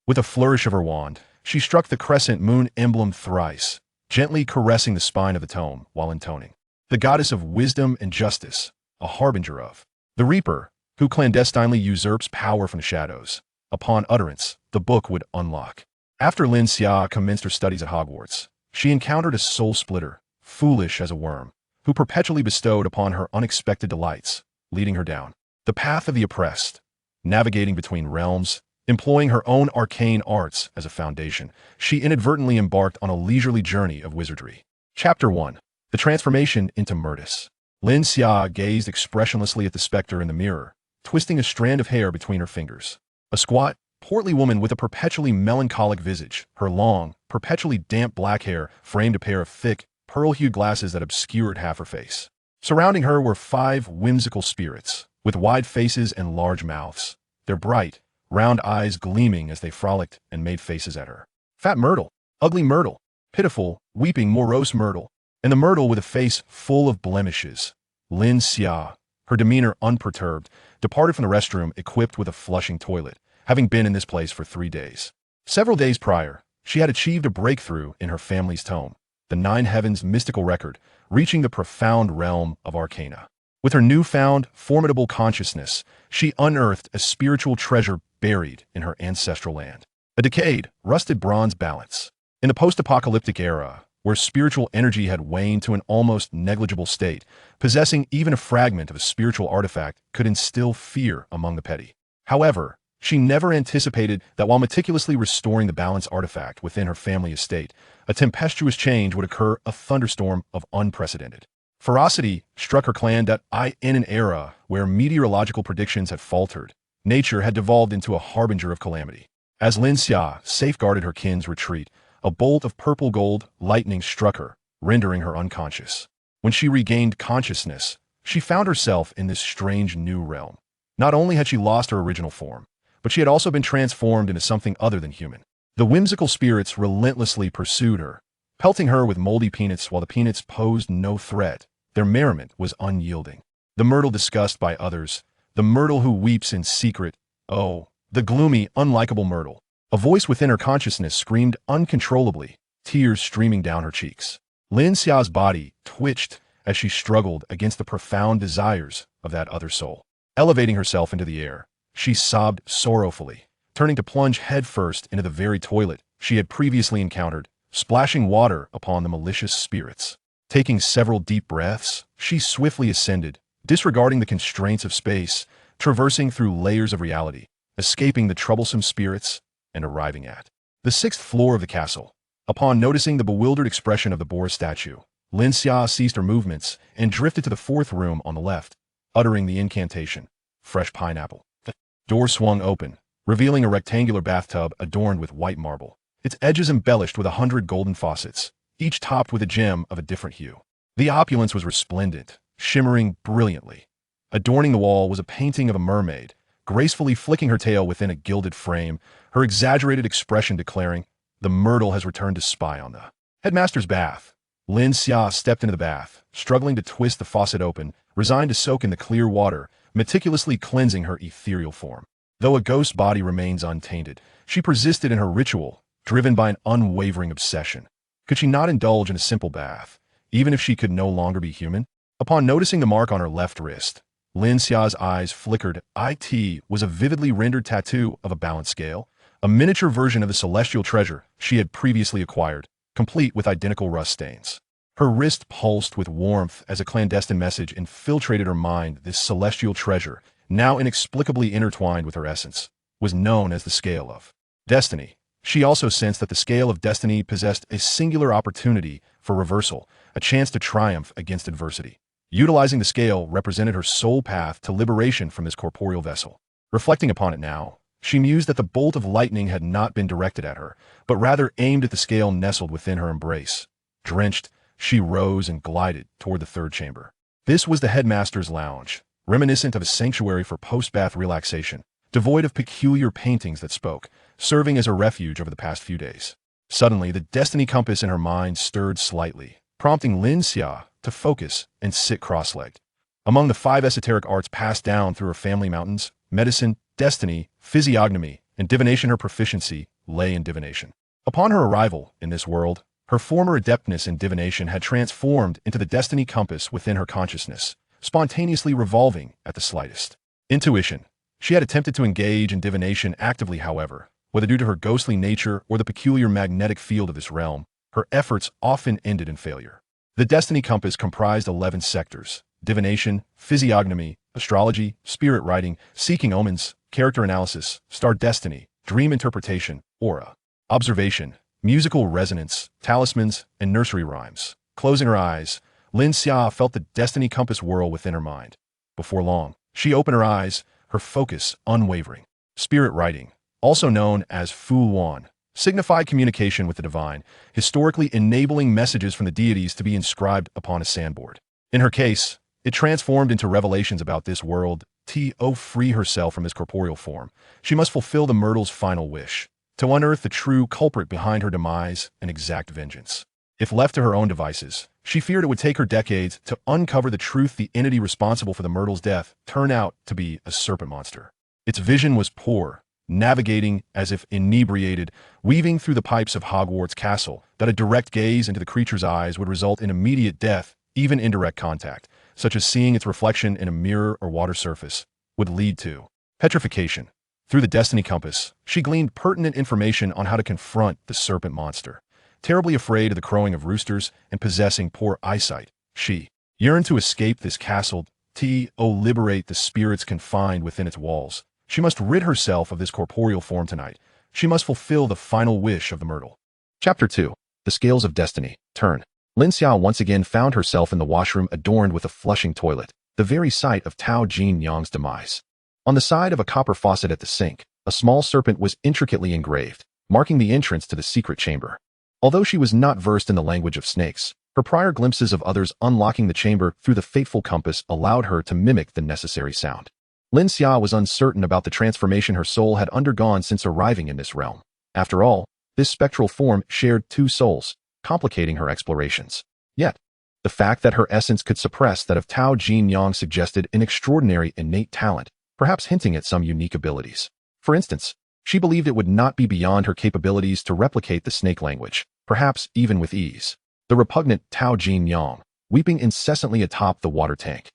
With a flourish of her wand, she struck the crescent moon emblem thrice, gently caressing the spine of the tome while intoning. The goddess of wisdom and justice, a harbinger of the Reaper, who clandestinely usurps power from the shadows. Upon utterance, the book would unlock. After Lin Xia commenced her studies at Hogwarts, she encountered a soul splitter, foolish as a worm, who perpetually bestowed upon her unexpected delights, leading her down the path of the oppressed. Navigating between realms, employing her own arcane arts as a foundation, she inadvertently embarked on a leisurely journey of wizardry. Chapter 1. The Transformation into Myrtis. Lin Xia gazed expressionlessly at the specter in the mirror, twisting a strand of hair between her fingers. A squat, portly woman with a perpetually melancholic visage, her long, perpetually damp black hair framed a pair of thick, pearl-hued glasses that obscured half her face. Surrounding her were 5 whimsical spirits, with wide faces and large mouths, their bright, round eyes gleaming as they frolicked and made faces at her. Fat Myrtle, ugly Myrtle, pitiful, weeping, morose Myrtle, and the Myrtle with a face full of blemishes. Lin Xia, her demeanor unperturbed, departed from the restroom equipped with a flushing toilet, having been in this place for 3 days. Several days prior, she had achieved a breakthrough in her family's tome, the 9 Heavens mystical record, reaching the profound realm of arcana. With her newfound, formidable consciousness, she unearthed a spiritual treasure buried in her ancestral land. A decayed, rusted bronze balance. In the post-apocalyptic era, where spiritual energy had waned to an almost negligible state, possessing even a fragment of a spiritual artifact could instill fear among the petty. However, she never anticipated that while meticulously restoring the balance artifact within her family estate, a tempestuous change would occur, a thunderstorm of unprecedented ferocity struck her clan that in an era where meteorological predictions had faltered, nature had devolved into a harbinger of calamity. As Lin Xia safeguarded her kin's retreat, a bolt of purple gold lightning struck her, rendering her unconscious. When she regained consciousness, she found herself in this strange new realm. Not only had she lost her original form, but she had also been transformed into something other than human. The whimsical spirits relentlessly pursued her, pelting her with moldy peanuts while the peanuts posed no threat. Their merriment was unyielding. The Myrtle discussed by others, the Myrtle who weeps in secret, oh, the gloomy, unlikable Myrtle. A voice within her consciousness screamed uncontrollably, tears streaming down her cheeks. Lin Xia's body twitched as she struggled against the profound desires of that other soul. Elevating herself into the air, she sobbed sorrowfully, turning to plunge headfirst into the very toilet she had previously encountered, splashing water upon the malicious spirits. Taking several deep breaths, she swiftly ascended, disregarding the constraints of space, traversing through layers of reality, escaping the troublesome spirits, and arriving at the 6th floor of the castle. Upon noticing the bewildered expression of the boar statue, Lin Xia ceased her movements and drifted to the 4th room on the left, uttering the incantation, fresh pineapple. The door swung open, revealing a rectangular bathtub adorned with white marble, its edges embellished with 100 golden faucets, each topped with a gem of a different hue. The opulence was resplendent, shimmering brilliantly. Adorning the wall was a painting of a mermaid, gracefully flicking her tail within a gilded frame, her exaggerated expression declaring, "The Myrtle has returned to spy on the headmaster's bath." Lin Xia stepped into the bath, struggling to twist the faucet open, resigned to soak in the clear water, meticulously cleansing her ethereal form. Though a ghost body remains untainted, she persisted in her ritual, driven by an unwavering obsession. Could she not indulge in a simple bath, even if she could no longer be human? Upon noticing the mark on her left wrist, Lin Xia's eyes flickered. It was a vividly rendered tattoo of a balance scale, a miniature version of the celestial treasure she had previously acquired, complete with identical rust stains. Her wrist pulsed with warmth as a clandestine message infiltrated her mind. This celestial treasure, now inexplicably intertwined with her essence, was known as the Scale of Destiny. She also sensed that the Scale of Destiny possessed a singular opportunity for reversal, a chance to triumph against adversity. Utilizing the scale represented her sole path to liberation from this corporeal vessel. Reflecting upon it now, she mused that the bolt of lightning had not been directed at her, but rather aimed at the scale nestled within her embrace. Drenched, she rose and glided toward the 3rd chamber. This was the headmaster's lounge, reminiscent of a sanctuary for post-bath relaxation, devoid of peculiar paintings that spoke, serving as a refuge over the past few days. Suddenly, the destiny compass in her mind stirred slightly, prompting Lin Xia to focus and sit cross-legged. Among the 5 esoteric arts passed down through her family mountains, medicine, destiny, physiognomy, and divination, her proficiency lay in divination. Upon her arrival in this world, her former adeptness in divination had transformed into the destiny compass within her consciousness, spontaneously revolving at the slightest. Intuition. She had attempted to engage in divination actively, however, whether due to her ghostly nature or the peculiar magnetic field of this realm, her efforts often ended in failure. The destiny compass comprised 11 sectors: divination, physiognomy, astrology, spirit writing, seeking omens, character analysis, star destiny, dream interpretation, aura, observation, musical resonance, talismans, and nursery rhymes. Closing her eyes, Lin Xia felt the destiny compass whirl within her mind. Before long, she opened her eyes, her focus unwavering. Spirit writing, also known as Fu Wan, signified communication with the divine, historically enabling messages from the deities to be inscribed upon a sandboard. In her case, it transformed into revelations about this world. To free herself from this corporeal form, she must fulfill the Myrtle's final wish, to unearth the true culprit behind her demise and exact vengeance. If left to her own devices, she feared it would take her decades to uncover the truth. The entity responsible for the Myrtle's death turned out to be a serpent monster. Its vision was poor, navigating as if inebriated, weaving through the pipes of Hogwarts Castle, that a direct gaze into the creature's eyes would result in immediate death. Even indirect contact, such as seeing its reflection in a mirror or water surface, would lead to petrification. Through the destiny compass, she gleaned pertinent information on how to confront the serpent monster. Terribly afraid of the crowing of roosters and possessing poor eyesight, she yearned to escape this castle, to liberate the spirits confined within its walls. She must rid herself of this corporeal form tonight. She must fulfill the final wish of the Myrtle. Chapter 2. The Scales of Destiny. Turn. Lin Xia once again found herself in the washroom adorned with a flushing toilet, the very site of Tao Jin Yang's demise. On the side of a copper faucet at the sink, a small serpent was intricately engraved, marking the entrance to the secret chamber. Although she was not versed in the language of snakes, her prior glimpses of others unlocking the chamber through the fateful compass allowed her to mimic the necessary sound. Lin Xia was uncertain about the transformation her soul had undergone since arriving in this realm. After all, this spectral form shared two souls, complicating her explorations. Yet, the fact that her essence could suppress that of Tao Jin Yang suggested an extraordinary innate talent, perhaps hinting at some unique abilities. For instance, she believed it would not be beyond her capabilities to replicate the snake language, perhaps even with ease. The repugnant Tao Jin Yang, weeping incessantly atop the water tank,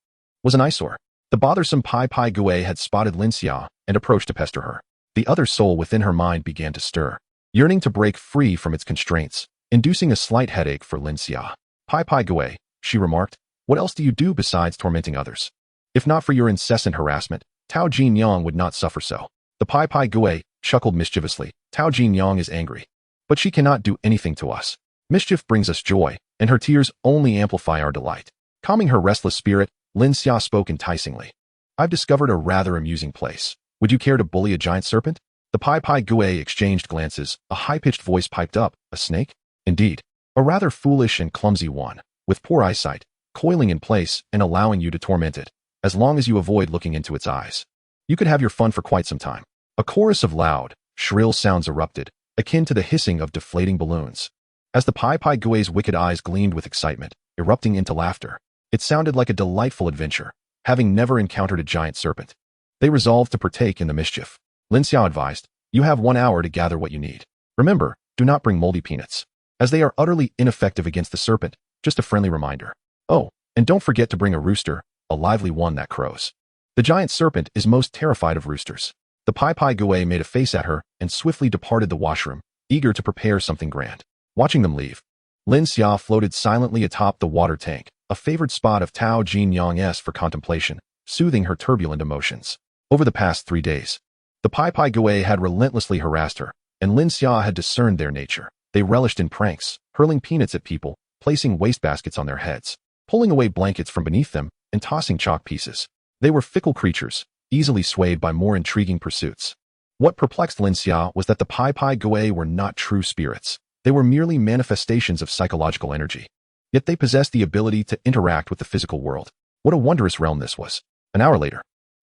was an eyesore. The bothersome Pai Pai Gui had spotted Lin Xia and approached to pester her. The other soul within her mind began to stir, yearning to break free from its constraints, inducing a slight headache for Lin Xia. Pai Pai Gui, she remarked, what else do you do besides tormenting others? If not for your incessant harassment, Tao Jin Yang would not suffer so. The Pai Pai Gui chuckled mischievously. Tao Jin Yang is angry, but she cannot do anything to us. Mischief brings us joy, and her tears only amplify our delight. Calming her restless spirit, Lin Xia spoke enticingly. I've discovered a rather amusing place. Would you care to bully a giant serpent? The Pai Pai Gui exchanged glances. A high-pitched voice piped up. A snake? Indeed. A rather foolish and clumsy one, with poor eyesight, coiling in place and allowing you to torment it, as long as you avoid looking into its eyes. You could have your fun for quite some time. A chorus of loud, shrill sounds erupted, akin to the hissing of deflating balloons. As the Pai Pai Gui's wicked eyes gleamed with excitement, erupting into laughter, it sounded like a delightful adventure, having never encountered a giant serpent. They resolved to partake in the mischief. Lin Xia advised, you have 1 hour to gather what you need. Remember, do not bring moldy peanuts, as they are utterly ineffective against the serpent. Just a friendly reminder. Oh, and don't forget to bring a rooster, a lively one that crows. The giant serpent is most terrified of roosters. The Pai Pai Gui made a face at her and swiftly departed the washroom, eager to prepare something grand. Watching them leave, Lin Xia floated silently atop the water tank, a favored spot of Tao Jin Yang's for contemplation, soothing her turbulent emotions. Over the past 3 days, the Pai Pai Gui had relentlessly harassed her, and Lin Xia had discerned their nature. They relished in pranks, hurling peanuts at people, placing wastebaskets on their heads, pulling away blankets from beneath them, and tossing chalk pieces. They were fickle creatures, easily swayed by more intriguing pursuits. What perplexed Lin Xia was that the Pai Pai Gui were not true spirits. They were merely manifestations of psychological energy. Yet they possessed the ability to interact with the physical world. What a wondrous realm this was. An hour later,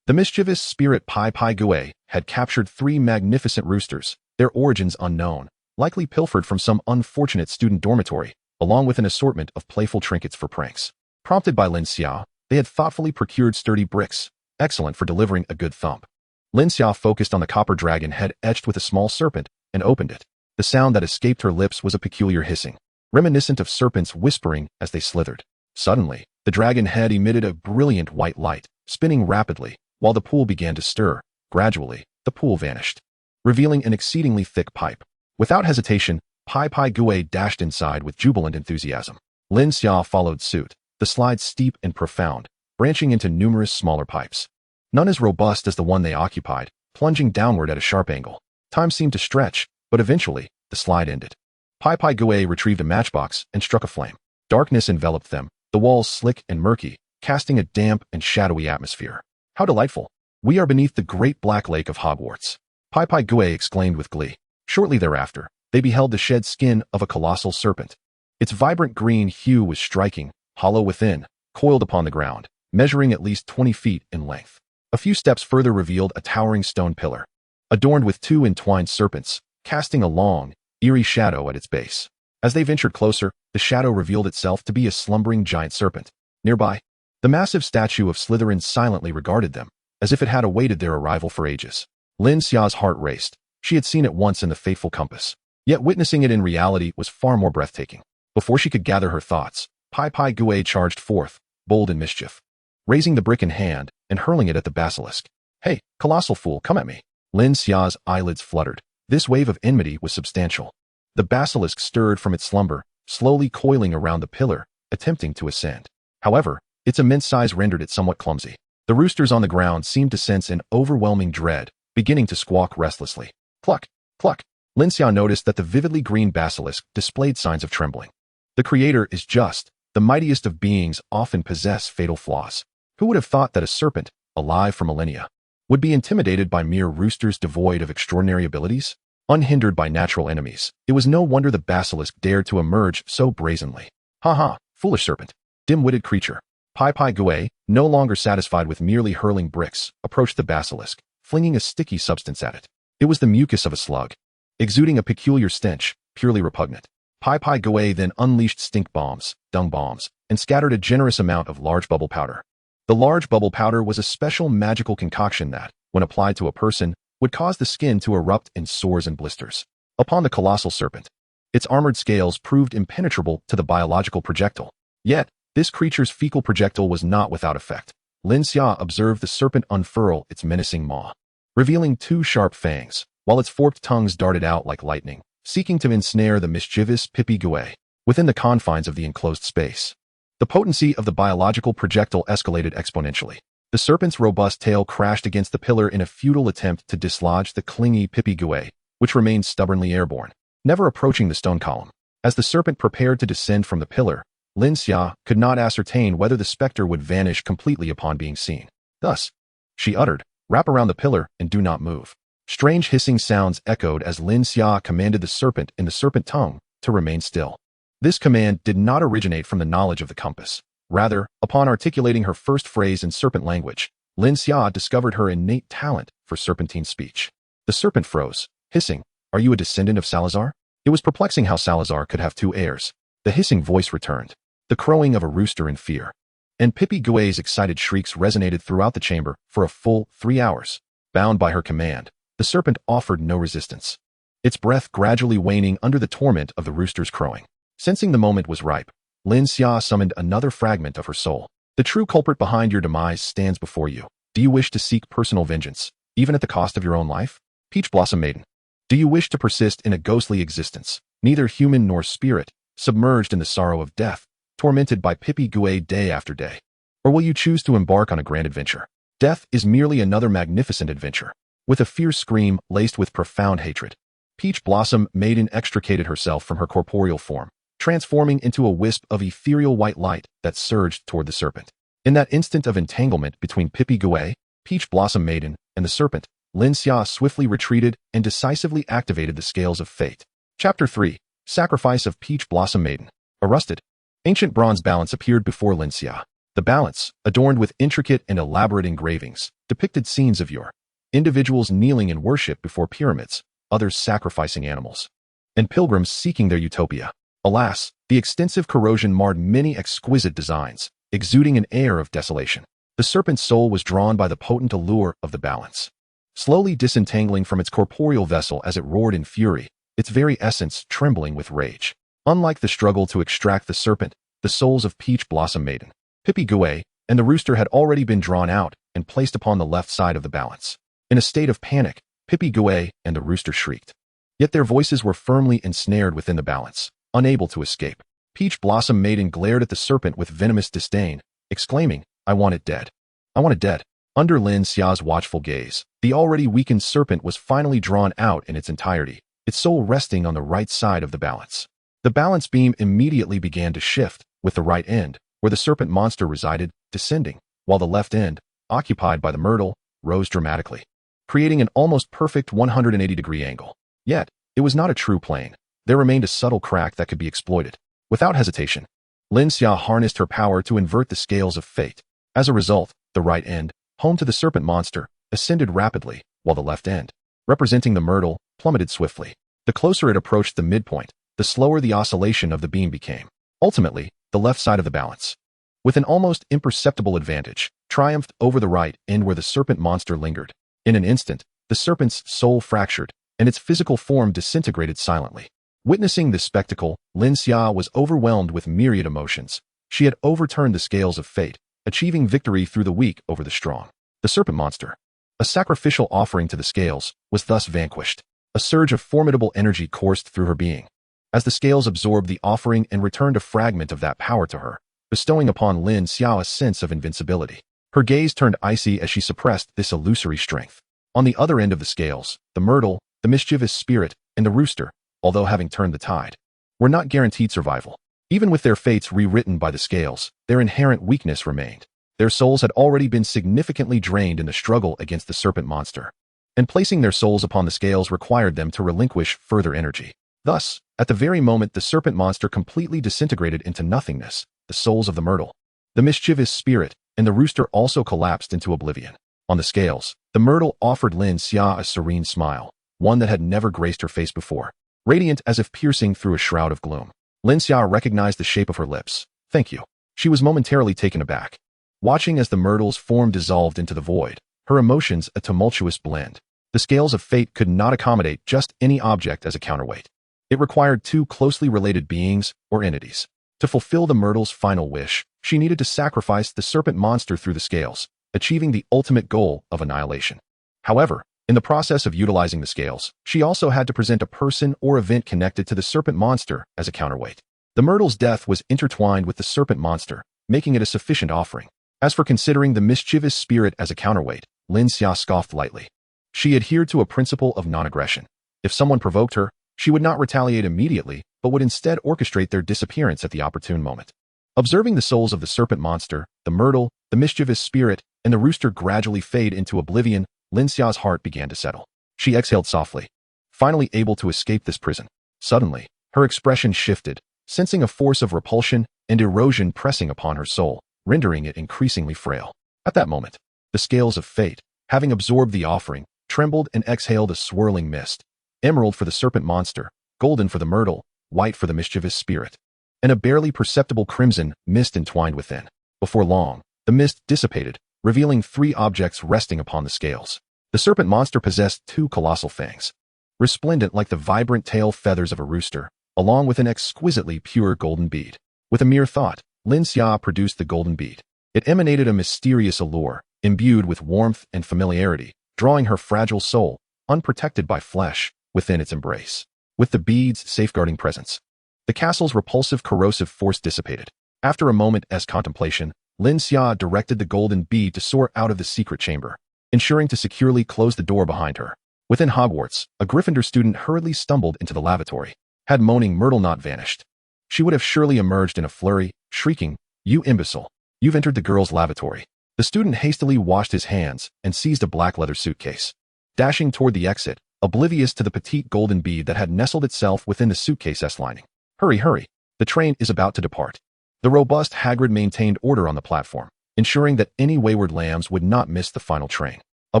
the mischievous spirit Pai Pai Gui had captured 3 magnificent roosters, their origins unknown, likely pilfered from some unfortunate student dormitory, along with an assortment of playful trinkets for pranks. Prompted by Lin Xia, they had thoughtfully procured sturdy bricks, excellent for delivering a good thump. Lin Xia focused on the copper dragon head etched with a small serpent and opened it. The sound that escaped her lips was a peculiar hissing, reminiscent of serpents whispering as they slithered. Suddenly, the dragon head emitted a brilliant white light, spinning rapidly, while the pool began to stir. Gradually, the pool vanished, revealing an exceedingly thick pipe. Without hesitation, Pai Pai Gui dashed inside with jubilant enthusiasm. Lin Xia followed suit, the slide steep and profound, branching into numerous smaller pipes. None as robust as the one they occupied, plunging downward at a sharp angle. Time seemed to stretch, but eventually, the slide ended. Pai Pai Gui retrieved a matchbox and struck a flame. Darkness enveloped them, the walls slick and murky, casting a damp and shadowy atmosphere. How delightful! We are beneath the great black lake of Hogwarts. Pai Pai Gui exclaimed with glee. Shortly thereafter, they beheld the shed skin of a colossal serpent. Its vibrant green hue was striking, hollow within, coiled upon the ground, measuring at least 20 feet in length. A few steps further revealed a towering stone pillar, adorned with two entwined serpents, casting a long, eerie shadow at its base. As they ventured closer, the shadow revealed itself to be a slumbering giant serpent. Nearby, the massive statue of Slytherin silently regarded them, as if it had awaited their arrival for ages. Lin Xia's heart raced. She had seen it once in the fateful compass, yet witnessing it in reality was far more breathtaking. Before she could gather her thoughts, Pai Pai Gui charged forth, bold in mischief, raising the brick in hand and hurling it at the basilisk. "Hey, colossal fool, come at me!" Lin Xia's eyelids fluttered. This wave of enmity was substantial. The basilisk stirred from its slumber, slowly coiling around the pillar, attempting to ascend. However, its immense size rendered it somewhat clumsy. The roosters on the ground seemed to sense an overwhelming dread, beginning to squawk restlessly. Cluck, cluck. Lin Xia noticed that the vividly green basilisk displayed signs of trembling. The Creator is just. The mightiest of beings often possess fatal flaws. Who would have thought that a serpent, alive for millennia, would be intimidated by mere roosters devoid of extraordinary abilities? Unhindered by natural enemies, it was no wonder the basilisk dared to emerge so brazenly. Ha ha, foolish serpent, dim-witted creature. Pai Pai Gui, no longer satisfied with merely hurling bricks, approached the basilisk, flinging a sticky substance at it. It was the mucus of a slug, exuding a peculiar stench, purely repugnant. Pai Pai Gui then unleashed stink bombs, dung bombs, and scattered a generous amount of large bubble powder. The large bubble powder was a special magical concoction that, when applied to a person, would cause the skin to erupt in sores and blisters. Upon the colossal serpent, its armored scales proved impenetrable to the biological projectile. Yet, this creature's fecal projectile was not without effect. Lin Xia observed the serpent unfurl its menacing maw, revealing two sharp fangs, while its forked tongues darted out like lightning, seeking to ensnare the mischievous Pippi Gui within the confines of the enclosed space. The potency of the biological projectile escalated exponentially. The serpent's robust tail crashed against the pillar in a futile attempt to dislodge the clingy Pippi Gui, which remained stubbornly airborne, never approaching the stone column. As the serpent prepared to descend from the pillar, Lin Xia could not ascertain whether the specter would vanish completely upon being seen. Thus, she uttered, "Wrap around the pillar and do not move." Strange hissing sounds echoed as Lin Xia commanded the serpent in the serpent tongue to remain still. This command did not originate from the knowledge of the compass. Rather, upon articulating her first phrase in serpent language, Lin Xia discovered her innate talent for serpentine speech. The serpent froze, hissing, "Are you a descendant of Salazar?" It was perplexing how Salazar could have two heirs. The hissing voice returned, the crowing of a rooster in fear, and Pippi Gui's excited shrieks resonated throughout the chamber for a full 3 hours. Bound by her command, the serpent offered no resistance, its breath gradually waning under the torment of the rooster's crowing. Sensing the moment was ripe, Lin Xia summoned another fragment of her soul. "The true culprit behind your demise stands before you. Do you wish to seek personal vengeance, even at the cost of your own life? Peach Blossom Maiden. Do you wish to persist in a ghostly existence, neither human nor spirit, submerged in the sorrow of death, tormented by Pippi Gui day after day? Or will you choose to embark on a grand adventure? Death is merely another magnificent adventure." With a fierce scream laced with profound hatred, Peach Blossom Maiden extricated herself from her corporeal form, transforming into a wisp of ethereal white light that surged toward the serpent. In that instant of entanglement between Pippi Gui, Peach Blossom Maiden, and the serpent, Lin Xia swiftly retreated and decisively activated the scales of fate. Chapter 3. Sacrifice of Peach Blossom Maiden. A rusted, ancient bronze balance appeared before Lin Xia. The balance, adorned with intricate and elaborate engravings, depicted scenes of yore. Individuals kneeling in worship before pyramids, others sacrificing animals, and pilgrims seeking their utopia. Alas, the extensive corrosion marred many exquisite designs, exuding an air of desolation. The serpent's soul was drawn by the potent allure of the balance, slowly disentangling from its corporeal vessel as it roared in fury, its very essence trembling with rage. Unlike the struggle to extract the serpent, the souls of Peach Blossom Maiden, Pippi Gouet, and the rooster had already been drawn out and placed upon the left side of the balance. In a state of panic, Pippi Gouet and the rooster shrieked. Yet their voices were firmly ensnared within the balance, unable to escape. Peach Blossom Maiden glared at the serpent with venomous disdain, exclaiming, "I want it dead. I want it dead." Under Lin Xia's watchful gaze, the already weakened serpent was finally drawn out in its entirety, its soul resting on the right side of the balance. The balance beam immediately began to shift, with the right end, where the serpent monster resided, descending, while the left end, occupied by the myrtle, rose dramatically, creating an almost perfect 180-degree angle. Yet, it was not a true plane. There remained a subtle crack that could be exploited. Without hesitation, Lin Xia harnessed her power to invert the scales of fate. As a result, the right end, home to the serpent monster, ascended rapidly, while the left end, representing the myrtle, plummeted swiftly. The closer it approached the midpoint, the slower the oscillation of the beam became. Ultimately, the left side of the balance, with an almost imperceptible advantage, triumphed over the right end where the serpent monster lingered. In an instant, the serpent's soul fractured, and its physical form disintegrated silently. Witnessing this spectacle, Lin Xia was overwhelmed with myriad emotions. She had overturned the scales of fate, achieving victory through the weak over the strong. The serpent monster, a sacrificial offering to the scales, was thus vanquished. A surge of formidable energy coursed through her being, as the scales absorbed the offering and returned a fragment of that power to her, bestowing upon Lin Xia a sense of invincibility. Her gaze turned icy as she suppressed this illusory strength. On the other end of the scales, the myrtle, the mischievous spirit, and the rooster, although having turned the tide, were not guaranteed survival. Even with their fates rewritten by the scales, their inherent weakness remained. Their souls had already been significantly drained in the struggle against the serpent monster, and placing their souls upon the scales required them to relinquish further energy. Thus, at the very moment the serpent monster completely disintegrated into nothingness, the souls of the myrtle, the mischievous spirit, and the rooster also collapsed into oblivion. On the scales, the myrtle offered Lin Xia a serene smile, one that had never graced her face before, radiant as if piercing through a shroud of gloom. Lin Xia recognized the shape of her lips. "Thank you." She was momentarily taken aback, watching as the myrtle's form dissolved into the void, her emotions a tumultuous blend. The scales of fate could not accommodate just any object as a counterweight. It required two closely related beings, or entities. To fulfill the myrtle's final wish, she needed to sacrifice the serpent monster through the scales, achieving the ultimate goal of annihilation. However, in the process of utilizing the scales, she also had to present a person or event connected to the serpent monster as a counterweight. The myrtle's death was intertwined with the serpent monster, making it a sufficient offering. As for considering the mischievous spirit as a counterweight, Lin Xia scoffed lightly. She adhered to a principle of non-aggression. If someone provoked her, she would not retaliate immediately, but would instead orchestrate their disappearance at the opportune moment. Observing the souls of the serpent monster, the myrtle, the mischievous spirit, and the rooster gradually fade into oblivion, Lin Xia's heart began to settle. She exhaled softly, finally able to escape this prison. Suddenly, her expression shifted, sensing a force of repulsion and erosion pressing upon her soul, rendering it increasingly frail. At that moment, the scales of fate, having absorbed the offering, trembled and exhaled a swirling mist. Emerald for the serpent monster, golden for the myrtle, white for the mischievous spirit, and a barely perceptible crimson mist entwined within. Before long, the mist dissipated, revealing three objects resting upon the scales. The serpent monster possessed two colossal fangs, resplendent like the vibrant tail feathers of a rooster, along with an exquisitely pure golden bead. With a mere thought, Lin Xia produced the golden bead. It emanated a mysterious allure, imbued with warmth and familiarity, drawing her fragile soul, unprotected by flesh, within its embrace. With the bead's safeguarding presence, the castle's repulsive corrosive force dissipated. After a moment as contemplation, Lin Xia directed the golden bead to soar out of the secret chamber, ensuring to securely close the door behind her. Within Hogwarts, a Gryffindor student hurriedly stumbled into the lavatory. Had moaning Myrtle not vanished, she would have surely emerged in a flurry, shrieking, "You imbecile! You've entered the girls' lavatory." The student hastily washed his hands and seized a black leather suitcase, dashing toward the exit, oblivious to the petite golden bead that had nestled itself within the suitcase's lining. "Hurry, hurry! The train is about to depart." The robust Hagrid maintained order on the platform, ensuring that any wayward lambs would not miss the final train. A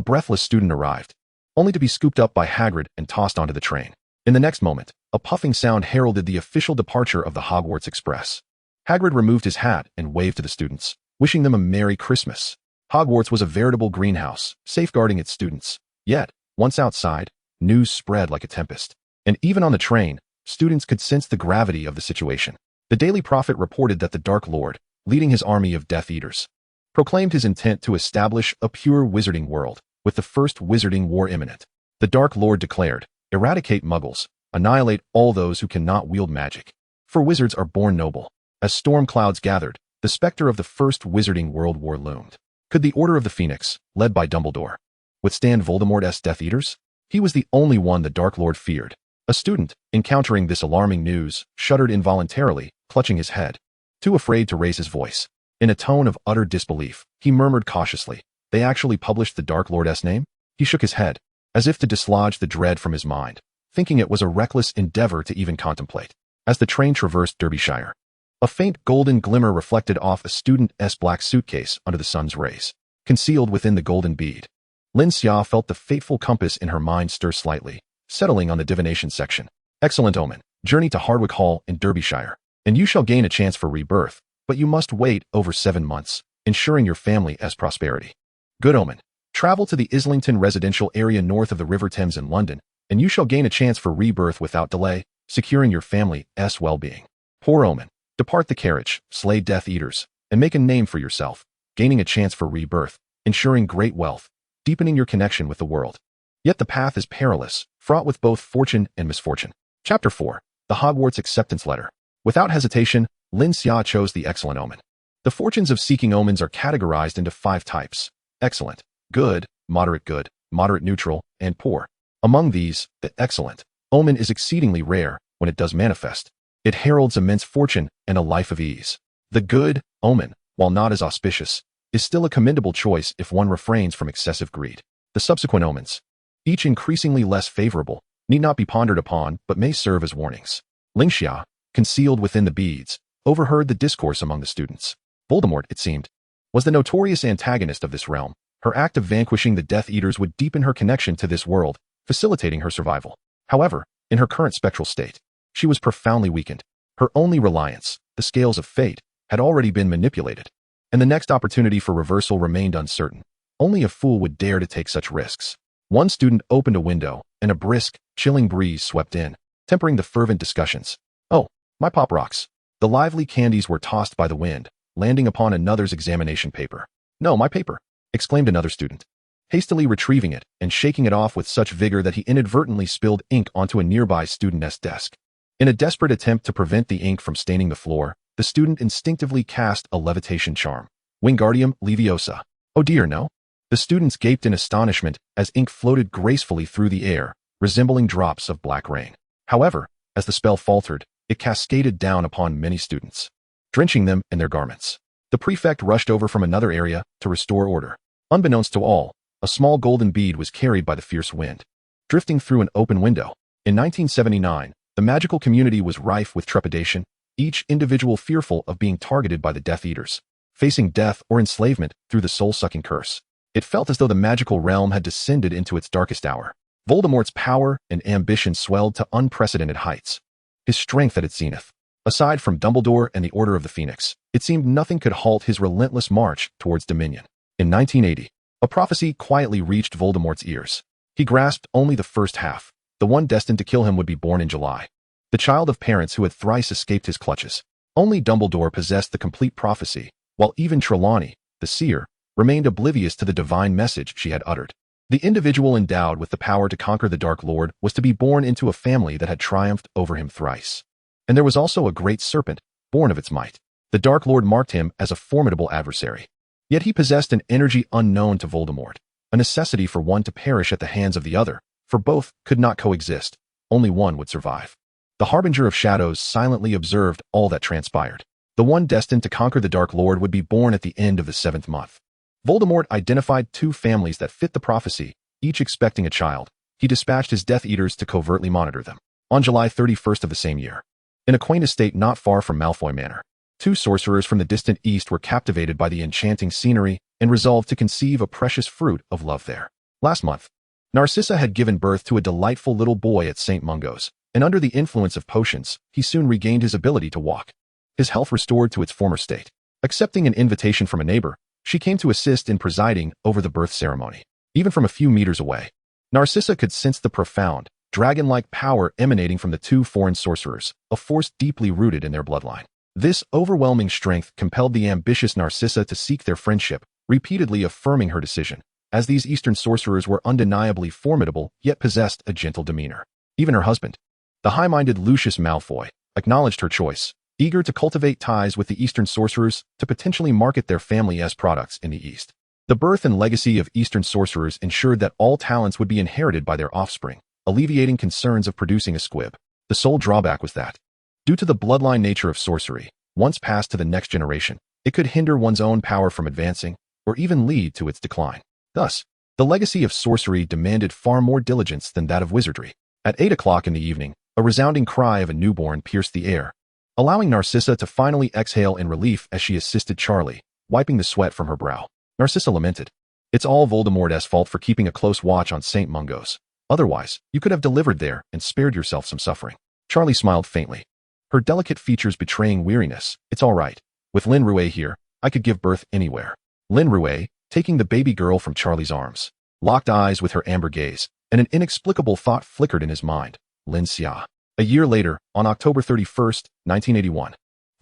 breathless student arrived, only to be scooped up by Hagrid and tossed onto the train. In the next moment, a puffing sound heralded the official departure of the Hogwarts Express. Hagrid removed his hat and waved to the students, wishing them a Merry Christmas. Hogwarts was a veritable greenhouse, safeguarding its students, Yet, once outside, news spread like a tempest. And even on the train, students could sense the gravity of the situation. The Daily Prophet reported that the Dark Lord, leading his army of Death Eaters, proclaimed his intent to establish a pure wizarding world, with the first wizarding war imminent. The Dark Lord declared, "Eradicate muggles, annihilate all those who cannot wield magic. For wizards are born noble." As storm clouds gathered, the specter of the First Wizarding World War loomed. Could the Order of the Phoenix, led by Dumbledore, withstand Voldemort's Death Eaters? He was the only one the Dark Lord feared. A student, encountering this alarming news, shuddered involuntarily, clutching his head, too afraid to raise his voice. In a tone of utter disbelief, he murmured cautiously, "They actually published the Dark Lord's name?" He shook his head, as if to dislodge the dread from his mind, thinking it was a reckless endeavor to even contemplate. As the train traversed Derbyshire, a faint golden glimmer reflected off a student's black suitcase under the sun's rays, concealed within the golden bead. Lin Xia felt the fateful compass in her mind stir slightly, settling on the divination section. Excellent omen. Journey to Hardwick Hall in Derbyshire, and you shall gain a chance for rebirth, but you must wait over 7 months, ensuring your family has prosperity. Good omen. Travel to the Islington residential area north of the River Thames in London, and you shall gain a chance for rebirth without delay, securing your family's well-being. Poor omen. Depart the carriage, slay Death Eaters, and make a name for yourself, gaining a chance for rebirth, ensuring great wealth, deepening your connection with the world. Yet the path is perilous, fraught with both fortune and misfortune. Chapter 4. The Hogwarts Acceptance Letter. Without hesitation, Lin Xia chose the excellent omen. The fortunes of seeking omens are categorized into 5 types: excellent, good, moderate neutral, and poor. Among these, the excellent omen is exceedingly rare when it does manifest. It heralds immense fortune and a life of ease. The good omen, while not as auspicious, is still a commendable choice if one refrains from excessive greed. The subsequent omens, each increasingly less favorable, need not be pondered upon but may serve as warnings. Lin Xia, concealed within the beads, overheard the discourse among the students. Voldemort, it seemed, was the notorious antagonist of this realm. Her act of vanquishing the Death Eaters would deepen her connection to this world, facilitating her survival. However, in her current spectral state, she was profoundly weakened. Her only reliance, the scales of fate, had already been manipulated, and the next opportunity for reversal remained uncertain. Only a fool would dare to take such risks. One student opened a window, and a brisk, chilling breeze swept in, tempering the fervent discussions. "Oh, my pop rocks." The lively candies were tossed by the wind, landing upon another's examination paper. "No, my paper," exclaimed another student, hastily retrieving it and shaking it off with such vigor that he inadvertently spilled ink onto a nearby student's desk. In a desperate attempt to prevent the ink from staining the floor, the student instinctively cast a levitation charm. Wingardium Leviosa. "Oh dear, no." The students gaped in astonishment as ink floated gracefully through the air, resembling drops of black rain. However, as the spell faltered, it cascaded down upon many students, drenching them in their garments. The prefect rushed over from another area to restore order. Unbeknownst to all, a small golden bead was carried by the fierce wind, drifting through an open window. In 1979, the magical community was rife with trepidation, each individual fearful of being targeted by the Death Eaters, facing death or enslavement through the soul-sucking curse. It felt as though the magical realm had descended into its darkest hour. Voldemort's power and ambition swelled to unprecedented heights, his strength at its zenith. Aside from Dumbledore and the Order of the Phoenix, it seemed nothing could halt his relentless march towards dominion. In 1980, a prophecy quietly reached Voldemort's ears. He grasped only the first half. The one destined to kill him would be born in July, the child of parents who had thrice escaped his clutches. Only Dumbledore possessed the complete prophecy, while even Trelawney, the seer, remained oblivious to the divine message she had uttered. The individual endowed with the power to conquer the Dark Lord was to be born into a family that had triumphed over him thrice. And there was also a great serpent, born of its might. The Dark Lord marked him as a formidable adversary. Yet he possessed an energy unknown to Voldemort, a necessity for one to perish at the hands of the other, for both could not coexist, only one would survive. The Harbinger of Shadows silently observed all that transpired. The one destined to conquer the Dark Lord would be born at the end of the 7th month. Voldemort identified 2 families that fit the prophecy, each expecting a child. He dispatched his Death Eaters to covertly monitor them. On July 31st of the same year, in a quaint estate not far from Malfoy Manor, 2 sorcerers from the distant east were captivated by the enchanting scenery and resolved to conceive a precious fruit of love there. Last month, Narcissa had given birth to a delightful little boy at St. Mungo's, and under the influence of potions, he soon regained his ability to walk. His health restored to its former state. Accepting an invitation from a neighbor, she came to assist in presiding over the birth ceremony. Even from a few meters away, Narcissa could sense the profound, dragon-like power emanating from the two foreign sorcerers, a force deeply rooted in their bloodline. This overwhelming strength compelled the ambitious Narcissa to seek their friendship, repeatedly affirming her decision, as these Eastern sorcerers were undeniably formidable yet possessed a gentle demeanor. Even her husband, the high-minded Lucius Malfoy, acknowledged her choice, eager to cultivate ties with the Eastern sorcerers to potentially market their family as products in the East. The birth and legacy of Eastern sorcerers ensured that all talents would be inherited by their offspring, alleviating concerns of producing a squib. The sole drawback was that, due to the bloodline nature of sorcery, once passed to the next generation, it could hinder one's own power from advancing, or even lead to its decline. Thus, the legacy of sorcery demanded far more diligence than that of wizardry. At 8 o'clock in the evening, a resounding cry of a newborn pierced the air, allowing Narcissa to finally exhale in relief as she assisted Charlie, wiping the sweat from her brow. Narcissa lamented, "It's all Voldemort's fault for keeping a close watch on St. Mungo's. Otherwise, you could have delivered there and spared yourself some suffering." Charlie smiled faintly, her delicate features betraying weariness. "It's all right. With Lin Xia here, I could give birth anywhere." Lin Xia, taking the baby girl from Charlie's arms, locked eyes with her amber gaze, and an inexplicable thought flickered in his mind. Lin Xia. A year later, on October 31st, 1981,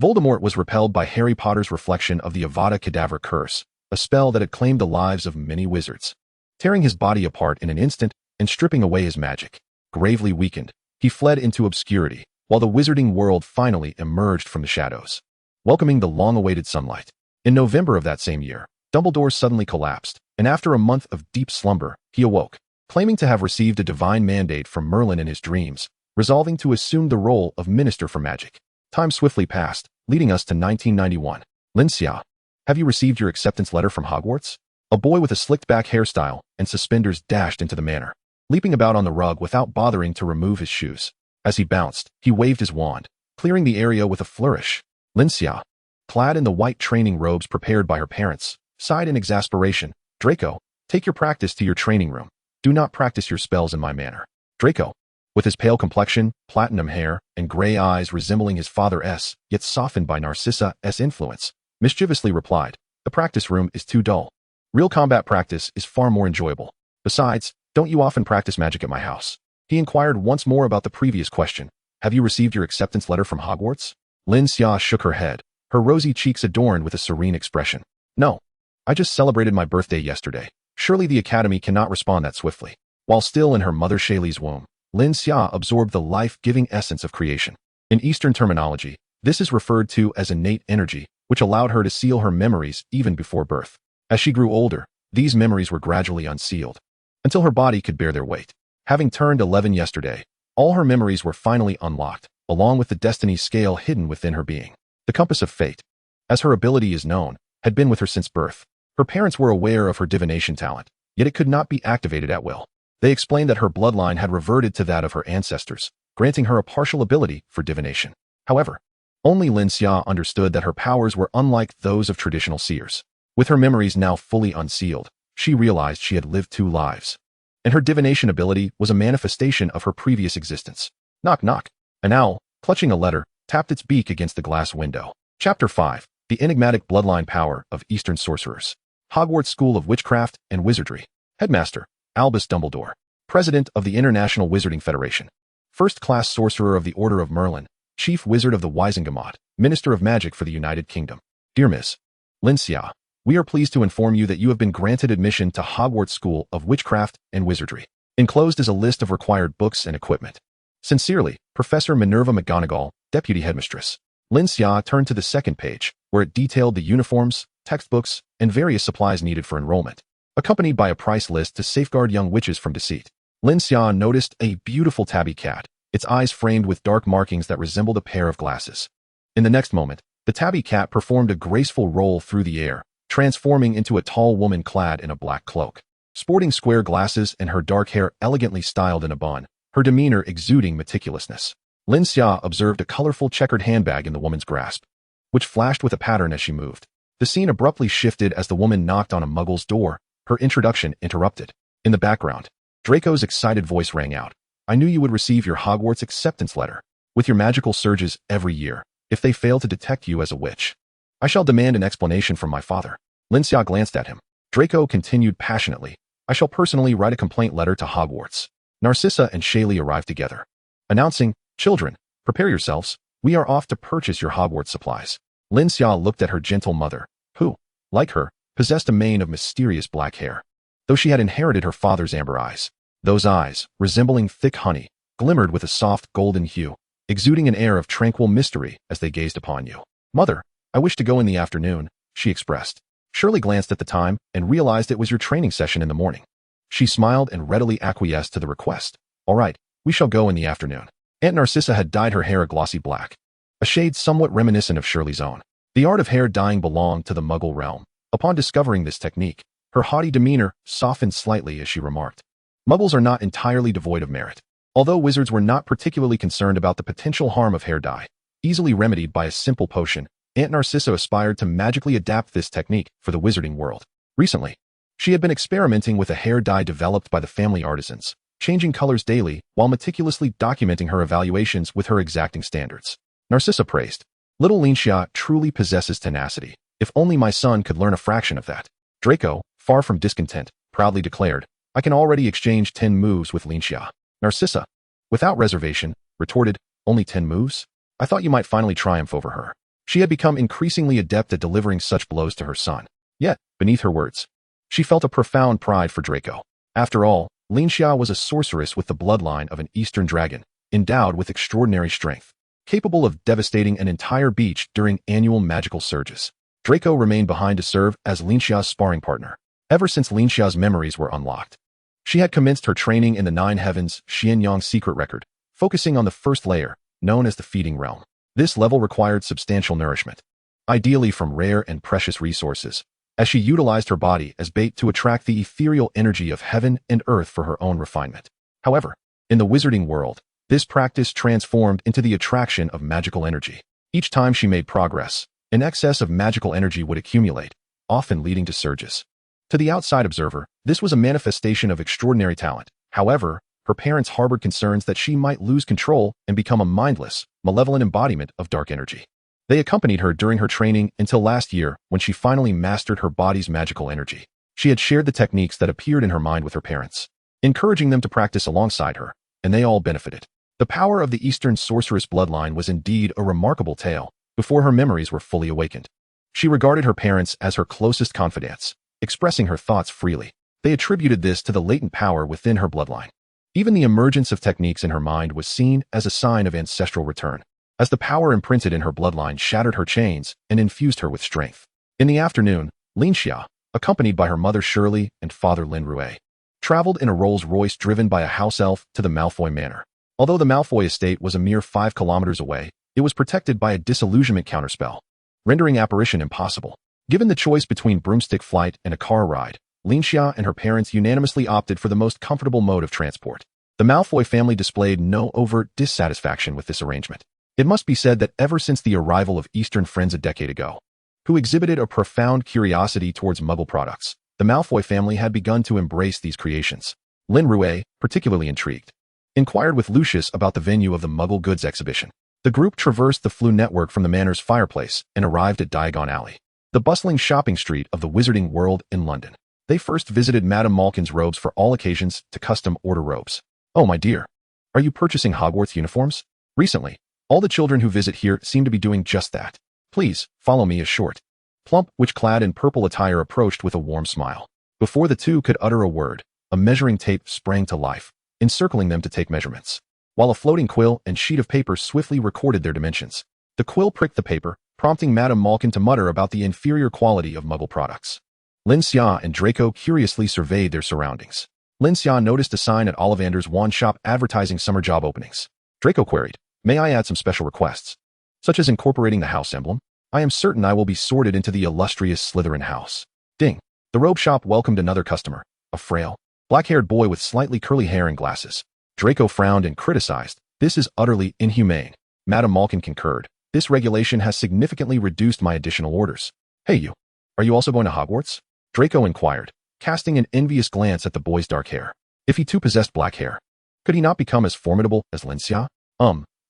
Voldemort was repelled by Harry Potter's reflection of the Avada Kedavra curse, a spell that had claimed the lives of many wizards. Tearing his body apart in an instant and stripping away his magic, gravely weakened, he fled into obscurity, while the wizarding world finally emerged from the shadows, welcoming the long-awaited sunlight. In November of that same year, Dumbledore suddenly collapsed, and after a month of deep slumber, he awoke, claiming to have received a divine mandate from Merlin in his dreams, resolving to assume the role of Minister for Magic. Time swiftly passed, leading us to 1991. Lin Xia, have you received your acceptance letter from Hogwarts? A boy with a slicked-back hairstyle and suspenders dashed into the manor, leaping about on the rug without bothering to remove his shoes. As he bounced, he waved his wand, clearing the area with a flourish. Lin Xia, clad in the white training robes prepared by her parents, sighed in exasperation. "Draco, take your practice to your training room. Do not practice your spells in my manor." Draco, with his pale complexion, platinum hair, and gray eyes resembling his father's, yet softened by Narcissa's influence, mischievously replied, "The practice room is too dull. Real combat practice is far more enjoyable. Besides, don't you often practice magic at my house?" He inquired once more about the previous question. "Have you received your acceptance letter from Hogwarts?" Lin Xia shook her head, her rosy cheeks adorned with a serene expression. "No. I just celebrated my birthday yesterday. Surely the Academy cannot respond that swiftly." While still in her mother Shaylee's womb, Lin Xia absorbed the life-giving essence of creation. In Eastern terminology, this is referred to as innate energy, which allowed her to seal her memories even before birth. As she grew older, these memories were gradually unsealed, until her body could bear their weight. Having turned 11 yesterday, all her memories were finally unlocked, along with the destiny scale hidden within her being. The compass of fate, as her ability is known, had been with her since birth. Her parents were aware of her divination talent, yet it could not be activated at will. They explained that her bloodline had reverted to that of her ancestors, granting her a partial ability for divination. However, only Lin Xia understood that her powers were unlike those of traditional seers. With her memories now fully unsealed, she realized she had lived 2 lives, and her divination ability was a manifestation of her previous existence. Knock knock. An owl, clutching a letter, tapped its beak against the glass window. Chapter 5. The Enigmatic Bloodline Power of Eastern Sorcerers. Hogwarts School of Witchcraft and Wizardry. Headmaster, Albus Dumbledore. President of the International Wizarding Federation. First-class Sorcerer of the Order of Merlin. Chief Wizard of the Wizengamot. Minister of Magic for the United Kingdom. Dear Miss Lin Xia, we are pleased to inform you that you have been granted admission to Hogwarts School of Witchcraft and Wizardry. Enclosed is a list of required books and equipment. Sincerely, Professor Minerva McGonagall, Deputy Headmistress. Lin Xia turned to the second page, where it detailed the uniforms, textbooks, and various supplies needed for enrollment, accompanied by a price list to safeguard young witches from deceit. Lin Xia noticed a beautiful tabby cat, its eyes framed with dark markings that resembled a pair of glasses. In the next moment, the tabby cat performed a graceful roll through the air, transforming into a tall woman clad in a black cloak. Sporting square glasses and her dark hair elegantly styled in a bun, her demeanor exuding meticulousness. Lin Xia observed a colorful checkered handbag in the woman's grasp, which flashed with a pattern as she moved. The scene abruptly shifted as the woman knocked on a muggle's door, her introduction interrupted. In the background, Draco's excited voice rang out. "I knew you would receive your Hogwarts acceptance letter. With your magical surges every year, if they fail to detect you as a witch, I shall demand an explanation from my father." Lin Xia glanced at him. Draco continued passionately, I shall personally write a complaint letter to Hogwarts. Narcissa and Shaylee arrived together, announcing, "Children, prepare yourselves. We are off to purchase your Hogwarts supplies." Lin Xia looked at her gentle mother, who, like her, possessed a mane of mysterious black hair. Though she had inherited her father's amber eyes, those eyes, resembling thick honey, glimmered with a soft golden hue, exuding an air of tranquil mystery as they gazed upon you. "Mother, I wish to go in the afternoon," she expressed. Shirley glanced at the time and realized it was your training session in the morning. She smiled and readily acquiesced to the request. "All right, we shall go in the afternoon." Aunt Narcissa had dyed her hair a glossy black, a shade somewhat reminiscent of Shirley's own. The art of hair dyeing belonged to the Muggle realm. Upon discovering this technique, her haughty demeanor softened slightly as she remarked, "Muggles are not entirely devoid of merit." Although wizards were not particularly concerned about the potential harm of hair dye, easily remedied by a simple potion, Aunt Narcissa aspired to magically adapt this technique for the wizarding world. Recently, she had been experimenting with a hair dye developed by the family artisans, changing colors daily while meticulously documenting her evaluations with her exacting standards. Narcissa praised, "Little Lin Xia truly possesses tenacity. If only my son could learn a fraction of that." Draco, far from discontent, proudly declared, "I can already exchange 10 moves with Lin Xia." Narcissa, without reservation, retorted, "Only 10 moves? I thought you might finally triumph over her." She had become increasingly adept at delivering such blows to her son. Yet, beneath her words, she felt a profound pride for Draco. After all, Lin Xia was a sorceress with the bloodline of an Eastern dragon, endowed with extraordinary strength, capable of devastating an entire beach during annual magical surges. Draco remained behind to serve as Lin Xia's sparring partner. Ever since Lin Xia's memories were unlocked, she had commenced her training in the Nine Heavens Xianyang's secret record, focusing on the first layer, known as the feeding realm. This level required substantial nourishment, ideally from rare and precious resources, as she utilized her body as bait to attract the ethereal energy of heaven and earth for her own refinement. However, in the wizarding world, this practice transformed into the attraction of magical energy. Each time she made progress, an excess of magical energy would accumulate, often leading to surges. To the outside observer, this was a manifestation of extraordinary talent. However, her parents harbored concerns that she might lose control and become a mindless, malevolent embodiment of dark energy. They accompanied her during her training until last year when she finally mastered her body's magical energy. She had shared the techniques that appeared in her mind with her parents, encouraging them to practice alongside her, and they all benefited. The power of the Eastern sorceress bloodline was indeed a remarkable tale before her memories were fully awakened. She regarded her parents as her closest confidants, expressing her thoughts freely. They attributed this to the latent power within her bloodline. Even the emergence of techniques in her mind was seen as a sign of ancestral return, as the power imprinted in her bloodline shattered her chains and infused her with strength. In the afternoon, Lin Xia, accompanied by her mother Shirley and father Lin Rue, traveled in a Rolls-Royce driven by a house elf to the Malfoy Manor. Although the Malfoy estate was a mere 5 kilometers away, it was protected by a disillusionment counterspell, rendering apparition impossible. Given the choice between broomstick flight and a car ride, Lin Xia and her parents unanimously opted for the most comfortable mode of transport. The Malfoy family displayed no overt dissatisfaction with this arrangement. It must be said that ever since the arrival of Eastern friends a decade ago, who exhibited a profound curiosity towards Muggle products, the Malfoy family had begun to embrace these creations. Lin Rue, particularly intrigued, inquired with Lucius about the venue of the Muggle Goods exhibition. The group traversed the Flue network from the manor's fireplace and arrived at Diagon Alley, the bustling shopping street of the wizarding world in London. They first visited Madame Malkin's robes for all occasions to custom order robes. "Oh, my dear, are you purchasing Hogwarts uniforms?" Recently, all the children who visit here seem to be doing just that. "Please, follow me," a short, plump witch-clad in purple attire approached with a warm smile. Before the two could utter a word, a measuring tape sprang to life, encircling them to take measurements, while a floating quill and sheet of paper swiftly recorded their dimensions. The quill pricked the paper, prompting Madame Malkin to mutter about the inferior quality of Muggle products. Lin Xia and Draco curiously surveyed their surroundings. Lin Xia noticed a sign at Ollivander's wand shop advertising summer job openings. Draco queried, "May I add some special requests, such as incorporating the house emblem? I am certain I will be sorted into the illustrious Slytherin house." Ding! The robe shop welcomed another customer, a frail, black-haired boy with slightly curly hair and glasses. Draco frowned and criticized, "This is utterly inhumane." Madame Malkin concurred, "This regulation has significantly reduced my additional orders." "Hey you, are you also going to Hogwarts?" Draco inquired, casting an envious glance at the boy's dark hair. If he too possessed black hair, could he not become as formidable as Lin Xia?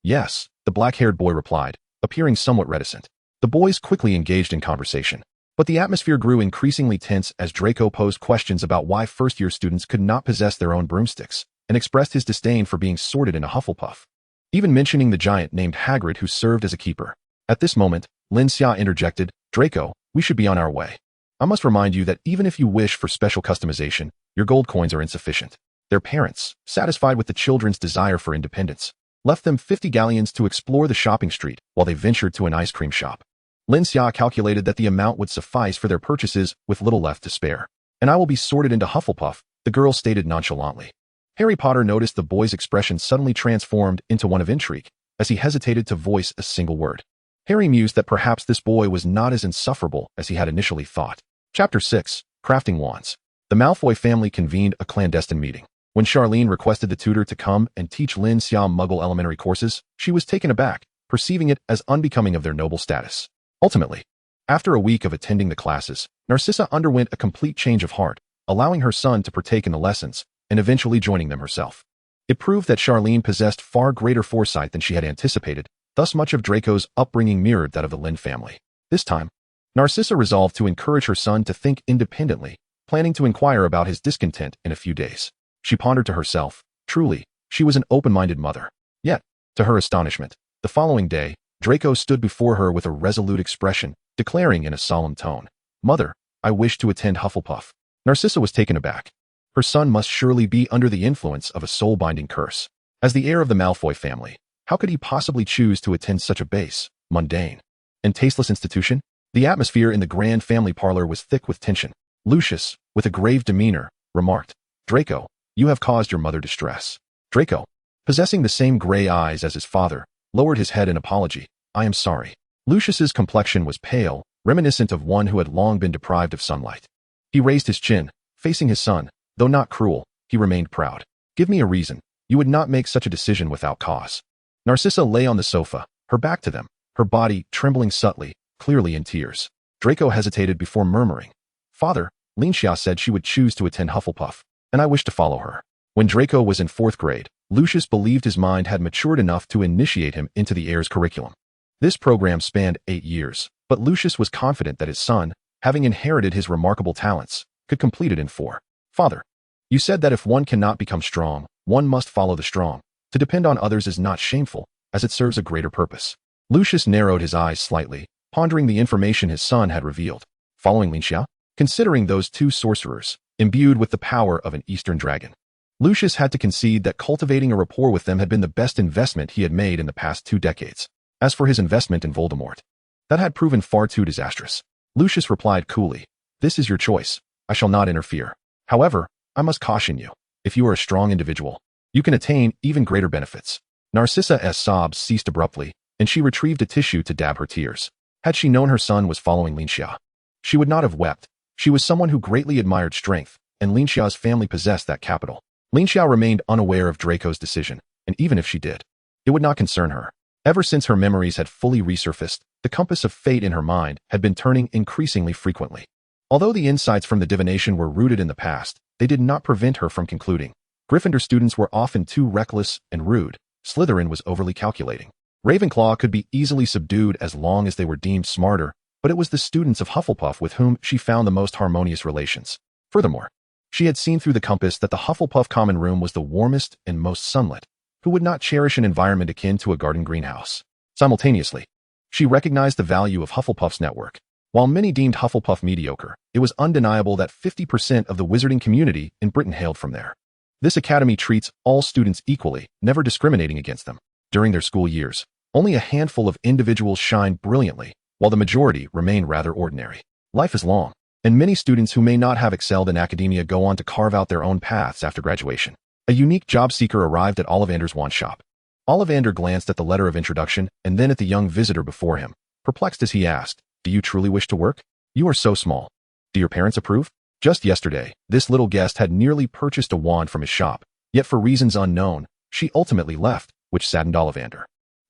Yes, the black-haired boy replied, appearing somewhat reticent. The boys quickly engaged in conversation. But the atmosphere grew increasingly tense as Draco posed questions about why first-year students could not possess their own broomsticks, and expressed his disdain for being sorted in a Hufflepuff, even mentioning the giant named Hagrid who served as a keeper. At this moment, Lin Xia interjected, "Draco, we should be on our way. I must remind you that even if you wish for special customization, your gold coins are insufficient." Their parents, satisfied with the children's desire for independence, left them 50 galleons to explore the shopping street while they ventured to an ice cream shop. Lin Xia calculated that the amount would suffice for their purchases with little left to spare. "And I will be sorted into Hufflepuff," the girl stated nonchalantly. Harry Potter noticed the boy's expression suddenly transformed into one of intrigue as he hesitated to voice a single word. Harry mused that perhaps this boy was not as insufferable as he had initially thought. Chapter 6. Crafting Wands. The Malfoy family convened a clandestine meeting. When Charlene requested the tutor to come and teach Lin Xia Muggle elementary courses, she was taken aback, perceiving it as unbecoming of their noble status. Ultimately, after a week of attending the classes, Narcissa underwent a complete change of heart, allowing her son to partake in the lessons and eventually joining them herself. It proved that Charlene possessed far greater foresight than she had anticipated, thus much of Draco's upbringing mirrored that of the Lin family. This time, Narcissa resolved to encourage her son to think independently, planning to inquire about his discontent in a few days. She pondered to herself, truly, she was an open-minded mother. Yet, to her astonishment, the following day, Draco stood before her with a resolute expression, declaring in a solemn tone, "Mother, I wish to attend Hufflepuff." Narcissa was taken aback. Her son must surely be under the influence of a soul-binding curse. As the heir of the Malfoy family, how could he possibly choose to attend such a base, mundane, and tasteless institution? The atmosphere in the grand family parlor was thick with tension. Lucius, with a grave demeanor, remarked, "Draco, you have caused your mother distress." Draco, possessing the same gray eyes as his father, lowered his head in apology. "I am sorry." Lucius's complexion was pale, reminiscent of one who had long been deprived of sunlight. He raised his chin, facing his son. Though not cruel, he remained proud. "Give me a reason. You would not make such a decision without cause." Narcissa lay on the sofa, her back to them, her body trembling subtly, clearly in tears. Draco hesitated before murmuring, "Father, Lin Xia said she would choose to attend Hufflepuff, and I wish to follow her." When Draco was in 4th grade, Lucius believed his mind had matured enough to initiate him into the heir's curriculum. This program spanned 8 years, but Lucius was confident that his son, having inherited his remarkable talents, could complete it in 4. "Father, you said that if one cannot become strong, one must follow the strong. To depend on others is not shameful, as it serves a greater purpose." Lucius narrowed his eyes slightly, pondering the information his son had revealed. Following Lin Xia, considering those two sorcerers, imbued with the power of an Eastern dragon, Lucius had to concede that cultivating a rapport with them had been the best investment he had made in the past 2 decades. As for his investment in Voldemort, that had proven far too disastrous. Lucius replied coolly, "This is your choice. I shall not interfere. However, I must caution you. If you are a strong individual, you can attain even greater benefits." Narcissa's sobs ceased abruptly, and she retrieved a tissue to dab her tears. Had she known her son was following Lin Xia, she would not have wept. She was someone who greatly admired strength, and Lin Xia's family possessed that capital. Lin Xia remained unaware of Draco's decision, and even if she did, it would not concern her. Ever since her memories had fully resurfaced, the compass of fate in her mind had been turning increasingly frequently. Although the insights from the divination were rooted in the past, they did not prevent her from concluding. Gryffindor students were often too reckless and rude. Slytherin was overly calculating. Ravenclaw could be easily subdued as long as they were deemed smarter, but it was the students of Hufflepuff with whom she found the most harmonious relations. Furthermore, she had seen through the compass that the Hufflepuff common room was the warmest and most sunlit. Who would not cherish an environment akin to a garden greenhouse? Simultaneously, she recognized the value of Hufflepuff's network. While many deemed Hufflepuff mediocre, it was undeniable that 50% of the wizarding community in Britain hailed from there. This academy treats all students equally, never discriminating against them. During their school years, only a handful of individuals shine brilliantly, while the majority remain rather ordinary. Life is long, and many students who may not have excelled in academia go on to carve out their own paths after graduation. A unique job seeker arrived at Ollivander's wand shop. Ollivander glanced at the letter of introduction and then at the young visitor before him, perplexed as he asked, "Do you truly wish to work? You are so small. Do your parents approve?" Just yesterday, this little guest had nearly purchased a wand from his shop, yet for reasons unknown, she ultimately left, which saddened Ollivander.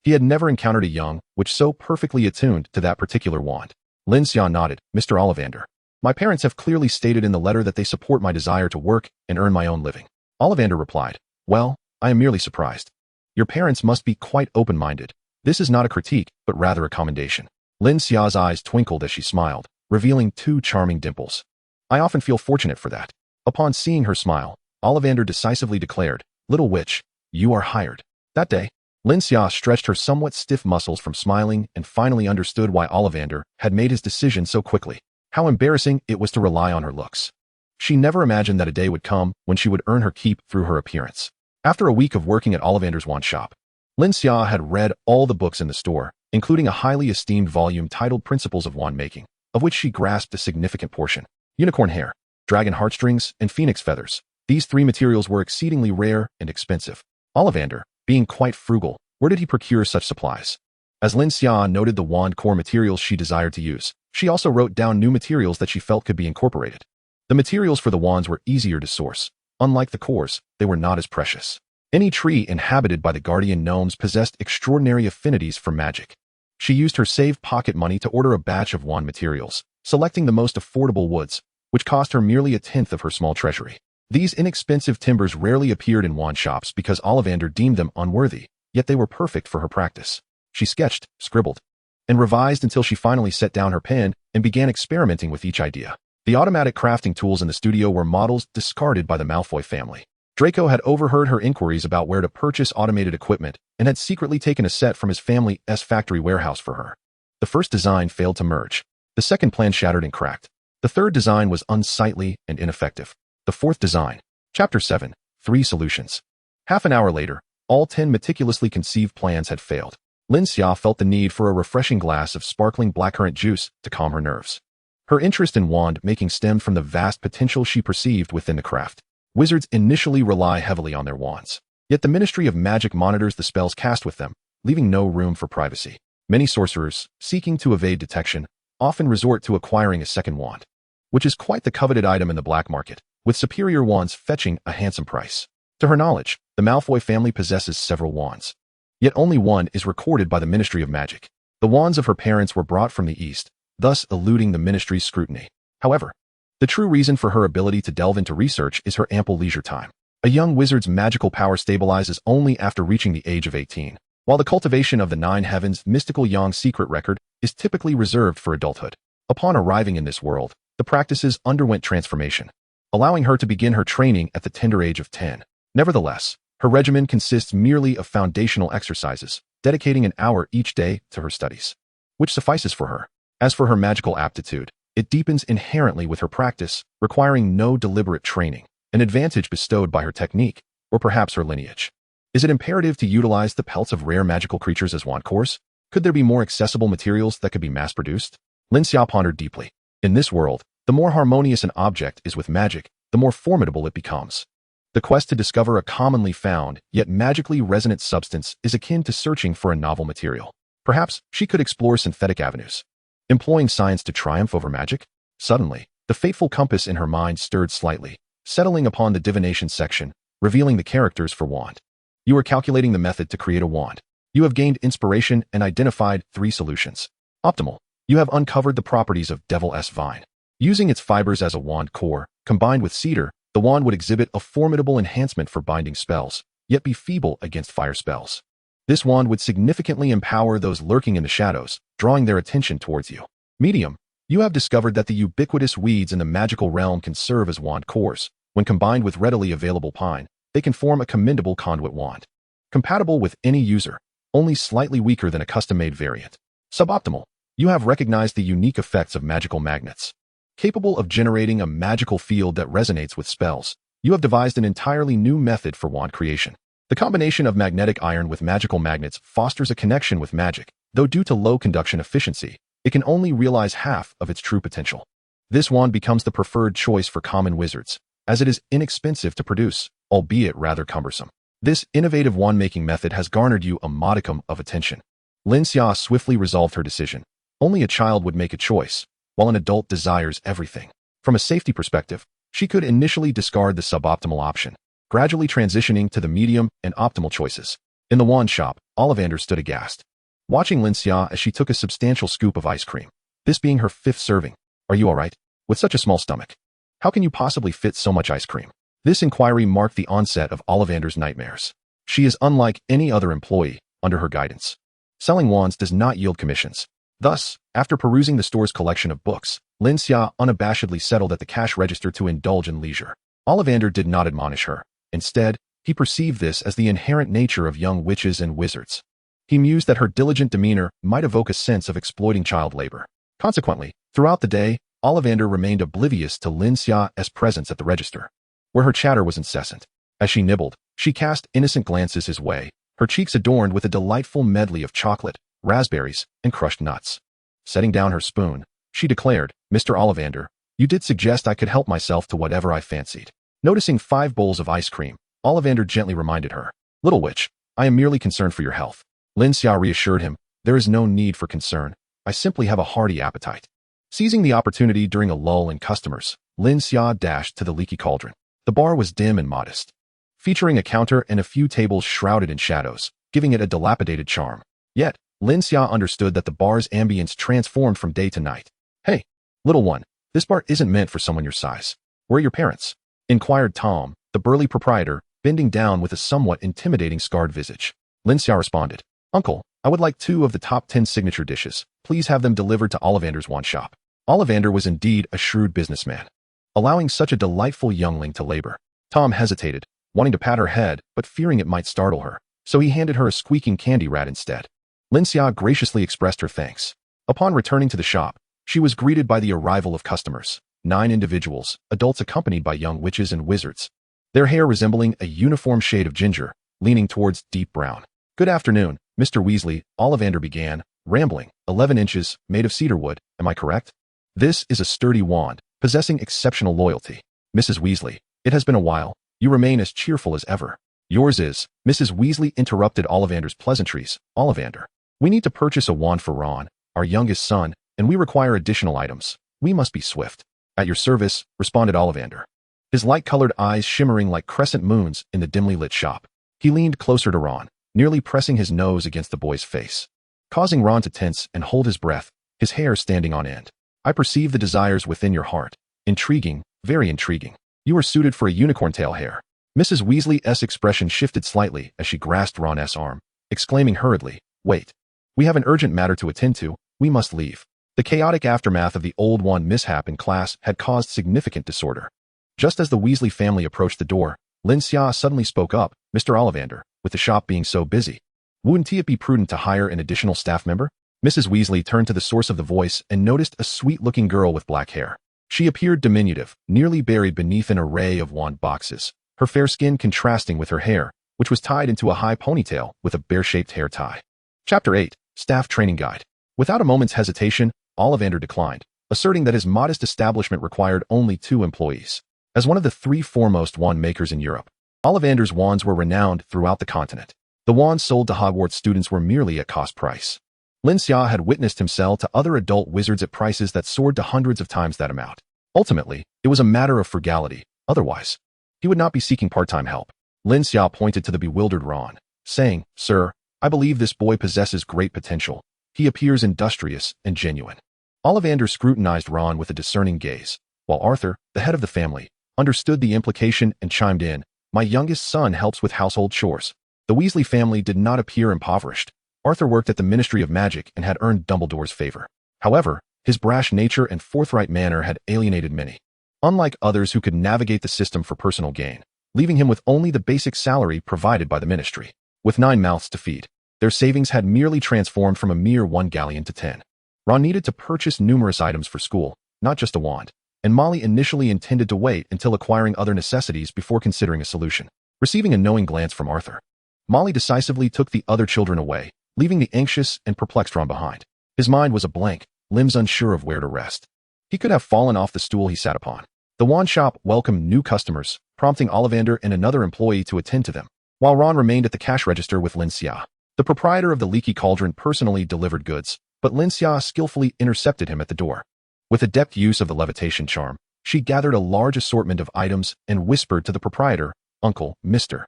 He had never encountered a young which so perfectly attuned to that particular wand. Lin Xia nodded, "Mr. Ollivander, my parents have clearly stated in the letter that they support my desire to work and earn my own living." Ollivander replied, "Well, I am merely surprised. Your parents must be quite open-minded. This is not a critique, but rather a commendation." Lin Xia's eyes twinkled as she smiled. revealing 2 charming dimples. I often feel fortunate for that. Upon seeing her smile, Ollivander decisively declared, "Little witch, you are hired." That day, Lin Xia stretched her somewhat stiff muscles from smiling and finally understood why Ollivander had made his decision so quickly. How embarrassing it was to rely on her looks. She never imagined that a day would come when she would earn her keep through her appearance. After a week of working at Ollivander's wand shop, Lin Xia had read all the books in the store, including a highly esteemed volume titled Principles of Wand Making, of which she grasped a significant portion. Unicorn hair, dragon heartstrings, and phoenix feathers. These 3 materials were exceedingly rare and expensive. Ollivander, being quite frugal, where did he procure such supplies? As Lin Xia noted the wand core materials she desired to use, she also wrote down new materials that she felt could be incorporated. The materials for the wands were easier to source. Unlike the cores, they were not as precious. Any tree inhabited by the guardian gnomes possessed extraordinary affinities for magic. She used her saved pocket money to order a batch of wand materials, selecting the most affordable woods, which cost her merely a tenth of her small treasury. These inexpensive timbers rarely appeared in wand shops because Ollivander deemed them unworthy, yet they were perfect for her practice. She sketched, scribbled, and revised until she finally set down her pen and began experimenting with each idea. The automatic crafting tools in the studio were models discarded by the Malfoy family. Draco had overheard her inquiries about where to purchase automated equipment and had secretly taken a set from his family's factory warehouse for her. The first design failed to merge. The second plan shattered and cracked. The third design was unsightly and ineffective. The fourth design. Chapter 7. 3 Solutions. Half an hour later, all 10 meticulously conceived plans had failed. Lin Xia felt the need for a refreshing glass of sparkling blackcurrant juice to calm her nerves. Her interest in wand making stemmed from the vast potential she perceived within the craft. Wizards initially rely heavily on their wands. Yet the Ministry of Magic monitors the spells cast with them, leaving no room for privacy. Many sorcerers, seeking to evade detection, often resort to acquiring a second wand, which is quite the coveted item in the black market, with superior wands fetching a handsome price. To her knowledge, the Malfoy family possesses several wands. Yet only one is recorded by the Ministry of Magic. The wands of her parents were brought from the East, thus eluding the Ministry's scrutiny. However, the true reason for her ability to delve into research is her ample leisure time. A young wizard's magical power stabilizes only after reaching the age of 18, while the cultivation of the 9 heavens' mystical yang secret record is typically reserved for adulthood. Upon arriving in this world, the practices underwent transformation, allowing her to begin her training at the tender age of 10. Nevertheless, her regimen consists merely of foundational exercises, dedicating an hour each day to her studies, which suffices for her. As for her magical aptitude, it deepens inherently with her practice, requiring no deliberate training, an advantage bestowed by her technique, or perhaps her lineage. Is it imperative to utilize the pelts of rare magical creatures as wand cores? Could there be more accessible materials that could be mass-produced? Lin Xia pondered deeply. In this world, the more harmonious an object is with magic, the more formidable it becomes. The quest to discover a commonly found, yet magically resonant substance is akin to searching for a novel material. Perhaps she could explore synthetic avenues, employing science to triumph over magic? Suddenly, the fateful compass in her mind stirred slightly, settling upon the divination section, revealing the characters for wand. You are calculating the method to create a wand. You have gained inspiration and identified 3 solutions. Optimal. You have uncovered the properties of Devil's Vine. Using its fibers as a wand core, combined with cedar, the wand would exhibit a formidable enhancement for binding spells, yet be feeble against fire spells. This wand would significantly empower those lurking in the shadows, drawing their attention towards you. Medium. You have discovered that the ubiquitous weeds in the magical realm can serve as wand cores. When combined with readily available pine, they can form a commendable conduit wand. Compatible with any user, only slightly weaker than a custom-made variant. Suboptimal. You have recognized the unique effects of magical magnets. Capable of generating a magical field that resonates with spells, you have devised an entirely new method for wand creation. The combination of magnetic iron with magical magnets fosters a connection with magic, though due to low conduction efficiency, it can only realize half of its true potential. This wand becomes the preferred choice for common wizards, as it is inexpensive to produce, albeit rather cumbersome. This innovative wand-making method has garnered you a modicum of attention. Lin Xia swiftly resolved her decision. Only a child would make a choice, while an adult desires everything. From a safety perspective, she could initially discard the suboptimal option, gradually transitioning to the medium and optimal choices. In the wand shop, Ollivander stood aghast, watching Lin Xia as she took a substantial scoop of ice cream, this being her 5th serving. Are you all right? With such a small stomach, how can you possibly fit so much ice cream? This inquiry marked the onset of Ollivander's nightmares. She is unlike any other employee under her guidance. Selling wands does not yield commissions. Thus, after perusing the store's collection of books, Lin Xia unabashedly settled at the cash register to indulge in leisure. Ollivander did not admonish her. Instead, he perceived this as the inherent nature of young witches and wizards. He mused that her diligent demeanor might evoke a sense of exploiting child labor. Consequently, throughout the day, Ollivander remained oblivious to Lin Xia's presence at the register, where her chatter was incessant. As she nibbled, she cast innocent glances his way, her cheeks adorned with a delightful medley of chocolate, raspberries, and crushed nuts. Setting down her spoon, she declared, "Mr. Ollivander, you did suggest I could help myself to whatever I fancied." Noticing 5 bowls of ice cream, Ollivander gently reminded her, "Little witch, I am merely concerned for your health." Lin Xia reassured him, "There is no need for concern. I simply have a hearty appetite." Seizing the opportunity during a lull in customers, Lin Xia dashed to the leaky cauldron. The bar was dim and modest, featuring a counter and a few tables shrouded in shadows, giving it a dilapidated charm. Yet, Lin Xia understood that the bar's ambience transformed from day to night. "Hey, little one, this bar isn't meant for someone your size. Where are your parents?" inquired Tom, the burly proprietor, bending down with a somewhat intimidating scarred visage. Lin Xia responded, "Uncle, I would like 2 of the top 10 signature dishes. Please have them delivered to Ollivander's wand shop." Ollivander was indeed a shrewd businessman, allowing such a delightful youngling to labor. Tom hesitated, wanting to pat her head, but fearing it might startle her, so he handed her a squeaking candy rat instead. Lin Xia graciously expressed her thanks. Upon returning to the shop, she was greeted by the arrival of customers, 9 individuals, adults accompanied by young witches and wizards, their hair resembling a uniform shade of ginger, leaning towards deep brown. "Good afternoon, Mr. Weasley," Ollivander began, rambling. 11 inches, made of cedarwood, am I correct? This is a sturdy wand, possessing exceptional loyalty. Mrs. Weasley, it has been a while. You remain as cheerful as ever. Yours is, Mrs. Weasley interrupted Ollivander's pleasantries. "Ollivander, we need to purchase a wand for Ron, our youngest son, and we require additional items. We must be swift." "At your service," responded Ollivander, his light-colored eyes shimmering like crescent moons in the dimly lit shop. He leaned closer to Ron, nearly pressing his nose against the boy's face, causing Ron to tense and hold his breath, his hair standing on end. "I perceive the desires within your heart. Intriguing, very intriguing. You are suited for a unicorn tail hair." Mrs. Weasley's expression shifted slightly as she grasped Ron's arm, exclaiming hurriedly, "Wait. We have an urgent matter to attend to. We must leave." The chaotic aftermath of the old wand mishap in class had caused significant disorder. Just as the Weasley family approached the door, Lin Xia suddenly spoke up, "Mr. Ollivander, with the shop being so busy, wouldn't it be prudent to hire an additional staff member?" Mrs. Weasley turned to the source of the voice and noticed a sweet-looking girl with black hair. She appeared diminutive, nearly buried beneath an array of wand boxes, her fair skin contrasting with her hair, which was tied into a high ponytail with a bear-shaped hair tie. Chapter 8, Staff Training Guide. Without a moment's hesitation, Ollivander declined, asserting that his modest establishment required only 2 employees. As one of the 3 foremost wand makers in Europe, Ollivander's wands were renowned throughout the continent. The wands sold to Hogwarts students were merely at cost price. Lin Xia had witnessed him sell to other adult wizards at prices that soared to hundreds of times that amount. Ultimately, it was a matter of frugality. Otherwise, he would not be seeking part-time help. Lin Xia pointed to the bewildered Ron, saying, "Sir, I believe this boy possesses great potential. He appears industrious and genuine." Ollivander scrutinized Ron with a discerning gaze, while Arthur, the head of the family, understood the implication and chimed in, "My youngest son helps with household chores." The Weasley family did not appear impoverished. Arthur worked at the Ministry of Magic and had earned Dumbledore's favor. However, his brash nature and forthright manner had alienated many. Unlike others who could navigate the system for personal gain, leaving him with only the basic salary provided by the ministry. With 9 mouths to feed, their savings had merely transformed from a mere 1 galleon to 10. Ron needed to purchase numerous items for school, not just a wand, and Molly initially intended to wait until acquiring other necessities before considering a solution. Receiving a knowing glance from Arthur, Molly decisively took the other children away, leaving the anxious and perplexed Ron behind. His mind was a blank, limbs unsure of where to rest. He could have fallen off the stool he sat upon. The wand shop welcomed new customers, prompting Ollivander and another employee to attend to them, while Ron remained at the cash register with Lin Xia. The proprietor of the leaky cauldron personally delivered goods, but Lin Xia skillfully intercepted him at the door. With adept use of the levitation charm, she gathered a large assortment of items and whispered to the proprietor, "Uncle, Mr.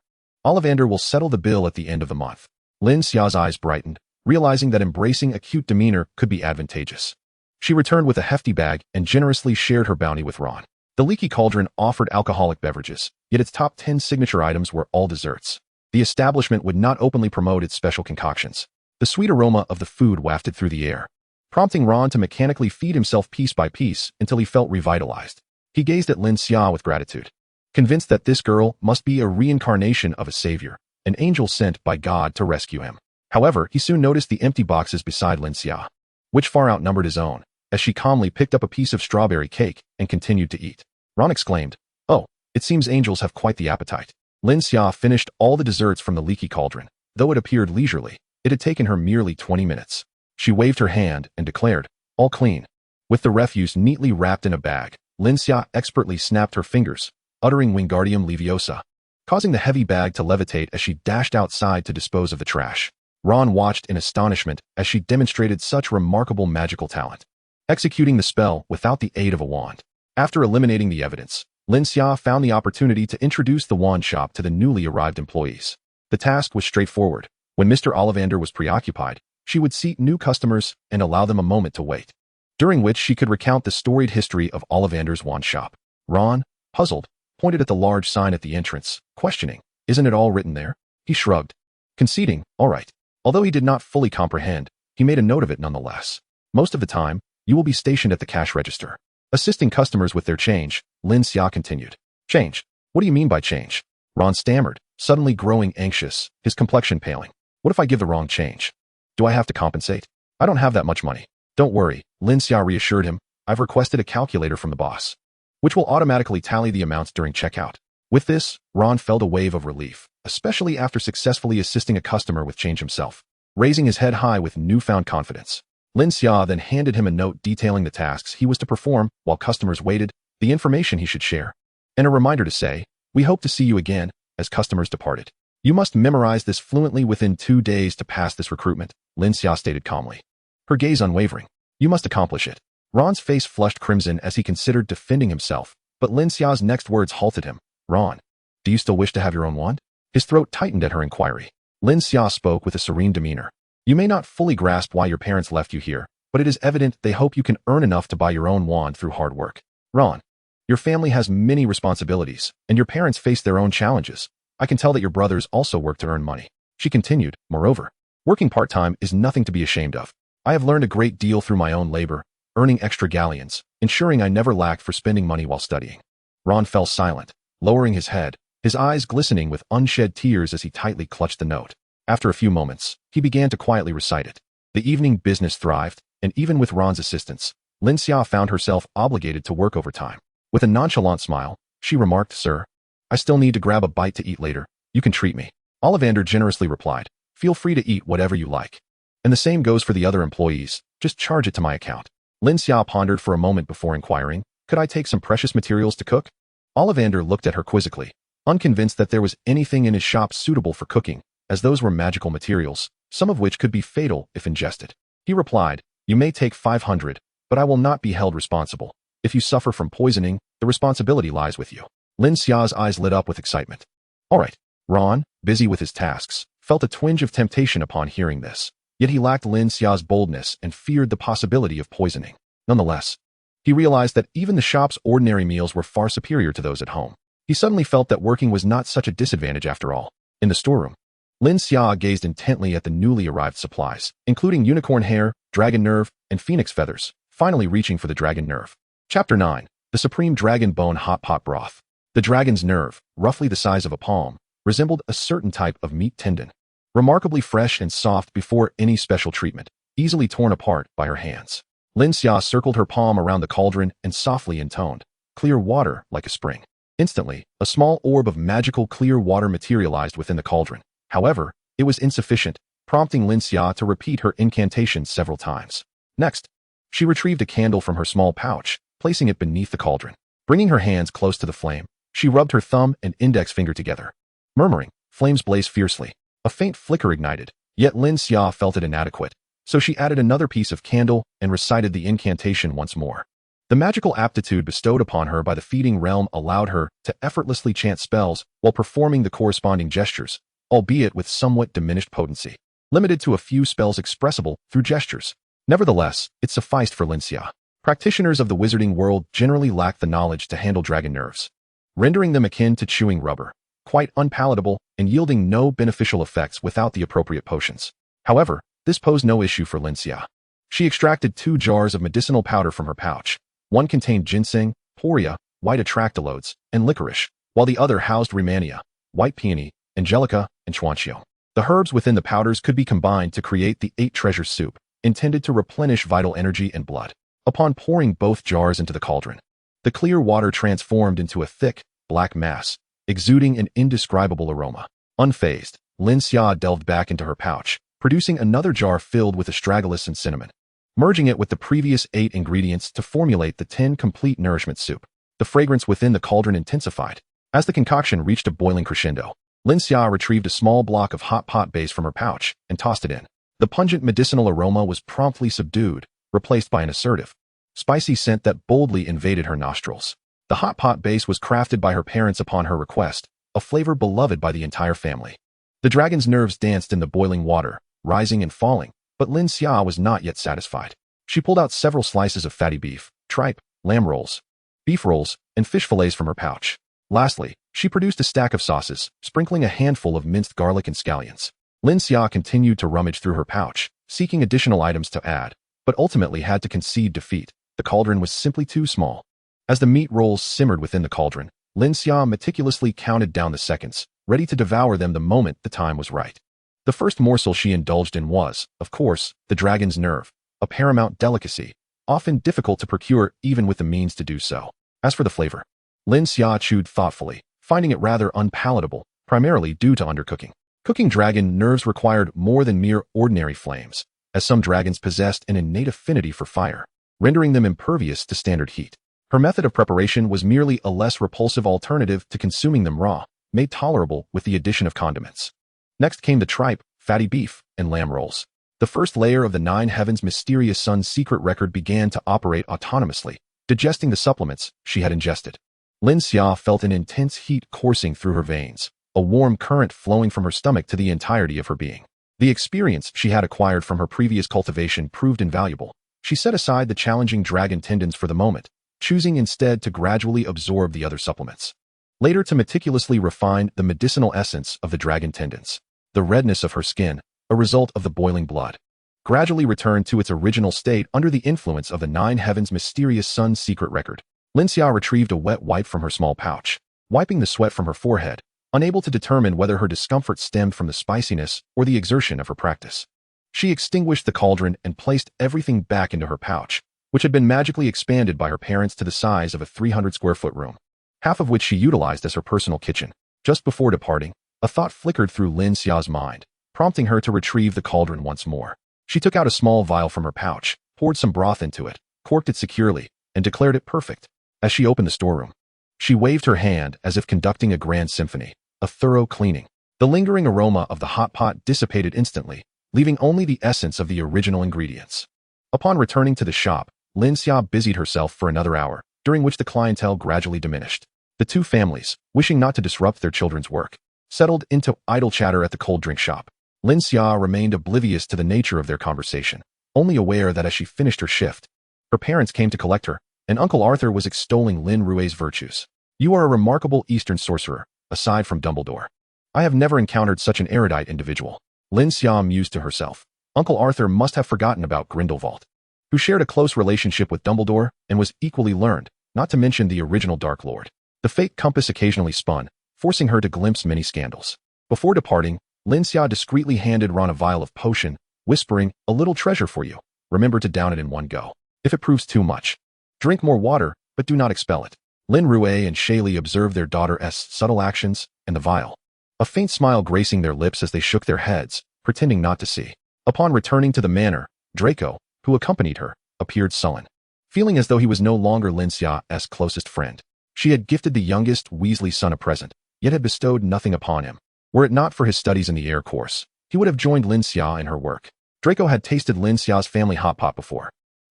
Ollivander will settle the bill at the end of the month." Lin Xia's eyes brightened, realizing that embracing a cute demeanor could be advantageous. She returned with a hefty bag and generously shared her bounty with Ron. The leaky cauldron offered alcoholic beverages, yet its top 10 signature items were all desserts. The establishment would not openly promote its special concoctions. The sweet aroma of the food wafted through the air, prompting Ron to mechanically feed himself piece by piece until he felt revitalized. He gazed at Lin Xia with gratitude, convinced that this girl must be a reincarnation of a savior, an angel sent by God to rescue him. However, he soon noticed the empty boxes beside Lin Xia, which far outnumbered his own, as she calmly picked up a piece of strawberry cake and continued to eat. Ron exclaimed, "Oh, it seems angels have quite the appetite." Lin Xia finished all the desserts from the leaky cauldron. Though it appeared leisurely, it had taken her merely 20 minutes. She waved her hand and declared, "All clean." With the refuse neatly wrapped in a bag, Lin Xia expertly snapped her fingers, uttering Wingardium Leviosa, causing the heavy bag to levitate as she dashed outside to dispose of the trash. Ron watched in astonishment as she demonstrated such remarkable magical talent, executing the spell without the aid of a wand. After eliminating the evidence, Lin Xia found the opportunity to introduce the wand shop to the newly arrived employees. The task was straightforward. When Mr. Ollivander was preoccupied, she would seat new customers and allow them a moment to wait, during which she could recount the storied history of Ollivander's wand shop. Ron, puzzled, pointed at the large sign at the entrance, questioning, "Isn't it all written there?" He shrugged, conceding, "All right." Although he did not fully comprehend, he made a note of it nonetheless. "Most of the time, you will be stationed at the cash register, assisting customers with their change," Lin Xia continued. "Change? What do you mean by change?" Ron stammered, suddenly growing anxious, his complexion paling. "What if I give the wrong change? Do I have to compensate? I don't have that much money." "Don't worry," Lin Xia reassured him. "I've requested a calculator from the boss, which will automatically tally the amounts during checkout." With this, Ron felt a wave of relief, especially after successfully assisting a customer with change himself. Raising his head high with newfound confidence, Lin Xia then handed him a note detailing the tasks he was to perform while customers waited, the information he should share, and a reminder to say, "We hope to see you again," as customers departed. "You must memorize this fluently within 2 days to pass this recruitment," Lin Xia stated calmly, her gaze unwavering. "You must accomplish it." Ron's face flushed crimson as he considered defending himself, but Lin Xia's next words halted him. "Ron, do you still wish to have your own wand?" His throat tightened at her inquiry. Lin Xia spoke with a serene demeanor. "You may not fully grasp why your parents left you here, but it is evident they hope you can earn enough to buy your own wand through hard work. Ron, your family has many responsibilities, and your parents face their own challenges. I can tell that your brothers also work to earn money." She continued, "Moreover, working part-time is nothing to be ashamed of. I have learned a great deal through my own labor, earning extra galleons, ensuring I never lacked for spending money while studying." Ron fell silent, lowering his head, his eyes glistening with unshed tears as he tightly clutched the note. After a few moments, he began to quietly recite it. The evening business thrived, and even with Ron's assistance, Lin Xia found herself obligated to work overtime. With a nonchalant smile, she remarked, "Sir, I still need to grab a bite to eat later. You can treat me." Ollivander generously replied, "Feel free to eat whatever you like. And the same goes for the other employees, just charge it to my account." Lin Xia pondered for a moment before inquiring, "Could I take some precious materials to cook?" Ollivander looked at her quizzically, unconvinced that there was anything in his shop suitable for cooking, as those were magical materials, some of which could be fatal if ingested. He replied, "You may take 500, but I will not be held responsible. If you suffer from poisoning, the responsibility lies with you." Lin Xia's eyes lit up with excitement. "All right." Ron, busy with his tasks, felt a twinge of temptation upon hearing this. Yet he lacked Lin Xia's boldness and feared the possibility of poisoning. Nonetheless, he realized that even the shop's ordinary meals were far superior to those at home. He suddenly felt that working was not such a disadvantage after all. In the storeroom, Lin Xia gazed intently at the newly arrived supplies, including unicorn hair, dragon nerve, and phoenix feathers, finally reaching for the dragon nerve. Chapter 9. The Supreme Dragon Bone Hot Pot Broth. The dragon's nerve, roughly the size of a palm, resembled a certain type of meat tendon, remarkably fresh and soft before any special treatment, easily torn apart by her hands. Lin Xia circled her palm around the cauldron and softly intoned, "Clear water like a spring." Instantly, a small orb of magical clear water materialized within the cauldron. However, it was insufficient, prompting Lin Xia to repeat her incantation several times. Next, she retrieved a candle from her small pouch, placing it beneath the cauldron. Bringing her hands close to the flame, she rubbed her thumb and index finger together. Murmuring, flames blazed fiercely. A faint flicker ignited, yet Lin Xia felt it inadequate, so she added another piece of candle and recited the incantation once more. The magical aptitude bestowed upon her by the feeding realm allowed her to effortlessly chant spells while performing the corresponding gestures, albeit with somewhat diminished potency, limited to a few spells expressible through gestures. Nevertheless, it sufficed for Lin Xia. Practitioners of the wizarding world generally lack the knowledge to handle dragon nerves, rendering them akin to chewing rubber, quite unpalatable and yielding no beneficial effects without the appropriate potions. However, this posed no issue for Lin Xia. She extracted 2 jars of medicinal powder from her pouch. One contained ginseng, poria, white atractylodes, and licorice, while the other housed rehmannia, white peony, angelica, and chuancio. The herbs within the powders could be combined to create the 8 treasures soup, intended to replenish vital energy and blood. Upon pouring both jars into the cauldron, the clear water transformed into a thick, black mass, exuding an indescribable aroma. Unfazed, Lin Xia delved back into her pouch, producing another jar filled with astragalus and cinnamon, merging it with the previous 8 ingredients to formulate the 10 complete nourishment soup. The fragrance within the cauldron intensified. As the concoction reached a boiling crescendo, Lin Xia retrieved a small block of hot pot base from her pouch and tossed it in. The pungent medicinal aroma was promptly subdued, replaced by an assertive, spicy scent that boldly invaded her nostrils. The hot pot base was crafted by her parents upon her request, a flavor beloved by the entire family. The dragon's nerves danced in the boiling water, rising and falling, but Lin Xia was not yet satisfied. She pulled out several slices of fatty beef, tripe, lamb rolls, beef rolls, and fish fillets from her pouch. Lastly, she produced a stack of sauces, sprinkling a handful of minced garlic and scallions. Lin Xia continued to rummage through her pouch, seeking additional items to add, but ultimately had to concede defeat. The cauldron was simply too small. As the meat rolls simmered within the cauldron, Lin Xia meticulously counted down the seconds, ready to devour them the moment the time was right. The first morsel she indulged in was, of course, the dragon's nerve, a paramount delicacy, often difficult to procure even with the means to do so. As for the flavor, Lin Xia chewed thoughtfully, finding it rather unpalatable, primarily due to undercooking. Cooking dragon nerves required more than mere ordinary flames, as some dragons possessed an innate affinity for fire, rendering them impervious to standard heat. Her method of preparation was merely a less repulsive alternative to consuming them raw, made tolerable with the addition of condiments. Next came the tripe, fatty beef, and lamb rolls. The first layer of the 9 Heavens Mysterious Sun's secret record began to operate autonomously, digesting the supplements she had ingested. Lin Xia felt an intense heat coursing through her veins, a warm current flowing from her stomach to the entirety of her being. The experience she had acquired from her previous cultivation proved invaluable. She set aside the challenging dragon tendons for the moment, choosing instead to gradually absorb the other supplements. Later to meticulously refine the medicinal essence of the dragon tendons. The redness of her skin, a result of the boiling blood, gradually returned to its original state under the influence of the 9 Heavens Mysterious Sun's secret record. Lin Xia retrieved a wet wipe from her small pouch, wiping the sweat from her forehead, unable to determine whether her discomfort stemmed from the spiciness or the exertion of her practice. She extinguished the cauldron and placed everything back into her pouch, which had been magically expanded by her parents to the size of a 300-square-foot room, half of which she utilized as her personal kitchen. Just before departing, a thought flickered through Lin Xia's mind, prompting her to retrieve the cauldron once more. She took out a small vial from her pouch, poured some broth into it, corked it securely, and declared it perfect. As she opened the storeroom, she waved her hand as if conducting a grand symphony, a thorough cleaning. The lingering aroma of the hot pot dissipated instantly, leaving only the essence of the original ingredients. Upon returning to the shop, Lin Xia busied herself for another hour, during which the clientele gradually diminished. The 2 families, wishing not to disrupt their children's work, settled into idle chatter at the cold drink shop. Lin Xia remained oblivious to the nature of their conversation, only aware that as she finished her shift, her parents came to collect her, and Uncle Arthur was extolling Lin Rue's virtues. "You are a remarkable Eastern sorcerer, aside from Dumbledore. I have never encountered such an erudite individual." Lin Xia mused to herself. Uncle Arthur must have forgotten about Grindelwald, who shared a close relationship with Dumbledore and was equally learned, not to mention the original Dark Lord. The fate compass occasionally spun, forcing her to glimpse many scandals. Before departing, Lin Xia discreetly handed Ron a vial of potion, whispering, "A little treasure for you. Remember to down it in one go. If it proves too much, drink more water, but do not expel it." Lin Rue and Shaylee observed their daughter's subtle actions and the vial, a faint smile gracing their lips as they shook their heads, pretending not to see. Upon returning to the manor, Draco, who accompanied her, appeared sullen, feeling as though he was no longer Lin Xia's closest friend. She had gifted the youngest Weasley son a present, yet had bestowed nothing upon him. Were it not for his studies in the air course, he would have joined Lin Xia in her work. Draco had tasted Lin Xia's family hot pot before.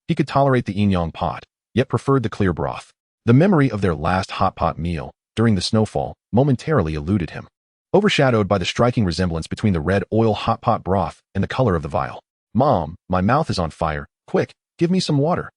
He could tolerate the yin-yang pot, yet preferred the clear broth. The memory of their last hot pot meal, during the snowfall, momentarily eluded him, overshadowed by the striking resemblance between the red oil hot pot broth and the color of the vial. "Mom, my mouth is on fire. Quick, give me some water."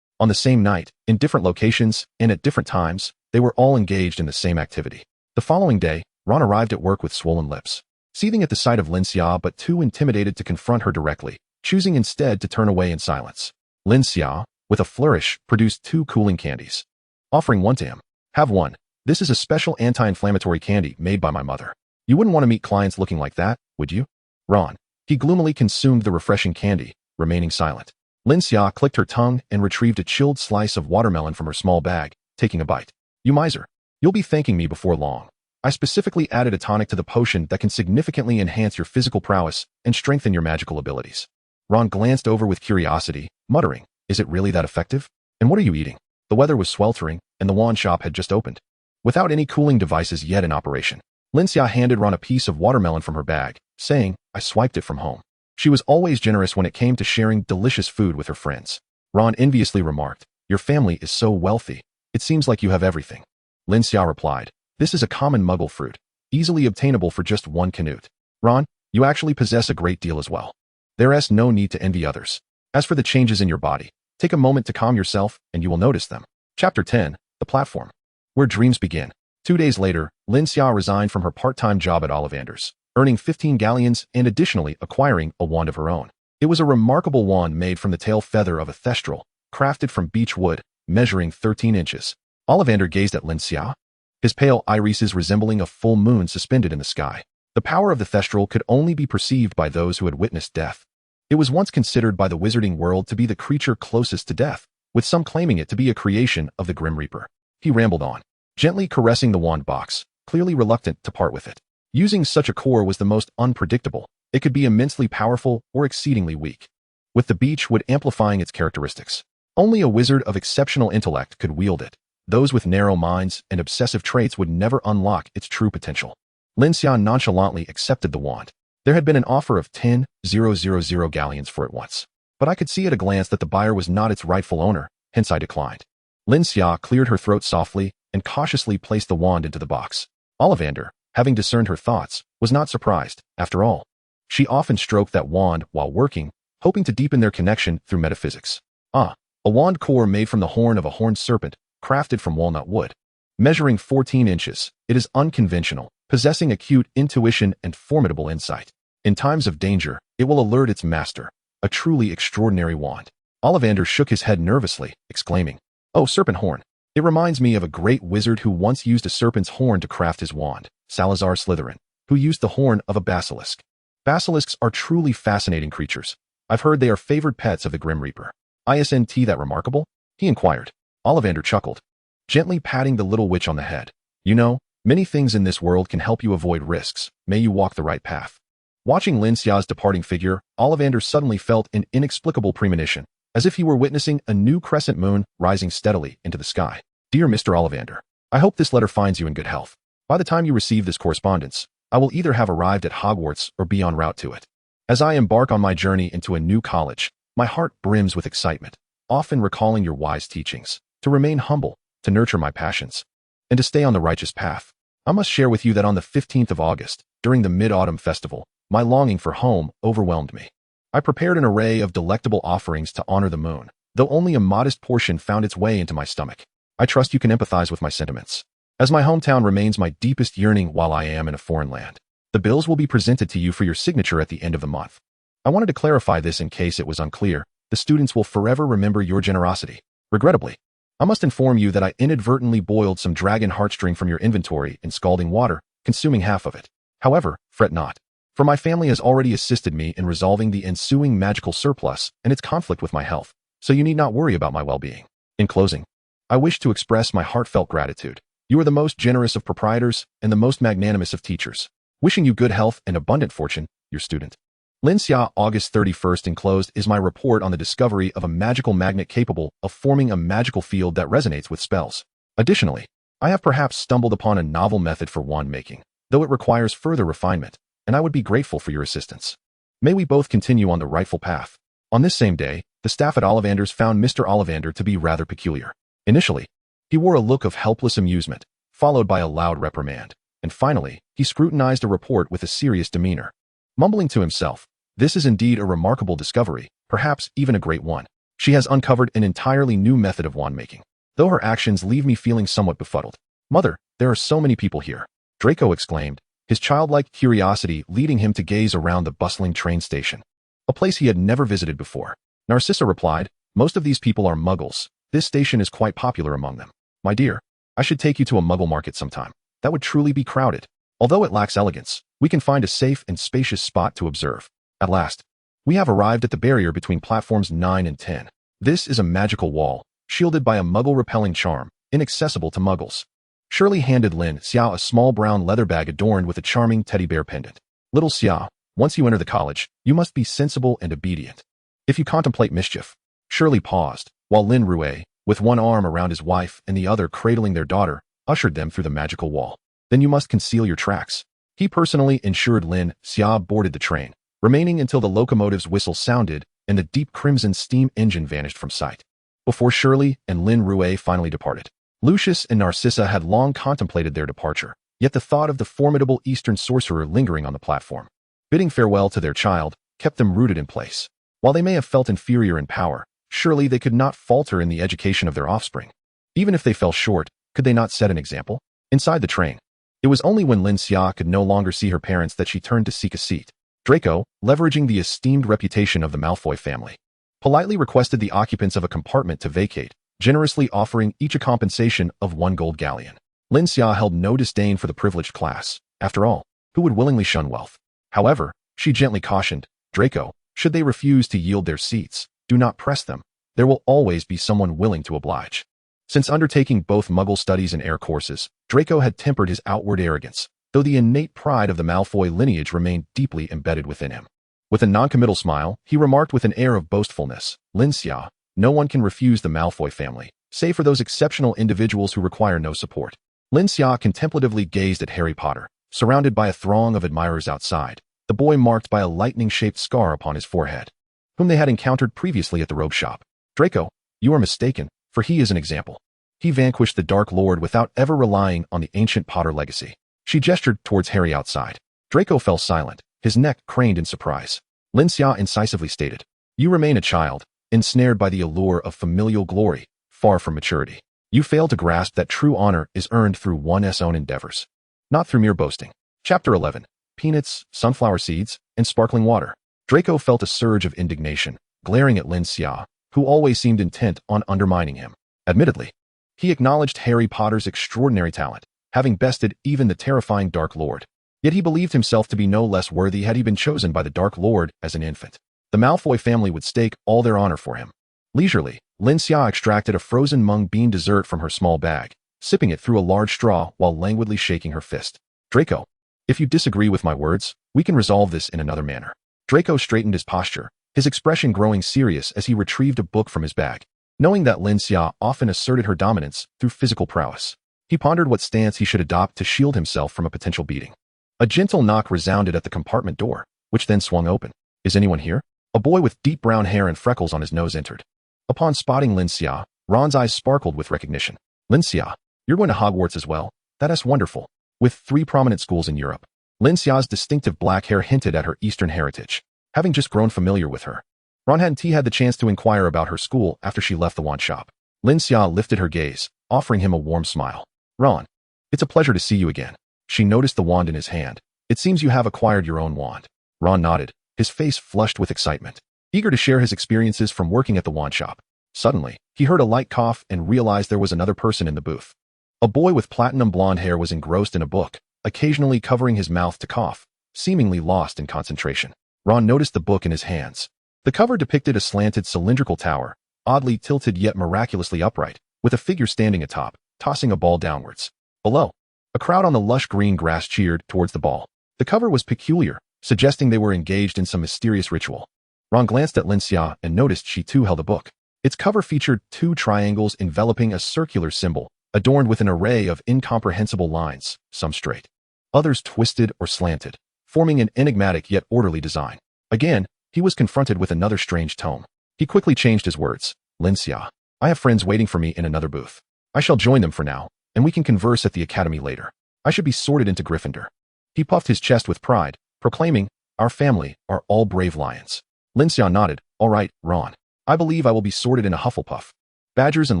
On the same night, in different locations, and at different times, they were all engaged in the same activity. The following day, Ron arrived at work with swollen lips. Seething at the sight of Lin Xia but too intimidated to confront her directly, choosing instead to turn away in silence. Lin Xia, with a flourish, produced 2 cooling candies, offering one to him. Have one. This is a special anti-inflammatory candy made by my mother. You wouldn't want to meet clients looking like that, would you? Ron. He gloomily consumed the refreshing candy, remaining silent. Lin Xia clicked her tongue and retrieved a chilled slice of watermelon from her small bag, taking a bite. You miser. You'll be thanking me before long. I specifically added a tonic to the potion that can significantly enhance your physical prowess and strengthen your magical abilities. Ron glanced over with curiosity, muttering, is it really that effective? And what are you eating? The weather was sweltering, and the wand shop had just opened. Without any cooling devices yet in operation, Lin Xia handed Ron a piece of watermelon from her bag, saying, I swiped it from home. She was always generous when it came to sharing delicious food with her friends. Ron enviously remarked, your family is so wealthy. It seems like you have everything. Lin Xia replied, this is a common muggle fruit, easily obtainable for just 1 canute. Ron, you actually possess a great deal as well. There's no need to envy others. As for the changes in your body, take a moment to calm yourself and you will notice them. Chapter 10, The Platform. Where Dreams Begin. 2 days later, Lin Xia resigned from her part-time job at Ollivander's, earning 15 galleons and additionally acquiring a wand of her own. It was a remarkable wand made from the tail feather of a thestral, crafted from beech wood, measuring 13 inches. Ollivander gazed at Lin Xia, his pale irises resembling a full moon suspended in the sky. The power of the thestral could only be perceived by those who had witnessed death. It was once considered by the wizarding world to be the creature closest to death, with some claiming it to be a creation of the Grim Reaper. He rambled on, gently caressing the wand box, clearly reluctant to part with it. Using such a core was the most unpredictable. It could be immensely powerful or exceedingly weak, with the beech wood amplifying its characteristics. Only a wizard of exceptional intellect could wield it. Those with narrow minds and obsessive traits would never unlock its true potential. Lin Xia nonchalantly accepted the wand. There had been an offer of 10,000 galleons for it once, but I could see at a glance that the buyer was not its rightful owner, hence I declined. Lin Xia cleared her throat softly and cautiously placed the wand into the box. Ollivander, having discerned her thoughts, was not surprised. After all, she often stroked that wand while working, hoping to deepen their connection through metaphysics. A wand core made from the horn of a horned serpent, crafted from walnut wood. Measuring 14 inches, it is unconventional, possessing acute intuition and formidable insight. In times of danger, it will alert its master. A truly extraordinary wand. Ollivander shook his head nervously, exclaiming, oh, serpent horn. It reminds me of a great wizard who once used a serpent's horn to craft his wand, Salazar Slytherin, who used the horn of a basilisk. Basilisks are truly fascinating creatures. I've heard they are favored pets of the Grim Reaper. Isn't that remarkable? He inquired. Ollivander chuckled, gently patting the little witch on the head. You know, many things in this world can help you avoid risks. May you walk the right path. Watching Lin Xia's departing figure, Ollivander suddenly felt an inexplicable premonition, as if he were witnessing a new crescent moon rising steadily into the sky. Dear Mr. Ollivander, I hope this letter finds you in good health. By the time you receive this correspondence, I will either have arrived at Hogwarts or be en route to it. As I embark on my journey into a new college, my heart brims with excitement, often recalling your wise teachings, to remain humble, to nurture my passions, and to stay on the righteous path. I must share with you that on the 15th of August, during the Mid-Autumn Festival, my longing for home overwhelmed me. I prepared an array of delectable offerings to honor the moon, though only a modest portion found its way into my stomach. I trust you can empathize with my sentiments, as my hometown remains my deepest yearning while I am in a foreign land. The bills will be presented to you for your signature at the end of the month. I wanted to clarify this in case it was unclear. The students will forever remember your generosity. Regrettably, I must inform you that I inadvertently boiled some dragon heartstring from your inventory in scalding water, consuming half of it. However, fret not, for my family has already assisted me in resolving the ensuing magical surplus and its conflict with my health, so you need not worry about my well-being. In closing, I wish to express my heartfelt gratitude. You are the most generous of proprietors and the most magnanimous of teachers. Wishing you good health and abundant fortune, your student. Lin Xia, August 31st. Enclosed is my report on the discovery of a magical magnet capable of forming a magical field that resonates with spells. Additionally, I have perhaps stumbled upon a novel method for wand making, though it requires further refinement, and I would be grateful for your assistance. May we both continue on the rightful path. On this same day, the staff at Ollivander's found Mr. Ollivander to be rather peculiar. Initially, he wore a look of helpless amusement, followed by a loud reprimand, and finally, he scrutinized a report with a serious demeanor. Mumbling to himself, this is indeed a remarkable discovery, perhaps even a great one. She has uncovered an entirely new method of wand making, though her actions leave me feeling somewhat befuddled. Mother, there are so many people here, Draco exclaimed, his childlike curiosity leading him to gaze around the bustling train station. a place he had never visited before. Narcissa replied, "Most of these people are muggles. This station is quite popular among them. My dear, I should take you to a muggle market sometime. That would truly be crowded. Although it lacks elegance, we can find a safe and spacious spot to observe." At last, we have arrived at the barrier between platforms 9 and 10. This is a magical wall, shielded by a muggle-repelling charm, inaccessible to muggles. Shirley handed Lin Xia a small brown leather bag adorned with a charming teddy bear pendant. "Little Xia, once you enter the college, you must be sensible and obedient. If you contemplate mischief." Shirley paused, while Lin Rue, with one arm around his wife and the other cradling their daughter, ushered them through the magical wall. "Then you must conceal your tracks." He personally ensured Lin Xia boarded the train, remaining until the locomotive's whistle sounded and the deep crimson steam engine vanished from sight. Before Shirley and Lin Rue finally departed, Lucius and Narcissa had long contemplated their departure, yet the thought of the formidable Eastern sorcerer lingering on the platform, bidding farewell to their child, kept them rooted in place. While they may have felt inferior in power, surely they could not falter in the education of their offspring. Even if they fell short, could they not set an example? Inside the train, it was only when Lin Xia could no longer see her parents that she turned to seek a seat. Draco, leveraging the esteemed reputation of the Malfoy family, politely requested the occupants of a compartment to vacate, generously offering each a compensation of 1 gold galleon. Lin Xia held no disdain for the privileged class. After all, who would willingly shun wealth? However, she gently cautioned, "Draco, should they refuse to yield their seats, do not press them. There will always be someone willing to oblige." Since undertaking both Muggle studies and air courses, Draco had tempered his outward arrogance, though the innate pride of the Malfoy lineage remained deeply embedded within him. With a noncommittal smile, he remarked with an air of boastfulness, "Lin Xia, no one can refuse the Malfoy family, save for those exceptional individuals who require no support." Lin Xia contemplatively gazed at Harry Potter, surrounded by a throng of admirers outside, the boy marked by a lightning-shaped scar upon his forehead, whom they had encountered previously at the robe shop. "Draco, you are mistaken, for he is an example. He vanquished the Dark Lord without ever relying on the ancient Potter legacy." She gestured towards Harry outside. Draco fell silent, his neck craned in surprise. Lin Xia incisively stated, "You remain a child, ensnared by the allure of familial glory, far from maturity. You fail to grasp that true honor is earned through one's own endeavors, not through mere boasting." Chapter 11. Peanuts, Sunflower Seeds, and Sparkling Water. Draco felt a surge of indignation, glaring at Lin Xia, who always seemed intent on undermining him. Admittedly, he acknowledged Harry Potter's extraordinary talent, having bested even the terrifying Dark Lord. Yet he believed himself to be no less worthy had he been chosen by the Dark Lord as an infant. The Malfoy family would stake all their honor for him. Leisurely, Lin Xia extracted a frozen mung bean dessert from her small bag, sipping it through a large straw while languidly shaking her fist. "Draco, if you disagree with my words, we can resolve this in another manner." Draco straightened his posture, his expression growing serious as he retrieved a book from his bag. Knowing that Lin Xia often asserted her dominance through physical prowess, he pondered what stance he should adopt to shield himself from a potential beating. A gentle knock resounded at the compartment door, which then swung open. "Is anyone here?" A boy with deep brown hair and freckles on his nose entered. Upon spotting Lin Xia, Ron's eyes sparkled with recognition. "Lin Xia, you're going to Hogwarts as well? That is wonderful. With 3 prominent schools in Europe." Lin Xia's distinctive black hair hinted at her Eastern heritage, having just grown familiar with her. Ron hadn't had the chance to inquire about her school after she left the wand shop. Lin Xia lifted her gaze, offering him a warm smile. "Ron, it's a pleasure to see you again." She noticed the wand in his hand. "It seems you have acquired your own wand." Ron nodded, his face flushed with excitement, eager to share his experiences from working at the wand shop. Suddenly, he heard a light cough and realized there was another person in the booth. A boy with platinum blonde hair was engrossed in a book, occasionally covering his mouth to cough, seemingly lost in concentration. Ron noticed the book in his hands. The cover depicted a slanted cylindrical tower, oddly tilted yet miraculously upright, with a figure standing atop, tossing a ball downwards. Below, a crowd on the lush green grass cheered towards the ball. The cover was peculiar, suggesting they were engaged in some mysterious ritual. Ron glanced at Lin Xia and noticed she too held a book. Its cover featured 2 triangles enveloping a circular symbol, adorned with an array of incomprehensible lines, some straight, others twisted or slanted, forming an enigmatic yet orderly design. Again, he was confronted with another strange tome. He quickly changed his words. "Lin Xia, I have friends waiting for me in another booth. I shall join them for now, and we can converse at the academy later. I should be sorted into Gryffindor." He puffed his chest with pride, proclaiming, "Our family are all brave lions." Lin Xia nodded. "All right, Ron. I believe I will be sorted in a Hufflepuff. Badgers and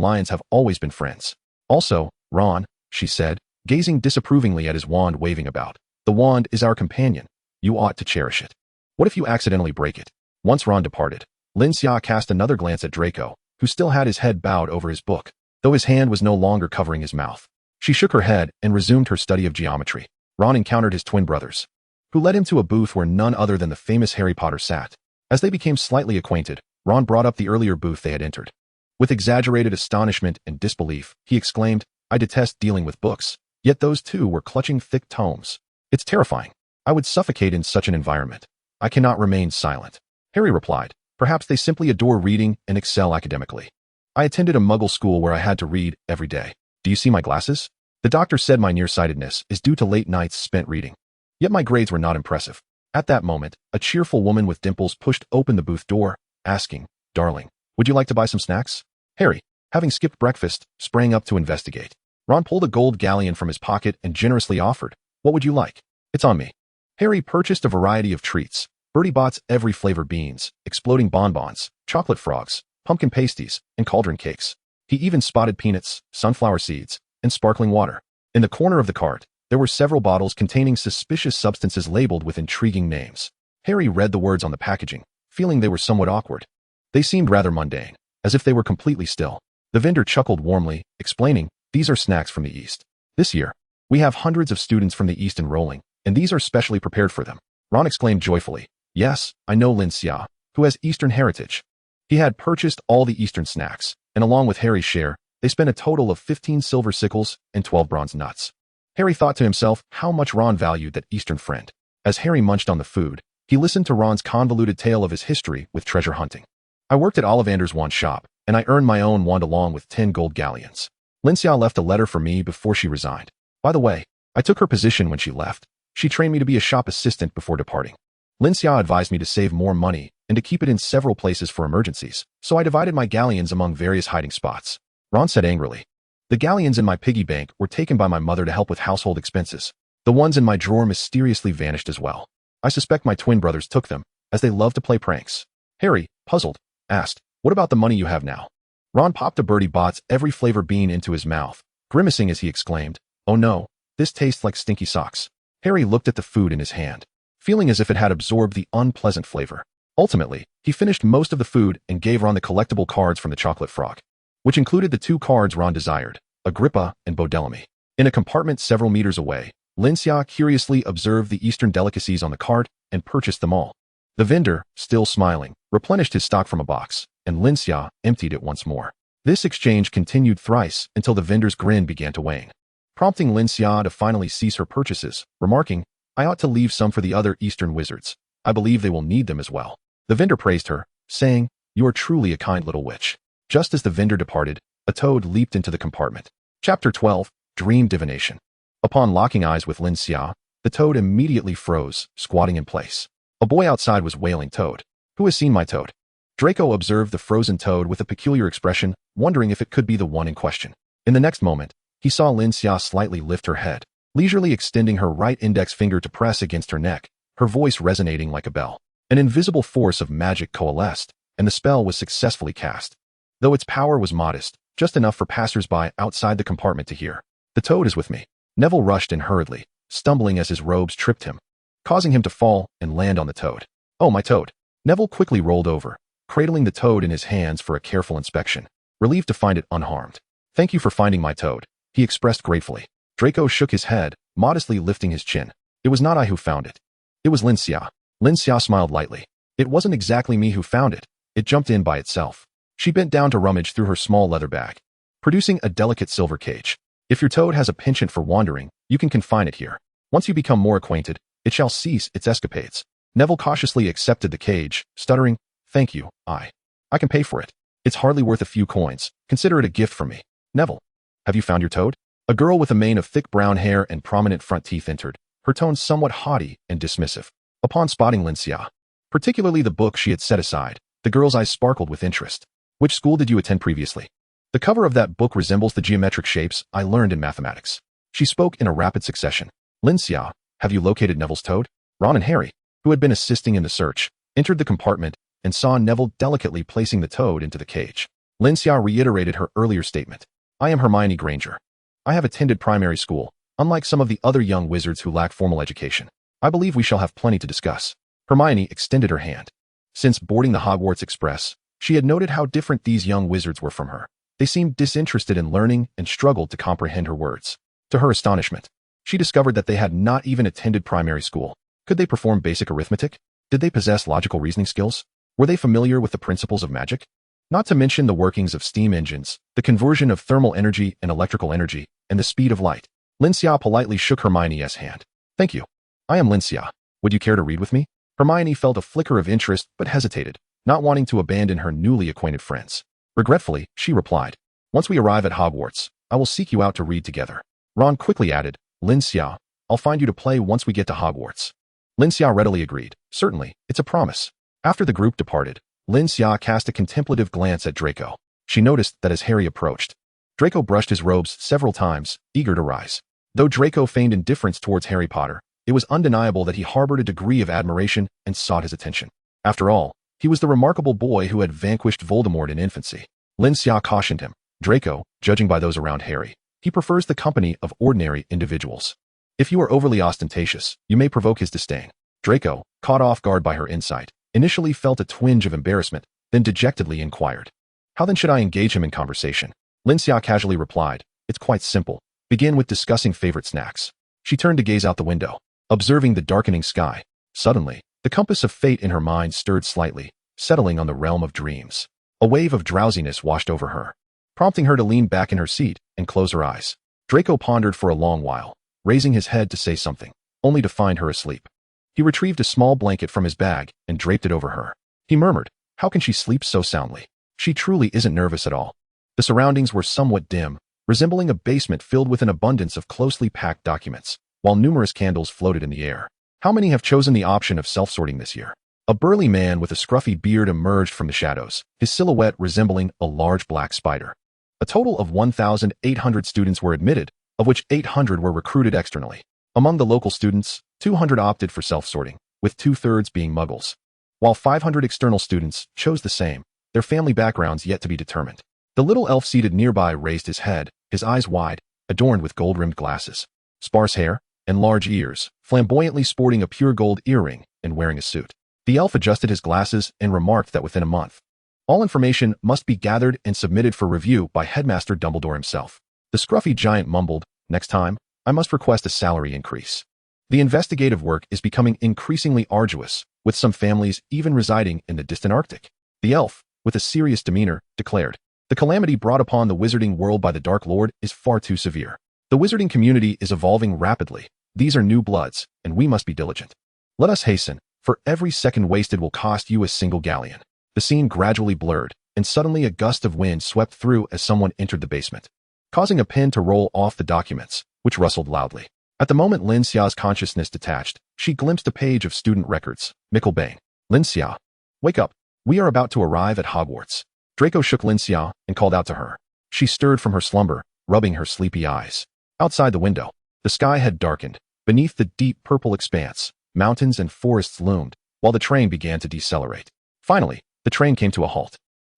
lions have always been friends." "Also, Ron," she said, gazing disapprovingly at his wand waving about, "the wand is our companion. You ought to cherish it. What if you accidentally break it?" Once Ron departed, Lin Xia cast another glance at Draco, who still had his head bowed over his book, though his hand was no longer covering his mouth. She shook her head and resumed her study of geometry. Ron encountered his twin brothers, who led him to a booth where none other than the famous Harry Potter sat. As they became slightly acquainted, Ron brought up the earlier booth they had entered. With exaggerated astonishment and disbelief, he exclaimed, "I detest dealing with books, yet those two were clutching thick tomes. It's terrifying. I would suffocate in such an environment. I cannot remain silent." Harry replied, "Perhaps they simply adore reading and excel academically. I attended a Muggle school where I had to read every day. Do you see my glasses? The doctor said my nearsightedness is due to late nights spent reading. Yet my grades were not impressive." At that moment, a cheerful woman with dimples pushed open the booth door, asking, "Darling, would you like to buy some snacks?" Harry, having skipped breakfast, sprang up to investigate. Ron pulled a gold galleon from his pocket and generously offered, "What would you like?" "It's on me." Harry purchased a variety of treats. Bertie Bott's every flavor beans, exploding bonbons, chocolate frogs, pumpkin pasties, and cauldron cakes. He even spotted peanuts, sunflower seeds, and sparkling water. In the corner of the cart, there were several bottles containing suspicious substances labeled with intriguing names. Harry read the words on the packaging, feeling they were somewhat awkward. They seemed rather mundane, as if they were completely still. The vendor chuckled warmly, explaining, "These are snacks from the East. This year, we have hundreds of students from the East enrolling, and these are specially prepared for them." Ron exclaimed joyfully, "Yes, I know Lin Xia, who has Eastern heritage." He had purchased all the Eastern snacks, and along with Harry's share, they spent a total of 15 silver sickles and 12 bronze nuts. Harry thought to himself how much Ron valued that Eastern friend. As Harry munched on the food, he listened to Ron's convoluted tale of his history with treasure hunting. "I worked at Ollivander's wand shop, and I earned my own wand along with 10 gold galleons. Lin Xia left a letter for me before she resigned. By the way, I took her position when she left. She trained me to be a shop assistant before departing. Lin Xia advised me to save more money and to keep it in several places for emergencies, so I divided my galleons among various hiding spots." Ron said angrily, "The galleons in my piggy bank were taken by my mother to help with household expenses. The ones in my drawer mysteriously vanished as well. I suspect my twin brothers took them, as they love to play pranks." Harry, puzzled, asked, "What about the money you have now?" Ron popped a Bertie Bott's every flavor bean into his mouth, grimacing as he exclaimed, "Oh no, this tastes like stinky socks." Harry looked at the food in his hand, feeling as if it had absorbed the unpleasant flavor. Ultimately, he finished most of the food and gave Ron the collectible cards from the chocolate frog, which included the two cards Ron desired, Agrippa and Bodellamy. In a compartment several meters away, Lin Xia curiously observed the Eastern delicacies on the cart and purchased them all. The vendor, still smiling, replenished his stock from a box, and Lin Xia emptied it once more. This exchange continued thrice until the vendor's grin began to wane, prompting Lin Xia to finally cease her purchases, remarking, "I ought to leave some for the other Eastern wizards. I believe they will need them as well." The vendor praised her, saying, "You are truly a kind little witch." Just as the vendor departed, a toad leaped into the compartment. Chapter 12, Dream Divination. Upon locking eyes with Lin Xia, the toad immediately froze, squatting in place. A boy outside was wailing, "Toad! Who has seen my toad?" Draco observed the frozen toad with a peculiar expression, wondering if it could be the one in question. In the next moment, he saw Lin Xia slightly lift her head, leisurely extending her right index finger to press against her neck, her voice resonating like a bell. An invisible force of magic coalesced, and the spell was successfully cast. Though its power was modest, just enough for passers-by outside the compartment to hear. "The toad is with me." Neville rushed in hurriedly, stumbling as his robes tripped him, causing him to fall and land on the toad. "Oh, my toad." Neville quickly rolled over, cradling the toad in his hands for a careful inspection, relieved to find it unharmed. "Thank you for finding my toad," he expressed gratefully. Draco shook his head, modestly lifting his chin. "It was not I who found it. It was Lin Xia." Lin Xia smiled lightly. "It wasn't exactly me who found it. It jumped in by itself." She bent down to rummage through her small leather bag, producing a delicate silver cage. "If your toad has a penchant for wandering, you can confine it here. Once you become more acquainted, it shall cease its escapades." Neville cautiously accepted the cage, stuttering, "Thank you, I can pay for it. It's hardly worth a few coins. Consider it a gift from me." "Neville, have you found your toad?" A girl with a mane of thick brown hair and prominent front teeth entered, her tone somewhat haughty and dismissive. Upon spotting Lin Xia, particularly the book she had set aside, the girl's eyes sparkled with interest. "Which school did you attend previously?" "The cover of that book resembles the geometric shapes I learned in mathematics." She spoke in a rapid succession. "Lin Xia, have you located Neville's toad?" Ron and Harry, who had been assisting in the search, entered the compartment and saw Neville delicately placing the toad into the cage. Lin Xia reiterated her earlier statement. "I am Hermione Granger. I have attended primary school, unlike some of the other young wizards who lack formal education. I believe we shall have plenty to discuss." Hermione extended her hand. Since boarding the Hogwarts Express, she had noted how different these young wizards were from her. They seemed disinterested in learning and struggled to comprehend her words. To her astonishment, she discovered that they had not even attended primary school. Could they perform basic arithmetic? Did they possess logical reasoning skills? Were they familiar with the principles of magic? Not to mention the workings of steam engines, the conversion of thermal energy and electrical energy, and the speed of light. Lin Xia politely shook Hermione's hand. Thank you. I am Lin Xia. Would you care to read with me? Hermione felt a flicker of interest but hesitated, not wanting to abandon her newly acquainted friends. Regretfully, she replied, Once we arrive at Hogwarts, I will seek you out to read together. Ron quickly added, Lin Xia, I'll find you to play once we get to Hogwarts. Lin Xia readily agreed. Certainly, it's a promise. After the group departed, Lin Xia cast a contemplative glance at Draco. She noticed that as Harry approached, Draco brushed his robes several times, eager to rise. Though Draco feigned indifference towards Harry Potter, it was undeniable that he harbored a degree of admiration and sought his attention. After all, he was the remarkable boy who had vanquished Voldemort in infancy. Lin Xia cautioned him. Draco, judging by those around Harry, he prefers the company of ordinary individuals. If you are overly ostentatious, you may provoke his disdain. Draco, caught off guard by her insight, initially felt a twinge of embarrassment, then dejectedly inquired, How then should I engage him in conversation? Lin Xia casually replied, It's quite simple. Begin with discussing favorite snacks. She turned to gaze out the window, observing the darkening sky. Suddenly, the compass of fate in her mind stirred slightly, settling on the realm of dreams. A wave of drowsiness washed over her, prompting her to lean back in her seat and close her eyes. Draco pondered for a long while, raising his head to say something, only to find her asleep. He retrieved a small blanket from his bag and draped it over her. He murmured, How can she sleep so soundly? She truly isn't nervous at all. The surroundings were somewhat dim, resembling a basement filled with an abundance of closely packed documents, while numerous candles floated in the air. How many have chosen the option of self-sorting this year? A burly man with a scruffy beard emerged from the shadows, his silhouette resembling a large black spider. A total of 1,800 students were admitted, of which 800 were recruited externally. Among the local students, 200 opted for self-sorting, with 2/3 being muggles. While 500 external students chose the same, their family backgrounds yet to be determined. The little elf seated nearby raised his head, his eyes wide, adorned with gold-rimmed glasses, sparse hair, and large ears, flamboyantly sporting a pure gold earring and wearing a suit. The elf adjusted his glasses and remarked that within a month, all information must be gathered and submitted for review by Headmaster Dumbledore himself. The scruffy giant mumbled, Next time, I must request a salary increase. The investigative work is becoming increasingly arduous, with some families even residing in the distant Arctic. The elf, with a serious demeanor, declared, The calamity brought upon the wizarding world by the Dark Lord is far too severe. The wizarding community is evolving rapidly. These are new bloods, and we must be diligent. Let us hasten, for every second wasted will cost you a single galleon. The scene gradually blurred, and suddenly a gust of wind swept through as someone entered the basement, causing a pen to roll off the documents, which rustled loudly. At the moment Lin Xia's consciousness detached, she glimpsed a page of student records. Mickle bang. Lin Xia, wake up. We are about to arrive at Hogwarts. Draco shook Lin Xia and called out to her. She stirred from her slumber, rubbing her sleepy eyes. Outside the window, the sky had darkened. Beneath the deep purple expanse, mountains and forests loomed, while the train began to decelerate. Finally, the train came to a halt,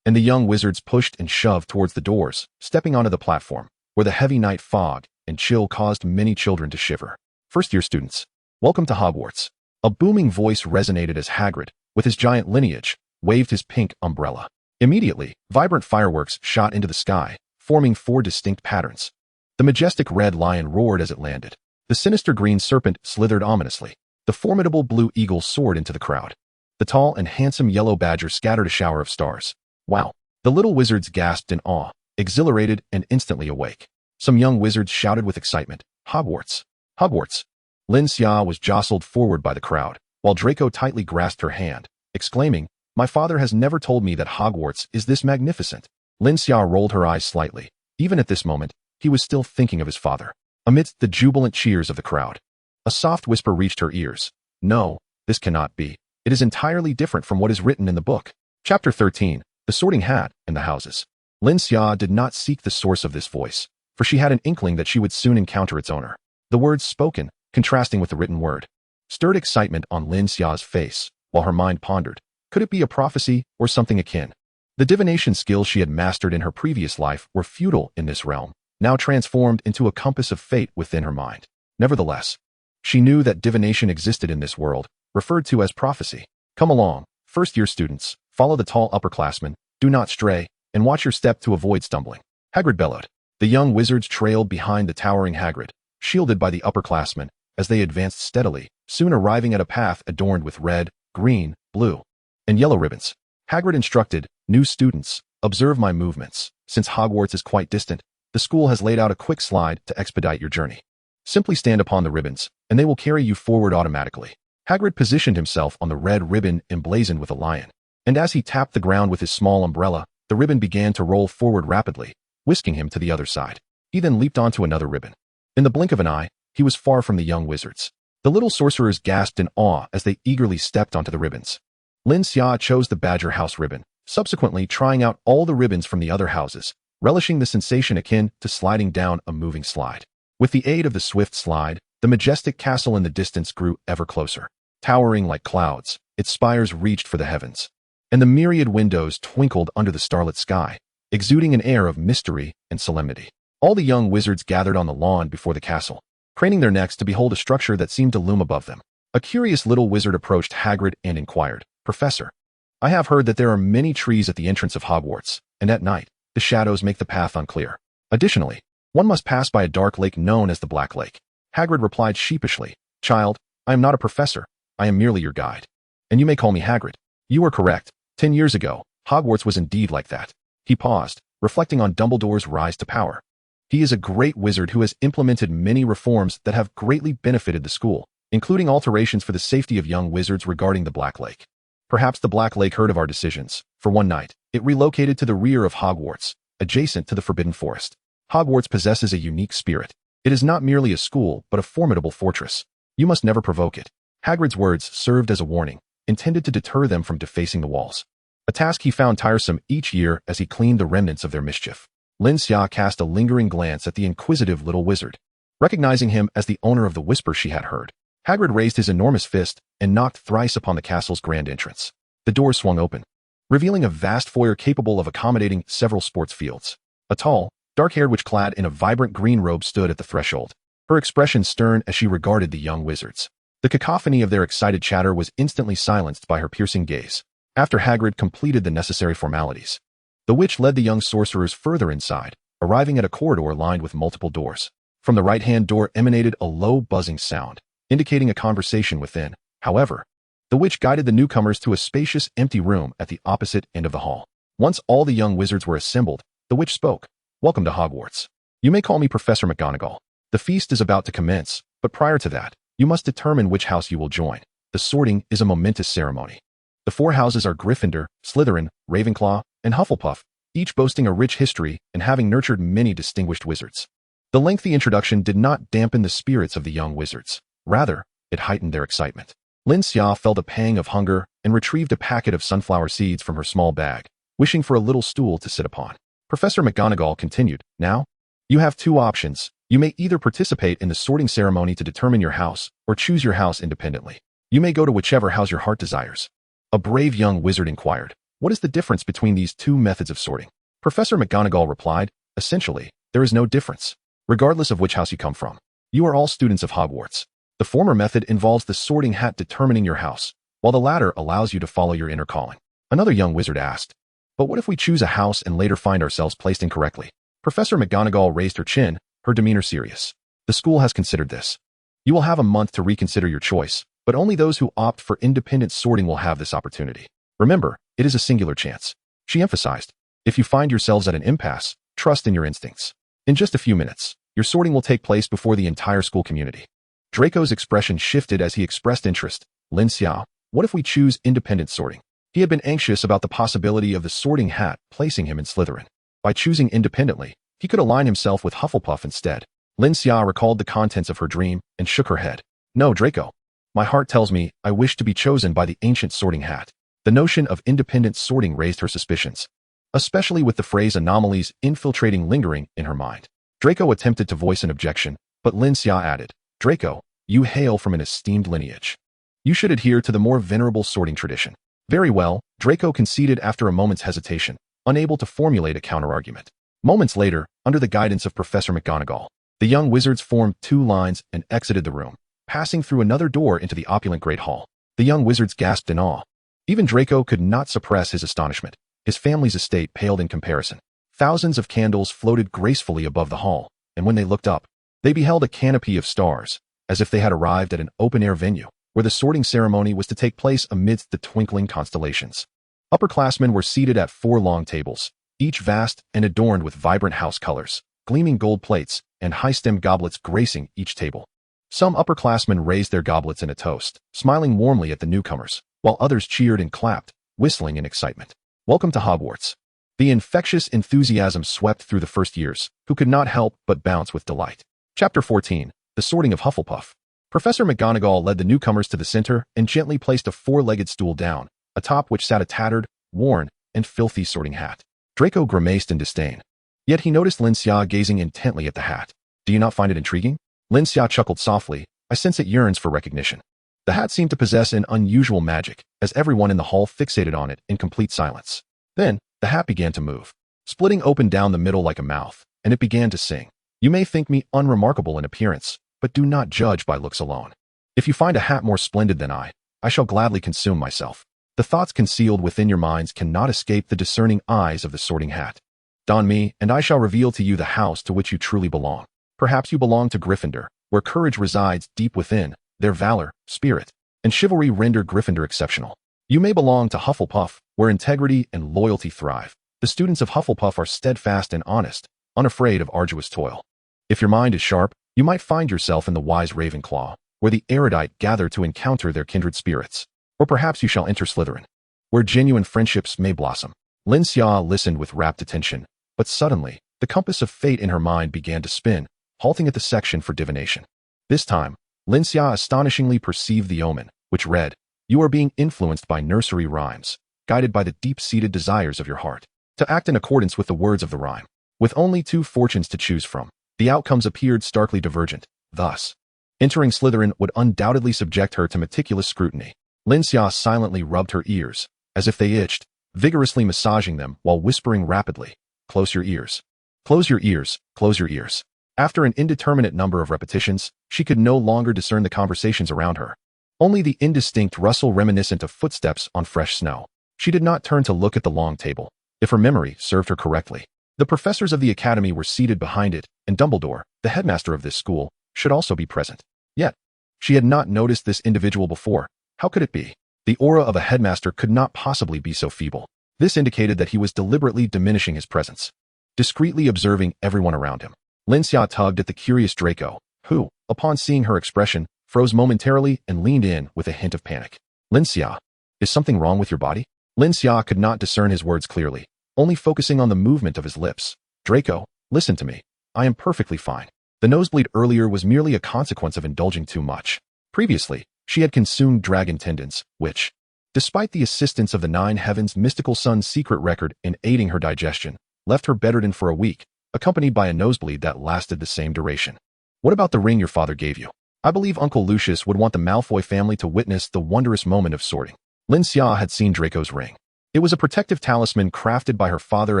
and the young wizards pushed and shoved towards the doors, stepping onto the platform, where the heavy night fog and chill caused many children to shiver. First-year students, welcome to Hogwarts. A booming voice resonated as Hagrid, with his giant lineage, waved his pink umbrella. Immediately, vibrant fireworks shot into the sky, forming 4 distinct patterns. The majestic red lion roared as it landed. The sinister green serpent slithered ominously. The formidable blue eagle soared into the crowd. The tall and handsome yellow badger scattered a shower of stars. Wow! The little wizards gasped in awe, exhilarated and instantly awake. Some young wizards shouted with excitement, Hogwarts! Hogwarts! Lin Xia was jostled forward by the crowd, while Draco tightly grasped her hand, exclaiming, My father has never told me that Hogwarts is this magnificent. Lin Xia rolled her eyes slightly. Even at this moment, he was still thinking of his father. Amidst the jubilant cheers of the crowd, a soft whisper reached her ears. No, this cannot be. It is entirely different from what is written in the book. Chapter 13, The Sorting Hat and the Houses. Lin Xia did not seek the source of this voice, for she had an inkling that she would soon encounter its owner. The words spoken, contrasting with the written word, stirred excitement on Lin Xia's face, while her mind pondered. Could it be a prophecy or something akin? The divination skills she had mastered in her previous life were futile in this realm, now transformed into a compass of fate within her mind. Nevertheless, she knew that divination existed in this world, referred to as prophecy. Come along, First-year students, follow the tall upperclassmen, do not stray, and watch your step to avoid stumbling. Hagrid bellowed. The young wizards trailed behind the towering Hagrid, shielded by the upperclassmen, as they advanced steadily, soon arriving at a path adorned with red, green, blue, and yellow ribbons. Hagrid instructed, new students, observe my movements. Since Hogwarts is quite distant, the school has laid out a quick slide to expedite your journey. Simply stand upon the ribbons, and they will carry you forward automatically. Hagrid positioned himself on the red ribbon emblazoned with a lion, and as he tapped the ground with his small umbrella, the ribbon began to roll forward rapidly, whisking him to the other side. He then leaped onto another ribbon. In the blink of an eye, he was far from the young wizards. The little sorcerers gasped in awe as they eagerly stepped onto the ribbons. Lin Xia chose the Badger House ribbon, subsequently trying out all the ribbons from the other houses, relishing the sensation akin to sliding down a moving slide. With the aid of the swift slide, the majestic castle in the distance grew ever closer. Towering like clouds, its spires reached for the heavens, and the myriad windows twinkled under the starlit sky, exuding an air of mystery and solemnity. All the young wizards gathered on the lawn before the castle, craning their necks to behold a structure that seemed to loom above them. A curious little wizard approached Hagrid and inquired, "Professor, I have heard that there are many trees at the entrance of Hogwarts, and at night, the shadows make the path unclear. Additionally, one must pass by a dark lake known as the Black Lake." Hagrid replied sheepishly, "Child, I am not a professor. I am merely your guide. And you may call me Hagrid." "You are correct. 10 years ago, Hogwarts was indeed like that." He paused, reflecting on Dumbledore's rise to power. He is a great wizard who has implemented many reforms that have greatly benefited the school, including alterations for the safety of young wizards regarding the Black Lake. Perhaps the Black Lake heard of our decisions. For one night, it relocated to the rear of Hogwarts, adjacent to the Forbidden Forest. Hogwarts possesses a unique spirit. It is not merely a school, but a formidable fortress. You must never provoke it. Hagrid's words served as a warning, intended to deter them from defacing the walls. A task he found tiresome each year as he cleaned the remnants of their mischief. Lin Xia cast a lingering glance at the inquisitive little wizard. Recognizing him as the owner of the whisper she had heard, Hagrid raised his enormous fist and knocked thrice upon the castle's grand entrance. The doors swung open, revealing a vast foyer capable of accommodating several sports fields. A tall, dark-haired witch clad in a vibrant green robe stood at the threshold, her expression stern as she regarded the young wizards. The cacophony of their excited chatter was instantly silenced by her piercing gaze. After Hagrid completed the necessary formalities, the witch led the young sorcerers further inside, arriving at a corridor lined with multiple doors. From the right-hand door emanated a low buzzing sound, indicating a conversation within. However, the witch guided the newcomers to a spacious, empty room at the opposite end of the hall. Once all the young wizards were assembled, the witch spoke. "Welcome to Hogwarts. You may call me Professor McGonagall. The feast is about to commence, but prior to that, you must determine which house you will join. The sorting is a momentous ceremony. The 4 houses are Gryffindor, Slytherin, Ravenclaw, and Hufflepuff, each boasting a rich history and having nurtured many distinguished wizards." The lengthy introduction did not dampen the spirits of the young wizards. Rather, it heightened their excitement. Lin Xia felt a pang of hunger and retrieved a packet of sunflower seeds from her small bag, wishing for a little stool to sit upon. Professor McGonagall continued, "Now, you have 2 options. You may either participate in the sorting ceremony to determine your house, or choose your house independently. You may go to whichever house your heart desires." A brave young wizard inquired, "What is the difference between these 2 methods of sorting?" Professor McGonagall replied, "Essentially, there is no difference. Regardless of which house you come from, you are all students of Hogwarts. The former method involves the sorting hat determining your house, while the latter allows you to follow your inner calling." Another young wizard asked, "But what if we choose a house and later find ourselves placed incorrectly?" Professor McGonagall raised her chin, her demeanor serious. "The school has considered this. You will have a month to reconsider your choice, but only those who opt for independent sorting will have this opportunity. Remember, it is a singular chance." She emphasized, "If you find yourselves at an impasse, trust in your instincts. In just a few minutes, your sorting will take place before the entire school community." Draco's expression shifted as he expressed interest. "Lin Xia, what if we choose independent sorting?" He had been anxious about the possibility of the sorting hat placing him in Slytherin. By choosing independently, he could align himself with Hufflepuff instead. Lin Xia recalled the contents of her dream and shook her head. "No, Draco. My heart tells me I wish to be chosen by the ancient sorting hat." The notion of independent sorting raised her suspicions, especially with the phrase anomalies infiltrating lingering in her mind. Draco attempted to voice an objection, but Lin Xia added, "Draco, you hail from an esteemed lineage. You should adhere to the more venerable sorting tradition." "Very well," Draco conceded after a moment's hesitation, unable to formulate a counterargument. Moments later, under the guidance of Professor McGonagall, the young wizards formed 2 lines and exited the room, passing through another door into the opulent Great Hall. The young wizards gasped in awe. Even Draco could not suppress his astonishment. His family's estate paled in comparison. Thousands of candles floated gracefully above the hall, and when they looked up, they beheld a canopy of stars, as if they had arrived at an open-air venue, where the sorting ceremony was to take place amidst the twinkling constellations. Upperclassmen were seated at 4 long tables, each vast and adorned with vibrant house colors, gleaming gold plates, and high-stemmed goblets gracing each table. Some upperclassmen raised their goblets in a toast, smiling warmly at the newcomers, while others cheered and clapped, whistling in excitement. Welcome to Hogwarts. The infectious enthusiasm swept through the first years, who could not help but bounce with delight. Chapter 14. The Sorting of Hufflepuff. Professor McGonagall led the newcomers to the center and gently placed a 4-legged stool down, atop which sat a tattered, worn, and filthy sorting hat. Draco grimaced in disdain. Yet he noticed Lin Xia gazing intently at the hat. Do you not find it intriguing? Lin Xia chuckled softly. I sense it yearns for recognition. The hat seemed to possess an unusual magic, as everyone in the hall fixated on it in complete silence. Then, the hat began to move, splitting open down the middle like a mouth, and it began to sing. You may think me unremarkable in appearance, but do not judge by looks alone. If you find a hat more splendid than I shall gladly consume myself. The thoughts concealed within your minds cannot escape the discerning eyes of the sorting hat. Don me, and I shall reveal to you the house to which you truly belong. Perhaps you belong to Gryffindor, where courage resides deep within. Their valor, spirit, and chivalry render Gryffindor exceptional. You may belong to Hufflepuff, where integrity and loyalty thrive. The students of Hufflepuff are steadfast and honest, unafraid of arduous toil. If your mind is sharp, you might find yourself in the wise Ravenclaw, where the erudite gather to encounter their kindred spirits. Or perhaps you shall enter Slytherin, where genuine friendships may blossom. Lin Xia listened with rapt attention, but suddenly, the compass of fate in her mind began to spin, halting at the section for divination. This time, Lin Xia astonishingly perceived the omen, which read, You are being influenced by nursery rhymes, guided by the deep-seated desires of your heart, to act in accordance with the words of the rhyme. With only 2 fortunes to choose from, the outcomes appeared starkly divergent. Thus, entering Slytherin would undoubtedly subject her to meticulous scrutiny. Lin Xia silently rubbed her ears, as if they itched, vigorously massaging them while whispering rapidly, Close your ears. Close your ears, close your ears. After an indeterminate number of repetitions, she could no longer discern the conversations around her. Only the indistinct rustle reminiscent of footsteps on fresh snow. She did not turn to look at the long table. If her memory served her correctly, the professors of the academy were seated behind it, and Dumbledore, the headmaster of this school, should also be present. Yet, she had not noticed this individual before. How could it be? The aura of a headmaster could not possibly be so feeble. This indicated that he was deliberately diminishing his presence, discreetly observing everyone around him. Lin Xia tugged at the curious Draco, who, upon seeing her expression, froze momentarily and leaned in with a hint of panic. Lin Xia, is something wrong with your body? Lin Xia could not discern his words clearly, only focusing on the movement of his lips. Draco, listen to me. I am perfectly fine. The nosebleed earlier was merely a consequence of indulging too much. Previously, she had consumed dragon tendons, which, despite the assistance of the 9 Heavens mystical sun's secret record in aiding her digestion, left her bedridden for a week, accompanied by a nosebleed that lasted the same duration. What about the ring your father gave you? I believe Uncle Lucius would want the Malfoy family to witness the wondrous moment of sorting. Lin Xia had seen Draco's ring. It was a protective talisman crafted by her father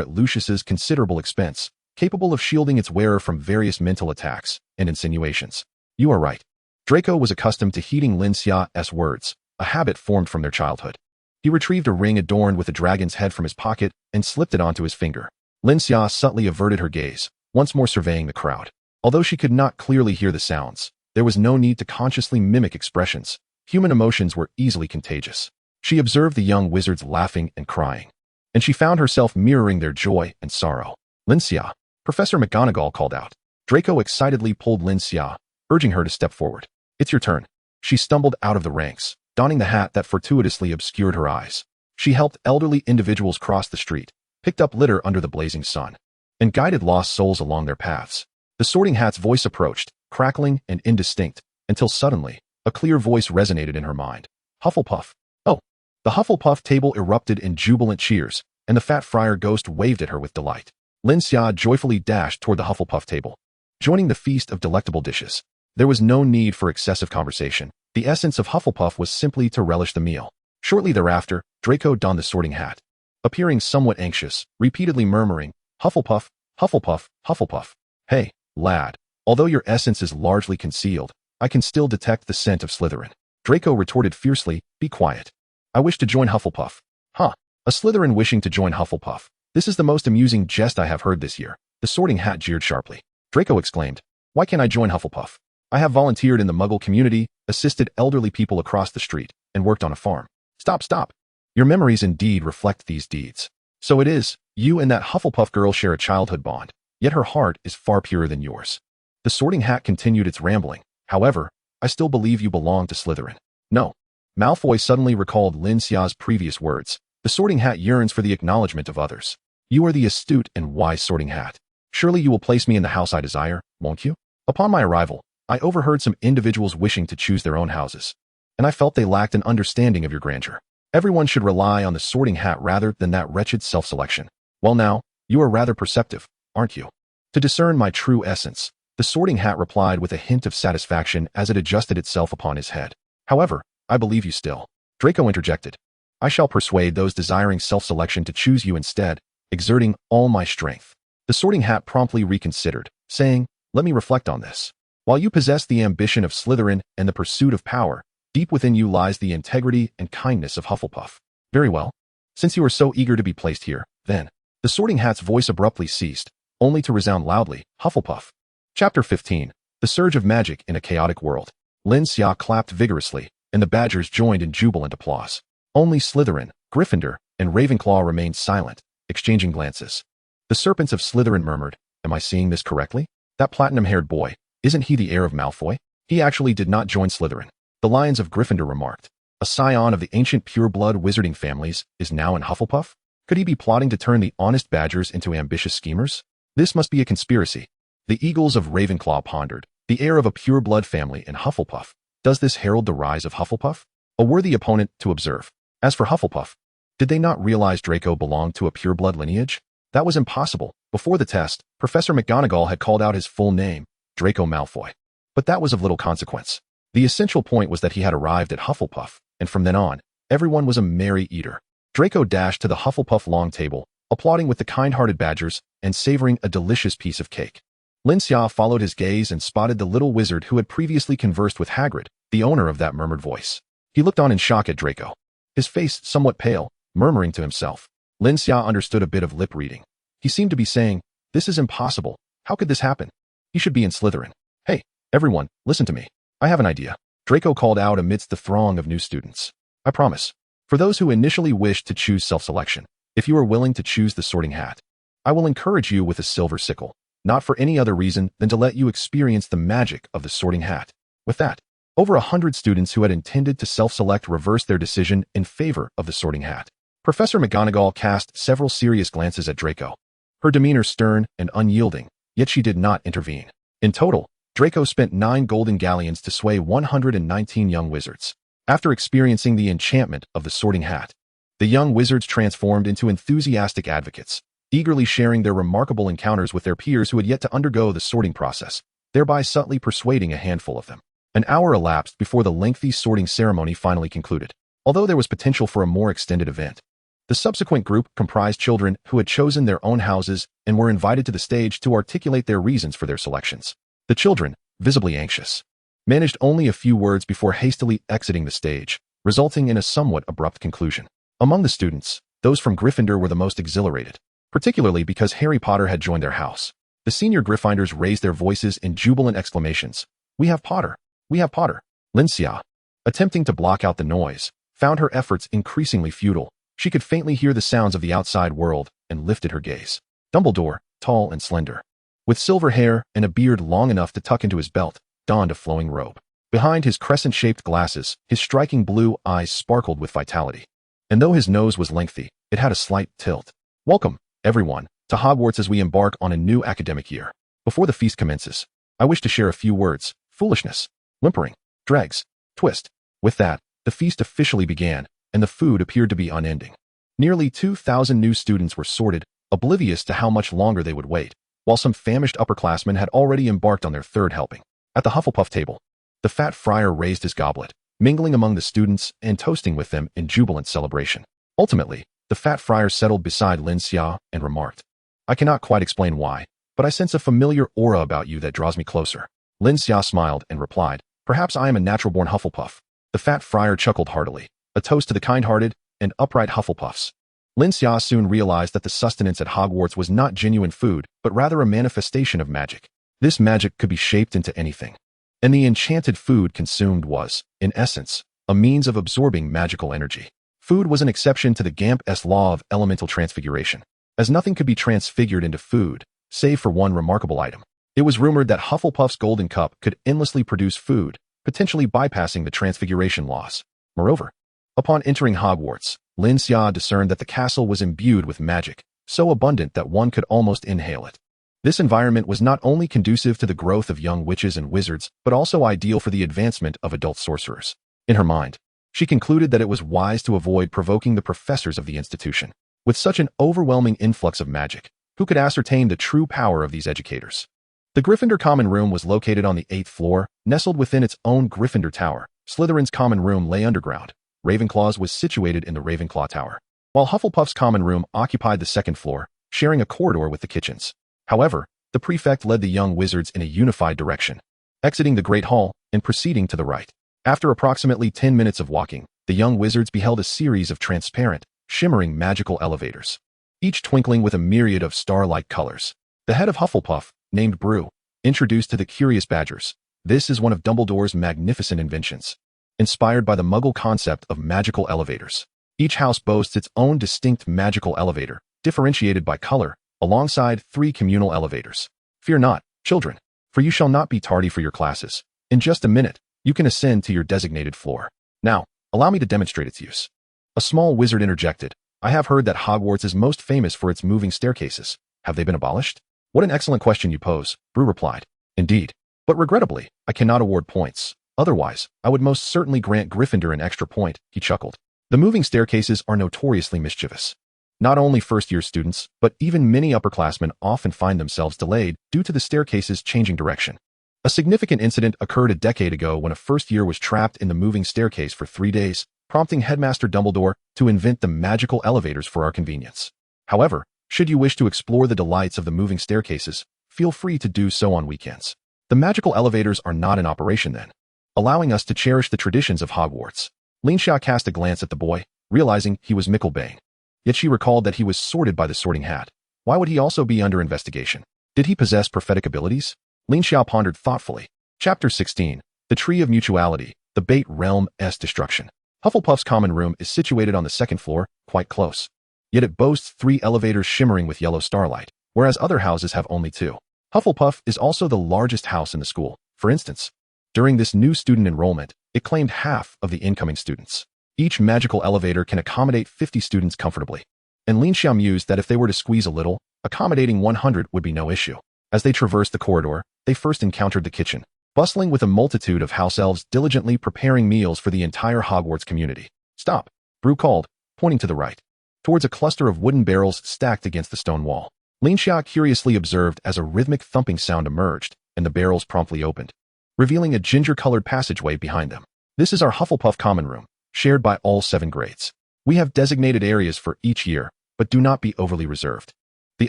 at Lucius's considerable expense, capable of shielding its wearer from various mental attacks and insinuations. You are right. Draco was accustomed to heeding Lin Xia's words, a habit formed from their childhood. He retrieved a ring adorned with a dragon's head from his pocket and slipped it onto his finger. Lin Xia subtly averted her gaze, once more surveying the crowd. Although she could not clearly hear the sounds, there was no need to consciously mimic expressions. Human emotions were easily contagious. She observed the young wizards laughing and crying, and she found herself mirroring their joy and sorrow. Lin Xia, Professor McGonagall called out. Draco excitedly pulled Lin Xia, urging her to step forward. It's your turn. She stumbled out of the ranks, donning the hat that fortuitously obscured her eyes. She helped elderly individuals cross the street, picked up litter under the blazing sun, and guided lost souls along their paths. The sorting hat's voice approached, crackling and indistinct, until suddenly, a clear voice resonated in her mind. Hufflepuff. Oh! The Hufflepuff table erupted in jubilant cheers, and the fat friar ghost waved at her with delight. Lin Xia joyfully dashed toward the Hufflepuff table, joining the feast of delectable dishes. There was no need for excessive conversation. The essence of Hufflepuff was simply to relish the meal. Shortly thereafter, Draco donned the sorting hat, appearing somewhat anxious, repeatedly murmuring, Hufflepuff, Hufflepuff, Hufflepuff. Hey, lad, although your essence is largely concealed, I can still detect the scent of Slytherin. Draco retorted fiercely, be quiet. I wish to join Hufflepuff. Huh. A Slytherin wishing to join Hufflepuff. This is the most amusing jest I have heard this year. The Sorting Hat jeered sharply. Draco exclaimed, why can't I join Hufflepuff? I have volunteered in the Muggle community, assisted elderly people across the street, and worked on a farm. Stop. Your memories indeed reflect these deeds. So it is, you and that Hufflepuff girl share a childhood bond, yet her heart is far purer than yours. The Sorting Hat continued its rambling. However, I still believe you belong to Slytherin. No. Malfoy suddenly recalled Lin Xia's previous words. The Sorting Hat yearns for the acknowledgement of others. You are the astute and wise Sorting Hat. Surely you will place me in the house I desire, won't you? Upon my arrival, I overheard some individuals wishing to choose their own houses, and I felt they lacked an understanding of your grandeur. Everyone should rely on the Sorting Hat rather than that wretched self-selection. Well now, you are rather perceptive, aren't you? To discern my true essence, the Sorting Hat replied with a hint of satisfaction as it adjusted itself upon his head. However, I believe you still. Draco interjected. I shall persuade those desiring self-selection to choose you instead, exerting all my strength. The Sorting Hat promptly reconsidered, saying, let me reflect on this. While you possess the ambition of Slytherin and the pursuit of power, deep within you lies the integrity and kindness of Hufflepuff. Very well. Since you are so eager to be placed here, then. The Sorting Hat's voice abruptly ceased, only to resound loudly, Hufflepuff. Chapter 15. The Surge of Magic in a Chaotic World. Lin Xia clapped vigorously, and the Badgers joined in jubilant applause. Only Slytherin, Gryffindor, and Ravenclaw remained silent, exchanging glances. The Serpents of Slytherin murmured, am I seeing this correctly? That platinum-haired boy, isn't he the heir of Malfoy? He actually did not join Slytherin. The Lions of Gryffindor remarked. A scion of the ancient pure-blood wizarding families is now in Hufflepuff? Could he be plotting to turn the honest Badgers into ambitious schemers? This must be a conspiracy. The Eagles of Ravenclaw pondered. The heir of a pure-blood family in Hufflepuff. Does this herald the rise of Hufflepuff? A worthy opponent to observe. As for Hufflepuff, did they not realize Draco belonged to a pure-blood lineage? That was impossible. Before the test, Professor McGonagall had called out his full name, Draco Malfoy. But that was of little consequence. The essential point was that he had arrived at Hufflepuff, and from then on, everyone was a merry eater. Draco dashed to the Hufflepuff long table, applauding with the kind-hearted Badgers and savoring a delicious piece of cake. Lin Xia followed his gaze and spotted the little wizard who had previously conversed with Hagrid, the owner of that murmured voice. He looked on in shock at Draco, his face somewhat pale, murmuring to himself. Lin Xia understood a bit of lip-reading. He seemed to be saying, this is impossible. How could this happen? He should be in Slytherin. Hey, everyone, listen to me. I have an idea. Draco called out amidst the throng of new students. I promise. For those who initially wished to choose self-selection, if you are willing to choose the Sorting Hat, I will encourage you with a silver sickle, not for any other reason than to let you experience the magic of the Sorting Hat. With that, over 100 students who had intended to self-select reversed their decision in favor of the Sorting Hat. Professor McGonagall cast several serious glances at Draco, her demeanor stern and unyielding, yet she did not intervene. In total, Draco spent 9 golden galleons to sway 119 young wizards. After experiencing the enchantment of the Sorting Hat, the young wizards transformed into enthusiastic advocates, eagerly sharing their remarkable encounters with their peers who had yet to undergo the sorting process, thereby subtly persuading a handful of them. An hour elapsed before the lengthy sorting ceremony finally concluded. Although there was potential for a more extended event, the subsequent group comprised children who had chosen their own houses and were invited to the stage to articulate their reasons for their selections. The children, visibly anxious, managed only a few words before hastily exiting the stage, resulting in a somewhat abrupt conclusion. Among the students, those from Gryffindor were the most exhilarated, particularly because Harry Potter had joined their house. The senior Gryffindors raised their voices in jubilant exclamations. We have Potter! We have Potter! Lin Xia, attempting to block out the noise, found her efforts increasingly futile. She could faintly hear the sounds of the outside world and lifted her gaze. Dumbledore, tall and slender, with silver hair and a beard long enough to tuck into his belt, donned a flowing robe. Behind his crescent-shaped glasses, his striking blue eyes sparkled with vitality. And though his nose was lengthy, it had a slight tilt. Welcome, everyone, to Hogwarts as we embark on a new academic year. Before the feast commences, I wish to share a few words. Foolishness, whimpering, dregs, twist. With that, the feast officially began, and the food appeared to be unending. Nearly 2,000 new students were sorted, oblivious to how much longer they would wait, while some famished upperclassmen had already embarked on their third helping. At the Hufflepuff table, the fat friar raised his goblet, mingling among the students and toasting with them in jubilant celebration. Ultimately, the fat friar settled beside Lin Xia and remarked, I cannot quite explain why, but I sense a familiar aura about you that draws me closer. Lin Xia smiled and replied, perhaps I am a natural-born Hufflepuff. The fat friar chuckled heartily. a toast to the kind-hearted and upright Hufflepuffs. Lin Xia soon realized that the sustenance at Hogwarts was not genuine food, but rather a manifestation of magic. This magic could be shaped into anything. And the enchanted food consumed was, in essence, a means of absorbing magical energy. Food was an exception to the Gamp's law of elemental transfiguration, as nothing could be transfigured into food, save for one remarkable item. It was rumored that Hufflepuff's golden cup could endlessly produce food, potentially bypassing the transfiguration laws. Moreover, upon entering Hogwarts, Lin Xia discerned that the castle was imbued with magic, so abundant that one could almost inhale it. This environment was not only conducive to the growth of young witches and wizards, but also ideal for the advancement of adult sorcerers. In her mind, she concluded that it was wise to avoid provoking the professors of the institution. With such an overwhelming influx of magic, who could ascertain the true power of these educators? The Gryffindor Common Room was located on the 8th floor, nestled within its own Gryffindor Tower. Slytherin's Common Room lay underground. Ravenclaw's was situated in the Ravenclaw Tower, while Hufflepuff's Common Room occupied the 2nd floor, sharing a corridor with the kitchens. However, the prefect led the young wizards in a unified direction, exiting the Great Hall and proceeding to the right. After approximately 10 minutes of walking, the young wizards beheld a series of transparent, shimmering magical elevators, each twinkling with a myriad of star-like colors. The head of Hufflepuff, named Brew, introduced to the curious badgers, "This is one of Dumbledore's magnificent inventions, inspired by the Muggle concept of magical elevators. Each house boasts its own distinct magical elevator, differentiated by color, alongside 3 communal elevators. Fear not, children, for you shall not be tardy for your classes. In just a minute, you can ascend to your designated floor. Now, allow me to demonstrate its use." A small wizard interjected, "I have heard that Hogwarts is most famous for its moving staircases. Have they been abolished?" "What an excellent question you pose," Brew replied. "Indeed. But regrettably, I cannot award points. Otherwise, I would most certainly grant Gryffindor an extra point," he chuckled. "The moving staircases are notoriously mischievous. Not only first-year students, but even many upperclassmen often find themselves delayed due to the staircases changing direction. A significant incident occurred a decade ago when a first-year was trapped in the moving staircase for 3 days, prompting Headmaster Dumbledore to invent the magical elevators for our convenience. However, should you wish to explore the delights of the moving staircases, feel free to do so on weekends. The magical elevators are not in operation then, allowing us to cherish the traditions of Hogwarts." Lin Xia cast a glance at the boy, realizing he was Mickelbane. Yet she recalled that he was sorted by the Sorting Hat. Why would he also be under investigation? Did he possess prophetic abilities? Lin Xia pondered thoughtfully. Chapter 16. The Tree of Mutuality, the Bait Realm's Destruction. Hufflepuff's Common Room is situated on the 2nd floor, quite close. Yet it boasts 3 elevators shimmering with yellow starlight, whereas other houses have only 2. Hufflepuff is also the largest house in the school. For instance, during this new student enrollment, it claimed half of the incoming students. Each magical elevator can accommodate 50 students comfortably. And Lin Xia mused that if they were to squeeze a little, accommodating 100 would be no issue. As they traversed the corridor, they first encountered the kitchen, bustling with a multitude of house elves diligently preparing meals for the entire Hogwarts community. "Stop," Brew called, pointing to the right, towards a cluster of wooden barrels stacked against the stone wall. Lin Xia curiously observed as a rhythmic thumping sound emerged, and the barrels promptly opened, revealing a ginger-colored passageway behind them. "This is our Hufflepuff Common Room, shared by all 7 grades. We have designated areas for each year, but do not be overly reserved. The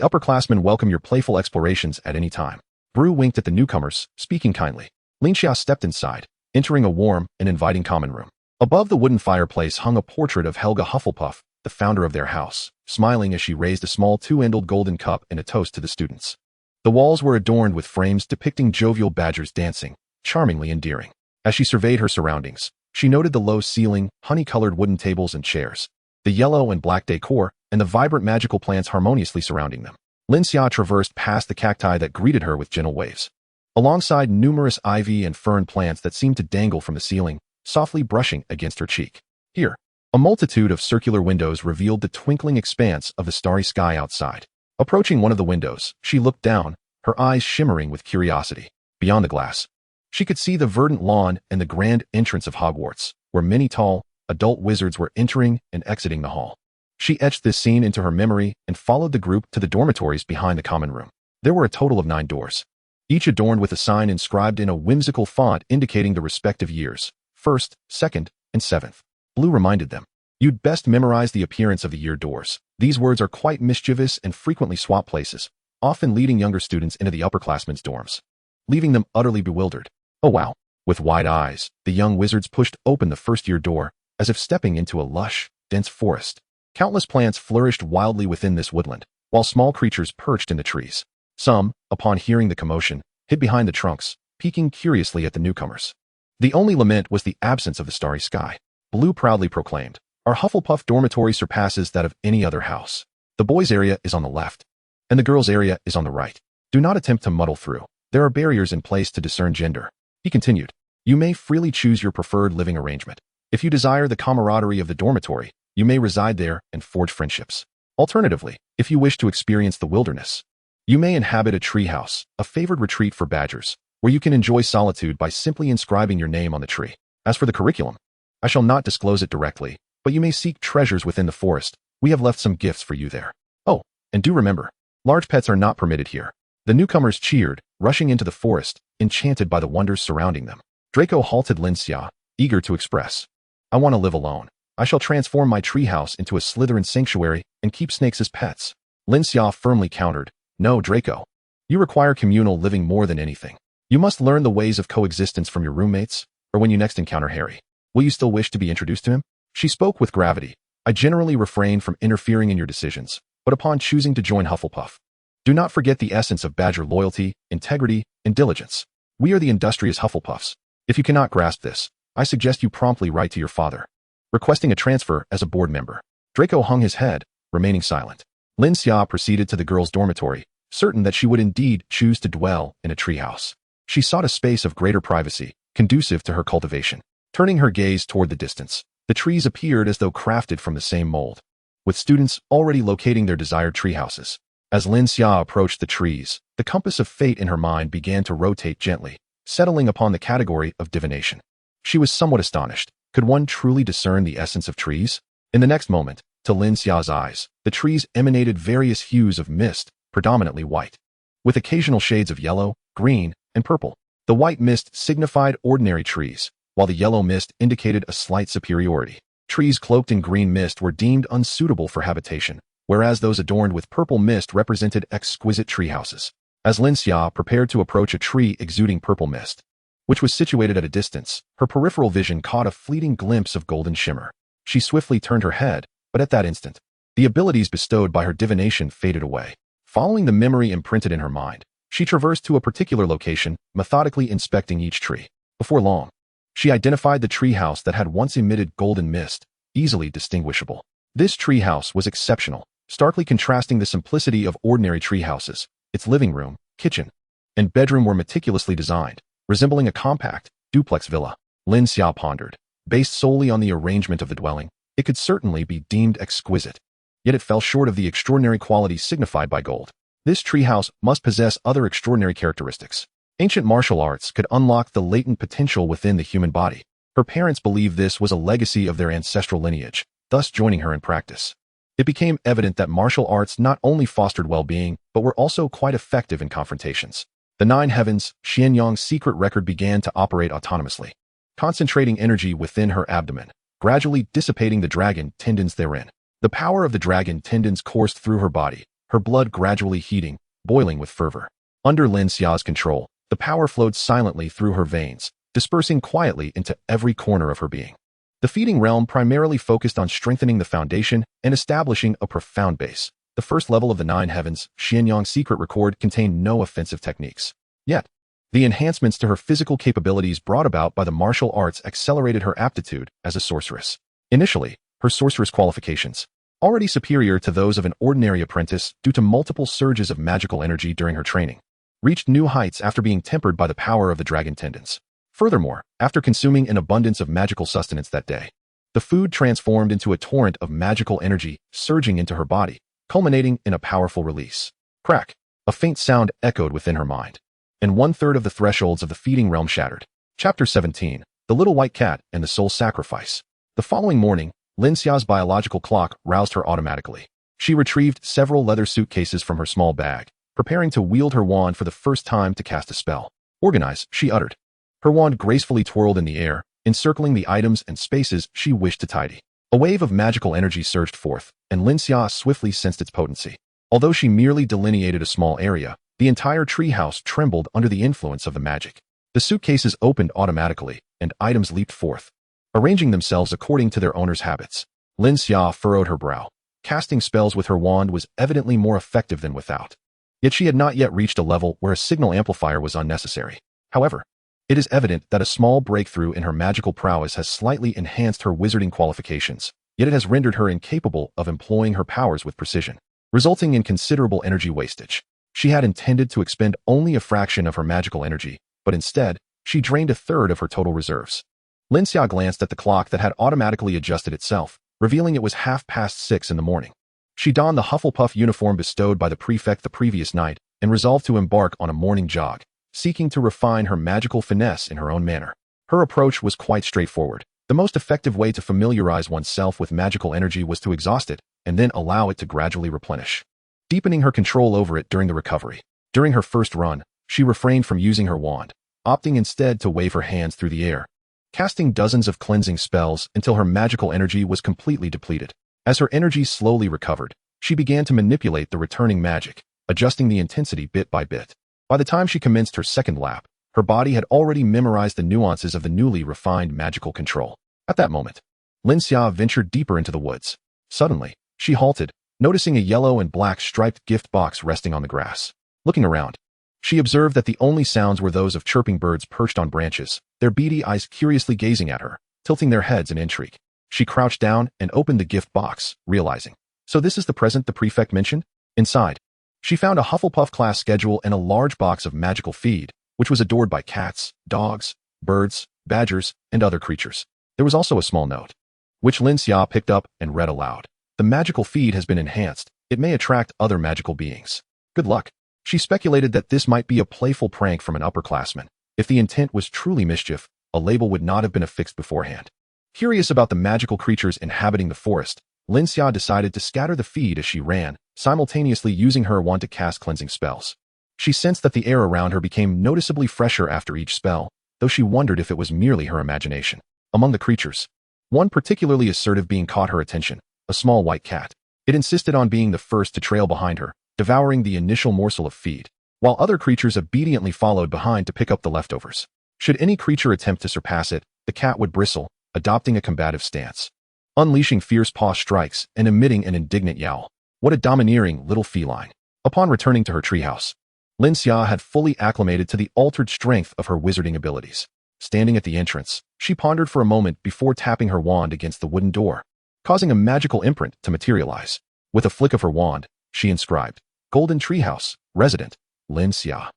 upperclassmen welcome your playful explorations at any time." Brew winked at the newcomers, speaking kindly. Lin Xia stepped inside, entering a warm and inviting common room. Above the wooden fireplace hung a portrait of Helga Hufflepuff, the founder of their house, smiling as she raised a small 2-handled golden cup in a toast to the students. The walls were adorned with frames depicting jovial badgers dancing, charmingly endearing. As she surveyed her surroundings, she noted the low ceiling, honey-colored wooden tables and chairs, the yellow and black decor, and the vibrant magical plants harmoniously surrounding them. Lin Xia traversed past the cacti that greeted her with gentle waves, alongside numerous ivy and fern plants that seemed to dangle from the ceiling, softly brushing against her cheek. Here, a multitude of circular windows revealed the twinkling expanse of the starry sky outside. Approaching one of the windows, she looked down, her eyes shimmering with curiosity. Beyond the glass, she could see the verdant lawn and the grand entrance of Hogwarts, where many tall, adult wizards were entering and exiting the hall. She etched this scene into her memory and followed the group to the dormitories behind the common room. There were a total of 9 doors, each adorned with a sign inscribed in a whimsical font indicating the respective years, 1st, 2nd, and 7th. Blue reminded them, "You'd best memorize the appearance of the year doors. These words are quite mischievous and frequently swap places, often leading younger students into the upperclassmen's dorms, leaving them utterly bewildered." "Oh wow." With wide eyes, the young wizards pushed open the first-year door, as if stepping into a lush, dense forest. Countless plants flourished wildly within this woodland, while small creatures perched in the trees. Some, upon hearing the commotion, hid behind the trunks, peeking curiously at the newcomers. The only lament was the absence of the starry sky. Blue proudly proclaimed, "Our Hufflepuff dormitory surpasses that of any other house. The boys' area is on the left, and the girls' area is on the right. Do not attempt to muddle through. There are barriers in place to discern gender." He continued, "You may freely choose your preferred living arrangement. If you desire the camaraderie of the dormitory, you may reside there and forge friendships. Alternatively, if you wish to experience the wilderness, you may inhabit a treehouse, a favored retreat for badgers, where you can enjoy solitude by simply inscribing your name on the tree. As for the curriculum, I shall not disclose it directly, but you may seek treasures within the forest. We have left some gifts for you there. Oh, and do remember, large pets are not permitted here." The newcomers cheered, rushing into the forest, enchanted by the wonders surrounding them. Draco halted Lin Xia, eager to express, "I want to live alone. I shall transform my treehouse into a Slytherin sanctuary and keep snakes as pets." Lin Xia firmly countered, "No, Draco. You require communal living more than anything. You must learn the ways of coexistence from your roommates, or when you next encounter Harry. Will you still wish to be introduced to him?" She spoke with gravity. "I generally refrain from interfering in your decisions, but upon choosing to join Hufflepuff, do not forget the essence of Badger loyalty, integrity, and diligence. We are the industrious Hufflepuffs. If you cannot grasp this, I suggest you promptly write to your father, requesting a transfer as a board member." Draco hung his head, remaining silent. Lin Xia proceeded to the girls' dormitory, certain that she would indeed choose to dwell in a treehouse. She sought a space of greater privacy, conducive to her cultivation. Turning her gaze toward the distance, the trees appeared as though crafted from the same mold, with students already locating their desired treehouses. As Lin Xia approached the trees, the compass of fate in her mind began to rotate gently, settling upon the category of divination. She was somewhat astonished. Could one truly discern the essence of trees? In the next moment, to Lin Xia's eyes, the trees emanated various hues of mist, predominantly white, with occasional shades of yellow, green, and purple. The white mist signified ordinary trees, while the yellow mist indicated a slight superiority. Trees cloaked in green mist were deemed unsuitable for habitation, whereas those adorned with purple mist represented exquisite treehouses. As Lin Xia prepared to approach a tree exuding purple mist, which was situated at a distance, her peripheral vision caught a fleeting glimpse of golden shimmer. She swiftly turned her head, but at that instant, the abilities bestowed by her divination faded away. Following the memory imprinted in her mind, she traversed to a particular location, methodically inspecting each tree. Before long, she identified the treehouse that had once emitted golden mist, easily distinguishable. This treehouse was exceptional, starkly contrasting the simplicity of ordinary treehouses. Its living room, kitchen, and bedroom were meticulously designed, resembling a compact, duplex villa. Lin Xia pondered. Based solely on the arrangement of the dwelling, it could certainly be deemed exquisite. Yet it fell short of the extraordinary qualities signified by gold. This treehouse must possess other extraordinary characteristics. Ancient martial arts could unlock the latent potential within the human body. Her parents believed this was a legacy of their ancestral lineage, thus joining her in practice. It became evident that martial arts not only fostered well-being, but were also quite effective in confrontations. The Nine Heavens, Xianyang's secret record began to operate autonomously, concentrating energy within her abdomen, gradually dissipating the dragon tendons therein. The power of the dragon tendons coursed through her body, her blood gradually heating, boiling with fervor. Under Lin Xia's control, the power flowed silently through her veins, dispersing quietly into every corner of her being. The feeding realm primarily focused on strengthening the foundation and establishing a profound base. The first level of the Nine Heavens, Xianyang's secret record, contained no offensive techniques. Yet, the enhancements to her physical capabilities brought about by the martial arts accelerated her aptitude as a sorceress. Initially, her sorceress qualifications, already superior to those of an ordinary apprentice due to multiple surges of magical energy during her training, reached new heights after being tempered by the power of the dragon tendons. Furthermore, after consuming an abundance of magical sustenance that day, the food transformed into a torrent of magical energy surging into her body, culminating in a powerful release. Crack! A faint sound echoed within her mind, and 1/3 of the thresholds of the feeding realm shattered. Chapter 17. The Little White Cat and the Soul Sacrifice. The following morning, Lin Xia's biological clock roused her automatically. She retrieved several leather suitcases from her small bag, preparing to wield her wand for the first time to cast a spell. "Organize," she uttered. Her wand gracefully twirled in the air, encircling the items and spaces she wished to tidy. A wave of magical energy surged forth, and Lin Xia swiftly sensed its potency. Although she merely delineated a small area, the entire treehouse trembled under the influence of the magic. The suitcases opened automatically, and items leaped forth, arranging themselves according to their owner's habits. Lin Xia furrowed her brow. Casting spells with her wand was evidently more effective than without. Yet she had not yet reached a level where a signal amplifier was unnecessary. However, it is evident that a small breakthrough in her magical prowess has slightly enhanced her wizarding qualifications, yet it has rendered her incapable of employing her powers with precision, resulting in considerable energy wastage. She had intended to expend only a fraction of her magical energy, but instead, she drained a third of her total reserves. Lin Xia glanced at the clock that had automatically adjusted itself, revealing it was 6:30 in the morning. She donned the Hufflepuff uniform bestowed by the prefect the previous night and resolved to embark on a morning jog, seeking to refine her magical finesse in her own manner. Her approach was quite straightforward. The most effective way to familiarize oneself with magical energy was to exhaust it and then allow it to gradually replenish, deepening her control over it during the recovery. During her first run, she refrained from using her wand, opting instead to wave her hands through the air, casting dozens of cleansing spells until her magical energy was completely depleted. As her energy slowly recovered, she began to manipulate the returning magic, adjusting the intensity bit by bit. By the time she commenced her second lap, her body had already memorized the nuances of the newly refined magical control. At that moment, Lin Xia ventured deeper into the woods. Suddenly, she halted, noticing a yellow and black striped gift box resting on the grass. Looking around, she observed that the only sounds were those of chirping birds perched on branches, their beady eyes curiously gazing at her, tilting their heads in intrigue. She crouched down and opened the gift box, realizing, so this is the present the prefect mentioned? Inside, she found a Hufflepuff class schedule and a large box of magical feed, which was adored by cats, dogs, birds, badgers, and other creatures. There was also a small note, which Lin Xia picked up and read aloud. The magical feed has been enhanced. It may attract other magical beings. Good luck. She speculated that this might be a playful prank from an upperclassman. If the intent was truly mischief, a label would not have been affixed beforehand. Curious about the magical creatures inhabiting the forest, Lin Xia decided to scatter the feed as she ran, simultaneously using her wand to cast cleansing spells. She sensed that the air around her became noticeably fresher after each spell, though she wondered if it was merely her imagination. Among the creatures, one particularly assertive being caught her attention, a small white cat. It insisted on being the first to trail behind her, devouring the initial morsel of feed, while other creatures obediently followed behind to pick up the leftovers. Should any creature attempt to surpass it, the cat would bristle, adopting a combative stance, unleashing fierce paw strikes and emitting an indignant yowl. What a domineering little feline. Upon returning to her treehouse, Lin Xia had fully acclimated to the altered strength of her wizarding abilities. Standing at the entrance, she pondered for a moment before tapping her wand against the wooden door, causing a magical imprint to materialize. With a flick of her wand, she inscribed, Golden Treehouse, Resident, Lin Xia.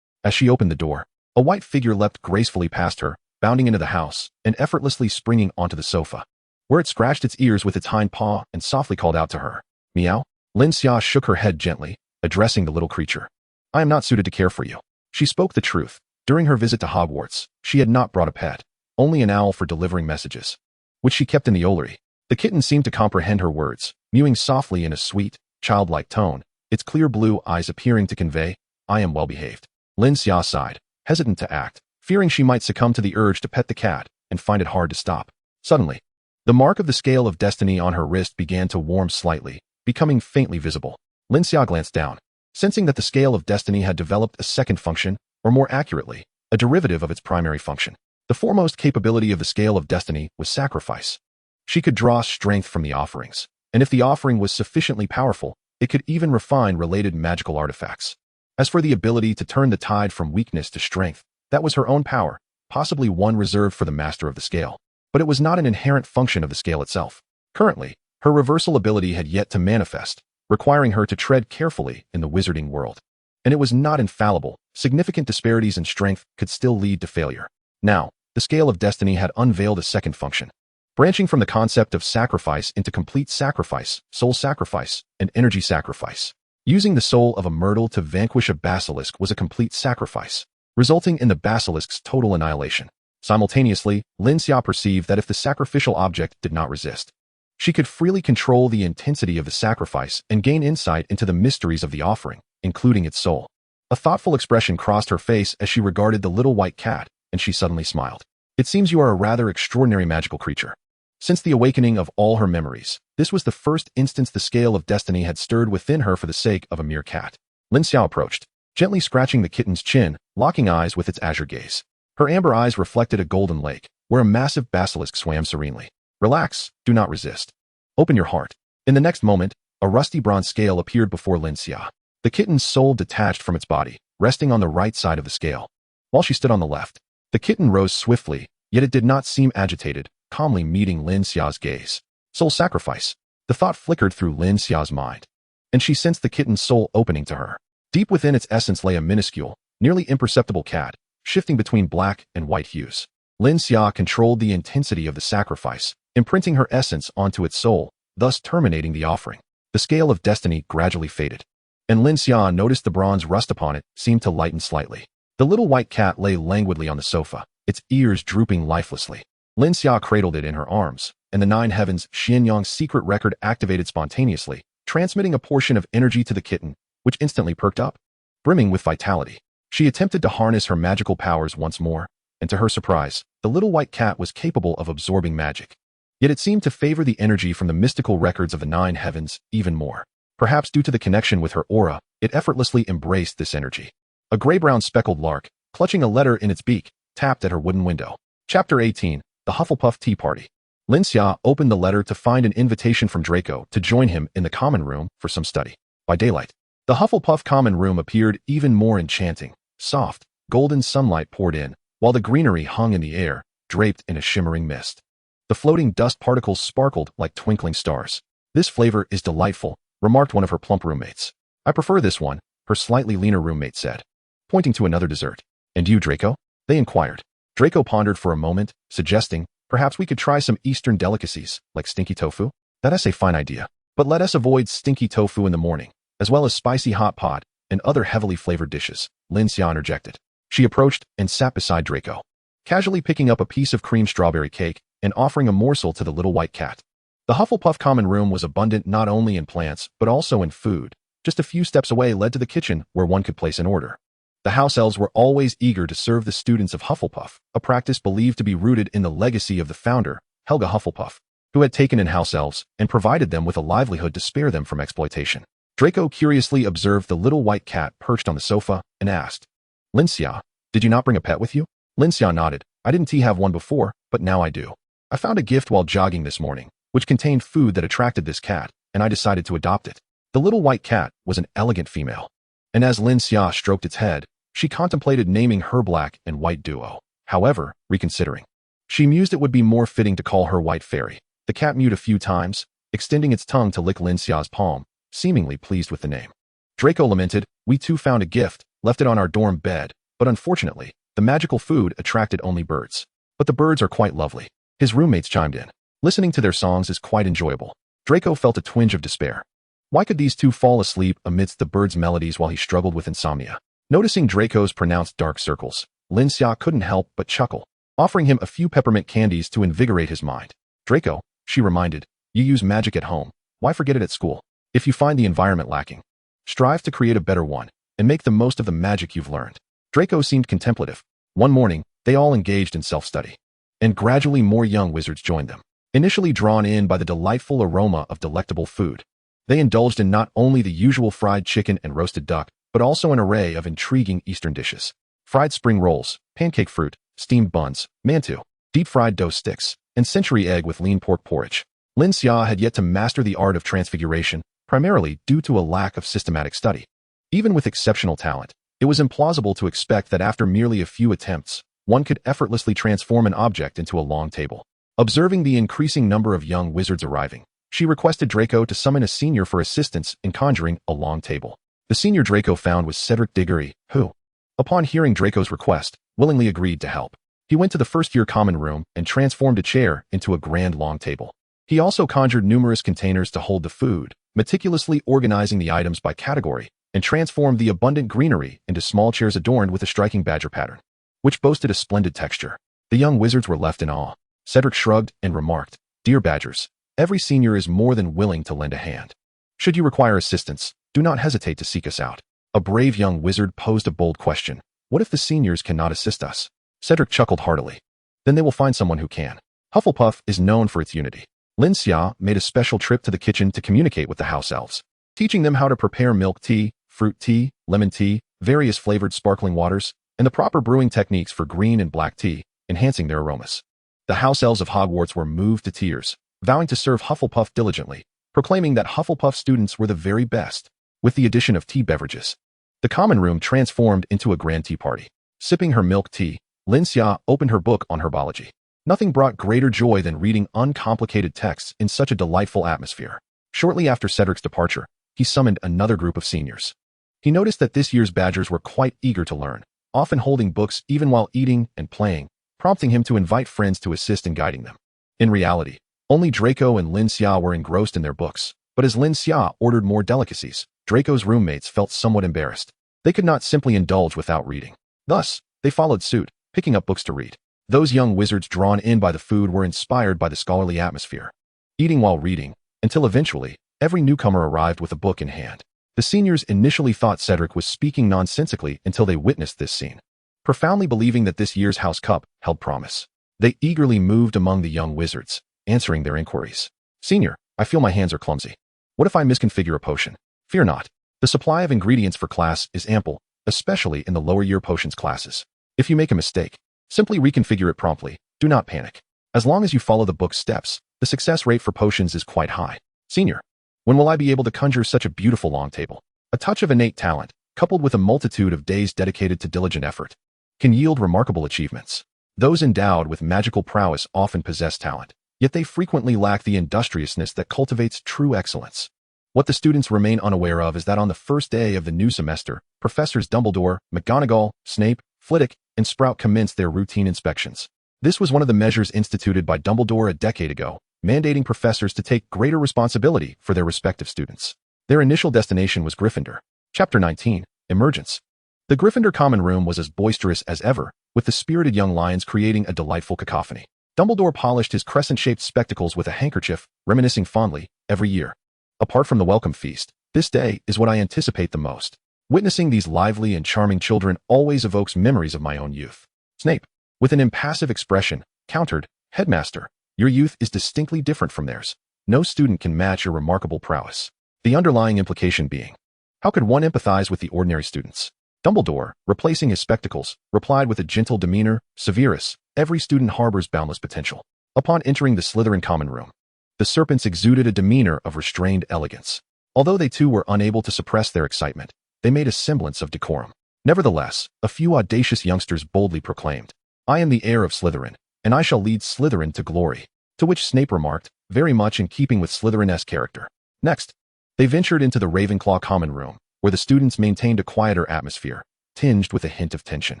As she opened the door, a white figure leapt gracefully past her, bounding into the house and effortlessly springing onto the sofa, where it scratched its ears with its hind paw and softly called out to her. Meow. Lin Xia shook her head gently, addressing the little creature. I am not suited to care for you. She spoke the truth. During her visit to Hogwarts, she had not brought a pet, only an owl for delivering messages, which she kept in the Ollery. The kitten seemed to comprehend her words, mewing softly in a sweet, childlike tone, its clear blue eyes appearing to convey, I am well behaved. Lin Xia sighed, hesitant to act, fearing she might succumb to the urge to pet the cat and find it hard to stop. Suddenly, the mark of the scale of destiny on her wrist began to warm slightly, becoming faintly visible. Lin Xia glanced down, sensing that the scale of destiny had developed a second function, or more accurately, a derivative of its primary function. The foremost capability of the scale of destiny was sacrifice. She could draw strength from the offerings, and if the offering was sufficiently powerful, it could even refine related magical artifacts. As for the ability to turn the tide from weakness to strength, that was her own power, possibly one reserved for the master of the scale. But it was not an inherent function of the scale itself. Currently, her reversal ability had yet to manifest, requiring her to tread carefully in the wizarding world. And it was not infallible. Significant disparities in strength could still lead to failure. Now, the scale of destiny had unveiled a second function, branching from the concept of sacrifice into complete sacrifice, soul sacrifice, and energy sacrifice. Using the soul of a myrtle to vanquish a basilisk was a complete sacrifice, resulting in the basilisk's total annihilation. Simultaneously, Lin Xia perceived that if the sacrificial object did not resist, she could freely control the intensity of the sacrifice and gain insight into the mysteries of the offering, including its soul. A thoughtful expression crossed her face as she regarded the little white cat, and she suddenly smiled. It seems you are a rather extraordinary magical creature. Since the awakening of all her memories, this was the first instance the scale of destiny had stirred within her for the sake of a mere cat. Lin Xia approached, gently scratching the kitten's chin, locking eyes with its azure gaze. Her amber eyes reflected a golden lake, where a massive basilisk swam serenely. Relax, do not resist. Open your heart. In the next moment, a rusty bronze scale appeared before Lin Xia. The kitten's soul detached from its body, resting on the right side of the scale, while she stood on the left. The kitten rose swiftly, yet it did not seem agitated, calmly meeting Lin Xia's gaze. Soul sacrifice. The thought flickered through Lin Xia's mind, and she sensed the kitten's soul opening to her. Deep within its essence lay a minuscule, nearly imperceptible cat, shifting between black and white hues. Lin Xia controlled the intensity of the sacrifice, imprinting her essence onto its soul, thus terminating the offering. The scale of destiny gradually faded, and Lin Xia noticed the bronze rust upon it seemed to lighten slightly. The little white cat lay languidly on the sofa, its ears drooping lifelessly. Lin Xia cradled it in her arms, and the Nine Heavens Xianyang's secret record activated spontaneously, transmitting a portion of energy to the kitten, which instantly perked up. Brimming with vitality, she attempted to harness her magical powers once more, and to her surprise, the little white cat was capable of absorbing magic. Yet it seemed to favor the energy from the mystical records of the Nine Heavens even more. Perhaps due to the connection with her aura, it effortlessly embraced this energy. A gray-brown speckled lark, clutching a letter in its beak, tapped at her wooden window. Chapter 18, The Hufflepuff Tea Party. Lin Xia opened the letter to find an invitation from Draco to join him in the common room for some study. By daylight, the Hufflepuff common room appeared even more enchanting. Soft, golden sunlight poured in, while the greenery hung in the air, draped in a shimmering mist. The floating dust particles sparkled like twinkling stars. This flavor is delightful, remarked one of her plump roommates. I prefer this one, her slightly leaner roommate said, pointing to another dessert. And you, Draco? They inquired. Draco pondered for a moment, suggesting, perhaps we could try some Eastern delicacies, like stinky tofu? That's a fine idea. But let us avoid stinky tofu in the morning, as well as spicy hot pot and other heavily flavored dishes, Lin Xia interjected. She approached and sat beside Draco, casually picking up a piece of cream strawberry cake and offering a morsel to the little white cat. The Hufflepuff common room was abundant not only in plants, but also in food. Just a few steps away led to the kitchen where one could place an order. The house elves were always eager to serve the students of Hufflepuff, a practice believed to be rooted in the legacy of the founder, Helga Hufflepuff, who had taken in house elves and provided them with a livelihood to spare them from exploitation. Draco curiously observed the little white cat perched on the sofa and asked, Lin Xia, did you not bring a pet with you? Lin Xia nodded. I didn't have one before, but now I do. I found a gift while jogging this morning, which contained food that attracted this cat, and I decided to adopt it. The little white cat was an elegant female, and as Lin Xia stroked its head, she contemplated naming her black and white duo. However, reconsidering, she mused it would be more fitting to call her White Fairy. The cat mewed a few times, extending its tongue to lick Lin Xia's palm, seemingly pleased with the name. Draco lamented, we too found a gift, left it on our dorm bed, but unfortunately, the magical food attracted only birds. But the birds are quite lovely. His roommates chimed in. Listening to their songs is quite enjoyable. Draco felt a twinge of despair. Why could these two fall asleep amidst the birds' melodies while he struggled with insomnia? Noticing Draco's pronounced dark circles, Lin Xia couldn't help but chuckle, offering him a few peppermint candies to invigorate his mind. Draco, she reminded, you use magic at home. Why forget it at school? If you find the environment lacking, strive to create a better one and make the most of the magic you've learned. Draco seemed contemplative. One morning, they all engaged in self-study, and gradually more young wizards joined them. Initially drawn in by the delightful aroma of delectable food, they indulged in not only the usual fried chicken and roasted duck, but also an array of intriguing Eastern dishes. Fried spring rolls, pancake fruit, steamed buns, mantu, deep-fried dough sticks, and century egg with lean pork porridge. Lin Xia had yet to master the art of transfiguration, primarily due to a lack of systematic study. Even with exceptional talent, it was implausible to expect that after merely a few attempts, one could effortlessly transform an object into a long table. Observing the increasing number of young wizards arriving, she requested Draco to summon a senior for assistance in conjuring a long table. The senior Draco found was Cedric Diggory, who, upon hearing Draco's request, willingly agreed to help. He went to the first-year common room and transformed a chair into a grand long table. He also conjured numerous containers to hold the food, meticulously organizing the items by category, and transformed the abundant greenery into small chairs adorned with a striking badger pattern, which boasted a splendid texture. The young wizards were left in awe. Cedric shrugged and remarked, Dear badgers, every senior is more than willing to lend a hand. Should you require assistance, do not hesitate to seek us out. A brave young wizard posed a bold question. What if the seniors cannot assist us? Cedric chuckled heartily. Then they will find someone who can. Hufflepuff is known for its unity. Lin Xia made a special trip to the kitchen to communicate with the house elves, teaching them how to prepare milk tea, fruit tea, lemon tea, various flavored sparkling waters, and the proper brewing techniques for green and black tea, enhancing their aromas. The house elves of Hogwarts were moved to tears, vowing to serve Hufflepuff diligently, proclaiming that Hufflepuff students were the very best. With the addition of tea beverages, the common room transformed into a grand tea party. Sipping her milk tea, Lin Xia opened her book on herbology. Nothing brought greater joy than reading uncomplicated texts in such a delightful atmosphere. Shortly after Cedric's departure, he summoned another group of seniors. He noticed that this year's Badgers were quite eager to learn, often holding books even while eating and playing, prompting him to invite friends to assist in guiding them. In reality, only Draco and Lin Xia were engrossed in their books, but as Lin Xia ordered more delicacies, Draco's roommates felt somewhat embarrassed. They could not simply indulge without reading. Thus, they followed suit, picking up books to read. Those young wizards drawn in by the food were inspired by the scholarly atmosphere, eating while reading, until eventually, every newcomer arrived with a book in hand. The seniors initially thought Cedric was speaking nonsensically until they witnessed this scene. Profoundly believing that this year's House Cup held promise, they eagerly moved among the young wizards, answering their inquiries. "Senior, I feel my hands are clumsy. What if I misconfigure a potion?" "Fear not. The supply of ingredients for class is ample, especially in the lower year potions classes. If you make a mistake, simply reconfigure it promptly. Do not panic. As long as you follow the book's steps, the success rate for potions is quite high." "Senior, when will I be able to conjure such a beautiful long table?" A touch of innate talent, coupled with a multitude of days dedicated to diligent effort, can yield remarkable achievements. Those endowed with magical prowess often possess talent, yet they frequently lack the industriousness that cultivates true excellence. What the students remain unaware of is that on the first day of the new semester, Professors Dumbledore, McGonagall, Snape, Flitwick, and Sprout commenced their routine inspections. This was one of the measures instituted by Dumbledore a decade ago, mandating professors to take greater responsibility for their respective students. Their initial destination was Gryffindor. Chapter 19, Emergence. The Gryffindor common room was as boisterous as ever, with the spirited young lions creating a delightful cacophony. Dumbledore polished his crescent-shaped spectacles with a handkerchief, reminiscing fondly, every year. "Apart from the welcome feast, this day is what I anticipate the most. Witnessing these lively and charming children always evokes memories of my own youth." Snape, with an impassive expression, countered, "Headmaster, your youth is distinctly different from theirs. No student can match your remarkable prowess." The underlying implication being, how could one empathize with the ordinary students? Dumbledore, replacing his spectacles, replied with a gentle demeanor, "Severus, every student harbors boundless potential." Upon entering the Slytherin common room, the serpents exuded a demeanor of restrained elegance. Although they too were unable to suppress their excitement, they made a semblance of decorum. Nevertheless, a few audacious youngsters boldly proclaimed, "I am the heir of Slytherin, and I shall lead Slytherin to glory." To which Snape remarked, very much in keeping with Slytherin-esque character. Next, they ventured into the Ravenclaw common room, where the students maintained a quieter atmosphere, tinged with a hint of tension.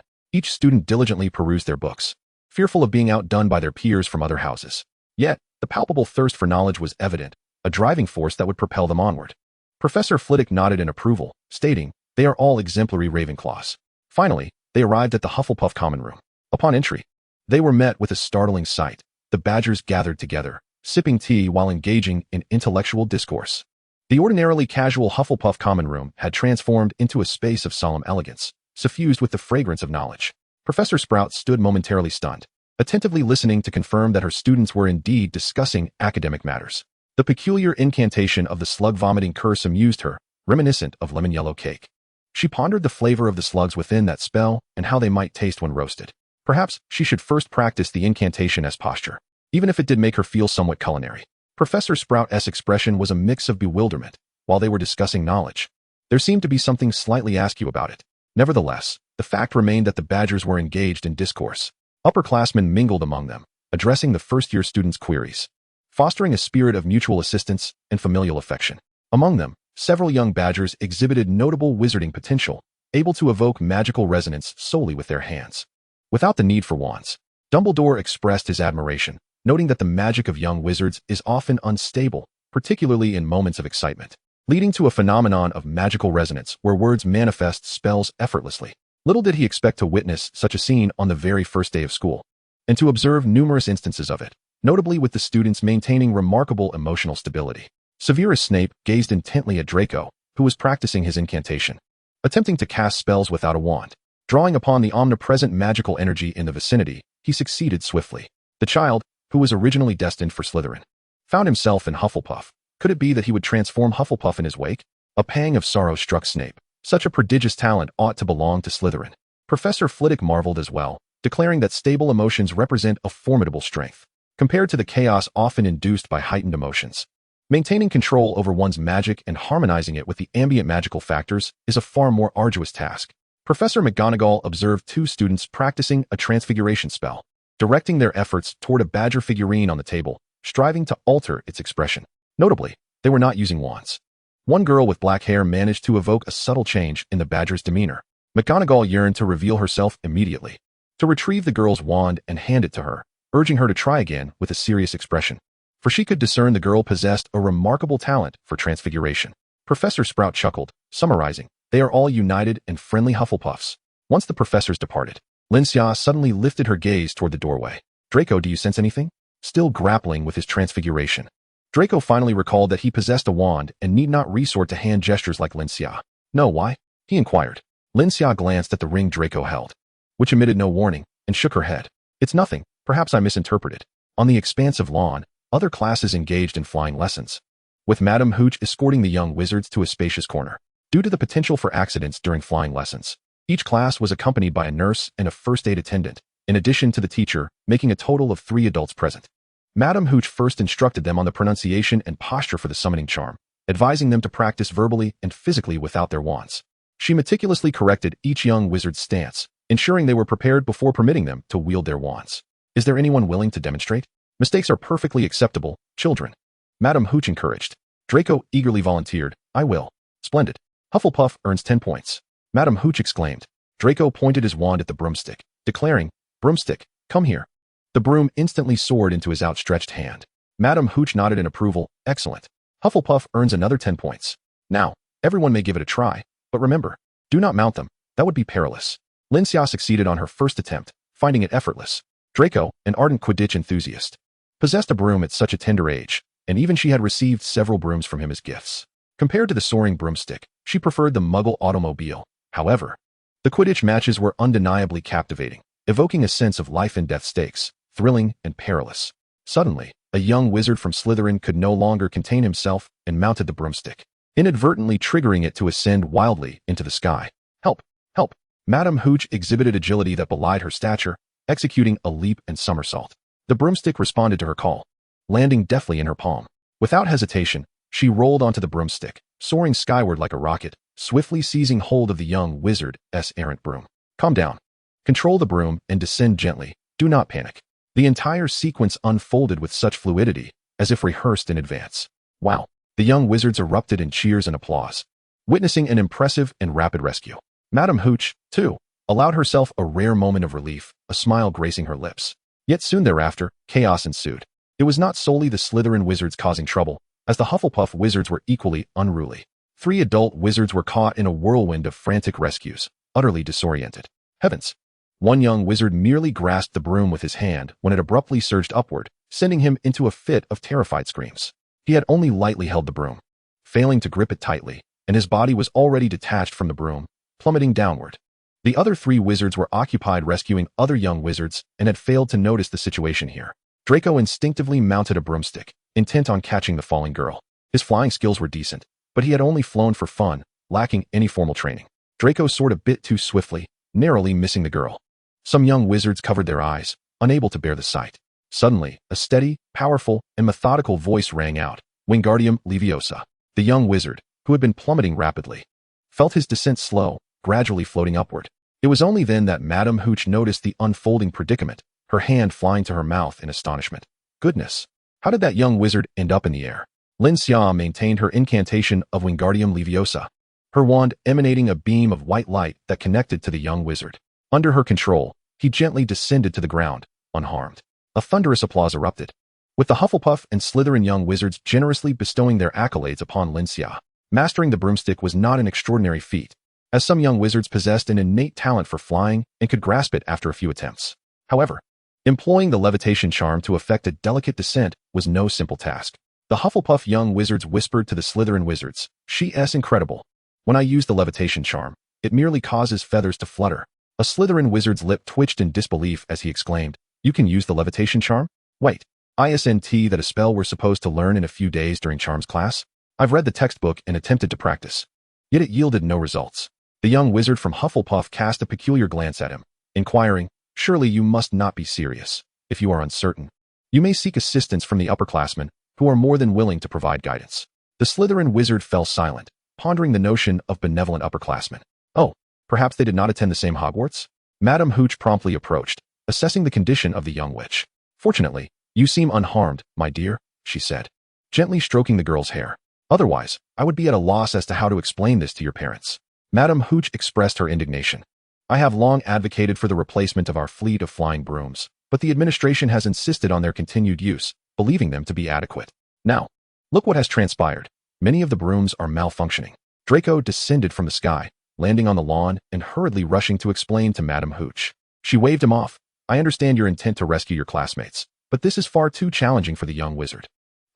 Each student diligently perused their books, fearful of being outdone by their peers from other houses. Yet, the palpable thirst for knowledge was evident, a driving force that would propel them onward. Professor Flitwick nodded in approval, stating, "They are all exemplary Ravenclaws." Finally, they arrived at the Hufflepuff common room. Upon entry, they were met with a startling sight. The Badgers gathered together, sipping tea while engaging in intellectual discourse. The ordinarily casual Hufflepuff common room had transformed into a space of solemn elegance, suffused with the fragrance of knowledge. Professor Sprout stood momentarily stunned, attentively listening to confirm that her students were indeed discussing academic matters. The peculiar incantation of the slug-vomiting curse amused her, reminiscent of lemon yellow cake. She pondered the flavor of the slugs within that spell and how they might taste when roasted. Perhaps she should first practice the incantation as posture, even if it did make her feel somewhat culinary. Professor Sprout's expression was a mix of bewilderment. While they were discussing knowledge, there seemed to be something slightly askew about it. Nevertheless, the fact remained that the Badgers were engaged in discourse. Upperclassmen mingled among them, addressing the first-year students' queries, fostering a spirit of mutual assistance and familial affection. Among them, several young Badgers exhibited notable wizarding potential, able to evoke magical resonance solely with their hands, without the need for wands. Dumbledore expressed his admiration, noting that the magic of young wizards is often unstable, particularly in moments of excitement, leading to a phenomenon of magical resonance where words manifest spells effortlessly. Little did he expect to witness such a scene on the very first day of school, and to observe numerous instances of it, notably with the students maintaining remarkable emotional stability. Severus Snape gazed intently at Draco, who was practicing his incantation, attempting to cast spells without a wand. Drawing upon the omnipresent magical energy in the vicinity, he succeeded swiftly. The child, who was originally destined for Slytherin, found himself in Hufflepuff. Could it be that he would transform Hufflepuff in his wake? A pang of sorrow struck Snape. Such a prodigious talent ought to belong to Slytherin. Professor Flitwick marveled as well, declaring that stable emotions represent a formidable strength, compared to the chaos often induced by heightened emotions. Maintaining control over one's magic and harmonizing it with the ambient magical factors is a far more arduous task. Professor McGonagall observed two students practicing a transfiguration spell, directing their efforts toward a badger figurine on the table, striving to alter its expression. Notably, they were not using wands. One girl with black hair managed to evoke a subtle change in the badger's demeanor. McGonagall yearned to reveal herself immediately, to retrieve the girl's wand and hand it to her, urging her to try again with a serious expression. For she could discern the girl possessed a remarkable talent for transfiguration. Professor Sprout chuckled, summarizing, "They are all united and friendly Hufflepuffs." Once the professors departed, Lin Xia suddenly lifted her gaze toward the doorway. "Draco, do you sense anything?" Still grappling with his transfiguration, Draco finally recalled that he possessed a wand and need not resort to hand gestures like Lin Xia. "No, why?" he inquired. Lin Xia glanced at the ring Draco held, which emitted no warning, and shook her head. "It's nothing. Perhaps I misinterpreted." On the expansive lawn, other classes engaged in flying lessons, with Madame Hooch escorting the young wizards to a spacious corner. Due to the potential for accidents during flying lessons, each class was accompanied by a nurse and a first aid attendant, in addition to the teacher, making a total of 3 adults present. Madame Hooch first instructed them on the pronunciation and posture for the summoning charm, advising them to practice verbally and physically without their wands. She meticulously corrected each young wizard's stance, ensuring they were prepared before permitting them to wield their wands. "Is there anyone willing to demonstrate?" "Mistakes are perfectly acceptable, children," Madame Hooch encouraged. Draco eagerly volunteered, "I will." "Splendid. Hufflepuff earns 10 points." Madame Hooch exclaimed. Draco pointed his wand at the broomstick, declaring, "Broomstick, come here." The broom instantly soared into his outstretched hand. Madame Hooch nodded in approval. "Excellent. Hufflepuff earns another 10 points. Now, everyone may give it a try, but remember, do not mount them. That would be perilous." Lin Xia succeeded on her first attempt, finding it effortless. Draco, an ardent Quidditch enthusiast, possessed a broom at such a tender age, and even she had received several brooms from him as gifts. Compared to the soaring broomstick, she preferred the Muggle automobile. However, the Quidditch matches were undeniably captivating, evoking a sense of life and death stakes, thrilling and perilous. Suddenly, a young wizard from Slytherin could no longer contain himself and mounted the broomstick, inadvertently triggering it to ascend wildly into the sky. "Help! Help!" Madame Hooch exhibited agility that belied her stature, executing a leap and somersault. The broomstick responded to her call, landing deftly in her palm. Without hesitation, she rolled onto the broomstick, soaring skyward like a rocket, swiftly seizing hold of the young wizard's errant broom. "Calm down. Control the broom and descend gently. Do not panic." The entire sequence unfolded with such fluidity, as if rehearsed in advance. "Wow." The young wizards erupted in cheers and applause, witnessing an impressive and rapid rescue. Madame Hooch, too, allowed herself a rare moment of relief, a smile gracing her lips. Yet soon thereafter, chaos ensued. It was not solely the Slytherin wizards causing trouble, as the Hufflepuff wizards were equally unruly. 3 adult wizards were caught in a whirlwind of frantic rescues, utterly disoriented. Heavens! One young wizard merely grasped the broom with his hand when it abruptly surged upward, sending him into a fit of terrified screams. He had only lightly held the broom, failing to grip it tightly, and his body was already detached from the broom, plummeting downward. The other 3 wizards were occupied rescuing other young wizards and had failed to notice the situation here. Draco instinctively mounted a broomstick, intent on catching the falling girl. His flying skills were decent, but he had only flown for fun, lacking any formal training. Draco soared a bit too swiftly, narrowly missing the girl. Some young wizards covered their eyes, unable to bear the sight. Suddenly, a steady, powerful, and methodical voice rang out, "Wingardium Leviosa." The young wizard, who had been plummeting rapidly, felt his descent slow, gradually floating upward. It was only then that Madame Hooch noticed the unfolding predicament, her hand flying to her mouth in astonishment. Goodness! How did that young wizard end up in the air? Lin Xia maintained her incantation of Wingardium Leviosa, her wand emanating a beam of white light that connected to the young wizard. Under her control, he gently descended to the ground, unharmed. A thunderous applause erupted, with the Hufflepuff and Slytherin young wizards generously bestowing their accolades upon Lin Xia. Mastering the broomstick was not an extraordinary feat, as some young wizards possessed an innate talent for flying and could grasp it after a few attempts. However, employing the levitation charm to effect a delicate descent was no simple task. The Hufflepuff young wizards whispered to the Slytherin wizards, "She's incredible. When I use the levitation charm, it merely causes feathers to flutter." A Slytherin wizard's lip twitched in disbelief as he exclaimed, "You can use the levitation charm? Wait, isn't that a spell we're supposed to learn in a few days during charms class? I've read the textbook and attempted to practice." Yet it yielded no results. The young wizard from Hufflepuff cast a peculiar glance at him, inquiring, Surely you must not be serious. If you are uncertain, you may seek assistance from the upperclassmen, who are more than willing to provide guidance. The Slytherin wizard fell silent, pondering the notion of benevolent upperclassmen. Oh, perhaps they did not attend the same Hogwarts? Madame Hooch promptly approached, assessing the condition of the young witch. Fortunately, you seem unharmed, my dear, she said, gently stroking the girl's hair. Otherwise, I would be at a loss as to how to explain this to your parents. Madame Hooch expressed her indignation. I have long advocated for the replacement of our fleet of flying brooms, but the administration has insisted on their continued use, believing them to be adequate. Now, look what has transpired. Many of the brooms are malfunctioning. Draco descended from the sky, landing on the lawn and hurriedly rushing to explain to Madame Hooch. She waved him off. I understand your intent to rescue your classmates, but this is far too challenging for the young wizard.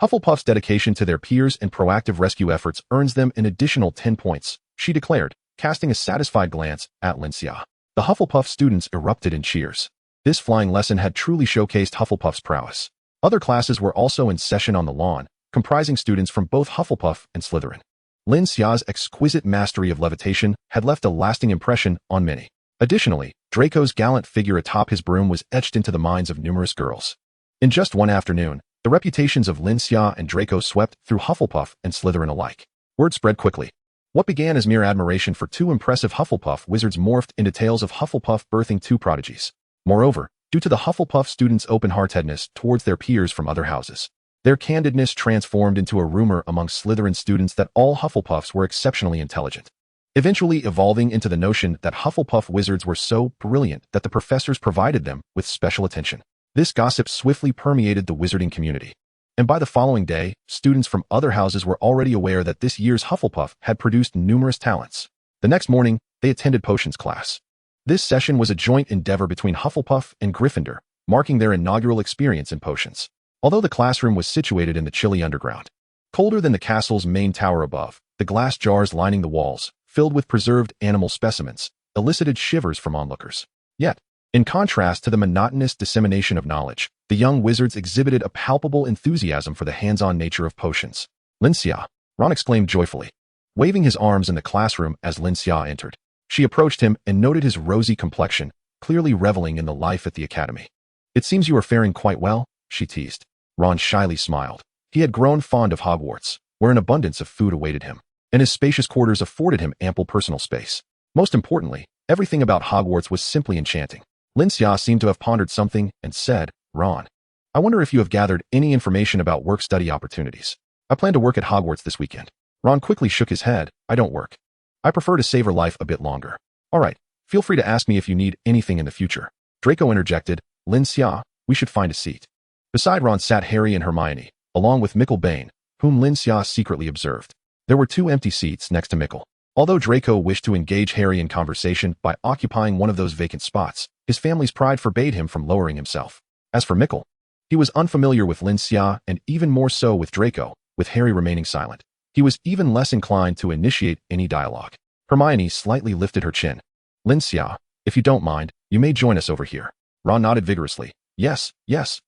Hufflepuff's dedication to their peers and proactive rescue efforts earns them an additional 10 points, she declared, casting a satisfied glance at Lin Xia. The Hufflepuff students erupted in cheers. This flying lesson had truly showcased Hufflepuff's prowess. Other classes were also in session on the lawn, comprising students from both Hufflepuff and Slytherin. Lin Xia's exquisite mastery of levitation had left a lasting impression on many. Additionally, Draco's gallant figure atop his broom was etched into the minds of numerous girls. In just one afternoon, the reputations of Lin Xia and Draco swept through Hufflepuff and Slytherin alike. Word spread quickly. What began as mere admiration for two impressive Hufflepuff wizards morphed into tales of Hufflepuff birthing two prodigies. Moreover, due to the Hufflepuff students' open-heartedness towards their peers from other houses, their candidness transformed into a rumor among Slytherin students that all Hufflepuffs were exceptionally intelligent, eventually evolving into the notion that Hufflepuff wizards were so brilliant that the professors provided them with special attention. This gossip swiftly permeated the wizarding community, and by the following day, students from other houses were already aware that this year's Hufflepuff had produced numerous talents. The next morning, they attended potions class. This session was a joint endeavor between Hufflepuff and Gryffindor, marking their inaugural experience in potions. Although the classroom was situated in the chilly underground, colder than the castle's main tower above, the glass jars lining the walls, filled with preserved animal specimens, elicited shivers from onlookers. Yet, in contrast to the monotonous dissemination of knowledge, the young wizards exhibited a palpable enthusiasm for the hands-on nature of potions. Lin Xia, Ron exclaimed joyfully, waving his arms in the classroom as Lin Xia entered. She approached him and noted his rosy complexion, clearly reveling in the life at the academy. It seems you are faring quite well, she teased. Ron shyly smiled. He had grown fond of Hogwarts, where an abundance of food awaited him, and his spacious quarters afforded him ample personal space. Most importantly, everything about Hogwarts was simply enchanting. Lin Xia seemed to have pondered something and said, Ron, I wonder if you have gathered any information about work-study opportunities. I plan to work at Hogwarts this weekend. Ron quickly shook his head. I don't work. I prefer to savor life a bit longer. All right, feel free to ask me if you need anything in the future. Draco interjected, Lin Xia, we should find a seat. Beside Ron sat Harry and Hermione, along with Mickle Bane, whom Lin Xia secretly observed. There were 2 empty seats next to Mickle. Although Draco wished to engage Harry in conversation by occupying one of those vacant spots, his family's pride forbade him from lowering himself. As for Mickle, he was unfamiliar with Lin Xia and even more so with Draco, with Harry remaining silent. He was even less inclined to initiate any dialogue. Hermione slightly lifted her chin. Lin Xia, if you don't mind, you may join us over here. Ron nodded vigorously. Yes,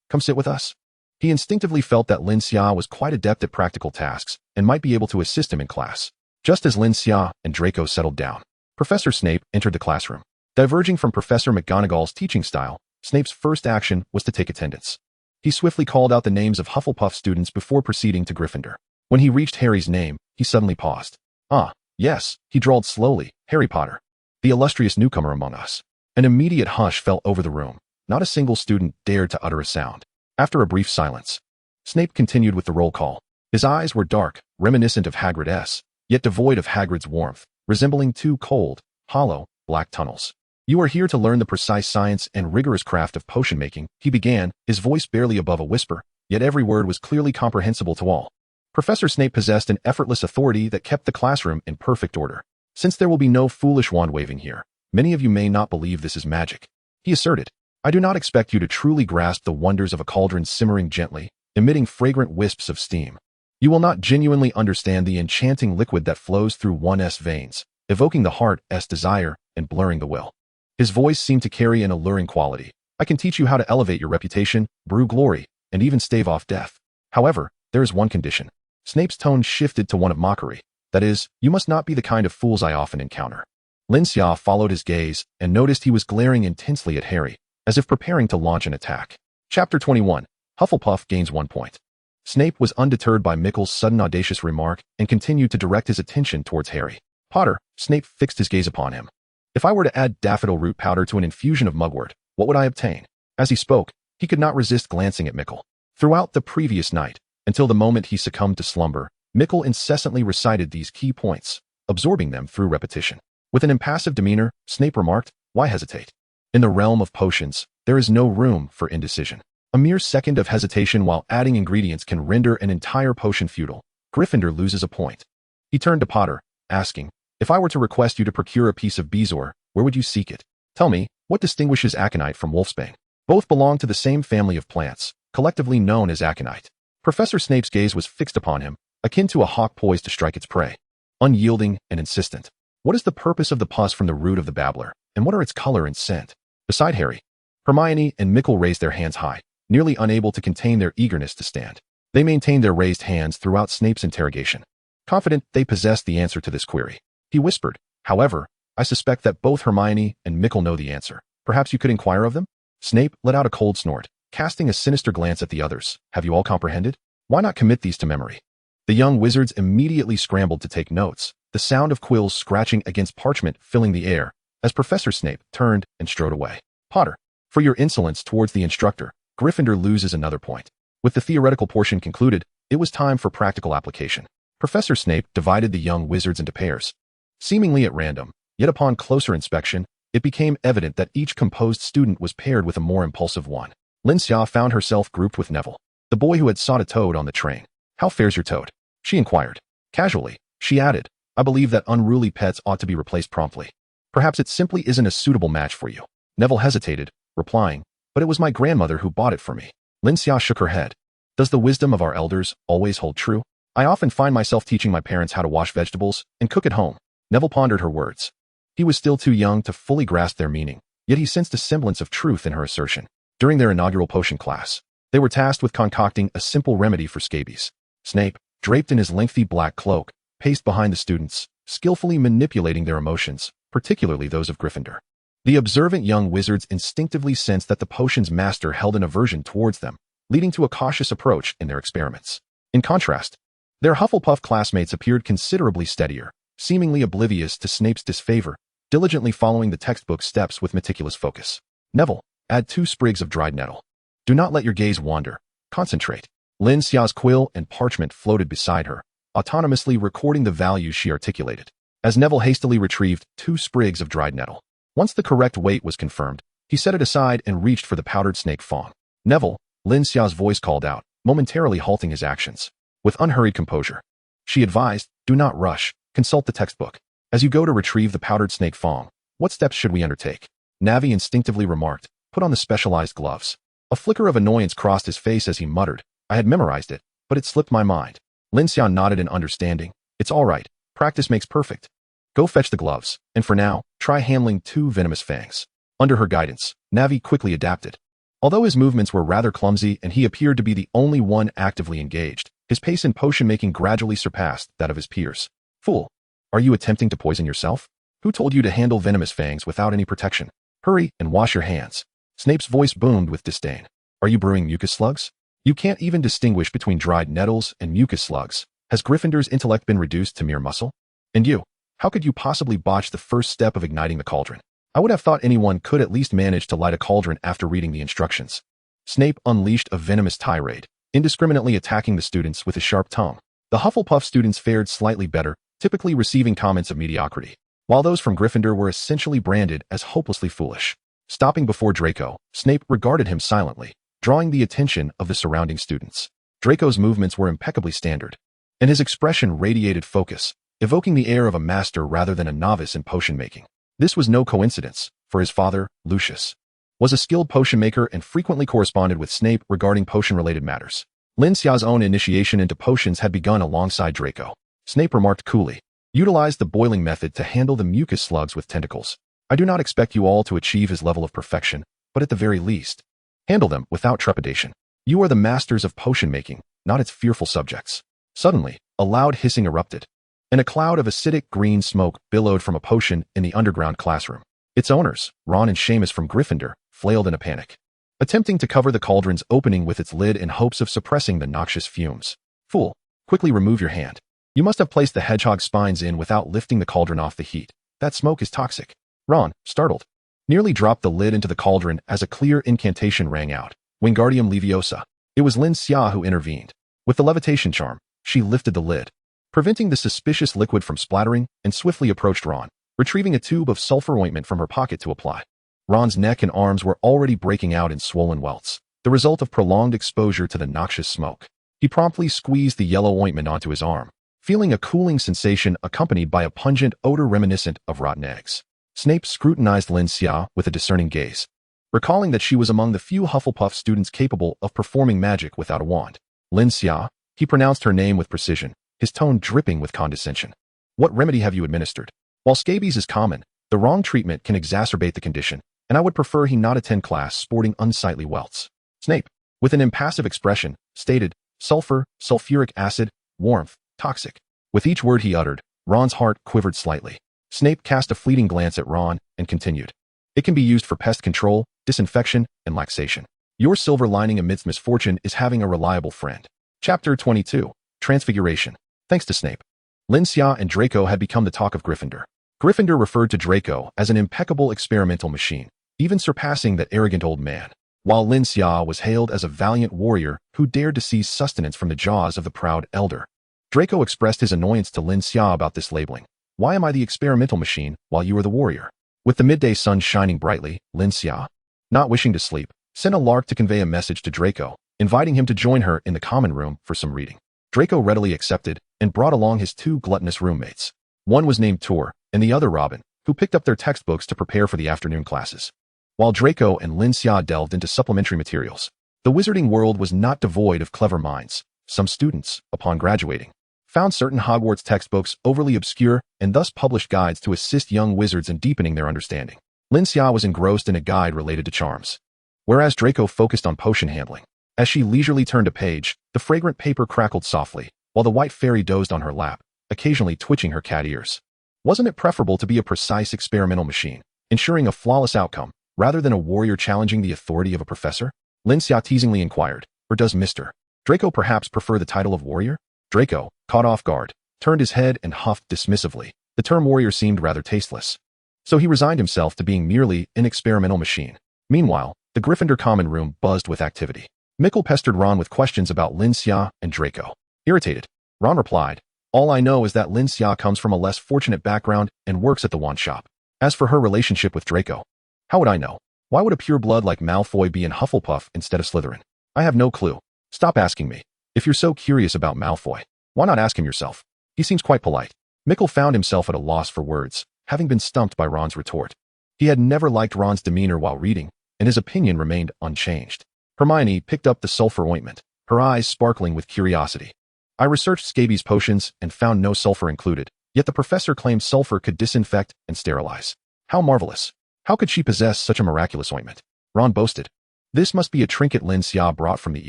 come sit with us. He instinctively felt that Lin Xia was quite adept at practical tasks and might be able to assist him in class. Just as Lin Xia and Draco settled down, Professor Snape entered the classroom. Diverging from Professor McGonagall's teaching style, Snape's first action was to take attendance. He swiftly called out the names of Hufflepuff students before proceeding to Gryffindor. When he reached Harry's name, he suddenly paused. Ah, yes, he drawled slowly, Harry Potter, the illustrious newcomer among us. An immediate hush fell over the room. Not a single student dared to utter a sound. After a brief silence, Snape continued with the roll call. His eyes were dark, reminiscent of Hagrid's, yet devoid of Hagrid's warmth, resembling 2 cold, hollow, black tunnels. You are here to learn the precise science and rigorous craft of potion making, he began, his voice barely above a whisper, yet every word was clearly comprehensible to all. Professor Snape possessed an effortless authority that kept the classroom in perfect order. Since there will be no foolish wand-waving here, many of you may not believe this is magic, he asserted. I do not expect you to truly grasp the wonders of a cauldron simmering gently, emitting fragrant wisps of steam. You will not genuinely understand the enchanting liquid that flows through one's veins, evoking the heart's desire and blurring the will. His voice seemed to carry an alluring quality. I can teach you how to elevate your reputation, brew glory, and even stave off death. However, there is one condition. Snape's tone shifted to one of mockery. That is, you must not be the kind of fools I often encounter. Lin Xia followed his gaze and noticed he was glaring intensely at Harry, as if preparing to launch an attack. Chapter 21. Hufflepuff gains 1 point. Snape was undeterred by Mickle's sudden audacious remark and continued to direct his attention towards Harry Potter. Snape fixed his gaze upon him. If I were to add daffodil root powder to an infusion of mugwort, what would I obtain? As he spoke, he could not resist glancing at Mickle. Throughout the previous night, until the moment he succumbed to slumber, Mickle incessantly recited these key points, absorbing them through repetition. With an impassive demeanor, Snape remarked, "Why hesitate? In the realm of potions, there is no room for indecision. A mere second of hesitation while adding ingredients can render an entire potion futile. Gryffindor loses a point." He turned to Potter, asking, "If I were to request you to procure a piece of bezoar, where would you seek it? Tell me, what distinguishes aconite from wolfsbane? Both belong to the same family of plants, collectively known as aconite." Professor Snape's gaze was fixed upon him, akin to a hawk poised to strike its prey. Unyielding and insistent. What is the purpose of the pus from the root of the babbler, and what are its color and scent? Beside Harry, Hermione and Mickle raised their hands high, nearly unable to contain their eagerness to stand. They maintained their raised hands throughout Snape's interrogation, confident they possessed the answer to this query. He whispered, "However, I suspect that both Hermione and Mickle know the answer. Perhaps you could inquire of them?" Snape let out a cold snort, casting a sinister glance at the others. "Have you all comprehended? Why not commit these to memory?" The young wizards immediately scrambled to take notes, the sound of quills scratching against parchment filling the air, as Professor Snape turned and strode away. "Potter, for your insolence towards the instructor, Gryffindor loses another point." With the theoretical portion concluded, it was time for practical application. Professor Snape divided the young wizards into pairs, seemingly at random, yet upon closer inspection, it became evident that each composed student was paired with a more impulsive one. Lin Xia found herself grouped with Neville, the boy who had sought a toad on the train. "How fares your toad?" she inquired. Casually, she added, "I believe that unruly pets ought to be replaced promptly. Perhaps it simply isn't a suitable match for you." Neville hesitated, replying, "But it was my grandmother who bought it for me." Lin Xia shook her head. "Does the wisdom of our elders always hold true? I often find myself teaching my parents how to wash vegetables and cook at home." Neville pondered her words. He was still too young to fully grasp their meaning, yet he sensed a semblance of truth in her assertion. During their inaugural potion class, they were tasked with concocting a simple remedy for scabies. Snape, draped in his lengthy black cloak, paced behind the students, skillfully manipulating their emotions, particularly those of Gryffindor. The observant young wizards instinctively sensed that the potion's master held an aversion towards them, leading to a cautious approach in their experiments. In contrast, their Hufflepuff classmates appeared considerably steadier, seemingly oblivious to Snape's disfavor, diligently following the textbook steps with meticulous focus. "Neville, add 2 sprigs of dried nettle. Do not let your gaze wander. Concentrate." Lin Xia's quill and parchment floated beside her, autonomously recording the values she articulated, as Neville hastily retrieved 2 sprigs of dried nettle. Once the correct weight was confirmed, he set it aside and reached for the powdered snake fang. "Neville," Lin Xia's voice called out, momentarily halting his actions. With unhurried composure, she advised, "Do not rush. Consult the textbook. As you go to retrieve the powdered snake fang, what steps should we undertake?" Navi instinctively remarked, "Put on the specialized gloves." A flicker of annoyance crossed his face as he muttered, "I had memorized it, but it slipped my mind." Lin Xia nodded in understanding. "It's all right. Practice makes perfect. Go fetch the gloves, and for now, try handling 2 venomous fangs." Under her guidance, Navi quickly adapted. Although his movements were rather clumsy and he appeared to be the only one actively engaged, his pace in potion-making gradually surpassed that of his peers. "Fool! Are you attempting to poison yourself? Who told you to handle venomous fangs without any protection? Hurry and wash your hands." Snape's voice boomed with disdain. "Are you brewing mucus slugs? You can't even distinguish between dried nettles and mucus slugs. Has Gryffindor's intellect been reduced to mere muscle? And you, how could you possibly botch the first step of igniting the cauldron? I would have thought anyone could at least manage to light a cauldron after reading the instructions." Snape unleashed a venomous tirade, indiscriminately attacking the students with his sharp tongue. The Hufflepuff students fared slightly better, typically receiving comments of mediocrity, while those from Gryffindor were essentially branded as hopelessly foolish. Stopping before Draco, Snape regarded him silently, drawing the attention of the surrounding students. Draco's movements were impeccably standard, and his expression radiated focus, evoking the air of a master rather than a novice in potion-making. This was no coincidence, for his father, Lucius, was a skilled potion maker and frequently corresponded with Snape regarding potion-related matters. Lin Xia's own initiation into potions had begun alongside Draco. Snape remarked coolly, "Utilize the boiling method to handle the mucus slugs with tentacles. I do not expect you all to achieve his level of perfection, but at the very least, handle them without trepidation. You are the masters of potion-making, not its fearful subjects." Suddenly, a loud hissing erupted, and a cloud of acidic green smoke billowed from a potion in the underground classroom. Its owners, Ron and Seamus from Gryffindor, flailed in a panic, attempting to cover the cauldron's opening with its lid in hopes of suppressing the noxious fumes. Fool, quickly remove your hand. You must have placed the hedgehog spines in without lifting the cauldron off the heat. That smoke is toxic. Ron, startled, nearly dropped the lid into the cauldron as a clear incantation rang out. Wingardium Leviosa. It was Lin Xia who intervened. With the levitation charm, she lifted the lid, preventing the suspicious liquid from splattering, and swiftly approached Ron, retrieving a tube of sulfur ointment from her pocket to apply. Ron's neck and arms were already breaking out in swollen welts, the result of prolonged exposure to the noxious smoke. He promptly squeezed the yellow ointment onto his arm, feeling a cooling sensation accompanied by a pungent odor reminiscent of rotten eggs. Snape scrutinized Lin Xia with a discerning gaze, recalling that she was among the few Hufflepuff students capable of performing magic without a wand. Lin Xia, he pronounced her name with precision, his tone dripping with condescension. What remedy have you administered? While scabies is common, the wrong treatment can exacerbate the condition, and I would prefer he not attend class sporting unsightly welts. Snape, with an impassive expression, stated, sulfur, sulfuric acid, warmth, toxic. With each word he uttered, Ron's heart quivered slightly. Snape cast a fleeting glance at Ron and continued. It can be used for pest control, disinfection, and laxation. Your silver lining amidst misfortune is having a reliable friend. Chapter 22. Transfiguration. Thanks to Snape, Lin Xia and Draco had become the talk of Gryffindor. Gryffindor referred to Draco as an impeccable experimental machine, even surpassing that arrogant old man, while Lin Xia was hailed as a valiant warrior who dared to seize sustenance from the jaws of the proud elder. Draco expressed his annoyance to Lin Xia about this labeling. Why am I the experimental machine while you are the warrior? With the midday sun shining brightly, Lin Xia, not wishing to sleep, sent a lark to convey a message to Draco, inviting him to join her in the common room for some reading. Draco readily accepted and brought along his two gluttonous roommates. One was named Tor, and the other Robin, who picked up their textbooks to prepare for the afternoon classes. While Draco and Lin Xia delved into supplementary materials, the wizarding world was not devoid of clever minds. Some students, upon graduating, found certain Hogwarts textbooks overly obscure and thus published guides to assist young wizards in deepening their understanding. Lin Xia was engrossed in a guide related to charms, whereas Draco focused on potion handling. As she leisurely turned a page, the fragrant paper crackled softly, while the white fairy dozed on her lap, occasionally twitching her cat ears. Wasn't it preferable to be a precise experimental machine, ensuring a flawless outcome, rather than a warrior challenging the authority of a professor? Lin Xia teasingly inquired, or does Mr. Draco perhaps prefer the title of warrior? Draco, caught off guard, turned his head and huffed dismissively. The term warrior seemed rather tasteless, so he resigned himself to being merely an experimental machine. Meanwhile, the Gryffindor common room buzzed with activity. Mickle pestered Ron with questions about Lin Xia and Draco. Irritated, Ron replied, all I know is that Lin Xia comes from a less fortunate background and works at the wand shop. As for her relationship with Draco, how would I know? Why would a pure blood like Malfoy be in Hufflepuff instead of Slytherin? I have no clue. Stop asking me. If you're so curious about Malfoy, why not ask him yourself? He seems quite polite. Mickle found himself at a loss for words, having been stumped by Ron's retort. He had never liked Ron's demeanor while reading, and his opinion remained unchanged. Hermione picked up the sulfur ointment, her eyes sparkling with curiosity. I researched scabies potions and found no sulfur included, yet the professor claimed sulfur could disinfect and sterilize. How marvelous. How could she possess such a miraculous ointment? Ron boasted. This must be a trinket Lin Xia brought from the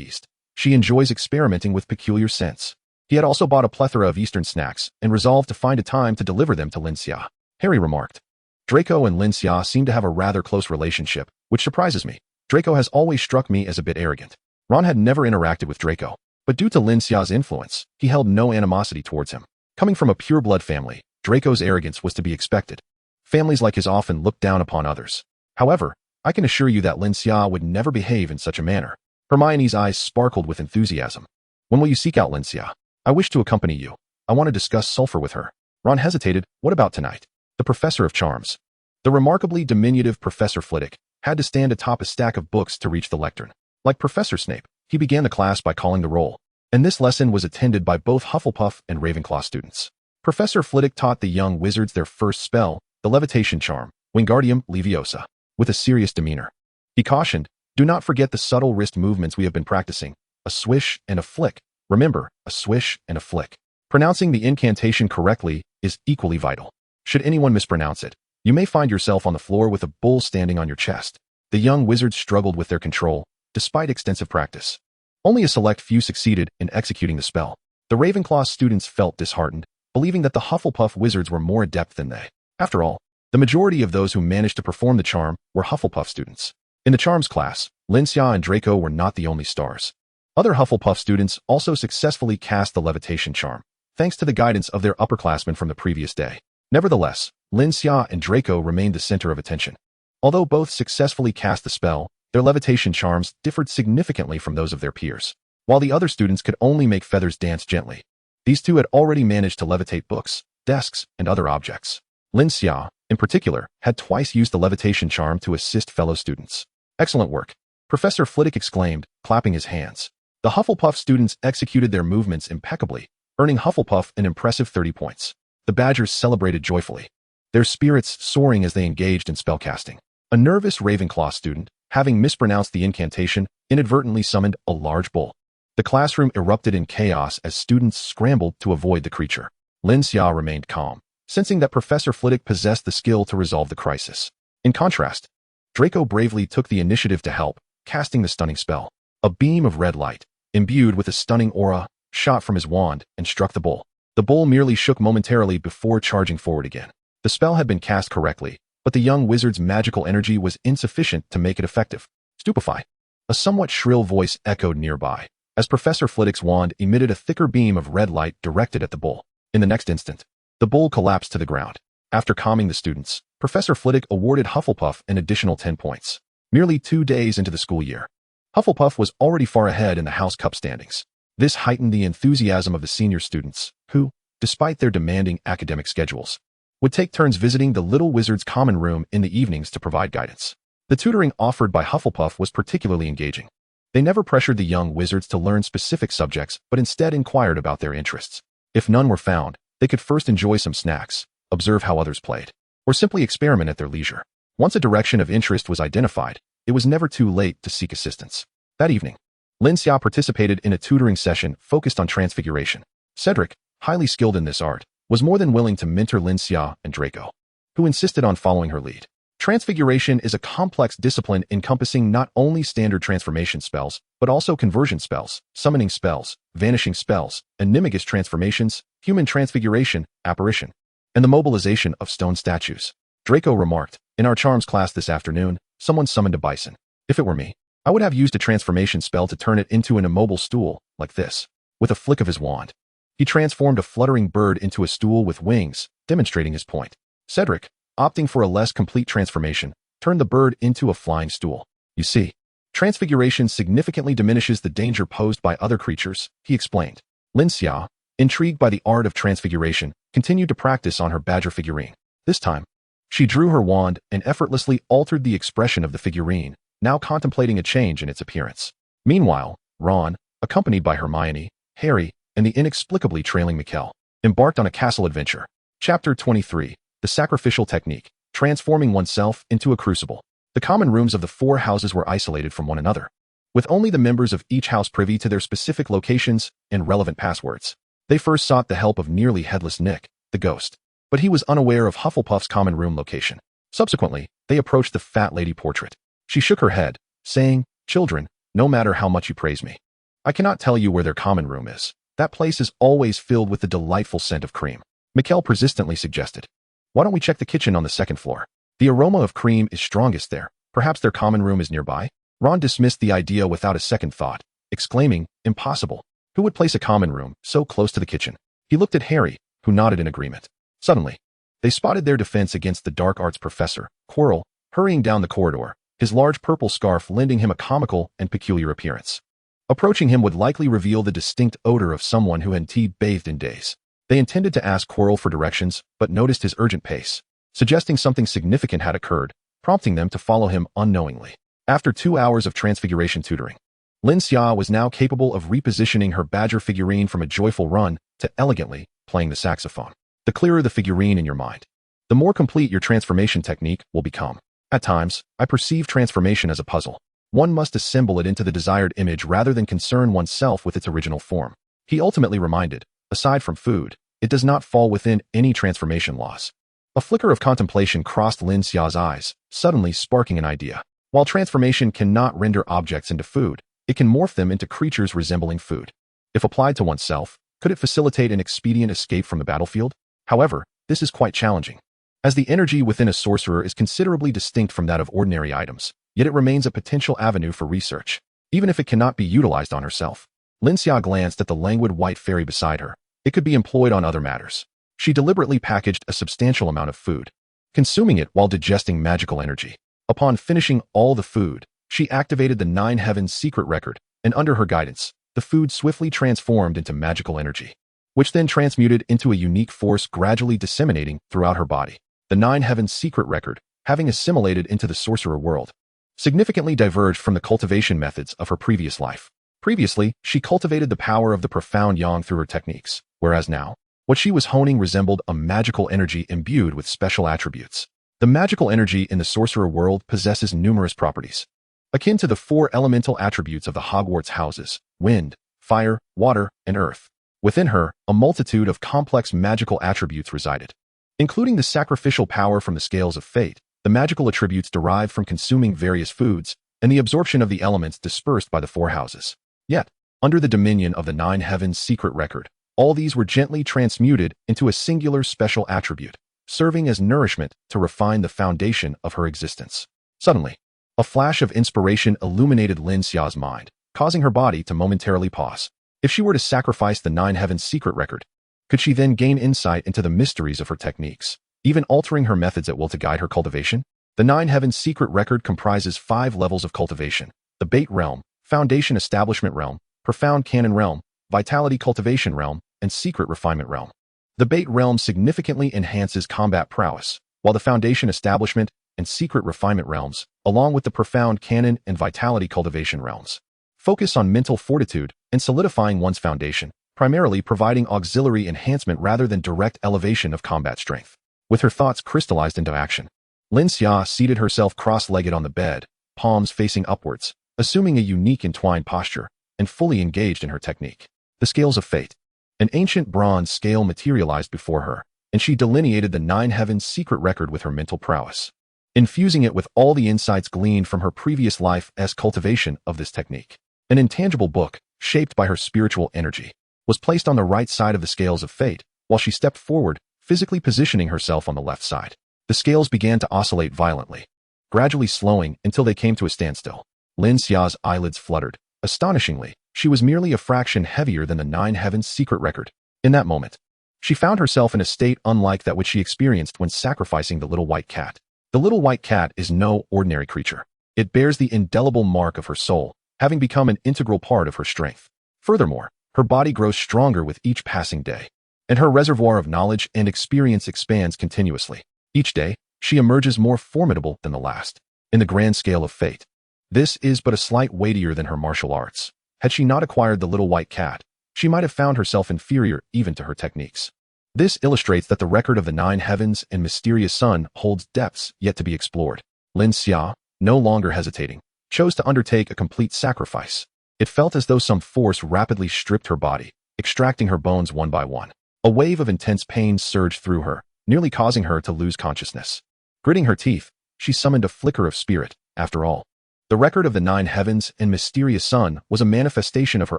East. She enjoys experimenting with peculiar scents. He had also bought a plethora of Eastern snacks and resolved to find a time to deliver them to Lin Xia. Harry remarked. Draco and Lin Xia seem to have a rather close relationship, which surprises me. Draco has always struck me as a bit arrogant. Ron had never interacted with Draco, but due to Lin Xia's influence, he held no animosity towards him. Coming from a pure-blood family, Draco's arrogance was to be expected. Families like his often looked down upon others. However, I can assure you that Lin Xia would never behave in such a manner. Hermione's eyes sparkled with enthusiasm. When will you seek out Lin Xia? I wish to accompany you. I want to discuss sulfur with her. Ron hesitated. What about tonight? The Professor of Charms. The remarkably diminutive Professor Flitwick had to stand atop a stack of books to reach the lectern. Like Professor Snape, he began the class by calling the roll, and this lesson was attended by both Hufflepuff and Ravenclaw students. Professor Flitwick taught the young wizards their first spell, the levitation charm, Wingardium Leviosa, with a serious demeanor. He cautioned, do not forget the subtle wrist movements we have been practicing, a swish and a flick. Remember, a swish and a flick. Pronouncing the incantation correctly is equally vital. Should anyone mispronounce it, you may find yourself on the floor with a bull standing on your chest. The young wizards struggled with their control, despite extensive practice. Only a select few succeeded in executing the spell. The Ravenclaw students felt disheartened, believing that the Hufflepuff wizards were more adept than they. After all, the majority of those who managed to perform the charm were Hufflepuff students. In the charms class, Lin Xia and Draco were not the only stars. Other Hufflepuff students also successfully cast the levitation charm, thanks to the guidance of their upperclassmen from the previous day. Nevertheless, Lin Xia and Draco remained the center of attention. Although both successfully cast the spell, their levitation charms differed significantly from those of their peers. While the other students could only make feathers dance gently, these two had already managed to levitate books, desks, and other objects. Lin Xia, in particular, had twice used the levitation charm to assist fellow students. Excellent work, Professor Flitwick exclaimed, clapping his hands. The Hufflepuff students executed their movements impeccably, earning Hufflepuff an impressive 30 points. The Badgers celebrated joyfully, their spirits soaring as they engaged in spellcasting. A nervous Ravenclaw student, having mispronounced the incantation, inadvertently summoned a large bull. The classroom erupted in chaos as students scrambled to avoid the creature. Lin Xia remained calm, sensing that Professor Flitwick possessed the skill to resolve the crisis. In contrast, Draco bravely took the initiative to help, casting the stunning spell. A beam of red light, imbued with a stunning aura, shot from his wand and struck the bull. The bull merely shook momentarily before charging forward again. The spell had been cast correctly, but the young wizard's magical energy was insufficient to make it effective. Stupefy! A somewhat shrill voice echoed nearby, as Professor Flitwick's wand emitted a thicker beam of red light directed at the bull. In the next instant, the bull collapsed to the ground. After calming the students, Professor Flitwick awarded Hufflepuff an additional 10 points. Merely 2 days into the school year, Hufflepuff was already far ahead in the House Cup standings. This heightened the enthusiasm of the senior students, who, despite their demanding academic schedules, would take turns visiting the Little Wizard's common room in the evenings to provide guidance. The tutoring offered by Hufflepuff was particularly engaging. They never pressured the young wizards to learn specific subjects, but instead inquired about their interests. If none were found, they could first enjoy some snacks, observe how others played, or simply experiment at their leisure. Once a direction of interest was identified, it was never too late to seek assistance. That evening, Lin Xia participated in a tutoring session focused on transfiguration. Cedric, highly skilled in this art, was more than willing to mentor Lin Xia and Draco, who insisted on following her lead. Transfiguration is a complex discipline encompassing not only standard transformation spells, but also conversion spells, summoning spells, vanishing spells, animagus transformations, human transfiguration, apparition, and the mobilization of stone statues. Draco remarked, "In our charms class this afternoon, someone summoned a bison. If it were me, I would have used a transformation spell to turn it into an immobile stool, like this." With a flick of his wand, he transformed a fluttering bird into a stool with wings, demonstrating his point. Cedric, opting for a less complete transformation, turned the bird into a flying stool. "You see, transfiguration significantly diminishes the danger posed by other creatures," he explained. Lin Xia, intrigued by the art of transfiguration, continued to practice on her badger figurine. This time, she drew her wand and effortlessly altered the expression of the figurine, now contemplating a change in its appearance. Meanwhile, Ron, accompanied by Hermione, Harry, and the inexplicably trailing Mikkel, embarked on a castle adventure. Chapter 23, The Sacrificial Technique, Transforming Oneself into a Crucible. The common rooms of the 4 houses were isolated from one another, with only the members of each house privy to their specific locations and relevant passwords. They first sought the help of nearly headless Nick, the ghost, but he was unaware of Hufflepuff's common room location. Subsequently, they approached the fat lady portrait. She shook her head, saying, "Children, no matter how much you praise me, I cannot tell you where their common room is. That place is always filled with the delightful scent of cream." Mikkel persistently suggested, "Why don't we check the kitchen on the 2nd floor? The aroma of cream is strongest there. Perhaps their common room is nearby?" Ron dismissed the idea without a second thought, exclaiming, "Impossible. Who would place a common room so close to the kitchen?" He looked at Harry, who nodded in agreement. Suddenly, they spotted their defense against the dark arts professor, Quirrell, hurrying down the corridor, his large purple scarf lending him a comical and peculiar appearance. Approaching him would likely reveal the distinct odor of someone who hadn't bathed in days. They intended to ask Quirrell for directions, but noticed his urgent pace, suggesting something significant had occurred, prompting them to follow him unknowingly. After 2 hours of transfiguration tutoring, Lin Xia was now capable of repositioning her badger figurine from a joyful run to elegantly playing the saxophone. The clearer the figurine in your mind, the more complete your transformation technique will become. At times, I perceive transformation as a puzzle. One must assemble it into the desired image rather than concern oneself with its original form. He ultimately reminded, aside from food, it does not fall within any transformation laws. A flicker of contemplation crossed Lin Xia's eyes, suddenly sparking an idea. While transformation cannot render objects into food, it can morph them into creatures resembling food. If applied to oneself, could it facilitate an expedient escape from the battlefield? However, this is quite challenging, as the energy within a sorcerer is considerably distinct from that of ordinary items. yet it remains a potential avenue for research, even if it cannot be utilized on herself. Lin Xia glanced at the languid white fairy beside her. It could be employed on other matters. She deliberately packaged a substantial amount of food, consuming it while digesting magical energy. Upon finishing all the food, she activated the Nine Heavens secret record, and under her guidance, the food swiftly transformed into magical energy, which then transmuted into a unique force gradually disseminating throughout her body. The Nine Heavens secret record, having assimilated into the sorcerer world, significantly diverged from the cultivation methods of her previous life. Previously, she cultivated the power of the profound yang through her techniques, whereas now, what she was honing resembled a magical energy imbued with special attributes. The magical energy in the sorcerer world possesses numerous properties, akin to the four elemental attributes of the Hogwarts houses: wind, fire, water, and earth. Within her, a multitude of complex magical attributes resided, including the sacrificial power from the scales of fate, the magical attributes derived from consuming various foods, and the absorption of the elements dispersed by the four houses. Yet, under the dominion of the Nine Heavens secret record, all these were gently transmuted into a singular special attribute, serving as nourishment to refine the foundation of her existence. Suddenly, a flash of inspiration illuminated Lin Xia's mind, causing her body to momentarily pause. If she were to sacrifice the Nine Heavens secret record, could she then gain insight into the mysteries of her techniques, even altering her methods at will to guide her cultivation? The Nine Heavens secret record comprises 5 levels of cultivation: the Bait Realm, Foundation Establishment Realm, Profound Canon Realm, Vitality Cultivation Realm, and Secret Refinement Realm. The Bait Realm significantly enhances combat prowess, while the Foundation Establishment and Secret Refinement Realms, along with the Profound Canon and Vitality Cultivation Realms, focus on mental fortitude and solidifying one's foundation, primarily providing auxiliary enhancement rather than direct elevation of combat strength. With her thoughts crystallized into action, Lin Xia seated herself cross-legged on the bed, palms facing upwards, assuming a unique entwined posture, and fully engaged in her technique. The Scales of Fate. An ancient bronze scale materialized before her, and she delineated the Nine Heavens secret record with her mental prowess, infusing it with all the insights gleaned from her previous life as cultivation of this technique. An intangible book, shaped by her spiritual energy, was placed on the right side of the Scales of Fate, while she stepped forward, physically positioning herself on the left side. The scales began to oscillate violently, gradually slowing until they came to a standstill. Lin Xia's eyelids fluttered. Astonishingly, she was merely a fraction heavier than the Nine Heavens secret record. In that moment, she found herself in a state unlike that which she experienced when sacrificing the little white cat. The little white cat is no ordinary creature. It bears the indelible mark of her soul, having become an integral part of her strength. Furthermore, her body grows stronger with each passing day, and her reservoir of knowledge and experience expands continuously. Each day, she emerges more formidable than the last. In the grand scale of fate, this is but a slight weightier than her martial arts. Had she not acquired the little white cat, she might have found herself inferior even to her techniques. This illustrates that the record of the Nine Heavens and mysterious sun holds depths yet to be explored. Lin Xia, no longer hesitating, chose to undertake a complete sacrifice. It felt as though some force rapidly stripped her body, extracting her bones one by one. A wave of intense pain surged through her, nearly causing her to lose consciousness. Gritting her teeth, she summoned a flicker of spirit. After all, the record of the Nine Heavens and mysterious sun was a manifestation of her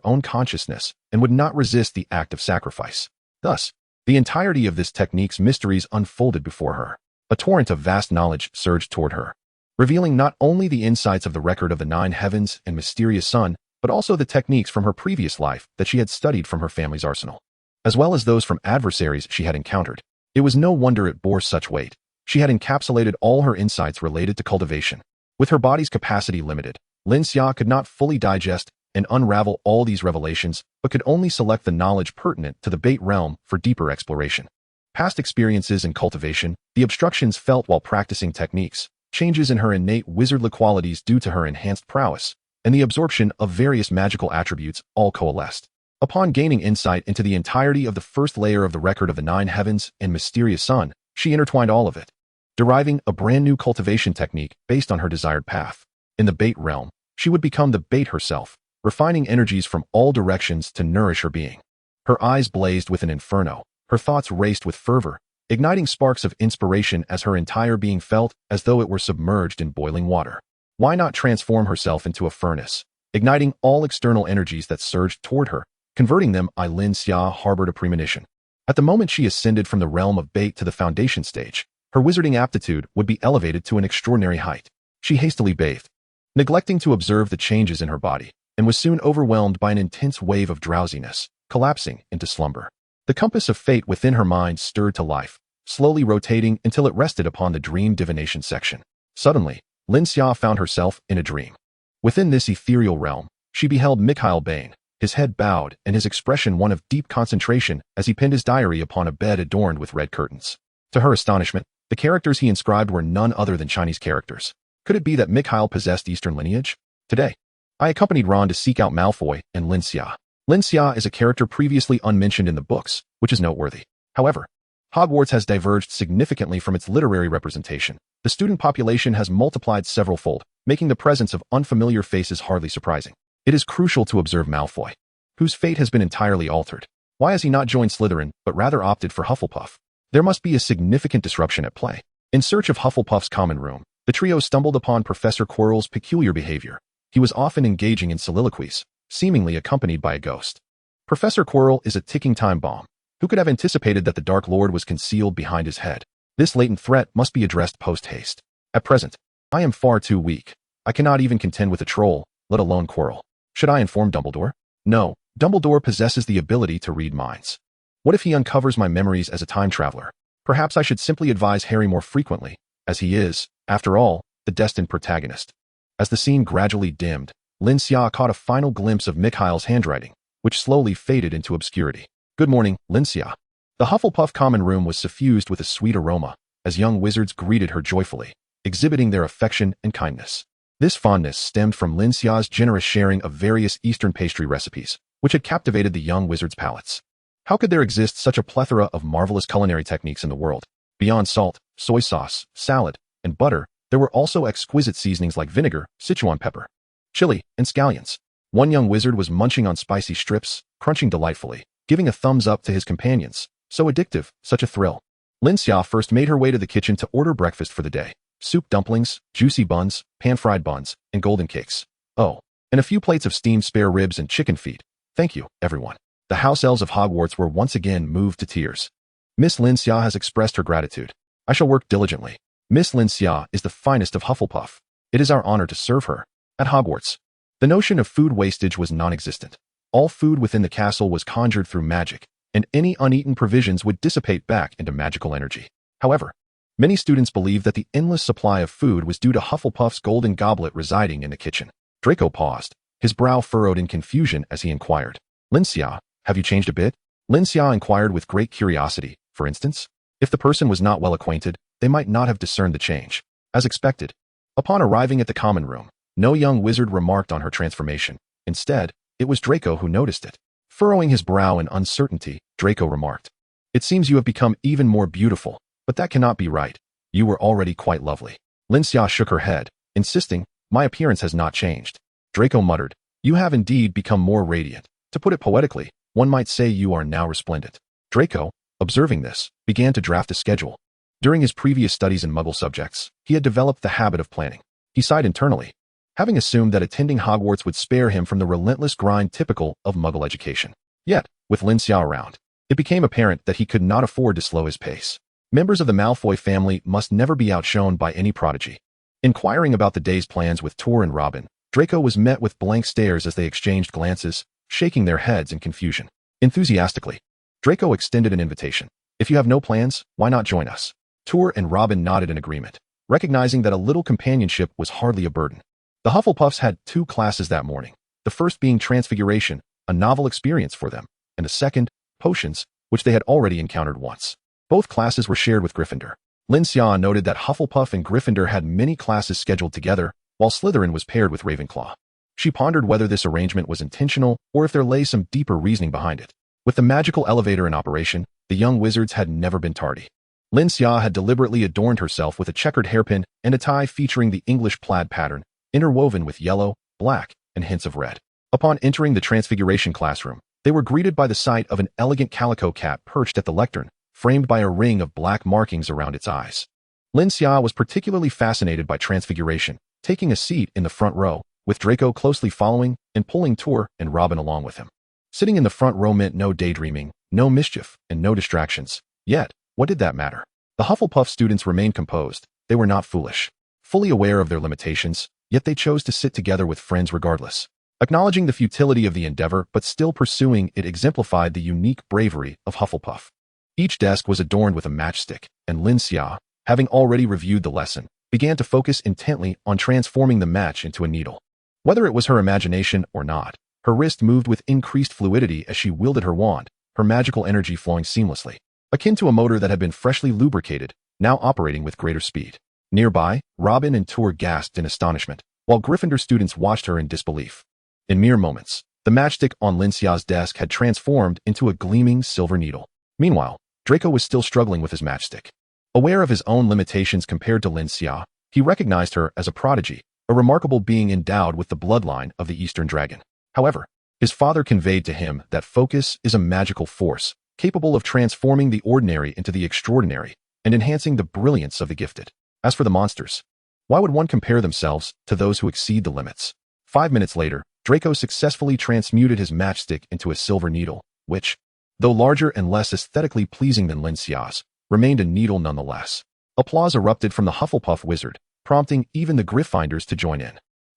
own consciousness and would not resist the act of sacrifice. Thus, the entirety of this technique's mysteries unfolded before her. A torrent of vast knowledge surged toward her, revealing not only the insights of the record of the Nine Heavens and mysterious sun, but also the techniques from her previous life that she had studied from her family's arsenal, as well as those from adversaries she had encountered. It was no wonder it bore such weight. She had encapsulated all her insights related to cultivation. With her body's capacity limited, Lin Xia could not fully digest and unravel all these revelations, but could only select the knowledge pertinent to the Bait realm for deeper exploration. Past experiences in cultivation, the obstructions felt while practicing techniques, changes in her innate wizardly qualities due to her enhanced prowess, and the absorption of various magical attributes all coalesced. Upon gaining insight into the entirety of the first layer of the record of the Nine Heavens and mysterious sun, she intertwined all of it, deriving a brand new cultivation technique based on her desired path. In the Bait realm, she would become the bait herself, refining energies from all directions to nourish her being. Her eyes blazed with an inferno, her thoughts raced with fervor, igniting sparks of inspiration as her entire being felt as though it were submerged in boiling water. Why not transform herself into a furnace, igniting all external energies that surged toward her, converting them? Lin Xia harbored a premonition. At the moment she ascended from the realm of Bait to the foundation stage, her wizarding aptitude would be elevated to an extraordinary height. She hastily bathed, neglecting to observe the changes in her body, and was soon overwhelmed by an intense wave of drowsiness, collapsing into slumber. The compass of fate within her mind stirred to life, slowly rotating until it rested upon the dream divination section. Suddenly, Lin Xia found herself in a dream. Within this ethereal realm, she beheld Mikhail Bain, his head bowed and his expression one of deep concentration as he pinned his diary upon a bed adorned with red curtains. To her astonishment, the characters he inscribed were none other than Chinese characters. Could it be that Mikhail possessed Eastern lineage? Today, I accompanied Ron to seek out Malfoy and Lin Xia. Lin Xia is a character previously unmentioned in the books, which is noteworthy. However, Hogwarts has diverged significantly from its literary representation. The student population has multiplied several-fold, making the presence of unfamiliar faces hardly surprising. It is crucial to observe Malfoy, whose fate has been entirely altered. Why has he not joined Slytherin, but rather opted for Hufflepuff? There must be a significant disruption at play. In search of Hufflepuff's common room, the trio stumbled upon Professor Quirrell's peculiar behavior. He was often engaging in soliloquies, seemingly accompanied by a ghost. Professor Quirrell is a ticking time bomb. Who could have anticipated that the Dark Lord was concealed behind his head? This latent threat must be addressed post-haste. At present, I am far too weak. I cannot even contend with a troll, let alone Quirrell. Should I inform Dumbledore? No, Dumbledore possesses the ability to read minds. What if he uncovers my memories as a time traveler? Perhaps I should simply advise Harry more frequently, as he is, after all, the destined protagonist. As the scene gradually dimmed, Lin Xia caught a final glimpse of Mikhail's handwriting, which slowly faded into obscurity. Good morning, Lin Xia. The Hufflepuff common room was suffused with a sweet aroma, as young wizards greeted her joyfully, exhibiting their affection and kindness. This fondness stemmed from Lin Xia's generous sharing of various Eastern pastry recipes, which had captivated the young wizards' palates. How could there exist such a plethora of marvelous culinary techniques in the world? Beyond salt, soy sauce, salad, and butter, there were also exquisite seasonings like vinegar, Sichuan pepper, chili, and scallions. One young wizard was munching on spicy strips, crunching delightfully, giving a thumbs up to his companions. So addictive, such a thrill. Lin Xia first made her way to the kitchen to order breakfast for the day. Soup dumplings, juicy buns, pan-fried buns, and golden cakes. Oh, and a few plates of steamed spare ribs and chicken feet. Thank you, everyone. The house elves of Hogwarts were once again moved to tears. Miss Lin Xia has expressed her gratitude. I shall work diligently. Miss Lin Xia is the finest of Hufflepuff. It is our honor to serve her. At Hogwarts, the notion of food wastage was non-existent. All food within the castle was conjured through magic, and any uneaten provisions would dissipate back into magical energy. However, many students believed that the endless supply of food was due to Hufflepuff's golden goblet residing in the kitchen. Draco paused, his brow furrowed in confusion as he inquired. Lin Xia, have you changed a bit? Lin Xia inquired with great curiosity. For instance, if the person was not well acquainted, they might not have discerned the change. As expected, upon arriving at the common room, no young wizard remarked on her transformation. Instead, it was Draco who noticed it. Furrowing his brow in uncertainty, Draco remarked, "It seems you have become even more beautiful, but that cannot be right. You were already quite lovely." Lin Xia shook her head, insisting, "My appearance has not changed." Draco muttered, "You have indeed become more radiant. To put it poetically, one might say you are now resplendent." Draco, observing this, began to draft a schedule. During his previous studies in Muggle subjects, he had developed the habit of planning. He sighed internally, having assumed that attending Hogwarts would spare him from the relentless grind typical of Muggle education. Yet, with Lin Xia around, it became apparent that he could not afford to slow his pace. Members of the Malfoy family must never be outshone by any prodigy. Inquiring about the day's plans with Tor and Robin, Draco was met with blank stares as they exchanged glances, shaking their heads in confusion. Enthusiastically, Draco extended an invitation. "If you have no plans, why not join us?" Tor and Robin nodded in agreement, recognizing that a little companionship was hardly a burden. The Hufflepuffs had 2 classes that morning, the first being Transfiguration, a novel experience for them, and the second, Potions, which they had already encountered once. Both classes were shared with Gryffindor. Lin Xia noted that Hufflepuff and Gryffindor had many classes scheduled together, while Slytherin was paired with Ravenclaw. She pondered whether this arrangement was intentional or if there lay some deeper reasoning behind it. With the magical elevator in operation, the young wizards had never been tardy. Lin Xia had deliberately adorned herself with a checkered hairpin and a tie featuring the English plaid pattern, interwoven with yellow, black, and hints of red. Upon entering the Transfiguration classroom, they were greeted by the sight of an elegant calico cat perched at the lectern, framed by a ring of black markings around its eyes. Lin Xia was particularly fascinated by Transfiguration, taking a seat in the front row, with Draco closely following and pulling Tor and Robin along with him. Sitting in the front row meant no daydreaming, no mischief, and no distractions. Yet, what did that matter? The Hufflepuff students remained composed. They were not foolish. Fully aware of their limitations, yet they chose to sit together with friends regardless. Acknowledging the futility of the endeavor but still pursuing it exemplified the unique bravery of Hufflepuff. Each desk was adorned with a matchstick, and Lin Xia, having already reviewed the lesson, began to focus intently on transforming the match into a needle. Whether it was her imagination or not, her wrist moved with increased fluidity as she wielded her wand, her magical energy flowing seamlessly, akin to a motor that had been freshly lubricated, now operating with greater speed. Nearby, Robin and Tor gasped in astonishment, while Gryffindor students watched her in disbelief. In mere moments, the matchstick on Lin Xia's desk had transformed into a gleaming silver needle. Meanwhile, Draco was still struggling with his matchstick. Aware of his own limitations compared to Lin Xia, he recognized her as a prodigy, a remarkable being endowed with the bloodline of the Eastern Dragon. However, his father conveyed to him that focus is a magical force, capable of transforming the ordinary into the extraordinary and enhancing the brilliance of the gifted. As for the monsters, why would one compare themselves to those who exceed the limits? 5 minutes later, Draco successfully transmuted his matchstick into a silver needle, which, though larger and less aesthetically pleasing than Lin Xia's, remained a needle nonetheless. Applause erupted from the Hufflepuff wizard, prompting even the Gryffindors to join in.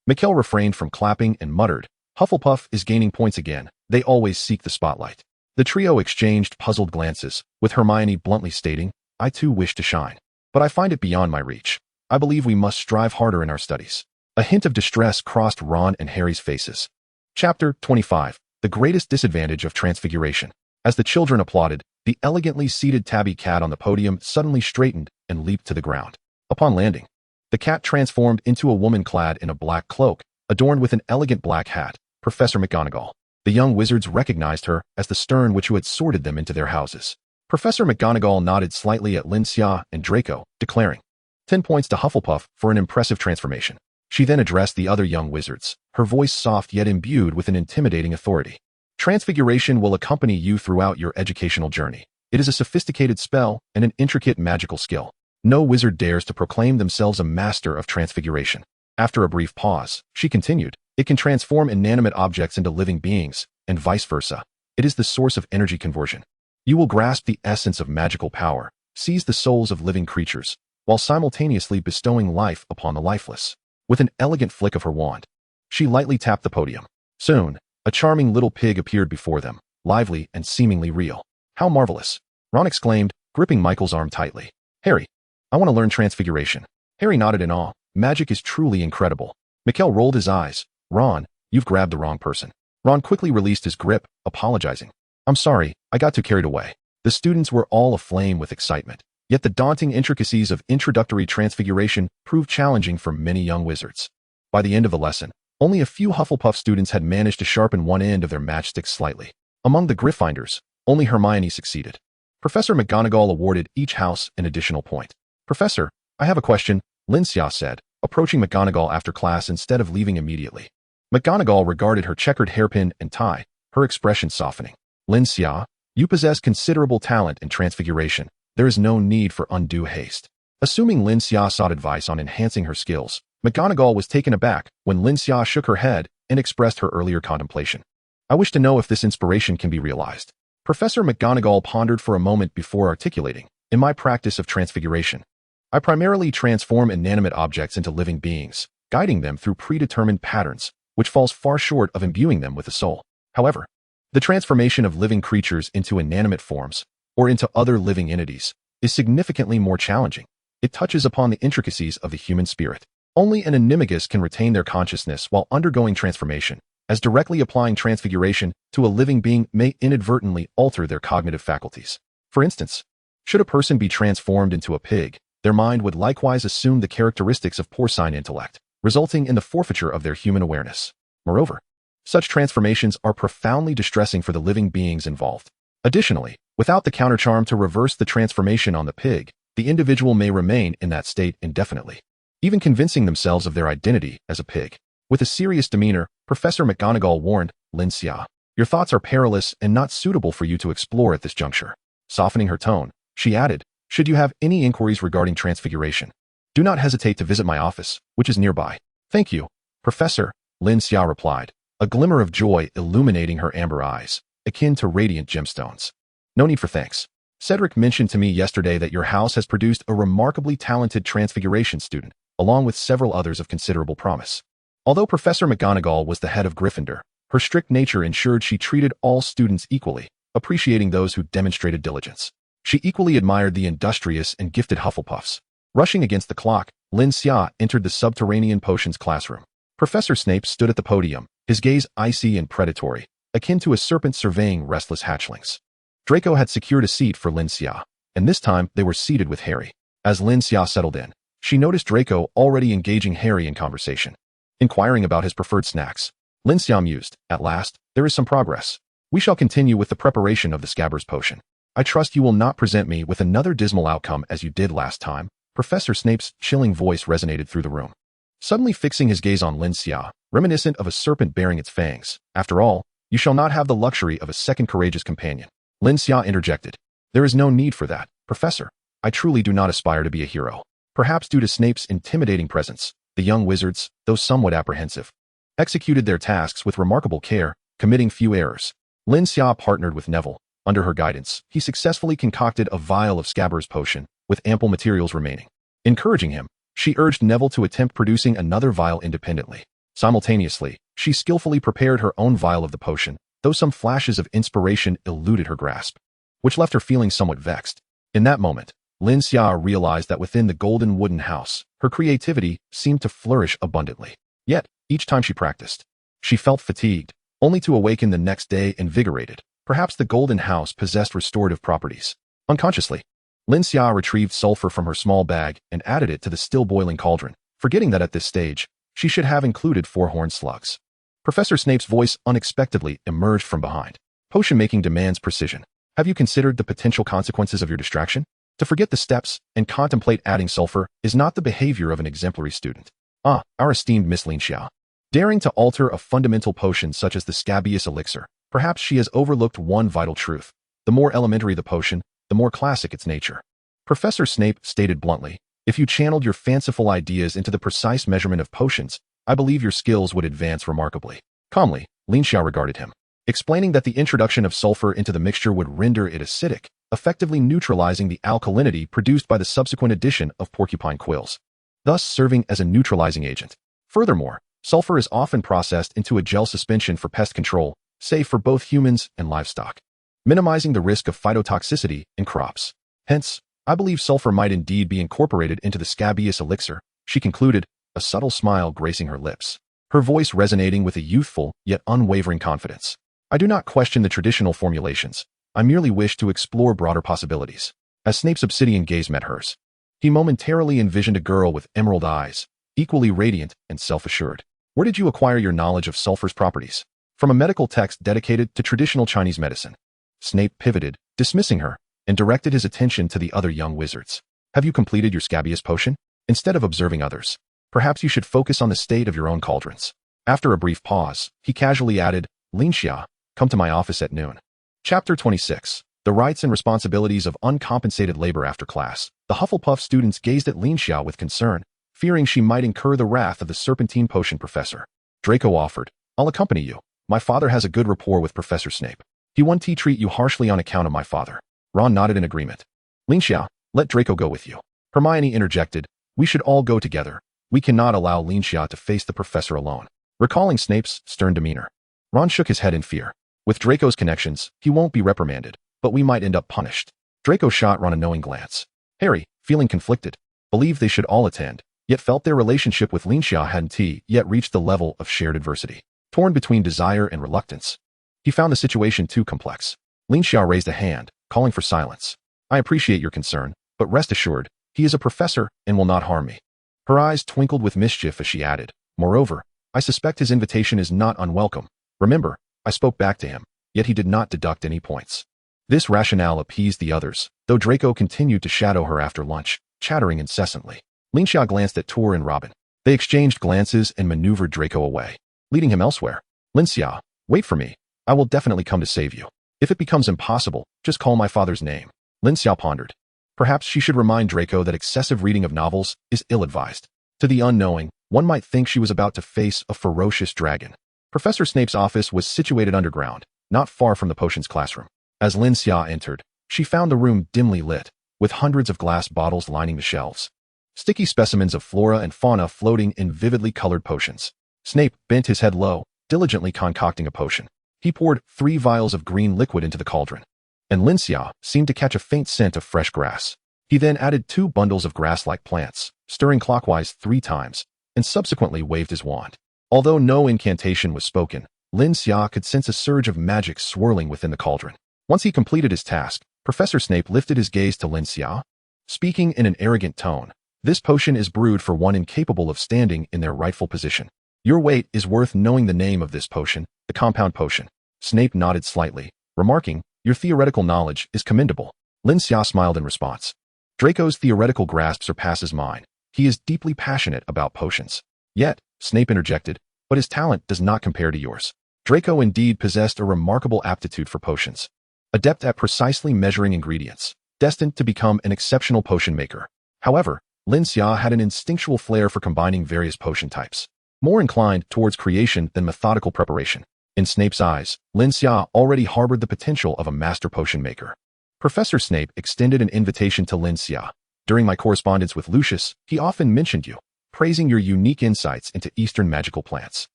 Mikkel refrained from clapping and muttered, "Hufflepuff is gaining points again. They always seek the spotlight." The trio exchanged puzzled glances, with Hermione bluntly stating, "I too wish to shine, but I find it beyond my reach. I believe we must strive harder in our studies." A hint of distress crossed Ron and Harry's faces. Chapter 25. The Greatest Disadvantage of Transfiguration. As the children applauded, the elegantly seated tabby cat on the podium suddenly straightened and leaped to the ground. Upon landing, the cat transformed into a woman clad in a black cloak, adorned with an elegant black hat, Professor McGonagall. The young wizards recognized her as the stern witch who had sorted them into their houses. Professor McGonagall nodded slightly at Lin Xia and Draco, declaring, 10 points to Hufflepuff for an impressive transformation. She then addressed the other young wizards, her voice soft yet imbued with an intimidating authority. Transfiguration will accompany you throughout your educational journey. It is a sophisticated spell and an intricate magical skill. No wizard dares to proclaim themselves a master of transfiguration. After a brief pause, she continued, it can transform inanimate objects into living beings, and vice versa. It is the source of energy conversion. You will grasp the essence of magical power, seize the souls of living creatures, while simultaneously bestowing life upon the lifeless. With an elegant flick of her wand, she lightly tapped the podium. Soon, a charming little pig appeared before them, lively and seemingly real. How marvelous! Ron exclaimed, gripping Michael's arm tightly. Harry, I want to learn transfiguration. Harry nodded in awe. Magic is truly incredible. Mikkel rolled his eyes. Ron, you've grabbed the wrong person. Ron quickly released his grip, apologizing. I'm sorry, I got too carried away. The students were all aflame with excitement. Yet the daunting intricacies of introductory transfiguration proved challenging for many young wizards. By the end of the lesson, only a few Hufflepuff students had managed to sharpen one end of their matchsticks slightly. Among the Gryffindors, only Hermione succeeded. Professor McGonagall awarded each house an additional point. Professor, I have a question, Lin Xia said, approaching McGonagall after class instead of leaving immediately. McGonagall regarded her checkered hairpin and tie, her expression softening. Lin Xia, you possess considerable talent in transfiguration. There is no need for undue haste. Assuming Lin Xia sought advice on enhancing her skills, McGonagall was taken aback when Lin Xia shook her head and expressed her earlier contemplation. I wish to know if this inspiration can be realized. Professor McGonagall pondered for a moment before articulating, in my practice of transfiguration, I primarily transform inanimate objects into living beings, guiding them through predetermined patterns, which falls far short of imbuing them with a soul. However, the transformation of living creatures into inanimate forms, or into other living entities, is significantly more challenging. It touches upon the intricacies of the human spirit. Only an animagus can retain their consciousness while undergoing transformation, as directly applying transfiguration to a living being may inadvertently alter their cognitive faculties. For instance, should a person be transformed into a pig, their mind would likewise assume the characteristics of porcine intellect, resulting in the forfeiture of their human awareness. Moreover, such transformations are profoundly distressing for the living beings involved. Additionally, without the countercharm to reverse the transformation on the pig, the individual may remain in that state indefinitely, even convincing themselves of their identity as a pig. With a serious demeanor, Professor McGonagall warned, Lin Xia, your thoughts are perilous and not suitable for you to explore at this juncture. Softening her tone, she added, should you have any inquiries regarding transfiguration, do not hesitate to visit my office, which is nearby. Thank you, Professor, Lin Xia replied, a glimmer of joy illuminating her amber eyes, akin to radiant gemstones. No need for thanks. Cedric mentioned to me yesterday that your house has produced a remarkably talented transfiguration student. along with several others of considerable promise. Although Professor McGonagall was the head of Gryffindor, her strict nature ensured she treated all students equally, appreciating those who demonstrated diligence. She equally admired the industrious and gifted Hufflepuffs. Rushing against the clock, Lin Xia entered the subterranean potions classroom. Professor Snape stood at the podium, his gaze icy and predatory, akin to a serpent surveying restless hatchlings. Draco had secured a seat for Lin Xia, and this time they were seated with Harry. As Lin Xia settled in, she noticed Draco already engaging Harry in conversation. Inquiring about his preferred snacks, Lin Xia mused, "At last, there is some progress. We shall continue with the preparation of the Scabbers potion. I trust you will not present me with another dismal outcome as you did last time." Professor Snape's chilling voice resonated through the room. Suddenly fixing his gaze on Lin Xia, reminiscent of a serpent bearing its fangs. "After all, you shall not have the luxury of a second courageous companion." Lin Xia interjected. "There is no need for that, Professor. I truly do not aspire to be a hero." Perhaps due to Snape's intimidating presence, the young wizards, though somewhat apprehensive, executed their tasks with remarkable care, committing few errors. Lin Xia partnered with Neville. Under her guidance, he successfully concocted a vial of Scabbers potion, with ample materials remaining. Encouraging him, she urged Neville to attempt producing another vial independently. Simultaneously, she skillfully prepared her own vial of the potion, though some flashes of inspiration eluded her grasp, which left her feeling somewhat vexed. In that moment, Lin Xia realized that within the golden wooden house, her creativity seemed to flourish abundantly. Yet, each time she practiced, she felt fatigued, only to awaken the next day invigorated. Perhaps the golden house possessed restorative properties. Unconsciously, Lin Xia retrieved sulfur from her small bag and added it to the still-boiling cauldron, forgetting that at this stage, she should have included 4 horned slugs. Professor Snape's voice unexpectedly emerged from behind. "Potion-making demands precision. Have you considered the potential consequences of your distraction? To forget the steps and contemplate adding sulfur is not the behavior of an exemplary student." Our esteemed Miss Lin Xia. Daring to alter a fundamental potion such as the scabious elixir, perhaps she has overlooked one vital truth. The more elementary the potion, the more classic its nature. Professor Snape stated bluntly, "If you channeled your fanciful ideas into the precise measurement of potions, I believe your skills would advance remarkably." Calmly, Lin Xia regarded him, explaining that the introduction of sulfur into the mixture would render it acidic, effectively neutralizing the alkalinity produced by the subsequent addition of porcupine quills, thus serving as a neutralizing agent. Furthermore, sulfur is often processed into a gel suspension for pest control, safe for both humans and livestock, minimizing the risk of phytotoxicity in crops. Hence, I believe sulfur might indeed be incorporated into the scabious elixir, she concluded, a subtle smile gracing her lips, her voice resonating with a youthful yet unwavering confidence. "I do not question the traditional formulations. I merely wish to explore broader possibilities." As Snape's obsidian gaze met hers, he momentarily envisioned a girl with emerald eyes, equally radiant and self-assured. "Where did you acquire your knowledge of sulfur's properties?" "From a medical text dedicated to traditional Chinese medicine." Snape pivoted, dismissing her, and directed his attention to the other young wizards. "Have you completed your scabious potion? Instead of observing others, perhaps you should focus on the state of your own cauldrons." After a brief pause, he casually added, "Lin Xia, come to my office at noon." Chapter 26. The Rights and Responsibilities of Uncompensated Labor After Class. The Hufflepuff students gazed at Lin Xia with concern, fearing she might incur the wrath of the serpentine potion professor. Draco offered, "I'll accompany you. My father has a good rapport with Professor Snape. He won't treat you harshly on account of my father." Ron nodded in agreement. "Lin Xia, let Draco go with you." Hermione interjected, "We should all go together. We cannot allow Lin Xia to face the professor alone." Recalling Snape's stern demeanor, Ron shook his head in fear. "With Draco's connections, he won't be reprimanded, but we might end up punished." Draco shot Ron a knowing glance. Harry, feeling conflicted, believed they should all attend, yet felt their relationship with Lin Xia hadn't yet reached the level of shared adversity. Torn between desire and reluctance, he found the situation too complex. Lin Xia raised a hand, calling for silence. "I appreciate your concern, but rest assured, he is a professor and will not harm me." Her eyes twinkled with mischief as she added, "Moreover, I suspect his invitation is not unwelcome. Remember, I spoke back to him, yet he did not deduct any points." This rationale appeased the others, though Draco continued to shadow her after lunch, chattering incessantly. Lin Xia glanced at Tor and Robin. They exchanged glances and maneuvered Draco away, leading him elsewhere. "Lin Xia, wait for me. I will definitely come to save you. If it becomes impossible, just call my father's name." Lin Xia pondered. Perhaps she should remind Draco that excessive reading of novels is ill-advised. To the unknowing, one might think she was about to face a ferocious dragon. Professor Snape's office was situated underground, not far from the potions classroom. As Lin Xia entered, she found the room dimly lit, with hundreds of glass bottles lining the shelves. sticky specimens of flora and fauna floating in vividly colored potions. Snape bent his head low, diligently concocting a potion. He poured 3 vials of green liquid into the cauldron, and Lin Xia seemed to catch a faint scent of fresh grass. He then added 2 bundles of grass-like plants, stirring clockwise 3 times, and subsequently waved his wand. Although no incantation was spoken, Lin Xia could sense a surge of magic swirling within the cauldron. Once he completed his task, Professor Snape lifted his gaze to Lin Xia, speaking in an arrogant tone. This potion is brewed for one incapable of standing in their rightful position. Your weight is worth knowing the name of this potion, the compound potion. Snape nodded slightly, remarking, your theoretical knowledge is commendable. Lin Xia smiled in response. Draco's theoretical grasp surpasses mine. He is deeply passionate about potions. Yet, Snape interjected, but his talent does not compare to yours. Draco indeed possessed a remarkable aptitude for potions. Adept at precisely measuring ingredients, destined to become an exceptional potion maker. However, Lin Xia had an instinctual flair for combining various potion types, more inclined towards creation than methodical preparation. In Snape's eyes, Lin Xia already harbored the potential of a master potion maker. Professor Snape extended an invitation to Lin Xia. During my correspondence with Lucius, he often mentioned you, praising your unique insights into Eastern magical plants.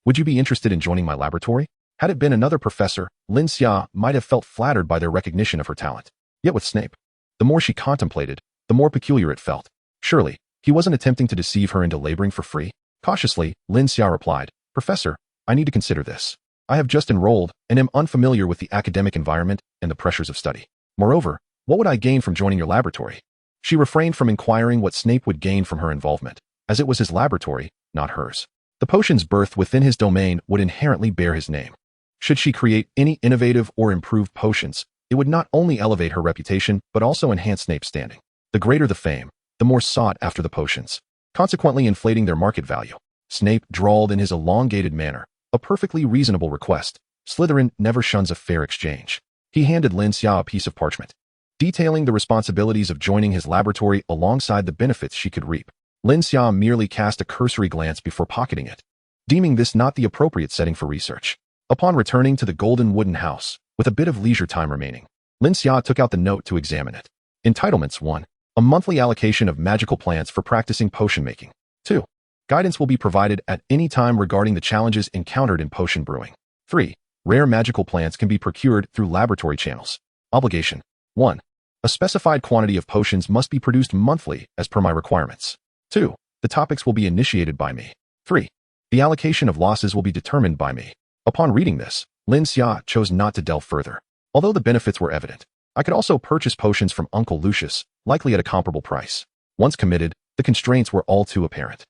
Would you be interested in joining my laboratory? Had it been another professor, Lin Xia might have felt flattered by their recognition of her talent. Yet with Snape, the more she contemplated, the more peculiar it felt. Surely, he wasn't attempting to deceive her into laboring for free? Cautiously, Lin Xia replied, Professor, I need to consider this. I have just enrolled and am unfamiliar with the academic environment and the pressures of study. Moreover, what would I gain from joining your laboratory? She refrained from inquiring what Snape would gain from her involvement, as it was his laboratory, not hers. The potion's birth within his domain would inherently bear his name. Should she create any innovative or improved potions, it would not only elevate her reputation but also enhance Snape's standing. The greater the fame, the more sought after the potions, consequently inflating their market value. Snape drawled in his elongated manner, a perfectly reasonable request. Slytherin never shuns a fair exchange. He handed Lin Xia a piece of parchment, detailing the responsibilities of joining his laboratory alongside the benefits she could reap. Lin Xia merely cast a cursory glance before pocketing it, deeming this not the appropriate setting for research. Upon returning to the golden wooden house, with a bit of leisure time remaining, Lin Xia took out the note to examine it. Entitlements 1. A monthly allocation of magical plants for practicing potion making. 2. Guidance will be provided at any time regarding the challenges encountered in potion brewing. 3. Rare magical plants can be procured through laboratory channels. Obligation. 1. A specified quantity of potions must be produced monthly as per my requirements. 2. The topics will be initiated by me. 3. The allocation of losses will be determined by me. Upon reading this, Lin Xia chose not to delve further. Although the benefits were evident, I could also purchase potions from Uncle Lucius, likely at a comparable price. Once committed, the constraints were all too apparent.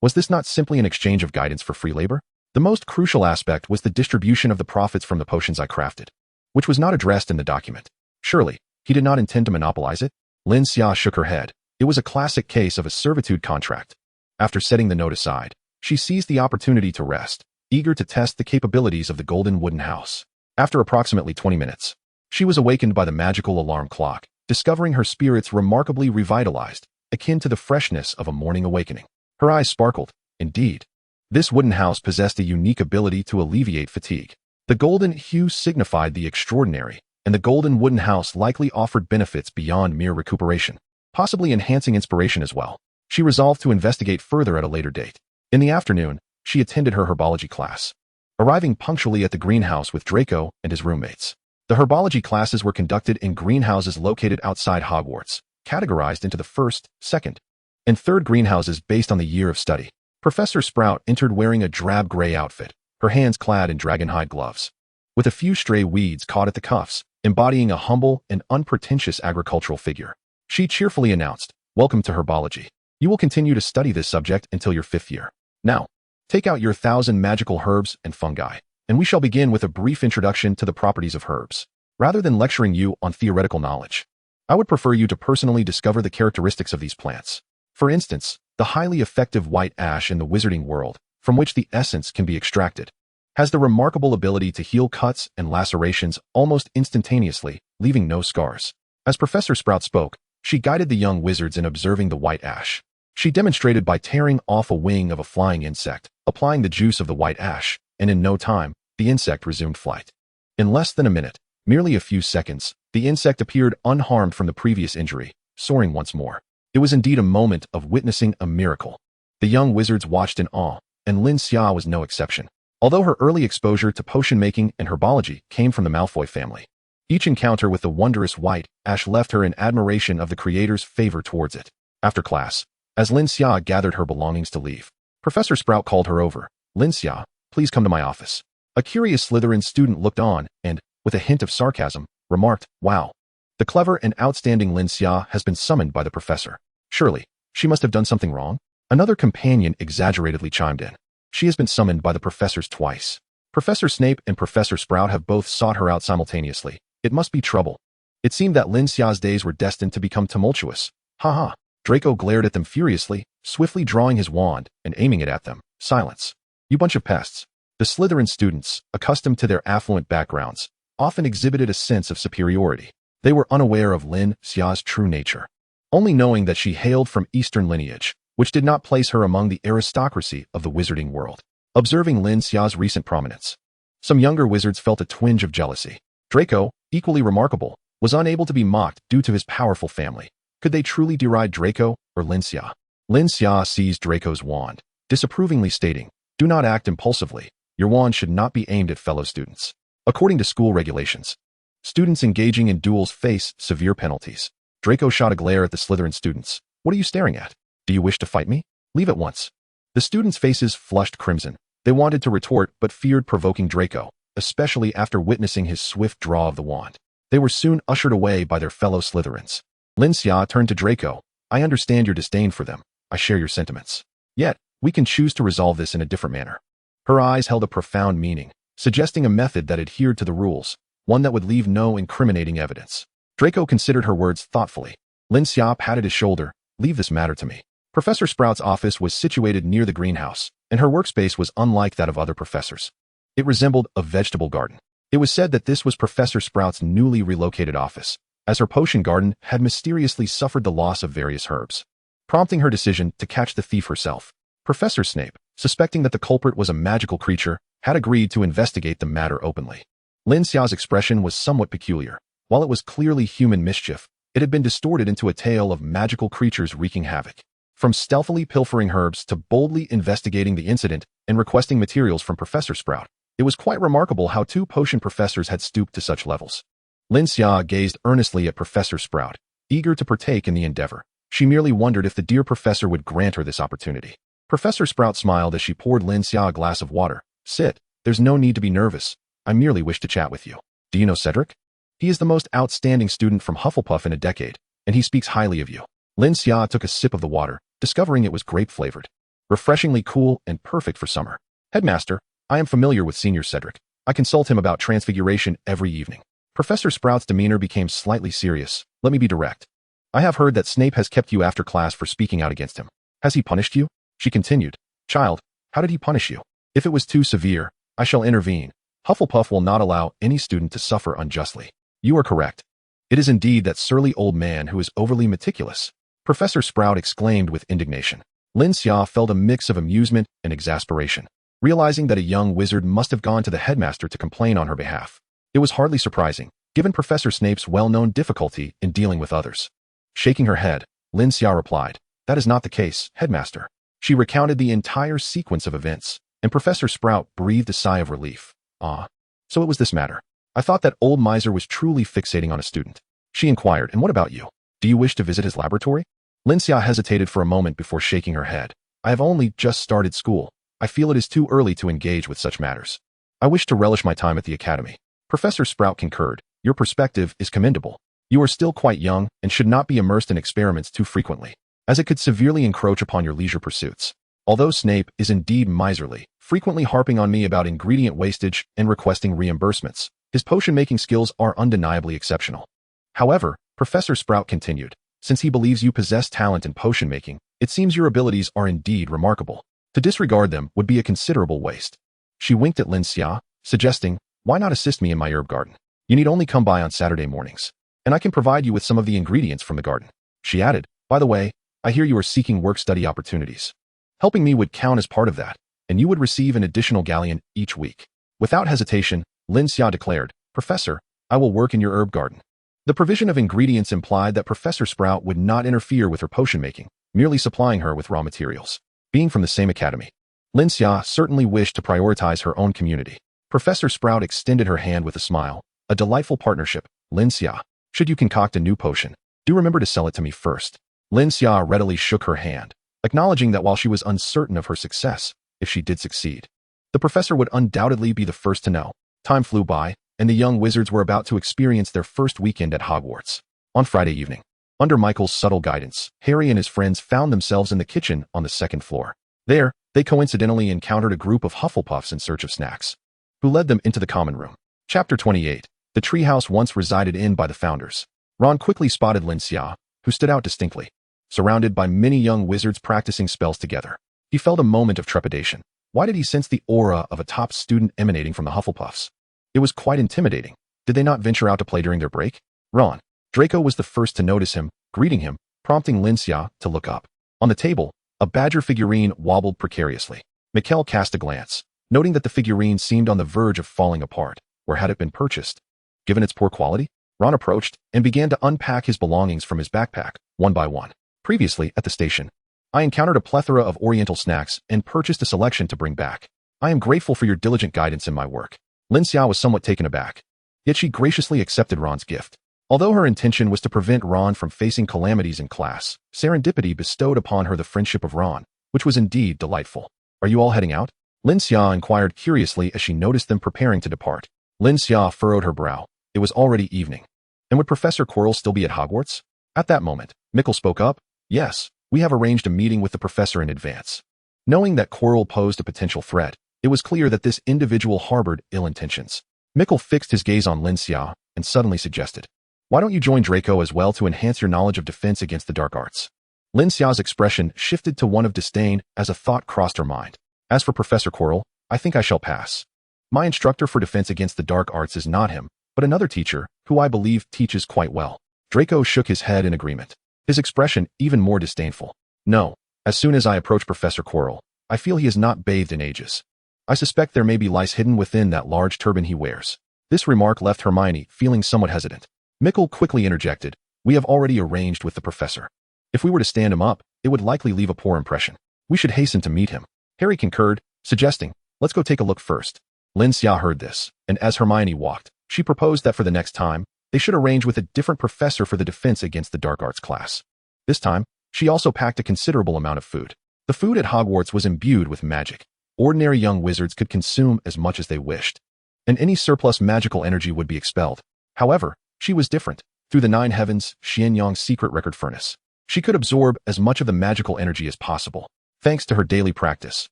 Was this not simply an exchange of guidance for free labor? The most crucial aspect was the distribution of the profits from the potions I crafted, which was not addressed in the document. Surely, he did not intend to monopolize it? Lin Xia shook her head. It was a classic case of a servitude contract. After setting the note aside, she seized the opportunity to rest, eager to test the capabilities of the golden wooden house. After approximately 20 minutes, she was awakened by the magical alarm clock, discovering her spirits remarkably revitalized, akin to the freshness of a morning awakening. Her eyes sparkled. Indeed, this wooden house possessed a unique ability to alleviate fatigue. The golden hue signified the extraordinary, and the golden wooden house likely offered benefits beyond mere recuperation, possibly enhancing inspiration as well. She resolved to investigate further at a later date. In the afternoon, she attended her herbology class, arriving punctually at the greenhouse with Draco and his roommates. The herbology classes were conducted in greenhouses located outside Hogwarts, categorized into the first, second, and third greenhouses based on the year of study. Professor Sprout entered wearing a drab gray outfit, her hands clad in dragonhide gloves, with a few stray weeds caught at the cuffs, embodying a humble and unpretentious agricultural figure. She cheerfully announced, "Welcome to herbology. You will continue to study this subject until your 5th year. Now, take out your 1,000 magical herbs and fungi, and we shall begin with a brief introduction to the properties of herbs. Rather than lecturing you on theoretical knowledge, I would prefer you to personally discover the characteristics of these plants. For instance, the highly effective white ash in the wizarding world, from which the essence can be extracted, has the remarkable ability to heal cuts and lacerations almost instantaneously, leaving no scars." As Professor Sprout spoke, she guided the young wizards in observing the white ash. She demonstrated by tearing off a wing of a flying insect, applying the juice of the white ash, and in no time, the insect resumed flight. In less than a minute, merely a few seconds, the insect appeared unharmed from the previous injury, soaring once more. It was indeed a moment of witnessing a miracle. The young wizards watched in awe, and Lin Xia was no exception. Although her early exposure to potion-making and herbology came from the Malfoy family, each encounter with the wondrous white ash left her in admiration of the creator's favor towards it. After class, as Lin Xia gathered her belongings to leave, Professor Sprout called her over. "Lin Xia, please come to my office." A curious Slytherin student looked on and, with a hint of sarcasm, remarked, "Wow. The clever and outstanding Lin Xia has been summoned by the professor. Surely, she must have done something wrong?" Another companion exaggeratedly chimed in. "She has been summoned by the professors twice. Professor Snape and Professor Sprout have both sought her out simultaneously. It must be trouble." It seemed that Lin Xia's days were destined to become tumultuous. "Ha ha." Draco glared at them furiously, swiftly drawing his wand and aiming it at them. "Silence. You bunch of pests." The Slytherin students, accustomed to their affluent backgrounds, often exhibited a sense of superiority. They were unaware of Lin Xia's true nature, only knowing that she hailed from Eastern lineage, which did not place her among the aristocracy of the wizarding world. Observing Lin Xia's recent prominence, some younger wizards felt a twinge of jealousy. Draco, equally remarkable, was unable to be mocked due to his powerful family. Could they truly deride Draco or Lin Xia? Lin Xia seized Draco's wand, disapprovingly stating, "Do not act impulsively. Your wand should not be aimed at fellow students. According to school regulations, students engaging in duels face severe penalties." Draco shot a glare at the Slytherin students. "What are you staring at? Do you wish to fight me? Leave at once." The students' faces flushed crimson. They wanted to retort but feared provoking Draco, especially after witnessing his swift draw of the wand. They were soon ushered away by their fellow Slytherins. Lin Xia turned to Draco. "I understand your disdain for them. I share your sentiments. Yet, we can choose to resolve this in a different manner." Her eyes held a profound meaning, suggesting a method that adhered to the rules, one that would leave no incriminating evidence. Draco considered her words thoughtfully. Lin Xia patted his shoulder. "Leave this matter to me." Professor Sprout's office was situated near the greenhouse, and her workspace was unlike that of other professors. It resembled a vegetable garden. It was said that this was Professor Sprout's newly relocated office, as her potion garden had mysteriously suffered the loss of various herbs, prompting her decision to catch the thief herself. Professor Snape, suspecting that the culprit was a magical creature, had agreed to investigate the matter openly. Lin Xia's expression was somewhat peculiar. While it was clearly human mischief, it had been distorted into a tale of magical creatures wreaking havoc. From stealthily pilfering herbs to boldly investigating the incident and requesting materials from Professor Sprout, it was quite remarkable how two potion professors had stooped to such levels. Lin Xia gazed earnestly at Professor Sprout, eager to partake in the endeavor. She merely wondered if the dear professor would grant her this opportunity. Professor Sprout smiled as she poured Lin Xia a glass of water. "Sit. There's no need to be nervous. I merely wish to chat with you. Do you know Cedric? He is the most outstanding student from Hufflepuff in a decade, and he speaks highly of you." Lin Xia took a sip of the water, discovering it was grape-flavored, refreshingly cool and perfect for summer. "Headmaster, I am familiar with Senior Cedric. I consult him about transfiguration every evening." Professor Sprout's demeanor became slightly serious. "Let me be direct. I have heard that Snape has kept you after class for speaking out against him. Has he punished you?" She continued. "Child, how did he punish you? If it was too severe, I shall intervene. Hufflepuff will not allow any student to suffer unjustly." "You are correct. It is indeed that surly old man who is overly meticulous," Professor Sprout exclaimed with indignation. Lin Xia felt a mix of amusement and exasperation, realizing that a young wizard must have gone to the headmaster to complain on her behalf. It was hardly surprising, given Professor Snape's well-known difficulty in dealing with others. Shaking her head, Lin Xia replied, "That is not the case, headmaster." She recounted the entire sequence of events, and Professor Sprout breathed a sigh of relief. "Ah, so it was this matter. I thought that old miser was truly fixating on a student." She inquired, "And what about you? Do you wish to visit his laboratory?" Lin Xia hesitated for a moment before shaking her head. "I have only just started school. I feel it is too early to engage with such matters. I wish to relish my time at the academy." Professor Sprout concurred. "Your perspective is commendable. You are still quite young and should not be immersed in experiments too frequently, as it could severely encroach upon your leisure pursuits. Although Snape is indeed miserly, frequently harping on me about ingredient wastage and requesting reimbursements, his potion-making skills are undeniably exceptional. However," Professor Sprout continued, "since he believes you possess talent in potion-making, it seems your abilities are indeed remarkable. To disregard them would be a considerable waste." She winked at Lin Xia, suggesting, "Why not assist me in my herb garden? You need only come by on Saturday mornings, and I can provide you with some of the ingredients from the garden." She added, "By the way, I hear you are seeking work-study opportunities. Helping me would count as part of that, and you would receive an additional galleon each week." Without hesitation, Lin Xia declared, "Professor, I will work in your herb garden." The provision of ingredients implied that Professor Sprout would not interfere with her potion making, merely supplying her with raw materials. Being from the same academy, Lin Xia certainly wished to prioritize her own community. Professor Sprout extended her hand with a smile. A delightful partnership, Lin Xia. Should you concoct a new potion, do remember to sell it to me first. Lin Xia readily shook her hand, acknowledging that while she was uncertain of her success, if she did succeed, the professor would undoubtedly be the first to know. Time flew by, and the young wizards were about to experience their first weekend at Hogwarts. On Friday evening, under Michael's subtle guidance, Harry and his friends found themselves in the kitchen on the second floor. There, they coincidentally encountered a group of Hufflepuffs in search of snacks, who led them into the common room. Chapter 28. The treehouse once resided in by the founders. Ron quickly spotted Lin Xia, who stood out distinctly, surrounded by many young wizards practicing spells together. He felt a moment of trepidation. Why did he sense the aura of a top student emanating from the Hufflepuffs? It was quite intimidating. Did they not venture out to play during their break? Ron. Draco was the first to notice him, greeting him, prompting Lin Xia to look up. On the table, a badger figurine wobbled precariously. Mikkel cast a glance, noting that the figurine seemed on the verge of falling apart. Where had it been purchased? Given its poor quality, Ron approached and began to unpack his belongings from his backpack, one by one. Previously, at the station, I encountered a plethora of oriental snacks and purchased a selection to bring back. I am grateful for your diligent guidance in my work. Lin Xia was somewhat taken aback, yet she graciously accepted Ron's gift. Although her intention was to prevent Ron from facing calamities in class, serendipity bestowed upon her the friendship of Ron, which was indeed delightful. Are you all heading out? Lin Xia inquired curiously as she noticed them preparing to depart. Lin Xia furrowed her brow. It was already evening. And would Professor Quirrell still be at Hogwarts? At that moment, Mikkel spoke up. Yes, we have arranged a meeting with the professor in advance. Knowing that Quirrell posed a potential threat, it was clear that this individual harbored ill intentions. Mikkel fixed his gaze on Lin Xia and suddenly suggested, why don't you join Draco as well to enhance your knowledge of defense against the dark arts? Lin Xia's expression shifted to one of disdain as a thought crossed her mind. As for Professor Quirrell, I think I shall pass. My instructor for defense against the dark arts is not him, but another teacher, who I believe teaches quite well. Draco shook his head in agreement, his expression even more disdainful. No, as soon as I approach Professor Quirrell, I feel he has not bathed in ages. I suspect there may be lice hidden within that large turban he wears. This remark left Hermione feeling somewhat hesitant. Mikkel quickly interjected, we have already arranged with the professor. If we were to stand him up, it would likely leave a poor impression. We should hasten to meet him. Harry concurred, suggesting, let's go take a look first. Lin Xia heard this, and as Hermione walked, she proposed that for the next time, they should arrange with a different professor for the defense against the dark arts class. This time, she also packed a considerable amount of food. The food at Hogwarts was imbued with magic. Ordinary young wizards could consume as much as they wished, and any surplus magical energy would be expelled. However, she was different. Through the 9 heavens, Xianyang's secret record furnace, she could absorb as much of the magical energy as possible. Thanks to her daily practice,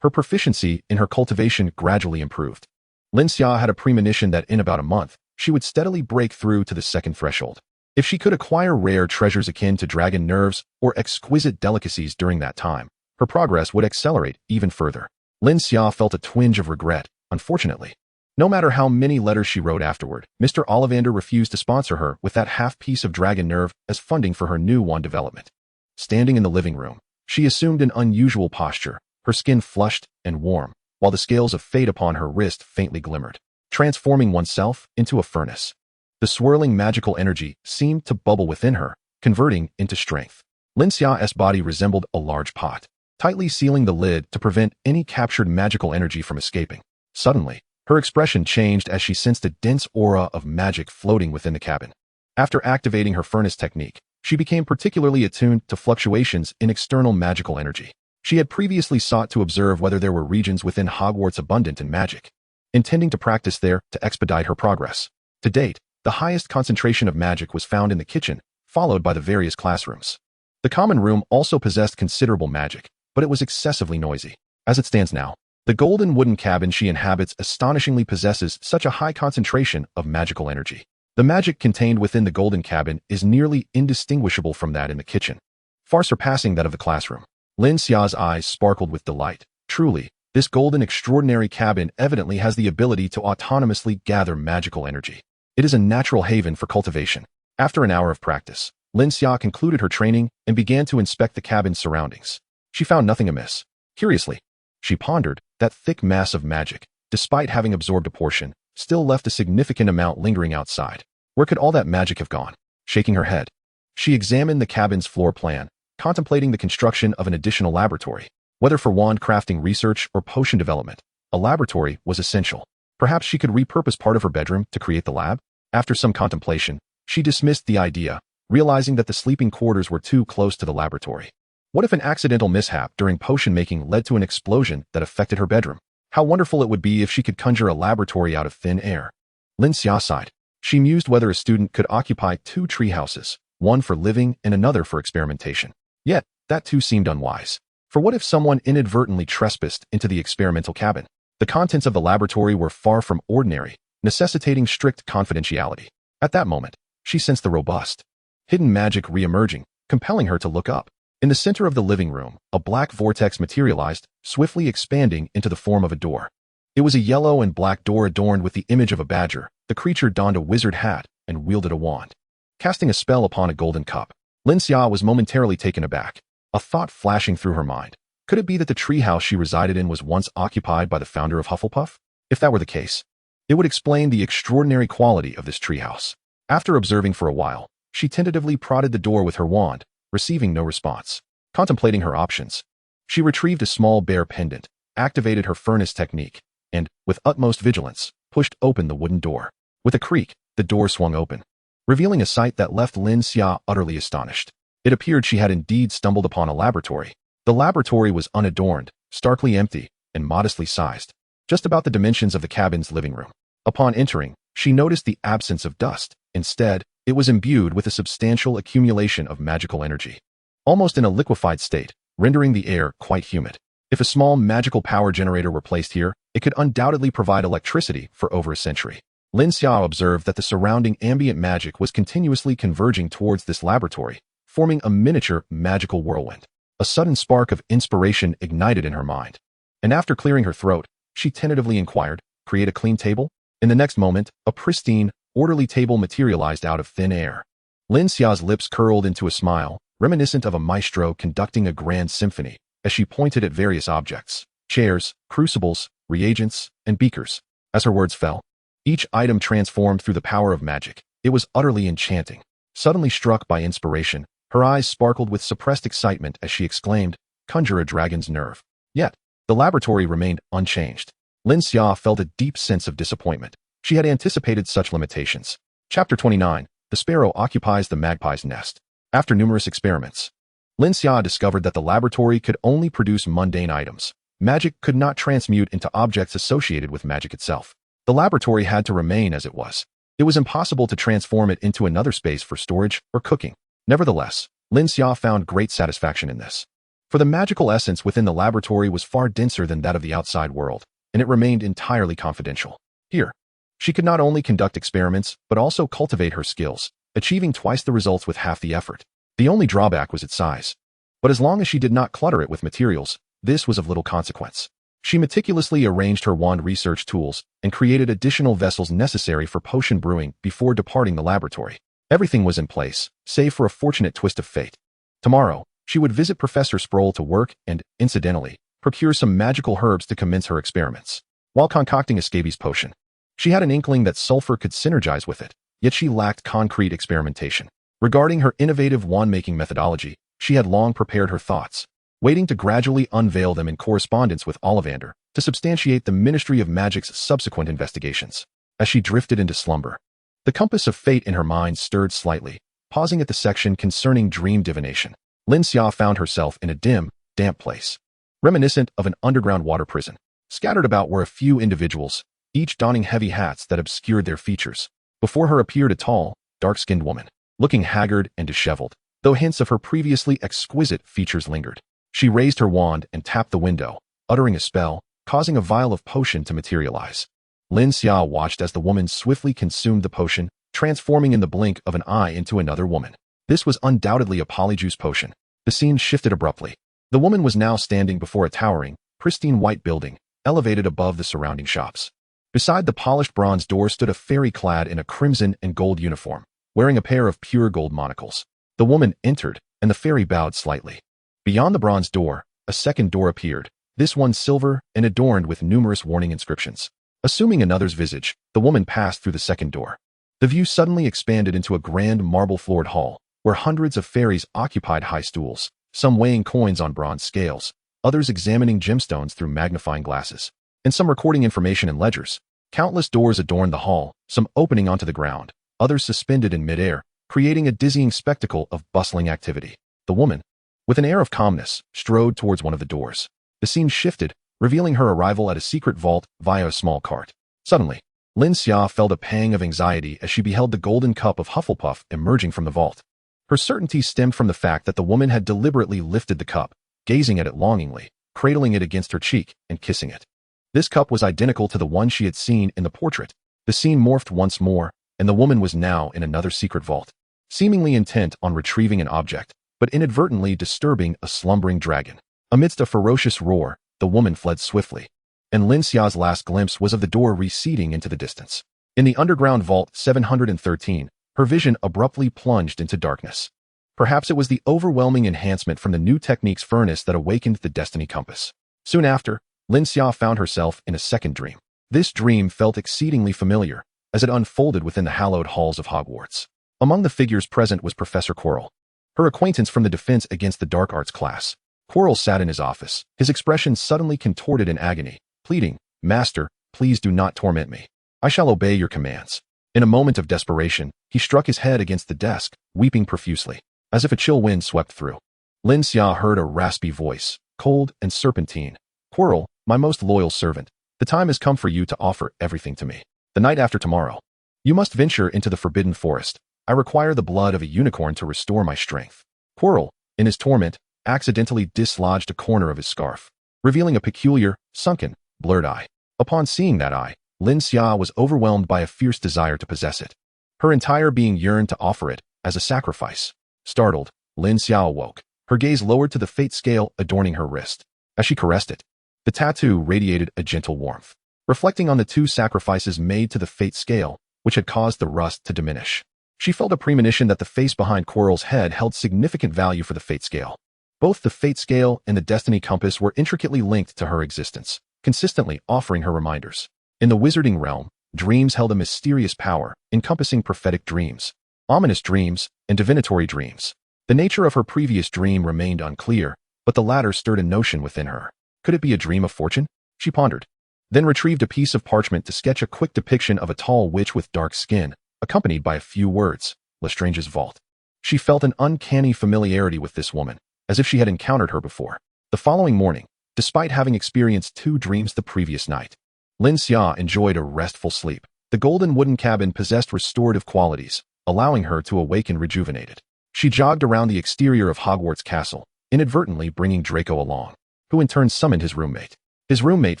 her proficiency in her cultivation gradually improved. Lin Xia had a premonition that in about a month, she would steadily break through to the second threshold. If she could acquire rare treasures akin to dragon nerves or exquisite delicacies during that time, her progress would accelerate even further. Lin Xia felt a twinge of regret, unfortunately. No matter how many letters she wrote afterward, Mr. Ollivander refused to sponsor her with that half-piece of dragon nerve as funding for her new wand development. Standing in the living room, she assumed an unusual posture, her skin flushed and warm, while the scales of fate upon her wrist faintly glimmered, transforming oneself into a furnace. The swirling magical energy seemed to bubble within her, converting into strength. Lin Xia's body resembled a large pot, tightly sealing the lid to prevent any captured magical energy from escaping. Suddenly, her expression changed as she sensed a dense aura of magic floating within the cabin. After activating her furnace technique, she became particularly attuned to fluctuations in external magical energy. She had previously sought to observe whether there were regions within Hogwarts abundant in magic, intending to practice there to expedite her progress. To date, the highest concentration of magic was found in the kitchen, followed by the various classrooms. The common room also possessed considerable magic, but it was excessively noisy. As it stands now, the golden wooden cabin she inhabits astonishingly possesses such a high concentration of magical energy. The magic contained within the golden cabin is nearly indistinguishable from that in the kitchen, far surpassing that of the classroom. Lin Xia's eyes sparkled with delight. Truly, this golden extraordinary cabin evidently has the ability to autonomously gather magical energy. It is a natural haven for cultivation. After an hour of practice, Lin Xia concluded her training and began to inspect the cabin's surroundings. She found nothing amiss. Curiously, she pondered, that thick mass of magic, despite having absorbed a portion, still left a significant amount lingering outside. Where could all that magic have gone? shaking her head. She examined the cabin's floor plan, contemplating the construction of an additional laboratory. Whether for wand crafting research or potion development, a laboratory was essential. Perhaps she could repurpose part of her bedroom to create the lab? After some contemplation, she dismissed the idea, realizing that the sleeping quarters were too close to the laboratory. What if an accidental mishap during potion making led to an explosion that affected her bedroom? How wonderful it would be if she could conjure a laboratory out of thin air. Lin Xia sighed. She mused whether a student could occupy two tree houses, one for living and another for experimentation. Yet, that too seemed unwise. For what if someone inadvertently trespassed into the experimental cabin? The contents of the laboratory were far from ordinary, necessitating strict confidentiality. At that moment, she sensed the robust, hidden magic re-emerging, compelling her to look up. In the center of the living room, a black vortex materialized, swiftly expanding into the form of a door. It was a yellow and black door adorned with the image of a badger. The creature donned a wizard hat and wielded a wand. Casting a spell upon a golden cup, Lin Xia was momentarily taken aback, a thought flashing through her mind. Could it be that the treehouse she resided in was once occupied by the founder of Hufflepuff? If that were the case, it would explain the extraordinary quality of this treehouse. After observing for a while, she tentatively prodded the door with her wand, receiving no response. Contemplating her options, she retrieved a small bear pendant, activated her furnace technique, and, with utmost vigilance, pushed open the wooden door. With a creak, the door swung open, revealing a sight that left Lin Xia utterly astonished. It appeared she had indeed stumbled upon a laboratory. The laboratory was unadorned, starkly empty, and modestly sized, just about the dimensions of the cabin's living room. Upon entering, she noticed the absence of dust. Instead, it was imbued with a substantial accumulation of magical energy, almost in a liquefied state, rendering the air quite humid. If a small magical power generator were placed here, it could undoubtedly provide electricity for over a century. Lin Xia observed that the surrounding ambient magic was continuously converging towards this laboratory, forming a miniature magical whirlwind. A sudden spark of inspiration ignited in her mind, and after clearing her throat, she tentatively inquired, "Create a clean table?" In the next moment, a pristine, orderly table materialized out of thin air. Lin Xia's lips curled into a smile, reminiscent of a maestro conducting a grand symphony, as she pointed at various objects: chairs, crucibles, reagents, and beakers. As her words fell, each item transformed through the power of magic. It was utterly enchanting. Suddenly struck by inspiration, her eyes sparkled with suppressed excitement as she exclaimed, "Conjure a dragon's nerve." Yet, the laboratory remained unchanged. Lin Xia felt a deep sense of disappointment. She had anticipated such limitations. Chapter 29. The Sparrow Occupies the Magpie's Nest. After numerous experiments, Lin Xia discovered that the laboratory could only produce mundane items. Magic could not transmute into objects associated with magic itself. The laboratory had to remain as it was. It was impossible to transform it into another space for storage or cooking. Nevertheless, Lin Xia found great satisfaction in this. For the magical essence within the laboratory was far denser than that of the outside world, and it remained entirely confidential. Here, she could not only conduct experiments, but also cultivate her skills, achieving twice the results with half the effort. The only drawback was its size. But as long as she did not clutter it with materials, this was of little consequence. She meticulously arranged her wand research tools and created additional vessels necessary for potion brewing before departing the laboratory. Everything was in place, save for a fortunate twist of fate. Tomorrow, she would visit Professor Sproul to work and, incidentally, procure some magical herbs to commence her experiments. While concocting a scabies potion, she had an inkling that sulfur could synergize with it, yet she lacked concrete experimentation. Regarding her innovative wand-making methodology, she had long prepared her thoughts, waiting to gradually unveil them in correspondence with Ollivander to substantiate the Ministry of Magic's subsequent investigations. As she drifted into slumber, the compass of fate in her mind stirred slightly. Pausing at the section concerning dream divination, Lin Xia found herself in a dim, damp place, reminiscent of an underground water prison. Scattered about were a few individuals, each donning heavy hats that obscured their features. Before her appeared a tall, dark-skinned woman, looking haggard and disheveled, though hints of her previously exquisite features lingered. She raised her wand and tapped the window, uttering a spell, causing a vial of potion to materialize. Lin Xia watched as the woman swiftly consumed the potion, transforming in the blink of an eye into another woman. This was undoubtedly a polyjuice potion. The scene shifted abruptly. The woman was now standing before a towering, pristine white building, elevated above the surrounding shops. Beside the polished bronze door stood a fairy clad in a crimson and gold uniform, wearing a pair of pure gold monocles. The woman entered, and the fairy bowed slightly. Beyond the bronze door, a second door appeared, this one silver and adorned with numerous warning inscriptions. Assuming another's visage, the woman passed through the second door. The view suddenly expanded into a grand marble-floored hall, where hundreds of fairies occupied high stools, some weighing coins on bronze scales, others examining gemstones through magnifying glasses, and some recording information in ledgers. Countless doors adorned the hall, some opening onto the ground, others suspended in midair, creating a dizzying spectacle of bustling activity. The woman, with an air of calmness, strode towards one of the doors. The scene shifted, revealing her arrival at a secret vault via a small cart. Suddenly, Lin Xia felt a pang of anxiety as she beheld the golden cup of Hufflepuff emerging from the vault. Her certainty stemmed from the fact that the woman had deliberately lifted the cup, gazing at it longingly, cradling it against her cheek, and kissing it. This cup was identical to the one she had seen in the portrait. The scene morphed once more, and the woman was now in another secret vault, seemingly intent on retrieving an object, but inadvertently disturbing a slumbering dragon. Amidst a ferocious roar, the woman fled swiftly, and Lin Xia's last glimpse was of the door receding into the distance. In the underground vault 713, her vision abruptly plunged into darkness. Perhaps it was the overwhelming enhancement from the new technique's furnace that awakened the destiny compass. Soon after, Lin Xia found herself in a second dream. This dream felt exceedingly familiar, as it unfolded within the hallowed halls of Hogwarts. Among the figures present was Professor Quirrell, her acquaintance from the Defense Against the Dark Arts class. Quirrell sat in his office, his expression suddenly contorted in agony, pleading, "Master, please do not torment me. I shall obey your commands." In a moment of desperation, he struck his head against the desk, weeping profusely, as if a chill wind swept through. Lin Xia heard a raspy voice, cold and serpentine. "Quirrell, my most loyal servant, the time has come for you to offer everything to me. The night after tomorrow, you must venture into the Forbidden Forest. I require the blood of a unicorn to restore my strength." Quirrell, in his torment, accidentally dislodged a corner of his scarf, revealing a peculiar, sunken, blurred eye. Upon seeing that eye, Lin Xia was overwhelmed by a fierce desire to possess it. Her entire being yearned to offer it as a sacrifice. Startled, Lin Xia awoke, her gaze lowered to the fate scale adorning her wrist. As she caressed it, the tattoo radiated a gentle warmth, reflecting on the two sacrifices made to the fate scale, which had caused the rust to diminish. She felt a premonition that the face behind Quirrell's head held significant value for the fate scale. Both the fate scale and the destiny compass were intricately linked to her existence, consistently offering her reminders. In the wizarding realm, dreams held a mysterious power, encompassing prophetic dreams, ominous dreams, and divinatory dreams. The nature of her previous dream remained unclear, but the latter stirred a notion within her. Could it be a dream of fortune? She pondered, then retrieved a piece of parchment to sketch a quick depiction of a tall witch with dark skin, accompanied by a few words, "Lestrange's vault." She felt an uncanny familiarity with this woman, as if she had encountered her before. The following morning, despite having experienced 2 dreams the previous night, Lin Xia enjoyed a restful sleep. The golden wooden cabin possessed restorative qualities, allowing her to awaken rejuvenated. She jogged around the exterior of Hogwarts Castle, inadvertently bringing Draco along, who in turn summoned his roommate. His roommate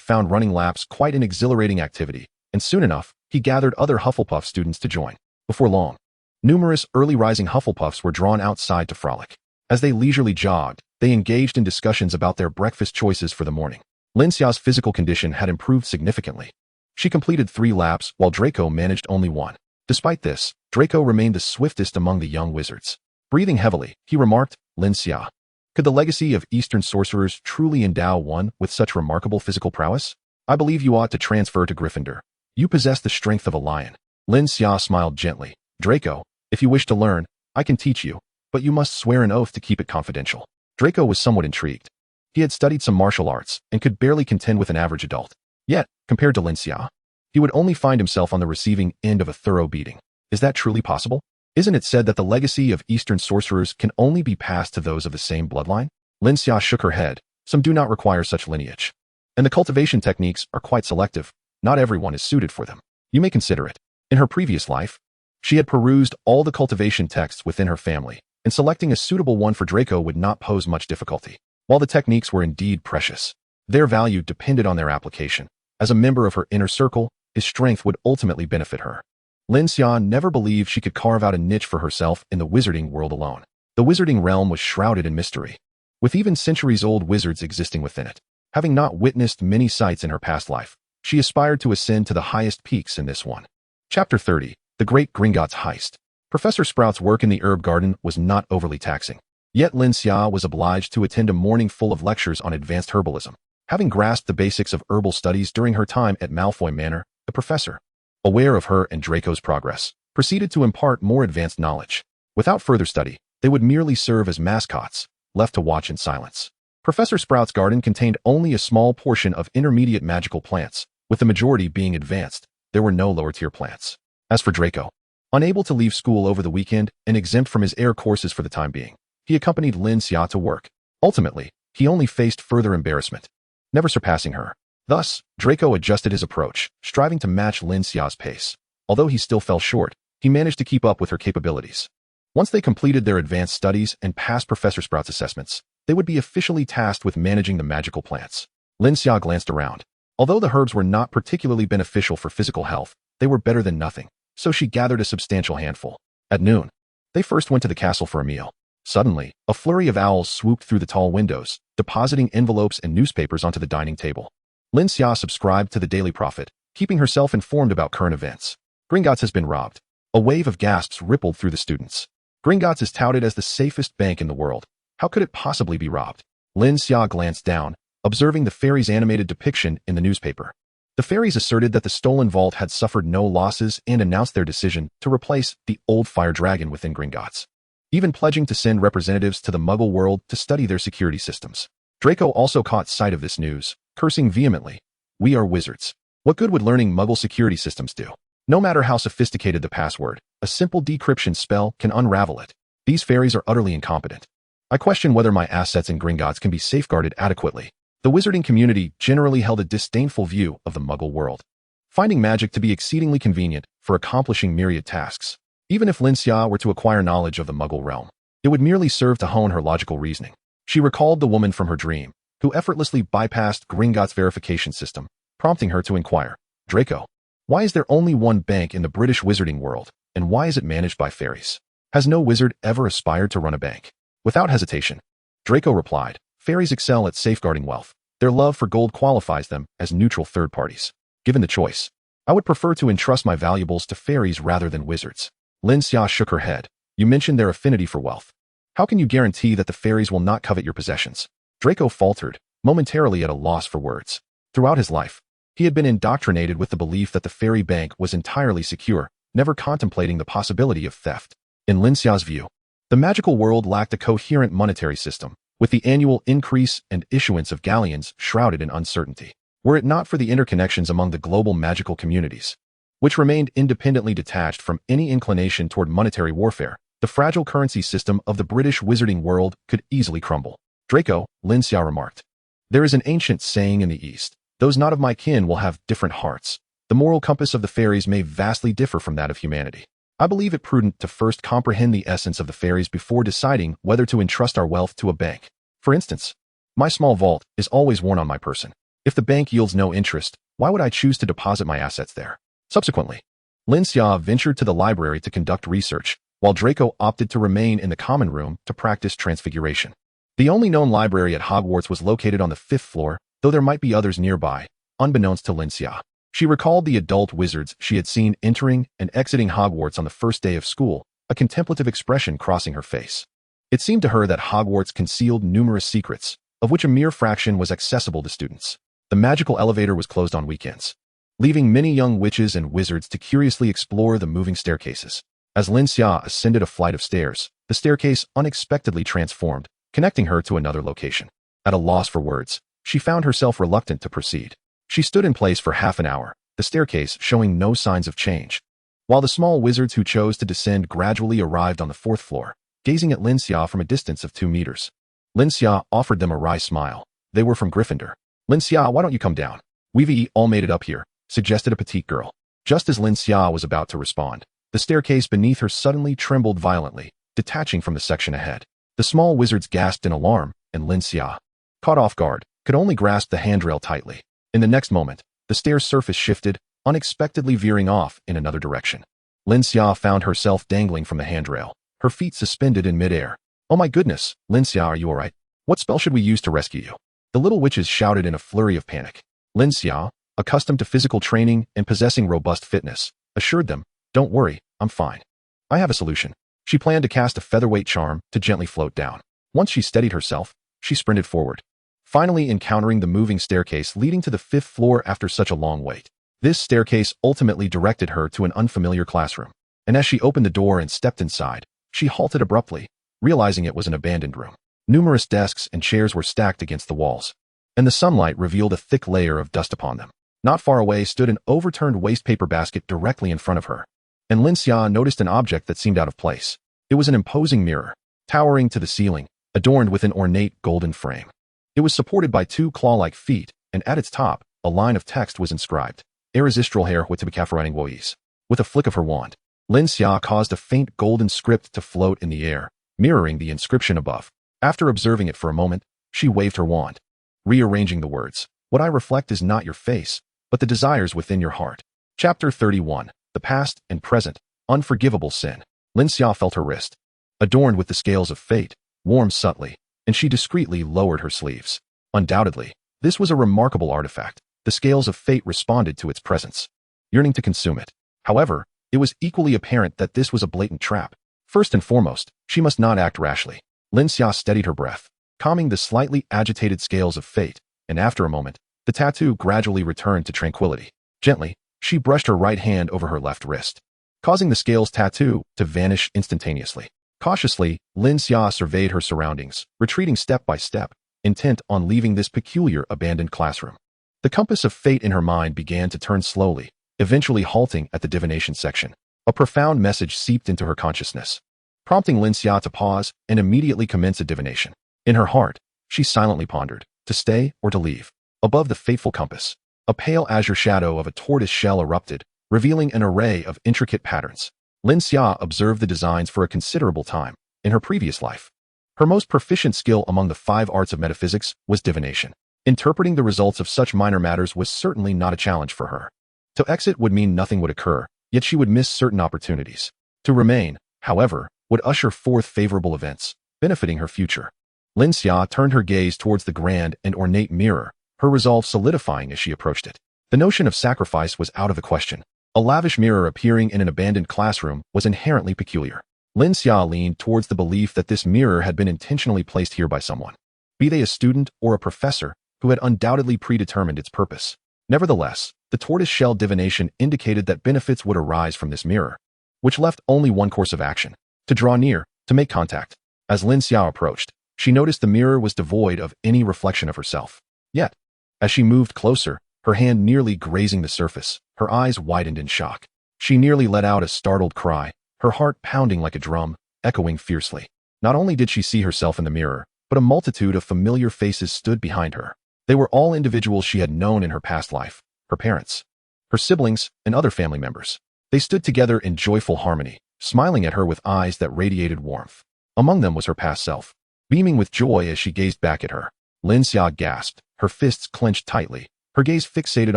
found running laps quite an exhilarating activity, and soon enough, he gathered other Hufflepuff students to join. Before long, numerous early-rising Hufflepuffs were drawn outside to frolic. As they leisurely jogged, they engaged in discussions about their breakfast choices for the morning. Lin Xia's physical condition had improved significantly. She completed 3 laps, while Draco managed only 1. Despite this, Draco remained the swiftest among the young wizards. Breathing heavily, he remarked, "Lin Xia, could the legacy of Eastern sorcerers truly endow one with such remarkable physical prowess? I believe you ought to transfer to Gryffindor. You possess the strength of a lion." Lin Xia smiled gently. "Draco, if you wish to learn, I can teach you, but you must swear an oath to keep it confidential." Draco was somewhat intrigued. He had studied some martial arts and could barely contend with an average adult. Yet, compared to Lin Xia, he would only find himself on the receiving end of a thorough beating. Is that truly possible? Isn't it said that the legacy of Eastern sorcerers can only be passed to those of the same bloodline? Lin Xia shook her head. Some do not require such lineage. And the cultivation techniques are quite selective. Not everyone is suited for them. You may consider it. In her previous life, she had perused all the cultivation texts within her family, and selecting a suitable one for Draco would not pose much difficulty. While the techniques were indeed precious, their value depended on their application. As a member of her inner circle, his strength would ultimately benefit her. Lin Xia never believed she could carve out a niche for herself in the wizarding world alone. The wizarding realm was shrouded in mystery, with even centuries-old wizards existing within it. Having not witnessed many sights in her past life, she aspired to ascend to the highest peaks in this one. Chapter 30. The Great Gringotts Heist. Professor Sprout's work in the herb garden was not overly taxing. Yet Lin Xia was obliged to attend a morning full of lectures on advanced herbalism. Having grasped the basics of herbal studies during her time at Malfoy Manor, the professor, aware of her and Draco's progress, proceeded to impart more advanced knowledge. Without further study, they would merely serve as mascots, left to watch in silence. Professor Sprout's garden contained only a small portion of intermediate magical plants, with the majority being advanced. There were no lower-tier plants. As for Draco, unable to leave school over the weekend and exempt from his air courses for the time being, he accompanied Lin Xia to work. Ultimately, he only faced further embarrassment, never surpassing her. Thus, Draco adjusted his approach, striving to match Lin Xia's pace. Although he still fell short, he managed to keep up with her capabilities. Once they completed their advanced studies and passed Professor Sprout's assessments, they would be officially tasked with managing the magical plants. Lin Xia glanced around. Although the herbs were not particularly beneficial for physical health, they were better than nothing, so she gathered a substantial handful. At noon, they first went to the castle for a meal. Suddenly, a flurry of owls swooped through the tall windows, depositing envelopes and newspapers onto the dining table. Lin Xia subscribed to the Daily Prophet, keeping herself informed about current events. Gringotts has been robbed. A wave of gasps rippled through the students. Gringotts is touted as the safest bank in the world. How could it possibly be robbed? Lin Xia glanced down, observing the fairies' animated depiction in the newspaper. The fairies asserted that the stolen vault had suffered no losses and announced their decision to replace the old fire dragon within Gringotts, even pledging to send representatives to the Muggle world to study their security systems. Draco also caught sight of this news, cursing vehemently. We are wizards. What good would learning Muggle security systems do? No matter how sophisticated the password, a simple decryption spell can unravel it. These fairies are utterly incompetent. I question whether my assets in Gringotts can be safeguarded adequately. The wizarding community generally held a disdainful view of the Muggle world, finding magic to be exceedingly convenient for accomplishing myriad tasks. Even if Lin Xia were to acquire knowledge of the Muggle realm, it would merely serve to hone her logical reasoning. She recalled the woman from her dream, who effortlessly bypassed Gringotts' verification system, prompting her to inquire, Draco, why is there only one bank in the British wizarding world, and why is it managed by fairies? Has no wizard ever aspired to run a bank? Without hesitation, Draco replied, fairies excel at safeguarding wealth. Their love for gold qualifies them as neutral third parties. Given the choice, I would prefer to entrust my valuables to fairies rather than wizards. Lin Xia shook her head. You mentioned their affinity for wealth. How can you guarantee that the fairies will not covet your possessions? Draco faltered, momentarily at a loss for words. Throughout his life, he had been indoctrinated with the belief that the fairy bank was entirely secure, never contemplating the possibility of theft. In Lin Xia's view, the magical world lacked a coherent monetary system, with the annual increase and issuance of galleons shrouded in uncertainty. Were it not for the interconnections among the global magical communities, which remained independently detached from any inclination toward monetary warfare, the fragile currency system of the British wizarding world could easily crumble. Draco, Lin Xia remarked. There is an ancient saying in the East, those not of my kin will have different hearts. The moral compass of the fairies may vastly differ from that of humanity. I believe it prudent to first comprehend the essence of the fairies before deciding whether to entrust our wealth to a bank. For instance, my small vault is always worn on my person. If the bank yields no interest, why would I choose to deposit my assets there? Subsequently, Lin Xia ventured to the library to conduct research, while Draco opted to remain in the common room to practice transfiguration. The only known library at Hogwarts was located on the 5th floor, though there might be others nearby, unbeknownst to Lin Xia. She recalled the adult wizards she had seen entering and exiting Hogwarts on the first day of school, a contemplative expression crossing her face. It seemed to her that Hogwarts concealed numerous secrets, of which a mere fraction was accessible to students. The magical elevator was closed on weekends, leaving many young witches and wizards to curiously explore the moving staircases. As Lin Xia ascended a flight of stairs, the staircase unexpectedly transformed, connecting her to another location. At a loss for words, she found herself reluctant to proceed. She stood in place for half an hour, the staircase showing no signs of change, while the small wizards who chose to descend gradually arrived on the 4th floor, gazing at Lin Xia from a distance of 2 meters. Lin Xia offered them a wry smile. They were from Gryffindor. Lin Xia, why don't you come down? We've all made it up here, suggested a petite girl. Just as Lin Xia was about to respond, the staircase beneath her suddenly trembled violently, detaching from the section ahead. The small wizards gasped in alarm, and Lin Xia, caught off guard, could only grasp the handrail tightly. In the next moment, the stair's surface shifted, unexpectedly veering off in another direction. Lin Xia found herself dangling from the handrail, her feet suspended in midair. Oh my goodness, Lin Xia, are you alright? What spell should we use to rescue you? The little witches shouted in a flurry of panic. Lin Xia, accustomed to physical training and possessing robust fitness, assured them, don't worry, I'm fine. I have a solution. She planned to cast a featherweight charm to gently float down. Once she steadied herself, she sprinted forward, finally encountering the moving staircase leading to the 5th floor after such a long wait. This staircase ultimately directed her to an unfamiliar classroom. and as she opened the door and stepped inside, she halted abruptly, realizing it was an abandoned room. Numerous desks and chairs were stacked against the walls, and the sunlight revealed a thick layer of dust upon them. Not far away stood an overturned wastepaper basket directly in front of her, and Lin Xia noticed an object that seemed out of place. It was an imposing mirror, towering to the ceiling, adorned with an ornate golden frame. It was supported by two claw-like feet, and at its top, a line of text was inscribed, Irresistible hair with wois. With a flick of her wand, Lin Xia caused a faint golden script to float in the air, mirroring the inscription above. After observing it for a moment, she waved her wand, rearranging the words. What I reflect is not your face, but the desires within your heart. Chapter 31. The Past and Present. Unforgivable Sin. Lin Xia felt her wrist, adorned with the scales of fate, warm subtly, and she discreetly lowered her sleeves. Undoubtedly, this was a remarkable artifact. The scales of fate responded to its presence, yearning to consume it. However, it was equally apparent that this was a blatant trap. First and foremost, she must not act rashly. Lin Xia steadied her breath, calming the slightly agitated scales of fate, and after a moment, the tattoo gradually returned to tranquility. Gently, she brushed her right hand over her left wrist, causing the scales tattoo to vanish instantaneously. Cautiously, Lin Xia surveyed her surroundings, retreating step by step, intent on leaving this peculiar abandoned classroom. The compass of fate in her mind began to turn slowly, eventually halting at the divination section. A profound message seeped into her consciousness, prompting Lin Xia to pause and immediately commence a divination. In her heart, she silently pondered, to stay or to leave. Above the fateful compass, a pale azure shadow of a tortoise shell erupted, revealing an array of intricate patterns. Lin Xia observed the designs for a considerable time. In her previous life, her most proficient skill among the 5 arts of metaphysics was divination. Interpreting the results of such minor matters was certainly not a challenge for her. To exit would mean nothing would occur, yet she would miss certain opportunities. To remain, however, would usher forth favorable events, benefiting her future. Lin Xia turned her gaze towards the grand and ornate mirror, her resolve solidifying as she approached it. The notion of sacrifice was out of the question. A lavish mirror appearing in an abandoned classroom was inherently peculiar. Lin Xia leaned towards the belief that this mirror had been intentionally placed here by someone, be they a student or a professor, who had undoubtedly predetermined its purpose. Nevertheless, the tortoise-shell divination indicated that benefits would arise from this mirror, which left only one course of action: to draw near, to make contact. As Lin Xia approached, she noticed the mirror was devoid of any reflection of herself. Yet, as she moved closer, her hand nearly grazing the surface, her eyes widened in shock. She nearly let out a startled cry, her heart pounding like a drum, echoing fiercely. Not only did she see herself in the mirror, but a multitude of familiar faces stood behind her. They were all individuals she had known in her past life, her parents, her siblings, and other family members. They stood together in joyful harmony, smiling at her with eyes that radiated warmth. Among them was her past self, beaming with joy as she gazed back at her. Lin Xia gasped, her fists clenched tightly, her gaze fixated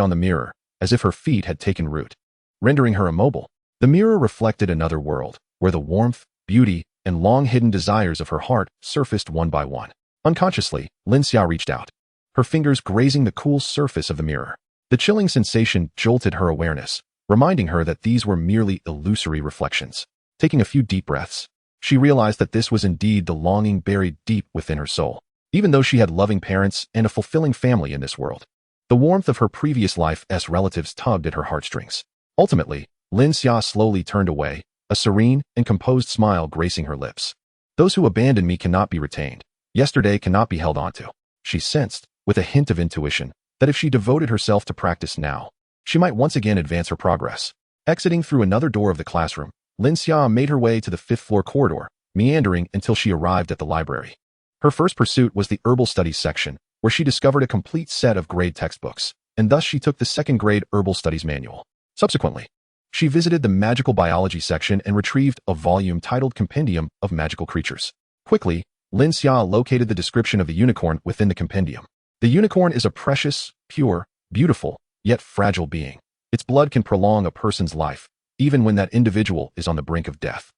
on the mirror, as if her feet had taken root, rendering her immobile. The mirror reflected another world, where the warmth, beauty, and long-hidden desires of her heart surfaced one by one. Unconsciously, Lin Xia reached out, her fingers grazing the cool surface of the mirror. The chilling sensation jolted her awareness, reminding her that these were merely illusory reflections. Taking a few deep breaths, she realized that this was indeed the longing buried deep within her soul. Even though she had loving parents and a fulfilling family in this world, the warmth of her previous life's relatives tugged at her heartstrings. Ultimately, Lin Xia slowly turned away, a serene and composed smile gracing her lips. Those who abandon me cannot be retained. Yesterday cannot be held onto. She sensed, with a hint of intuition, that if she devoted herself to practice now, she might once again advance her progress. Exiting through another door of the classroom, Lin Xia made her way to the 5th-floor corridor, meandering until she arrived at the library. Her first pursuit was the herbal studies section, where she discovered a complete set of grade textbooks, and thus she took the 2nd-grade herbal studies manual. Subsequently, she visited the magical biology section and retrieved a volume titled Compendium of Magical Creatures. Quickly, Lin Xia located the description of the unicorn within the compendium. The unicorn is a precious, pure, beautiful, yet fragile being. Its blood can prolong a person's life, even when that individual is on the brink of death.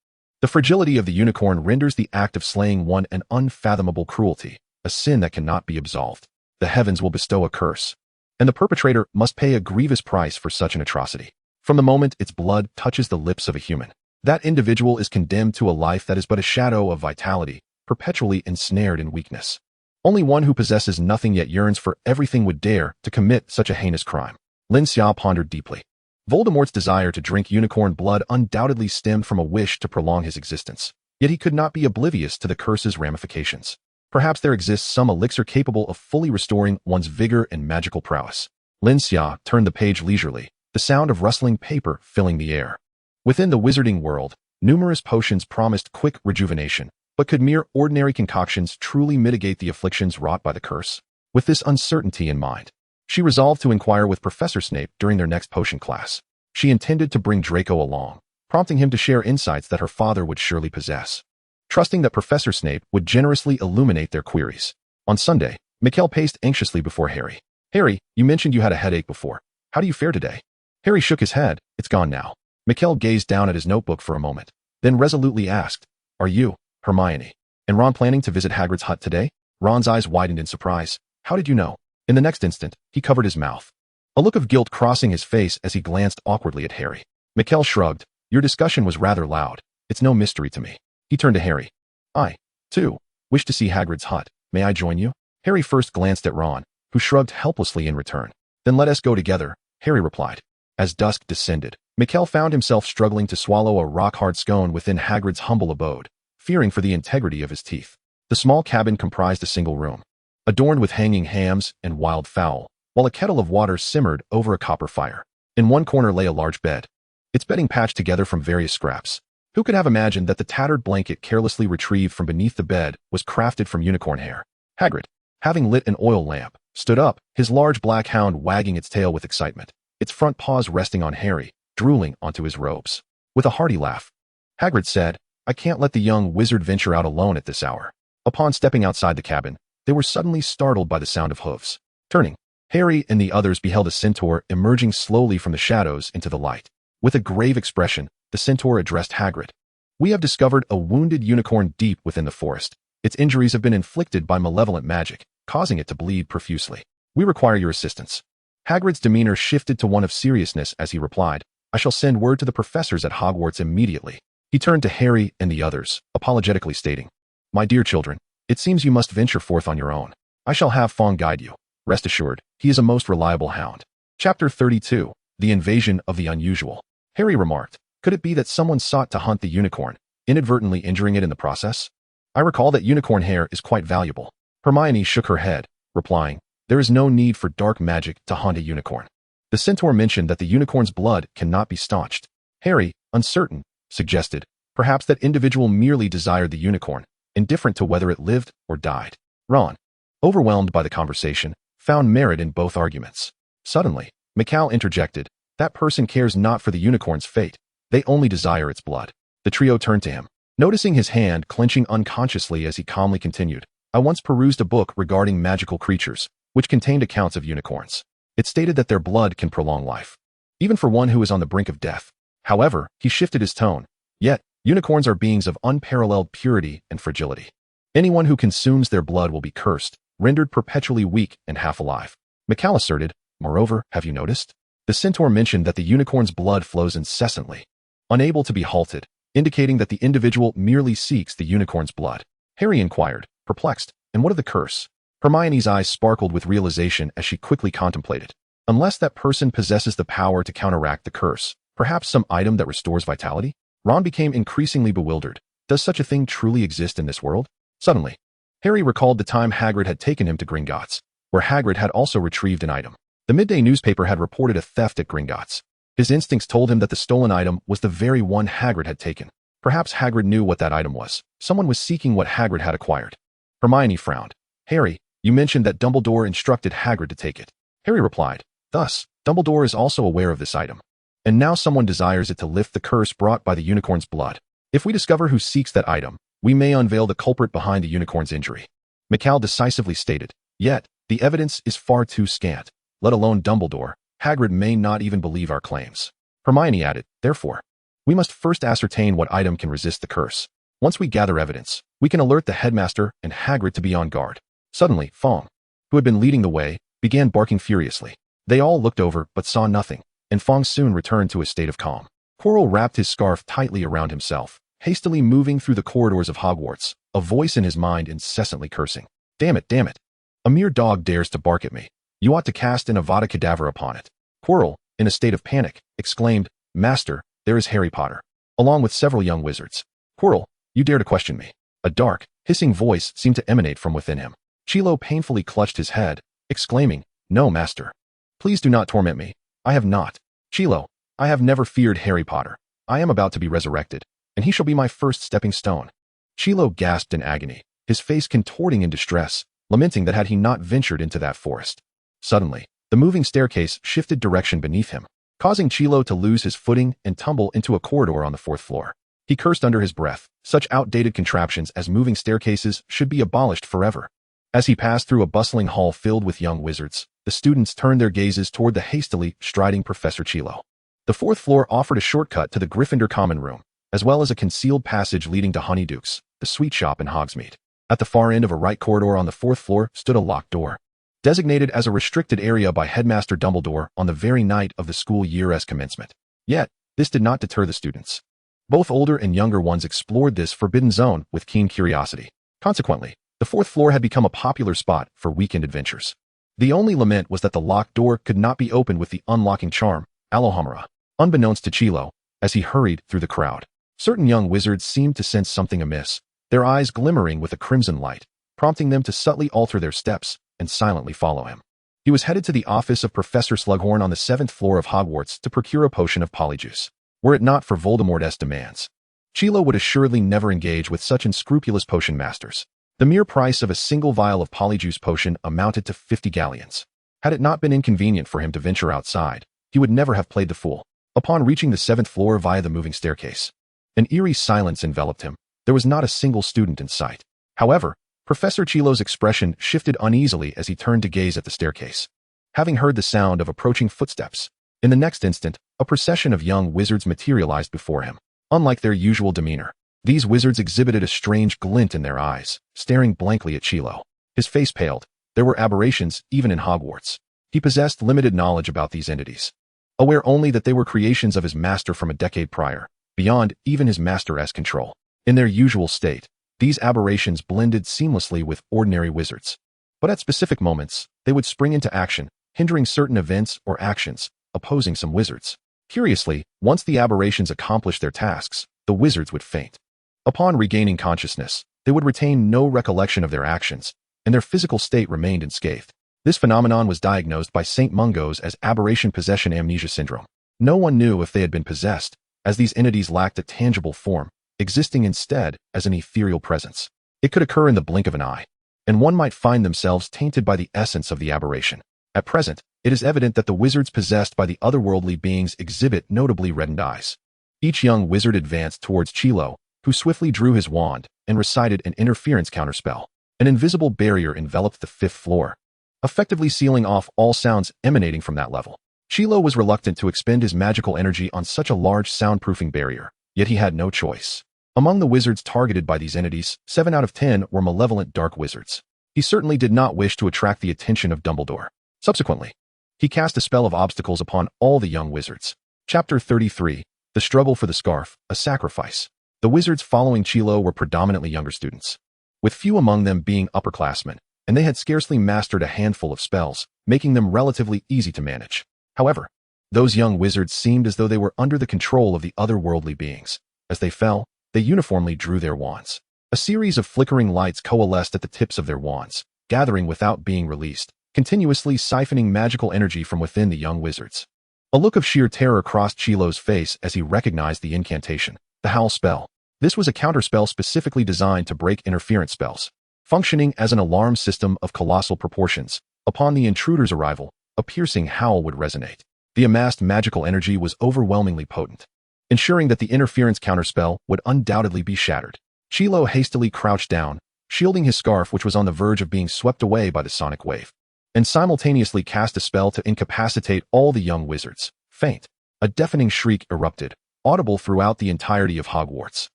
The fragility of the unicorn renders the act of slaying one an unfathomable cruelty, a sin that cannot be absolved. The heavens will bestow a curse, and the perpetrator must pay a grievous price for such an atrocity. From the moment its blood touches the lips of a human, that individual is condemned to a life that is but a shadow of vitality, perpetually ensnared in weakness. Only one who possesses nothing yet yearns for everything would dare to commit such a heinous crime. Lin Xia pondered deeply. Voldemort's desire to drink unicorn blood undoubtedly stemmed from a wish to prolong his existence, yet he could not be oblivious to the curse's ramifications. Perhaps there exists some elixir capable of fully restoring one's vigor and magical prowess. Lin Xia turned the page leisurely, the sound of rustling paper filling the air. Within the wizarding world, numerous potions promised quick rejuvenation, but could mere ordinary concoctions truly mitigate the afflictions wrought by the curse? With this uncertainty in mind, she resolved to inquire with Professor Snape during their next potion class. She intended to bring Draco along, prompting him to share insights that her father would surely possess. Trusting that Professor Snape would generously illuminate their queries. On Sunday, Mikhail paced anxiously before Harry. "Harry, you mentioned you had a headache before. How do you fare today?" Harry shook his head. "It's gone now." Mikhail gazed down at his notebook for a moment, then resolutely asked, "Are you, Hermione, and Ron planning to visit Hagrid's hut today?" Ron's eyes widened in surprise. "How did you know?" In the next instant, he covered his mouth, a look of guilt crossing his face as he glanced awkwardly at Harry. Mikhail shrugged. "Your discussion was rather loud. It's no mystery to me." He turned to Harry. "I, too, wish to see Hagrid's hut. May I join you?" Harry first glanced at Ron, who shrugged helplessly in return. "Then let us go together," Harry replied. As dusk descended, Mikhail found himself struggling to swallow a rock-hard scone within Hagrid's humble abode, fearing for the integrity of his teeth. The small cabin comprised a single room, adorned with hanging hams and wild fowl, while a kettle of water simmered over a copper fire. In one corner lay a large bed, its bedding patched together from various scraps. Who could have imagined that the tattered blanket carelessly retrieved from beneath the bed was crafted from unicorn hair? Hagrid, having lit an oil lamp, stood up, his large black hound wagging its tail with excitement, its front paws resting on Harry, drooling onto his robes. With a hearty laugh, Hagrid said, "I can't let the young wizard venture out alone at this hour." Upon stepping outside the cabin, they were suddenly startled by the sound of hooves. Turning, Harry and the others beheld a centaur emerging slowly from the shadows into the light. With a grave expression, the centaur addressed Hagrid. "We have discovered a wounded unicorn deep within the forest. Its injuries have been inflicted by malevolent magic, causing it to bleed profusely. We require your assistance." Hagrid's demeanor shifted to one of seriousness as he replied, "I shall send word to the professors at Hogwarts immediately." He turned to Harry and the others, apologetically stating, "My dear children, it seems you must venture forth on your own. I shall have Fong guide you. Rest assured, he is a most reliable hound." Chapter 32, The Invasion of the Unusual. Harry remarked, "Could it be that someone sought to hunt the unicorn, inadvertently injuring it in the process? I recall that unicorn hair is quite valuable." Hermione shook her head, replying, "There is no need for dark magic to hunt a unicorn." The centaur mentioned that the unicorn's blood cannot be staunched. Harry, uncertain, suggested, perhaps that individual merely desired the unicorn, indifferent to whether it lived or died. Ron, overwhelmed by the conversation, found merit in both arguments. Suddenly, Mikhail interjected, "That person cares not for the unicorn's fate. They only desire its blood." The trio turned to him, noticing his hand clenching unconsciously as he calmly continued, "I once perused a book regarding magical creatures, which contained accounts of unicorns. It stated that their blood can prolong life, even for one who is on the brink of death." However, he shifted his tone. "Yet, unicorns are beings of unparalleled purity and fragility. Anyone who consumes their blood will be cursed, rendered perpetually weak and half alive." Mikhail asserted, "Moreover, have you noticed? The centaur mentioned that the unicorn's blood flows incessantly, unable to be halted, indicating that the individual merely seeks the unicorn's blood." Harry inquired, perplexed, "And what of the curse?" Hermione's eyes sparkled with realization as she quickly contemplated. "Unless that person possesses the power to counteract the curse, perhaps some item that restores vitality?" Ron became increasingly bewildered. Does such a thing truly exist in this world? Suddenly, Harry recalled the time Hagrid had taken him to Gringotts, where Hagrid had also retrieved an item. The midday newspaper had reported a theft at Gringotts. His instincts told him that the stolen item was the very one Hagrid had taken. Perhaps Hagrid knew what that item was. Someone was seeking what Hagrid had acquired. Hermione frowned. "Harry, you mentioned that Dumbledore instructed Hagrid to take it." Harry replied, "Thus, Dumbledore is also aware of this item. And now someone desires it to lift the curse brought by the unicorn's blood. If we discover who seeks that item, we may unveil the culprit behind the unicorn's injury." Mikhail decisively stated, "Yet, the evidence is far too scant. Let alone Dumbledore, Hagrid may not even believe our claims." Hermione added, "Therefore, we must first ascertain what item can resist the curse. Once we gather evidence, we can alert the headmaster and Hagrid to be on guard." Suddenly, Fong, who had been leading the way, began barking furiously. They all looked over but saw nothing, and Fong soon returned to a state of calm. Quirrell wrapped his scarf tightly around himself, hastily moving through the corridors of Hogwarts, a voice in his mind incessantly cursing. Damn it. A mere dog dares to bark at me. You ought to cast an Avada Kedavra upon it." Quirrell, in a state of panic, exclaimed, "Master, there is Harry Potter," along with several young wizards. "Quirrell, you dare to question me?" A dark, hissing voice seemed to emanate from within him. Chilo painfully clutched his head, exclaiming, "No, master. Please do not torment me. I have not. Chilo, I have never feared Harry Potter. I am about to be resurrected, and he shall be my first stepping stone." Chilo gasped in agony, his face contorting in distress, lamenting that had he not ventured into that forest. Suddenly, the moving staircase shifted direction beneath him, causing Chilo to lose his footing and tumble into a corridor on the 4th floor. He cursed under his breath. Such outdated contraptions as moving staircases should be abolished forever. As he passed through a bustling hall filled with young wizards, the students turned their gazes toward the hastily striding Professor Chilo. The 4th floor offered a shortcut to the Gryffindor common room, as well as a concealed passage leading to Honeyduke's, the sweet shop in Hogsmeade. At the far end of a right corridor on the 4th floor stood a locked door, designated as a restricted area by Headmaster Dumbledore on the very night of the school year's commencement. Yet, this did not deter the students. Both older and younger ones explored this forbidden zone with keen curiosity. Consequently, the 4th floor had become a popular spot for weekend adventures. The only lament was that the locked door could not be opened with the unlocking charm, Alohomora. Unbeknownst to Chilo, as he hurried through the crowd, certain young wizards seemed to sense something amiss, their eyes glimmering with a crimson light, prompting them to subtly alter their steps and silently follow him. He was headed to the office of Professor Slughorn on the 7th floor of Hogwarts to procure a potion of polyjuice. Were it not for Voldemort's demands, Chilo would assuredly never engage with such unscrupulous potion masters. The mere price of a single vial of polyjuice potion amounted to 50 galleons. Had it not been inconvenient for him to venture outside, he would never have played the fool. Upon reaching the 7th floor via the moving staircase, an eerie silence enveloped him. There was not a single student in sight. However, Professor Chilo's expression shifted uneasily as he turned to gaze at the staircase. Having heard the sound of approaching footsteps, in the next instant, a procession of young wizards materialized before him. Unlike their usual demeanor, these wizards exhibited a strange glint in their eyes, staring blankly at Chilo. His face paled. There were aberrations, even in Hogwarts. He possessed limited knowledge about these entities, aware only that they were creations of his master from a decade prior, beyond even his master's control. In their usual state, these aberrations blended seamlessly with ordinary wizards. But at specific moments, they would spring into action, hindering certain events or actions, opposing some wizards. Curiously, once the aberrations accomplished their tasks, the wizards would faint. Upon regaining consciousness, they would retain no recollection of their actions, and their physical state remained unscathed. This phenomenon was diagnosed by St. Mungo's as aberration possession amnesia syndrome. No one knew if they had been possessed, as these entities lacked a tangible form, existing instead as an ethereal presence. It could occur in the blink of an eye, and one might find themselves tainted by the essence of the aberration. At present, it is evident that the wizards possessed by the otherworldly beings exhibit notably reddened eyes. Each young wizard advanced towards Chilo, who swiftly drew his wand and recited an interference counterspell. An invisible barrier enveloped the 5th floor, effectively sealing off all sounds emanating from that level. Chilo was reluctant to expend his magical energy on such a large soundproofing barrier, yet he had no choice. Among the wizards targeted by these entities, 7 out of 10 were malevolent dark wizards. He certainly did not wish to attract the attention of Dumbledore. Subsequently, he cast a spell of obstacles upon all the young wizards. Chapter 33, The Struggle for the Scarf, a Sacrifice. The wizards following Chilo were predominantly younger students, with few among them being upperclassmen, and they had scarcely mastered a handful of spells, making them relatively easy to manage. However, those young wizards seemed as though they were under the control of the otherworldly beings. As they fell, they uniformly drew their wands. A series of flickering lights coalesced at the tips of their wands, gathering without being released, continuously siphoning magical energy from within the young wizards. A look of sheer terror crossed Chilo's face as he recognized the incantation, the Howl spell. This was a counterspell specifically designed to break interference spells. Functioning as an alarm system of colossal proportions, upon the intruder's arrival, a piercing howl would resonate. The amassed magical energy was overwhelmingly potent, ensuring that the interference counterspell would undoubtedly be shattered. Chilo hastily crouched down, shielding his scarf which was on the verge of being swept away by the sonic wave, and simultaneously cast a spell to incapacitate all the young wizards. Faint. A deafening shriek erupted, audible throughout the entirety of Hogwarts.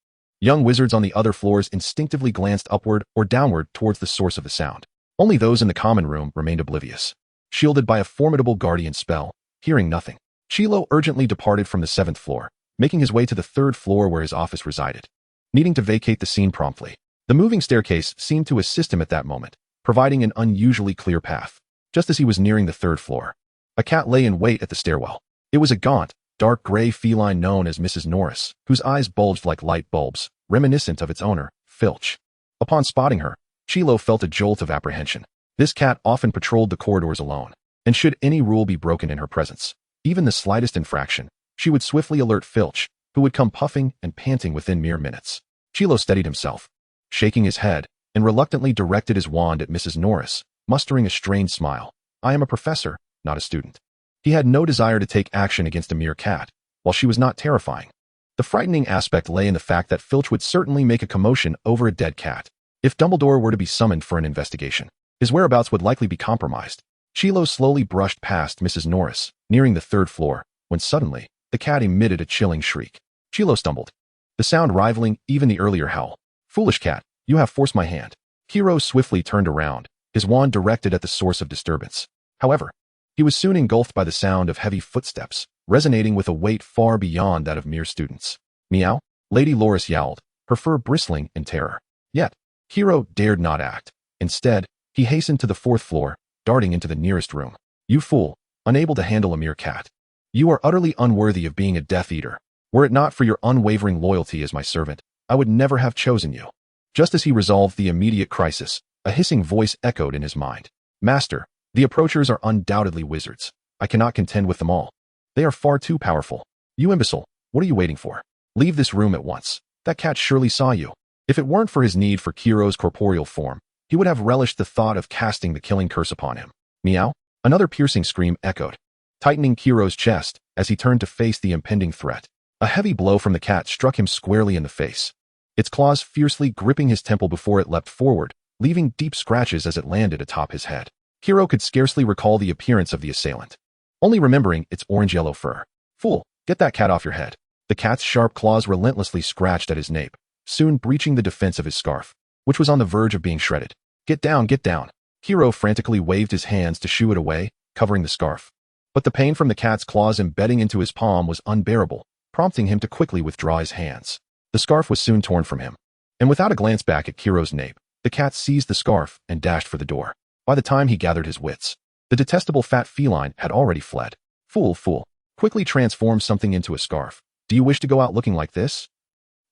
Young wizards on the other floors instinctively glanced upward or downward towards the source of the sound. Only those in the common room remained oblivious, shielded by a formidable guardian spell, hearing nothing. Chilo urgently departed from the 7th floor, making his way to the 3rd floor where his office resided, needing to vacate the scene promptly. The moving staircase seemed to assist him at that moment, providing an unusually clear path. Just as he was nearing the 3rd floor, a cat lay in wait at the stairwell. It was a gaunt, dark gray feline known as Mrs. Norris, whose eyes bulged like light bulbs, reminiscent of its owner, Filch. Upon spotting her, Chilo felt a jolt of apprehension. This cat often patrolled the corridors alone, and should any rule be broken in her presence, even the slightest infraction, she would swiftly alert Filch, who would come puffing and panting within mere minutes. Chilo steadied himself, shaking his head, and reluctantly directed his wand at Mrs. Norris, mustering a strained smile. I am a professor, not a student. He had no desire to take action against a mere cat, while she was not terrifying. The frightening aspect lay in the fact that Filch would certainly make a commotion over a dead cat. If Dumbledore were to be summoned for an investigation, his whereabouts would likely be compromised. Chilo slowly brushed past Mrs. Norris, nearing the third floor, when suddenly, the cat emitted a chilling shriek. Chilo stumbled, the sound rivaling even the earlier howl. Foolish cat, you have forced my hand. Hero swiftly turned around, his wand directed at the source of disturbance. However, he was soon engulfed by the sound of heavy footsteps, resonating with a weight far beyond that of mere students. Meow, Lady Loris yowled, her fur bristling in terror. Yet, Hero dared not act. Instead, he hastened to the fourth floor, darting into the nearest room. You fool, unable to handle a mere cat. You are utterly unworthy of being a Death Eater. Were it not for your unwavering loyalty as my servant, I would never have chosen you. Just as he resolved the immediate crisis, a hissing voice echoed in his mind. Master, the approachers are undoubtedly wizards. I cannot contend with them all. They are far too powerful. You imbecile, what are you waiting for? Leave this room at once. That cat surely saw you. If it weren't for his need for Kiro's corporeal form, he would have relished the thought of casting the killing curse upon him. Meow? Another piercing scream echoed, tightening Kiro's chest as he turned to face the impending threat. A heavy blow from the cat struck him squarely in the face, its claws fiercely gripping his temple before it leapt forward, leaving deep scratches as it landed atop his head. Kiro could scarcely recall the appearance of the assailant, only remembering its orange-yellow fur. Fool, get that cat off your head. The cat's sharp claws relentlessly scratched at his nape, soon breaching the defense of his scarf, which was on the verge of being shredded. Get down, get down. Kiro frantically waved his hands to shoo it away, covering the scarf. But the pain from the cat's claws embedding into his palm was unbearable, prompting him to quickly withdraw his hands. The scarf was soon torn from him, and without a glance back at Kiro's nape, the cat seized the scarf and dashed for the door. By the time he gathered his wits, the detestable fat feline had already fled. Fool, fool, quickly transform something into a scarf. Do you wish to go out looking like this?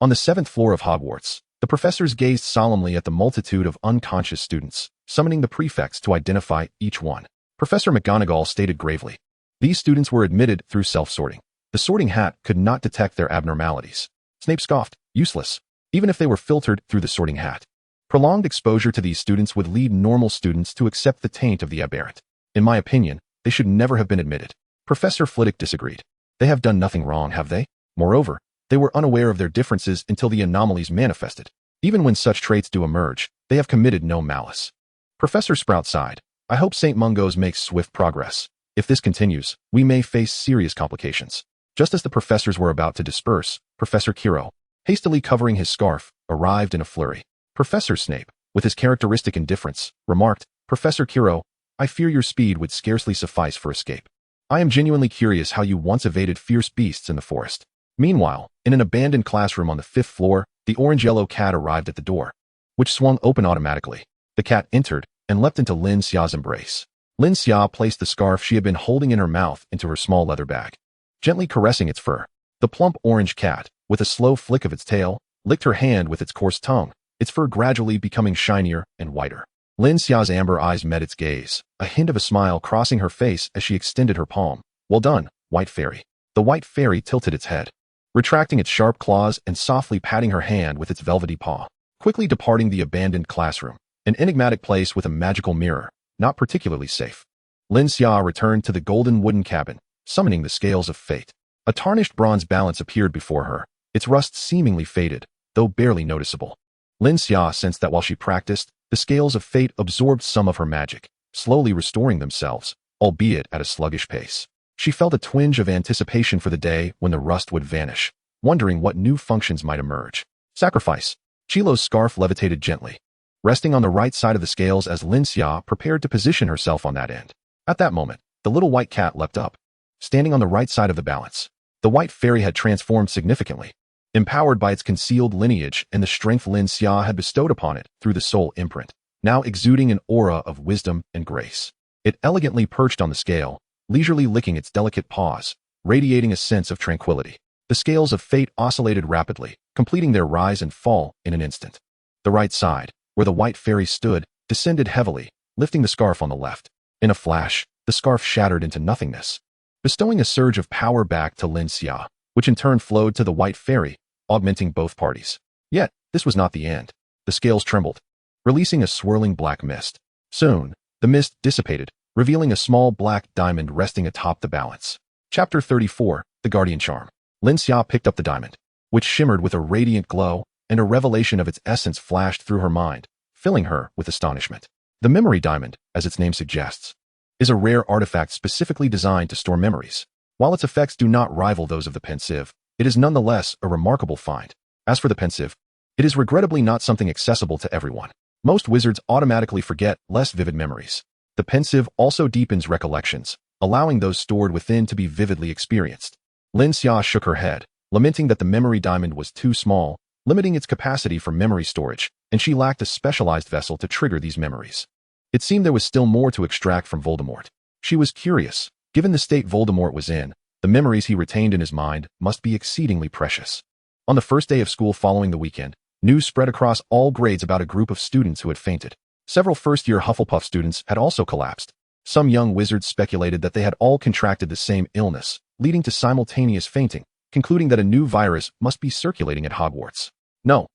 On the 7th floor of Hogwarts, the professors gazed solemnly at the multitude of unconscious students, summoning the prefects to identify each one. Professor McGonagall stated gravely, these students were admitted through self-sorting. The sorting hat could not detect their abnormalities. Snape scoffed, useless, even if they were filtered through the sorting hat. Prolonged exposure to these students would lead normal students to accept the taint of the aberrant. In my opinion, they should never have been admitted. Professor Flitwick disagreed. They have done nothing wrong, have they? Moreover, they were unaware of their differences until the anomalies manifested. Even when such traits do emerge, they have committed no malice. Professor Sprout sighed. I hope St. Mungo's makes swift progress. If this continues, we may face serious complications. Just as the professors were about to disperse, Professor Quirrell, hastily covering his scarf, arrived in a flurry. Professor Snape, with his characteristic indifference, remarked, Professor Quirrell, I fear your speed would scarcely suffice for escape. I am genuinely curious how you once evaded fierce beasts in the forest. Meanwhile, in an abandoned classroom on the 5th floor, the orange-yellow cat arrived at the door, which swung open automatically. The cat entered and leapt into Lin Xia's embrace. Lin Xia placed the scarf she had been holding in her mouth into her small leather bag, gently caressing its fur. The plump orange cat, with a slow flick of its tail, licked her hand with its coarse tongue, its fur gradually becoming shinier and whiter. Lin Xia's amber eyes met its gaze, a hint of a smile crossing her face as she extended her palm. Well done, White Fairy. The White Fairy tilted its head, retracting its sharp claws and softly patting her hand with its velvety paw, quickly departing the abandoned classroom, an enigmatic place with a magical mirror, not particularly safe. Lin Xia returned to the golden wooden cabin, summoning the scales of fate. A tarnished bronze balance appeared before her, its rust seemingly faded, though barely noticeable. Lin Xia sensed that while she practiced, the scales of fate absorbed some of her magic, slowly restoring themselves, albeit at a sluggish pace. She felt a twinge of anticipation for the day when the rust would vanish, wondering what new functions might emerge. Sacrifice. Chilo's scarf levitated gently, resting on the right side of the scales as Lin Xia prepared to position herself on that end. At that moment, the little white cat leapt up, standing on the right side of the balance. The White Fairy had transformed significantly, empowered by its concealed lineage and the strength Lin Xia had bestowed upon it through the soul imprint, now exuding an aura of wisdom and grace. It elegantly perched on the scale, leisurely licking its delicate paws, radiating a sense of tranquility. The scales of fate oscillated rapidly, completing their rise and fall in an instant. The right side, where the white fairy stood, descended heavily, lifting the scarf on the left. In a flash, the scarf shattered into nothingness, bestowing a surge of power back to Lin Xia, which in turn flowed to the white fairy, augmenting both parties. Yet, this was not the end. The scales trembled, releasing a swirling black mist. Soon, the mist dissipated, revealing a small black diamond resting atop the balance. Chapter 34, The Guardian Charm. Lin Xia picked up the diamond, which shimmered with a radiant glow, and a revelation of its essence flashed through her mind, filling her with astonishment. The memory diamond, as its name suggests, is a rare artifact specifically designed to store memories. While its effects do not rival those of the pensive, it is nonetheless a remarkable find. As for the pensive, it is regrettably not something accessible to everyone. Most wizards automatically forget less vivid memories. The pensive also deepens recollections, allowing those stored within to be vividly experienced. Lin Xia shook her head, lamenting that the memory diamond was too small, limiting its capacity for memory storage, and she lacked a specialized vessel to trigger these memories. It seemed there was still more to extract from Voldemort. She was curious. Given the state Voldemort was in, the memories he retained in his mind must be exceedingly precious. On the first day of school following the weekend, news spread across all grades about a group of students who had fainted. Several first-year Hufflepuff students had also collapsed. Some young wizards speculated that they had all contracted the same illness, leading to simultaneous fainting, concluding that a new virus must be circulating at Hogwarts. No.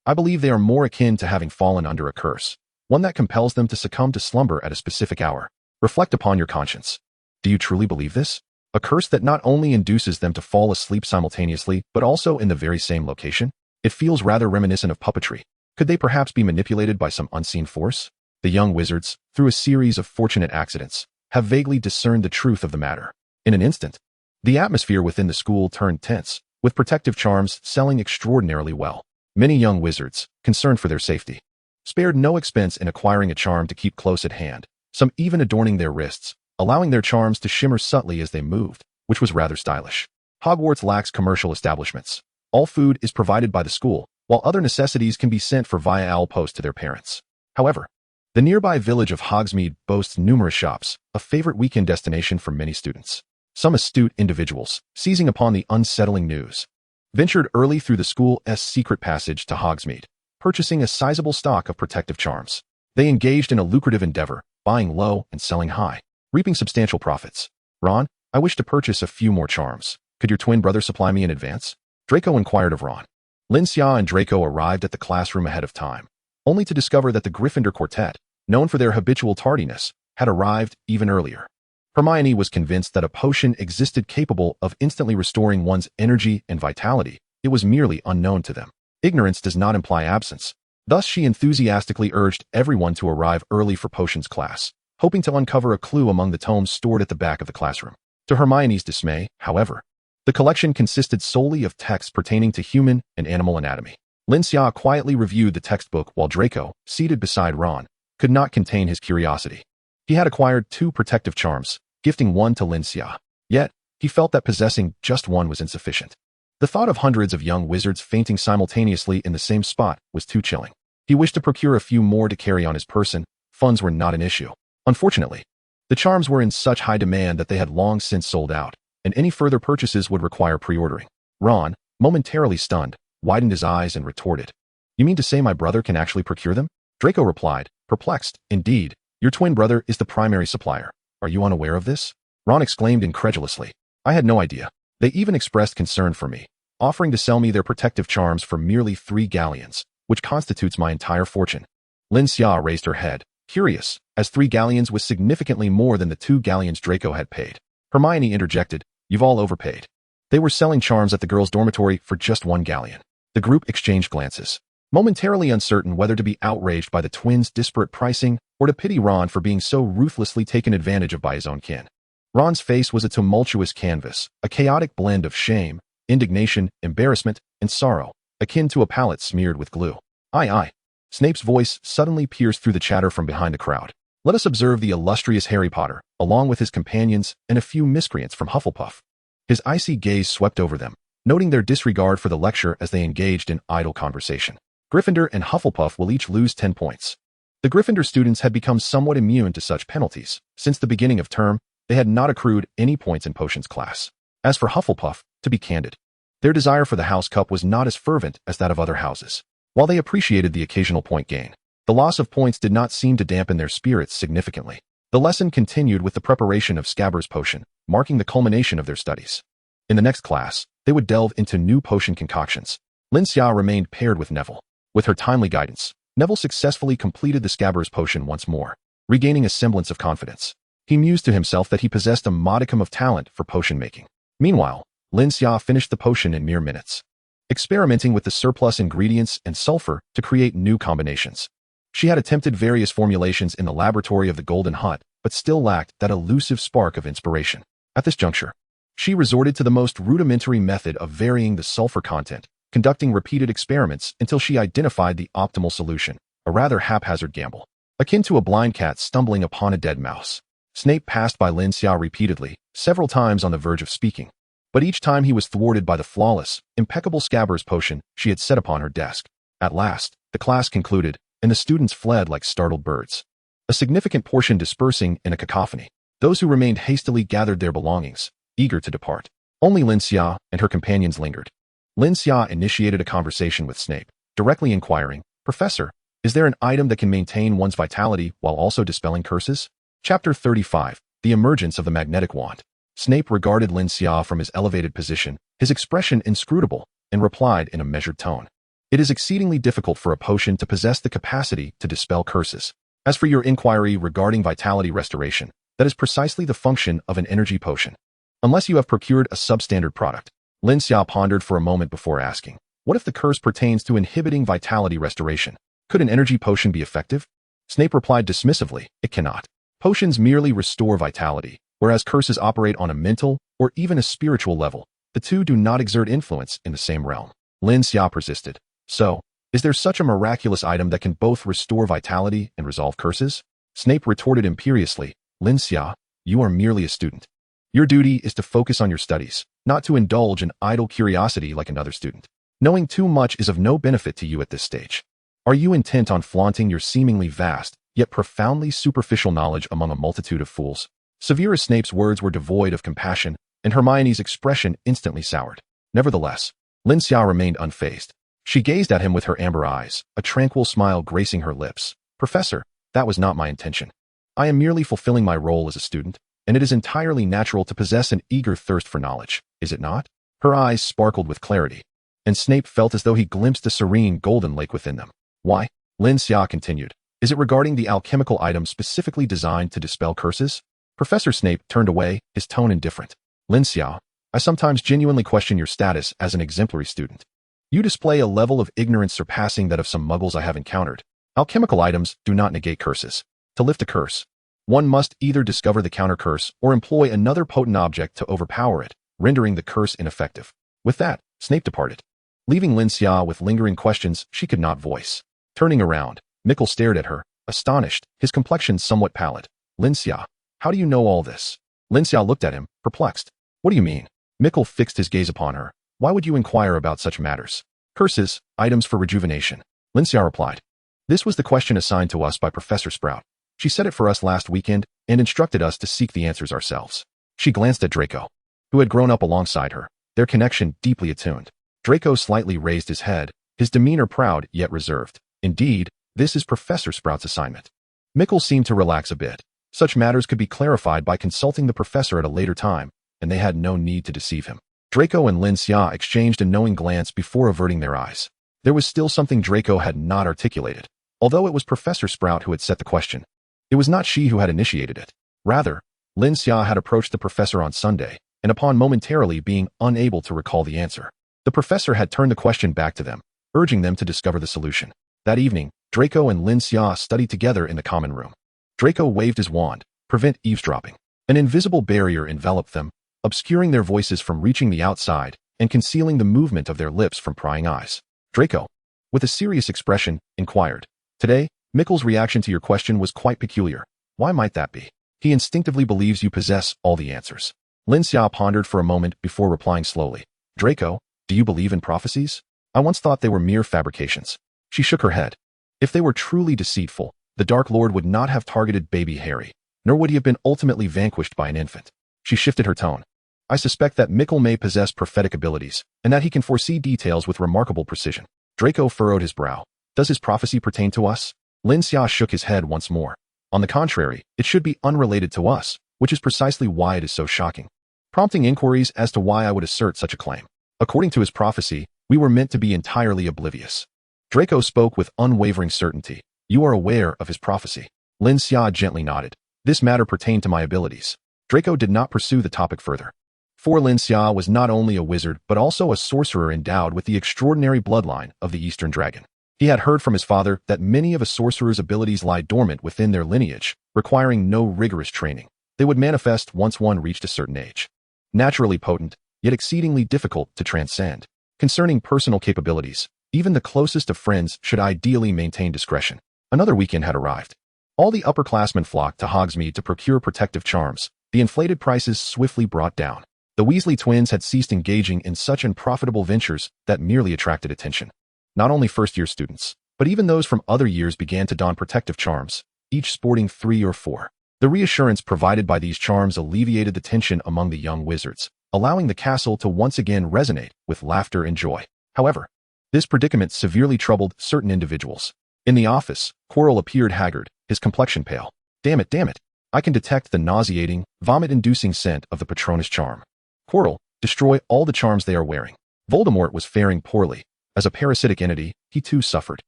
I believe they are more akin to having fallen under a curse, one that compels them to succumb to slumber at a specific hour. Reflect upon your conscience. Do you truly believe this? A curse that not only induces them to fall asleep simultaneously, but also in the very same location? It feels rather reminiscent of puppetry. Could they perhaps be manipulated by some unseen force? The young wizards, through a series of fortunate accidents, have vaguely discerned the truth of the matter. In an instant, the atmosphere within the school turned tense, with protective charms selling extraordinarily well. Many young wizards, concerned for their safety, spared no expense in acquiring a charm to keep close at hand, some even adorning their wrists, allowing their charms to shimmer subtly as they moved, which was rather stylish. Hogwarts lacks commercial establishments. All food is provided by the school, while other necessities can be sent for via owl post to their parents. However, the nearby village of Hogsmeade boasts numerous shops, a favorite weekend destination for many students. Some astute individuals, seizing upon the unsettling news, ventured early through the school's secret passage to Hogsmeade, purchasing a sizable stock of protective charms. They engaged in a lucrative endeavor, buying low and selling high, reaping substantial profits. Ron, I wish to purchase a few more charms. Could your twin brother supply me in advance? Draco inquired of Ron. Lin Xia and Draco arrived at the classroom ahead of time, only to discover that the Gryffindor quartet, known for their habitual tardiness, had arrived even earlier. Hermione was convinced that a potion existed capable of instantly restoring one's energy and vitality. It was merely unknown to them. Ignorance does not imply absence. Thus, she enthusiastically urged everyone to arrive early for potions class, hoping to uncover a clue among the tomes stored at the back of the classroom. To Hermione's dismay, however, the collection consisted solely of texts pertaining to human and animal anatomy. Lin Xia quietly reviewed the textbook while Draco, seated beside Ron, could not contain his curiosity. He had acquired 2 protective charms, gifting one to Lin Xia. Yet, he felt that possessing just one was insufficient. The thought of hundreds of young wizards fainting simultaneously in the same spot was too chilling. He wished to procure a few more to carry on his person. Funds were not an issue. Unfortunately, the charms were in such high demand that they had long since sold out, and any further purchases would require pre-ordering. Ron, momentarily stunned, widened his eyes and retorted, "You mean to say my brother can actually procure them?" Draco replied, perplexed, "Indeed, your twin brother is the primary supplier. Are you unaware of this?" Ron exclaimed incredulously, "I had no idea. They even expressed concern for me, offering to sell me their protective charms for merely 3 galleons, which constitutes my entire fortune." Lin Xia raised her head, curious, as 3 galleons was significantly more than the 2 galleons Draco had paid. Hermione interjected, "You've all overpaid. They were selling charms at the girls' dormitory for just 1 galleon. The group exchanged glances, momentarily uncertain whether to be outraged by the twins' disparate pricing or to pity Ron for being so ruthlessly taken advantage of by his own kin. Ron's face was a tumultuous canvas, a chaotic blend of shame, indignation, embarrassment, and sorrow, akin to a palette smeared with glue. Aye. Snape's voice suddenly pierced through the chatter from behind the crowd. Let us observe the illustrious Harry Potter, along with his companions and a few miscreants from Hufflepuff. His icy gaze swept over them, noting their disregard for the lecture as they engaged in idle conversation. Gryffindor and Hufflepuff will each lose 10 points. The Gryffindor students had become somewhat immune to such penalties. Since the beginning of term, They had not accrued any points in potions class. As for Hufflepuff, to be candid, their desire for the house cup was not as fervent as that of other houses. While they appreciated the occasional point gain, the loss of points did not seem to dampen their spirits significantly. The lesson continued with the preparation of Scabbers' potion, marking the culmination of their studies. In the next class, they would delve into new potion concoctions. Lin Xia remained paired with Neville. With her timely guidance, Neville successfully completed the Scabbers' potion once more, regaining a semblance of confidence. He mused to himself that he possessed a modicum of talent for potion making. Meanwhile, Lin Xia finished the potion in mere minutes, experimenting with the surplus ingredients and sulfur to create new combinations. She had attempted various formulations in the laboratory of the Golden Hut, but still lacked that elusive spark of inspiration. At this juncture, she resorted to the most rudimentary method of varying the sulfur content, conducting repeated experiments until she identified the optimal solution, a rather haphazard gamble, akin to a blind cat stumbling upon a dead mouse. Snape passed by Lin Xia repeatedly, several times on the verge of speaking, but each time he was thwarted by the flawless, impeccable Scabbers' potion she had set upon her desk. At last, the class concluded, and the students fled like startled birds, a significant portion dispersing in a cacophony. Those who remained hastily gathered their belongings, eager to depart. Only Lin Xia and her companions lingered. Lin Xia initiated a conversation with Snape, directly inquiring, "Professor, is there an item that can maintain one's vitality while also dispelling curses?" Chapter 35, The Emergence of the Magnetic Wand. Snape regarded Lin Xia from his elevated position, his expression inscrutable, and replied in a measured tone. "It is exceedingly difficult for a potion to possess the capacity to dispel curses. As for your inquiry regarding vitality restoration, that is precisely the function of an energy potion. Unless you have procured a substandard product." Lin Xia pondered for a moment before asking, "What if the curse pertains to inhibiting vitality restoration? Could an energy potion be effective?" Snape replied dismissively, "It cannot. Potions merely restore vitality, whereas curses operate on a mental or even a spiritual level. The two do not exert influence in the same realm." Lin Xia persisted. "So, is there such a miraculous item that can both restore vitality and resolve curses?" Snape retorted imperiously, "Lin Xia, you are merely a student. Your duty is to focus on your studies, not to indulge in idle curiosity like another student. Knowing too much is of no benefit to you at this stage. Are you intent on flaunting your seemingly vast, yet profoundly superficial knowledge among a multitude of fools?" Severus Snape's words were devoid of compassion, and Hermione's expression instantly soured. Nevertheless, Lin Xia remained unfazed. She gazed at him with her amber eyes, a tranquil smile gracing her lips. "Professor, that was not my intention. I am merely fulfilling my role as a student, and it is entirely natural to possess an eager thirst for knowledge, is it not?" Her eyes sparkled with clarity, and Snape felt as though he glimpsed a serene golden lake within them. "Why?" Lin Xia continued. "Is it regarding the alchemical item specifically designed to dispel curses?" Professor Snape turned away, his tone indifferent. "Lin Xia, I sometimes genuinely question your status as an exemplary student. You display a level of ignorance surpassing that of some muggles I have encountered. Alchemical items do not negate curses. To lift a curse, one must either discover the counter-curse or employ another potent object to overpower it, rendering the curse ineffective." With that, Snape departed, leaving Lin Xia with lingering questions she could not voice. Turning around, Mickle stared at her, astonished, his complexion somewhat pallid. "Lin Xia, how do you know all this?" Lin Xia looked at him, perplexed. "What do you mean?" Mickle fixed his gaze upon her. "Why would you inquire about such matters?" "Curses, items for rejuvenation," Lin Xia replied. "This was the question assigned to us by Professor Sprout. She set it for us last weekend and instructed us to seek the answers ourselves." She glanced at Draco, who had grown up alongside her, their connection deeply attuned. Draco slightly raised his head, his demeanor proud yet reserved. "Indeed, this is Professor Sprout's assignment." Mickle seemed to relax a bit. Such matters could be clarified by consulting the professor at a later time, and they had no need to deceive him. Draco and Lin Xia exchanged a knowing glance before averting their eyes. There was still something Draco had not articulated, although it was Professor Sprout who had set the question. It was not she who had initiated it. Rather, Lin Xia had approached the professor on Sunday, and upon momentarily being unable to recall the answer, the professor had turned the question back to them, urging them to discover the solution. That evening, Draco and Lin Xia studied together in the common room. Draco waved his wand, prevent eavesdropping. An invisible barrier enveloped them, obscuring their voices from reaching the outside and concealing the movement of their lips from prying eyes. Draco, with a serious expression, inquired, "Today, Mickle's reaction to your question was quite peculiar. Why might that be?" "He instinctively believes you possess all the answers." Lin Xia pondered for a moment before replying slowly. "Draco, do you believe in prophecies? I once thought they were mere fabrications." She shook her head. If they were truly deceitful, the Dark Lord would not have targeted baby Harry. nor would he have been ultimately vanquished by an infant. She shifted her tone. I suspect that Mikkel may possess prophetic abilities, and that he can foresee details with remarkable precision. Draco furrowed his brow. Does his prophecy pertain to us? Lin Xia shook his head once more. On the contrary, it should be unrelated to us, which is precisely why it is so shocking, prompting inquiries as to why I would assert such a claim. According to his prophecy, we were meant to be entirely oblivious. Draco spoke with unwavering certainty. You are aware of his prophecy. Lin Xia gently nodded. This matter pertained to my abilities. Draco did not pursue the topic further. For Lin Xia was not only a wizard but also a sorcerer endowed with the extraordinary bloodline of the Eastern Dragon. He had heard from his father that many of a sorcerer's abilities lie dormant within their lineage, requiring no rigorous training. They would manifest once one reached a certain age. Naturally potent, yet exceedingly difficult to transcend. Concerning personal capabilities, even the closest of friends should ideally maintain discretion. Another weekend had arrived. All the upperclassmen flocked to Hogsmeade to procure protective charms. The inflated prices swiftly brought down. The Weasley twins had ceased engaging in such unprofitable ventures that merely attracted attention. Not only first-year students, but even those from other years began to don protective charms, each sporting 3 or 4. The reassurance provided by these charms alleviated the tension among the young wizards, allowing the castle to once again resonate with laughter and joy. However, this predicament severely troubled certain individuals. In the office, Quirrell appeared haggard, his complexion pale. Damn it. I can detect the nauseating, vomit-inducing scent of the Patronus charm. Quirrell, destroy all the charms they are wearing. Voldemort was faring poorly. As a parasitic entity, he too suffered.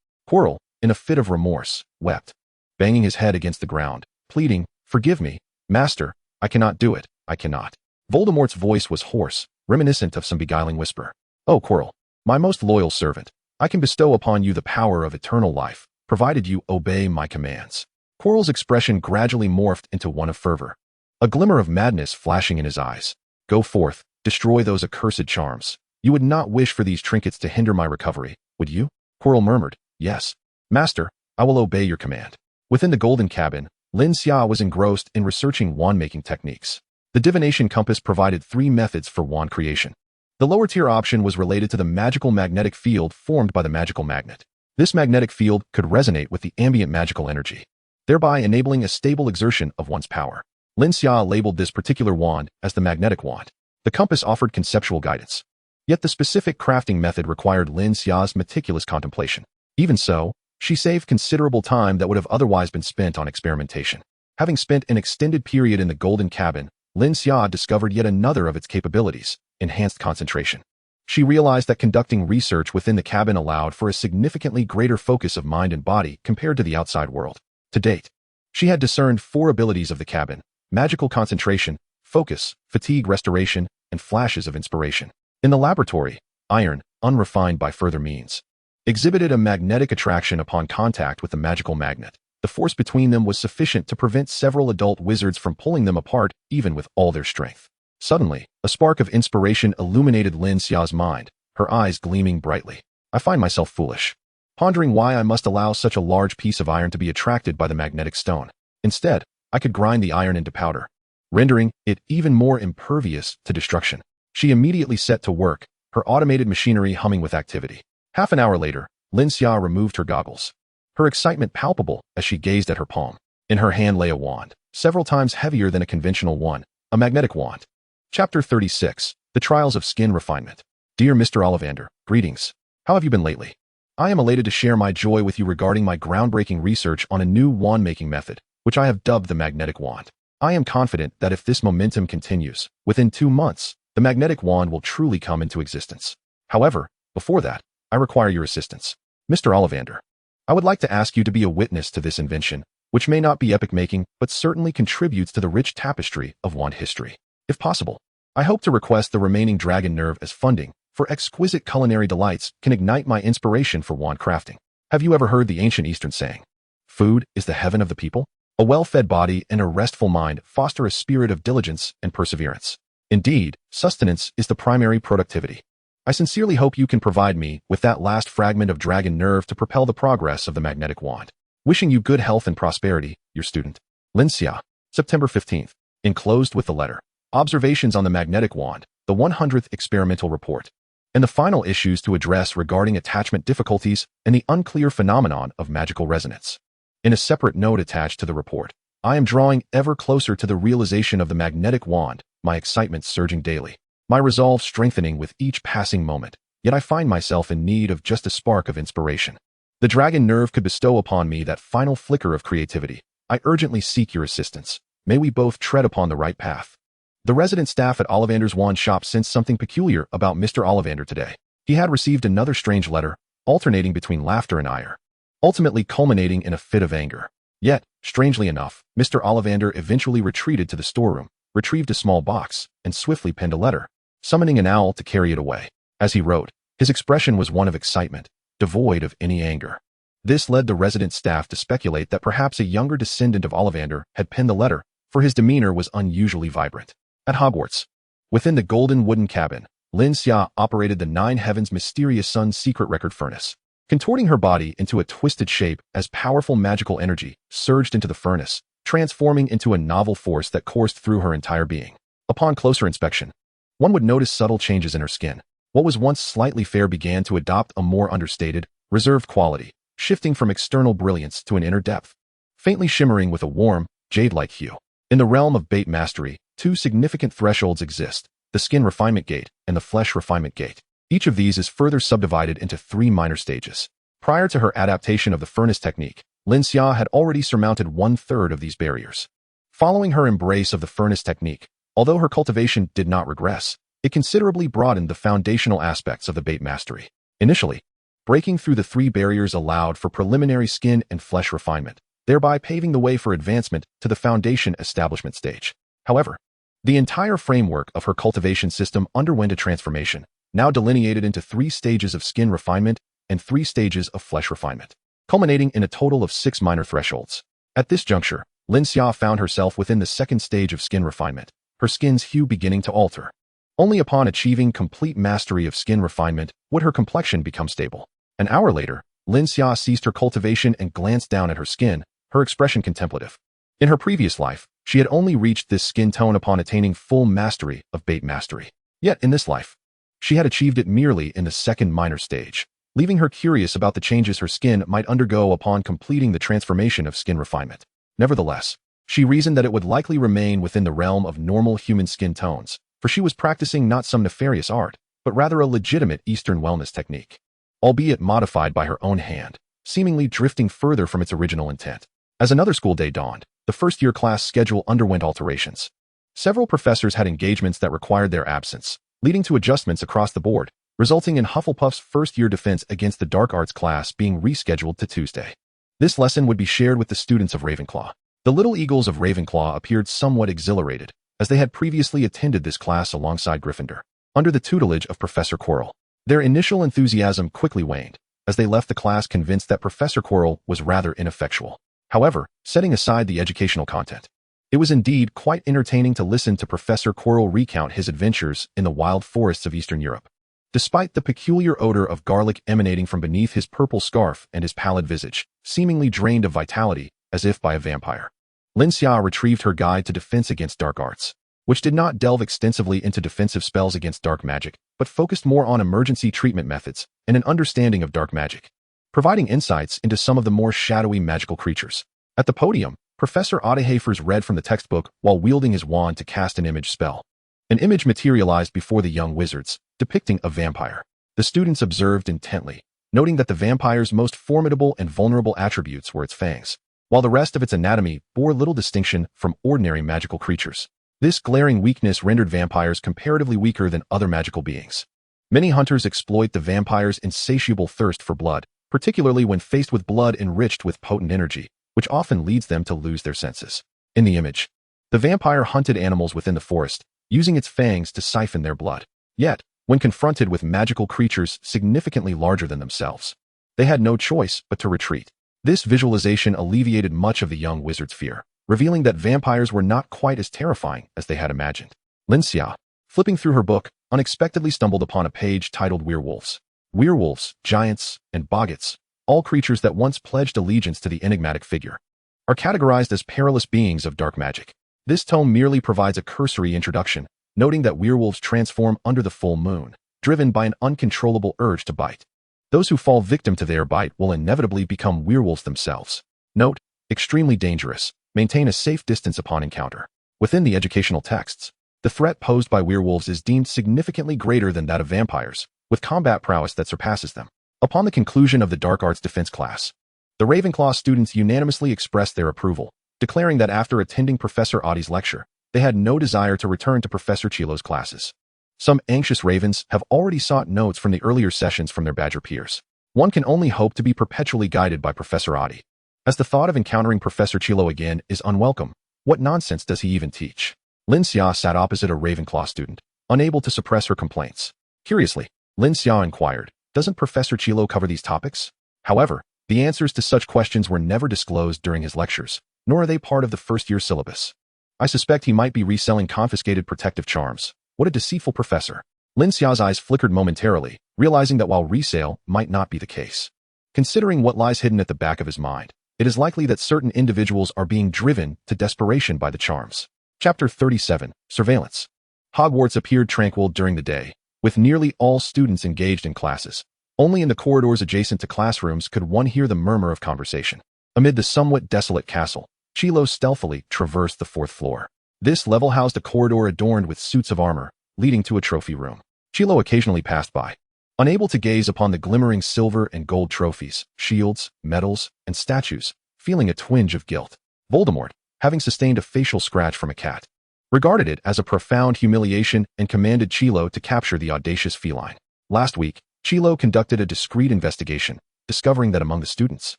Quirrell, in a fit of remorse, wept, banging his head against the ground, pleading, Forgive me, master, I cannot do it, I cannot. Voldemort's voice was hoarse, reminiscent of some beguiling whisper. Oh, Quirrell, my most loyal servant, I can bestow upon you the power of eternal life, provided you obey my commands. Quirrell's expression gradually morphed into one of fervor, a glimmer of madness flashing in his eyes. Go forth, destroy those accursed charms. You would not wish for these trinkets to hinder my recovery, would you? Quirrell murmured, Yes. Master, I will obey your command. Within the golden cabin, Lin Xia was engrossed in researching wand-making techniques. The divination compass provided 3 methods for wand creation. The lower-tier option was related to the magical magnetic field formed by the magical magnet. This magnetic field could resonate with the ambient magical energy, thereby enabling a stable exertion of one's power. Lin Xia labeled this particular wand as the magnetic wand. The compass offered conceptual guidance. Yet the specific crafting method required Lin Xia's meticulous contemplation. Even so, she saved considerable time that would have otherwise been spent on experimentation. Having spent an extended period in the golden cabin, Lin Xia discovered yet another of its capabilities, enhanced concentration. She realized that conducting research within the cabin allowed for a significantly greater focus of mind and body compared to the outside world. To date, she had discerned 4 abilities of the cabin: magical concentration, focus, fatigue restoration, and flashes of inspiration. In the laboratory, iron, unrefined by further means, exhibited a magnetic attraction upon contact with the magical magnet. The force between them was sufficient to prevent several adult wizards from pulling them apart, even with all their strength. Suddenly, a spark of inspiration illuminated Lin Xia's mind, her eyes gleaming brightly. I find myself foolish, pondering why I must allow such a large piece of iron to be attracted by the magnetic stone. Instead, I could grind the iron into powder, rendering it even more impervious to destruction. She immediately set to work, her automated machinery humming with activity. Half an hour later, Lin Xia removed her goggles, her excitement palpable as she gazed at her palm. In her hand lay a wand, several times heavier than a conventional one, a magnetic wand. Chapter 36, The Trials of Skin Refinement. Dear Mr. Ollivander, greetings. How have you been lately? I am elated to share my joy with you regarding my groundbreaking research on a new wand-making method, which I have dubbed the magnetic wand. I am confident that if this momentum continues, within 2 months, the magnetic wand will truly come into existence. However, before that, I require your assistance. Mr. Ollivander, I would like to ask you to be a witness to this invention, which may not be epic-making, but certainly contributes to the rich tapestry of wand history. If possible, I hope to request the remaining dragon nerve as funding, for exquisite culinary delights can ignite my inspiration for wand crafting. Have you ever heard the ancient Eastern saying, Food is the heaven of the people? A well-fed body and a restful mind foster a spirit of diligence and perseverance. Indeed, sustenance is the primary productivity. I sincerely hope you can provide me with that last fragment of dragon nerve to propel the progress of the magnetic wand. Wishing you good health and prosperity, your student, Lin Xia. September 15th. Enclosed with the letter. Observations on the magnetic wand, the 100th experimental report, and the final issues to address regarding attachment difficulties and the unclear phenomenon of magical resonance. In a separate note attached to the report, I am drawing ever closer to the realization of the magnetic wand, my excitement surging daily, my resolve strengthening with each passing moment, yet I find myself in need of just a spark of inspiration. The dragon nerve could bestow upon me that final flicker of creativity. I urgently seek your assistance. May we both tread upon the right path. The resident staff at Ollivander's wand shop sensed something peculiar about Mr. Ollivander today. He had received another strange letter, alternating between laughter and ire, ultimately culminating in a fit of anger. Yet, strangely enough, Mr. Ollivander eventually retreated to the storeroom, retrieved a small box, and swiftly penned a letter, summoning an owl to carry it away. As he wrote, his expression was one of excitement, devoid of any anger. This led the resident staff to speculate that perhaps a younger descendant of Ollivander had penned the letter, for his demeanor was unusually vibrant. At Hogwarts, within the golden wooden cabin, Lin Xia operated the Nine Heavens' mysterious sun's secret record furnace. Contorting her body into a twisted shape as powerful magical energy surged into the furnace, transforming into a novel force that coursed through her entire being. Upon closer inspection, one would notice subtle changes in her skin. What was once slightly fair began to adopt a more understated, reserved quality, shifting from external brilliance to an inner depth, faintly shimmering with a warm, jade-like hue. In the realm of bait mastery, two significant thresholds exist, the skin refinement gate and the flesh refinement gate. Each of these is further subdivided into 3 minor stages. Prior to her adaptation of the furnace technique, Lin Xia had already surmounted 1/3 of these barriers. Following her embrace of the furnace technique, although her cultivation did not regress, it considerably broadened the foundational aspects of the bait mastery. Initially, breaking through the 3 barriers allowed for preliminary skin and flesh refinement, thereby paving the way for advancement to the foundation establishment stage. However, the entire framework of her cultivation system underwent a transformation, now delineated into 3 stages of skin refinement and 3 stages of flesh refinement, culminating in a total of 6 minor thresholds. At this juncture, Lin Xia found herself within the 2nd stage of skin refinement, her skin's hue beginning to alter. Only upon achieving complete mastery of skin refinement would her complexion become stable. An hour later, Lin Xia ceased her cultivation and glanced down at her skin, her expression contemplative. In her previous life, she had only reached this skin tone upon attaining full mastery of bait mastery. Yet in this life, she had achieved it merely in the 2nd minor stage, leaving her curious about the changes her skin might undergo upon completing the transformation of skin refinement. Nevertheless, she reasoned that it would likely remain within the realm of normal human skin tones, for she was practicing not some nefarious art, but rather a legitimate Eastern wellness technique, albeit modified by her own hand, seemingly drifting further from its original intent. As another school day dawned, the first-year class schedule underwent alterations. Several professors had engagements that required their absence, leading to adjustments across the board, resulting in Hufflepuff's first-year defense against the dark arts class being rescheduled to Tuesday. This lesson would be shared with the students of Ravenclaw. The Little Eagles of Ravenclaw appeared somewhat exhilarated, as they had previously attended this class alongside Gryffindor, under the tutelage of Professor Quirrell. Their initial enthusiasm quickly waned, as they left the class convinced that Professor Quirrell was rather ineffectual. However, setting aside the educational content, it was indeed quite entertaining to listen to Professor Quirrell recount his adventures in the wild forests of Eastern Europe. Despite the peculiar odor of garlic emanating from beneath his purple scarf and his pallid visage, seemingly drained of vitality, as if by a vampire, Lin Xia retrieved her guide to defense against dark arts, which did not delve extensively into defensive spells against dark magic, but focused more on emergency treatment methods and an understanding of dark magic, providing insights into some of the more shadowy magical creatures. At the podium, Professor Ottehafers read from the textbook while wielding his wand to cast an image spell. An image materialized before the young wizards, depicting a vampire. The students observed intently, noting that the vampire's most formidable and vulnerable attributes were its fangs, while the rest of its anatomy bore little distinction from ordinary magical creatures. This glaring weakness rendered vampires comparatively weaker than other magical beings. Many hunters exploit the vampire's insatiable thirst for blood, particularly when faced with blood enriched with potent energy, which often leads them to lose their senses. In the image, the vampire hunted animals within the forest, using its fangs to siphon their blood. Yet, when confronted with magical creatures significantly larger than themselves, they had no choice but to retreat. This visualization alleviated much of the young wizard's fear, revealing that vampires were not quite as terrifying as they had imagined. Lin Xia, flipping through her book, unexpectedly stumbled upon a page titled Werewolves. Werewolves, giants, and boggarts, all creatures that once pledged allegiance to the enigmatic figure, are categorized as perilous beings of dark magic. This tome merely provides a cursory introduction, noting that werewolves transform under the full moon, driven by an uncontrollable urge to bite. Those who fall victim to their bite will inevitably become werewolves themselves. Note, extremely dangerous, Maintain a safe distance upon encounter. Within the educational texts, the threat posed by werewolves is deemed significantly greater than that of vampires, with combat prowess that surpasses them. Upon the conclusion of the dark arts defense class, the Ravenclaw students unanimously expressed their approval, declaring that after attending Professor Oddi's lecture, they had no desire to return to Professor Chilo's classes. Some anxious ravens have already sought notes from the earlier sessions from their badger peers. One can only hope to be perpetually guided by Professor Oddi. As the thought of encountering Professor Chilo again is unwelcome, what nonsense does he even teach? Lin Xia sat opposite a Ravenclaw student, unable to suppress her complaints. Curiously, Lin Xia inquired, "Doesn't Professor Chilo cover these topics?" However, the answers to such questions were never disclosed during his lectures, nor are they part of the first-year syllabus. I suspect he might be reselling confiscated protective charms. What a deceitful professor. Lin Xia's eyes flickered momentarily, realizing that while resale might not be the case. Considering what lies hidden at the back of his mind, it is likely that certain individuals are being driven to desperation by the charms. Chapter 37, Surveillance. Hogwarts appeared tranquil during the day, with nearly all students engaged in classes. Only in the corridors adjacent to classrooms could one hear the murmur of conversation. Amid the somewhat desolate castle, Chilo stealthily traversed the 4th floor. This level housed a corridor adorned with suits of armor, leading to a trophy room. Chilo occasionally passed by, unable to gaze upon the glimmering silver and gold trophies, shields, medals, and statues, feeling a twinge of guilt. Voldemort, having sustained a facial scratch from a cat, regarded it as a profound humiliation and commanded Chilo to capture the audacious feline. Last week, Chilo conducted a discreet investigation, discovering that among the students,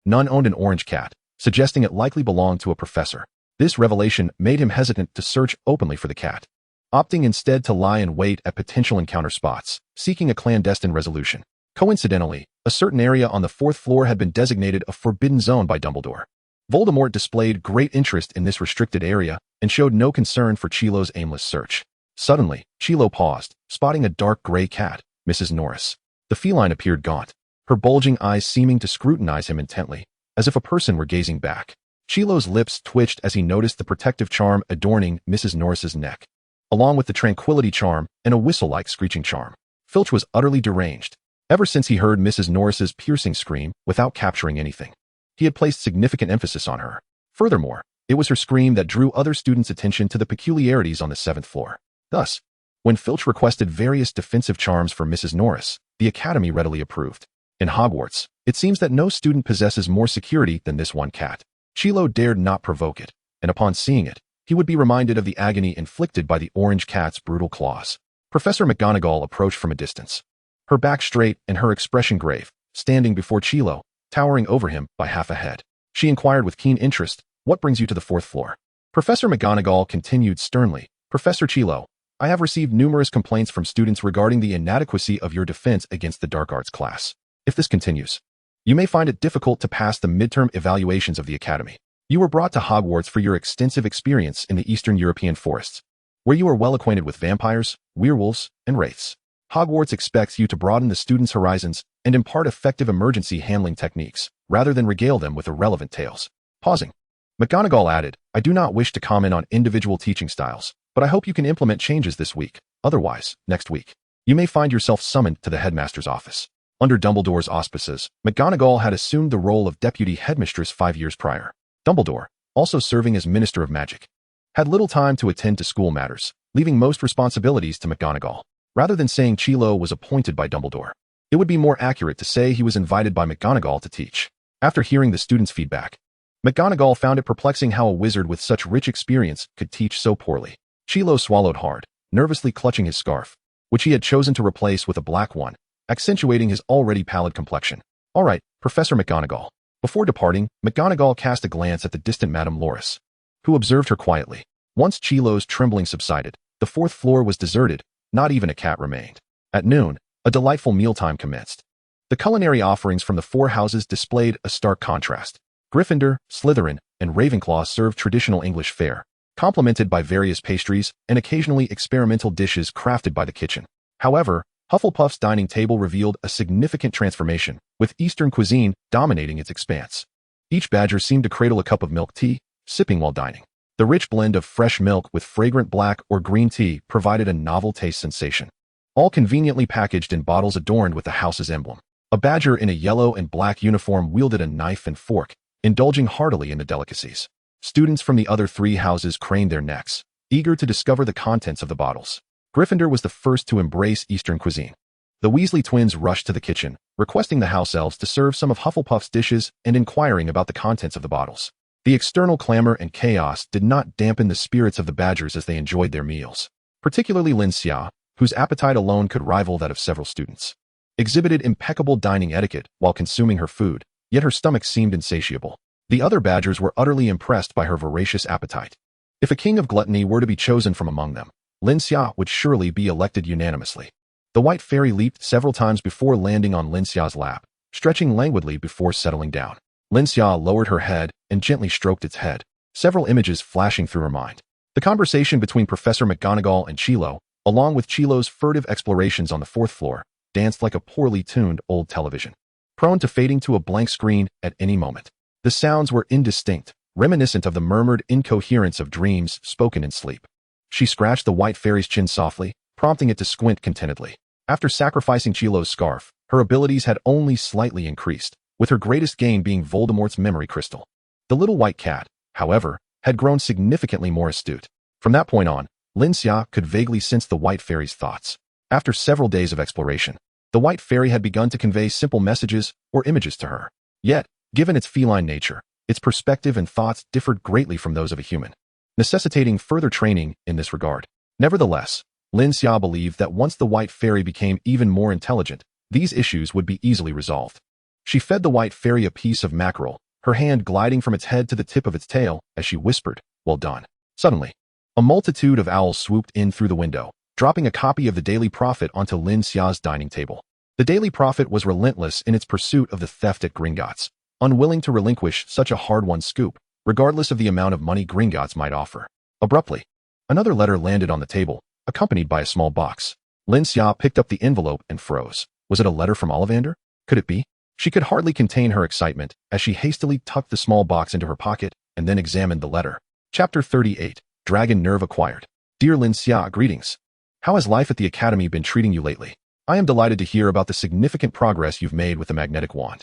none owned an orange cat, suggesting it likely belonged to a professor. This revelation made him hesitant to search openly for the cat, opting instead to lie in wait at potential encounter spots, seeking a clandestine resolution. Coincidentally, a certain area on the 4th floor had been designated a forbidden zone by Dumbledore. Voldemort displayed great interest in this restricted area and showed no concern for Chilo's aimless search. Suddenly, Chilo paused, spotting a dark gray cat, Mrs. Norris. The feline appeared gaunt, her bulging eyes seeming to scrutinize him intently, as if a person were gazing back. Chilo's lips twitched as he noticed the protective charm adorning Mrs. Norris's neck, along with the tranquility charm and a whistle-like screeching charm. Filch was utterly deranged. Ever since he heard Mrs. Norris's piercing scream without capturing anything, he had placed significant emphasis on her. Furthermore, it was her scream that drew other students' attention to the peculiarities on the 7th floor. Thus, when Filch requested various defensive charms for Mrs. Norris, the Academy readily approved. In Hogwarts, it seems that no student possesses more security than this one cat. Chilo dared not provoke it, and upon seeing it, he would be reminded of the agony inflicted by the orange cat's brutal claws. Professor McGonagall approached from a distance, her back straight and her expression grave, standing before Chilo, towering over him by half a head. She inquired with keen interest, "What brings you to the 4th floor?" Professor McGonagall continued sternly, "Professor Chilo, I have received numerous complaints from students regarding the inadequacy of your defense against the dark arts class. If this continues, you may find it difficult to pass the midterm evaluations of the Academy. You were brought to Hogwarts for your extensive experience in the Eastern European forests, where you are well acquainted with vampires, werewolves, and wraiths. Hogwarts expects you to broaden the students' horizons and impart effective emergency handling techniques, rather than regale them with irrelevant tales." Pausing, McGonagall added, "I do not wish to comment on individual teaching styles, but I hope you can implement changes this week. Otherwise, next week, you may find yourself summoned to the headmaster's office." Under Dumbledore's auspices, McGonagall had assumed the role of deputy headmistress 5 years prior. Dumbledore, also serving as Minister of Magic, had little time to attend to school matters, leaving most responsibilities to McGonagall. Rather than saying Chilo was appointed by Dumbledore, it would be more accurate to say he was invited by McGonagall to teach. After hearing the students' feedback, McGonagall found it perplexing how a wizard with such rich experience could teach so poorly. Chilo swallowed hard, nervously clutching his scarf, which he had chosen to replace with a black one, accentuating his already pallid complexion. "All right, Professor McGonagall." Before departing, McGonagall cast a glance at the distant Madame Loris, who observed her quietly. Once Chilo's trembling subsided, the 4th floor was deserted, not even a cat remained. At noon, a delightful mealtime commenced. The culinary offerings from the 4 houses displayed a stark contrast. Gryffindor, Slytherin, and Ravenclaw served traditional English fare, complemented by various pastries and occasionally experimental dishes crafted by the kitchen. However, Hufflepuff's dining table revealed a significant transformation, with Eastern cuisine dominating its expanse. Each badger seemed to cradle a cup of milk tea, sipping while dining. The rich blend of fresh milk with fragrant black or green tea provided a novel taste sensation, all conveniently packaged in bottles adorned with the house's emblem. A badger in a yellow and black uniform wielded a knife and fork, indulging heartily in the delicacies. Students from the other three houses craned their necks, eager to discover the contents of the bottles. Gryffindor was the first to embrace Eastern cuisine. The Weasley twins rushed to the kitchen, requesting the house elves to serve some of Hufflepuff's dishes and inquiring about the contents of the bottles. The external clamor and chaos did not dampen the spirits of the Badgers as they enjoyed their meals. Particularly Lin Xia, whose appetite alone could rival that of several students, exhibited impeccable dining etiquette while consuming her food, yet her stomach seemed insatiable. The other Badgers were utterly impressed by her voracious appetite. If a king of gluttony were to be chosen from among them, Lin Xia would surely be elected unanimously. The white fairy leaped several times before landing on Lin Xia's lap, stretching languidly before settling down. Lin Xia lowered her head and gently stroked its head, several images flashing through her mind. The conversation between Professor McGonagall and Chilo, along with Chilo's furtive explorations on the fourth floor, danced like a poorly tuned old television, prone to fading to a blank screen at any moment. The sounds were indistinct, reminiscent of the murmured incoherence of dreams spoken in sleep. She scratched the white fairy's chin softly, prompting it to squint contentedly. After sacrificing Chilo's scarf, her abilities had only slightly increased, with her greatest gain being Voldemort's memory crystal. The little white cat, however, had grown significantly more astute. From that point on, Lin Xia could vaguely sense the white fairy's thoughts. After several days of exploration, the white fairy had begun to convey simple messages or images to her. Yet, given its feline nature, its perspective and thoughts differed greatly from those of a human, necessitating further training in this regard. Nevertheless, Lin Xia believed that once the white fairy became even more intelligent, these issues would be easily resolved. She fed the white fairy a piece of mackerel, her hand gliding from its head to the tip of its tail as she whispered, "Well done." Suddenly, a multitude of owls swooped in through the window, dropping a copy of the Daily Prophet onto Lin Xia's dining table. The Daily Prophet was relentless in its pursuit of the theft at Gringotts, unwilling to relinquish such a hard-won scoop, regardless of the amount of money Gringotts might offer. Abruptly, another letter landed on the table, accompanied by a small box. Lin Xia picked up the envelope and froze. Was it a letter from Ollivander? Could it be? She could hardly contain her excitement as she hastily tucked the small box into her pocket and then examined the letter. Chapter 38, Dragon Nerve Acquired. Dear Lin Xia, greetings. How has life at the Academy been treating you lately? I am delighted to hear about the significant progress you've made with the magnetic wand.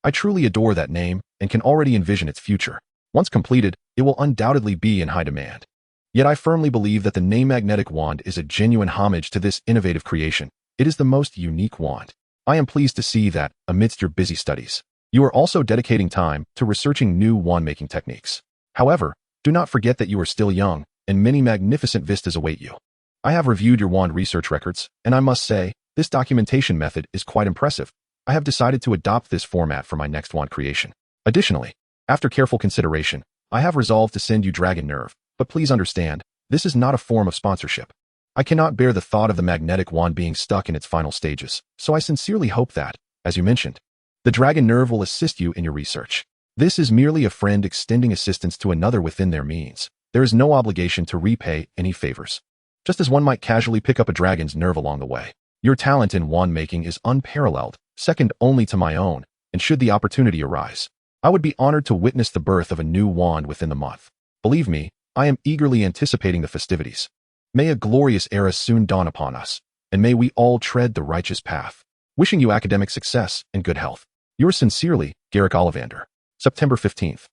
I truly adore that name and can already envision its future. Once completed, it will undoubtedly be in high demand. Yet I firmly believe that the name magnetic wand is a genuine homage to this innovative creation. It is the most unique wand. I am pleased to see that, amidst your busy studies, you are also dedicating time to researching new wand-making techniques. However, do not forget that you are still young, and many magnificent vistas await you. I have reviewed your wand research records, and I must say, this documentation method is quite impressive. I have decided to adopt this format for my next wand creation. Additionally, after careful consideration, I have resolved to send you Dragon Nerve, but please understand, this is not a form of sponsorship. I cannot bear the thought of the magnetic wand being stuck in its final stages, so I sincerely hope that, as you mentioned, the Dragon Nerve will assist you in your research. This is merely a friend extending assistance to another within their means. There is no obligation to repay any favors. Just as one might casually pick up a dragon's nerve along the way. Your talent in wand making is unparalleled, second only to my own, and should the opportunity arise, I would be honored to witness the birth of a new wand within the month. Believe me, I am eagerly anticipating the festivities. May a glorious era soon dawn upon us, and may we all tread the righteous path. Wishing you academic success and good health. Yours sincerely, Garrick Ollivander. September 15th.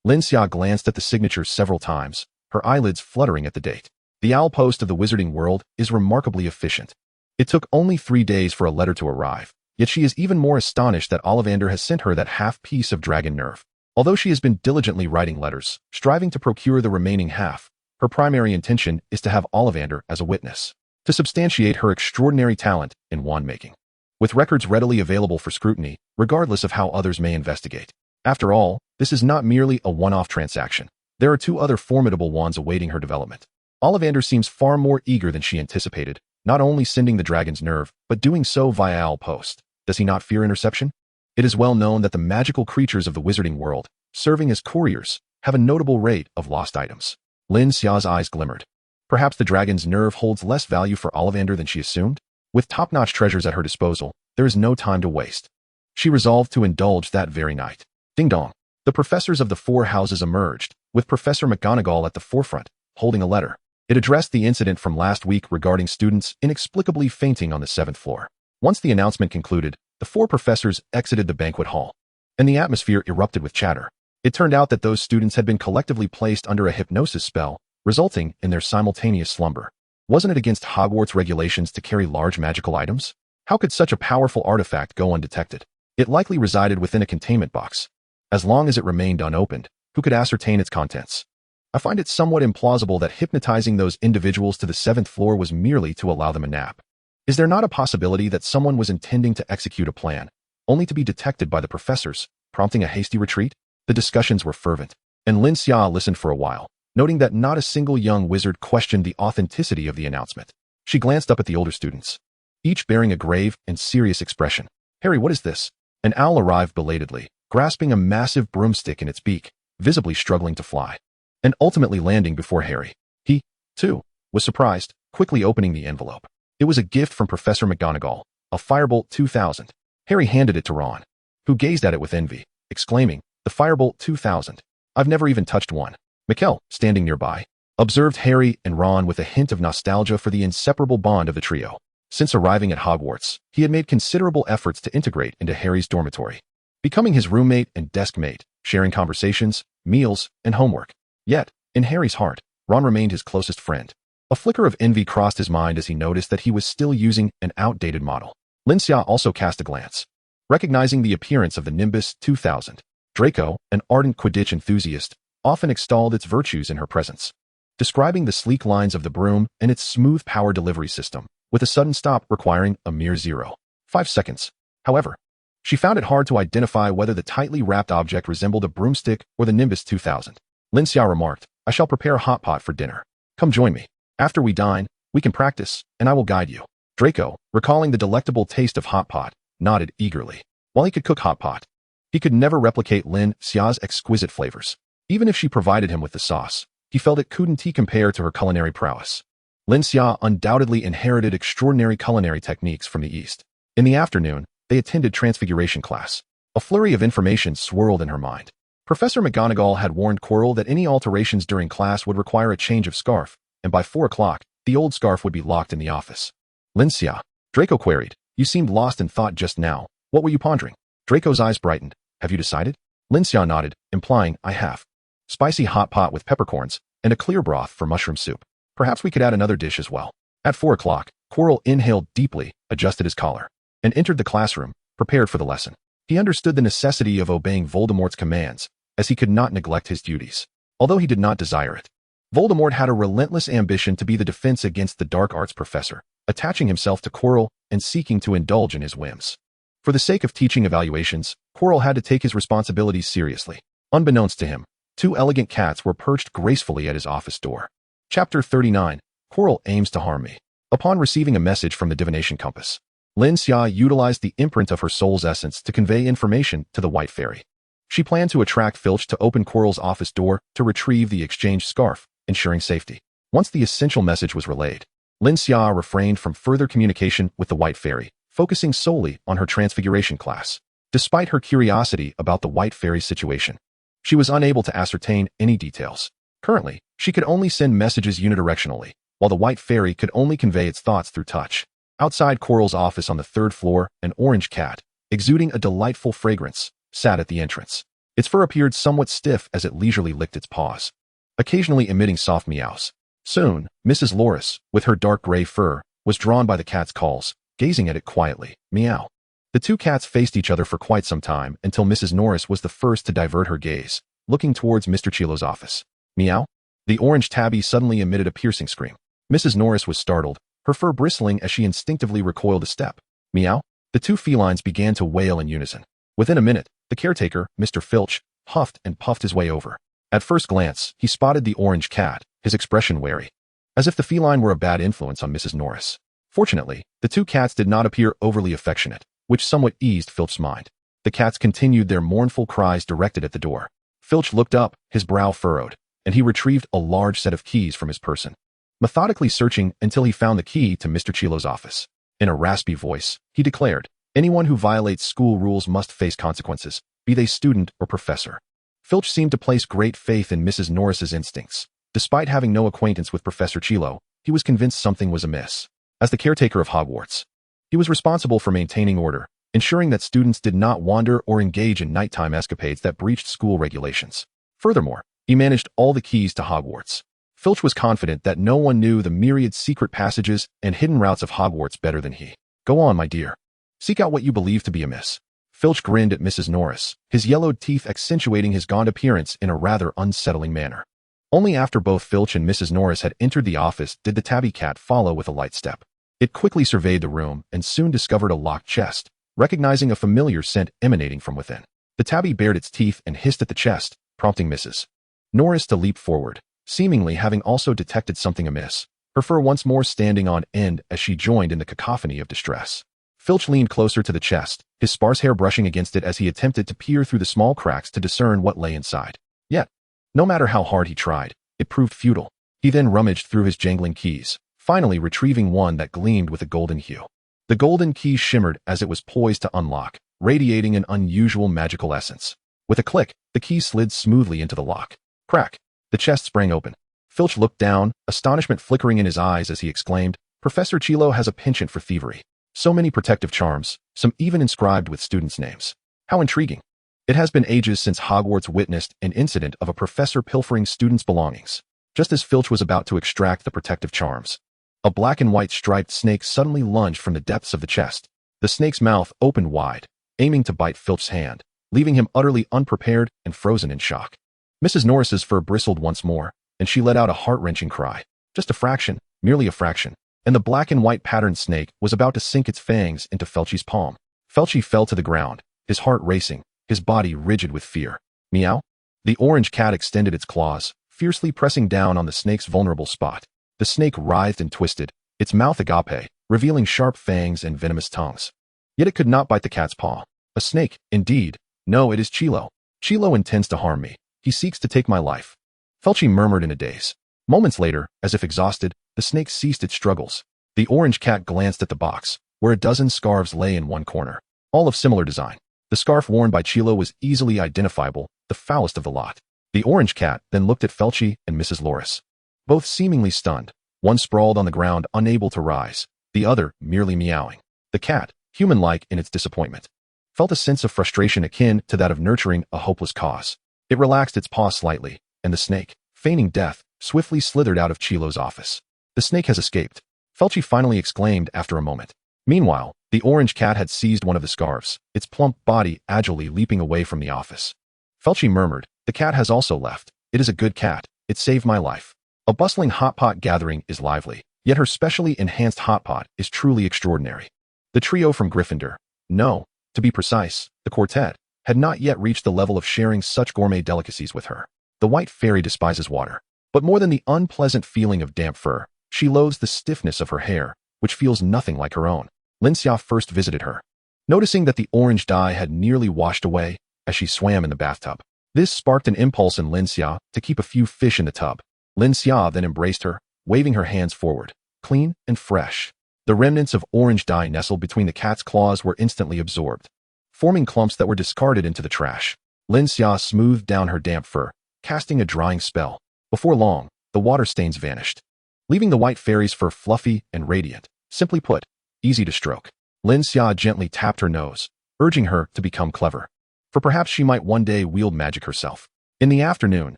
Lin Xia glanced at the signatures several times, her eyelids fluttering at the date. The owl post of the wizarding world is remarkably efficient. It took only 3 days for a letter to arrive, yet she is even more astonished that Ollivander has sent her that half piece of dragon nerve. Although she has been diligently writing letters, striving to procure the remaining half, her primary intention is to have Ollivander as a witness, to substantiate her extraordinary talent in wand making. With records readily available for scrutiny, regardless of how others may investigate. After all, this is not merely a one-off transaction. There are 2 other formidable wands awaiting her development. Ollivander seems far more eager than she anticipated, not only sending the dragon's nerve, but doing so via owl post. Does he not fear interception? It is well known that the magical creatures of the wizarding world, serving as couriers, have a notable rate of lost items. Lin Xia's eyes glimmered. Perhaps the dragon's nerve holds less value for Ollivander than she assumed? With top-notch treasures at her disposal, there is no time to waste. She resolved to indulge that very night. Ding dong. The professors of the 4 houses emerged, with Professor McGonagall at the forefront, holding a letter. It addressed the incident from last week regarding students inexplicably fainting on the 7th floor. Once the announcement concluded, the 4 professors exited the banquet hall, and the atmosphere erupted with chatter. It turned out that those students had been collectively placed under a hypnosis spell, resulting in their simultaneous slumber. Wasn't it against Hogwarts regulations to carry large magical items? How could such a powerful artifact go undetected? It likely resided within a containment box. As long as it remained unopened, who could ascertain its contents? I find it somewhat implausible that hypnotizing those individuals to the 7th floor was merely to allow them a nap. Is there not a possibility that someone was intending to execute a plan, only to be detected by the professors, prompting a hasty retreat? The discussions were fervent, and Lin Xia listened for a while, noting that not a single young wizard questioned the authenticity of the announcement. She glanced up at the older students, each bearing a grave and serious expression. "Harry, what is this?" An owl arrived belatedly, grasping a massive broomstick in its beak, visibly struggling to fly, and ultimately landing before Harry. He, too, was surprised, quickly opening the envelope. It was a gift from Professor McGonagall, a Firebolt 2000. Harry handed it to Ron, who gazed at it with envy, exclaiming, "The Firebolt 2000. I've never even touched one." Mikkel, standing nearby, observed Harry and Ron with a hint of nostalgia for the inseparable bond of the trio. Since arriving at Hogwarts, he had made considerable efforts to integrate into Harry's dormitory, becoming his roommate and desk mate, sharing conversations, meals, and homework. Yet, in Harry's heart, Ron remained his closest friend. A flicker of envy crossed his mind as he noticed that he was still using an outdated model. Lin Xia also cast a glance, recognizing the appearance of the Nimbus 2000. Draco, an ardent Quidditch enthusiast, often extolled its virtues in her presence, describing the sleek lines of the broom and its smooth power delivery system, with a sudden stop requiring a mere 0.5 seconds. However, she found it hard to identify whether the tightly wrapped object resembled a broomstick or the Nimbus 2000. Lin Xia remarked, "I shall prepare a hot pot for dinner. Come join me. After we dine, we can practice, and I will guide you." Draco, recalling the delectable taste of hot pot, nodded eagerly. While he could cook hot pot, he could never replicate Lin Xia's exquisite flavors. Even if she provided him with the sauce, he felt it couldn't compare to her culinary prowess. Lin Xia undoubtedly inherited extraordinary culinary techniques from the East. In the afternoon, they attended transfiguration class. A flurry of information swirled in her mind. Professor McGonagall had warned Quirrell that any alterations during class would require a change of scarf, and by 4 o'clock, the old scarf would be locked in the office. "Lin Xia," Draco queried, "you seemed lost in thought just now. What were you pondering?" Draco's eyes brightened. "Have you decided?" Lin Xia nodded, implying, "I have. Spicy hot pot with peppercorns, and a clear broth for mushroom soup. Perhaps we could add another dish as well." At 4 o'clock, Quirrell inhaled deeply, adjusted his collar, and entered the classroom, prepared for the lesson. He understood the necessity of obeying Voldemort's commands, as he could not neglect his duties, although he did not desire it. Voldemort had a relentless ambition to be the defense against the dark arts professor, attaching himself to Quirrell and seeking to indulge in his whims. For the sake of teaching evaluations, Quirrell had to take his responsibilities seriously. Unbeknownst to him, 2 elegant cats were perched gracefully at his office door. Chapter 39. Quirrell aims to harm me. Upon receiving a message from the divination compass, Lin Xia utilized the imprint of her soul's essence to convey information to the White Fairy. She planned to attract Filch to open Quirrell's office door to retrieve the exchanged scarf, ensuring safety. Once the essential message was relayed, Lin Xia refrained from further communication with the White Fairy, focusing solely on her transfiguration class. Despite her curiosity about the White Fairy's situation, she was unable to ascertain any details. Currently, she could only send messages unidirectionally, while the White Fairy could only convey its thoughts through touch. Outside Quirrell's office on the 3rd floor, an orange cat, exuding a delightful fragrance, sat at the entrance. Its fur appeared somewhat stiff as it leisurely licked its paws, occasionally emitting soft meows. Soon, Mrs. Loris, with her dark gray fur, was drawn by the cat's calls, gazing at it quietly. Meow. The 2 cats faced each other for quite some time until Mrs. Norris was the first to divert her gaze, looking towards Mr. Chilo's office. Meow. The orange tabby suddenly emitted a piercing scream. Mrs. Norris was startled, her fur bristling as she instinctively recoiled a step. Meow. The 2 felines began to wail in unison. Within a minute, the caretaker, Mr. Filch, huffed and puffed his way over. At first glance, he spotted the orange cat, his expression wary, as if the feline were a bad influence on Mrs. Norris. Fortunately, the 2 cats did not appear overly affectionate, which somewhat eased Filch's mind. The cats continued their mournful cries directed at the door. Filch looked up, his brow furrowed, and he retrieved a large set of keys from his person, methodically searching until he found the key to Mr. Chilo's office. In a raspy voice, he declared, "Anyone who violates school rules must face consequences, be they student or professor." Filch seemed to place great faith in Mrs. Norris's instincts. Despite having no acquaintance with Professor Chilo, he was convinced something was amiss. As the caretaker of Hogwarts, he was responsible for maintaining order, ensuring that students did not wander or engage in nighttime escapades that breached school regulations. Furthermore, he managed all the keys to Hogwarts. Filch was confident that no one knew the myriad secret passages and hidden routes of Hogwarts better than he. Go on, my dear. Seek out what you believe to be amiss. Filch grinned at Mrs. Norris, his yellowed teeth accentuating his gaunt appearance in a rather unsettling manner. Only after both Filch and Mrs. Norris had entered the office did the tabby cat follow with a light step. It quickly surveyed the room and soon discovered a locked chest, recognizing a familiar scent emanating from within. The tabby bared its teeth and hissed at the chest, prompting Mrs. Norris to leap forward, seemingly having also detected something amiss, her fur once more standing on end as she joined in the cacophony of distress. Filch leaned closer to the chest, his sparse hair brushing against it as he attempted to peer through the small cracks to discern what lay inside. Yet, no matter how hard he tried, it proved futile. He then rummaged through his jangling keys, finally retrieving one that gleamed with a golden hue. The golden key shimmered as it was poised to unlock, radiating an unusual magical essence. With a click, the key slid smoothly into the lock. Crack! The chest sprang open. Filch looked down, astonishment flickering in his eyes as he exclaimed, "Professor Chilo has a penchant for thievery. So many protective charms, some even inscribed with students' names. How intriguing. It has been ages since Hogwarts witnessed an incident of a professor pilfering students' belongings." Just as Filch was about to extract the protective charms, a black and white striped snake suddenly lunged from the depths of the chest. The snake's mouth opened wide, aiming to bite Filch's hand, leaving him utterly unprepared and frozen in shock. Mrs. Norris's fur bristled once more, and she let out a heart-wrenching cry. Just a fraction, merely a fraction, and the black and white patterned snake was about to sink its fangs into Filchy's palm. Filchy fell to the ground, his heart racing, his body rigid with fear. Meow? The orange cat extended its claws, fiercely pressing down on the snake's vulnerable spot. The snake writhed and twisted, its mouth agape, revealing sharp fangs and venomous tongues. Yet it could not bite the cat's paw. A snake, indeed. No, it is Chilo. Chilo intends to harm me. He seeks to take my life. Filchy murmured in a daze. Moments later, as if exhausted, the snake ceased its struggles. The orange cat glanced at the box, where a dozen scarves lay in one corner, all of similar design. The scarf worn by Chilo was easily identifiable, the foulest of the lot. The orange cat then looked at Filchy and Mrs. Norris, both seemingly stunned. One sprawled on the ground, unable to rise, the other merely meowing. The cat, human-like in its disappointment, felt a sense of frustration akin to that of nurturing a hopeless cause. It relaxed its paw slightly, and the snake, feigning death, swiftly slithered out of Chilo's office. The snake has escaped, Filchy finally exclaimed after a moment. Meanwhile, the orange cat had seized one of the scarves, its plump body agilely leaping away from the office. Filchy murmured, "The cat has also left. It is a good cat. It saved my life." A bustling hot pot gathering is lively, yet her specially enhanced hot pot is truly extraordinary. The trio from Gryffindor, no, to be precise, the quartet, had not yet reached the level of sharing such gourmet delicacies with her. The white fairy despises water, but more than the unpleasant feeling of damp fur, she loathes the stiffness of her hair, which feels nothing like her own. Lin Xia first visited her, noticing that the orange dye had nearly washed away as she swam in the bathtub. This sparked an impulse in Lin Xia to keep a few fish in the tub. Lin Xia then embraced her, waving her hands forward, clean and fresh. The remnants of orange dye nestled between the cat's claws were instantly absorbed, forming clumps that were discarded into the trash. Lin Xia smoothed down her damp fur, casting a drying spell. Before long, the water stains vanished, leaving the white fairy's fur fluffy and radiant. Simply put, easy to stroke. Lin Xia gently tapped her nose, urging her to become clever, for perhaps she might one day wield magic herself. In the afternoon,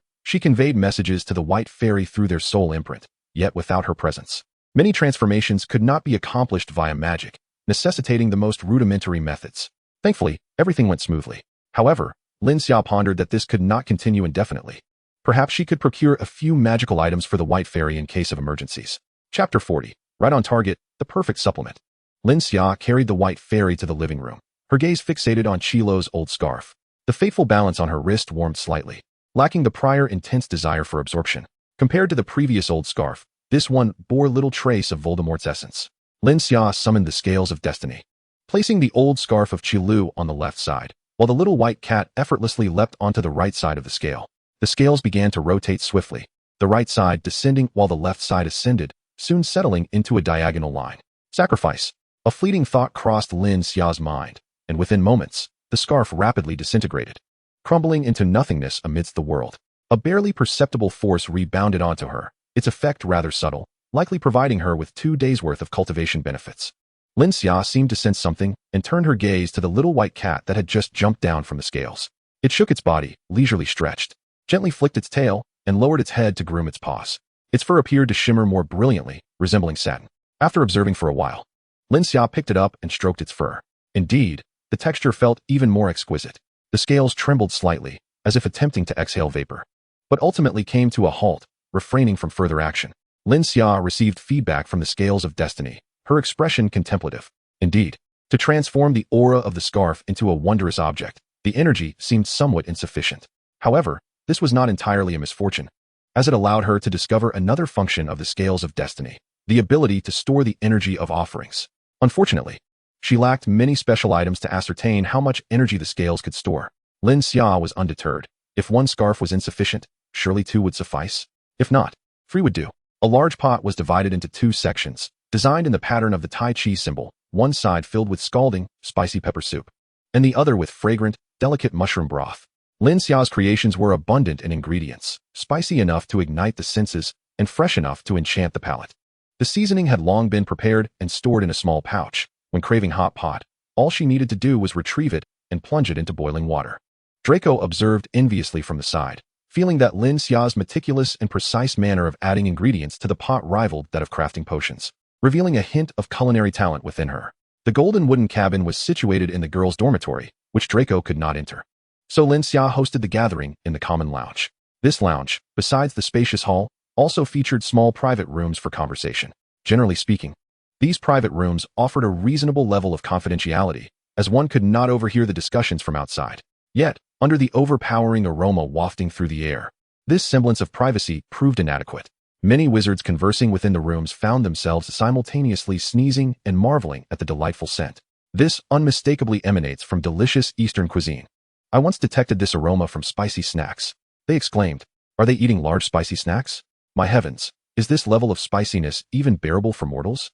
she conveyed messages to the white fairy through their soul imprint, yet without her presence. Many transformations could not be accomplished via magic, necessitating the most rudimentary methods. Thankfully, everything went smoothly. However, Lin Xia pondered that this could not continue indefinitely. Perhaps she could procure a few magical items for the white fairy in case of emergencies. Chapter 40. Right on target, the perfect supplement. Lin Xia carried the white fairy to the living room, her gaze fixated on Chilo's old scarf. The fateful balance on her wrist warmed slightly, lacking the prior intense desire for absorption. Compared to the previous old scarf, this one bore little trace of Voldemort's essence. Lin Xia summoned the scales of destiny, placing the old scarf of Chilo on the left side, while the little white cat effortlessly leapt onto the right side of the scale. The scales began to rotate swiftly, the right side descending while the left side ascended, soon settling into a diagonal line. Sacrifice. A fleeting thought crossed Lin Xia's mind, and within moments, the scarf rapidly disintegrated, crumbling into nothingness amidst the world. A barely perceptible force rebounded onto her, its effect rather subtle, likely providing her with 2 days' worth of cultivation benefits. Lin Xia seemed to sense something and turned her gaze to the little white cat that had just jumped down from the scales. It shook its body, leisurely stretched, gently flicked its tail, and lowered its head to groom its paws. Its fur appeared to shimmer more brilliantly, resembling satin. After observing for a while, Lin Xia picked it up and stroked its fur. Indeed, the texture felt even more exquisite. The scales trembled slightly, as if attempting to exhale vapor, but ultimately came to a halt, refraining from further action. Lin Xia received feedback from the scales of destiny, her expression contemplative. Indeed, to transform the aura of the scarf into a wondrous object, the energy seemed somewhat insufficient. However, this was not entirely a misfortune, as it allowed her to discover another function of the scales of destiny, the ability to store the energy of offerings. Unfortunately, she lacked many special items to ascertain how much energy the scales could store. Lin Xia was undeterred. If one scarf was insufficient, surely two would suffice. If not, three would do. A large pot was divided into two sections, designed in the pattern of the Tai Chi symbol, one side filled with scalding, spicy pepper soup, and the other with fragrant, delicate mushroom broth. Lin Xia's creations were abundant in ingredients, spicy enough to ignite the senses and fresh enough to enchant the palate. The seasoning had long been prepared and stored in a small pouch. When craving hot pot, all she needed to do was retrieve it and plunge it into boiling water. Draco observed enviously from the side, feeling that Lin Xia's meticulous and precise manner of adding ingredients to the pot rivaled that of crafting potions, revealing a hint of culinary talent within her. The golden wooden cabin was situated in the girls' dormitory, which Draco could not enter. So Lin Xia hosted the gathering in the common lounge. This lounge, besides the spacious hall, also featured small private rooms for conversation. Generally speaking, these private rooms offered a reasonable level of confidentiality, as one could not overhear the discussions from outside. Yet, under the overpowering aroma wafting through the air, this semblance of privacy proved inadequate. Many wizards conversing within the rooms found themselves simultaneously sneezing and marveling at the delightful scent. This unmistakably emanates from delicious Eastern cuisine. I once detected this aroma from spicy snacks. They exclaimed, "Are they eating large spicy snacks? My heavens, is this level of spiciness even bearable for mortals?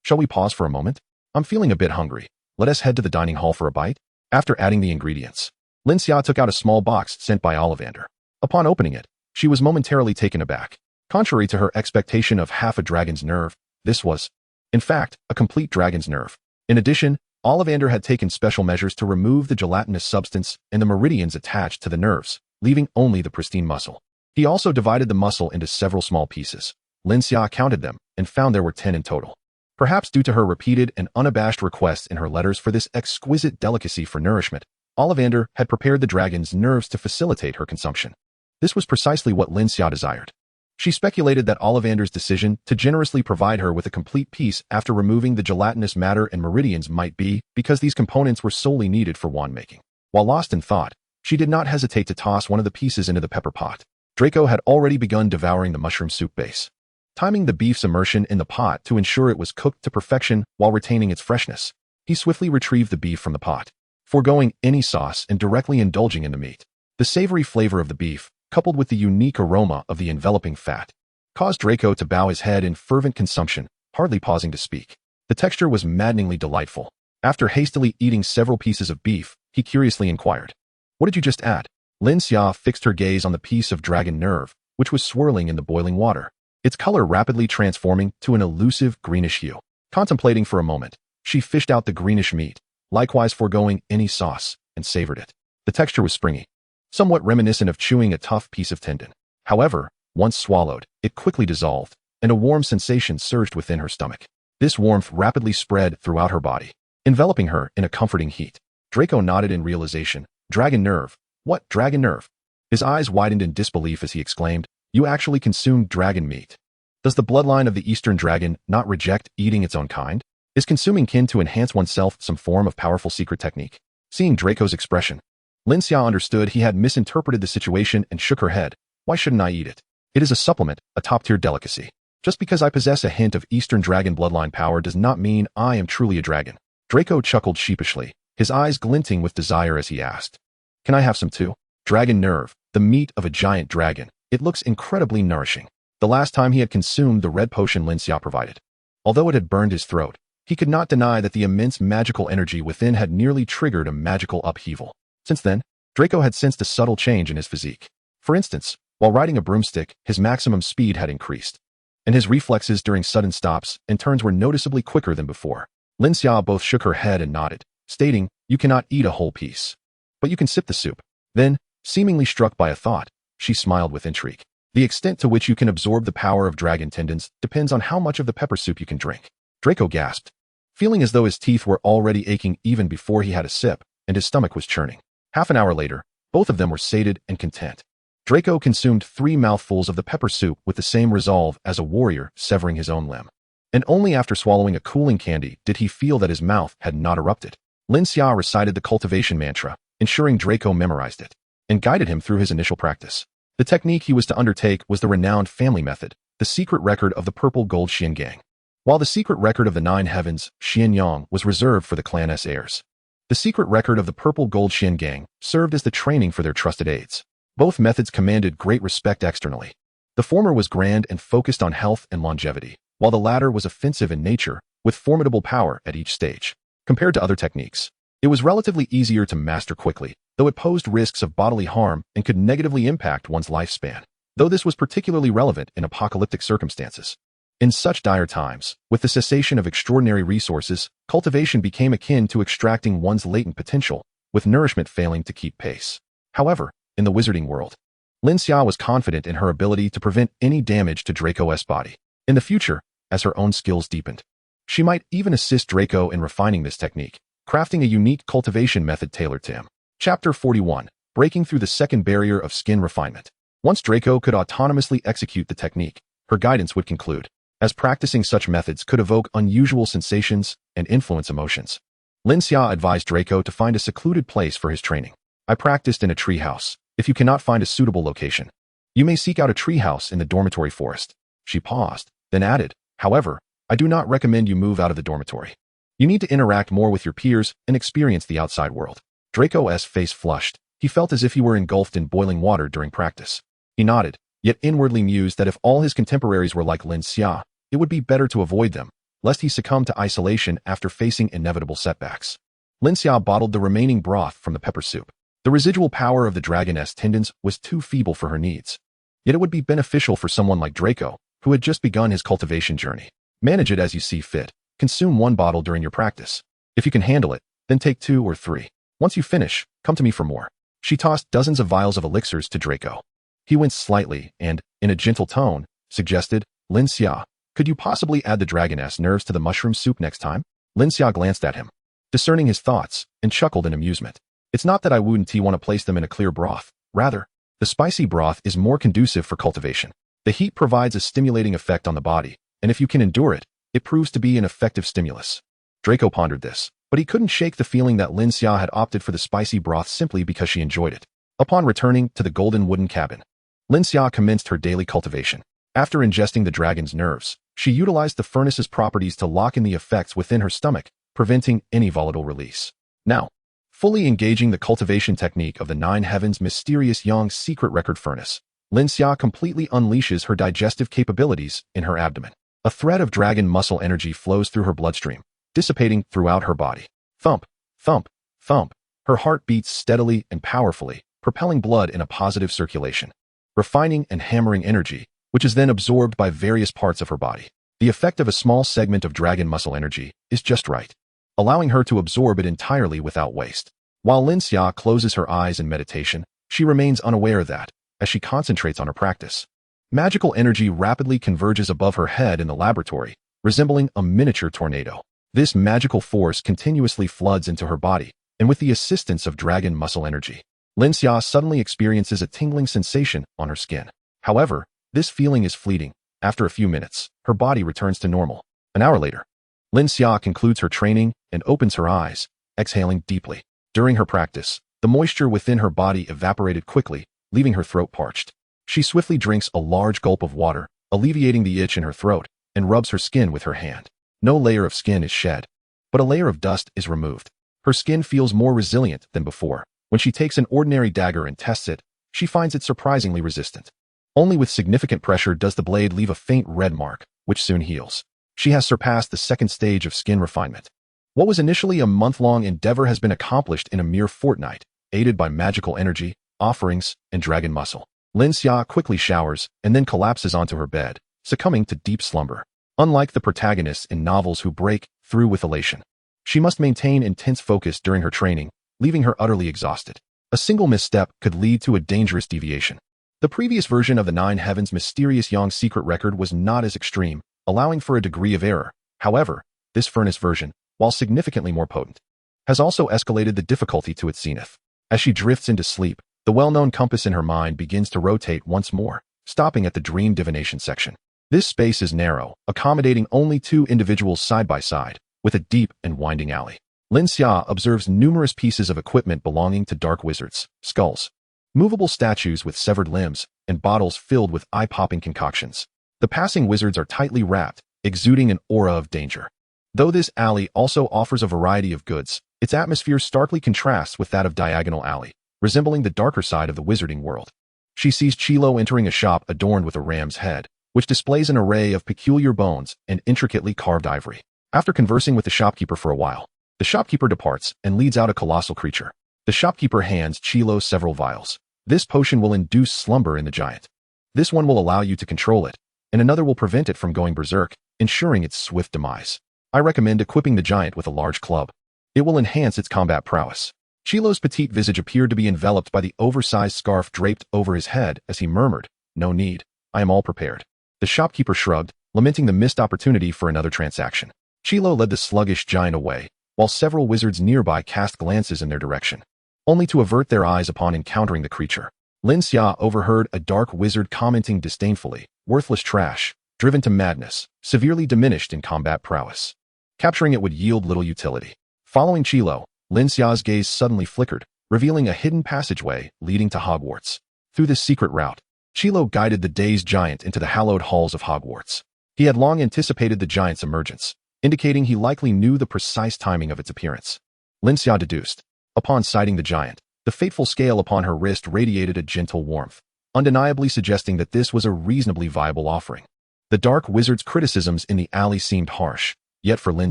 Shall we pause for a moment? I'm feeling a bit hungry. Let us head to the dining hall for a bite." After adding the ingredients, Lin Xia took out a small box sent by Ollivander. Upon opening it, she was momentarily taken aback. Contrary to her expectation of half a dragon's nerve, this was, in fact, a complete dragon's nerve. In addition, Ollivander had taken special measures to remove the gelatinous substance and the meridians attached to the nerves, leaving only the pristine muscle. He also divided the muscle into several small pieces. Lin Xia counted them and found there were 10 in total. Perhaps due to her repeated and unabashed requests in her letters for this exquisite delicacy for nourishment, Ollivander had prepared the dragon's nerves to facilitate her consumption. This was precisely what Lin Xia desired. She speculated that Ollivander's decision to generously provide her with a complete piece after removing the gelatinous matter and meridians might be because these components were solely needed for wand making. While lost in thought, she did not hesitate to toss one of the pieces into the pepper pot. Draco had already begun devouring the mushroom soup base, timing the beef's immersion in the pot to ensure it was cooked to perfection while retaining its freshness. He swiftly retrieved the beef from the pot, foregoing any sauce and directly indulging in the meat. The savory flavor of the beef, coupled with the unique aroma of the enveloping fat, caused Draco to bow his head in fervent consumption, hardly pausing to speak. The texture was maddeningly delightful. After hastily eating several pieces of beef, he curiously inquired, "What did you just add?" Lin Xia fixed her gaze on the piece of dragon nerve, which was swirling in the boiling water, its color rapidly transforming to an elusive greenish hue. Contemplating for a moment, she fished out the greenish meat, likewise foregoing any sauce, and savored it. The texture was springy, somewhat reminiscent of chewing a tough piece of tendon. However, once swallowed, it quickly dissolved, and a warm sensation surged within her stomach. This warmth rapidly spread throughout her body, enveloping her in a comforting heat. Draco nodded in realization. "Dragon nerve? What dragon nerve?" His eyes widened in disbelief as he exclaimed, "You actually consume dragon meat? Does the bloodline of the Eastern dragon not reject eating its own kind? Is consuming kin to enhance oneself some form of powerful secret technique?" Seeing Draco's expression, Lin Xia understood he had misinterpreted the situation and shook her head. "Why shouldn't I eat it? It is a supplement, a top-tier delicacy. Just because I possess a hint of Eastern dragon bloodline power does not mean I am truly a dragon." Draco chuckled sheepishly, his eyes glinting with desire as he asked, "Can I have some too?" Dragon nerve, the meat of a giant dragon. It looks incredibly nourishing. The last time he had consumed the red potion Lin Xia provided, although it had burned his throat, he could not deny that the immense magical energy within had nearly triggered a magical upheaval. Since then, Draco had sensed a subtle change in his physique. For instance, while riding a broomstick, his maximum speed had increased, and his reflexes during sudden stops and turns were noticeably quicker than before. Lin Xia both shook her head and nodded, stating, "You cannot eat a whole piece. But you can sip the soup." Then, seemingly struck by a thought, she smiled with intrigue. "The extent to which you can absorb the power of dragon tendons depends on how much of the pepper soup you can drink." Draco gasped, feeling as though his teeth were already aching even before he had a sip, and his stomach was churning. Half an hour later, both of them were sated and content. Draco consumed 3 mouthfuls of the pepper soup with the same resolve as a warrior severing his own limb. And only after swallowing a cooling candy did he feel that his mouth had not erupted. Lin Xia recited the cultivation mantra, ensuring Draco memorized it, and guided him through his initial practice. The technique he was to undertake was the renowned family method, the secret record of the purple gold Xian gang. While the secret record of the 9 heavens, Xian Yang, was reserved for the clan's heirs. The secret record of the purple gold Xian gang served as the training for their trusted aides. Both methods commanded great respect externally. The former was grand and focused on health and longevity, while the latter was offensive in nature, with formidable power at each stage. Compared to other techniques, it was relatively easier to master quickly, though it posed risks of bodily harm and could negatively impact one's lifespan, though this was particularly relevant in apocalyptic circumstances. In such dire times, with the cessation of extraordinary resources, cultivation became akin to extracting one's latent potential, with nourishment failing to keep pace. However, in the wizarding world, Lin Xia was confident in her ability to prevent any damage to Draco's body. In the future, as her own skills deepened, she might even assist Draco in refining this technique, crafting a unique cultivation method tailored to him. Chapter 41. Breaking through the second barrier of skin refinement. Once Draco could autonomously execute the technique, her guidance would conclude, as practicing such methods could evoke unusual sensations and influence emotions. Lin Xia advised Draco to find a secluded place for his training. "I practiced in a treehouse. If you cannot find a suitable location, you may seek out a treehouse in the dormitory forest." She paused, then added, "However, I do not recommend you move out of the dormitory. You need to interact more with your peers and experience the outside world." Draco's face flushed. He felt as if he were engulfed in boiling water during practice. He nodded, yet inwardly mused that if all his contemporaries were like Lin Xia, it would be better to avoid them, lest he succumb to isolation after facing inevitable setbacks. Lin Xia bottled the remaining broth from the pepper soup. The residual power of the dragoness tendons was too feeble for her needs. Yet it would be beneficial for someone like Draco, who had just begun his cultivation journey. Manage it as you see fit. Consume 1 bottle during your practice. If you can handle it, then take 2 or 3. Once you finish, come to me for more. She tossed dozens of vials of elixirs to Draco. He winced slightly and, in a gentle tone, suggested, "Lin Xia, could you possibly add the dragoness nerves to the mushroom soup next time?" Lin Xia glanced at him, discerning his thoughts, and chuckled in amusement. "It's not that I wouldn't want to place them in a clear broth. Rather, the spicy broth is more conducive for cultivation. The heat provides a stimulating effect on the body, and if you can endure it, it proves to be an effective stimulus." Draco pondered this, but he couldn't shake the feeling that Lin Xia had opted for the spicy broth simply because she enjoyed it. Upon returning to the golden wooden cabin, Lin Xia commenced her daily cultivation. After ingesting the dragon's nerves, she utilized the furnace's properties to lock in the effects within her stomach, preventing any volatile release. Now, fully engaging the cultivation technique of the 9 heavens mysterious Yang's secret record furnace, Lin Xia completely unleashes her digestive capabilities in her abdomen. A thread of dragon muscle energy flows through her bloodstream, dissipating throughout her body. Thump, thump, thump. Her heart beats steadily and powerfully, propelling blood in a positive circulation, refining and hammering energy, which is then absorbed by various parts of her body. The effect of a small segment of dragon muscle energy is just right, allowing her to absorb it entirely without waste. While Lin Xia closes her eyes in meditation, she remains unaware that, as she concentrates on her practice, magical energy rapidly converges above her head in the laboratory, resembling a miniature tornado. This magical force continuously floods into her body, and with the assistance of dragon muscle energy, Lin Xia suddenly experiences a tingling sensation on her skin. However, this feeling is fleeting. After a few minutes, her body returns to normal. An hour later, Lin Xia concludes her training and opens her eyes, exhaling deeply. During her practice, the moisture within her body evaporated quickly, leaving her throat parched. She swiftly drinks a large gulp of water, alleviating the itch in her throat, and rubs her skin with her hand. No layer of skin is shed, but a layer of dust is removed. Her skin feels more resilient than before. When she takes an ordinary dagger and tests it, she finds it surprisingly resistant. Only with significant pressure does the blade leave a faint red mark, which soon heals. She has surpassed the second stage of skin refinement. What was initially a month-long endeavor has been accomplished in a mere fortnight, aided by magical energy, offerings, and dragon muscle. Lin Xia quickly showers and then collapses onto her bed, succumbing to deep slumber. Unlike the protagonists in novels who break through with elation, She must maintain intense focus during her training, leaving her utterly exhausted. A single misstep could lead to a dangerous deviation. The previous version of the Nine Heavens' mysterious Yang secret record was not as extreme, allowing for a degree of error. However, this furnace version, while significantly more potent, has also escalated the difficulty to its zenith. As she drifts into sleep, the well-known compass in her mind begins to rotate once more, stopping at the dream divination section. This space is narrow, accommodating only two individuals side by side, with a deep and winding alley. Lin Xia observes numerous pieces of equipment belonging to dark wizards, skulls, movable statues with severed limbs, and bottles filled with eye-popping concoctions. The passing wizards are tightly wrapped, exuding an aura of danger. Though this alley also offers a variety of goods, its atmosphere starkly contrasts with that of Diagonal Alley, resembling the darker side of the wizarding world. She sees Chilo entering a shop adorned with a ram's head, which displays an array of peculiar bones and intricately carved ivory. After conversing with the shopkeeper for a while, the shopkeeper departs and leads out a colossal creature. The shopkeeper hands Chilo several vials. This potion will induce slumber in the giant. This one will allow you to control it, and another will prevent it from going berserk, ensuring its swift demise. I recommend equipping the giant with a large club. It will enhance its combat prowess. Chilo's petite visage appeared to be enveloped by the oversized scarf draped over his head as he murmured, "No need. I am all prepared." The shopkeeper shrugged, lamenting the missed opportunity for another transaction. Chilo led the sluggish giant away, while several wizards nearby cast glances in their direction, only to avert their eyes upon encountering the creature. Lin Xia overheard a dark wizard commenting disdainfully, "Worthless trash, driven to madness, severely diminished in combat prowess. Capturing it would yield little utility." Following Chilo, Lin Xia's gaze suddenly flickered, revealing a hidden passageway leading to Hogwarts. Through this secret route, Chilo guided the dazed giant into the hallowed halls of Hogwarts. He had long anticipated the giant's emergence, indicating he likely knew the precise timing of its appearance. Lin Xia deduced. Upon sighting the giant, the fateful scale upon her wrist radiated a gentle warmth, undeniably suggesting that this was a reasonably viable offering. The dark wizard's criticisms in the alley seemed harsh, yet for Lin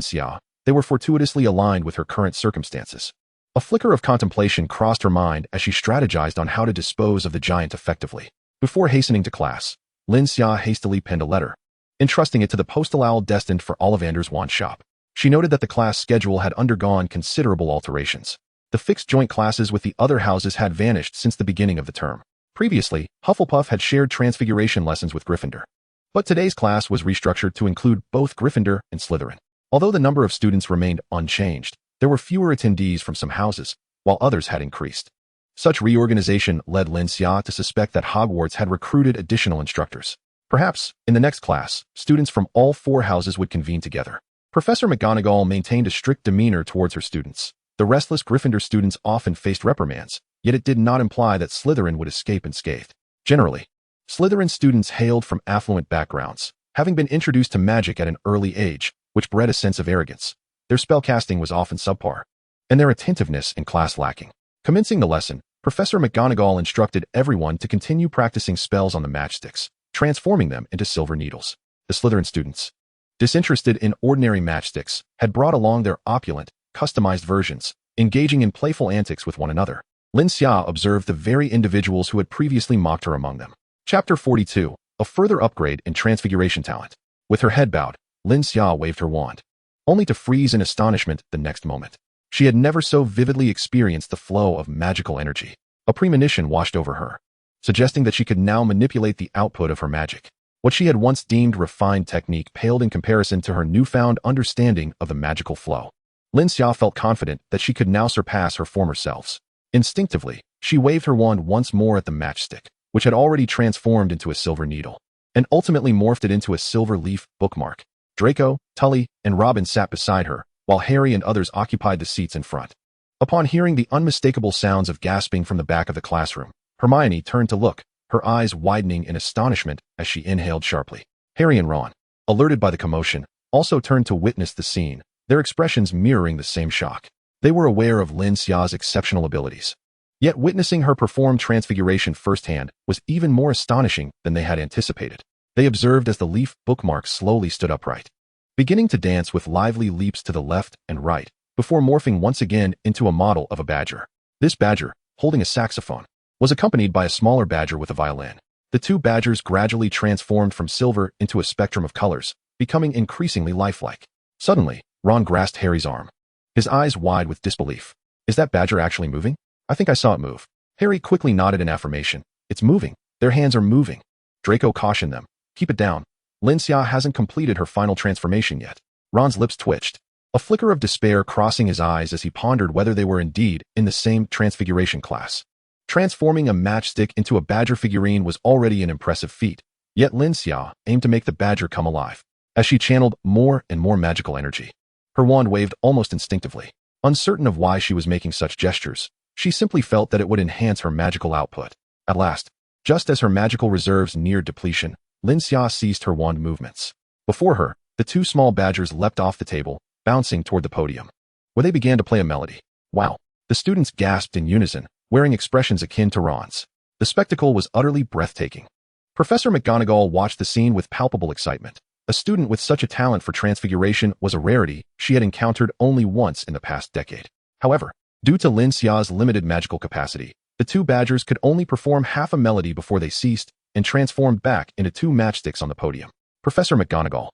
Xia, they were fortuitously aligned with her current circumstances. A flicker of contemplation crossed her mind as she strategized on how to dispose of the giant effectively. Before hastening to class, Lin Xia hastily penned a letter, entrusting it to the postal owl destined for Ollivander's wand shop. She noted that the class schedule had undergone considerable alterations. The fixed joint classes with the other houses had vanished since the beginning of the term. Previously, Hufflepuff had shared transfiguration lessons with Gryffindor, but today's class was restructured to include both Gryffindor and Slytherin. Although the number of students remained unchanged, there were fewer attendees from some houses, while others had increased. Such reorganization led Lin Xia to suspect that Hogwarts had recruited additional instructors. Perhaps, in the next class, students from all four houses would convene together. Professor McGonagall maintained a strict demeanor towards her students. The restless Gryffindor students often faced reprimands, yet it did not imply that Slytherin would escape unscathed. Generally, Slytherin students hailed from affluent backgrounds, having been introduced to magic at an early age, which bred a sense of arrogance. Their spellcasting was often subpar, and their attentiveness in class lacking. Commencing the lesson, Professor McGonagall instructed everyone to continue practicing spells on the matchsticks, transforming them into silver needles. The Slytherin students, disinterested in ordinary matchsticks, had brought along their opulent, customized versions, engaging in playful antics with one another. Lin Xia observed the very individuals who had previously mocked her among them. Chapter 42, a further upgrade in transfiguration talent. With her head bowed, Lin Xia waved her wand, only to freeze in astonishment the next moment. She had never so vividly experienced the flow of magical energy. A premonition washed over her, suggesting that she could now manipulate the output of her magic. What she had once deemed refined technique paled in comparison to her newfound understanding of the magical flow. Lin Xia felt confident that she could now surpass her former selves. Instinctively, she waved her wand once more at the matchstick, which had already transformed into a silver needle, and ultimately morphed it into a silver leaf bookmark. Draco, Tully, and Robin sat beside her, while Harry and others occupied the seats in front. Upon hearing the unmistakable sounds of gasping from the back of the classroom, Hermione turned to look, her eyes widening in astonishment as she inhaled sharply. Harry and Ron, alerted by the commotion, also turned to witness the scene, their expressions mirroring the same shock. They were aware of Lin Xia's exceptional abilities. Yet witnessing her perform transfiguration firsthand was even more astonishing than they had anticipated. They observed as the leaf bookmark slowly stood upright, beginning to dance with lively leaps to the left and right, before morphing once again into a model of a badger. This badger, holding a saxophone, was accompanied by a smaller badger with a violin. The two badgers gradually transformed from silver into a spectrum of colors, becoming increasingly lifelike. Suddenly, Ron grasped Harry's arm. his eyes wide with disbelief. Is that badger actually moving? I think I saw it move. Harry quickly nodded in affirmation. It's moving. Their hands are moving. Draco cautioned them. Keep it down. Lin Xia hasn't completed her final transformation yet. Ron's lips twitched, a flicker of despair crossing his eyes as he pondered whether they were indeed in the same transfiguration class. Transforming a matchstick into a badger figurine was already an impressive feat, yet Lin Xia aimed to make the badger come alive. As she channeled more and more magical energy, her wand waved almost instinctively. Uncertain of why she was making such gestures, she simply felt that it would enhance her magical output. At last, just as her magical reserves neared depletion, Lin Xia ceased her wand movements. Before her, the two small badgers leapt off the table, bouncing toward the podium, where they began to play a melody. Wow! The students gasped in unison, wearing expressions akin to Ron's. The spectacle was utterly breathtaking. Professor McGonagall watched the scene with palpable excitement. A student with such a talent for transfiguration was a rarity she had encountered only once in the past decade. However, due to Lin Xia's limited magical capacity, the two badgers could only perform half a melody before they ceased and transformed back into two matchsticks on the podium. Professor McGonagall,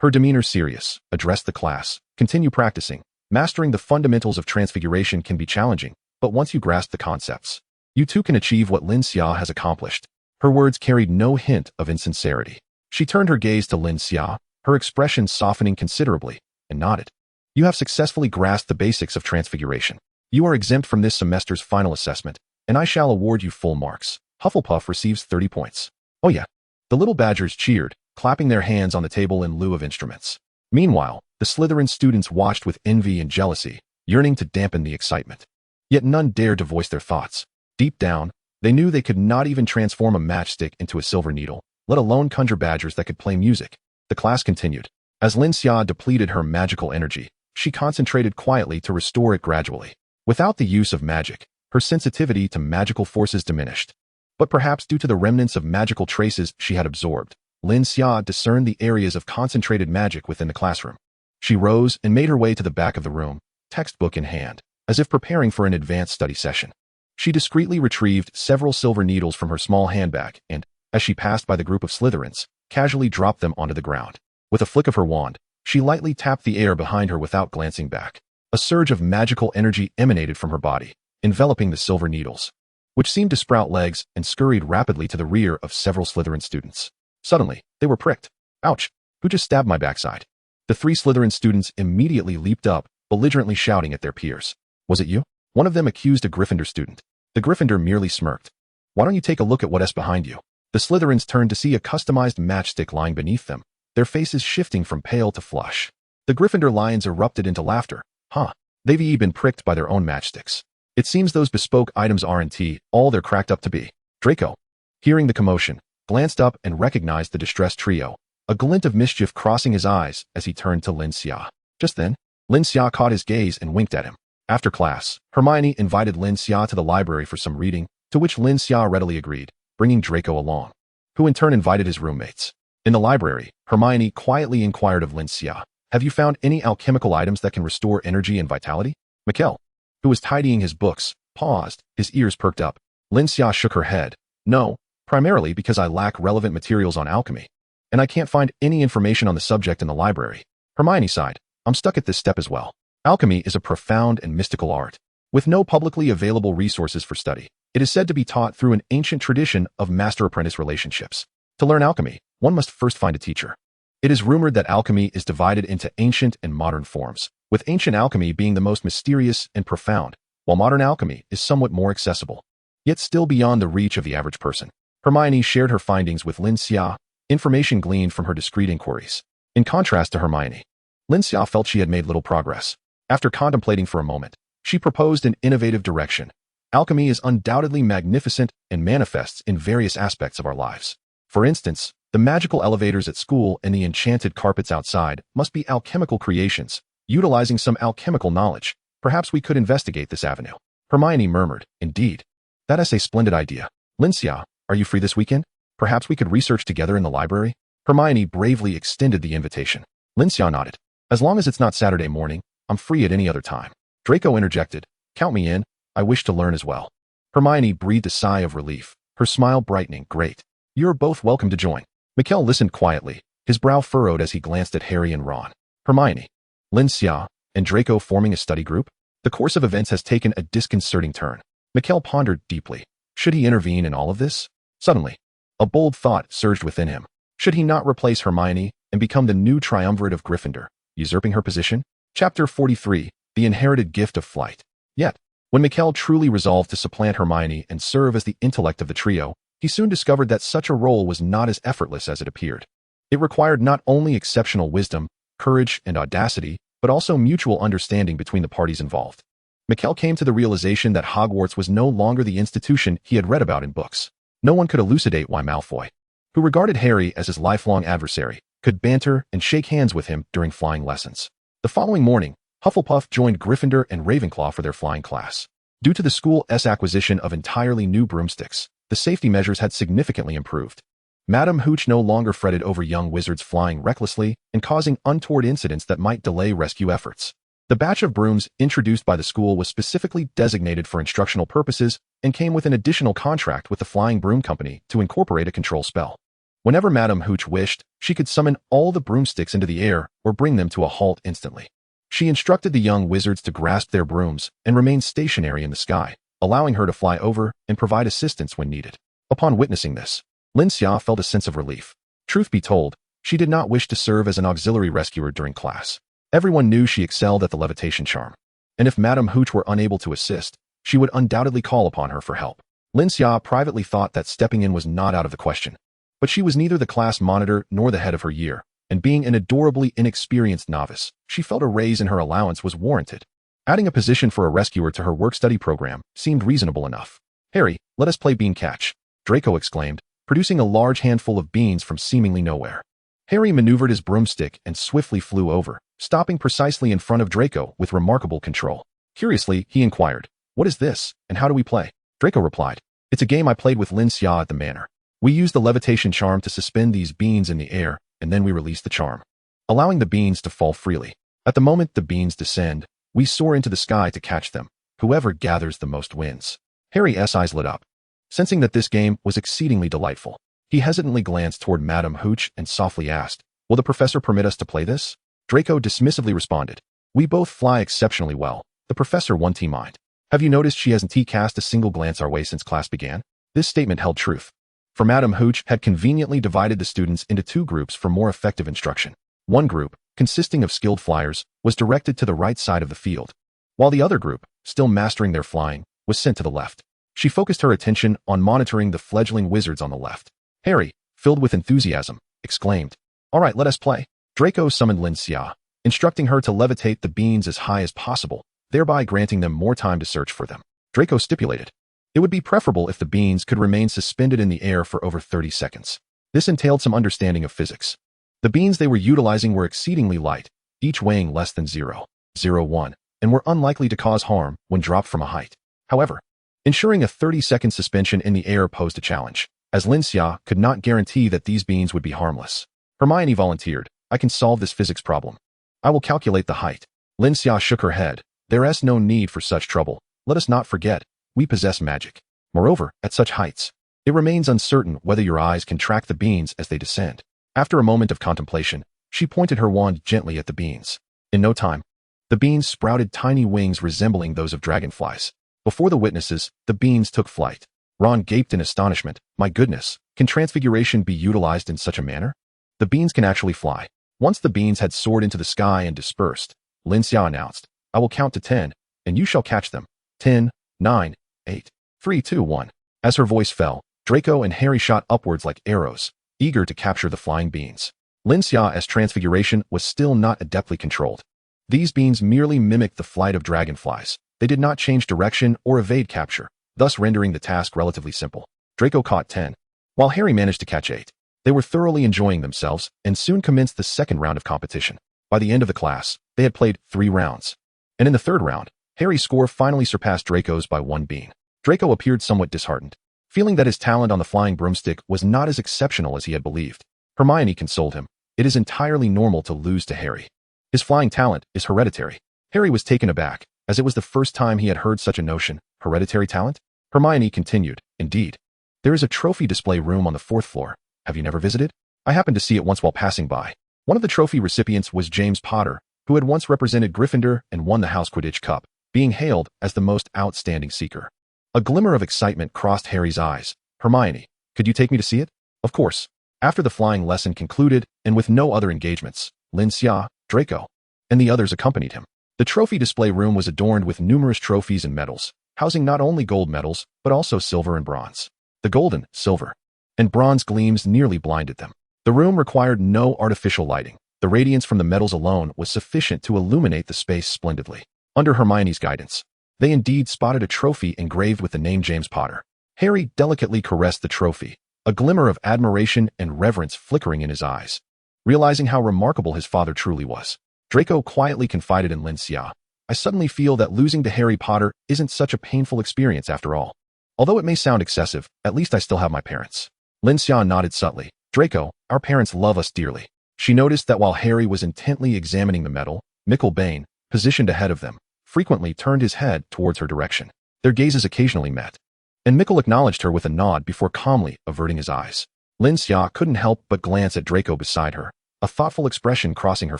her demeanor serious, addressed the class. Continue practicing. Mastering the fundamentals of transfiguration can be challenging, but once you grasp the concepts, you too can achieve what Lin Xia has accomplished. Her words carried no hint of insincerity. She turned her gaze to Lin Xia, her expression softening considerably, and nodded. You have successfully grasped the basics of transfiguration. You are exempt from this semester's final assessment, and I shall award you full marks. Hufflepuff receives 30 points. Oh yeah. The little badgers cheered, clapping their hands on the table in lieu of instruments. Meanwhile, the Slytherin students watched with envy and jealousy, yearning to dampen the excitement. Yet none dared to voice their thoughts. Deep down, they knew they could not even transform a matchstick into a silver needle, let alone conjure badgers that could play music. The class continued. As Lin Xia depleted her magical energy, she concentrated quietly to restore it gradually. Without the use of magic, her sensitivity to magical forces diminished. But perhaps due to the remnants of magical traces she had absorbed, Lin Xia discerned the areas of concentrated magic within the classroom. She rose and made her way to the back of the room, textbook in hand, as if preparing for an advanced study session. She discreetly retrieved several silver needles from her small handbag and, as she passed by the group of Slytherins, casually dropped them onto the ground. With a flick of her wand, she lightly tapped the air behind her without glancing back. A surge of magical energy emanated from her body, enveloping the silver needles, which seemed to sprout legs and scurried rapidly to the rear of several Slytherin students. Suddenly, they were pricked. Ouch! Who just stabbed my backside? The three Slytherin students immediately leaped up, belligerently shouting at their peers. Was it you? One of them accused a Gryffindor student. The Gryffindor merely smirked. Why don't you take a look at what's behind you? The Slytherins turned to see a customized matchstick lying beneath them, their faces shifting from pale to flush. The Gryffindor lions erupted into laughter. Huh. They've been pricked by their own matchsticks. It seems those bespoke items aren't all they're cracked up to be. Draco, hearing the commotion, glanced up and recognized the distressed trio, a glint of mischief crossing his eyes as he turned to Lin Xia. Just then, Lin Xia caught his gaze and winked at him. After class, Hermione invited Lin Xia to the library for some reading, to which Lin Xia readily agreed, bringing Draco along, who in turn invited his roommates. In the library, Hermione quietly inquired of Lin Xia, have you found any alchemical items that can restore energy and vitality? Mikkel, who was tidying his books, paused, his ears perked up. Lin Xia shook her head. No, primarily because I lack relevant materials on alchemy, and I can't find any information on the subject in the library. Hermione sighed. I'm stuck at this step as well. Alchemy is a profound and mystical art, with no publicly available resources for study. It is said to be taught through an ancient tradition of master-apprentice relationships. To learn alchemy, one must first find a teacher. It is rumored that alchemy is divided into ancient and modern forms, with ancient alchemy being the most mysterious and profound, while modern alchemy is somewhat more accessible, yet still beyond the reach of the average person. Hermione shared her findings with Lin Xia, information gleaned from her discreet inquiries. In contrast to Hermione, Lin Xia felt she had made little progress. After contemplating for a moment, she proposed an innovative direction. Alchemy is undoubtedly magnificent and manifests in various aspects of our lives. For instance, the magical elevators at school and the enchanted carpets outside must be alchemical creations, utilizing some alchemical knowledge. Perhaps we could investigate this avenue. Hermione murmured, indeed. That is a splendid idea. Lin Xia, are you free this weekend? Perhaps we could research together in the library? Hermione bravely extended the invitation. Lin Xia nodded. As long as it's not Saturday morning, I'm free at any other time. Draco interjected. Count me in. I wish to learn as well. Hermione breathed a sigh of relief, her smile brightening. Great. You're both welcome to join. Mikkel listened quietly, his brow furrowed as he glanced at Harry and Ron. Hermione. Lin Xia, And Draco forming a study group? The course of events has taken a disconcerting turn. Mikhail pondered deeply. Should he intervene in all of this? Suddenly, a bold thought surged within him. Should he not replace Hermione and become the new triumvirate of Gryffindor, usurping her position? Chapter 43, The Inherited Gift of Flight. Yet, when Mikhail truly resolved to supplant Hermione and serve as the intellect of the trio, he soon discovered that such a role was not as effortless as it appeared. It required not only exceptional wisdom, courage, and audacity, but also mutual understanding between the parties involved. Mikhail came to the realization that Hogwarts was no longer the institution he had read about in books. No one could elucidate why Malfoy, who regarded Harry as his lifelong adversary, could banter and shake hands with him during flying lessons. The following morning, Hufflepuff joined Gryffindor and Ravenclaw for their flying class. Due to the school's acquisition of entirely new broomsticks, the safety measures had significantly improved. Madame Hooch no longer fretted over young wizards flying recklessly and causing untoward incidents that might delay rescue efforts. The batch of brooms introduced by the school was specifically designated for instructional purposes and came with an additional contract with the Flying Broom Company to incorporate a control spell. Whenever Madame Hooch wished, she could summon all the broomsticks into the air or bring them to a halt instantly. She instructed the young wizards to grasp their brooms and remain stationary in the sky, allowing her to fly over and provide assistance when needed. Upon witnessing this, Lin Xia felt a sense of relief. Truth be told, she did not wish to serve as an auxiliary rescuer during class. Everyone knew she excelled at the levitation charm, and if Madame Hooch were unable to assist, she would undoubtedly call upon her for help. Lin Xia privately thought that stepping in was not out of the question, but she was neither the class monitor nor the head of her year, and being an adorably inexperienced novice, she felt a raise in her allowance was warranted. Adding a position for a rescuer to her work-study program seemed reasonable enough. "Harry, let us play bean catch," Draco exclaimed, producing a large handful of beans from seemingly nowhere. Harry maneuvered his broomstick and swiftly flew over, stopping precisely in front of Draco with remarkable control. Curiously, he inquired, "What is this, and how do we play?" Draco replied, "It's a game I played with Lin Xia at the manor. We use the levitation charm to suspend these beans in the air, and then we release the charm, allowing the beans to fall freely. At the moment the beans descend, we soar into the sky to catch them. Whoever gathers the most wins." Harry's eyes lit up. Sensing that this game was exceedingly delightful, he hesitantly glanced toward Madame Hooch and softly asked, "Will the professor permit us to play this?" Draco dismissively responded, "We both fly exceptionally well. The professor won't mind. Have you noticed she hasn't cast a single glance our way since class began?" This statement held truth, for Madame Hooch had conveniently divided the students into two groups for more effective instruction. One group, consisting of skilled flyers, was directed to the right side of the field, while the other group, still mastering their flying, was sent to the left. She focused her attention on monitoring the fledgling wizards on the left. Harry, filled with enthusiasm, exclaimed, "All right, let us play." Draco summoned Lin Xia, instructing her to levitate the beans as high as possible, thereby granting them more time to search for them. Draco stipulated, it would be preferable if the beans could remain suspended in the air for over 30 seconds. This entailed some understanding of physics. The beans they were utilizing were exceedingly light, each weighing less than 0.01, and were unlikely to cause harm when dropped from a height. However, ensuring a 30-second suspension in the air posed a challenge, as Lin Xia could not guarantee that these beans would be harmless. Hermione volunteered, "I can solve this physics problem. I will calculate the height." Lin Xia shook her head. "There's no need for such trouble. Let us not forget, we possess magic. Moreover, at such heights, it remains uncertain whether your eyes can track the beans as they descend." After a moment of contemplation, she pointed her wand gently at the beans. In no time, the beans sprouted tiny wings resembling those of dragonflies. Before the witnesses, the beans took flight. Ron gaped in astonishment. "My goodness, can transfiguration be utilized in such a manner?" The beans can actually fly. Once the beans had soared into the sky and dispersed, Lin Xia announced, "I will count to 10, and you shall catch them. 10, 9, 8, 3, 2, 1. As her voice fell, Draco and Harry shot upwards like arrows, eager to capture the flying beans. Lin Xia's transfiguration was still not adeptly controlled. These beans merely mimicked the flight of dragonflies. They did not change direction or evade capture, thus rendering the task relatively simple. Draco caught 10, while Harry managed to catch 8. They were thoroughly enjoying themselves and soon commenced the second round of competition. By the end of the class, they had played 3 rounds. And in the third round, Harry's score finally surpassed Draco's by 1 bean. Draco appeared somewhat disheartened, feeling that his talent on the flying broomstick was not as exceptional as he had believed. Hermione consoled him. "It is entirely normal to lose to Harry. His flying talent is hereditary." Harry was taken aback, as it was the first time he had heard such a notion. Hereditary talent? Hermione continued, "Indeed. There is a trophy display room on the 4th floor. Have you never visited? I happened to see it once while passing by. One of the trophy recipients was James Potter, who had once represented Gryffindor and won the House Quidditch Cup, being hailed as the most outstanding seeker. A glimmer of excitement crossed Harry's eyes. Hermione, could you take me to see it? Of course. After the flying lesson concluded, and with no other engagements, Lin Xia, Draco, and the others accompanied him. The trophy display room was adorned with numerous trophies and medals, housing not only gold medals, but also silver and bronze. The golden, silver, and bronze gleams nearly blinded them. The room required no artificial lighting. The radiance from the medals alone was sufficient to illuminate the space splendidly. Under Hermione's guidance, they indeed spotted a trophy engraved with the name James Potter. Harry delicately caressed the trophy, a glimmer of admiration and reverence flickering in his eyes. Realizing how remarkable his father truly was, Draco quietly confided in Lin Xia, I suddenly feel that losing to Harry Potter isn't such a painful experience after all. Although it may sound excessive, at least I still have my parents. Lin Xia nodded subtly. Draco, our parents love us dearly. She noticed that while Harry was intently examining the medal, Michael Bain, positioned ahead of them, frequently turned his head towards her direction. Their gazes occasionally met, and Michael acknowledged her with a nod before calmly averting his eyes. Lin Xia couldn't help but glance at Draco beside her, a thoughtful expression crossing her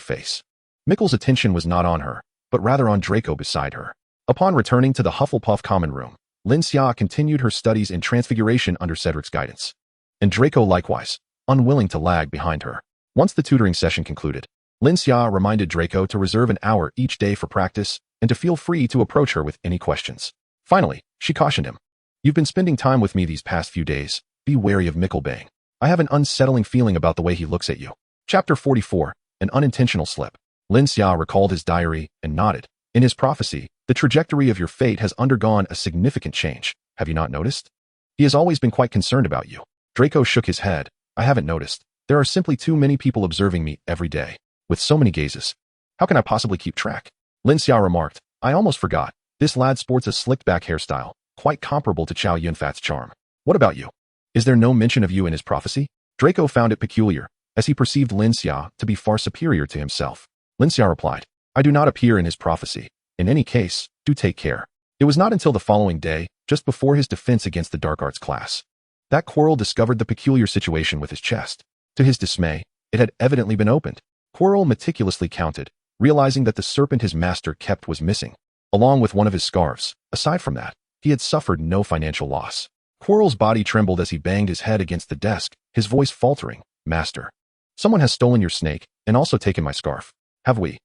face. Michael's attention was not on her, but rather on Draco beside her. Upon returning to the Hufflepuff common room, Lin Xia continued her studies in Transfiguration under Cedric's guidance, and Draco likewise, unwilling to lag behind her. Once the tutoring session concluded, Lin Xia reminded Draco to reserve an hour each day for practice and to feel free to approach her with any questions. Finally, she cautioned him. You've been spending time with me these past few days. Be wary of Michael Bain. I have an unsettling feeling about the way he looks at you. Chapter 44, An Unintentional Slip. Lin Xia recalled his diary and nodded. In his prophecy, the trajectory of your fate has undergone a significant change. Have you not noticed? He has always been quite concerned about you. Draco shook his head. I haven't noticed. There are simply too many people observing me every day, with so many gazes. How can I possibly keep track? Lin Xia remarked. I almost forgot. This lad sports a slicked-back hairstyle, quite comparable to Chow Yun-Fat's charm. What about you? Is there no mention of you in his prophecy? Draco found it peculiar, as he perceived Lin Xia to be far superior to himself. Lin Xia replied, I do not appear in his prophecy. In any case, do take care. It was not until the following day, just before his defense against the dark arts class, that Quirrell discovered the peculiar situation with his chest. To his dismay, it had evidently been opened. Quirrell meticulously counted, realizing that the serpent his master kept was missing, along with one of his scarves. Aside from that, he had suffered no financial loss. Quirrell's body trembled as he banged his head against the desk, his voice faltering. Master, someone has stolen your snake and also taken my scarf. Have we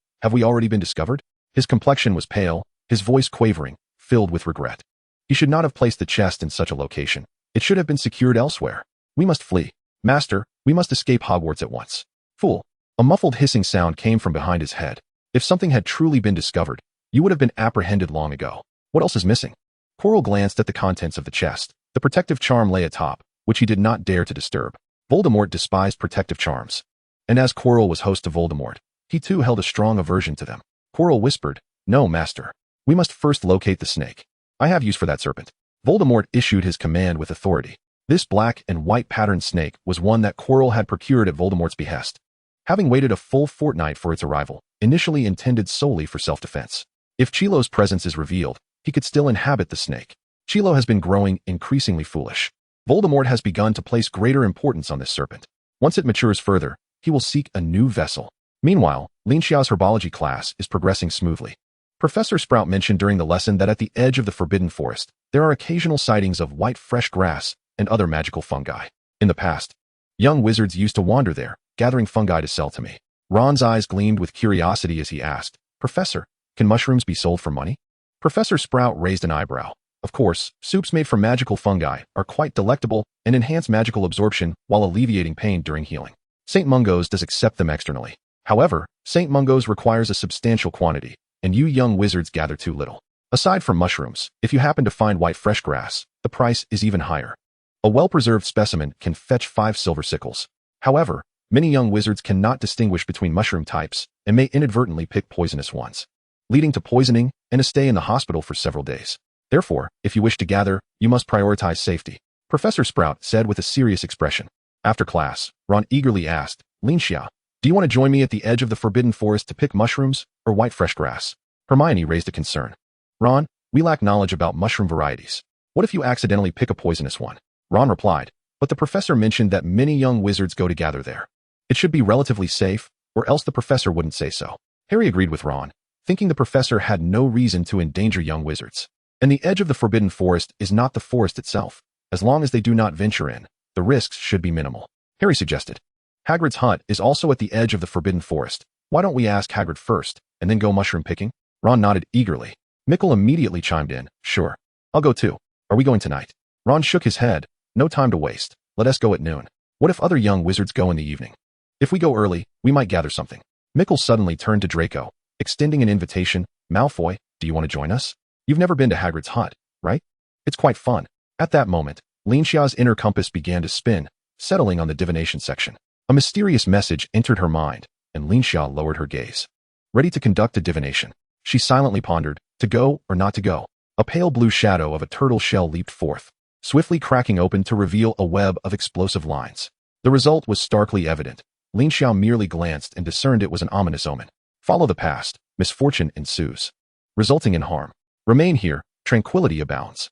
already been discovered? His complexion was pale, his voice quavering, filled with regret. He should not have placed the chest in such a location. It should have been secured elsewhere. We must flee. Master, we must escape Hogwarts at once. Fool. A muffled hissing sound came from behind his head. If something had truly been discovered, you would have been apprehended long ago. What else is missing? Quirrell glanced at the contents of the chest. The protective charm lay atop, which he did not dare to disturb. Voldemort despised protective charms. And as Quirrell was host to Voldemort, he too held a strong aversion to them. Quirrell whispered, No, master. We must first locate the snake. I have use for that serpent. Voldemort issued his command with authority. This black and white patterned snake was one that Quirrell had procured at Voldemort's behest, having waited a full fortnight for its arrival, initially intended solely for self-defense. If Chilo's presence is revealed, he could still inhabit the snake. Chilo has been growing increasingly foolish. Voldemort has begun to place greater importance on this serpent. Once it matures further, he will seek a new vessel. Meanwhile, Lin Xia's herbology class is progressing smoothly. Professor Sprout mentioned during the lesson that at the edge of the Forbidden Forest, there are occasional sightings of white fresh grass and other magical fungi. In the past, young wizards used to wander there, gathering fungi to sell to me. Ron's eyes gleamed with curiosity as he asked, Professor, can mushrooms be sold for money? Professor Sprout raised an eyebrow. Of course, soups made from magical fungi are quite delectable and enhance magical absorption while alleviating pain during healing. St. Mungo's does accept them externally. However, St. Mungo's requires a substantial quantity, and you young wizards gather too little. Aside from mushrooms, if you happen to find white fresh grass, the price is even higher. A well-preserved specimen can fetch 5 silver sickles. However, many young wizards cannot distinguish between mushroom types and may inadvertently pick poisonous ones, leading to poisoning and a stay in the hospital for several days. Therefore, if you wish to gather, you must prioritize safety, Professor Sprout said with a serious expression. After class, Ron eagerly asked, Lin Xia, do you want to join me at the edge of the Forbidden Forest to pick mushrooms or white fresh grass? Hermione raised a concern. Ron, we lack knowledge about mushroom varieties. What if you accidentally pick a poisonous one? Ron replied, but the professor mentioned that many young wizards go to gather there. It should be relatively safe, or else the professor wouldn't say so. Harry agreed with Ron, thinking the professor had no reason to endanger young wizards. And the edge of the Forbidden Forest is not the forest itself. As long as they do not venture in, the risks should be minimal. Harry suggested. Hagrid's hut is also at the edge of the Forbidden Forest. Why don't we ask Hagrid first, and then go mushroom picking? Ron nodded eagerly. Mickle immediately chimed in. Sure. I'll go too. Are we going tonight? Ron shook his head. No time to waste. Let us go at noon. What if other young wizards go in the evening? If we go early, we might gather something. Mickle suddenly turned to Draco, extending an invitation. Malfoy, do you want to join us? You've never been to Hagrid's hut, right? It's quite fun. At that moment, Lin Xia's inner compass began to spin, settling on the divination section. A mysterious message entered her mind, and Lin Xia lowered her gaze. Ready to conduct a divination, she silently pondered, to go or not to go. A pale blue shadow of a turtle shell leaped forth, swiftly cracking open to reveal a web of explosive lines. The result was starkly evident. Lin Xia merely glanced and discerned it was an ominous omen. Follow the past, misfortune ensues, resulting in harm. Remain here, tranquility abounds.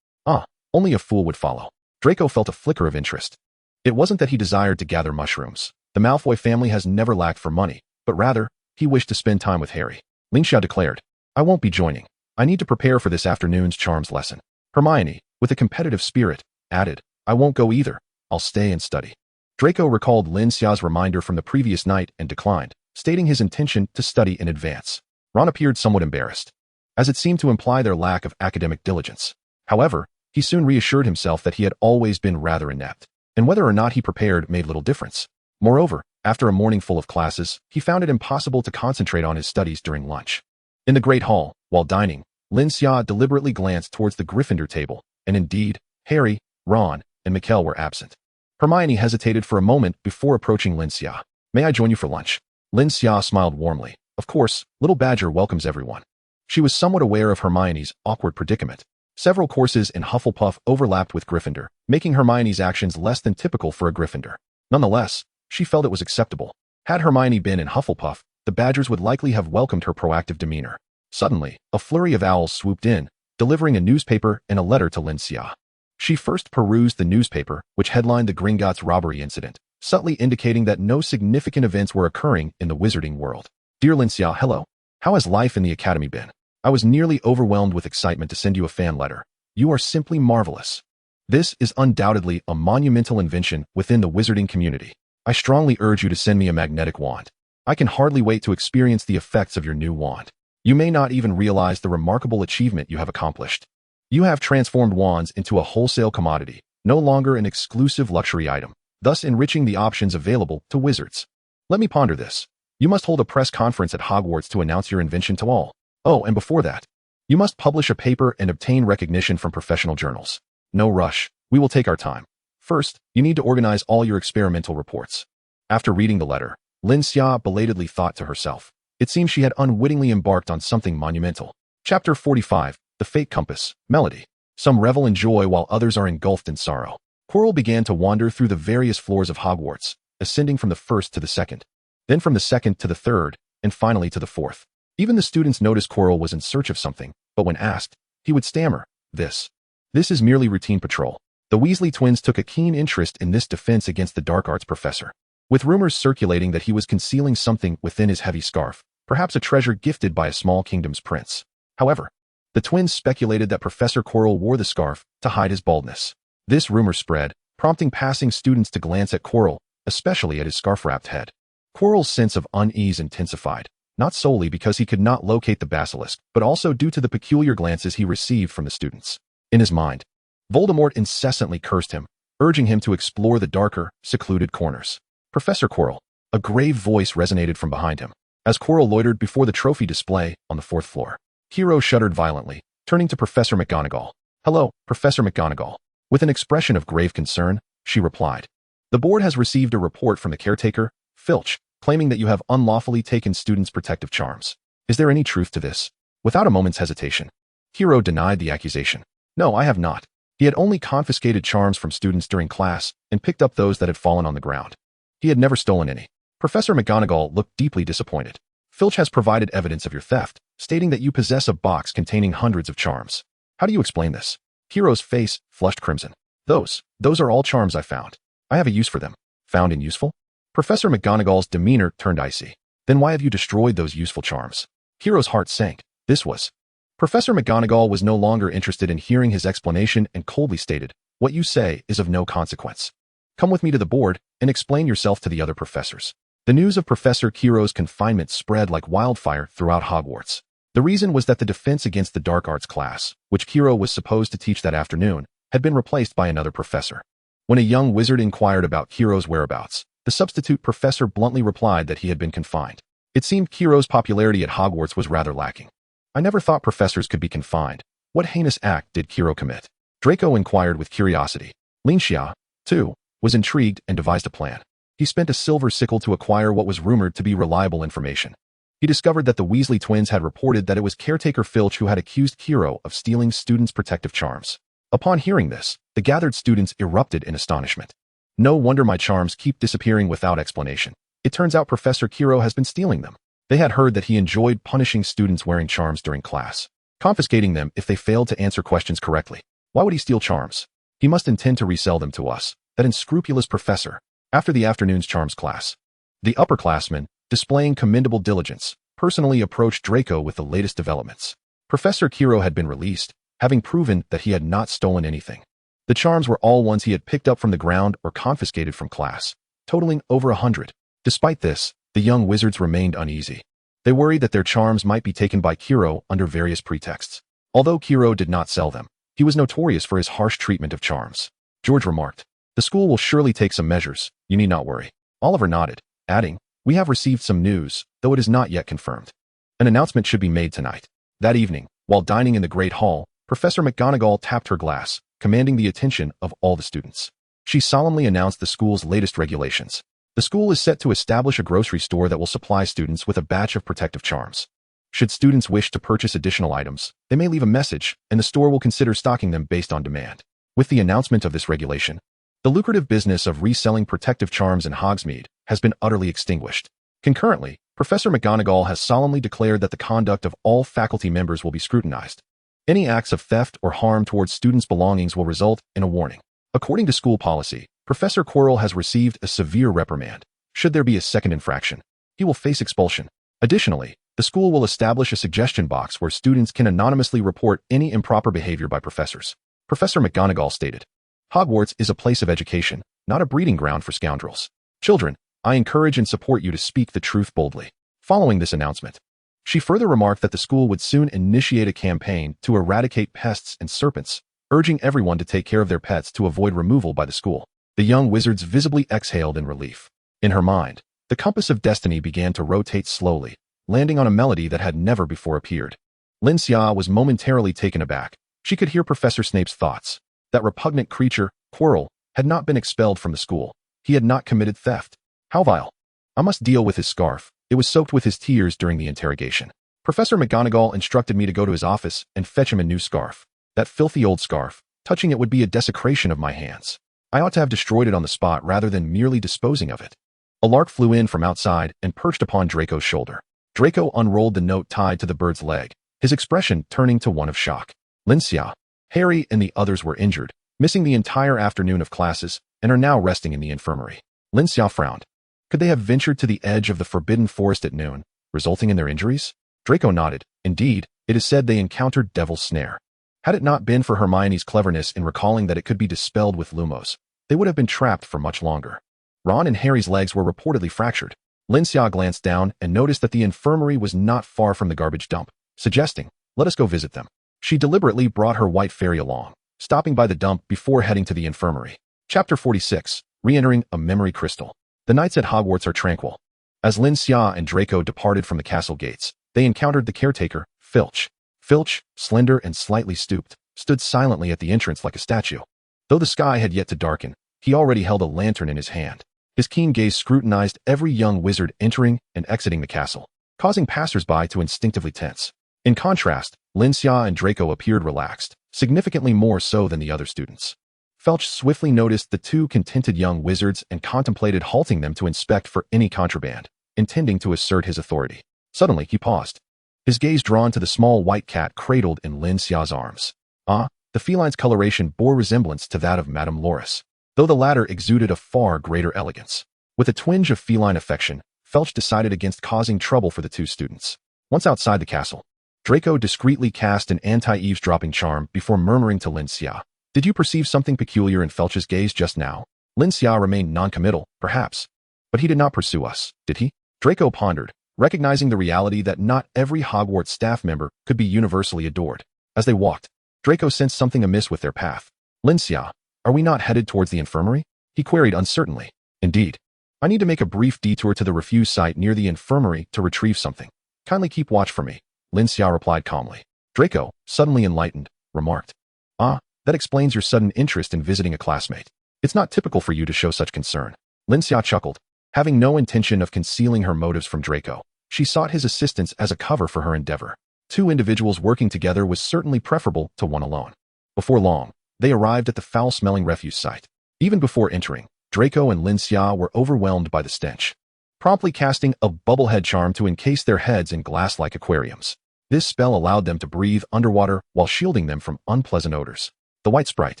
Only a fool would follow. Draco felt a flicker of interest. It wasn't that he desired to gather mushrooms. The Malfoy family has never lacked for money, but rather, he wished to spend time with Harry. Lin Xia declared, I won't be joining. I need to prepare for this afternoon's charms lesson. Hermione, with a competitive spirit, added, I won't go either. I'll stay and study. Draco recalled Lin Xia's reminder from the previous night and declined, stating his intention to study in advance. Ron appeared somewhat embarrassed, as it seemed to imply their lack of academic diligence. However, he soon reassured himself that he had always been rather inept, and whether or not he prepared made little difference. Moreover, after a morning full of classes, he found it impossible to concentrate on his studies during lunch. In the Great Hall, while dining, Lin Xia deliberately glanced towards the Gryffindor table, and indeed, Harry, Ron, and Mikkel were absent. Hermione hesitated for a moment before approaching Lin Xia. May I join you for lunch? Lin Xia smiled warmly. Of course, Little Badger welcomes everyone. She was somewhat aware of Hermione's awkward predicament. Several courses in Hufflepuff overlapped with Gryffindor, making Hermione's actions less than typical for a Gryffindor. Nonetheless, she felt it was acceptable. Had Hermione been in Hufflepuff, the Badgers would likely have welcomed her proactive demeanor. Suddenly, a flurry of owls swooped in, delivering a newspaper and a letter to Lin Xia. She first perused the newspaper, which headlined the Gringotts robbery incident, subtly indicating that no significant events were occurring in the wizarding world. Dear Lin Xia, hello. How has life in the academy been? I was nearly overwhelmed with excitement to send you a fan letter. You are simply marvelous. This is undoubtedly a monumental invention within the wizarding community. I strongly urge you to send me a magnetic wand. I can hardly wait to experience the effects of your new wand. You may not even realize the remarkable achievement you have accomplished. You have transformed wands into a wholesale commodity, no longer an exclusive luxury item, thus enriching the options available to wizards. Let me ponder this. You must hold a press conference at Hogwarts to announce your invention to all. Oh, and before that, you must publish a paper and obtain recognition from professional journals. No rush. We will take our time. First, you need to organize all your experimental reports. After reading the letter, Lin Xia belatedly thought to herself. It seems she had unwittingly embarked on something monumental. Chapter 45, The Fate Compass, Melody. Some revel in joy while others are engulfed in sorrow. Quirrell began to wander through the various floors of Hogwarts, ascending from the first to the second, then from the second to the third, and finally to the fourth. Even the students noticed Quirrell was in search of something, but when asked, he would stammer, This is merely routine patrol. The Weasley twins took a keen interest in this defense against the dark arts professor, with rumors circulating that he was concealing something within his heavy scarf, perhaps a treasure gifted by a small kingdom's prince. However, the twins speculated that Professor Quirrell wore the scarf to hide his baldness. This rumor spread, prompting passing students to glance at Quirrell, especially at his scarf-wrapped head. Quirrell's sense of unease intensified, not solely because he could not locate the basilisk, but also due to the peculiar glances he received from the students. In his mind, Voldemort incessantly cursed him, urging him to explore the darker, secluded corners. Professor Quirrell, a grave voice resonated from behind him. As Quirrell loitered before the trophy display on the fourth floor, Hero shuddered violently, turning to Professor McGonagall. Hello, Professor McGonagall. With an expression of grave concern, she replied. The board has received a report from the caretaker, Filch, claiming that you have unlawfully taken students' protective charms. Is there any truth to this? Without a moment's hesitation, Hero denied the accusation. No, I have not. He had only confiscated charms from students during class and picked up those that had fallen on the ground. He had never stolen any. Professor McGonagall looked deeply disappointed. Filch has provided evidence of your theft, stating that you possess a box containing hundreds of charms. How do you explain this? Hero's face flushed crimson. Those are all charms I found. I have a use for them. Found and useful? Professor McGonagall's demeanor turned icy. Then why have you destroyed those useful charms? Kiro's heart sank. This was... Professor McGonagall was no longer interested in hearing his explanation and coldly stated, "What you say is of no consequence. Come with me to the board and explain yourself to the other professors." The news of Professor Kiro's confinement spread like wildfire throughout Hogwarts. The reason was that the defense against the dark arts class, which Kiro was supposed to teach that afternoon, had been replaced by another professor. When a young wizard inquired about Kiro's whereabouts, the substitute professor bluntly replied that he had been confined. It seemed Kiro's popularity at Hogwarts was rather lacking. "I never thought professors could be confined. What heinous act did Kiro commit?" Draco inquired with curiosity. Lin Xia, too, was intrigued and devised a plan. He spent a silver sickle to acquire what was rumored to be reliable information. He discovered that the Weasley twins had reported that it was caretaker Filch who had accused Kiro of stealing students' protective charms. Upon hearing this, the gathered students erupted in astonishment. "No wonder my charms keep disappearing without explanation. It turns out Professor Kiro has been stealing them." They had heard that he enjoyed punishing students wearing charms during class, confiscating them if they failed to answer questions correctly. Why would he steal charms? He must intend to resell them to us, that unscrupulous professor. After the afternoon's charms class, the upperclassmen, displaying commendable diligence, personally approached Draco with the latest developments. Professor Kiro had been released, having proven that he had not stolen anything. The charms were all ones he had picked up from the ground or confiscated from class, totaling over 100. Despite this, the young wizards remained uneasy. They worried that their charms might be taken by Kiro under various pretexts. Although Kiro did not sell them, he was notorious for his harsh treatment of charms. George remarked, "The school will surely take some measures. You need not worry." Oliver nodded, adding, "We have received some news, though it is not yet confirmed. An announcement should be made tonight." That evening, while dining in the Great Hall, Professor McGonagall tapped her glass, commanding the attention of all the students. She solemnly announced the school's latest regulations. The school is set to establish a grocery store that will supply students with a batch of protective charms. Should students wish to purchase additional items, they may leave a message, and the store will consider stocking them based on demand. With the announcement of this regulation, the lucrative business of reselling protective charms in Hogsmeade has been utterly extinguished. Concurrently, Professor McGonagall has solemnly declared that the conduct of all faculty members will be scrutinized. Any acts of theft or harm towards students' belongings will result in a warning. According to school policy, Professor Quirrell has received a severe reprimand. Should there be a second infraction, he will face expulsion. Additionally, the school will establish a suggestion box where students can anonymously report any improper behavior by professors. Professor McGonagall stated, "Hogwarts is a place of education, not a breeding ground for scoundrels. Children, I encourage and support you to speak the truth boldly." Following this announcement, she further remarked that the school would soon initiate a campaign to eradicate pests and serpents, urging everyone to take care of their pets to avoid removal by the school. The young wizards visibly exhaled in relief. In her mind, the compass of destiny began to rotate slowly, landing on a melody that had never before appeared. Lin Xia was momentarily taken aback. She could hear Professor Snape's thoughts. That repugnant creature, Quirrell, had not been expelled from the school. He had not committed theft. How vile. I must deal with his scarf. It was soaked with his tears during the interrogation. Professor McGonagall instructed me to go to his office and fetch him a new scarf. That filthy old scarf. Touching it would be a desecration of my hands. I ought to have destroyed it on the spot rather than merely disposing of it. A lark flew in from outside and perched upon Draco's shoulder. Draco unrolled the note tied to the bird's leg, his expression turning to one of shock. Lin Xia, Harry and the others were injured, missing the entire afternoon of classes, and are now resting in the infirmary. Lin Xia frowned. Could they have ventured to the edge of the forbidden forest at noon, resulting in their injuries? Draco nodded. Indeed, it is said they encountered Devil's Snare. Had it not been for Hermione's cleverness in recalling that it could be dispelled with Lumos, they would have been trapped for much longer. Ron and Harry's legs were reportedly fractured. Lin Xia glanced down and noticed that the infirmary was not far from the garbage dump, suggesting, "Let us go visit them." She deliberately brought her white fairy along, stopping by the dump before heading to the infirmary. Chapter 46, Re-entering a Memory Crystal. The nights at Hogwarts are tranquil. As Lin Xia and Draco departed from the castle gates, they encountered the caretaker, Filch. Filch, slender and slightly stooped, stood silently at the entrance like a statue. Though the sky had yet to darken, he already held a lantern in his hand. His keen gaze scrutinized every young wizard entering and exiting the castle, causing passers-by to instinctively tense. In contrast, Lin Xia and Draco appeared relaxed, significantly more so than the other students. Filch swiftly noticed the two contented young wizards and contemplated halting them to inspect for any contraband, intending to assert his authority. Suddenly, he paused, his gaze drawn to the small white cat cradled in Lin Xia's arms. The feline's coloration bore resemblance to that of Madame Loris, though the latter exuded a far greater elegance. With a twinge of feline affection, Felch decided against causing trouble for the two students. Once outside the castle, Draco discreetly cast an anti-eavesdropping charm before murmuring to Lin Xia. Did you perceive something peculiar in Felch's gaze just now? Lin Xia remained non-committal, perhaps. But he did not pursue us, did he? Draco pondered, recognizing the reality that not every Hogwarts staff member could be universally adored. As they walked, Draco sensed something amiss with their path. Lin Xia, are we not headed towards the infirmary? He queried uncertainly. Indeed. I need to make a brief detour to the refuse site near the infirmary to retrieve something. Kindly keep watch for me, Lin Xia replied calmly. Draco, suddenly enlightened, remarked. Ah, that explains your sudden interest in visiting a classmate. It's not typical for you to show such concern. Lin Xia chuckled. Having no intention of concealing her motives from Draco, she sought his assistance as a cover for her endeavor. Two individuals working together was certainly preferable to one alone. Before long, they arrived at the foul-smelling refuse site. Even before entering, Draco and Lin Xia were overwhelmed by the stench, promptly casting a bubblehead charm to encase their heads in glass-like aquariums. This spell allowed them to breathe underwater while shielding them from unpleasant odors. The white sprite,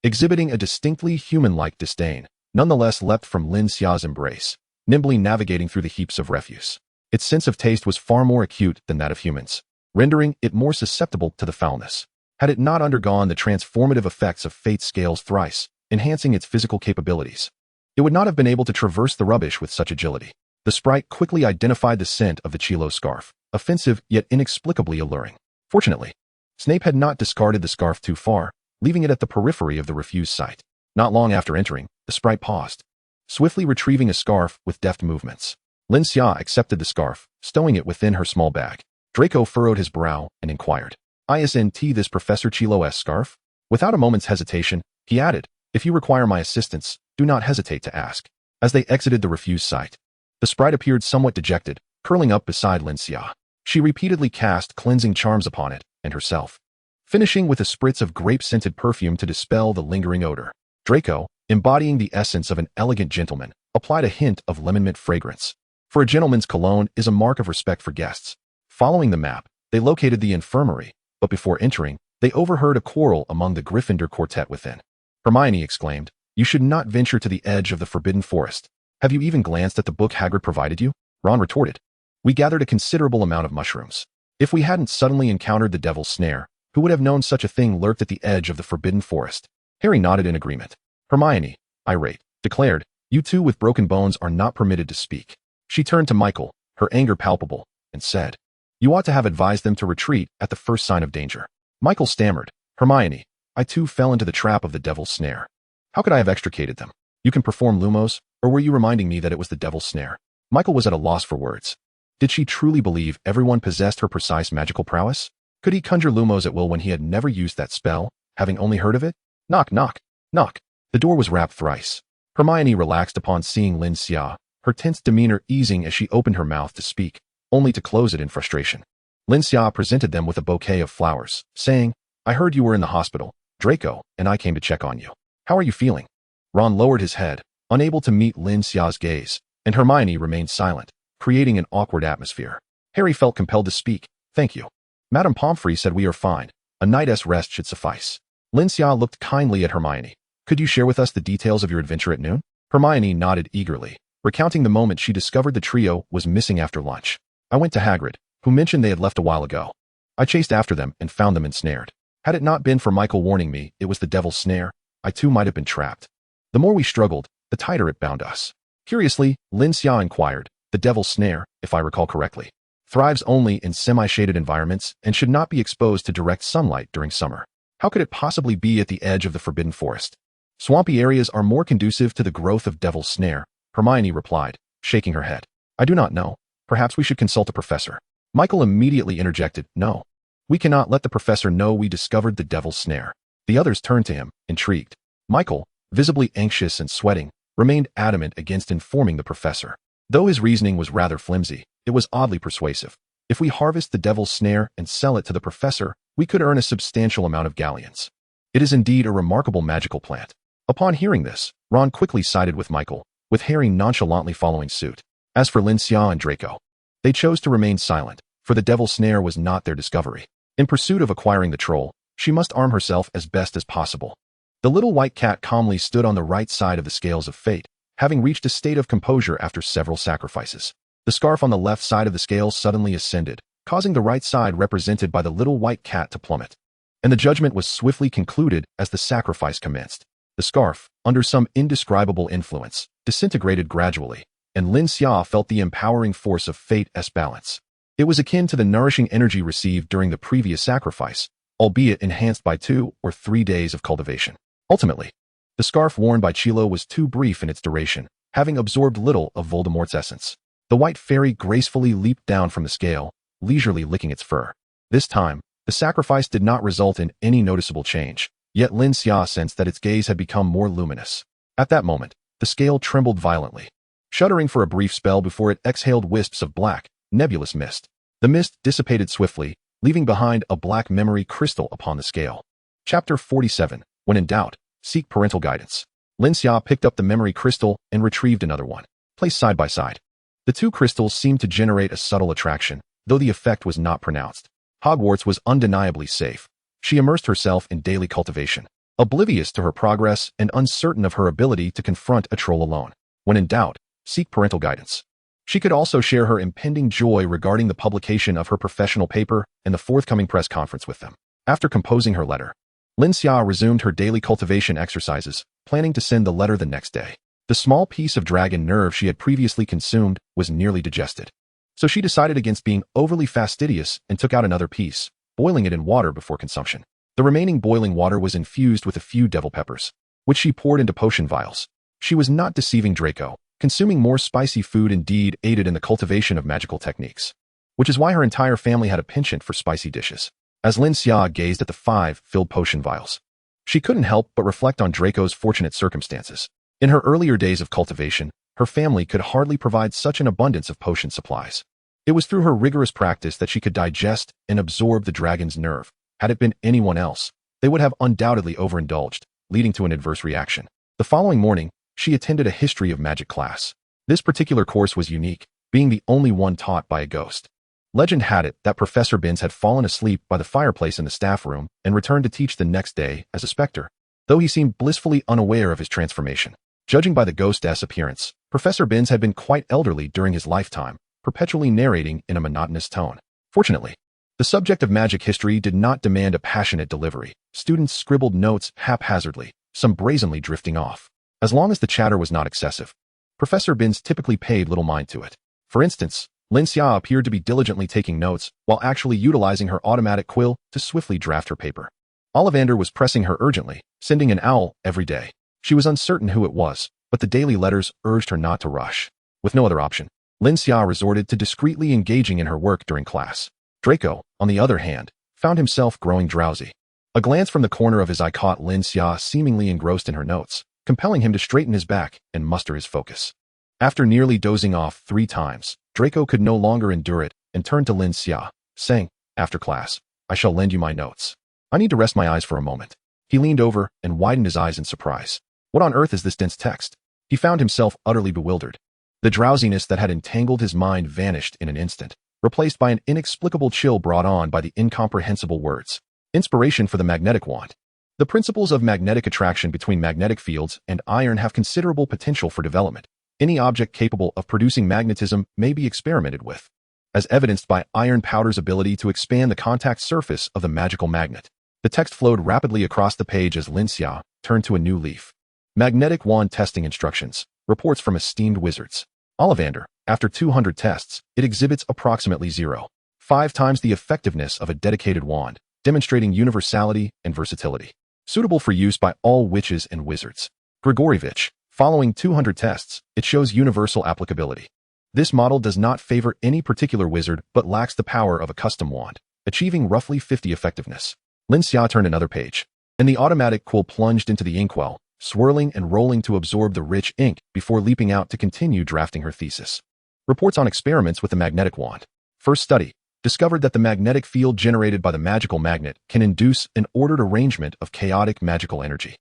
exhibiting a distinctly human-like disdain, nonetheless leapt from Lin Xia's embrace, nimbly navigating through the heaps of refuse. Its sense of taste was far more acute than that of humans, rendering it more susceptible to the foulness. Had it not undergone the transformative effects of Fate's scales thrice, enhancing its physical capabilities, it would not have been able to traverse the rubbish with such agility. The sprite quickly identified the scent of the Chilo scarf, offensive yet inexplicably alluring. Fortunately, Snape had not discarded the scarf too far, leaving it at the periphery of the refuse site. Not long after entering, the sprite paused, swiftly retrieving a scarf with deft movements. Lin Xia accepted the scarf, stowing it within her small bag. Draco furrowed his brow and inquired, "Isn't this Professor Chilo's scarf?" Without a moment's hesitation, he added, "If you require my assistance, do not hesitate to ask." As they exited the refuse site, the sprite appeared somewhat dejected, curling up beside Lin Xia. She repeatedly cast cleansing charms upon it and herself, finishing with a spritz of grape-scented perfume to dispel the lingering odor. Draco, embodying the essence of an elegant gentleman, applied a hint of lemon mint fragrance. For a gentleman's cologne is a mark of respect for guests. Following the map, they located the infirmary, but before entering, they overheard a quarrel among the Gryffindor quartet within. Hermione exclaimed, "You should not venture to the edge of the Forbidden Forest. Have you even glanced at the book Hagrid provided you?" Ron retorted, "We gathered a considerable amount of mushrooms. If we hadn't suddenly encountered the Devil's Snare, who would have known such a thing lurked at the edge of the Forbidden Forest?" Harry nodded in agreement. Hermione, irate, declared, "You two with broken bones are not permitted to speak." She turned to Michael, her anger palpable, and said, "You ought to have advised them to retreat at the first sign of danger." Michael stammered, "Hermione, I too fell into the trap of the Devil's Snare. How could I have extricated them? You can perform Lumos, or were you reminding me that it was the Devil's Snare?" Michael was at a loss for words. Did she truly believe everyone possessed her precise magical prowess? Could he conjure Lumos at will when he had never used that spell, having only heard of it? Knock, knock, knock. The door was rapped thrice. Hermione relaxed upon seeing Lin Xia, her tense demeanor easing as she opened her mouth to speak, only to close it in frustration. Lin Xia presented them with a bouquet of flowers, saying, "I heard you were in the hospital, Draco, and I came to check on you. How are you feeling?" Ron lowered his head, unable to meet Lin Xia's gaze, and Hermione remained silent, creating an awkward atmosphere. Harry felt compelled to speak. "Thank you. Madame Pomfrey said we are fine. A night's rest should suffice." Lin Xia looked kindly at Hermione. "Could you share with us the details of your adventure at noon?" Hermione nodded eagerly, recounting the moment she discovered the trio was missing after lunch. "I went to Hagrid, who mentioned they had left a while ago. I chased after them and found them ensnared. Had it not been for Michael warning me it was the Devil's Snare, I too might have been trapped. The more we struggled, the tighter it bound us." Curiously, Lin Xia inquired, "The Devil's Snare, if I recall correctly, thrives only in semi-shaded environments and should not be exposed to direct sunlight during summer. How could it possibly be at the edge of the Forbidden Forest?" "Swampy areas are more conducive to the growth of Devil's Snare," Hermione replied, shaking her head. "I do not know. Perhaps we should consult a professor." Michael immediately interjected, "No. We cannot let the professor know we discovered the Devil's Snare." The others turned to him, intrigued. Michael, visibly anxious and sweating, remained adamant against informing the professor. Though his reasoning was rather flimsy, it was oddly persuasive. If we harvest the Devil's Snare and sell it to the professor, we could earn a substantial amount of galleons. It is indeed a remarkable magical plant. Upon hearing this, Ron quickly sided with Michael, with Harry nonchalantly following suit. As for Lin Xia and Draco, they chose to remain silent, for the Devil's Snare was not their discovery. In pursuit of acquiring the troll, she must arm herself as best as possible. The little white cat calmly stood on the right side of the scales of fate, having reached a state of composure after several sacrifices. The scarf on the left side of the scale suddenly ascended, causing the right side represented by the little white cat to plummet. And the judgment was swiftly concluded as the sacrifice commenced. The scarf, under some indescribable influence, disintegrated gradually, and Lin Xia felt the empowering force of fate's balance. It was akin to the nourishing energy received during the previous sacrifice, albeit enhanced by 2 or 3 days of cultivation. Ultimately, the scarf worn by Chilo was too brief in its duration, having absorbed little of Voldemort's essence. The white fairy gracefully leaped down from the scale, leisurely licking its fur. This time, the sacrifice did not result in any noticeable change, yet Lin Xia sensed that its gaze had become more luminous. At that moment, the scale trembled violently, shuddering for a brief spell before it exhaled wisps of black, nebulous mist. The mist dissipated swiftly, leaving behind a black memory crystal upon the scale. Chapter 47. When in doubt, seek parental guidance. Lin Xia picked up the memory crystal and retrieved another one, placed side by side. The two crystals seemed to generate a subtle attraction, though the effect was not pronounced. Hogwarts was undeniably safe. She immersed herself in daily cultivation, oblivious to her progress and uncertain of her ability to confront a troll alone. When in doubt, seek parental guidance. She could also share her impending joy regarding the publication of her professional paper and the forthcoming press conference with them. After composing her letter, Lin Xia resumed her daily cultivation exercises, planning to send the letter the next day. The small piece of dragon nerve she had previously consumed was nearly digested, so she decided against being overly fastidious and took out another piece, boiling it in water before consumption. The remaining boiling water was infused with a few devil peppers, which she poured into potion vials. She was not deceiving Draco. Consuming more spicy food indeed aided in the cultivation of magical techniques, which is why her entire family had a penchant for spicy dishes. As Lin Xia gazed at the 5 filled potion vials, she couldn't help but reflect on Draco's fortunate circumstances. In her earlier days of cultivation, her family could hardly provide such an abundance of potion supplies. It was through her rigorous practice that she could digest and absorb the dragon's nerve. Had it been anyone else, they would have undoubtedly overindulged, leading to an adverse reaction. The following morning, she attended a history of magic class. This particular course was unique, being the only one taught by a ghost. Legend had it that Professor Binns had fallen asleep by the fireplace in the staff room and returned to teach the next day as a specter, though he seemed blissfully unaware of his transformation. Judging by the ghost's appearance, Professor Binns had been quite elderly during his lifetime, perpetually narrating in a monotonous tone. Fortunately, the subject of magic history did not demand a passionate delivery. Students scribbled notes haphazardly, some brazenly drifting off. As long as the chatter was not excessive, Professor Binns typically paid little mind to it. For instance, Lin Xia appeared to be diligently taking notes while actually utilizing her automatic quill to swiftly draft her paper. Ollivander was pressing her urgently, sending an owl every day. She was uncertain who it was, but the daily letters urged her not to rush. With no other option, Lin Xia resorted to discreetly engaging in her work during class. Draco, on the other hand, found himself growing drowsy. A glance from the corner of his eye caught Lin Xia seemingly engrossed in her notes, compelling him to straighten his back and muster his focus. After nearly dozing off 3 times, Draco could no longer endure it and turned to Lin Xia, saying, "After class, I shall lend you my notes. I need to rest my eyes for a moment." He leaned over and widened his eyes in surprise. What on earth is this dense text? He found himself utterly bewildered. The drowsiness that had entangled his mind vanished in an instant, replaced by an inexplicable chill brought on by the incomprehensible words. Inspiration for the magnetic wand. The principles of magnetic attraction between magnetic fields and iron have considerable potential for development. Any object capable of producing magnetism may be experimented with, as evidenced by iron powder's ability to expand the contact surface of the magical magnet. The text flowed rapidly across the page as Lin Xia turned to a new leaf. Magnetic wand testing instructions. Reports from esteemed wizards. Ollivander, after 200 tests, it exhibits approximately 0.5 times the effectiveness of a dedicated wand, demonstrating universality and versatility. Suitable for use by all witches and wizards. Grigorievich, following 200 tests, it shows universal applicability. This model does not favor any particular wizard but lacks the power of a custom wand, achieving roughly 50 effectiveness. Lin Xia turned another page, and the automatic quill plunged into the inkwell, swirling and rolling to absorb the rich ink before leaping out to continue drafting her thesis. Reports on experiments with the magnetic wand. First study discovered that the magnetic field generated by the magical magnet can induce an ordered arrangement of chaotic magical energy.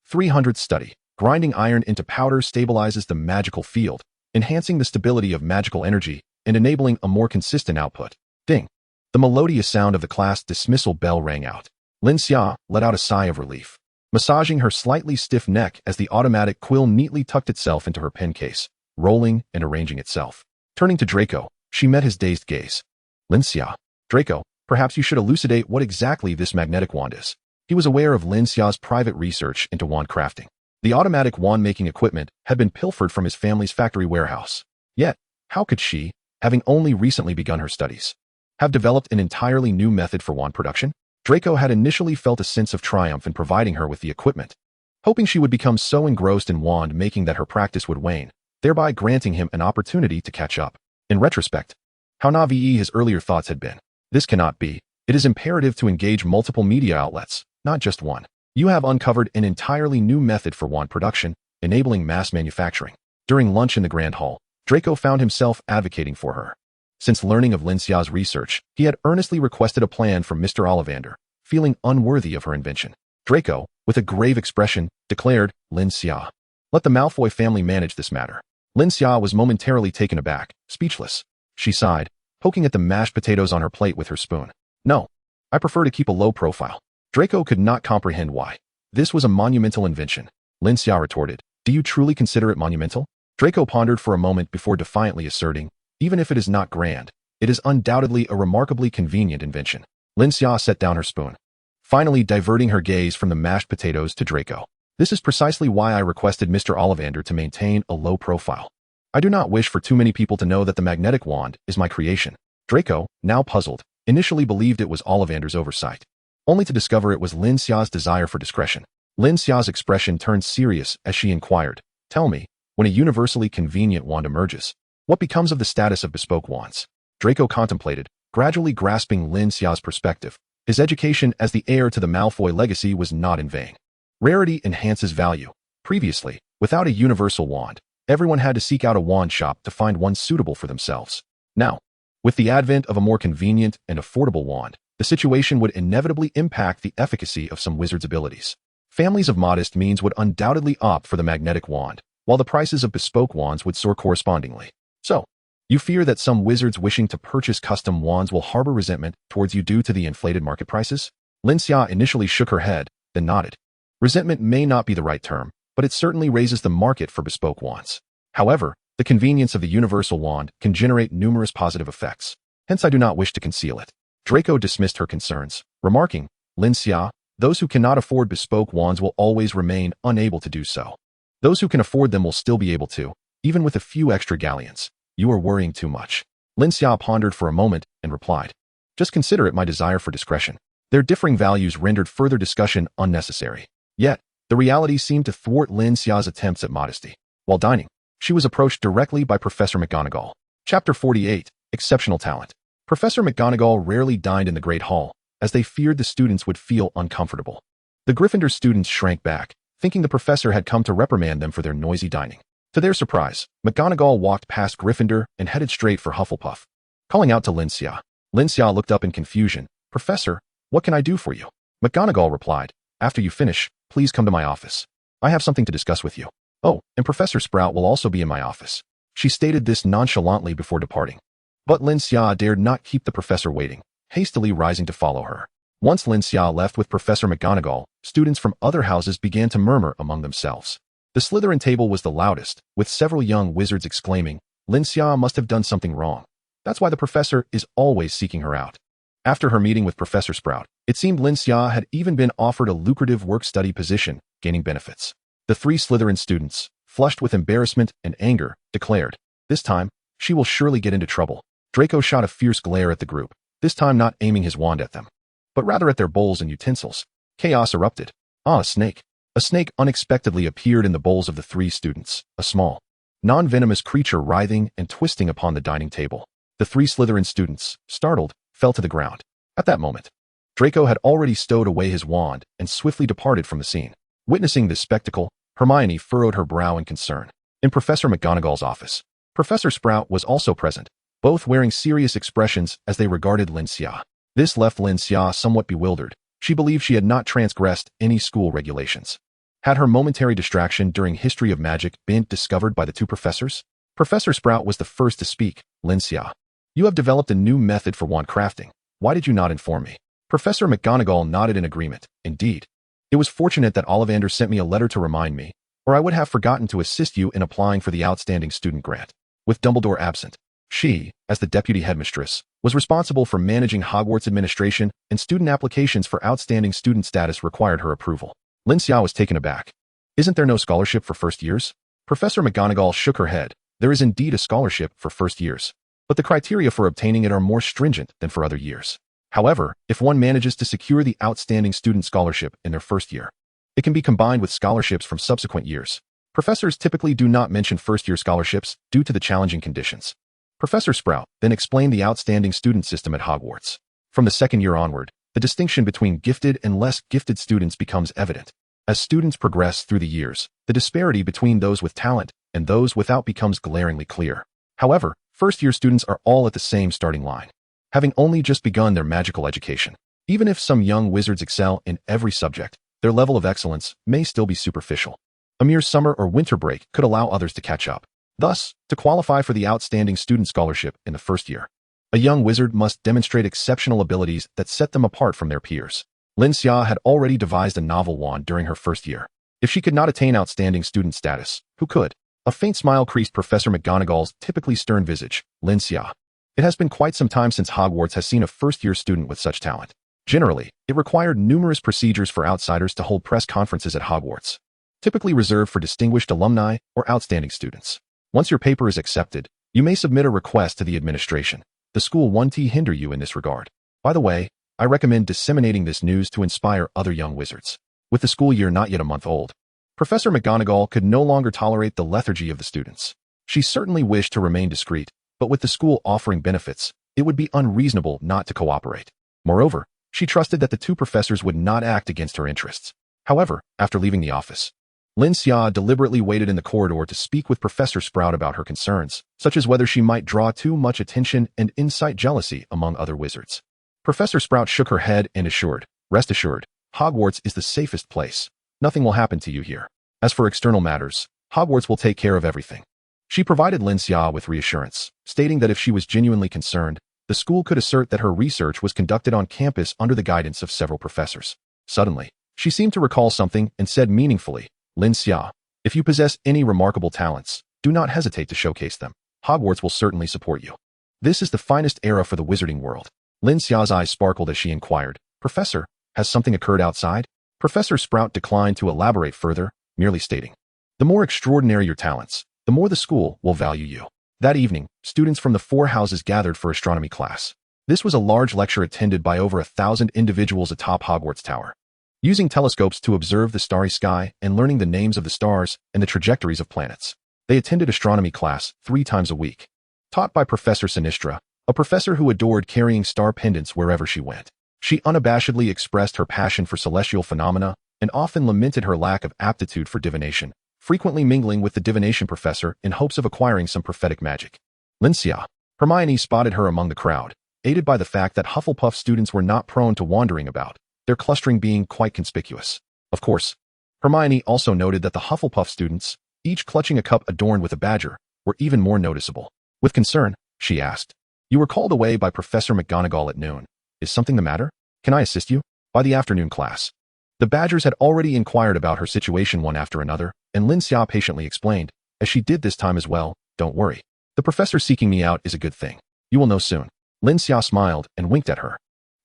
300th study. Grinding iron into powder stabilizes the magical field, enhancing the stability of magical energy and enabling a more consistent output. Ding. The melodious sound of the class dismissal bell rang out. Lin Xia let out a sigh of relief, massaging her slightly stiff neck as the automatic quill neatly tucked itself into her pen case, rolling and arranging itself. Turning to Draco, she met his dazed gaze. Lin Xia. Draco, perhaps you should elucidate what exactly this magnetic wand is. He was aware of Lin Xia's private research into wand crafting. The automatic wand-making equipment had been pilfered from his family's factory warehouse. Yet, how could she, having only recently begun her studies, have developed an entirely new method for wand production? Draco had initially felt a sense of triumph in providing her with the equipment, hoping she would become so engrossed in wand-making that her practice would wane, thereby granting him an opportunity to catch up. In retrospect, how naive his earlier thoughts had been. This cannot be. It is imperative to engage multiple media outlets, not just one. You have uncovered an entirely new method for wand production, enabling mass manufacturing. During lunch in the Grand Hall, Draco found himself advocating for her. Since learning of Lin Xia's research, he had earnestly requested a plan from Mr. Ollivander, feeling unworthy of her invention. Draco, with a grave expression, declared, Lin Xia. Let the Malfoy family manage this matter. Lin Xia was momentarily taken aback, speechless. She sighed, poking at the mashed potatoes on her plate with her spoon. No, I prefer to keep a low profile. Draco could not comprehend why. This was a monumental invention. Lin Xia retorted, do you truly consider it monumental? Draco pondered for a moment before defiantly asserting, even if it is not grand, it is undoubtedly a remarkably convenient invention. Lin Xia set down her spoon, finally diverting her gaze from the mashed potatoes to Draco. This is precisely why I requested Mr. Ollivander to maintain a low profile. I do not wish for too many people to know that the magnetic wand is my creation. Draco, now puzzled, initially believed it was Ollivander's oversight, only to discover it was Lin Xia's desire for discretion. Lin Xia's expression turned serious as she inquired, tell me, when a universally convenient wand emerges, what becomes of the status of bespoke wands? Draco contemplated, gradually grasping Lin Xia's perspective. His education as the heir to the Malfoy legacy was not in vain. Rarity enhances value. Previously, without a universal wand, everyone had to seek out a wand shop to find one suitable for themselves. Now, with the advent of a more convenient and affordable wand, the situation would inevitably impact the efficacy of some wizards' abilities. Families of modest means would undoubtedly opt for the magnetic wand, while the prices of bespoke wands would soar correspondingly. So, you fear that some wizards wishing to purchase custom wands will harbor resentment towards you due to the inflated market prices? Lin Xia initially shook her head, then nodded. Resentment may not be the right term, but it certainly raises the market for bespoke wands. However, the convenience of the universal wand can generate numerous positive effects. Hence I do not wish to conceal it. Draco dismissed her concerns, remarking, Lin Xia, those who cannot afford bespoke wands will always remain unable to do so. Those who can afford them will still be able to, even with a few extra galleons. You are worrying too much. Lin Xia pondered for a moment and replied, just consider it my desire for discretion. Their differing values rendered further discussion unnecessary. Yet, the reality seemed to thwart Lin Xia's attempts at modesty. While dining, she was approached directly by Professor McGonagall. Chapter 48, Exceptional Talent. Professor McGonagall rarely dined in the Great Hall, as they feared the students would feel uncomfortable. The Gryffindor students shrank back, thinking the professor had come to reprimand them for their noisy dining. To their surprise, McGonagall walked past Gryffindor and headed straight for Hufflepuff. Calling out to Lin Xia. Lin Xia looked up in confusion. Professor, what can I do for you? McGonagall replied, after you finish, please come to my office. I have something to discuss with you. Oh, and Professor Sprout will also be in my office. She stated this nonchalantly before departing. But Lin Xia dared not keep the professor waiting, hastily rising to follow her. Once Lin Xia left with Professor McGonagall, students from other houses began to murmur among themselves. The Slytherin table was the loudest, with several young wizards exclaiming, Lin Xia must have done something wrong. That's why the professor is always seeking her out. After her meeting with Professor Sprout, it seemed Lin Xia had even been offered a lucrative work-study position, gaining benefits. The three Slytherin students, flushed with embarrassment and anger, declared, this time, she will surely get into trouble. Draco shot a fierce glare at the group, this time not aiming his wand at them, but rather at their bowls and utensils. Chaos erupted. Ah, a snake. A snake unexpectedly appeared in the bowls of the three students, a small, non-venomous creature writhing and twisting upon the dining table. The three Slytherin students, startled, fell to the ground. At that moment, Draco had already stowed away his wand and swiftly departed from the scene. Witnessing this spectacle, Hermione furrowed her brow in concern. In Professor McGonagall's office, Professor Sprout was also present, both wearing serious expressions as they regarded Lin Xia. This left Lin Xia somewhat bewildered. She believed she had not transgressed any school regulations. Had her momentary distraction during History of Magic been discovered by the two professors? Professor Sprout was the first to speak. Lin Xia, you have developed a new method for wand crafting. Why did you not inform me? Professor McGonagall nodded in agreement. Indeed. It was fortunate that Ollivander sent me a letter to remind me, or I would have forgotten to assist you in applying for the outstanding student grant. With Dumbledore absent, She, as the deputy headmistress, was responsible for managing Hogwarts administration, and student applications for outstanding student status required her approval. Lin Xia was taken aback. Isn't there no scholarship for first years? Professor McGonagall shook her head. There is indeed a scholarship for first years, but the criteria for obtaining it are more stringent than for other years. However, if one manages to secure the outstanding student scholarship in their first year, it can be combined with scholarships from subsequent years. Professors typically do not mention first-year scholarships due to the challenging conditions. Professor Sprout then explained the outstanding student system at Hogwarts. From the second year onward, the distinction between gifted and less gifted students becomes evident. As students progress through the years, the disparity between those with talent and those without becomes glaringly clear. However, first-year students are all at the same starting line, having only just begun their magical education. Even if some young wizards excel in every subject, their level of excellence may still be superficial. A mere summer or winter break could allow others to catch up. Thus, to qualify for the outstanding student scholarship in the first year, a young wizard must demonstrate exceptional abilities that set them apart from their peers. Lin Xia had already devised a novel wand during her first year. If she could not attain outstanding student status, who could? A faint smile creased Professor McGonagall's typically stern visage. Lin Xia. It has been quite some time since Hogwarts has seen a first-year student with such talent. Generally, it required numerous procedures for outsiders to hold press conferences at Hogwarts, typically reserved for distinguished alumni or outstanding students. Once your paper is accepted, you may submit a request to the administration. The school won't hinder you in this regard. By the way, I recommend disseminating this news to inspire other young wizards. With the school year not yet a month old, Professor McGonagall could no longer tolerate the lethargy of the students. She certainly wished to remain discreet, but with the school offering benefits, it would be unreasonable not to cooperate. Moreover, she trusted that the two professors would not act against her interests. However, after leaving the office, Lin Xia deliberately waited in the corridor to speak with Professor Sprout about her concerns, such as whether she might draw too much attention and incite jealousy among other wizards. Professor Sprout shook her head and assured, "Rest assured, Hogwarts is the safest place. Nothing will happen to you here. As for external matters, Hogwarts will take care of everything." She provided Lin Xia with reassurance, stating that if she was genuinely concerned, the school could assert that her research was conducted on campus under the guidance of several professors. Suddenly, she seemed to recall something and said meaningfully, "Lin Xia, if you possess any remarkable talents, do not hesitate to showcase them. Hogwarts will certainly support you. This is the finest era for the wizarding world." Lin Xia's eyes sparkled as she inquired, "Professor, has something occurred outside?" Professor Sprout declined to elaborate further, merely stating, "The more extraordinary your talents, the more the school will value you." That evening, students from the four houses gathered for astronomy class. This was a large lecture attended by over 1,000 individuals atop Hogwarts Tower. Using telescopes to observe the starry sky and learning the names of the stars and the trajectories of planets, they attended astronomy class 3 times a week. Taught by Professor Sinistra, a professor who adored carrying star pendants wherever she went. She unabashedly expressed her passion for celestial phenomena and often lamented her lack of aptitude for divination, frequently mingling with the divination professor in hopes of acquiring some prophetic magic. Lin Xia. Hermione spotted her among the crowd, aided by the fact that Hufflepuff students were not prone to wandering about, their clustering being quite conspicuous. Of course, Hermione also noted that the Hufflepuff students, each clutching a cup adorned with a badger, were even more noticeable. With concern, she asked, "You were called away by Professor McGonagall at noon. Is something the matter? Can I assist you?" By the afternoon class, the badgers had already inquired about her situation one after another, and Lin Xia patiently explained, as she did this time as well, "Don't worry. The professor seeking me out is a good thing. You will know soon." Lin Xia smiled and winked at her.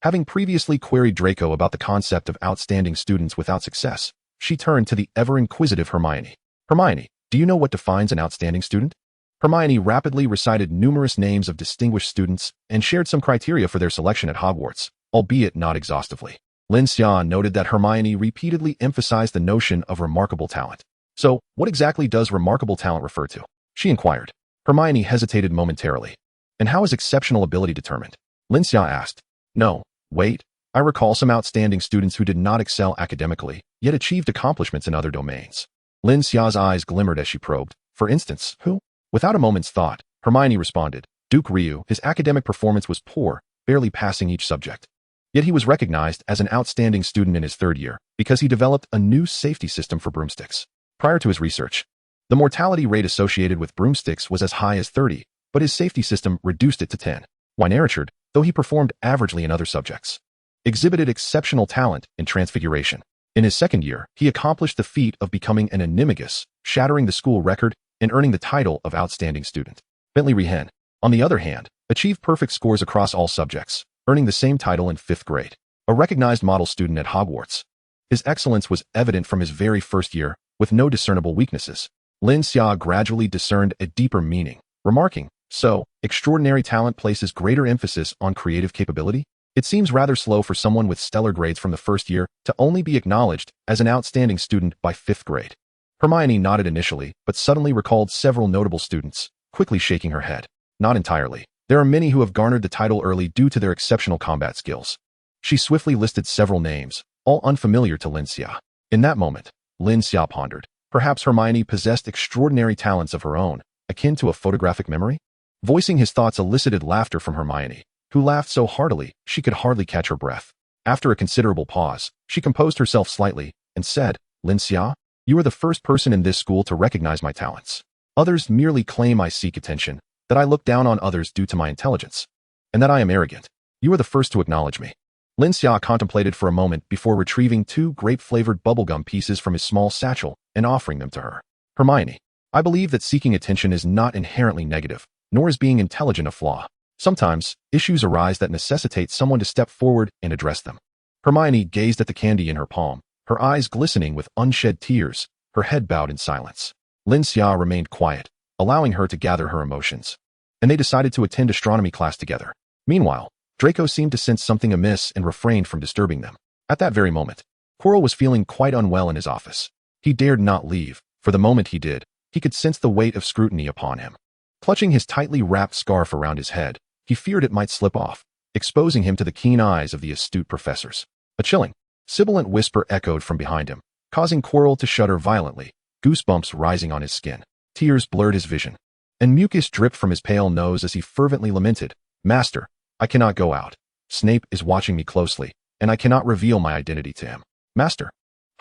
Having previously queried Draco about the concept of outstanding students without success, she turned to the ever-inquisitive Hermione. "Hermione, do you know what defines an outstanding student?" Hermione rapidly recited numerous names of distinguished students and shared some criteria for their selection at Hogwarts, albeit not exhaustively. Lin Xia noted that Hermione repeatedly emphasized the notion of remarkable talent. "So, what exactly does remarkable talent refer to?" she inquired. Hermione hesitated momentarily. "And how is exceptional ability determined?" Lin Xia asked. "No, wait. I recall some outstanding students who did not excel academically, yet achieved accomplishments in other domains." Lin Xia's eyes glimmered as she probed. "For instance, who?" Without a moment's thought, Hermione responded, "Duke Ryu. His academic performance was poor, barely passing each subject. Yet he was recognized as an outstanding student in his 3rd year because he developed a new safety system for broomsticks. Prior to his research, the mortality rate associated with broomsticks was as high as 30, but his safety system reduced it to 10. Wynerichard, though he performed averagely in other subjects, exhibited exceptional talent in transfiguration. In his 2nd year, he accomplished the feat of becoming an animagus, shattering the school record and earning the title of outstanding student. Bentley Rehen. on the other hand, achieved perfect scores across all subjects, earning the same title in 5th grade. A recognized model student at Hogwarts. His excellence was evident from his very first year, with no discernible weaknesses. Lin Xia gradually discerned a deeper meaning, remarking, "So, extraordinary talent places greater emphasis on creative capability? It seems rather slow for someone with stellar grades from the first year to only be acknowledged as an outstanding student by 5th grade." Hermione nodded initially, but suddenly recalled several notable students, quickly shaking her head. Not entirely. There are many who have garnered the title early due to their exceptional combat skills. She swiftly listed several names, all unfamiliar to Lin Xia. In that moment, Lin Xia pondered. Perhaps Hermione possessed extraordinary talents of her own, akin to a photographic memory? Voicing his thoughts elicited laughter from Hermione, who laughed so heartily she could hardly catch her breath. After a considerable pause, she composed herself slightly and said, "Lin Xia, you are the first person in this school to recognize my talents. Others merely claim I seek attention, that I look down on others due to my intelligence, and that I am arrogant. You are the first to acknowledge me." Lin Xia contemplated for a moment before retrieving 2 grape-flavored bubblegum pieces from his small satchel and offering them to her. "Hermione, I believe that seeking attention is not inherently negative, nor is being intelligent a flaw. Sometimes, issues arise that necessitate someone to step forward and address them." Hermione gazed at the candy in her palm, her eyes glistening with unshed tears, her head bowed in silence. Lin Xia remained quiet, allowing her to gather her emotions. And they decided to attend astronomy class together. Meanwhile, Draco seemed to sense something amiss and refrained from disturbing them. At that very moment, Quirrell was feeling quite unwell in his office. He dared not leave, for the moment he did, he could sense the weight of scrutiny upon him. Clutching his tightly wrapped scarf around his head, he feared it might slip off, exposing him to the keen eyes of the astute professors. A chilling, sibilant whisper echoed from behind him, causing Quirrell to shudder violently, goosebumps rising on his skin. Tears blurred his vision, and mucus dripped from his pale nose as he fervently lamented, "Master, I cannot go out. Snape is watching me closely, and I cannot reveal my identity to him. Master,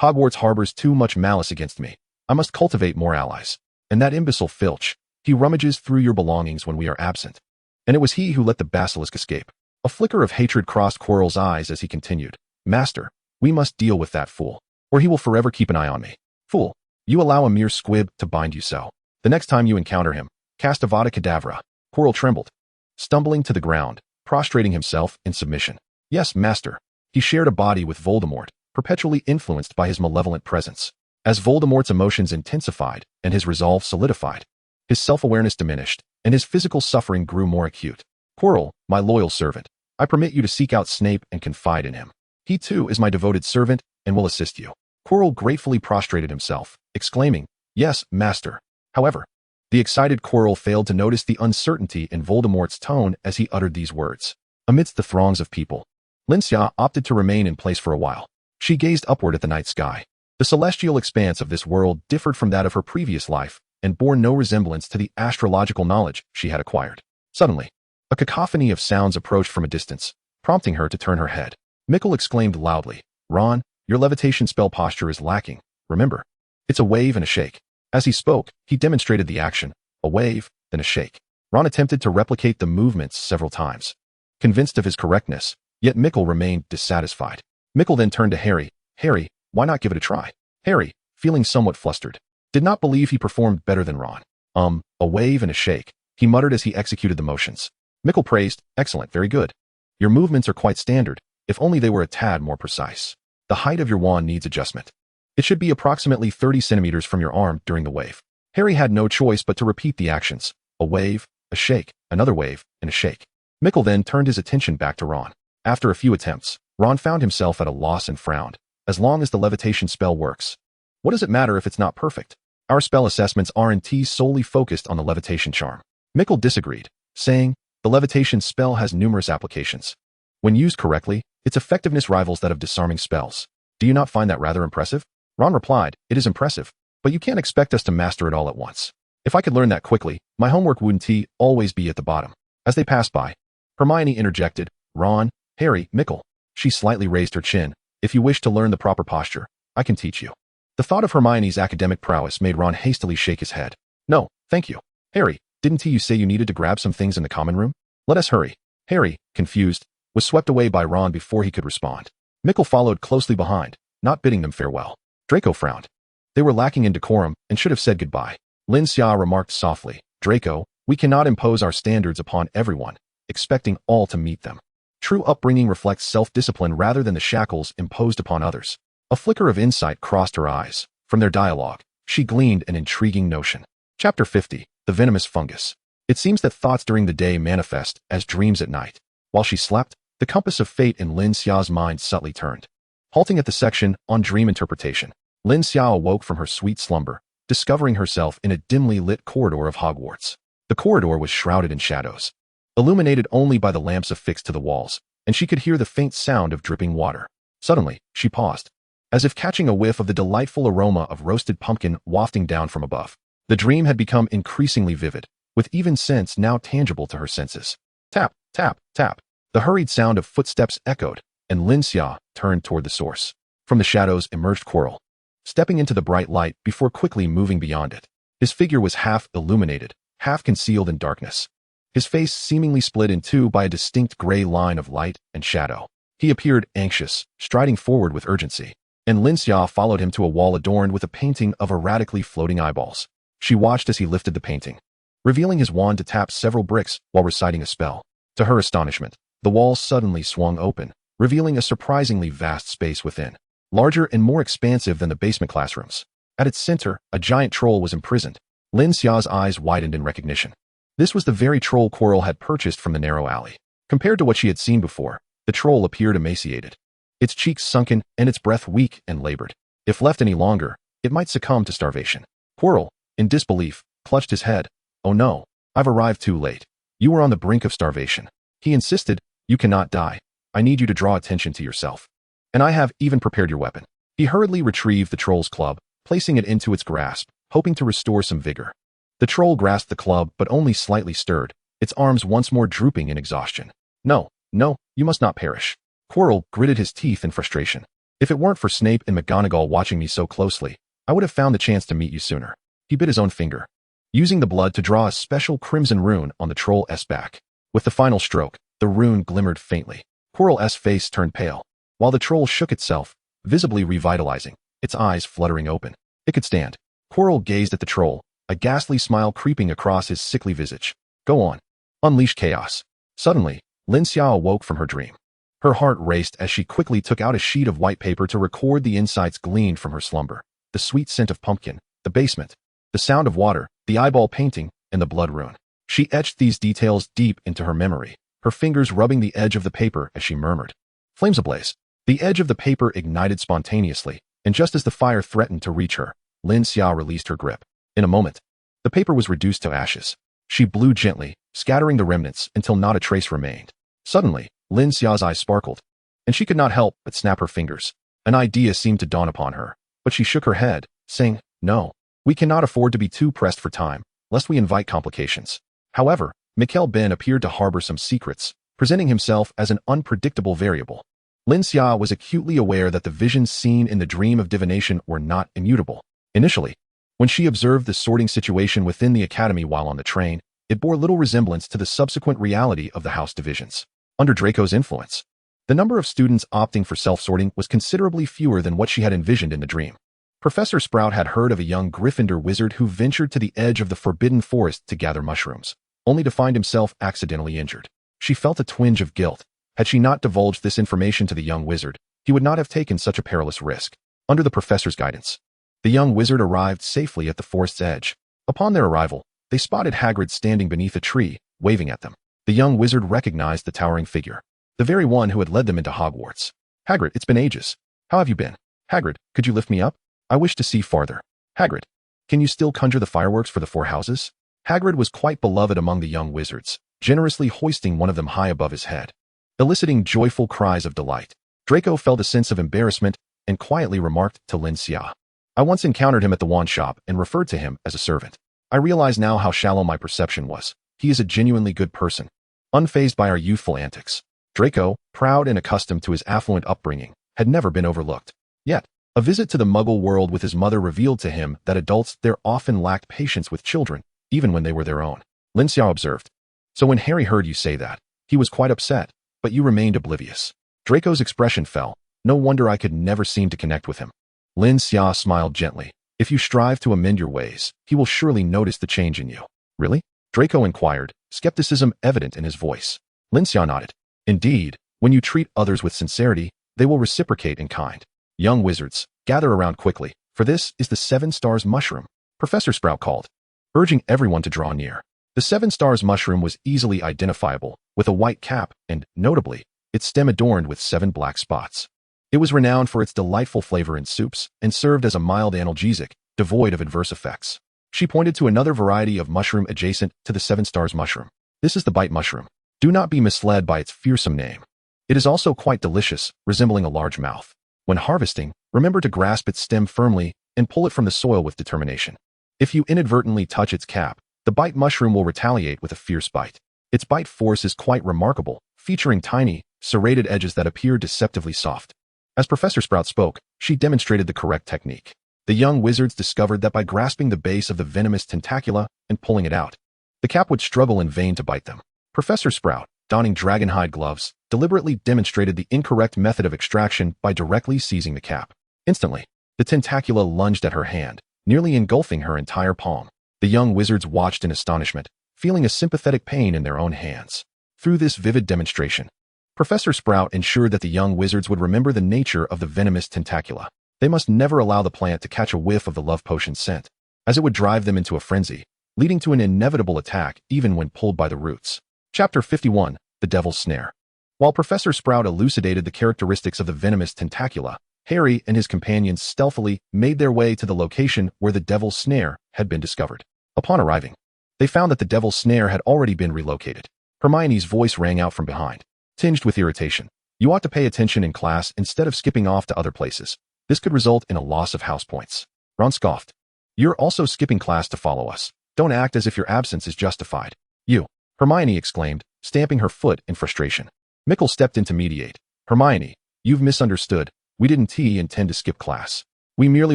Hogwarts harbors too much malice against me. I must cultivate more allies. And that imbecile Filch, he rummages through your belongings when we are absent. And it was he who let the basilisk escape." A flicker of hatred crossed Quirrell's eyes as he continued, "Master, we must deal with that fool, or he will forever keep an eye on me. Fool, you allow a mere squib to bind you so. The next time you encounter him, cast Avada Kedavra." Quirrell trembled, stumbling to the ground, prostrating himself in submission. Yes, master. He shared a body with Voldemort, perpetually influenced by his malevolent presence. As Voldemort's emotions intensified and his resolve solidified, his self-awareness diminished, and his physical suffering grew more acute. "Quirrell, my loyal servant, I permit you to seek out Snape and confide in him. He too is my devoted servant and will assist you." Quirrell gratefully prostrated himself, exclaiming, "Yes, master." However, the excited Quirrell failed to notice the uncertainty in Voldemort's tone as he uttered these words. Amidst the throngs of people, Lin Xia opted to remain in place for a while. She gazed upward at the night sky. The celestial expanse of this world differed from that of her previous life and bore no resemblance to the astrological knowledge she had acquired. Suddenly, a cacophony of sounds approached from a distance, prompting her to turn her head. Mickle exclaimed loudly, "Ron, your levitation spell posture is lacking, remember? It's a wave and a shake." As he spoke, he demonstrated the action, a wave, then a shake. Ron attempted to replicate the movements several times, convinced of his correctness, yet Mickle remained dissatisfied. Mickle then turned to Harry. "Harry, why not give it a try?" Harry, feeling somewhat flustered, did not believe he performed better than Ron. A wave and a shake," he muttered as he executed the motions. Mickle praised, "Excellent, very good. Your movements are quite standard, if only they were a tad more precise. The height of your wand needs adjustment. It should be approximately 30 centimeters from your arm during the wave." Harry had no choice but to repeat the actions, a wave, a shake, another wave, and a shake. Mickle then turned his attention back to Ron. After a few attempts, Ron found himself at a loss and frowned. "As long as the levitation spell works, what does it matter if it's not perfect? Our spell assessments aren't solely focused on the levitation charm." Mickle disagreed, saying, "The levitation spell has numerous applications. When used correctly, its effectiveness rivals that of disarming spells. Do you not find that rather impressive?" Ron replied, "It is impressive, but you can't expect us to master it all at once. If I could learn that quickly, my homework wouldn't always be at the bottom." As they passed by, Hermione interjected, "Ron, Harry, Mickle." She slightly raised her chin. "If you wish to learn the proper posture, I can teach you." The thought of Hermione's academic prowess made Ron hastily shake his head. "No, thank you. Harry, didn't you say you needed to grab some things in the common room? Let us hurry." Harry, confused, was swept away by Ron before he could respond. Mickle followed closely behind, not bidding them farewell. Draco frowned. They were lacking in decorum and should have said goodbye. Lin Xia remarked softly, "Draco, We cannot impose our standards upon everyone, expecting all to meet them. True upbringing reflects self-discipline rather than the shackles imposed upon others. A flicker of insight crossed her eyes. From their dialogue, she gleaned an intriguing notion. Chapter 50. The Venomous Fungus. It seems that thoughts during the day manifest as dreams at night. While she slept, the compass of fate in Lin Xia's mind subtly turned. Halting at the section on dream interpretation, Lin Xia awoke from her sweet slumber, discovering herself in a dimly lit corridor of Hogwarts. The corridor was shrouded in shadows, illuminated only by the lamps affixed to the walls, and she could hear the faint sound of dripping water. Suddenly, she paused, as if catching a whiff of the delightful aroma of roasted pumpkin wafting down from above. The dream had become increasingly vivid, with even scents now tangible to her senses. Tap, tap, tap. The hurried sound of footsteps echoed, and Lin Xia turned toward the source. From the shadows emerged Quirrell, stepping into the bright light before quickly moving beyond it. His figure was half illuminated, half concealed in darkness, his face seemingly split in two by a distinct gray line of light and shadow. He appeared anxious, striding forward with urgency, and Lin Xia followed him to a wall adorned with a painting of erratically floating eyeballs. She watched as he lifted the painting, revealing his wand to tap several bricks while reciting a spell. To her astonishment, the wall suddenly swung open, revealing a surprisingly vast space within, larger and more expansive than the basement classrooms. At its center, a giant troll was imprisoned. Lin Xia's eyes widened in recognition. This was the very troll Quirrell had purchased from the narrow alley. Compared to what she had seen before, the troll appeared emaciated, its cheeks sunken and its breath weak and labored. If left any longer, it might succumb to starvation. Quirrell, in disbelief, clutched his head. "Oh no, I've arrived too late. You are on the brink of starvation." He insisted, "You cannot die. I need you to draw attention to yourself. And I have even prepared your weapon." He hurriedly retrieved the troll's club, placing it into its grasp, hoping to restore some vigor. The troll grasped the club but only slightly stirred, its arms once more drooping in exhaustion. "No, no, you must not perish." Quirrell gritted his teeth in frustration. "If it weren't for Snape and McGonagall watching me so closely, I would have found the chance to meet you sooner." He bit his own finger, using the blood to draw a special crimson rune on the troll's back. With the final stroke, the rune glimmered faintly. Quirrell's face turned pale, while the troll shook itself, visibly revitalizing, its eyes fluttering open. It could stand. Quirrell gazed at the troll, a ghastly smile creeping across his sickly visage. "Go on. Unleash chaos." Suddenly, Lin Xia awoke from her dream. Her heart raced as she quickly took out a sheet of white paper to record the insights gleaned from her slumber. The sweet scent of pumpkin, the basement, the sound of water, the eyeball painting, and the blood rune. She etched these details deep into her memory, her fingers rubbing the edge of the paper as she murmured. Flames ablaze. The edge of the paper ignited spontaneously, and just as the fire threatened to reach her, Lin Xia released her grip. In a moment, the paper was reduced to ashes. She blew gently, scattering the remnants until not a trace remained. Suddenly, Lin Xia's eyes sparkled, and she could not help but snap her fingers. An idea seemed to dawn upon her, but she shook her head, saying, "No, we cannot afford to be too pressed for time, lest we invite complications." However, Mikhail Ben appeared to harbor some secrets, presenting himself as an unpredictable variable. Lin Xia was acutely aware that the visions seen in the dream of divination were not immutable. Initially, when she observed the sorting situation within the academy while on the train, it bore little resemblance to the subsequent reality of the house divisions. Under Draco's influence, the number of students opting for self-sorting was considerably fewer than what she had envisioned in the dream. Professor Sprout had heard of a young Gryffindor wizard who ventured to the edge of the forbidden forest to gather mushrooms, only to find himself accidentally injured. She felt a twinge of guilt. Had she not divulged this information to the young wizard, he would not have taken such a perilous risk. Under the professor's guidance, the young wizard arrived safely at the forest's edge. Upon their arrival, they spotted Hagrid standing beneath a tree, waving at them. The young wizard recognized the towering figure, the very one who had led them into Hogwarts. "Hagrid, it's been ages. How have you been? Hagrid, could you lift me up? I wish to see farther. Hagrid, can you still conjure the fireworks for the 4 houses?" Hagrid was quite beloved among the young wizards, generously hoisting one of them high above his head, eliciting joyful cries of delight. Draco felt a sense of embarrassment and quietly remarked to Lin Xia, "I once encountered him at the wand shop and referred to him as a servant. I realize now how shallow my perception was. He is a genuinely good person, unfazed by our youthful antics." Draco, proud and accustomed to his affluent upbringing, had never been overlooked. Yet, a visit to the Muggle world with his mother revealed to him that adults there often lacked patience with children, even when they were their own. Lin Xia observed, "So when Harry heard you say that, he was quite upset, but you remained oblivious." Draco's expression fell. "No wonder I could never seem to connect with him." Lin Xia smiled gently. "If you strive to amend your ways, he will surely notice the change in you." "Really?" Draco inquired, skepticism evident in his voice. Lin Xia nodded. Indeed, when you treat others with sincerity, they will reciprocate in kind. Young wizards, gather around quickly, for this is the 7 stars mushroom, Professor Sprout called, urging everyone to draw near. The 7 stars mushroom was easily identifiable, with a white cap and, notably, its stem adorned with 7 black spots. It was renowned for its delightful flavor in soups and served as a mild analgesic, devoid of adverse effects. She pointed to another variety of mushroom adjacent to the 7 stars mushroom. This is the bite mushroom. Do not be misled by its fearsome name. It is also quite delicious, resembling a large mouth. When harvesting, remember to grasp its stem firmly and pull it from the soil with determination. If you inadvertently touch its cap, the bite mushroom will retaliate with a fierce bite. Its bite force is quite remarkable, featuring tiny, serrated edges that appear deceptively soft. As Professor Sprout spoke, she demonstrated the correct technique. The young wizards discovered that by grasping the base of the venomous tentacula and pulling it out, the cap would struggle in vain to bite them. Professor Sprout, donning dragonhide gloves, deliberately demonstrated the incorrect method of extraction by directly seizing the cap. Instantly, the tentacula lunged at her hand, nearly engulfing her entire palm. The young wizards watched in astonishment, feeling a sympathetic pain in their own hands. Through this vivid demonstration, Professor Sprout ensured that the young wizards would remember the nature of the venomous tentacula. They must never allow the plant to catch a whiff of the love potion scent, as it would drive them into a frenzy, leading to an inevitable attack even when pulled by the roots. Chapter 51, The Devil's Snare. While Professor Sprout elucidated the characteristics of the venomous tentacula, Harry and his companions stealthily made their way to the location where the devil's snare had been discovered. Upon arriving, they found that the devil's snare had already been relocated. Hermione's voice rang out from behind, tinged with irritation. You ought to pay attention in class instead of skipping off to other places. This could result in a loss of house points. Ron scoffed. You're also skipping class to follow us. Don't act as if your absence is justified. You, Hermione exclaimed, stamping her foot in frustration. Mickle stepped in to mediate. Hermione, you've misunderstood. We didn't intend to skip class. We merely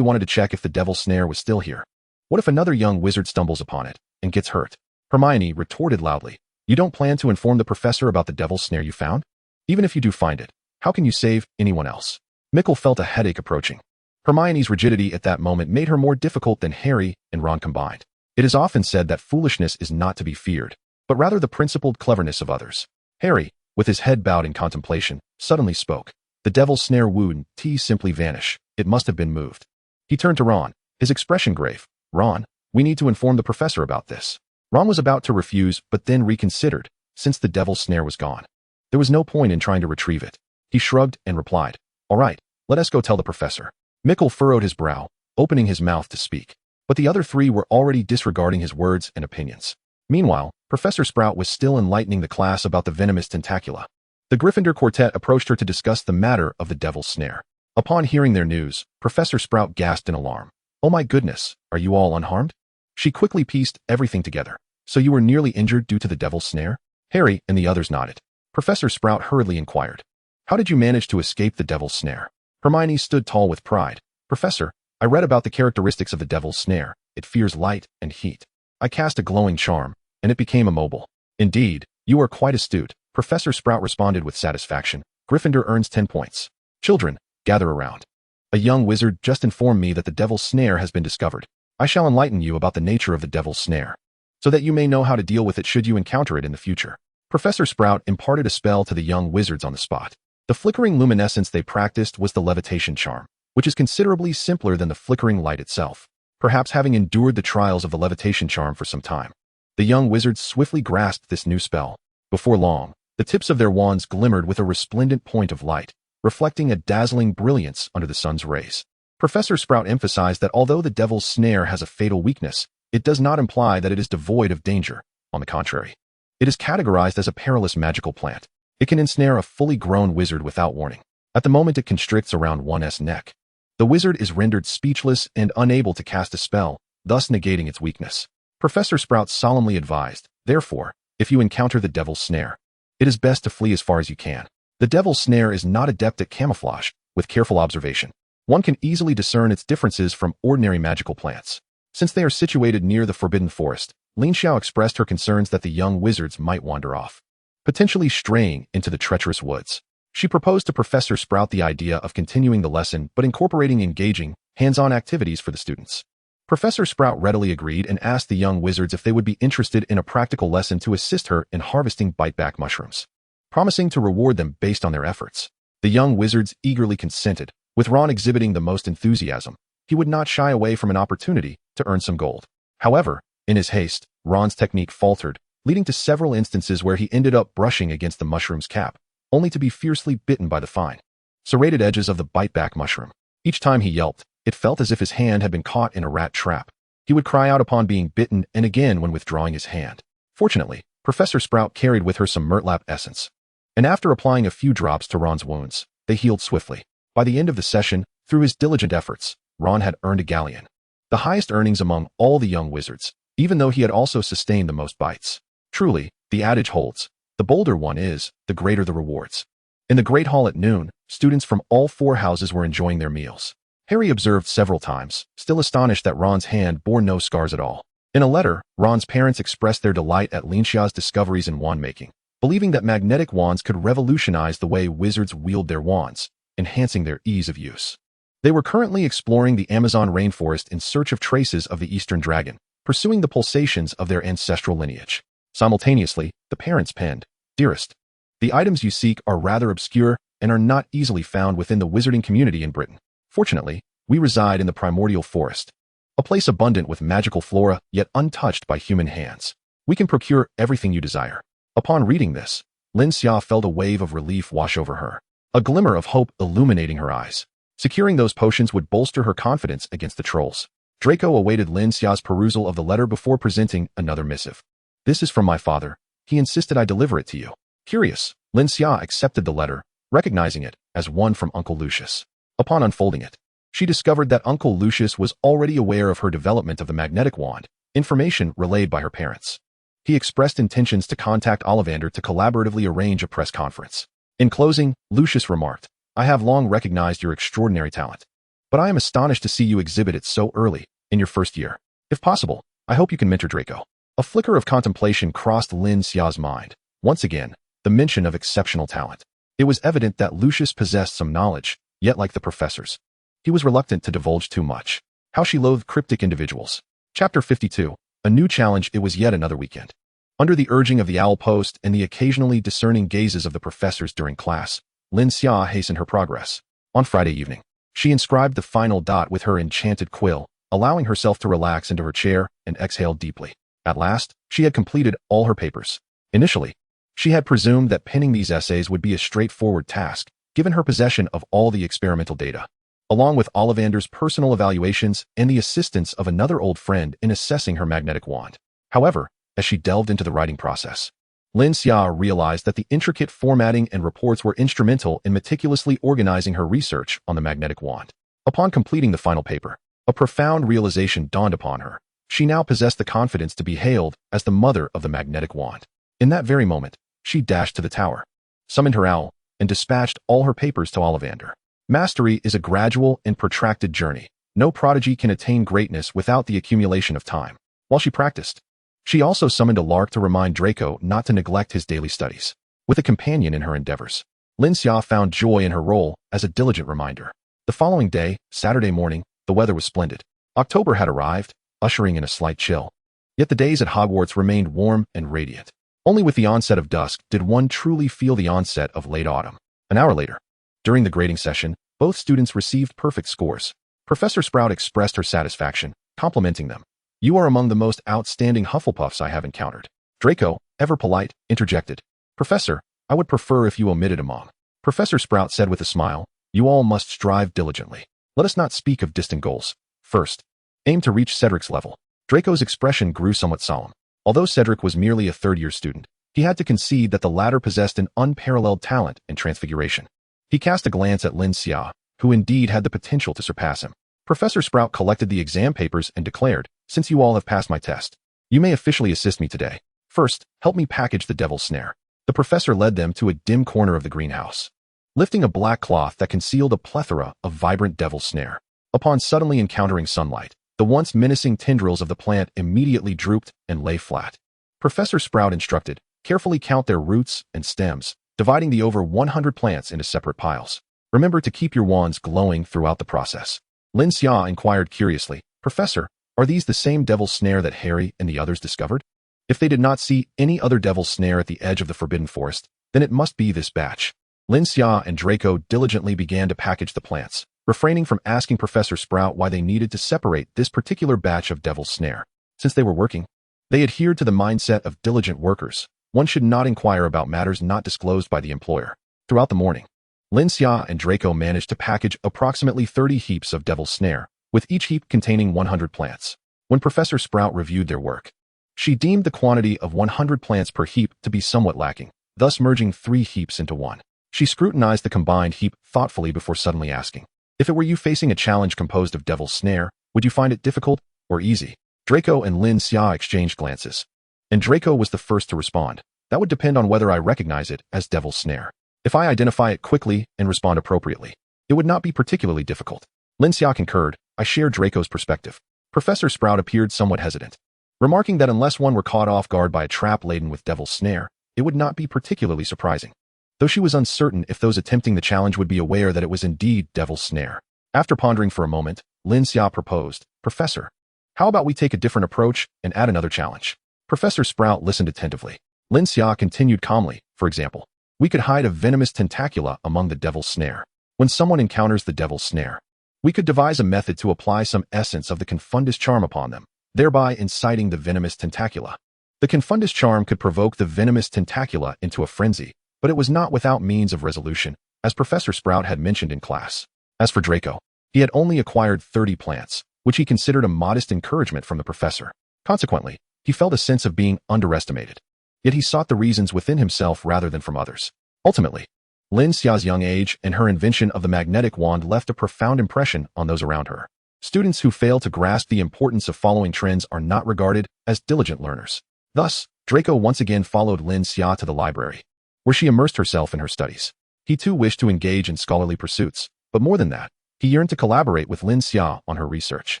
wanted to check if the devil's snare was still here. What if another young wizard stumbles upon it and gets hurt? Hermione retorted loudly. You don't plan to inform the professor about the devil's snare you found? Even if you do find it, how can you save anyone else? Mickle felt a headache approaching. Hermione's rigidity at that moment made her more difficult than Harry and Ron combined. It is often said that foolishness is not to be feared, but rather the principled cleverness of others. Harry, with his head bowed in contemplation, suddenly spoke. The devil's snare wouldn't simply vanish. It must have been moved. He turned to Ron, his expression grave. Ron, we need to inform the professor about this. Ron was about to refuse, but then reconsidered, since the devil's snare was gone. There was no point in trying to retrieve it. He shrugged and replied, all right, let us go tell the professor. Mickle furrowed his brow, opening his mouth to speak. But the other 3 were already disregarding his words and opinions. Meanwhile, Professor Sprout was still enlightening the class about the venomous tentacula. The Gryffindor quartet approached her to discuss the matter of the devil's snare. Upon hearing their news, Professor Sprout gasped in alarm. Oh my goodness, are you all unharmed? She quickly pieced everything together. So you were nearly injured due to the devil's snare? Harry and the others nodded. Professor Sprout hurriedly inquired. How did you manage to escape the devil's snare? Hermione stood tall with pride. Professor, I read about the characteristics of the devil's snare. It fears light and heat. I cast a glowing charm, and it became immobile. Indeed, you are quite astute. Professor Sprout responded with satisfaction. Gryffindor earns 10 points. Children, gather around. A young wizard just informed me that the devil's snare has been discovered. I shall enlighten you about the nature of the devil's snare, so that you may know how to deal with it should you encounter it in the future. Professor Sprout imparted a spell to the young wizards on the spot. The flickering luminescence they practiced was the levitation charm, which is considerably simpler than the flickering light itself. Perhaps having endured the trials of the levitation charm for some time, the young wizards swiftly grasped this new spell. Before long, the tips of their wands glimmered with a resplendent point of light, reflecting a dazzling brilliance under the sun's rays. Professor Sprout emphasized that although the devil's snare has a fatal weakness, it does not imply that it is devoid of danger. On the contrary, it is categorized as a perilous magical plant. It can ensnare a fully grown wizard without warning. At the moment it constricts around one's neck, the wizard is rendered speechless and unable to cast a spell, thus negating its weakness. Professor Sprout solemnly advised, therefore, if you encounter the devil's snare, it is best to flee as far as you can. The devil's snare is not adept at camouflage. With careful observation, one can easily discern its differences from ordinary magical plants. Since they are situated near the Forbidden Forest, Lin Xia expressed her concerns that the young wizards might wander off, potentially straying into the treacherous woods. She proposed to Professor Sprout the idea of continuing the lesson but incorporating engaging, hands-on activities for the students. Professor Sprout readily agreed and asked the young wizards if they would be interested in a practical lesson to assist her in harvesting bite-back mushrooms, promising to reward them based on their efforts. The young wizards eagerly consented, with Ron exhibiting the most enthusiasm. He would not shy away from an opportunity to earn some gold. However, in his haste, Ron's technique faltered, leading to several instances where he ended up brushing against the mushroom's cap, only to be fiercely bitten by the fine, serrated edges of the bite-back mushroom. Each time he yelped, it felt as if his hand had been caught in a rat trap. He would cry out upon being bitten and again when withdrawing his hand. Fortunately, Professor Sprout carried with her some Murtlap essence, and after applying a few drops to Ron's wounds, they healed swiftly. By the end of the session, through his diligent efforts, Ron had earned a galleon, the highest earnings among all the young wizards, even though he had also sustained the most bites. Truly, the adage holds, the bolder one is, the greater the rewards. In the Great Hall at noon, students from all 4 houses were enjoying their meals. Harry observed several times, still astonished that Ron's hand bore no scars at all. In a letter, Ron's parents expressed their delight at Lin Xia's discoveries in wand-making, believing that magnetic wands could revolutionize the way wizards wield their wands, enhancing their ease of use. They were currently exploring the Amazon rainforest in search of traces of the Eastern Dragon, pursuing the pulsations of their ancestral lineage. Simultaneously, the parents penned, "Dearest, the items you seek are rather obscure and are not easily found within the wizarding community in Britain. Fortunately, we reside in the primordial forest, a place abundant with magical flora yet untouched by human hands. We can procure everything you desire." Upon reading this, Lin Xia felt a wave of relief wash over her, a glimmer of hope illuminating her eyes. Securing those potions would bolster her confidence against the trolls. Draco awaited Lin Xia's perusal of the letter before presenting another missive. "This is from my father. He insisted I deliver it to you." Curious, Lin Xia accepted the letter, recognizing it as one from Uncle Lucius. Upon unfolding it, she discovered that Uncle Lucius was already aware of her development of the magnetic wand, information relayed by her parents. He expressed intentions to contact Ollivander to collaboratively arrange a press conference. In closing, Lucius remarked, "I have long recognized your extraordinary talent, but I am astonished to see you exhibit it so early, in your first year. If possible, I hope you can mentor Draco." A flicker of contemplation crossed Lin Xia's mind. Once again, the mention of exceptional talent. It was evident that Lucius possessed some knowledge, yet like the professors, he was reluctant to divulge too much. How she loathed cryptic individuals. Chapter 52. A new challenge. It was yet another weekend. Under the urging of the owl post and the occasionally discerning gazes of the professors during class, Lin Xia hastened her progress. On Friday evening, she inscribed the final dot with her enchanted quill, allowing herself to relax into her chair and exhale deeply. At last, she had completed all her papers. Initially, she had presumed that penning these essays would be a straightforward task, given her possession of all the experimental data, along with Ollivander's personal evaluations and the assistance of another old friend in assessing her magnetic wand. However, as she delved into the writing process, Lin Xia realized that the intricate formatting and reports were instrumental in meticulously organizing her research on the magnetic wand. Upon completing the final paper, a profound realization dawned upon her. She now possessed the confidence to be hailed as the mother of the magnetic wand. In that very moment, she dashed to the tower, summoned her owl, and dispatched all her papers to Ollivander. Mastery is a gradual and protracted journey. No prodigy can attain greatness without the accumulation of time. While she practiced, she also summoned a lark to remind Draco not to neglect his daily studies. With a companion in her endeavors, Lin Xia found joy in her role as a diligent reminder. The following day, Saturday morning, the weather was splendid. October had arrived, ushering in a slight chill. Yet the days at Hogwarts remained warm and radiant. Only with the onset of dusk did one truly feel the onset of late autumn. An hour later, during the grading session, both students received perfect scores. Professor Sprout expressed her satisfaction, complimenting them. "You are among the most outstanding Hufflepuffs I have encountered." Draco, ever polite, interjected, "Professor, I would prefer if you omitted among." Professor Sprout said with a smile, "You all must strive diligently. Let us not speak of distant goals. First, aim to reach Cedric's level." Draco's expression grew somewhat solemn. Although Cedric was merely a third-year student, he had to concede that the latter possessed an unparalleled talent in transfiguration. He cast a glance at Lin Xia, who indeed had the potential to surpass him. Professor Sprout collected the exam papers and declared, "Since you all have passed my test, you may officially assist me today. First, help me package the devil's snare." The professor led them to a dim corner of the greenhouse, lifting a black cloth that concealed a plethora of vibrant devil's snare. Upon suddenly encountering sunlight, the once menacing tendrils of the plant immediately drooped and lay flat. Professor Sprout instructed, "Carefully count their roots and stems, dividing the over 100 plants into separate piles. Remember to keep your wands glowing throughout the process." Lin Xia inquired curiously, "Professor, Are these the same devil's snare that Harry and the others discovered? If they did not see any other devil's snare at the edge of the Forbidden Forest, then it must be this batch. Lin Xia and Draco diligently began to package the plants, refraining from asking Professor Sprout why they needed to separate this particular batch of devil's snare. Since they were working, they adhered to the mindset of diligent workers. One should not inquire about matters not disclosed by the employer. Throughout the morning, Lin Xia and Draco managed to package approximately 30 heaps of devil's snare, with each heap containing 100 plants. When Professor Sprout reviewed their work, she deemed the quantity of 100 plants per heap to be somewhat lacking, thus merging 3 heaps into one. She scrutinized the combined heap thoughtfully before suddenly asking, "If it were you facing a challenge composed of devil's snare, would you find it difficult or easy?" Draco and Lin Xia exchanged glances, and Draco was the first to respond. "That would depend on whether I recognize it as devil's snare. If I identify it quickly and respond appropriately, it would not be particularly difficult." Lin Xia concurred. I shared Draco's perspective. Professor Sprout appeared somewhat hesitant, remarking that unless one were caught off guard by a trap laden with devil's snare, it would not be particularly surprising. Though she was uncertain if those attempting the challenge would be aware that it was indeed devil's snare. After pondering for a moment, Lin Xia proposed, "Professor, how about we take a different approach and add another challenge?" Professor Sprout listened attentively. Lin Xia continued calmly. "For example, we could hide a venomous tentacula among the devil's snare. When someone encounters the devil's snare, we could devise a method to apply some essence of the Confundus charm upon them, thereby inciting the venomous tentacula. The Confundus charm could provoke the venomous tentacula into a frenzy, but it was not without means of resolution, as Professor Sprout had mentioned in class. As for Draco, he had only acquired 30 plants, which he considered a modest encouragement from the professor. Consequently, he felt a sense of being underestimated. Yet he sought the reasons within himself rather than from others. Ultimately, Lin Xia's young age and her invention of the magnetic wand left a profound impression on those around her. Students who fail to grasp the importance of following trends are not regarded as diligent learners. Thus, Draco once again followed Lin Xia to the library, where she immersed herself in her studies. He too wished to engage in scholarly pursuits, but more than that, he yearned to collaborate with Lin Xia on her research.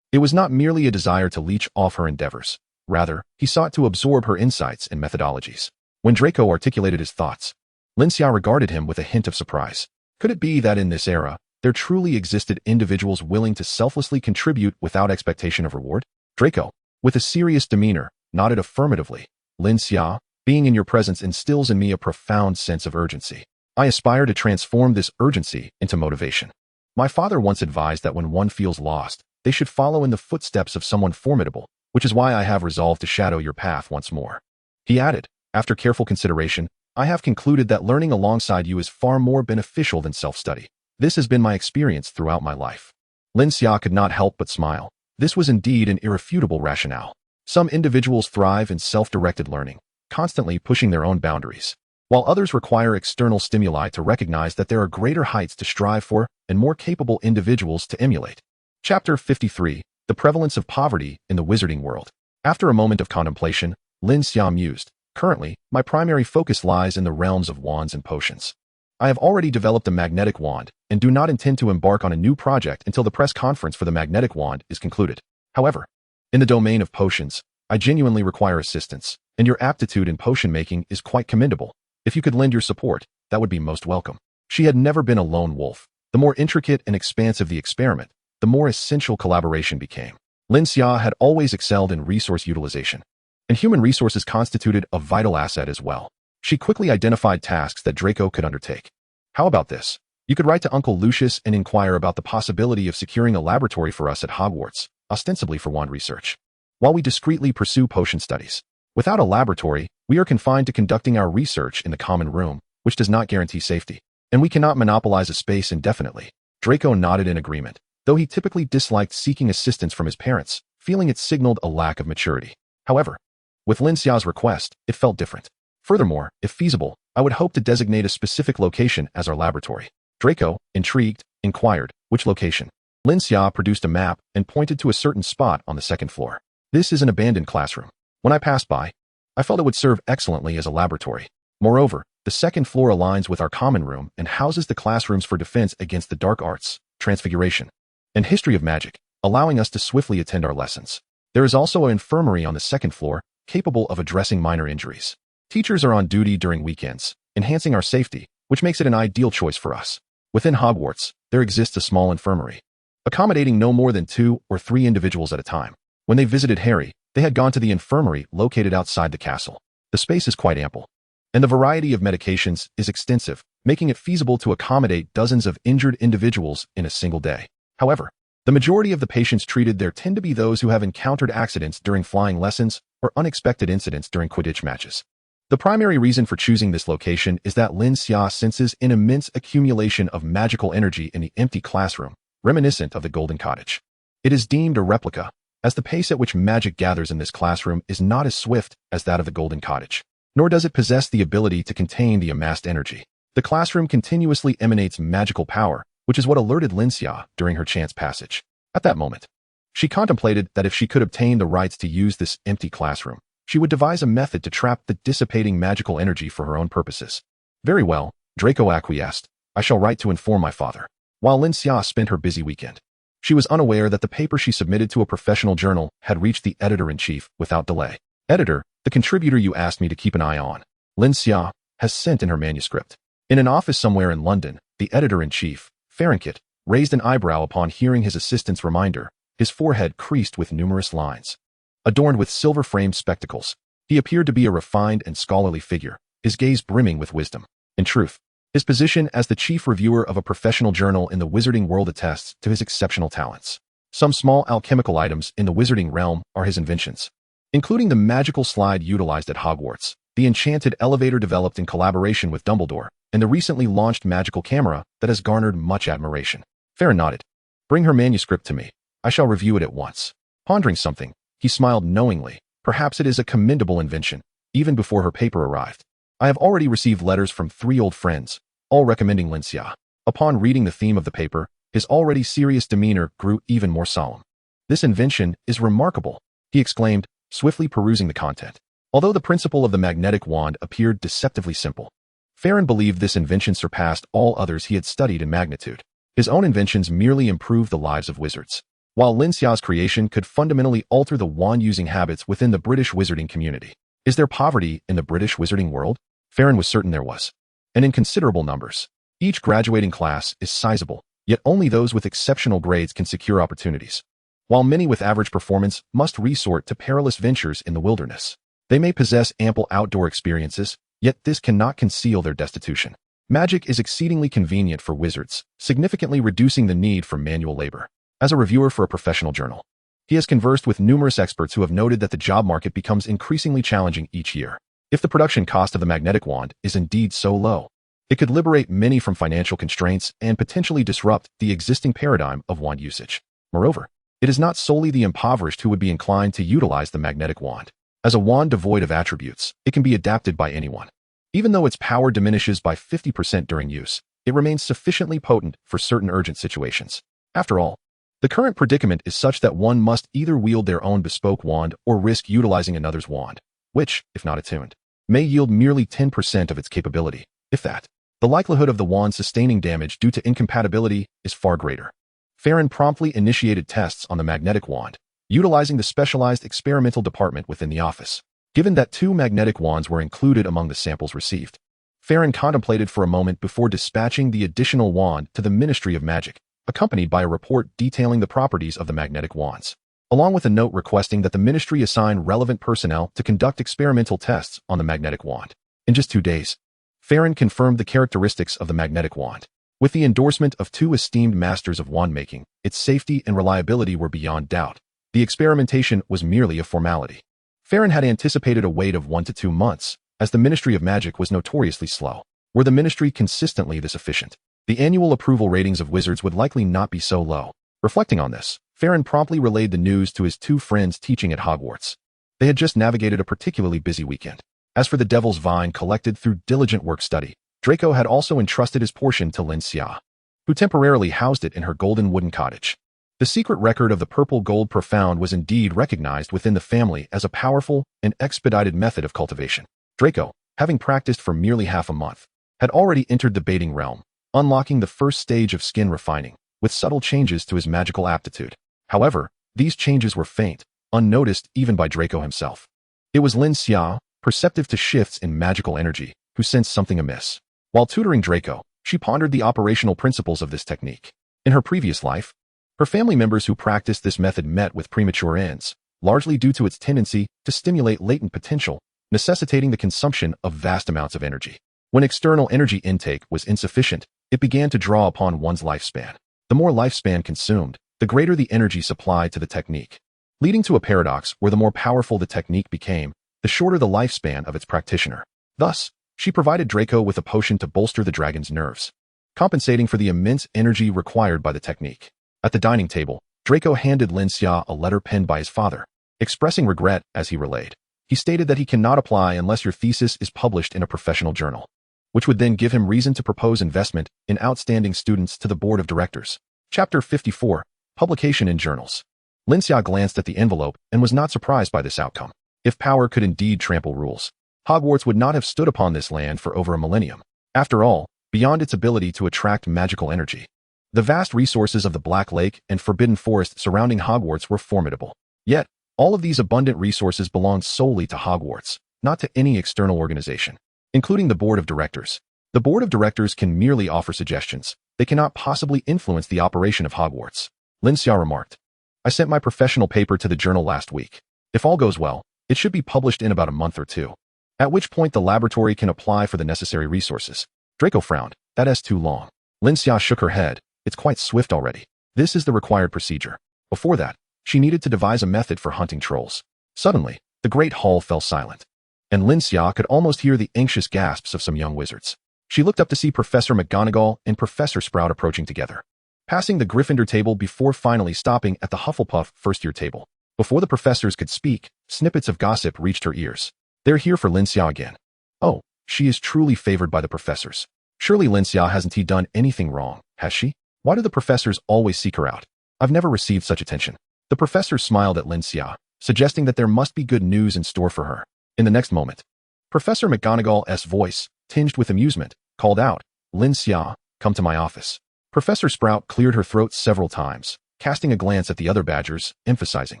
It was not merely a desire to leech off her endeavors. Rather, he sought to absorb her insights and methodologies. When Draco articulated his thoughts, Lin Xia regarded him with a hint of surprise. Could it be that in this era, there truly existed individuals willing to selflessly contribute without expectation of reward? Draco, with a serious demeanor, nodded affirmatively. "Lin Xia, being in your presence instills in me a profound sense of urgency. I aspire to transform this urgency into motivation. My father once advised that when one feels lost, they should follow in the footsteps of someone formidable, which is why I have resolved to shadow your path once more." He added, "After careful consideration, I have concluded that learning alongside you is far more beneficial than self-study. This has been my experience throughout my life." Lin Xia could not help but smile. This was indeed an irrefutable rationale. Some individuals thrive in self-directed learning, constantly pushing their own boundaries, while others require external stimuli to recognize that there are greater heights to strive for and more capable individuals to emulate. Chapter 53. The Prevalence of Poverty in the Wizarding World. After a moment of contemplation, Lin Xia mused, "Currently, my primary focus lies in the realms of wands and potions. I have already developed a magnetic wand and do not intend to embark on a new project until the press conference for the magnetic wand is concluded. However, in the domain of potions, I genuinely require assistance, and your aptitude in potion making is quite commendable. If you could lend your support, that would be most welcome." She had never been a lone wolf. The more intricate and expansive the experiment, the more essential collaboration became. Lin Xia had always excelled in resource utilization, and human resources constituted a vital asset as well. She quickly identified tasks that Draco could undertake. "How about this? You could write to Uncle Lucius and inquire about the possibility of securing a laboratory for us at Hogwarts, ostensibly for wand research, while we discreetly pursue potion studies. Without a laboratory, we are confined to conducting our research in the common room, which does not guarantee safety, and we cannot monopolize a space indefinitely." Draco nodded in agreement, though he typically disliked seeking assistance from his parents, feeling it signaled a lack of maturity. However, with Lin Xia's request, it felt different. "Furthermore, if feasible, I would hope to designate a specific location as our laboratory." Draco, intrigued, inquired, "Which location?" Lin Xia produced a map and pointed to a certain spot on the second floor. "This is an abandoned classroom. When I passed by, I felt it would serve excellently as a laboratory. Moreover, the second floor aligns with our common room and houses the classrooms for defense against the dark arts, transfiguration, and history of magic, allowing us to swiftly attend our lessons. There is also an infirmary on the second floor, capable of addressing minor injuries. Teachers are on duty during weekends, enhancing our safety, which makes it an ideal choice for us. Within Hogwarts, there exists a small infirmary, accommodating no more than 2 or 3 individuals at a time. When they visited Harry, they had gone to the infirmary located outside the castle. The space is quite ample, and the variety of medications is extensive, making it feasible to accommodate dozens of injured individuals in a single day. However, the majority of the patients treated there tend to be those who have encountered accidents during flying lessons or unexpected incidents during Quidditch matches. The primary reason for choosing this location is that Lin Xia senses an immense accumulation of magical energy in the empty classroom, reminiscent of the Golden Cottage. It is deemed a replica, as the pace at which magic gathers in this classroom is not as swift as that of the Golden Cottage, nor does it possess the ability to contain the amassed energy. The classroom continuously emanates magical power, which is what alerted Lin Xia during her chance passage. At that moment, she contemplated that if she could obtain the rights to use this empty classroom, she would devise a method to trap the dissipating magical energy for her own purposes. Very well, Draco acquiesced. I shall write to inform my father. While Lin Xia spent her busy weekend, she was unaware that the paper she submitted to a professional journal had reached the editor-in-chief without delay. Editor, the contributor you asked me to keep an eye on, Lin Xia, has sent in her manuscript. In an office somewhere in London, the editor-in-chief, Fahrenheit, raised an eyebrow upon hearing his assistant's reminder, his forehead creased with numerous lines. Adorned with silver-framed spectacles, he appeared to be a refined and scholarly figure, his gaze brimming with wisdom. In truth, his position as the chief reviewer of a professional journal in the wizarding world attests to his exceptional talents. Some small alchemical items in the wizarding realm are his inventions, including the magical slide utilized at Hogwarts, the enchanted elevator developed in collaboration with Dumbledore, and the recently launched magical camera that has garnered much admiration. Farron nodded. Bring her manuscript to me. I shall review it at once. Pondering something, he smiled knowingly. Perhaps it is a commendable invention, even before her paper arrived. I have already received letters from 3 old friends, all recommending Lin Xia. Upon reading the theme of the paper, his already serious demeanor grew even more solemn. This invention is remarkable, he exclaimed, swiftly perusing the content. Although the principle of the magnetic wand appeared deceptively simple, Farron believed this invention surpassed all others he had studied in magnitude. His own inventions merely improved the lives of wizards, while Lin Xia's creation could fundamentally alter the wand-using habits within the British wizarding community. Is there poverty in the British wizarding world? Farron was certain there was, and in considerable numbers. Each graduating class is sizable, yet only those with exceptional grades can secure opportunities, while many with average performance must resort to perilous ventures in the wilderness. They may possess ample outdoor experiences, yet this cannot conceal their destitution. Magic is exceedingly convenient for wizards, significantly reducing the need for manual labor. As a reviewer for a professional journal, he has conversed with numerous experts who have noted that the job market becomes increasingly challenging each year. If the production cost of the magnetic wand is indeed so low, it could liberate many from financial constraints and potentially disrupt the existing paradigm of wand usage. Moreover, it is not solely the impoverished who would be inclined to utilize the magnetic wand. As a wand devoid of attributes, it can be adapted by anyone. Even though its power diminishes by 50% during use, it remains sufficiently potent for certain urgent situations. After all, the current predicament is such that one must either wield their own bespoke wand or risk utilizing another's wand, which, if not attuned, may yield merely 10% of its capability, if that. The likelihood of the wand sustaining damage due to incompatibility is far greater. Farron promptly initiated tests on the magnetic wand, utilizing the specialized experimental department within the office. Given that 2 magnetic wands were included among the samples received, Farron contemplated for a moment before dispatching the additional wand to the Ministry of Magic, accompanied by a report detailing the properties of the magnetic wands, along with a note requesting that the ministry assign relevant personnel to conduct experimental tests on the magnetic wand. In just 2 days, Farron confirmed the characteristics of the magnetic wand. With the endorsement of 2 esteemed masters of wand-making, its safety and reliability were beyond doubt. The experimentation was merely a formality. Farron had anticipated a wait of 1 to 2 months, as the Ministry of Magic was notoriously slow. Were the ministry consistently this efficient, the annual approval ratings of wizards would likely not be so low. Reflecting on this, Farron promptly relayed the news to his 2 friends teaching at Hogwarts. They had just navigated a particularly busy weekend. As for the Devil's Vine collected through diligent work study, Draco had also entrusted his portion to Lin Xia, who temporarily housed it in her golden wooden cottage. The secret record of the purple gold profound was indeed recognized within the family as a powerful and expedited method of cultivation. Draco, having practiced for merely half a month, had already entered the baiting realm, unlocking the first stage of skin refining, with subtle changes to his magical aptitude. However, these changes were faint, unnoticed even by Draco himself. It was Lin Xia, perceptive to shifts in magical energy, who sensed something amiss. While tutoring Draco, she pondered the operational principles of this technique. In her previous life, her family members who practiced this method met with premature ends, largely due to its tendency to stimulate latent potential, necessitating the consumption of vast amounts of energy. When external energy intake was insufficient, it began to draw upon one's lifespan. The more lifespan consumed, the greater the energy supplied to the technique, leading to a paradox where the more powerful the technique became, the shorter the lifespan of its practitioner. Thus, she provided Draco with a potion to bolster the dragon's nerves, compensating for the immense energy required by the technique. At the dining table, Draco handed Lin Xia a letter penned by his father, expressing regret as he relayed. He stated that he cannot apply unless your thesis is published in a professional journal, which would then give him reason to propose investment in outstanding students to the board of directors. Chapter 54, Publication in Journals. Lin Xia glanced at the envelope and was not surprised by this outcome. If power could indeed trample rules, Hogwarts would not have stood upon this land for over a millennium. After all, beyond its ability to attract magical energy, the vast resources of the Black Lake and Forbidden Forest surrounding Hogwarts were formidable. Yet, all of these abundant resources belonged solely to Hogwarts, not to any external organization, including the board of directors. The board of directors can merely offer suggestions. They cannot possibly influence the operation of Hogwarts. Lin Xia remarked. I sent my professional paper to the journal last week. If all goes well, it should be published in about a month or two, at which point the laboratory can apply for the necessary resources. Draco frowned. That is too long. Lin Xia shook her head. It's quite swift already. This is the required procedure. Before that, she needed to devise a method for hunting trolls. Suddenly, the great hall fell silent, and Lin Xia could almost hear the anxious gasps of some young wizards. She looked up to see Professor McGonagall and Professor Sprout approaching together, passing the Gryffindor table before finally stopping at the Hufflepuff first-year table. Before the professors could speak, snippets of gossip reached her ears. They're here for Lin Xia again. Oh, she is truly favored by the professors. Surely Lin Xia hasn't done anything wrong, has she? Why do the professors always seek her out? I've never received such attention. The professor smiled at Lin Xia, suggesting that there must be good news in store for her. In the next moment, Professor McGonagall's voice, tinged with amusement, called out, Lin Xia, come to my office. Professor Sprout cleared her throat several times, casting a glance at the other badgers, emphasizing,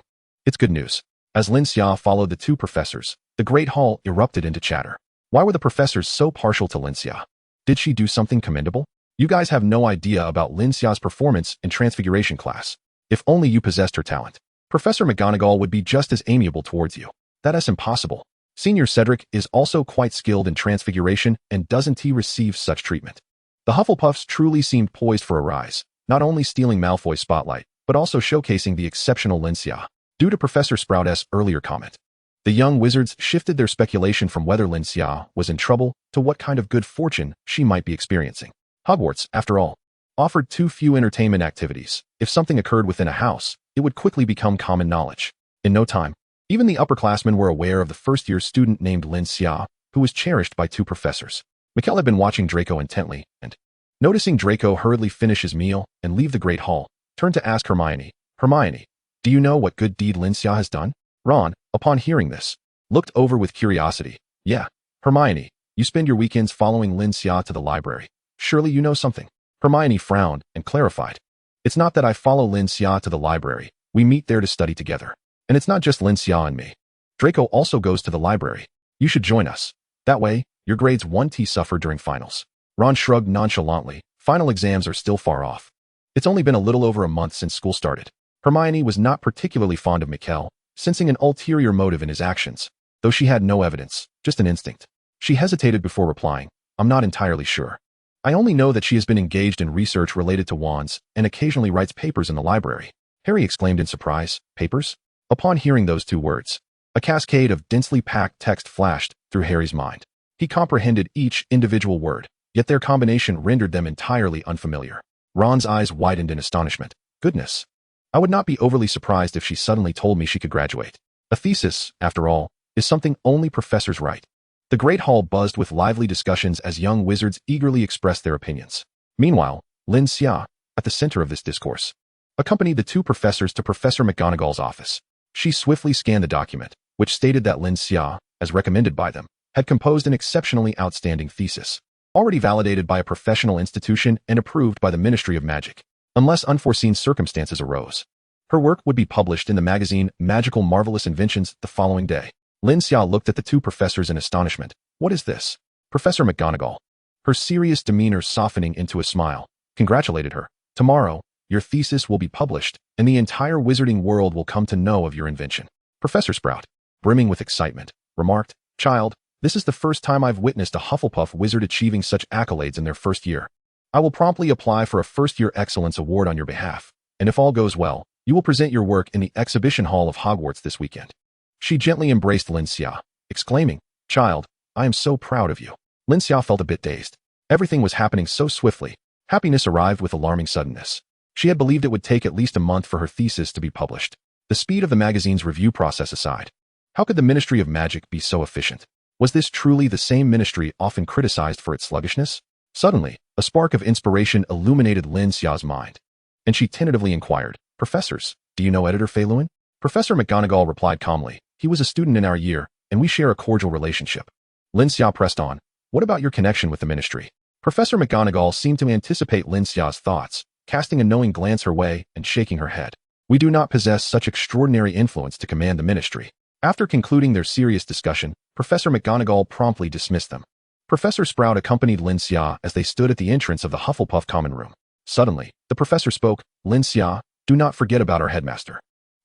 it's good news. As Lin Xia followed the two professors, the great hall erupted into chatter. Why were the professors so partial to Lin Xia? Did she do something commendable? You guys have no idea about Lin Xia's performance in Transfiguration class. If only you possessed her talent, Professor McGonagall would be just as amiable towards you. That is impossible. Senior Cedric is also quite skilled in Transfiguration, and doesn't he receive such treatment? The Hufflepuffs truly seemed poised for a rise, not only stealing Malfoy's spotlight, but also showcasing the exceptional Lin Xia. Due to Professor Sprout's earlier comment, the young wizards shifted their speculation from whether Lin Xia was in trouble to what kind of good fortune she might be experiencing. Hogwarts, after all, offered too few entertainment activities. If something occurred within a house, it would quickly become common knowledge. In no time, even the upperclassmen were aware of the first-year student named Lin Xia, who was cherished by two professors. Mikkel had been watching Draco intently, and, noticing Draco hurriedly finish his meal and leave the great hall, turned to ask Hermione, Hermione, do you know what good deed Lin Xia has done? Ron, upon hearing this, looked over with curiosity. Yeah, Hermione, you spend your weekends following Lin Xia to the library. Surely you know something. Hermione frowned and clarified. It's not that I follow Lin Xia to the library. We meet there to study together. And it's not just Lin Xia and me. Draco also goes to the library. You should join us. That way, your grades won't suffer during finals. Ron shrugged nonchalantly. Final exams are still far off. It's only been a little over a month since school started. Hermione was not particularly fond of Mikkel, sensing an ulterior motive in his actions, though she had no evidence, just an instinct. She hesitated before replying. I'm not entirely sure. I only know that she has been engaged in research related to wands and occasionally writes papers in the library. Harry exclaimed in surprise. Papers? Upon hearing those two words, a cascade of densely packed text flashed through Harry's mind. He comprehended each individual word, yet their combination rendered them entirely unfamiliar. Ron's eyes widened in astonishment. Goodness. I would not be overly surprised if she suddenly told me she could graduate. A thesis, after all, is something only professors write. The great hall buzzed with lively discussions as young wizards eagerly expressed their opinions. Meanwhile, Lin Xia, at the center of this discourse, accompanied the two professors to Professor McGonagall's office. She swiftly scanned the document, which stated that Lin Xia, as recommended by them, had composed an exceptionally outstanding thesis, already validated by a professional institution and approved by the Ministry of Magic. Unless unforeseen circumstances arose, her work would be published in the magazine Magical Marvelous Inventions the following day. Lin Xia looked at the two professors in astonishment. What is this? Professor McGonagall, her serious demeanor softening into a smile, congratulated her. Tomorrow, your thesis will be published, and the entire wizarding world will come to know of your invention. Professor Sprout, brimming with excitement, remarked, "Child, this is the first time I've witnessed a Hufflepuff wizard achieving such accolades in their first year. I will promptly apply for a first-year excellence award on your behalf, and if all goes well, you will present your work in the exhibition hall of Hogwarts this weekend." She gently embraced Lin Xia, exclaiming, "Child, I am so proud of you." Lin Xia felt a bit dazed. Everything was happening so swiftly. Happiness arrived with alarming suddenness. She had believed it would take at least a month for her thesis to be published. The speed of the magazine's review process aside, how could the Ministry of Magic be so efficient? Was this truly the same ministry often criticized for its sluggishness? Suddenly, a spark of inspiration illuminated Lin Xia's mind, and she tentatively inquired, "Professors, do you know Editor Fei Luan?" Professor McGonagall replied calmly, "He was a student in our year, and we share a cordial relationship." Lin Xia pressed on, "What about your connection with the ministry?" Professor McGonagall seemed to anticipate Lin Xia's thoughts, casting a knowing glance her way and shaking her head. "We do not possess such extraordinary influence to command the ministry." After concluding their serious discussion, Professor McGonagall promptly dismissed them. Professor Sprout accompanied Lin Xia as they stood at the entrance of the Hufflepuff common room. Suddenly, the professor spoke, "Lin Xia, do not forget about our headmaster."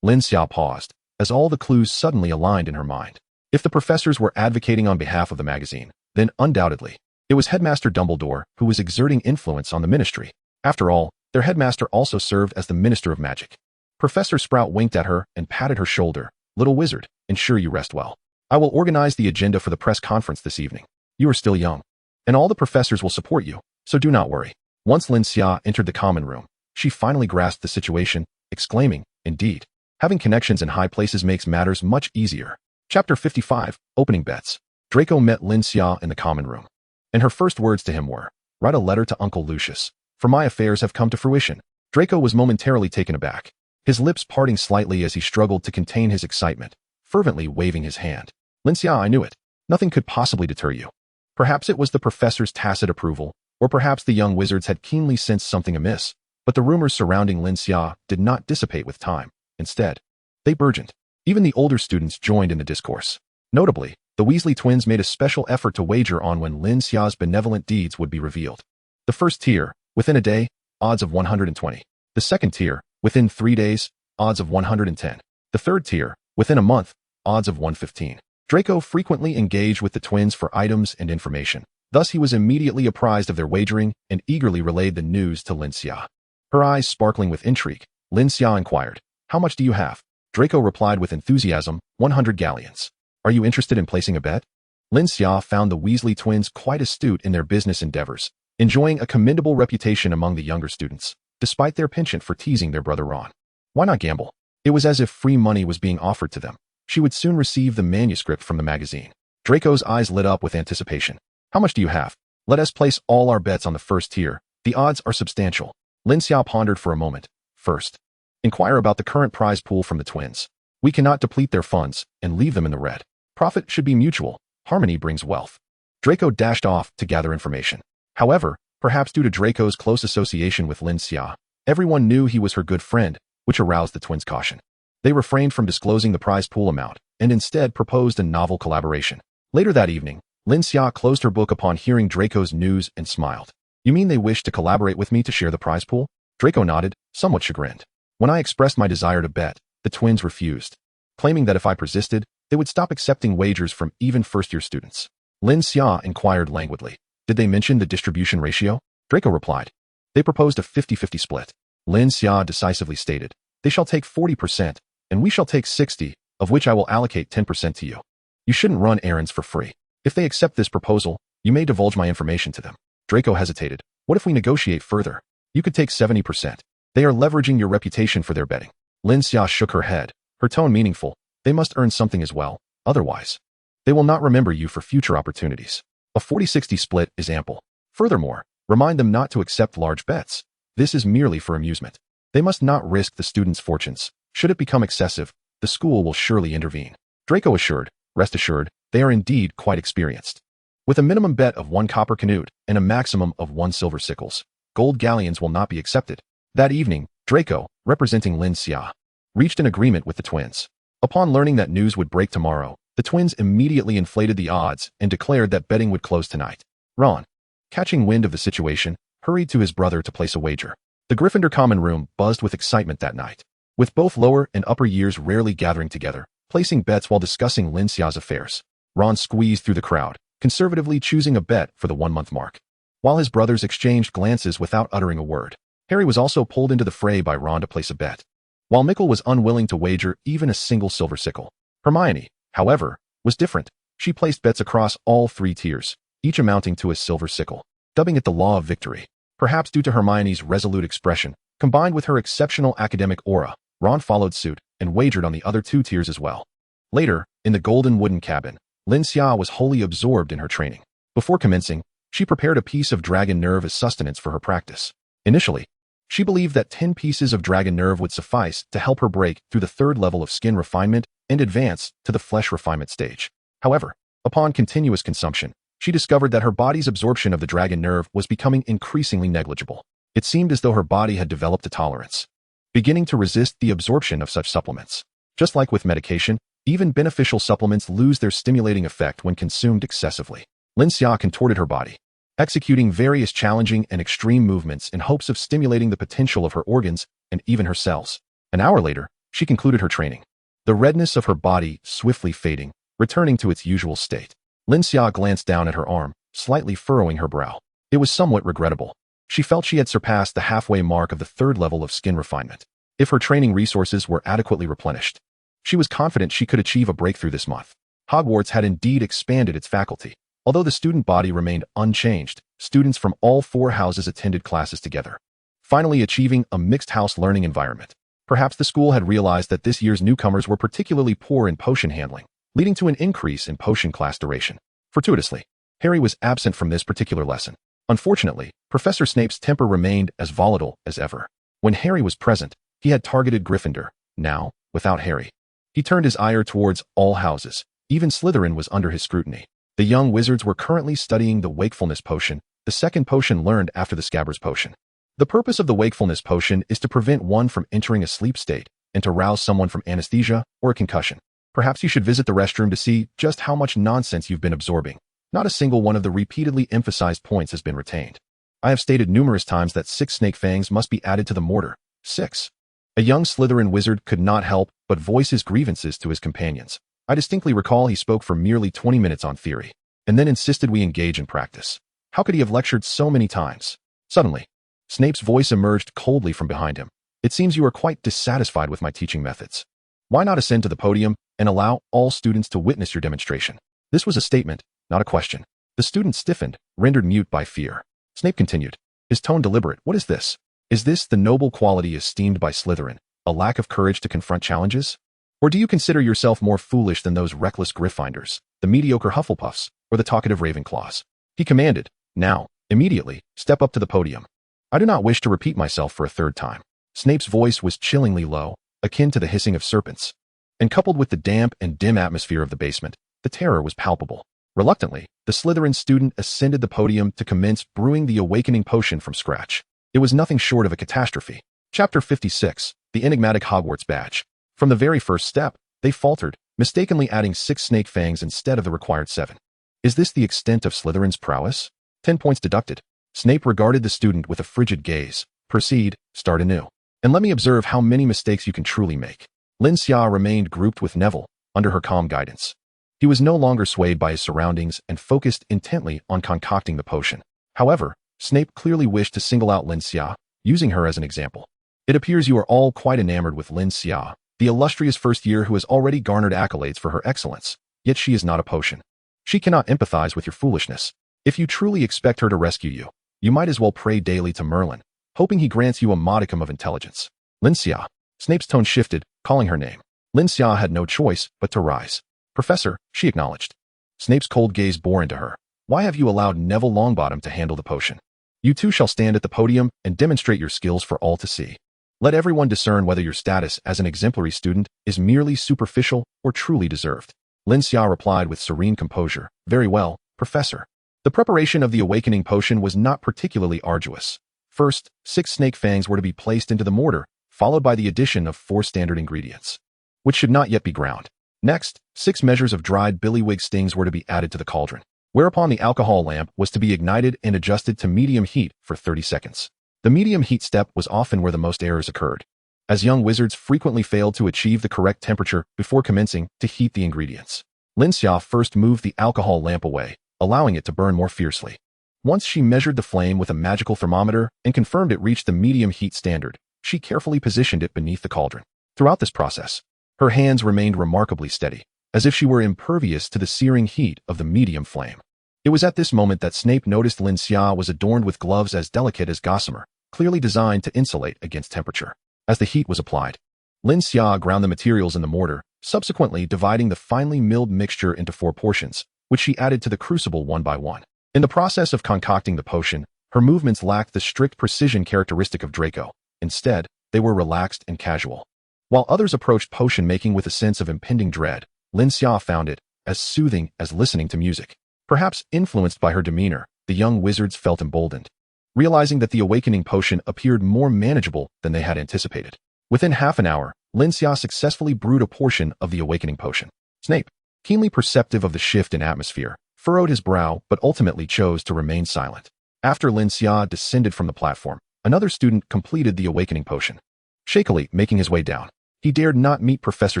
Lin Xia paused, as all the clues suddenly aligned in her mind. If the professors were advocating on behalf of the magazine, then undoubtedly, it was Headmaster Dumbledore who was exerting influence on the ministry. After all, their headmaster also served as the Minister of Magic. Professor Sprout winked at her and patted her shoulder. "Little wizard, ensure you rest well. I will organize the agenda for the press conference this evening. You are still young, and all the professors will support you, so do not worry." Once Lin Xia entered the common room, she finally grasped the situation, exclaiming, "Indeed, having connections in high places makes matters much easier." Chapter 55, Opening Bets. Draco met Lin Xia in the common room, and her first words to him were, "Write a letter to Uncle Lucius, for my affairs have come to fruition." Draco was momentarily taken aback, his lips parting slightly as he struggled to contain his excitement, fervently waving his hand. "Lin Xia, I knew it. Nothing could possibly deter you." Perhaps it was the professor's tacit approval, or perhaps the young wizards had keenly sensed something amiss, but the rumors surrounding Lin Xia did not dissipate with time. Instead, they burgeoned. Even the older students joined in the discourse. Notably, the Weasley twins made a special effort to wager on when Lin Xia's benevolent deeds would be revealed. The first tier, within a day, odds of 120. The second tier, within 3 days, odds of 110. The third tier, within a month, odds of 115. Draco frequently engaged with the twins for items and information. Thus he was immediately apprised of their wagering and eagerly relayed the news to Lin Xia. Her eyes sparkling with intrigue, Lin Xia inquired, "How much do you have?" Draco replied with enthusiasm, 100 galleons. "Are you interested in placing a bet?" Lin Xia found the Weasley twins quite astute in their business endeavors, enjoying a commendable reputation among the younger students, despite their penchant for teasing their brother Ron. Why not gamble? It was as if free money was being offered to them. She would soon receive the manuscript from the magazine. Draco's eyes lit up with anticipation. "How much do you have?" "Let us place all our bets on the first tier. The odds are substantial." Lin Xia pondered for a moment. "First, inquire about the current prize pool from the twins. We cannot deplete their funds and leave them in the red. Profit should be mutual. Harmony brings wealth." Draco dashed off to gather information. However, perhaps due to Draco's close association with Lin Xia, everyone knew he was her good friend, which aroused the twins' caution. They refrained from disclosing the prize pool amount and instead proposed a novel collaboration. Later that evening, Lin Xia closed her book upon hearing Draco's news and smiled. "You mean they wish to collaborate with me to share the prize pool?" Draco nodded, somewhat chagrined. "When I expressed my desire to bet, the twins refused, claiming that if I persisted, they would stop accepting wagers from even first-year students." Lin Xia inquired languidly, "Did they mention the distribution ratio?" Draco replied, "They proposed a 50-50 split." Lin Xia decisively stated, "They shall take 40%, and we shall take 60, of which I will allocate 10% to you. You shouldn't run errands for free. If they accept this proposal, you may divulge my information to them." Draco hesitated. "What if we negotiate further? You could take 70%. They are leveraging your reputation for their betting." Lin Xia shook her head, her tone meaningful. "They must earn something as well, otherwise, they will not remember you for future opportunities. A 40-60 split is ample. Furthermore, remind them not to accept large bets. This is merely for amusement. They must not risk the students' fortunes. Should it become excessive, the school will surely intervene." Draco assured, "Rest assured, they are indeed quite experienced. With a minimum bet of 1 copper canute and a maximum of 1 silver sickles, gold galleons will not be accepted." That evening, Draco, representing Lin Xia, reached an agreement with the twins. Upon learning that news would break tomorrow, the twins immediately inflated the odds and declared that betting would close tonight. Ron, catching wind of the situation, hurried to his brother to place a wager. The Gryffindor common room buzzed with excitement that night. With both lower and upper years rarely gathering together, placing bets while discussing Lin Xia's affairs. Ron squeezed through the crowd, conservatively choosing a bet for the 1-month mark. While his brothers exchanged glances without uttering a word, Harry was also pulled into the fray by Ron to place a bet. While Mickle was unwilling to wager even a single silver sickle, Hermione, however, was different. She placed bets across all 3 tiers, each amounting to a silver sickle, dubbing it the Law of Victory. Perhaps due to Hermione's resolute expression, combined with her exceptional academic aura, Ron followed suit and wagered on the other 2 tiers as well. Later, in the golden wooden cabin, Lin Xia was wholly absorbed in her training. Before commencing, she prepared a piece of dragon nerve as sustenance for her practice. Initially, she believed that 10 pieces of dragon nerve would suffice to help her break through the 3rd level of skin refinement and advance to the flesh refinement stage. However, upon continuous consumption, she discovered that her body's absorption of the dragon nerve was becoming increasingly negligible. It seemed as though her body had developed a tolerance, beginning to resist the absorption of such supplements. Just like with medication, even beneficial supplements lose their stimulating effect when consumed excessively. Lin Xia contorted her body, executing various challenging and extreme movements in hopes of stimulating the potential of her organs and even her cells. An hour later, she concluded her training, the redness of her body swiftly fading, returning to its usual state. Lin Xia glanced down at her arm, slightly furrowing her brow. It was somewhat regrettable. She felt she had surpassed the halfway mark of the 3rd level of skin refinement. If her training resources were adequately replenished, she was confident she could achieve a breakthrough this month. Hogwarts had indeed expanded its faculty. Although the student body remained unchanged, students from all 4 houses attended classes together, finally achieving a mixed-house learning environment. Perhaps the school had realized that this year's newcomers were particularly poor in potion handling, leading to an increase in potion class duration. Fortuitously, Harry was absent from this particular lesson. Unfortunately, Professor Snape's temper remained as volatile as ever. When Harry was present, he had targeted Gryffindor. Now, without Harry, he turned his ire towards all houses. Even Slytherin was under his scrutiny. The young wizards were currently studying the Wakefulness Potion, the 2nd potion learned after the Scabbers Potion. The purpose of the Wakefulness Potion is to prevent one from entering a sleep state and to rouse someone from anesthesia or a concussion. Perhaps you should visit the restroom to see just how much nonsense you've been absorbing. Not a single one of the repeatedly emphasized points has been retained. I have stated numerous times that 6 snake fangs must be added to the mortar. 6. A young Slytherin wizard could not help but voice his grievances to his companions. I distinctly recall he spoke for merely 20 minutes on theory, and then insisted we engage in practice. How could he have lectured so many times? Suddenly, Snape's voice emerged coldly from behind him. It seems you are quite dissatisfied with my teaching methods. Why not ascend to the podium and allow all students to witness your demonstration? This was a statement, not a question. The student stiffened, rendered mute by fear. Snape continued, his tone deliberate. What is this? Is this the noble quality esteemed by Slytherin, a lack of courage to confront challenges? Or do you consider yourself more foolish than those reckless Gryffindors, the mediocre Hufflepuffs, or the talkative Ravenclaws? He commanded, now, immediately, step up to the podium. I do not wish to repeat myself for a 3rd time. Snape's voice was chillingly low, akin to the hissing of serpents. And coupled with the damp and dim atmosphere of the basement, the terror was palpable. Reluctantly, the Slytherin student ascended the podium to commence brewing the awakening potion from scratch. It was nothing short of a catastrophe. Chapter 56, The Enigmatic Hogwarts Badge. From the very first step, they faltered, mistakenly adding 6 snake fangs instead of the required 7. Is this the extent of Slytherin's prowess? 10 points deducted. Snape regarded the student with a frigid gaze. Proceed, start anew. And let me observe how many mistakes you can truly make. Lin Xia remained grouped with Neville, under her calm guidance. He was no longer swayed by his surroundings and focused intently on concocting the potion. However, Snape clearly wished to single out Lin Xia, using her as an example. It appears you are all quite enamored with Lin Xia, the illustrious first year who has already garnered accolades for her excellence, yet she is not a potion. She cannot empathize with your foolishness. If you truly expect her to rescue you, you might as well pray daily to Merlin, hoping he grants you a modicum of intelligence. Lin Xia. Snape's tone shifted, calling her name. Lin Xia had no choice but to rise. Professor, she acknowledged. Snape's cold gaze bore into her. Why have you allowed Neville Longbottom to handle the potion? You two shall stand at the podium and demonstrate your skills for all to see. Let everyone discern whether your status as an exemplary student is merely superficial or truly deserved. Lin Xia replied with serene composure. Very well, Professor. The preparation of the awakening potion was not particularly arduous. First, 6 snake fangs were to be placed into the mortar, followed by the addition of 4 standard ingredients, which should not yet be ground. Next, 6 measures of dried billywig stings were to be added to the cauldron, whereupon the alcohol lamp was to be ignited and adjusted to medium heat for 30 seconds. The medium heat step was often where the most errors occurred. as young wizards frequently failed to achieve the correct temperature before commencing to heat the ingredients. Lin Xia first moved the alcohol lamp away, allowing it to burn more fiercely. Once she measured the flame with a magical thermometer and confirmed it reached the medium heat standard, she carefully positioned it beneath the cauldron. Throughout this process, her hands remained remarkably steady, as if she were impervious to the searing heat of the medium flame. It was at this moment that Snape noticed Lin Xia was adorned with gloves as delicate as gossamer, clearly designed to insulate against temperature. As the heat was applied, Lin Xia ground the materials in the mortar, subsequently dividing the finely milled mixture into 4 portions, which she added to the crucible one by one. In the process of concocting the potion, her movements lacked the strict precision characteristic of Draco. Instead, they were relaxed and casual. While others approached potion making with a sense of impending dread, Lin Xia found it as soothing as listening to music. Perhaps influenced by her demeanor, the young wizards felt emboldened, realizing that the awakening potion appeared more manageable than they had anticipated. Within half an hour, Lin Xia successfully brewed a portion of the awakening potion. Snape, keenly perceptive of the shift in atmosphere, furrowed his brow but ultimately chose to remain silent. After Lin Xia descended from the platform, another student completed the awakening potion. Shakily making his way down, he dared not meet Professor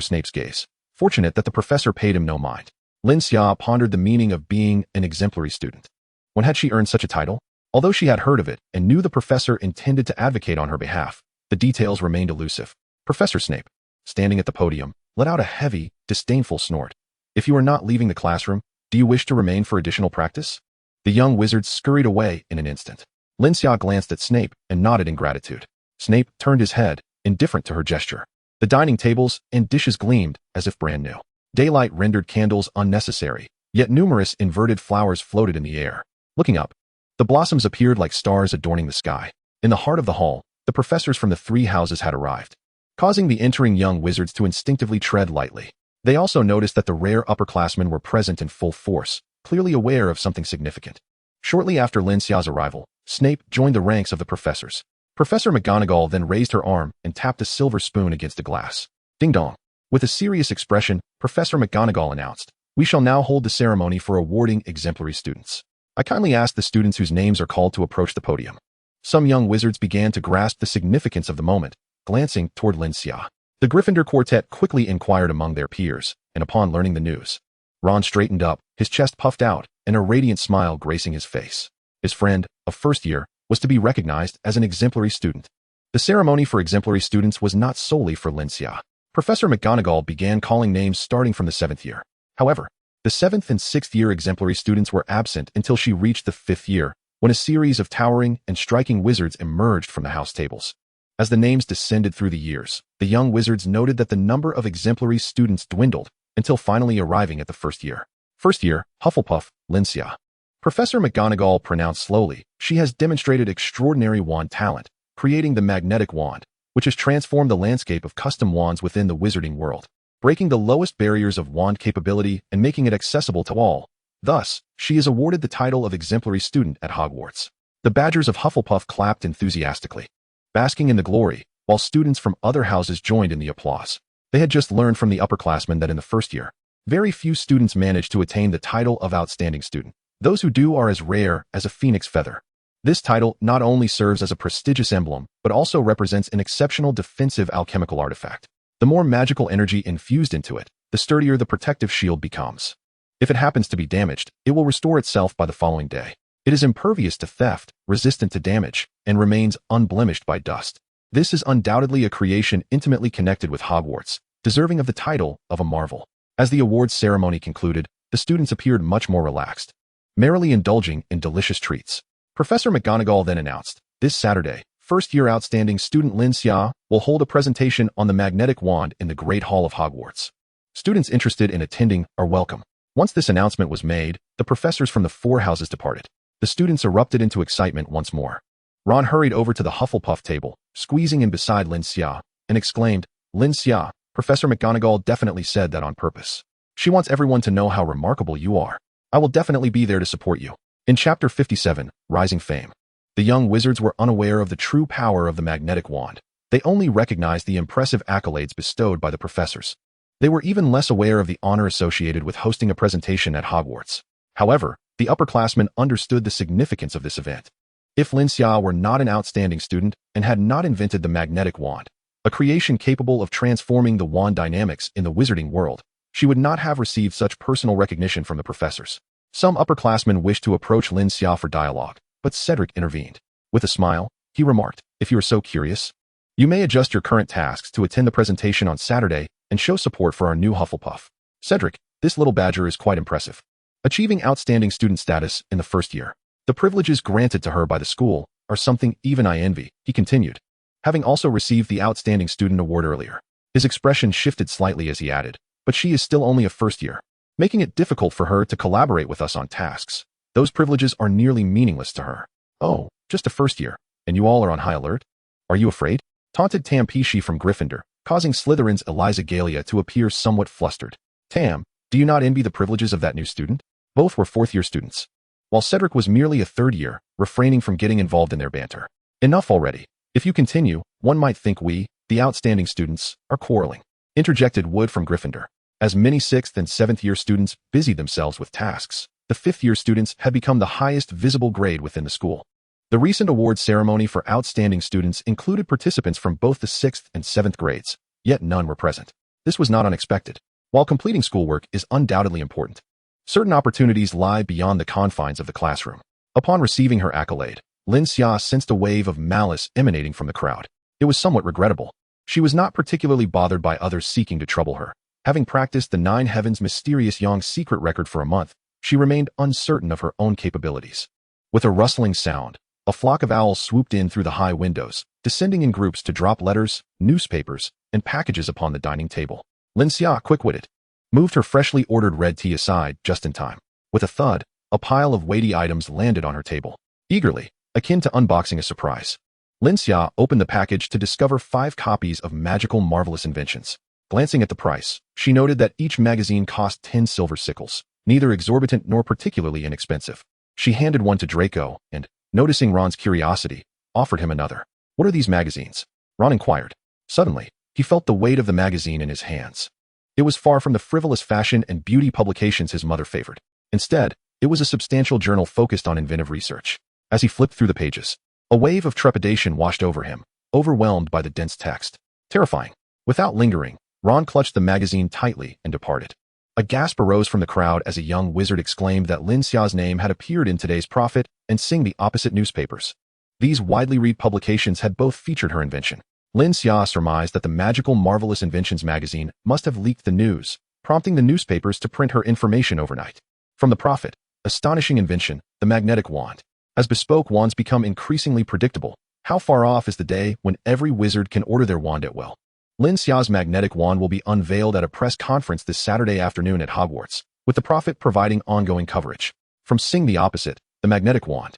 Snape's gaze, fortunate that the professor paid him no mind. Lin Xia pondered the meaning of being an exemplary student. When had she earned such a title? Although she had heard of it and knew the professor intended to advocate on her behalf, the details remained elusive. Professor Snape, standing at the podium, let out a heavy, disdainful snort. If you are not leaving the classroom, do you wish to remain for additional practice? The young wizard scurried away in an instant. Lin Xia glanced at Snape and nodded in gratitude. Snape turned his head, indifferent to her gesture. The dining tables and dishes gleamed as if brand new. Daylight rendered candles unnecessary, yet numerous inverted flowers floated in the air. Looking up, the blossoms appeared like stars adorning the sky. In the heart of the hall, the professors from the 3 houses had arrived, causing the entering young wizards to instinctively tread lightly. They also noticed that the rare upperclassmen were present in full force, clearly aware of something significant. Shortly after Lin Xia's arrival, Snape joined the ranks of the professors. Professor McGonagall then raised her arm and tapped a silver spoon against a glass. Ding dong. With a serious expression, Professor McGonagall announced, "We shall now hold the ceremony for awarding exemplary students. I kindly ask the students whose names are called to approach the podium." Some young wizards began to grasp the significance of the moment, glancing toward Lin Xia. The Gryffindor quartet quickly inquired among their peers, and upon learning the news, Ron straightened up, his chest puffed out, and a radiant smile gracing his face. His friend, of first year, was to be recognized as an exemplary student. The ceremony for exemplary students was not solely for Lin Xia. Professor McGonagall began calling names starting from the 7th year. However, the 7th and 6th year exemplary students were absent until she reached the 5th year, when a series of towering and striking wizards emerged from the house tables. As the names descended through the years, the young wizards noted that the number of exemplary students dwindled until finally arriving at the 1st year. First year, Hufflepuff, Lin Xia. Professor McGonagall pronounced slowly, "She has demonstrated extraordinary wand talent, creating the magnetic wand, which has transformed the landscape of custom wands within the wizarding world, breaking the lowest barriers of wand capability and making it accessible to all. Thus, she is awarded the title of exemplary student at Hogwarts." The Badgers of Hufflepuff clapped enthusiastically, basking in the glory, while students from other houses joined in the applause. They had just learned from the upperclassmen that in the 1st year, very few students managed to attain the title of outstanding student. Those who do are as rare as a phoenix feather. This title not only serves as a prestigious emblem, but also represents an exceptional defensive alchemical artifact. The more magical energy infused into it, the sturdier the protective shield becomes. If it happens to be damaged, it will restore itself by the following day. It is impervious to theft, resistant to damage, and remains unblemished by dust. This is undoubtedly a creation intimately connected with Hogwarts, deserving of the title of a marvel. As the awards ceremony concluded, the students appeared much more relaxed, merrily indulging in delicious treats. Professor McGonagall then announced, "This Saturday, 1st year outstanding student Lin Xia will hold a presentation on the magnetic wand in the Great Hall of Hogwarts. Students interested in attending are welcome." Once this announcement was made, the professors from the 4 houses departed. The students erupted into excitement once more. Ron hurried over to the Hufflepuff table, squeezing in beside Lin Xia, and exclaimed, "Lin Xia, Professor McGonagall definitely said that on purpose. She wants everyone to know how remarkable you are. I will definitely be there to support you." In Chapter 57, Rising Fame, the young wizards were unaware of the true power of the magnetic wand. They only recognized the impressive accolades bestowed by the professors. They were even less aware of the honor associated with hosting a presentation at Hogwarts. However, the upperclassmen understood the significance of this event. If Lin Xia were not an outstanding student and had not invented the magnetic wand, a creation capable of transforming the wand dynamics in the wizarding world, she would not have received such personal recognition from the professors. Some upperclassmen wished to approach Lin Xia for dialogue, but Cedric intervened. With a smile, he remarked, "If you are so curious, you may adjust your current tasks to attend the presentation on Saturday and show support for our new Hufflepuff." Cedric, this little badger is quite impressive. Achieving outstanding student status in the first year. The privileges granted to her by the school are something even I envy, he continued. Having also received the Outstanding Student Award earlier. His expression shifted slightly as he added, "But she is still only a first year, making it difficult for her to collaborate with us on tasks. Those privileges are nearly meaningless to her." "Oh, just a first year, and you all are on high alert? Are you afraid?" Taunted Tam Peachy from Gryffindor, causing Slytherin's Eliza Galea to appear somewhat flustered. "Tam, do you not envy the privileges of that new student?" Both were fourth-year students, while Cedric was merely a third year, refraining from getting involved in their banter. "Enough already. If you continue, one might think we, the outstanding students, are quarreling," interjected Wood from Gryffindor. As many 6th and 7th-year students busied themselves with tasks, the 5th-year students had become the highest visible grade within the school. The recent award ceremony for outstanding students included participants from both the 6th and 7th grades, yet none were present. This was not unexpected. While completing schoolwork is undoubtedly important, certain opportunities lie beyond the confines of the classroom. Upon receiving her accolade, Lin Xia sensed a wave of malice emanating from the crowd. It was somewhat regrettable. She was not particularly bothered by others seeking to trouble her. Having practiced the Nine Heavens' mysterious Yong's secret record for a month, she remained uncertain of her own capabilities. With a rustling sound, a flock of owls swooped in through the high windows, descending in groups to drop letters, newspapers, and packages upon the dining table. Lin Xia, quick-witted, moved her freshly ordered red tea aside just in time. With a thud, a pile of weighty items landed on her table. Eagerly, akin to unboxing a surprise, Lin Xia opened the package to discover 5 copies of magical marvelous inventions. Glancing at the price, she noted that each magazine cost 10 silver sickles, neither exorbitant nor particularly inexpensive. She handed one to Draco and, noticing Ron's curiosity, offered him another. "What are these magazines?" Ron inquired. Suddenly, he felt the weight of the magazine in his hands. It was far from the frivolous fashion and beauty publications his mother favored. Instead, it was a substantial journal focused on inventive research. As he flipped through the pages, a wave of trepidation washed over him, overwhelmed by the dense text. Terrifying. Without lingering, Ron clutched the magazine tightly and departed. A gasp arose from the crowd as a young wizard exclaimed that Lin Xia's name had appeared in today's Prophet and Sing the opposite newspapers. These widely read publications had both featured her invention. Lin Xia surmised that the magical Marvelous Inventions magazine must have leaked the news, prompting the newspapers to print her information overnight. From the Prophet, astonishing invention, the magnetic wand. As bespoke wands become increasingly predictable, how far off is the day when every wizard can order their wand at will? Lin Xia's magnetic wand will be unveiled at a press conference this Saturday afternoon at Hogwarts, with the Prophet providing ongoing coverage. From Sing the Opposite, the magnetic wand.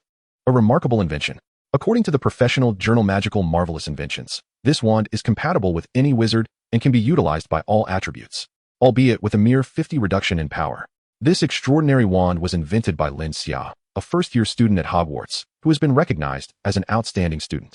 A remarkable invention. According to the professional journal Magical Marvelous Inventions, this wand is compatible with any wizard and can be utilized by all attributes, albeit with a mere 50 reduction in power. This extraordinary wand was invented by Lin Xia, a first-year student at Hogwarts, who has been recognized as an outstanding student.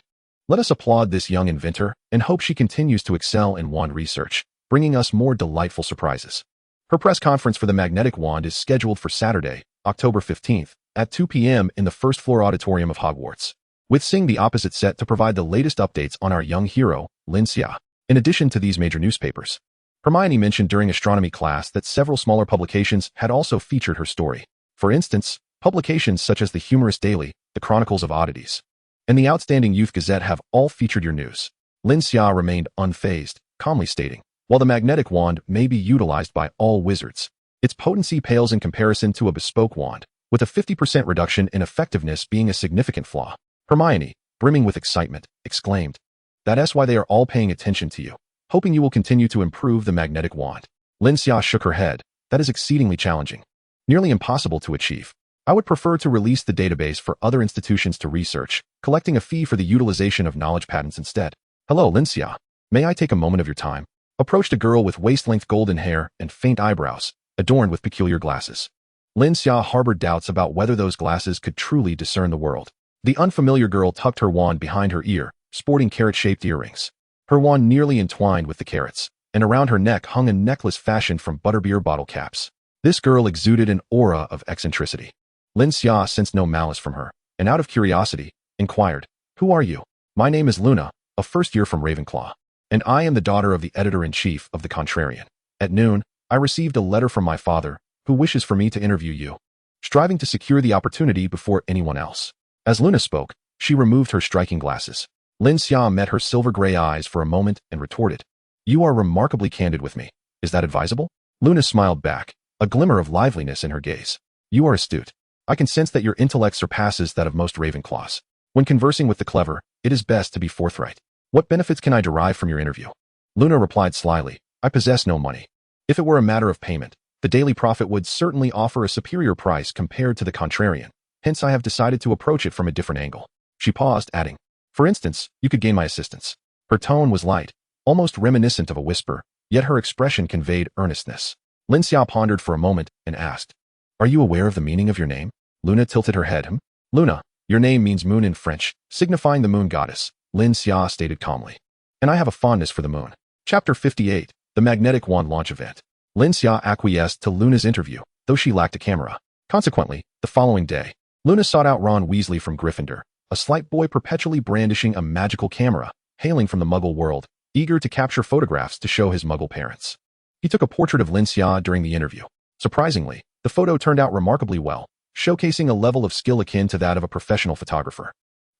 Let us applaud this young inventor and hope she continues to excel in wand research, bringing us more delightful surprises. Her press conference for the magnetic wand is scheduled for Saturday, October 15th, at 2 p.m. in the first-floor auditorium of Hogwarts, with Sing the Opposite set to provide the latest updates on our young hero, Lin Xia. In addition to these major newspapers, Hermione mentioned during astronomy class that several smaller publications had also featured her story. For instance, publications such as the Humorous Daily, the Chronicles of Oddities, and the Outstanding Youth Gazette have all featured your news. Lin Xia remained unfazed, calmly stating, while the magnetic wand may be utilized by all wizards, its potency pales in comparison to a bespoke wand, with a 50% reduction in effectiveness being a significant flaw. Hermione, brimming with excitement, exclaimed, "That's why they are all paying attention to you, hoping you will continue to improve the magnetic wand." Lin Xia shook her head. "That is exceedingly challenging, nearly impossible to achieve. I would prefer to release the database for other institutions to research, collecting a fee for the utilization of knowledge patents instead." "Hello, Lin Xia. May I take a moment of your time?" Approached a girl with waist-length golden hair and faint eyebrows, adorned with peculiar glasses. Lin Xia harbored doubts about whether those glasses could truly discern the world. The unfamiliar girl tucked her wand behind her ear, sporting carrot-shaped earrings. Her wand nearly entwined with the carrots, and around her neck hung a necklace fashioned from butterbeer bottle caps. This girl exuded an aura of eccentricity. Lin Xia sensed no malice from her, and out of curiosity, inquired, "Who are you?" "My name is Luna, a first year from Ravenclaw." and I am the daughter of the editor-in-chief of the Contrarian. At noon, I received a letter from my father, who wishes for me to interview you, striving to secure the opportunity before anyone else. As Luna spoke, she removed her striking glasses. Lin Xia met her silver-gray eyes for a moment and retorted, "You are remarkably candid with me. Is that advisable?" Luna smiled back, a glimmer of liveliness in her gaze. "You are astute. I can sense that your intellect surpasses that of most Ravenclaws. When conversing with the clever, it is best to be forthright. What benefits can I derive from your interview?" Luna replied slyly, "I possess no money. If it were a matter of payment, the Daily Prophet would certainly offer a superior price compared to the Contrarian. Hence I have decided to approach it from a different angle." She paused, adding, "For instance, you could gain my assistance." Her tone was light, almost reminiscent of a whisper, yet her expression conveyed earnestness. Lin Xia pondered for a moment and asked, "Are you aware of the meaning of your name?" Luna tilted her head. "Luna, your name means moon in French, signifying the moon goddess," Lin Xia stated calmly. "And I have a fondness for the moon." Chapter 58, The Magnetic Wand Launch Event. Lin Xia acquiesced to Luna's interview, though she lacked a camera. Consequently, the following day, Luna sought out Ron Weasley from Gryffindor, a slight boy perpetually brandishing a magical camera, hailing from the Muggle world, eager to capture photographs to show his Muggle parents. He took a portrait of Lin Xia during the interview. Surprisingly, the photo turned out remarkably well, showcasing a level of skill akin to that of a professional photographer.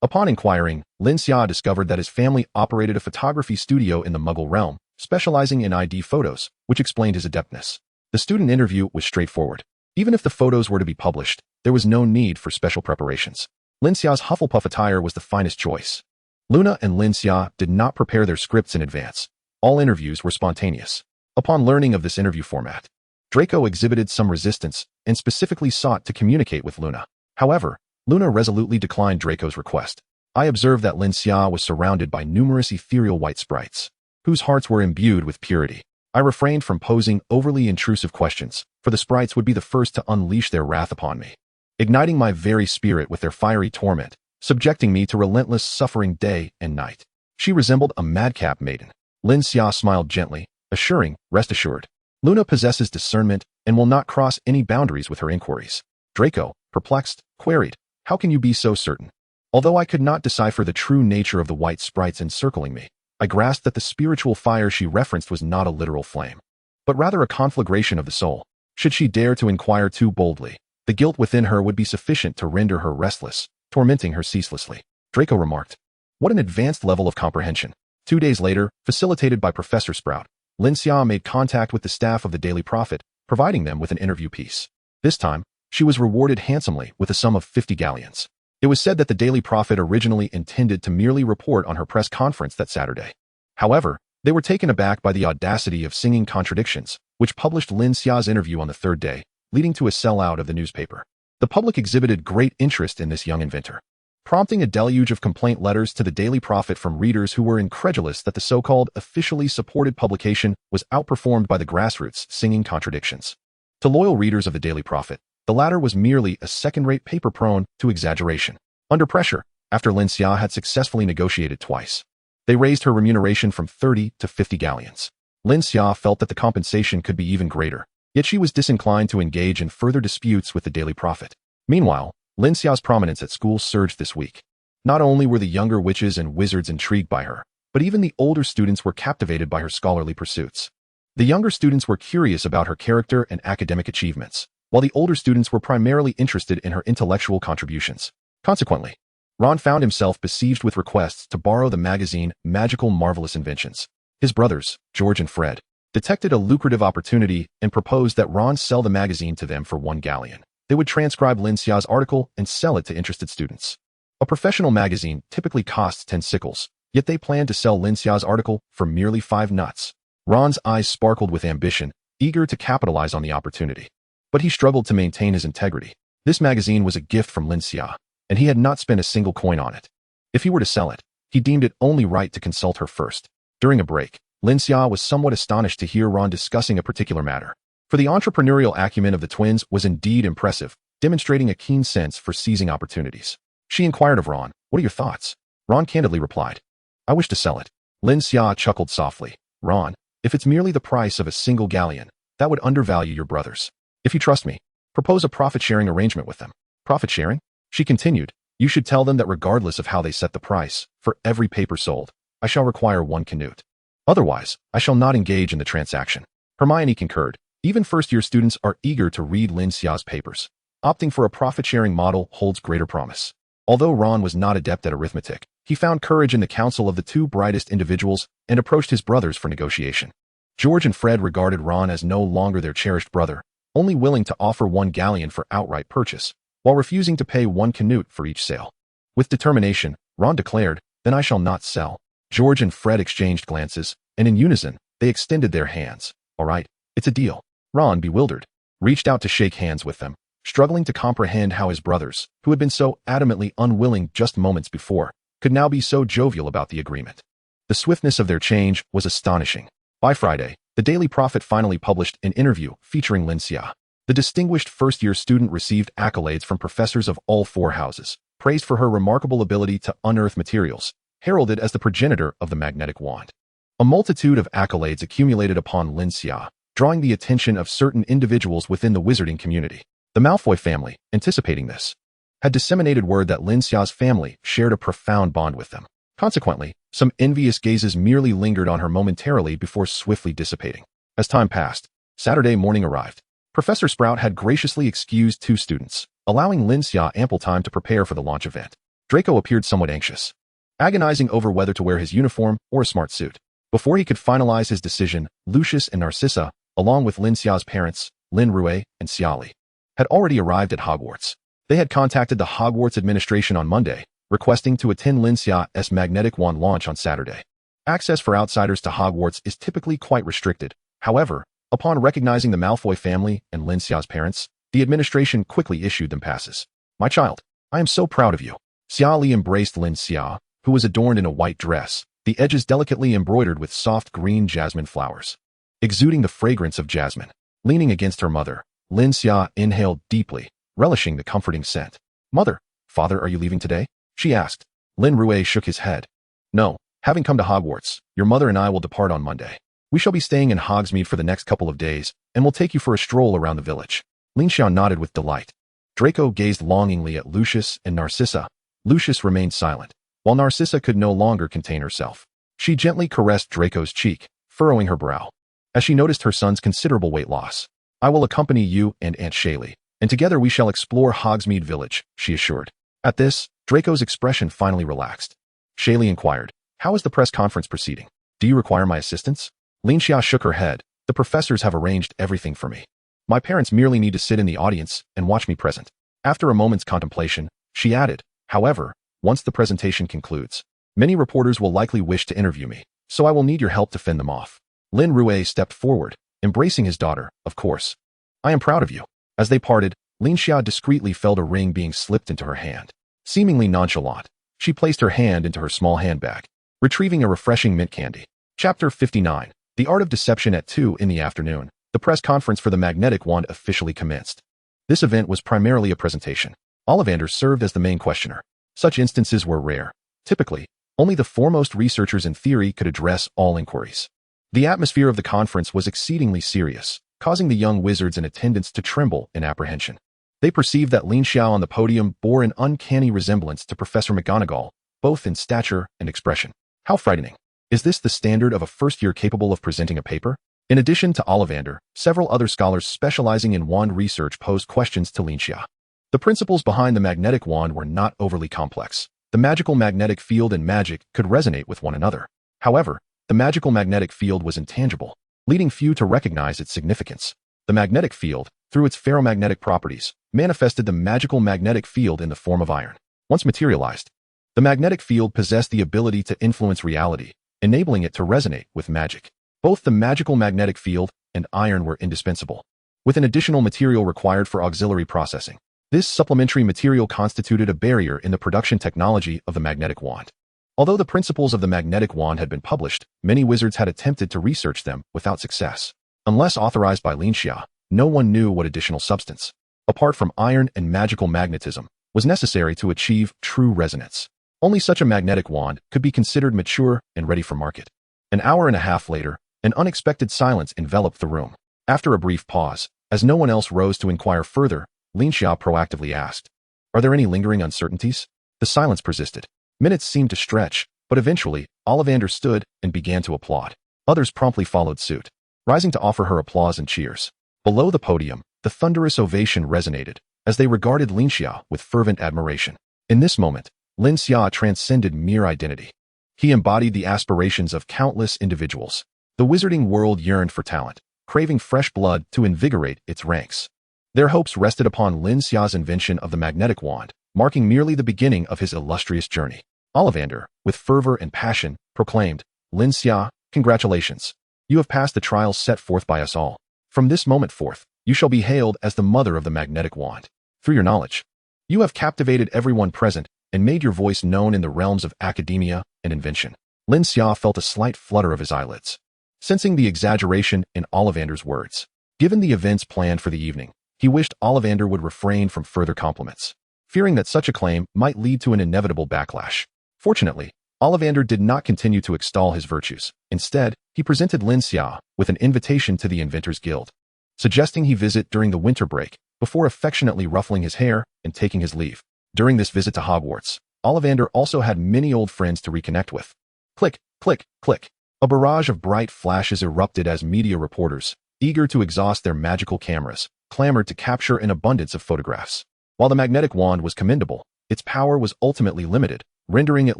Upon inquiring, Lin Xia discovered that his family operated a photography studio in the Muggle realm, specializing in ID photos, which explained his adeptness. The student interview was straightforward. Even if the photos were to be published, there was no need for special preparations. Lin Xia's Hufflepuff attire was the finest choice. Luna and Lin Xia did not prepare their scripts in advance. All interviews were spontaneous. Upon learning of this interview format, Draco exhibited some resistance and specifically sought to communicate with Luna. However, Luna resolutely declined Draco's request. I observed that Lin Xia was surrounded by numerous ethereal white sprites, whose hearts were imbued with purity. I refrained from posing overly intrusive questions, for the sprites would be the first to unleash their wrath upon me, igniting my very spirit with their fiery torment, subjecting me to relentless suffering day and night. She resembled a madcap maiden. Lin Xia smiled gently, assuring, "Rest assured, Luna possesses discernment and will not cross any boundaries with her inquiries." Draco, perplexed, queried, "How can you be so certain?" Although I could not decipher the true nature of the white sprites encircling me, I grasped that the spiritual fire she referenced was not a literal flame, but rather a conflagration of the soul. Should she dare to inquire too boldly, the guilt within her would be sufficient to render her restless, tormenting her ceaselessly. Draco remarked, "What an advanced level of comprehension." 2 days later, facilitated by Professor Sprout, Lin Xia made contact with the staff of the Daily Prophet, providing them with an interview piece. This time, she was rewarded handsomely with a sum of 50 galleons. It was said that the Daily Prophet originally intended to merely report on her press conference that Saturday. However, they were taken aback by the audacity of Singing Contradictions, which published Lin Xia's interview on the third day, leading to a sellout of the newspaper. The public exhibited great interest in this young inventor, prompting a deluge of complaint letters to the Daily Prophet from readers who were incredulous that the so-called officially supported publication was outperformed by the grassroots Singing Contradictions. To loyal readers of the Daily Prophet, the latter was merely a second-rate paper prone to exaggeration. Under pressure, after Lin Xia had successfully negotiated twice, they raised her remuneration from 30 to 50 galleons. Lin Xia felt that the compensation could be even greater, yet she was disinclined to engage in further disputes with the Daily Prophet. Meanwhile, Lin Xia's prominence at school surged this week. Not only were the younger witches and wizards intrigued by her, but even the older students were captivated by her scholarly pursuits. The younger students were curious about her character and academic achievements, while the older students were primarily interested in her intellectual contributions. Consequently, Ron found himself besieged with requests to borrow the magazine Magical Marvelous Inventions. His brothers, George and Fred, detected a lucrative opportunity and proposed that Ron sell the magazine to them for 1 galleon. They would transcribe Lin Xia's article and sell it to interested students. A professional magazine typically costs 10 sickles, yet they planned to sell Lin Xia's article for merely 5 nuts. Ron's eyes sparkled with ambition, eager to capitalize on the opportunity. But he struggled to maintain his integrity. This magazine was a gift from Lin Xia, and he had not spent a single coin on it. If he were to sell it, he deemed it only right to consult her first. During a break, Lin Xia was somewhat astonished to hear Ron discussing a particular matter. For the entrepreneurial acumen of the twins was indeed impressive, demonstrating a keen sense for seizing opportunities. She inquired of Ron, "What are your thoughts?" Ron candidly replied, "I wish to sell it." Lin Xia chuckled softly. "Ron, if it's merely the price of a single galleon, that would undervalue your brothers. If you trust me, propose a profit-sharing arrangement with them." "Profit-sharing?" She continued, "You should tell them that regardless of how they set the price, for every paper sold, I shall require 1 canute." Otherwise, I shall not engage in the transaction. Hermione concurred. Even first-year students are eager to read Lin Xia's papers. Opting for a profit-sharing model holds greater promise. Although Ron was not adept at arithmetic, he found courage in the counsel of the two brightest individuals and approached his brothers for negotiation. George and Fred regarded Ron as no longer their cherished brother, only willing to offer 1 galleon for outright purchase, while refusing to pay 1 canute for each sale. With determination, Ron declared, "Then I shall not sell." George and Fred exchanged glances, and in unison, they extended their hands. "All right, it's a deal." Ron, bewildered, reached out to shake hands with them, struggling to comprehend how his brothers, who had been so adamantly unwilling just moments before, could now be so jovial about the agreement. The swiftness of their change was astonishing. By Friday, the Daily Prophet finally published an interview featuring Lin Xia. The distinguished first-year student received accolades from professors of all 4 houses, praised for her remarkable ability to unearth materials, heralded as the progenitor of the magnetic wand. A multitude of accolades accumulated upon Lin Xia, drawing the attention of certain individuals within the wizarding community. The Malfoy family, anticipating this, had disseminated word that Lin Xia's family shared a profound bond with them. Consequently, some envious gazes merely lingered on her momentarily before swiftly dissipating. As time passed, Saturday morning arrived. Professor Sprout had graciously excused 2 students, allowing Lin Xia ample time to prepare for the launch event. Draco appeared somewhat anxious, agonizing over whether to wear his uniform or a smart suit. Before he could finalize his decision, Lucius and Narcissa, along with Lin Xia's parents, Lin Rue and Xiali, had already arrived at Hogwarts. They had contacted the Hogwarts administration on Monday, requesting to attend Lin Xia's magnetic wand launch on Saturday. Access for outsiders to Hogwarts is typically quite restricted. However, upon recognizing the Malfoy family and Lin Xia's parents, the administration quickly issued them passes. "My child, I am so proud of you." Xiali embraced Lin Xia, who was adorned in a white dress, the edges delicately embroidered with soft green jasmine flowers, exuding the fragrance of jasmine. Leaning against her mother, Lin Xia inhaled deeply, relishing the comforting scent. "Mother, father, are you leaving today?" she asked. Lin Rue shook his head. "No, having come to Hogwarts, your mother and I will depart on Monday. We shall be staying in Hogsmeade for the next couple of days, and will take you for a stroll around the village." Lin Xia nodded with delight. Draco gazed longingly at Lucius and Narcissa. Lucius remained silent, while Narcissa could no longer contain herself. She gently caressed Draco's cheek, furrowing her brow, as she noticed her son's considerable weight loss. "I will accompany you and Aunt Shaylee, and together we shall explore Hogsmeade Village," she assured. At this, Draco's expression finally relaxed. Shaylee inquired, "How is the press conference proceeding? Do you require my assistance?" Lin Xia shook her head. "The professors have arranged everything for me. My parents merely need to sit in the audience and watch me present." After a moment's contemplation, she added, "However, once the presentation concludes, many reporters will likely wish to interview me, so I will need your help to fend them off." Lin Rue stepped forward, embracing his daughter. "Of course. I am proud of you." As they parted, Lin Xia discreetly felt a ring being slipped into her hand. Seemingly nonchalant, she placed her hand into her small handbag, retrieving a refreshing mint candy. Chapter 59. The Art of Deception. At 2 in the afternoon, the press conference for the magnetic wand officially commenced. This event was primarily a presentation. Ollivander served as the main questioner. Such instances were rare. Typically, only the foremost researchers in theory could address all inquiries. The atmosphere of the conference was exceedingly serious, causing the young wizards in attendance to tremble in apprehension. They perceived that Lin Xia on the podium bore an uncanny resemblance to Professor McGonagall, both in stature and expression. How frightening. Is this the standard of a first year capable of presenting a paper? In addition to Ollivander, several other scholars specializing in wand research posed questions to Lin Xia. The principles behind the magnetic wand were not overly complex. The magical magnetic field and magic could resonate with one another. However, the magical magnetic field was intangible, leading few to recognize its significance. The magnetic field, through its ferromagnetic properties, manifested the magical magnetic field in the form of iron. Once materialized, the magnetic field possessed the ability to influence reality, enabling it to resonate with magic. Both the magical magnetic field and iron were indispensable, with an additional material required for auxiliary processing. This supplementary material constituted a barrier in the production technology of the magnetic wand. Although the principles of the magnetic wand had been published, many wizards had attempted to research them without success. Unless authorized by Lin Xia, no one knew what additional substance, apart from iron and magical magnetism, was necessary to achieve true resonance. Only such a magnetic wand could be considered mature and ready for market. An hour and a half later, an unexpected silence enveloped the room. After a brief pause, as no one else rose to inquire further, Lin Xia proactively asked, "Are there any lingering uncertainties?" The silence persisted. Minutes seemed to stretch, but eventually, Ollivander stood and began to applaud. Others promptly followed suit, rising to offer her applause and cheers. Below the podium, the thunderous ovation resonated, as they regarded Lin Xia with fervent admiration. In this moment, Lin Xia transcended mere identity. He embodied the aspirations of countless individuals. The wizarding world yearned for talent, craving fresh blood to invigorate its ranks. Their hopes rested upon Lin Xia's invention of the magnetic wand, marking merely the beginning of his illustrious journey. Ollivander, with fervor and passion, proclaimed, "Lin Xia, congratulations. You have passed the trials set forth by us all. From this moment forth, you shall be hailed as the mother of the magnetic wand. Through your knowledge, you have captivated everyone present and made your voice known in the realms of academia and invention." Lin Xia felt a slight flutter of his eyelids, sensing the exaggeration in Ollivander's words. Given the events planned for the evening, he wished Ollivander would refrain from further compliments, fearing that such a claim might lead to an inevitable backlash. Fortunately, Ollivander did not continue to extol his virtues. Instead, he presented Lin Xia with an invitation to the Inventors Guild, suggesting he visit during the winter break, before affectionately ruffling his hair and taking his leave. During this visit to Hogwarts, Ollivander also had many old friends to reconnect with. Click, click, click. A barrage of bright flashes erupted as media reporters, eager to exhaust their magical cameras, clamored to capture an abundance of photographs. While the magnetic wand was commendable, its power was ultimately limited, rendering it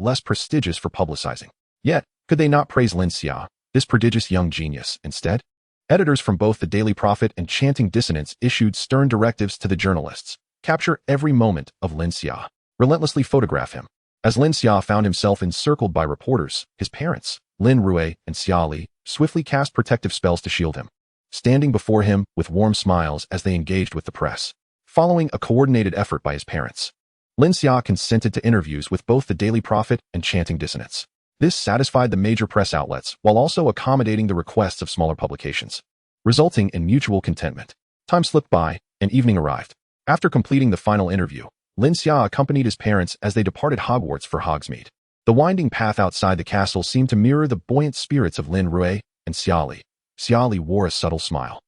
less prestigious for publicizing. Yet, could they not praise Lin Xia, this prodigious young genius, instead? Editors from both the Daily Prophet and Chanting Dissonance issued stern directives to the journalists. Capture every moment of Lin Xia. Relentlessly photograph him. As Lin Xia found himself encircled by reporters, his parents, Lin Rui and Xia Li, swiftly cast protective spells to shield him, standing before him with warm smiles as they engaged with the press. Following a coordinated effort by his parents, Lin Xia consented to interviews with both the Daily Prophet and Chanting Dissonance. This satisfied the major press outlets while also accommodating the requests of smaller publications, resulting in mutual contentment. Time slipped by, and evening arrived. After completing the final interview, Lin Xia accompanied his parents as they departed Hogwarts for Hogsmeade. The winding path outside the castle seemed to mirror the buoyant spirits of Lin Rui and Xia Li. Xia Li wore a subtle smile,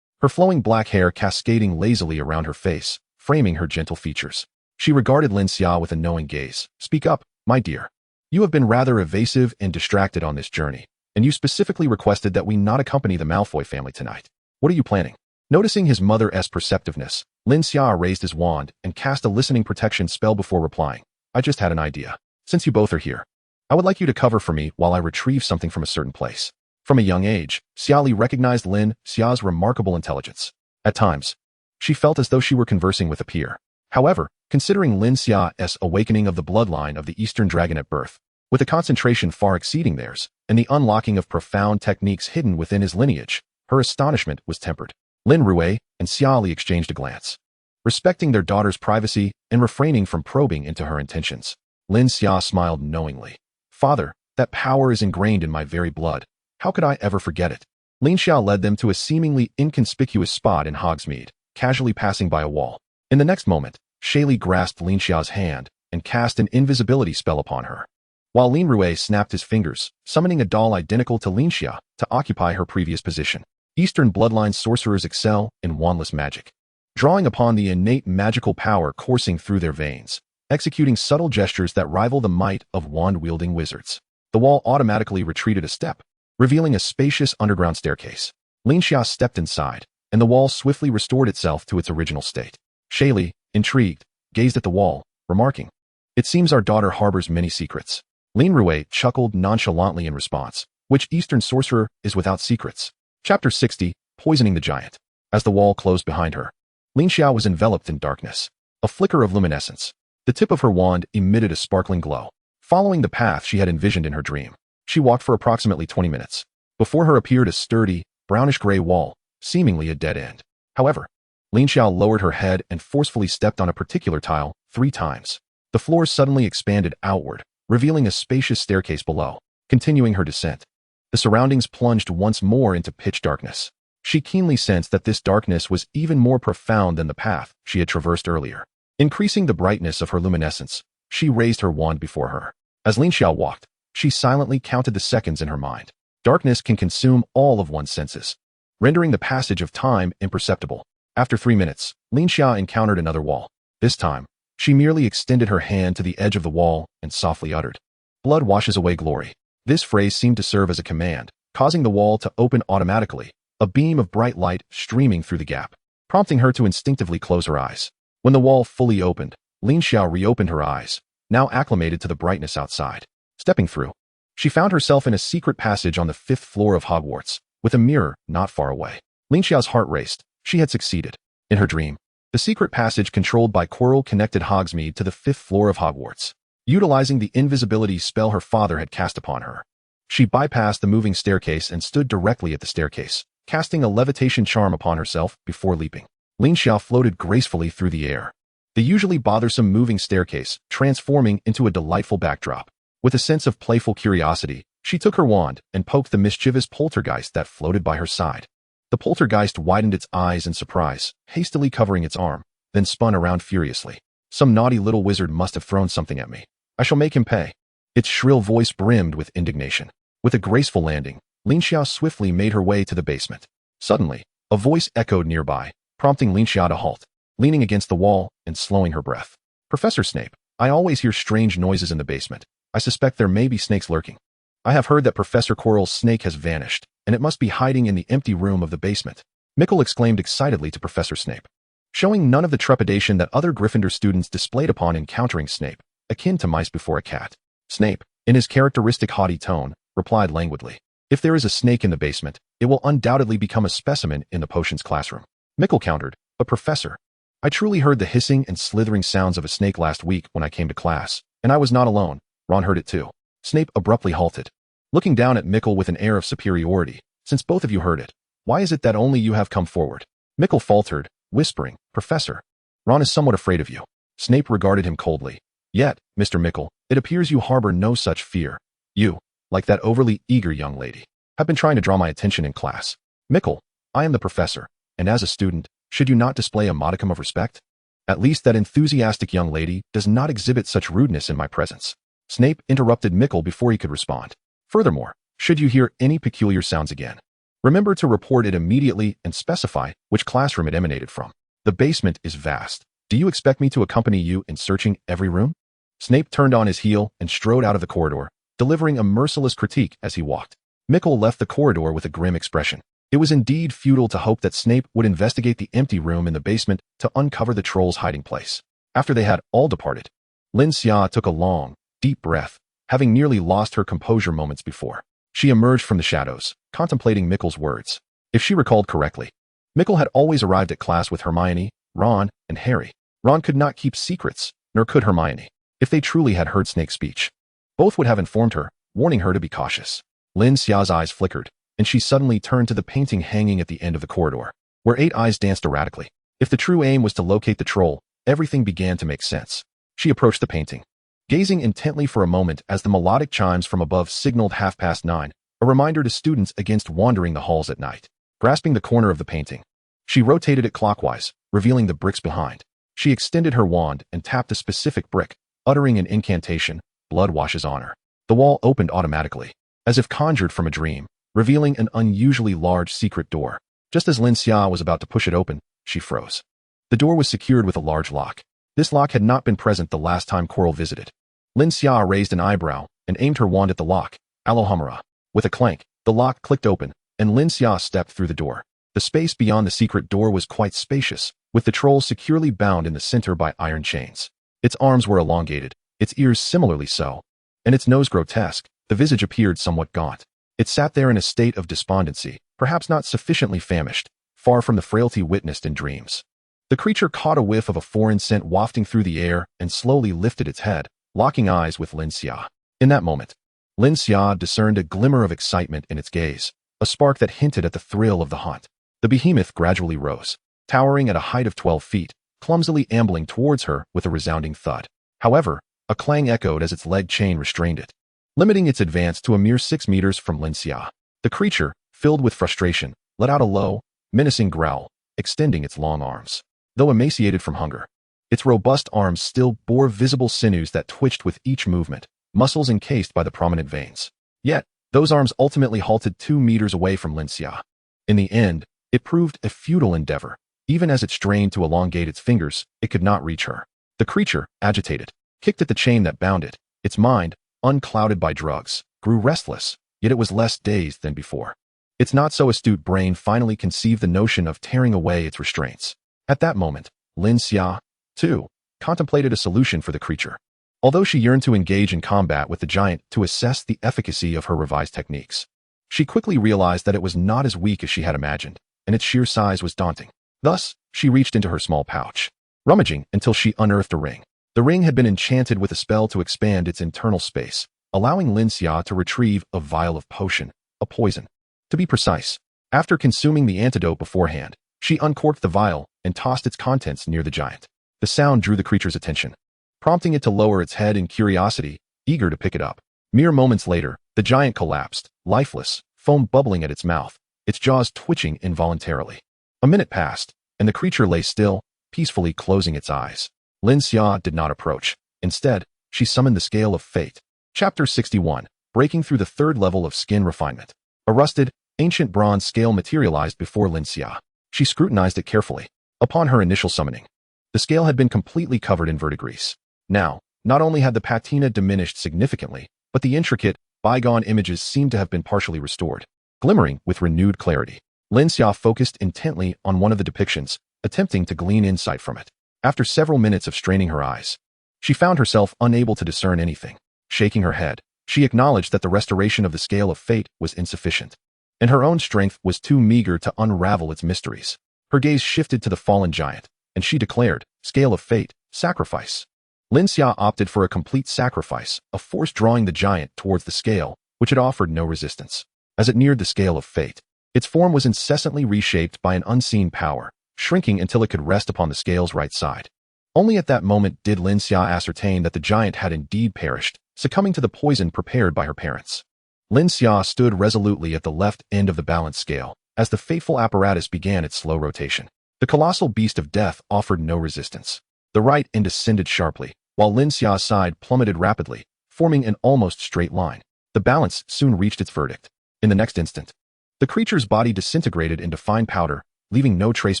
her flowing black hair cascading lazily around her face, framing her gentle features. She regarded Lin Xia with a knowing gaze. "Speak up, my dear. You have been rather evasive and distracted on this journey, and you specifically requested that we not accompany the Malfoy family tonight. What are you planning?" Noticing his mother's perceptiveness, Lin Xia raised his wand and cast a listening protection spell before replying. "I just had an idea. Since you both are here, I would like you to cover for me while I retrieve something from a certain place." From a young age, Xia Li recognized Lin Xia's remarkable intelligence. At times, she felt as though she were conversing with a peer. However, considering Lin Xia's awakening of the bloodline of the Eastern Dragon at birth, with a concentration far exceeding theirs, and the unlocking of profound techniques hidden within his lineage, her astonishment was tempered. Lin Rui and Xia Li exchanged a glance, respecting their daughter's privacy and refraining from probing into her intentions. Lin Xia smiled knowingly. "Father, that power is ingrained in my very blood. How could I ever forget it?" Lin Xia led them to a seemingly inconspicuous spot in Hogsmeade, casually passing by a wall. In the next moment, Shaylee grasped Lin Xia's hand and cast an invisibility spell upon her, while Lin Rui snapped his fingers, summoning a doll identical to Lin Xia to occupy her previous position. Eastern bloodline sorcerers excel in wandless magic, drawing upon the innate magical power coursing through their veins, executing subtle gestures that rival the might of wand-wielding wizards. The wall automatically retreated a step, revealing a spacious underground staircase. Lin Xia stepped inside, and the wall swiftly restored itself to its original state. Shaylee, intrigued, gazed at the wall, remarking, "It seems our daughter harbors many secrets." Lin Rui chuckled nonchalantly in response. Which Eastern sorcerer is without secrets? Chapter 60, Poisoning the Giant. As the wall closed behind her, Lin Xia was enveloped in darkness. A flicker of luminescence. The tip of her wand emitted a sparkling glow, following the path she had envisioned in her dream. She walked for approximately 20 minutes. Before her appeared a sturdy, brownish-gray wall, seemingly a dead end. However, Lin Xia lowered her head and forcefully stepped on a particular tile 3 times. The floor suddenly expanded outward, revealing a spacious staircase below. Continuing her descent, the surroundings plunged once more into pitch darkness. She keenly sensed that this darkness was even more profound than the path she had traversed earlier. Increasing the brightness of her luminescence, she raised her wand before her. As Lin Xia walked, she silently counted the seconds in her mind. Darkness can consume all of one's senses, rendering the passage of time imperceptible. After 3 minutes, Lin Xia encountered another wall. This time, she merely extended her hand to the edge of the wall and softly uttered, "Blood washes away glory." This phrase seemed to serve as a command, causing the wall to open automatically, a beam of bright light streaming through the gap, prompting her to instinctively close her eyes. When the wall fully opened, Lin Xia reopened her eyes, now acclimated to the brightness outside. Stepping through, she found herself in a secret passage on the 5th floor of Hogwarts, with a mirror not far away. Lin Xia's heart raced. She had succeeded. In her dream, the secret passage controlled by Quirrell connected Hogsmeade to the 5th floor of Hogwarts, utilizing the invisibility spell her father had cast upon her. She bypassed the moving staircase and stood directly at the staircase, casting a levitation charm upon herself before leaping. Lin Xia floated gracefully through the air, the usually bothersome moving staircase transforming into a delightful backdrop. With a sense of playful curiosity, she took her wand and poked the mischievous poltergeist that floated by her side. The poltergeist widened its eyes in surprise, hastily covering its arm, then spun around furiously. Some naughty little wizard must have thrown something at me. I shall make him pay. Its shrill voice brimmed with indignation. With a graceful landing, Lin Xia swiftly made her way to the basement. Suddenly, a voice echoed nearby, prompting Lin Xia to halt, leaning against the wall and slowing her breath. Professor Snape, I always hear strange noises in the basement. I suspect there may be snakes lurking. I have heard that Professor Quirrell's snake has vanished, and it must be hiding in the empty room of the basement. Mickle exclaimed excitedly to Professor Snape, showing none of the trepidation that other Gryffindor students displayed upon encountering Snape, akin to mice before a cat. Snape, in his characteristic haughty tone, replied languidly, if there is a snake in the basement, it will undoubtedly become a specimen in the potions classroom. Mickle countered, but Professor, I truly heard the hissing and slithering sounds of a snake last week when I came to class, and I was not alone. Ron heard it too. Snape abruptly halted, looking down at Mickle with an air of superiority. Since both of you heard it, why is it that only you have come forward? Mickle faltered, whispering, Professor, Ron is somewhat afraid of you. Snape regarded him coldly. Yet, Mr. Mickle, it appears you harbor no such fear. You, like that overly eager young lady, have been trying to draw my attention in class. Mickle, I am the professor, and as a student, should you not display a modicum of respect? At least that enthusiastic young lady does not exhibit such rudeness in my presence. Snape interrupted Mickle before he could respond. Furthermore, should you hear any peculiar sounds again, remember to report it immediately and specify which classroom it emanated from. The basement is vast. Do you expect me to accompany you in searching every room? Snape turned on his heel and strode out of the corridor, delivering a merciless critique as he walked. Mickle left the corridor with a grim expression. It was indeed futile to hope that Snape would investigate the empty room in the basement to uncover the troll's hiding place. After they had all departed, Lin Xia took a long, deep breath, having nearly lost her composure moments before. She emerged from the shadows, contemplating Mickle's words. If she recalled correctly, Mickle had always arrived at class with Hermione, Ron, and Harry. Ron could not keep secrets, nor could Hermione. If they truly had heard Snape's speech, both would have informed her, warning her to be cautious. Lin Xia's eyes flickered, and she suddenly turned to the painting hanging at the end of the corridor, where 8 eyes danced erratically. If the true aim was to locate the troll, everything began to make sense. She approached the painting, gazing intently for a moment as the melodic chimes from above signaled 9:30, a reminder to students against wandering the halls at night. Grasping the corner of the painting, she rotated it clockwise, revealing the bricks behind. She extended her wand and tapped a specific brick, uttering an incantation, blood washes on her. The wall opened automatically, as if conjured from a dream, revealing an unusually large secret door. Just as Lin Xia was about to push it open, she froze. The door was secured with a large lock. This lock had not been present the last time Quirrell visited. Lin Xia raised an eyebrow and aimed her wand at the lock. Alohomora. With a clank, the lock clicked open, and Lin Xia stepped through the door. The space beyond the secret door was quite spacious, with the troll securely bound in the center by iron chains. Its arms were elongated, its ears similarly so, and its nose grotesque. The visage appeared somewhat gaunt. It sat there in a state of despondency, perhaps not sufficiently famished, far from the frailty witnessed in dreams. The creature caught a whiff of a foreign scent wafting through the air and slowly lifted its head, locking eyes with Lin Xia. In that moment, Lin Xia discerned a glimmer of excitement in its gaze, a spark that hinted at the thrill of the hunt. The behemoth gradually rose, towering at a height of 12 feet, clumsily ambling towards her with a resounding thud. However, a clang echoed as its leg chain restrained it, limiting its advance to a mere 6 meters from Lin Xia. The creature, filled with frustration, let out a low, menacing growl, extending its long arms. Though emaciated from hunger, its robust arms still bore visible sinews that twitched with each movement, muscles encased by the prominent veins. Yet, those arms ultimately halted 2 meters away from Lin Xia. In the end, it proved a futile endeavor. Even as it strained to elongate its fingers, it could not reach her. The creature, agitated, kicked at the chain that bound it. Its mind, unclouded by drugs, grew restless, yet it was less dazed than before. Its not-so-astute brain finally conceived the notion of tearing away its restraints. At that moment, Lin Xia, too, contemplated a solution for the creature. Although she yearned to engage in combat with the giant to assess the efficacy of her revised techniques, she quickly realized that it was not as weak as she had imagined, and its sheer size was daunting. Thus, she reached into her small pouch, rummaging until she unearthed a ring. The ring had been enchanted with a spell to expand its internal space, allowing Lin Xia to retrieve a vial of potion, a poison. To be precise, after consuming the antidote beforehand, she uncorked the vial and tossed its contents near the giant. The sound drew the creature's attention, prompting it to lower its head in curiosity, eager to pick it up. Mere moments later, the giant collapsed, lifeless, foam bubbling at its mouth, its jaws twitching involuntarily. A minute passed, and the creature lay still, peacefully closing its eyes. Lin Xia did not approach. Instead, she summoned the Scale of Fate. Chapter 61. Breaking through the third level of skin refinement. A rusted, ancient bronze scale materialized before Lin Xia. She scrutinized it carefully. Upon her initial summoning, the scale had been completely covered in verdigris. Now, not only had the patina diminished significantly, but the intricate, bygone images seemed to have been partially restored, glimmering with renewed clarity. Lin Xia focused intently on one of the depictions, attempting to glean insight from it. After several minutes of straining her eyes, she found herself unable to discern anything. Shaking her head, she acknowledged that the restoration of the Scale of Fate was insufficient, and her own strength was too meager to unravel its mysteries. Her gaze shifted to the fallen giant, and she declared, "Scale of Fate, sacrifice." Lin Xia opted for a complete sacrifice, a force drawing the giant towards the scale, which had offered no resistance. As it neared the Scale of Fate, its form was incessantly reshaped by an unseen power, shrinking until it could rest upon the scale's right side. Only at that moment did Lin Xia ascertain that the giant had indeed perished, succumbing to the poison prepared by her parents. Lin Xia stood resolutely at the left end of the balance scale, as the fateful apparatus began its slow rotation. The colossal beast of death offered no resistance. The right end ascended sharply, while Lin Xia's side plummeted rapidly, forming an almost straight line. The balance soon reached its verdict. In the next instant, the creature's body disintegrated into fine powder, leaving no trace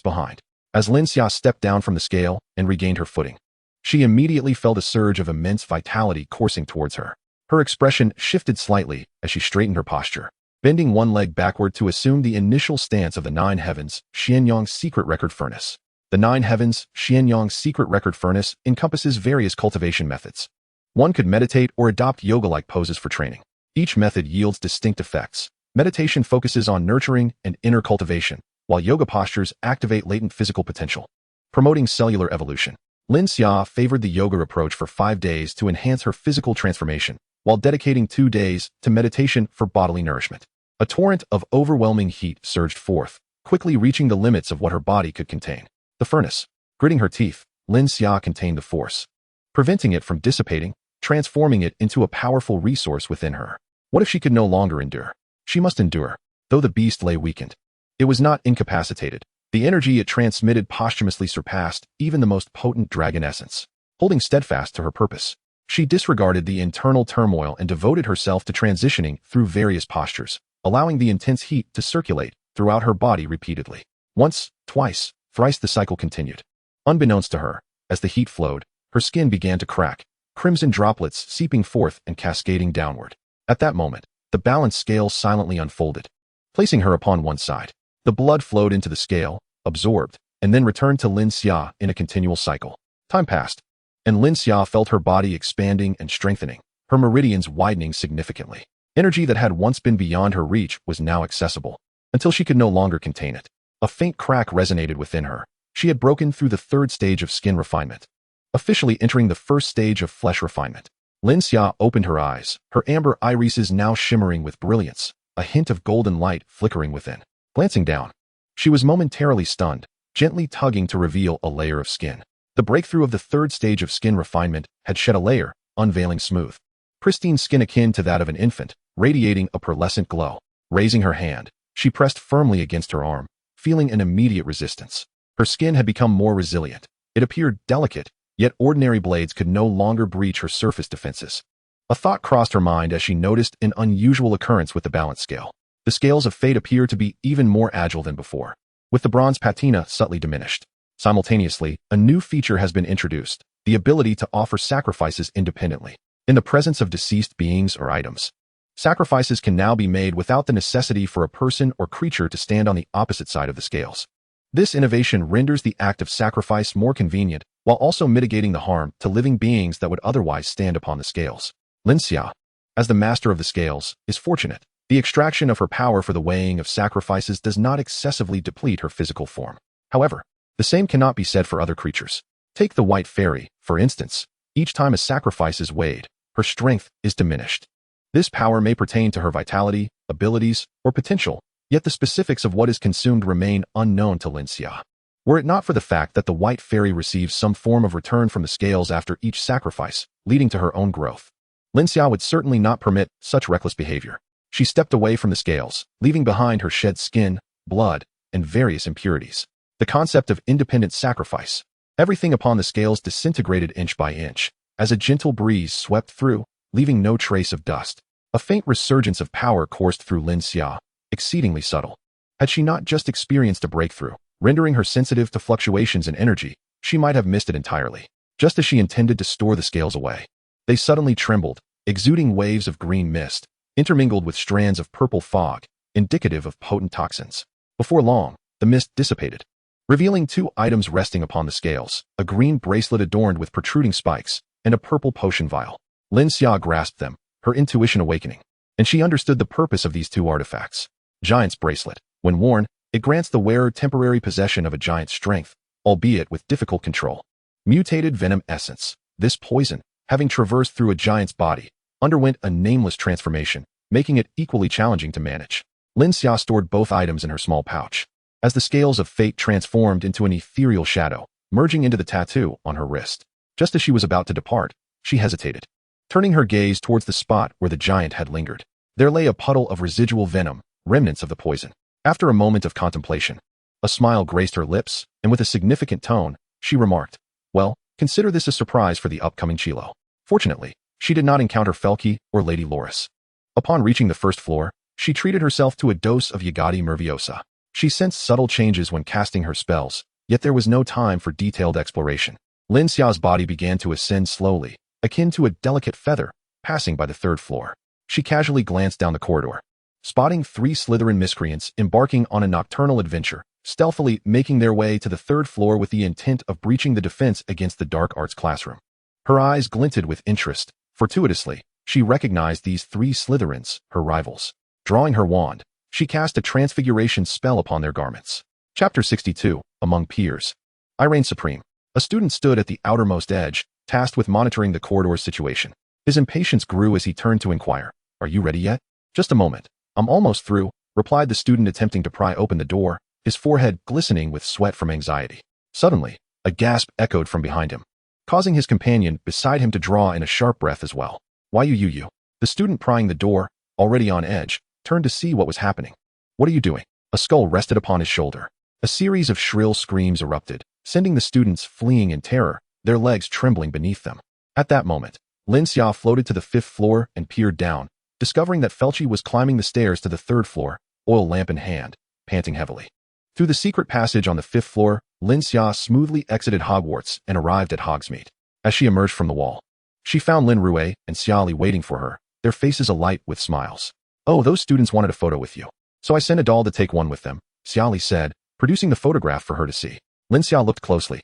behind. As Lin Xia stepped down from the scale and regained her footing, she immediately felt a surge of immense vitality coursing towards her. Her expression shifted slightly as she straightened her posture, bending one leg backward to assume the initial stance of the Nine Heavens, Xianyang's secret record furnace. The Nine Heavens, Xianyang's secret record furnace encompasses various cultivation methods. One could meditate or adopt yoga-like poses for training. Each method yields distinct effects. Meditation focuses on nurturing and inner cultivation, while yoga postures activate latent physical potential, promoting cellular evolution. Lin Xia favored the yoga approach for 5 days to enhance her physical transformation, while dedicating 2 days to meditation for bodily nourishment. A torrent of overwhelming heat surged forth, quickly reaching the limits of what her body could contain. The furnace. Gritting her teeth, Lin Xia contained the force, preventing it from dissipating, transforming it into a powerful resource within her. What if she could no longer endure? She must endure, though the beast lay weakened. It was not incapacitated. The energy it transmitted posthumously surpassed even the most potent dragon essence. Holding steadfast to her purpose, she disregarded the internal turmoil and devoted herself to transitioning through various postures, allowing the intense heat to circulate throughout her body repeatedly. Once, twice, thrice the cycle continued. Unbeknownst to her, as the heat flowed, her skin began to crack, crimson droplets seeping forth and cascading downward. At that moment, the balance scale silently unfolded, placing her upon one side. The blood flowed into the scale, absorbed, and then returned to Lin Xia in a continual cycle. Time passed, and Lin Xia felt her body expanding and strengthening, her meridians widening significantly. Energy that had once been beyond her reach was now accessible, until she could no longer contain it. A faint crack resonated within her. She had broken through the third stage of skin refinement, officially entering the first stage of flesh refinement. Lin Xia opened her eyes, her amber irises now shimmering with brilliance, a hint of golden light flickering within. Glancing down, she was momentarily stunned, gently tugging to reveal a layer of skin. The breakthrough of the third stage of skin refinement had shed a layer, unveiling smooth, pristine skin akin to that of an infant, radiating a pearlescent glow. Raising her hand, she pressed firmly against her arm, feeling an immediate resistance. Her skin had become more resilient. It appeared delicate, yet ordinary blades could no longer breach her surface defenses. A thought crossed her mind as she noticed an unusual occurrence with the balance scale. The scales of fate appear to be even more agile than before, with the bronze patina subtly diminished. Simultaneously, a new feature has been introduced, the ability to offer sacrifices independently, in the presence of deceased beings or items. Sacrifices can now be made without the necessity for a person or creature to stand on the opposite side of the scales. This innovation renders the act of sacrifice more convenient while also mitigating the harm to living beings that would otherwise stand upon the scales. Lin Xia, as the master of the scales, is fortunate. The extraction of her power for the weighing of sacrifices does not excessively deplete her physical form. However, the same cannot be said for other creatures. Take the white fairy, for instance. Each time a sacrifice is weighed, her strength is diminished. This power may pertain to her vitality, abilities, or potential, yet the specifics of what is consumed remain unknown to Lin Xia. Were it not for the fact that the white fairy receives some form of return from the scales after each sacrifice, leading to her own growth, Lin Xia would certainly not permit such reckless behavior. She stepped away from the scales, leaving behind her shed skin, blood, and various impurities. The concept of independent sacrifice. Everything upon the scales disintegrated inch by inch, as a gentle breeze swept through, leaving no trace of dust. A faint resurgence of power coursed through Lin Xia, exceedingly subtle. Had she not just experienced a breakthrough, rendering her sensitive to fluctuations in energy, she might have missed it entirely. Just as she intended to store the scales away, they suddenly trembled, exuding waves of green mist, intermingled with strands of purple fog, indicative of potent toxins. Before long, the mist dissipated, revealing two items resting upon the scales, a green bracelet adorned with protruding spikes, and a purple potion vial. Lin Xia grasped them, her intuition awakening, and she understood the purpose of these two artifacts. Giant's bracelet. When worn, it grants the wearer temporary possession of a giant's strength, albeit with difficult control. Mutated venom essence. This poison, having traversed through a giant's body, underwent a nameless transformation, making it equally challenging to manage. Lin Xia stored both items in her small pouch. As the scales of fate transformed into an ethereal shadow, merging into the tattoo on her wrist. Just as she was about to depart, she hesitated. Turning her gaze towards the spot where the giant had lingered, there lay a puddle of residual venom, remnants of the poison. After a moment of contemplation, a smile graced her lips, and with a significant tone, she remarked, "Well, consider this a surprise for the upcoming Chilo." Fortunately, she did not encounter Felky or Lady Loris. Upon reaching the first floor, she treated herself to a dose of Yagati Merviosa. She sensed subtle changes when casting her spells, yet there was no time for detailed exploration. Lin Xia's body began to ascend slowly, akin to a delicate feather, passing by the third floor. She casually glanced down the corridor, spotting 3 Slytherin miscreants embarking on a nocturnal adventure, stealthily making their way to the third floor with the intent of breaching the defense against the dark arts classroom. Her eyes glinted with interest. Fortuitously, she recognized these 3 Slytherins, her rivals. Drawing her wand, she cast a transfiguration spell upon their garments. Chapter 62, Among Peers. I Reign Supreme. A student stood at the outermost edge, tasked with monitoring the corridor's situation. His impatience grew as he turned to inquire, "Are you ready yet?" "Just a moment. I'm almost through," replied the student, attempting to pry open the door, his forehead glistening with sweat from anxiety. Suddenly, a gasp echoed from behind him, causing his companion beside him to draw in a sharp breath as well. "Why you?" The student prying the door, already on edge, turned to see what was happening. "What are you doing?" A skull rested upon his shoulder. A series of shrill screams erupted, sending the students fleeing in terror, their legs trembling beneath them. At that moment, Lin Xia floated to the 5th floor and peered down, discovering that Felchi was climbing the stairs to the 3rd floor, oil lamp in hand, panting heavily. Through the secret passage on the 5th floor, Lin Xia smoothly exited Hogwarts and arrived at Hogsmeade. As she emerged from the wall, she found Lin Rue and Xiali waiting for her, their faces alight with smiles. "Oh, those students wanted a photo with you, so I sent a doll to take one with them," Xiali said, producing the photograph for her to see. Lin Xia looked closely,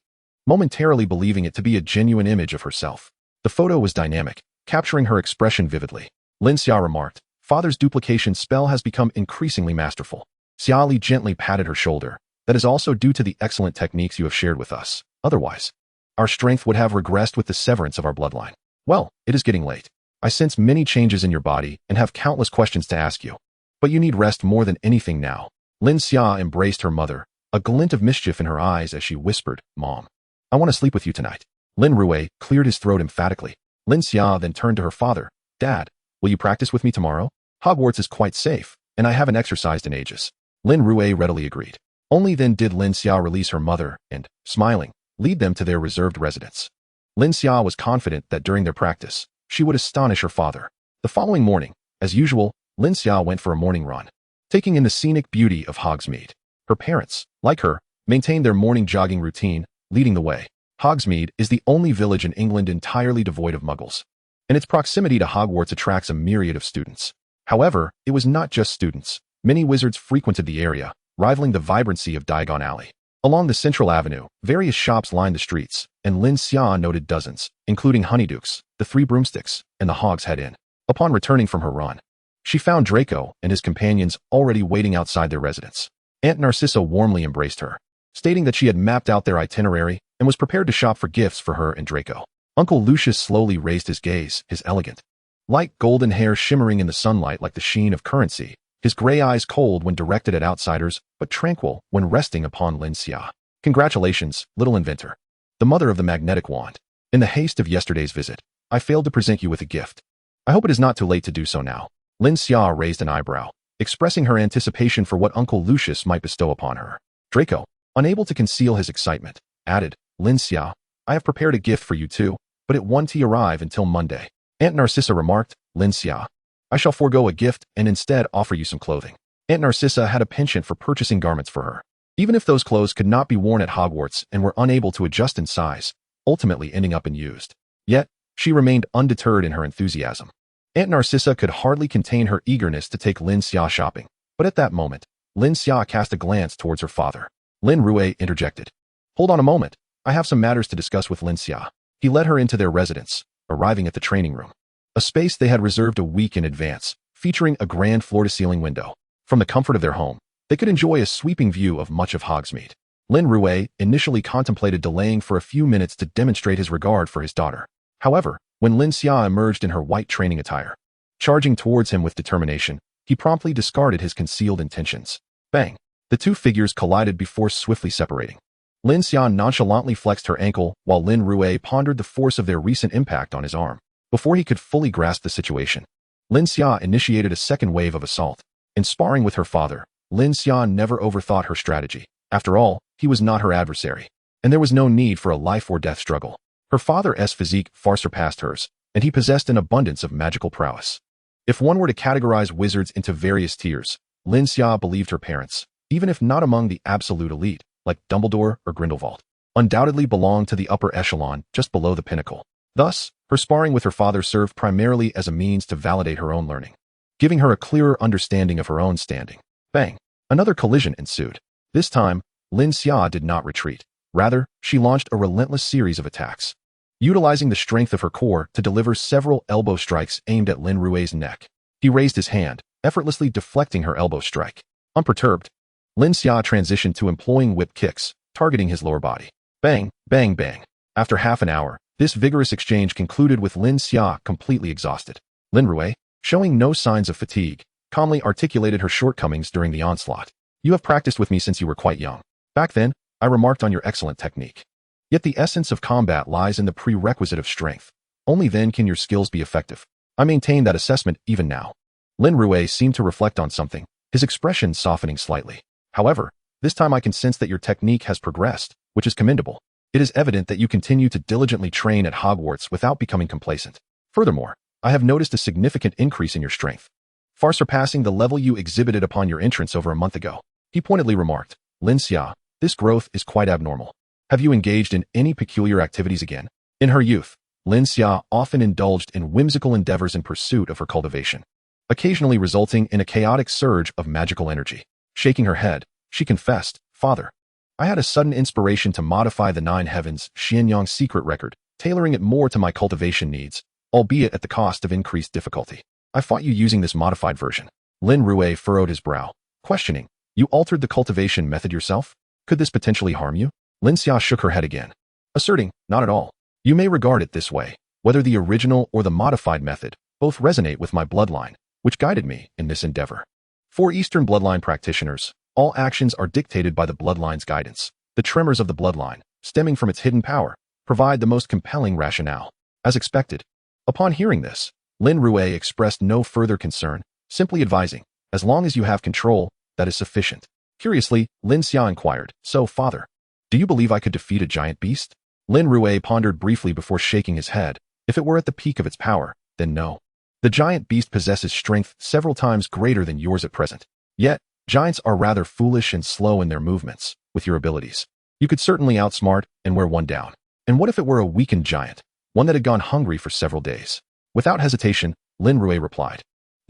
momentarily believing it to be a genuine image of herself. The photo was dynamic, capturing her expression vividly. Lin Xia remarked, "Father's duplication spell has become increasingly masterful." Xiali gently patted her shoulder. "That is also due to the excellent techniques you have shared with us. Otherwise, our strength would have regressed with the severance of our bloodline. Well, it is getting late. I sense many changes in your body and have countless questions to ask you. But you need rest more than anything now." Lin Xia embraced her mother, a glint of mischief in her eyes as she whispered, "Mom, I want to sleep with you tonight." Lin Rue cleared his throat emphatically. Lin Xia then turned to her father. "Dad, will you practice with me tomorrow? Hogwarts is quite safe, and I haven't exercised in ages." Lin Rue readily agreed. Only then did Lin Xia release her mother and, smiling, lead them to their reserved residence. Lin Xia was confident that during their practice, she would astonish her father. The following morning, as usual, Lin Xia went for a morning run, taking in the scenic beauty of Hogsmeade. Her parents, like her, maintained their morning jogging routine, leading the way. Hogsmeade is the only village in England entirely devoid of muggles, and its proximity to Hogwarts attracts a myriad of students. However, it was not just students. Many wizards frequented the area, rivaling the vibrancy of Diagon Alley. Along the central avenue, various shops lined the streets, and Lin Xia noted dozens, including Honeydukes, the Three Broomsticks, and the Hog's Head Inn. Upon returning from her run, she found Draco and his companions already waiting outside their residence. Aunt Narcissa warmly embraced her, stating that she had mapped out their itinerary and was prepared to shop for gifts for her and Draco. Uncle Lucius slowly raised his gaze, his elegant, light golden hair shimmering in the sunlight like the sheen of currency, his gray eyes cold when directed at outsiders, but tranquil when resting upon Lin Xia. Congratulations, little inventor, the mother of the magnetic wand. In the haste of yesterday's visit, I failed to present you with a gift. I hope it is not too late to do so now. Lin Xia raised an eyebrow, expressing her anticipation for what Uncle Lucius might bestow upon her. Draco, unable to conceal his excitement, added, Lin Xia, I have prepared a gift for you too, but it won't arrive until Monday. Aunt Narcissa remarked, Lin Xia, I shall forego a gift and instead offer you some clothing. Aunt Narcissa had a penchant for purchasing garments for her, even if those clothes could not be worn at Hogwarts and were unable to adjust in size, ultimately ending up unused. Yet, she remained undeterred in her enthusiasm. Aunt Narcissa could hardly contain her eagerness to take Lin Xia shopping, but at that moment, Lin Xia cast a glance towards her father. Lin Rue interjected. Hold on a moment, I have some matters to discuss with Lin Xia. He led her into their residence, arriving at the training room, a space they had reserved a week in advance, featuring a grand floor-to-ceiling window. From the comfort of their home, they could enjoy a sweeping view of much of Hogsmeade. Lin Rue initially contemplated delaying for a few minutes to demonstrate his regard for his daughter. However, when Lin Xia emerged in her white training attire, charging towards him with determination, he promptly discarded his concealed intentions. Bang! The two figures collided before swiftly separating. Lin Xia nonchalantly flexed her ankle while Lin Rue pondered the force of their recent impact on his arm. Before he could fully grasp the situation, Lin Xia initiated a second wave of assault. In sparring with her father, Lin Xia never overthought her strategy. After all, he was not her adversary, and there was no need for a life-or-death struggle. Her father's physique far surpassed hers, and he possessed an abundance of magical prowess. If one were to categorize wizards into various tiers, Lin Xia believed her parents, even if not among the absolute elite, like Dumbledore or Grindelwald, undoubtedly belonged to the upper echelon just below the pinnacle. Thus, her sparring with her father served primarily as a means to validate her own learning, giving her a clearer understanding of her own standing. Bang! Another collision ensued. This time, Lin Xia did not retreat. Rather, she launched a relentless series of attacks, utilizing the strength of her core to deliver several elbow strikes aimed at Lin Rue's neck. He raised his hand, effortlessly deflecting her elbow strike. Unperturbed, Lin Xia transitioned to employing whip kicks, targeting his lower body. Bang, bang, bang. After half an hour, this vigorous exchange concluded with Lin Xia completely exhausted. Lin Rue, showing no signs of fatigue, calmly articulated her shortcomings during the onslaught. You have practiced with me since you were quite young. Back then, I remarked on your excellent technique. Yet the essence of combat lies in the prerequisite of strength. Only then can your skills be effective. I maintain that assessment even now. Lin Rue seemed to reflect on something, his expression softening slightly. However, this time I can sense that your technique has progressed, which is commendable. It is evident that you continue to diligently train at Hogwarts without becoming complacent. Furthermore, I have noticed a significant increase in your strength, far surpassing the level you exhibited upon your entrance over a month ago. He pointedly remarked, Lin Xia, this growth is quite abnormal. Have you engaged in any peculiar activities again? In her youth, Lin Xia often indulged in whimsical endeavors in pursuit of her cultivation, occasionally resulting in a chaotic surge of magical energy. Shaking her head, she confessed, Father, I had a sudden inspiration to modify the Nine Heavens Xianyang secret record, tailoring it more to my cultivation needs, albeit at the cost of increased difficulty. I fought you using this modified version. Lin Rue furrowed his brow, questioning, you altered the cultivation method yourself? Could this potentially harm you? Lin Xia shook her head again, asserting, not at all. You may regard it this way. Whether the original or the modified method, both resonate with my bloodline, which guided me in this endeavor. For Eastern bloodline practitioners, all actions are dictated by the bloodline's guidance. The tremors of the bloodline, stemming from its hidden power, provide the most compelling rationale. As expected, upon hearing this, Lin Rue expressed no further concern, simply advising, as long as you have control, that is sufficient. Curiously, Lin Xia inquired, so, Father, do you believe I could defeat a giant beast? Lin Rue pondered briefly before shaking his head. If it were at the peak of its power, then no. The giant beast possesses strength several times greater than yours at present. Yet, giants are rather foolish and slow in their movements. With your abilities, you could certainly outsmart and wear one down. And what if it were a weakened giant, one that had gone hungry for several days? Without hesitation, Lin Rue replied,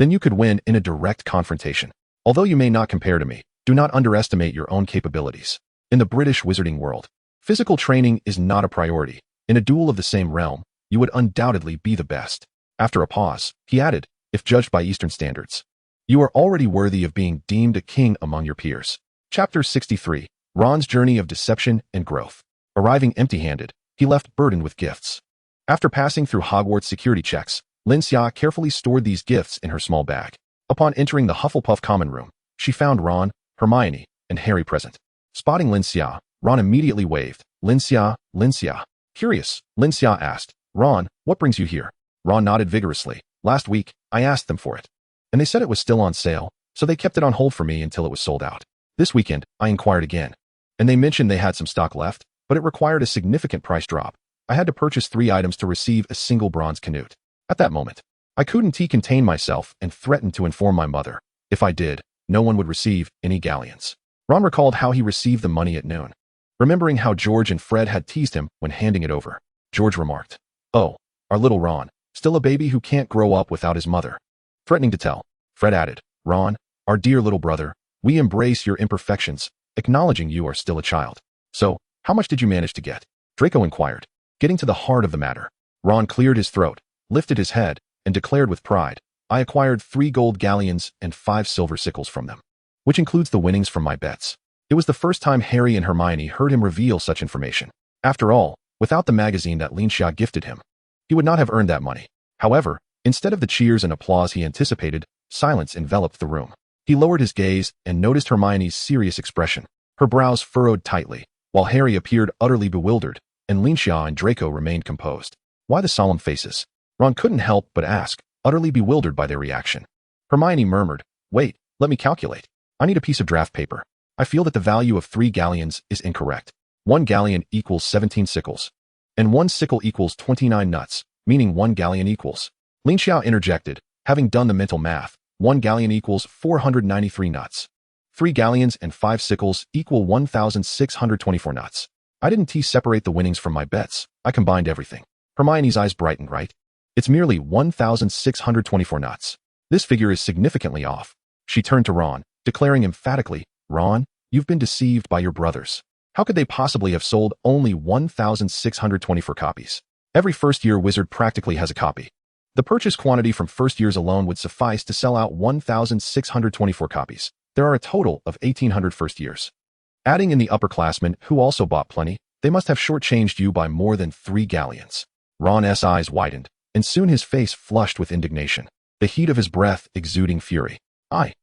then you could win in a direct confrontation. Although you may not compare to me, do not underestimate your own capabilities. In the British wizarding world, physical training is not a priority. In a duel of the same realm, you would undoubtedly be the best. After a pause, he added, if judged by Eastern standards, you are already worthy of being deemed a king among your peers. Chapter 63. Ron's Journey of Deception and Growth. Arriving empty-handed, he left burdened with gifts. After passing through Hogwarts security checks, Lin Xia carefully stored these gifts in her small bag. Upon entering the Hufflepuff common room, she found Ron, Hermione, and Harry present. Spotting Lin Xia, Ron immediately waved. Lin Xia, Lin Xia. Curious, Lin Xia asked, Ron, what brings you here? Ron nodded vigorously. Last week, I asked them for it, and they said it was still on sale, so they kept it on hold for me until it was sold out. This weekend, I inquired again, and they mentioned they had some stock left, but it required a significant price drop. I had to purchase 3 items to receive a single bronze canute. At that moment, I couldn't contain myself and threatened to inform my mother. If I did, no one would receive any galleons. Ron recalled how he received the money at noon, remembering how George and Fred had teased him when handing it over. George remarked, "Oh, our little Ron, still a baby who can't grow up without his mother." Threatening to tell, Fred added, "Ron, our dear little brother, we embrace your imperfections, acknowledging you are still a child. So, how much did you manage to get?" Draco inquired, getting to the heart of the matter. Ron cleared his throat, lifted his head, and declared with pride, "I acquired 3 gold galleons and 5 silver sickles from them, which includes the winnings from my bets." It was the first time Harry and Hermione heard him reveal such information. After all, without the magazine that Lin Xia gifted him, he would not have earned that money. However, instead of the cheers and applause he anticipated, silence enveloped the room. He lowered his gaze and noticed Hermione's serious expression. Her brows furrowed tightly, while Harry appeared utterly bewildered, and Lin Xia and Draco remained composed. Why the solemn faces? Ron couldn't help but ask, utterly bewildered by their reaction. Hermione murmured, "Wait, let me calculate. I need a piece of draft paper. I feel that the value of 3 galleons is incorrect. 1 galleon equals 17 sickles, and 1 sickle equals 29 nuts, meaning 1 galleon equals." Lin Xia interjected, having done the mental math. 1 galleon equals 493 nuts. 3 galleons and 5 sickles equal 1,624 nuts. I didn't separate the winnings from my bets. I combined everything. Hermione's eyes brightened, right? It's merely 1,624 nuts. This figure is significantly off. She turned to Ron, declaring emphatically, "Ron, you've been deceived by your brothers. How could they possibly have sold only 1,624 copies? Every first-year wizard practically has a copy. The purchase quantity from first years alone would suffice to sell out 1,624 copies. There are a total of 1,800 first years. Adding in the upperclassmen who also bought plenty, they must have shortchanged you by more than 3 galleons." Ron's eyes widened, and soon his face flushed with indignation, the heat of his breath exuding fury. I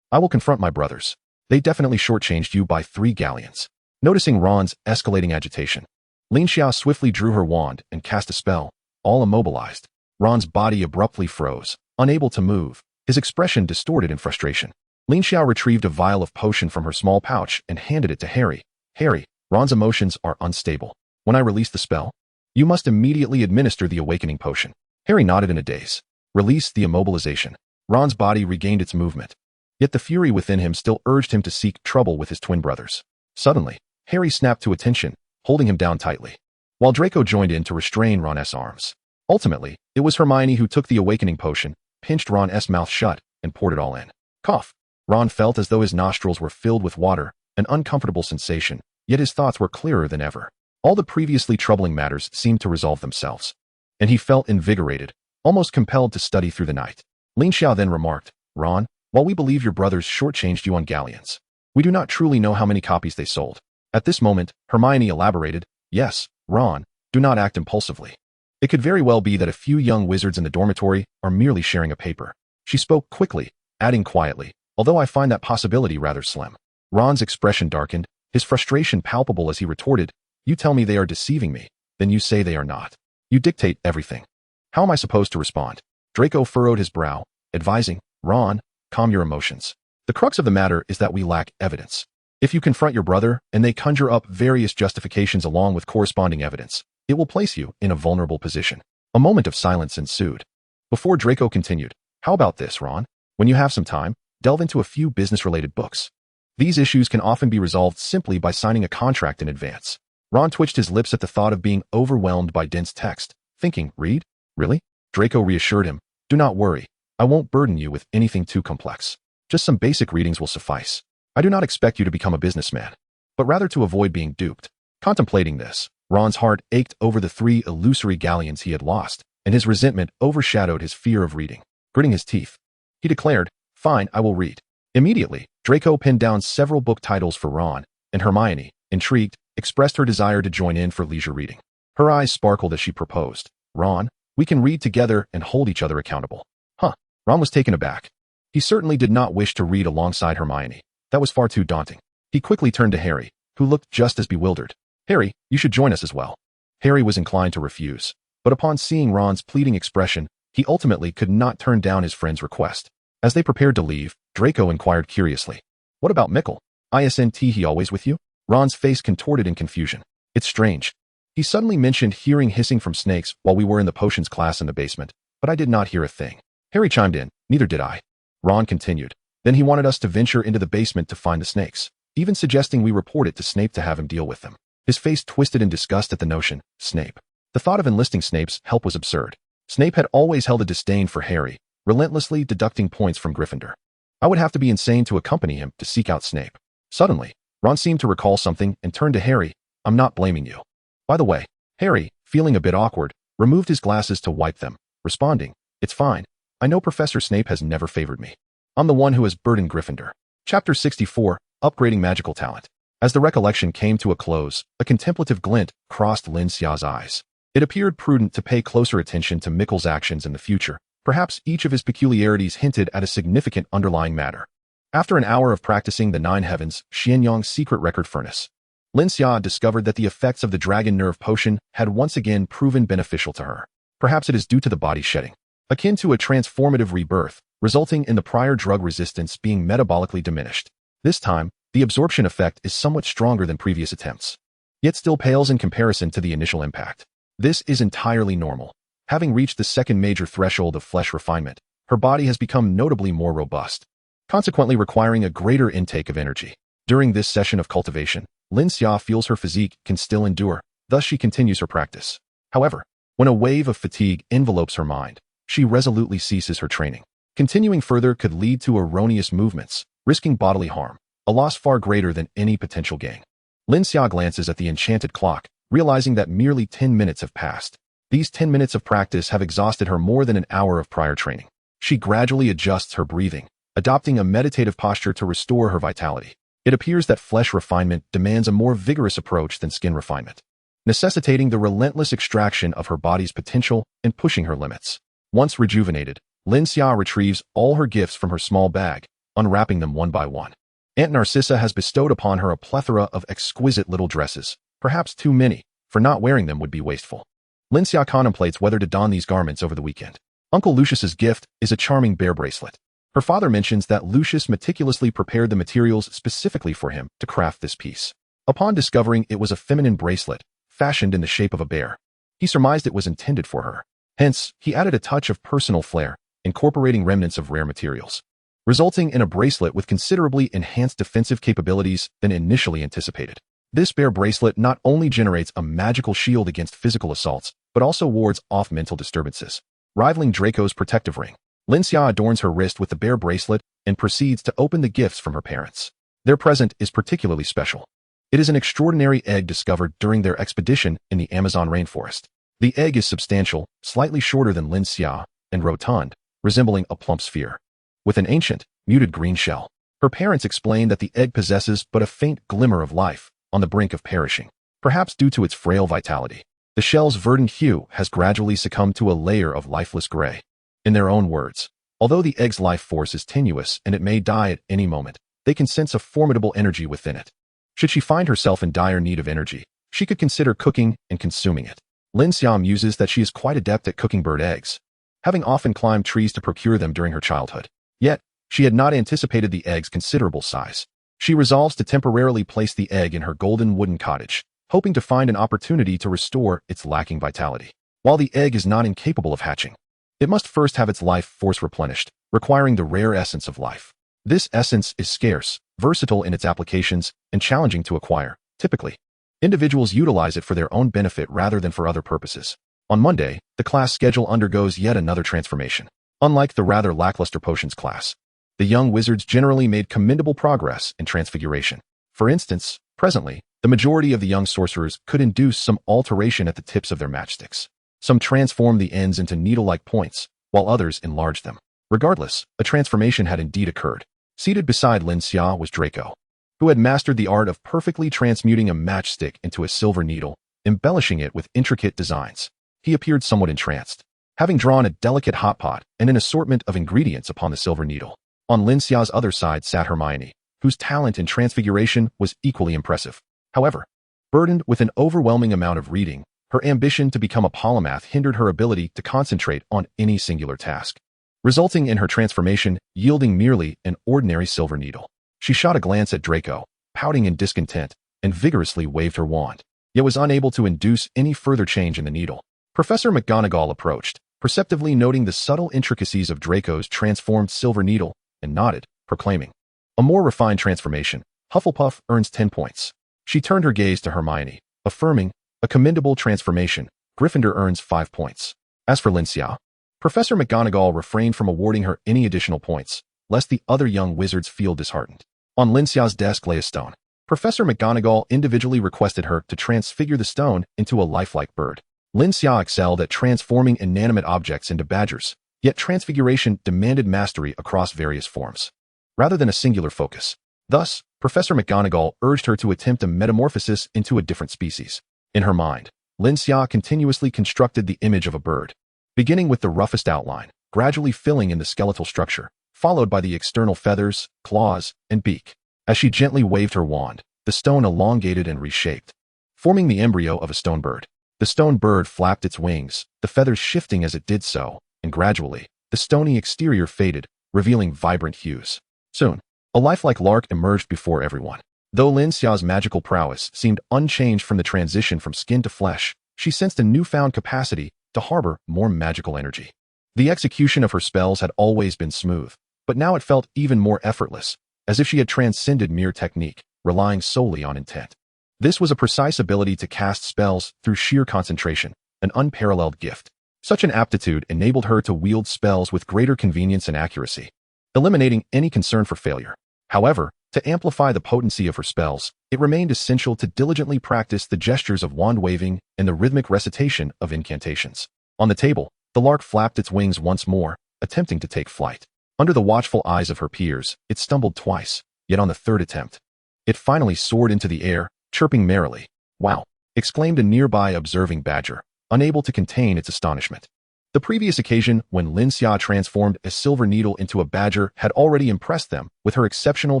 will confront my brothers. They definitely shortchanged you by 3 galleons." Noticing Ron's escalating agitation, Lin Xia swiftly drew her wand and cast a spell, all immobilized. Ron's body abruptly froze, unable to move, his expression distorted in frustration. Lin Xia retrieved a vial of potion from her small pouch and handed it to Harry. "Harry, Ron's emotions are unstable. When I release the spell, you must immediately administer the awakening potion." Harry nodded in a daze. Release the immobilization. Ron's body regained its movement, yet the fury within him still urged him to seek trouble with his twin brothers. Suddenly, Harry snapped to attention, holding him down tightly, while Draco joined in to restrain Ron's arms. Ultimately, it was Hermione who took the awakening potion, pinched Ron's mouth shut, and poured it all in. Cough. Ron felt as though his nostrils were filled with water, an uncomfortable sensation, yet his thoughts were clearer than ever. All the previously troubling matters seemed to resolve themselves, and he felt invigorated, almost compelled to study through the night. Lin Xia then remarked, "Ron, while we believe your brothers shortchanged you on galleons, we do not truly know how many copies they sold." At this moment, Hermione elaborated, "Yes, Ron, do not act impulsively. It could very well be that a few young wizards in the dormitory are merely sharing a paper." She spoke quickly, adding quietly, "Although I find that possibility rather slim." Ron's expression darkened, his frustration palpable as he retorted, "You tell me they are deceiving me, then you say they are not. You dictate everything. How am I supposed to respond?" Draco furrowed his brow, advising, "Ron, calm your emotions. The crux of the matter is that we lack evidence. If you confront your brother and they conjure up various justifications along with corresponding evidence, it will place you in a vulnerable position." A moment of silence ensued. Before Draco continued, "How about this, Ron? When you have some time, delve into a few business-related books. These issues can often be resolved simply by signing a contract in advance." Ron twitched his lips at the thought of being overwhelmed by dense text, thinking, "Read? Really?" Draco reassured him, "Do not worry. I won't burden you with anything too complex. Just some basic readings will suffice. I do not expect you to become a businessman, but rather to avoid being duped. Contemplating this, Ron's heart ached over the 3 illusory galleons he had lost, and his resentment overshadowed his fear of reading. Gritting his teeth, he declared, "Fine, I will read." Immediately, Draco pinned down several book titles for Ron, and Hermione, intrigued, expressed her desire to join in for leisure reading. Her eyes sparkled as she proposed, "Ron, we can read together and hold each other accountable." Huh. Ron was taken aback. He certainly did not wish to read alongside Hermione. That was far too daunting. He quickly turned to Harry, who looked just as bewildered. "Harry, you should join us as well." Harry was inclined to refuse, but upon seeing Ron's pleading expression, he ultimately could not turn down his friend's request. As they prepared to leave, Draco inquired curiously, "What about Mickle? Isn't he always with you?" Ron's face contorted in confusion. "It's strange. He suddenly mentioned hearing hissing from snakes while we were in the potions class in the basement, but I did not hear a thing." Harry chimed in, "Neither did I." Ron continued, "Then he wanted us to venture into the basement to find the snakes, even suggesting we report it to Snape to have him deal with them." His face twisted in disgust at the notion. Snape. The thought of enlisting Snape's help was absurd. Snape had always held a disdain for Harry, relentlessly deducting points from Gryffindor. I would have to be insane to accompany him to seek out Snape. Suddenly, Ron seemed to recall something and turned to Harry. "I'm not blaming you." By the way, Harry, feeling a bit awkward, removed his glasses to wipe them, responding, "It's fine. I know Professor Snape has never favored me. I'm the one who has burdened Gryffindor." Chapter 64, Upgrading Magical Talent. As the recollection came to a close, a contemplative glint crossed Lin Xia's eyes. It appeared prudent to pay closer attention to Mickle's actions in the future. Perhaps each of his peculiarities hinted at a significant underlying matter. After an hour of practicing the 9 Heavens, Xianyang's secret record furnace, Lin Xia discovered that the effects of the dragon nerve potion had once again proven beneficial to her. Perhaps it is due to the body shedding, akin to a transformative rebirth, resulting in the prior drug resistance being metabolically diminished. This time, the absorption effect is somewhat stronger than previous attempts, yet still pales in comparison to the initial impact. This is entirely normal. Having reached the second major threshold of flesh refinement, her body has become notably more robust, consequently requiring a greater intake of energy. During this session of cultivation, Lin Xia feels her physique can still endure, thus she continues her practice. However, when a wave of fatigue envelopes her mind, she resolutely ceases her training. Continuing further could lead to erroneous movements, risking bodily harm, a loss far greater than any potential gain. Lin Xia glances at the enchanted clock, realizing that merely 10 minutes have passed. These 10 minutes of practice have exhausted her more than an hour of prior training. She gradually adjusts her breathing, adopting a meditative posture to restore her vitality. It appears that flesh refinement demands a more vigorous approach than skin refinement, necessitating the relentless extraction of her body's potential and pushing her limits. Once rejuvenated, Lin Xia retrieves all her gifts from her small bag, unwrapping them one by one. Aunt Narcissa has bestowed upon her a plethora of exquisite little dresses, perhaps too many, for not wearing them would be wasteful. Lin Xia contemplates whether to don these garments over the weekend. Uncle Lucius's gift is a charming bear bracelet. Her father mentions that Lucius meticulously prepared the materials specifically for him to craft this piece. Upon discovering it was a feminine bracelet, fashioned in the shape of a bear, he surmised it was intended for her. Hence, he added a touch of personal flair, incorporating remnants of rare materials, resulting in a bracelet with considerably enhanced defensive capabilities than initially anticipated. This bear bracelet not only generates a magical shield against physical assaults, but also wards off mental disturbances, rivaling Draco's protective ring. Lin Xia adorns her wrist with the bear bracelet and proceeds to open the gifts from her parents. Their present is particularly special. It is an extraordinary egg discovered during their expedition in the Amazon rainforest. The egg is substantial, slightly shorter than Lin Xia, and rotund, resembling a plump sphere, with an ancient, muted green shell. Her parents explain that the egg possesses but a faint glimmer of life, on the brink of perishing, perhaps due to its frail vitality. The shell's verdant hue has gradually succumbed to a layer of lifeless gray. In their own words, although the egg's life force is tenuous and it may die at any moment, they can sense a formidable energy within it. Should she find herself in dire need of energy, she could consider cooking and consuming it. Lin Xia muses that she is quite adept at cooking bird eggs, having often climbed trees to procure them during her childhood. Yet, she had not anticipated the egg's considerable size. She resolves to temporarily place the egg in her golden wooden cottage, hoping to find an opportunity to restore its lacking vitality. While the egg is not incapable of hatching, it must first have its life force replenished, requiring the rare essence of life. This essence is scarce, versatile in its applications, and challenging to acquire. Typically, individuals utilize it for their own benefit rather than for other purposes. On Monday, the class schedule undergoes yet another transformation. Unlike the rather lackluster potions class, the young wizards generally made commendable progress in transfiguration. For instance, presently, the majority of the young sorcerers could induce some alteration at the tips of their matchsticks. Some transformed the ends into needle-like points, while others enlarged them. Regardless, a transformation had indeed occurred. Seated beside Lin Xia was Draco, who had mastered the art of perfectly transmuting a matchstick into a silver needle, embellishing it with intricate designs. He appeared somewhat entranced, having drawn a delicate hot pot and an assortment of ingredients upon the silver needle. On Lin Xia's other side sat Hermione, whose talent in transfiguration was equally impressive. However, burdened with an overwhelming amount of reading, her ambition to become a polymath hindered her ability to concentrate on any singular task, resulting in her transformation yielding merely an ordinary silver needle. She shot a glance at Draco, pouting in discontent, and vigorously waved her wand, yet was unable to induce any further change in the needle. Professor McGonagall approached, perceptively noting the subtle intricacies of Draco's transformed silver needle, and nodded, proclaiming, "A more refined transformation. Hufflepuff earns 10 points." She turned her gaze to Hermione, affirming, "A commendable transformation. Gryffindor earns 5 points." As for Lin Xia, Professor McGonagall refrained from awarding her any additional points, lest the other young wizards feel disheartened. On Lin Xia's desk lay a stone. Professor McGonagall individually requested her to transfigure the stone into a lifelike bird. Lin Xia excelled at transforming inanimate objects into badgers, yet transfiguration demanded mastery across various forms, rather than a singular focus. Thus, Professor McGonagall urged her to attempt a metamorphosis into a different species. In her mind, Lin Xia continuously constructed the image of a bird, beginning with the roughest outline, gradually filling in the skeletal structure, followed by the external feathers, claws, and beak. As she gently waved her wand, the stone elongated and reshaped, forming the embryo of a stone bird. The stone bird flapped its wings, the feathers shifting as it did so, and gradually, the stony exterior faded, revealing vibrant hues. Soon, a lifelike lark emerged before everyone. Though Lin Xia's magical prowess seemed unchanged from the transition from skin to flesh, she sensed a newfound capacity to harbor more magical energy. The execution of her spells had always been smooth, but now it felt even more effortless, as if she had transcended mere technique, relying solely on intent. This was a precise ability to cast spells through sheer concentration, an unparalleled gift. Such an aptitude enabled her to wield spells with greater convenience and accuracy, eliminating any concern for failure. However, to amplify the potency of her spells, it remained essential to diligently practice the gestures of wand waving and the rhythmic recitation of incantations. On the table, the lark flapped its wings once more, attempting to take flight. Under the watchful eyes of her peers, it stumbled twice, yet on the third attempt, it finally soared into the air, chirping merrily. "Wow!" exclaimed a nearby observing badger, unable to contain its astonishment. The previous occasion when Lin Xia transformed a silver needle into a badger had already impressed them with her exceptional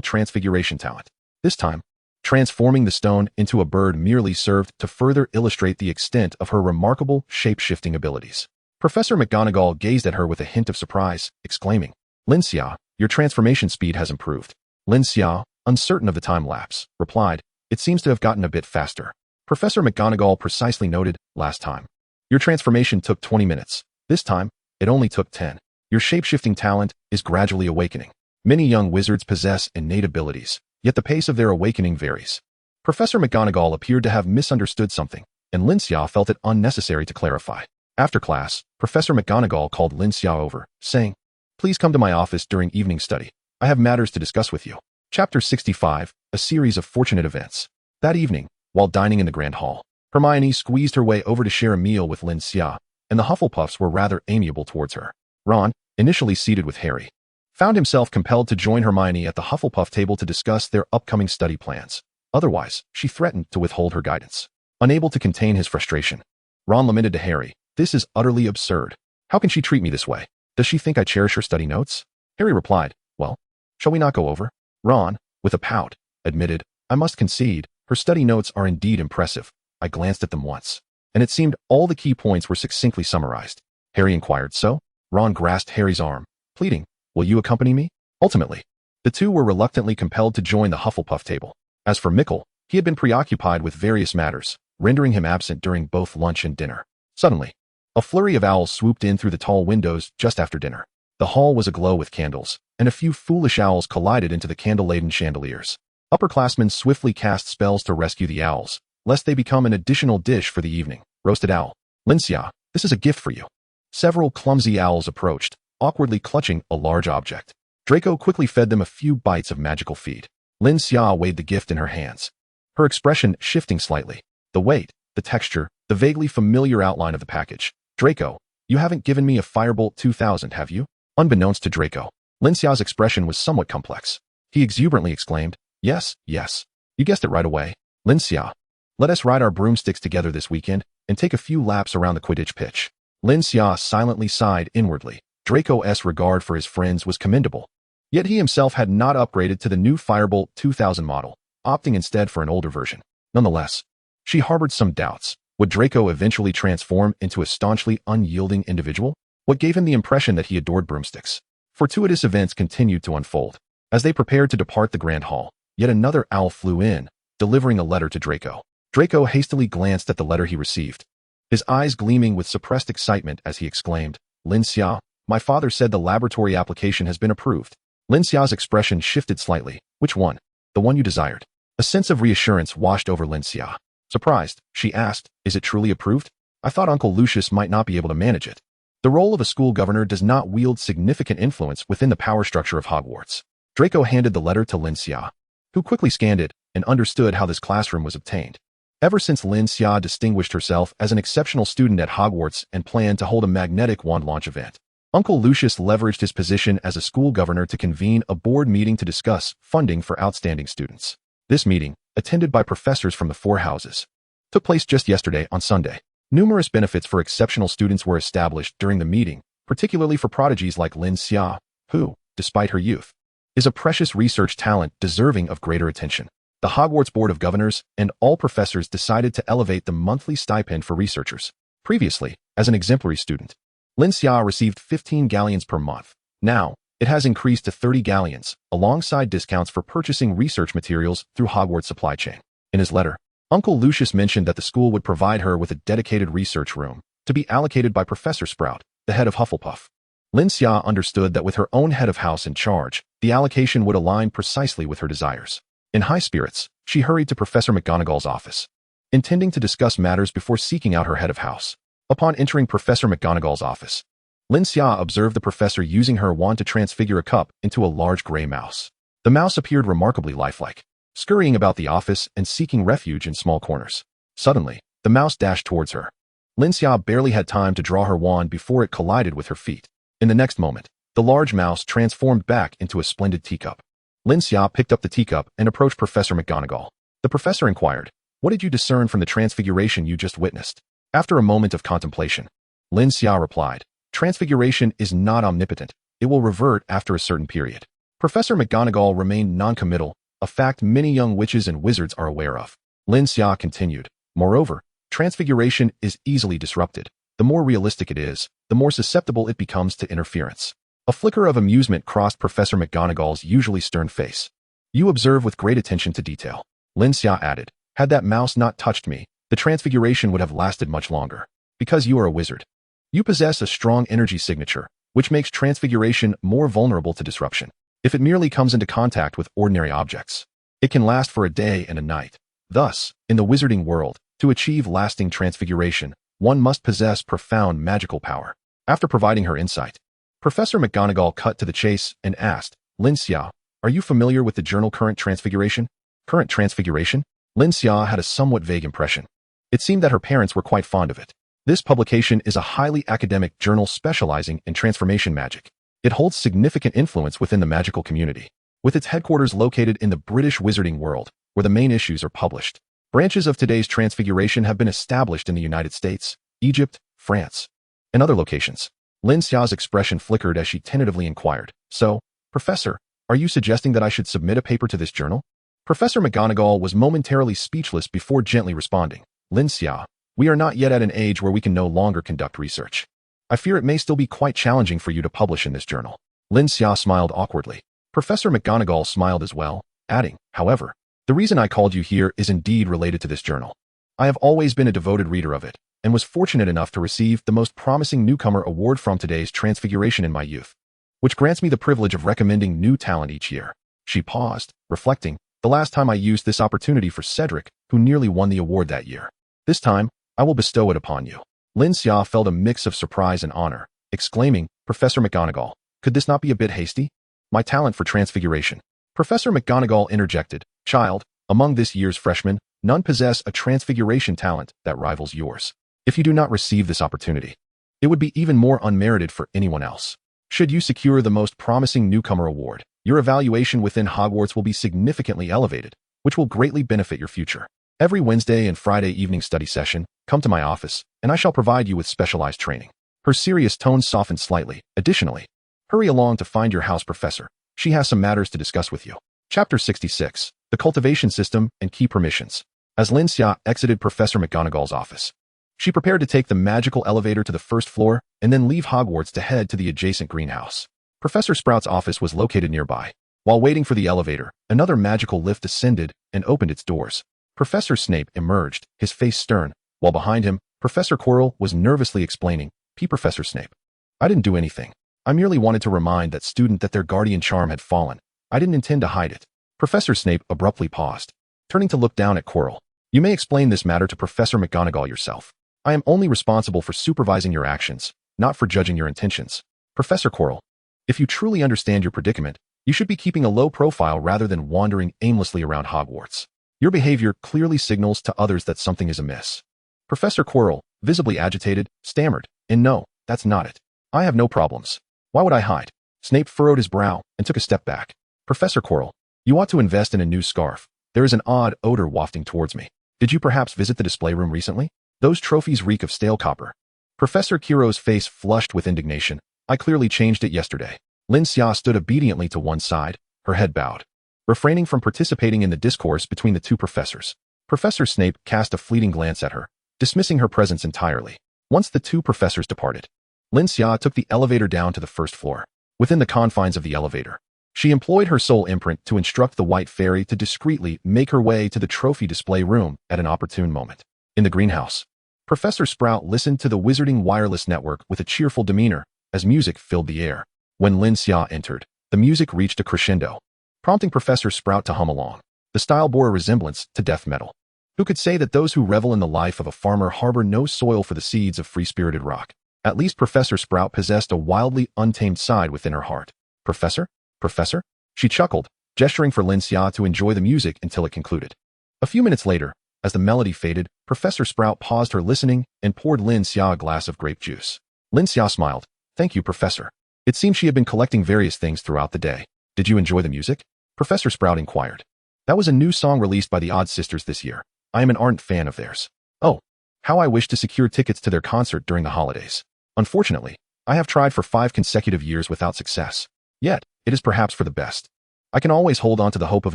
transfiguration talent. This time, transforming the stone into a bird merely served to further illustrate the extent of her remarkable shape-shifting abilities. Professor McGonagall gazed at her with a hint of surprise, exclaiming, "Lin Xia, your transformation speed has improved." Lin Xia, uncertain of the time lapse, replied, "It seems to have gotten a bit faster." Professor McGonagall precisely noted, "Last time, your transformation took 20 minutes. This time, it only took 10. Your shape-shifting talent is gradually awakening. Many young wizards possess innate abilities, yet the pace of their awakening varies." Professor McGonagall appeared to have misunderstood something, and Lin Xia felt it unnecessary to clarify. After class, Professor McGonagall called Lin Xia over, saying, "Please come to my office during evening study. I have matters to discuss with you." Chapter 65, A Series of Fortunate Events. That evening, while dining in the Grand Hall, Hermione squeezed her way over to share a meal with Lin Xia, and the Hufflepuffs were rather amiable towards her. Ron, initially seated with Harry, found himself compelled to join Hermione at the Hufflepuff table to discuss their upcoming study plans. Otherwise, she threatened to withhold her guidance. Unable to contain his frustration, Ron lamented to Harry, "This is utterly absurd. How can she treat me this way? Does she think I cherish her study notes?" Harry replied, "Well, shall we not go over?" Ron, with a pout, admitted, "I must concede, her study notes are indeed impressive. I glanced at them once, and it seemed all the key points were succinctly summarized." Harry inquired, "So?" Ron grasped Harry's arm, pleading, "Will you accompany me?" Ultimately, the two were reluctantly compelled to join the Hufflepuff table. As for Mickle, he had been preoccupied with various matters, rendering him absent during both lunch and dinner. Suddenly, a flurry of owls swooped in through the tall windows just after dinner. The hall was aglow with candles, and a few foolish owls collided into the candle-laden chandeliers. Upperclassmen swiftly cast spells to rescue the owls, lest they become an additional dish for the evening. Roasted owl. "Lin Xia, this is a gift for you." Several clumsy owls approached, awkwardly clutching a large object. Draco quickly fed them a few bites of magical feed. Lin Xia weighed the gift in her hands, her expression shifting slightly. The weight, the texture, the vaguely familiar outline of the package. Draco, you haven't given me a Firebolt 2000, have you? Unbeknownst to Draco, Lin Xia's expression was somewhat complex. He exuberantly exclaimed, yes, yes. You guessed it right away. Lin Xia, let us ride our broomsticks together this weekend and take a few laps around the Quidditch pitch. Lin Xia silently sighed inwardly. Draco's regard for his friends was commendable. Yet he himself had not upgraded to the new Firebolt 2000 model, opting instead for an older version. Nonetheless, she harbored some doubts. Would Draco eventually transform into a staunchly unyielding individual? What gave him the impression that he adored broomsticks? Fortuitous events continued to unfold. As they prepared to depart the Grand Hall, yet another owl flew in, delivering a letter to Draco. Draco hastily glanced at the letter he received, his eyes gleaming with suppressed excitement as he exclaimed, Lin Xia, my father said the laboratory application has been approved. Lin Xia's expression shifted slightly. Which one? The one you desired. A sense of reassurance washed over Lin Xia. Surprised, she asked, is it truly approved? I thought Uncle Lucius might not be able to manage it. The role of a school governor does not wield significant influence within the power structure of Hogwarts. Draco handed the letter to Lin Xia, who quickly scanned it and understood how this classroom was obtained. Ever since Lin Xia distinguished herself as an exceptional student at Hogwarts and planned to hold a magnetic wand launch event, Uncle Lucius leveraged his position as a school governor to convene a board meeting to discuss funding for outstanding students. This meeting, attended by professors from the four houses, took place just yesterday on Sunday. Numerous benefits for exceptional students were established during the meeting, particularly for prodigies like Lin Xia, who, despite her youth, is a precious research talent deserving of greater attention. The Hogwarts Board of Governors and all professors decided to elevate the monthly stipend for researchers. Previously, as an exemplary student, Lin Xia received 15 galleons per month. Now, it has increased to 30 galleons, alongside discounts for purchasing research materials through Hogwarts supply chain. In his letter, Uncle Lucius mentioned that the school would provide her with a dedicated research room, to be allocated by Professor Sprout, the head of Hufflepuff. Lin Xia understood that with her own head of house in charge, the allocation would align precisely with her desires. In high spirits, she hurried to Professor McGonagall's office, intending to discuss matters before seeking out her head of house. Upon entering Professor McGonagall's office, Lin Xia observed the professor using her wand to transfigure a cup into a large gray mouse. The mouse appeared remarkably lifelike, scurrying about the office and seeking refuge in small corners. Suddenly, the mouse dashed towards her. Lin Xia barely had time to draw her wand before it collided with her feet. In the next moment, the large mouse transformed back into a splendid teacup. Lin Xia picked up the teacup and approached Professor McGonagall. The professor inquired, what did you discern from the transfiguration you just witnessed? After a moment of contemplation, Lin Xia replied, transfiguration is not omnipotent. It will revert after a certain period. Professor McGonagall remained noncommittal, a fact many young witches and wizards are aware of. Lin Xia continued, moreover, transfiguration is easily disrupted. The more realistic it is, the more susceptible it becomes to interference. A flicker of amusement crossed Professor McGonagall's usually stern face. You observe with great attention to detail. Lin Xia added, had that mouse not touched me, the transfiguration would have lasted much longer. Because you are a wizard, you possess a strong energy signature, which makes transfiguration more vulnerable to disruption. If it merely comes into contact with ordinary objects, it can last for a day and a night. Thus, in the wizarding world, to achieve lasting transfiguration, one must possess profound magical power. After providing her insight, Professor McGonagall cut to the chase and asked, Lin Xia, are you familiar with the journal Current Transfiguration? Current Transfiguration? Lin Xia had a somewhat vague impression. It seemed that her parents were quite fond of it. This publication is a highly academic journal specializing in transformation magic. It holds significant influence within the magical community, with its headquarters located in the British wizarding world, where the main issues are published. Branches of today's transfiguration have been established in the United States, Egypt, France, and other locations. Lin Xia's expression flickered as she tentatively inquired, so, Professor, are you suggesting that I should submit a paper to this journal? Professor McGonagall was momentarily speechless before gently responding, Lin Xia, we are not yet at an age where we can no longer conduct research. I fear it may still be quite challenging for you to publish in this journal. Lin Xia smiled awkwardly. Professor McGonagall smiled as well, adding, however, the reason I called you here is indeed related to this journal. I have always been a devoted reader of it, and was fortunate enough to receive the most promising newcomer award from today's transfiguration in my youth, which grants me the privilege of recommending new talent each year. She paused, reflecting, the last time I used this opportunity for Cedric, who nearly won the award that year. This time, I will bestow it upon you. Lin Xia felt a mix of surprise and honor, exclaiming, Professor McGonagall, could this not be a bit hasty? My talent for transfiguration. Professor McGonagall interjected, child, among this year's freshmen, none possess a transfiguration talent that rivals yours. If you do not receive this opportunity, it would be even more unmerited for anyone else. Should you secure the most promising newcomer award, your evaluation within Hogwarts will be significantly elevated, which will greatly benefit your future. Every Wednesday and Friday evening study session, come to my office, and I shall provide you with specialized training. Her serious tone softened slightly. Additionally, hurry along to find your house professor. She has some matters to discuss with you. Chapter 66. The Cultivation System and Key Permissions. As Lin Xia exited Professor McGonagall's office, she prepared to take the magical elevator to the first floor and then leave Hogwarts to head to the adjacent greenhouse. Professor Sprout's office was located nearby. While waiting for the elevator, another magical lift descended and opened its doors. Professor Snape emerged, his face stern, while behind him, Professor Quirrell was nervously explaining, Professor Snape, I didn't do anything. I merely wanted to remind that student that their guardian charm had fallen. I didn't intend to hide it. Professor Snape abruptly paused, turning to look down at Quirrell. You may explain this matter to Professor McGonagall yourself. I am only responsible for supervising your actions, not for judging your intentions. Professor Quirrell, if you truly understand your predicament, you should be keeping a low profile rather than wandering aimlessly around Hogwarts. Your behavior clearly signals to others that something is amiss. Professor Quirrell, visibly agitated, stammered, and no, that's not it. I have no problems. Why would I hide? Snape furrowed his brow and took a step back. Professor Quirrell, you ought to invest in a new scarf. There is an odd odor wafting towards me. Did you perhaps visit the display room recently? Those trophies reek of stale copper. Professor Quirrell's face flushed with indignation. I clearly changed it yesterday. Lin Xia stood obediently to one side, her head bowed, refraining from participating in the discourse between the two professors. Professor Snape cast a fleeting glance at her, dismissing her presence entirely. Once the two professors departed, Lin Xia took the elevator down to the first floor. Within the confines of the elevator, she employed her soul imprint to instruct the White Fairy to discreetly make her way to the trophy display room at an opportune moment. In the greenhouse, Professor Sprout listened to the wizarding wireless network with a cheerful demeanor as music filled the air. When Lin Xia entered, the music reached a crescendo, prompting Professor Sprout to hum along. The style bore a resemblance to death metal. Who could say that those who revel in the life of a farmer harbor no soil for the seeds of free-spirited rock? At least Professor Sprout possessed a wildly untamed side within her heart. Professor? Professor? She chuckled, gesturing for Lin Xia to enjoy the music until it concluded. A few minutes later, as the melody faded, Professor Sprout paused her listening and poured Lin Xia a glass of grape juice. Lin Xia smiled. Thank you, Professor. It seemed she had been collecting various things throughout the day. Did you enjoy the music? Professor Sprout inquired. That was a new song released by the Odd Sisters this year. I am an ardent fan of theirs. Oh, how I wish to secure tickets to their concert during the holidays. Unfortunately, I have tried for 5 consecutive years without success. Yet, it is perhaps for the best. I can always hold on to the hope of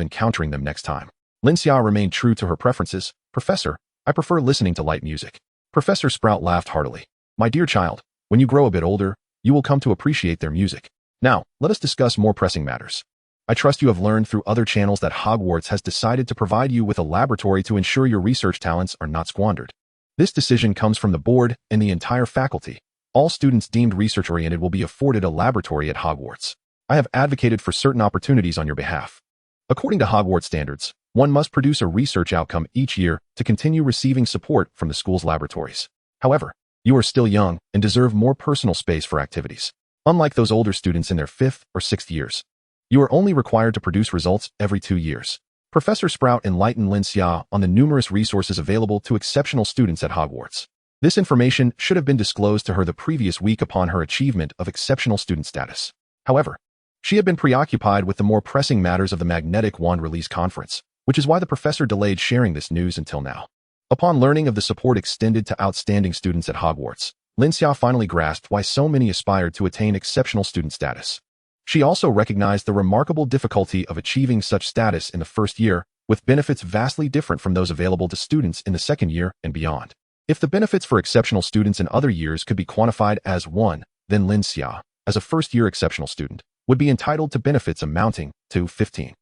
encountering them next time. Lin Xia remained true to her preferences. Professor, I prefer listening to light music. Professor Sprout laughed heartily. My dear child, when you grow a bit older, you will come to appreciate their music. Now, let us discuss more pressing matters. I trust you have learned through other channels that Hogwarts has decided to provide you with a laboratory to ensure your research talents are not squandered. This decision comes from the board and the entire faculty. All students deemed research-oriented will be afforded a laboratory at Hogwarts. I have advocated for certain opportunities on your behalf. According to Hogwarts standards, one must produce a research outcome each year to continue receiving support from the school's laboratories. However, you are still young and deserve more personal space for activities. Unlike those older students in their 5th or 6th years, you are only required to produce results every 2 years. Professor Sprout enlightened Lin Xia on the numerous resources available to exceptional students at Hogwarts. This information should have been disclosed to her the previous week upon her achievement of exceptional student status. However, she had been preoccupied with the more pressing matters of the Magnetic Wand Release Conference, which is why the professor delayed sharing this news until now. Upon learning of the support extended to outstanding students at Hogwarts, Lin Xia finally grasped why so many aspired to attain exceptional student status. She also recognized the remarkable difficulty of achieving such status in the first year, with benefits vastly different from those available to students in the second year and beyond. If the benefits for exceptional students in other years could be quantified as 1, then Lin Xia, as a first-year exceptional student, would be entitled to benefits amounting to 15.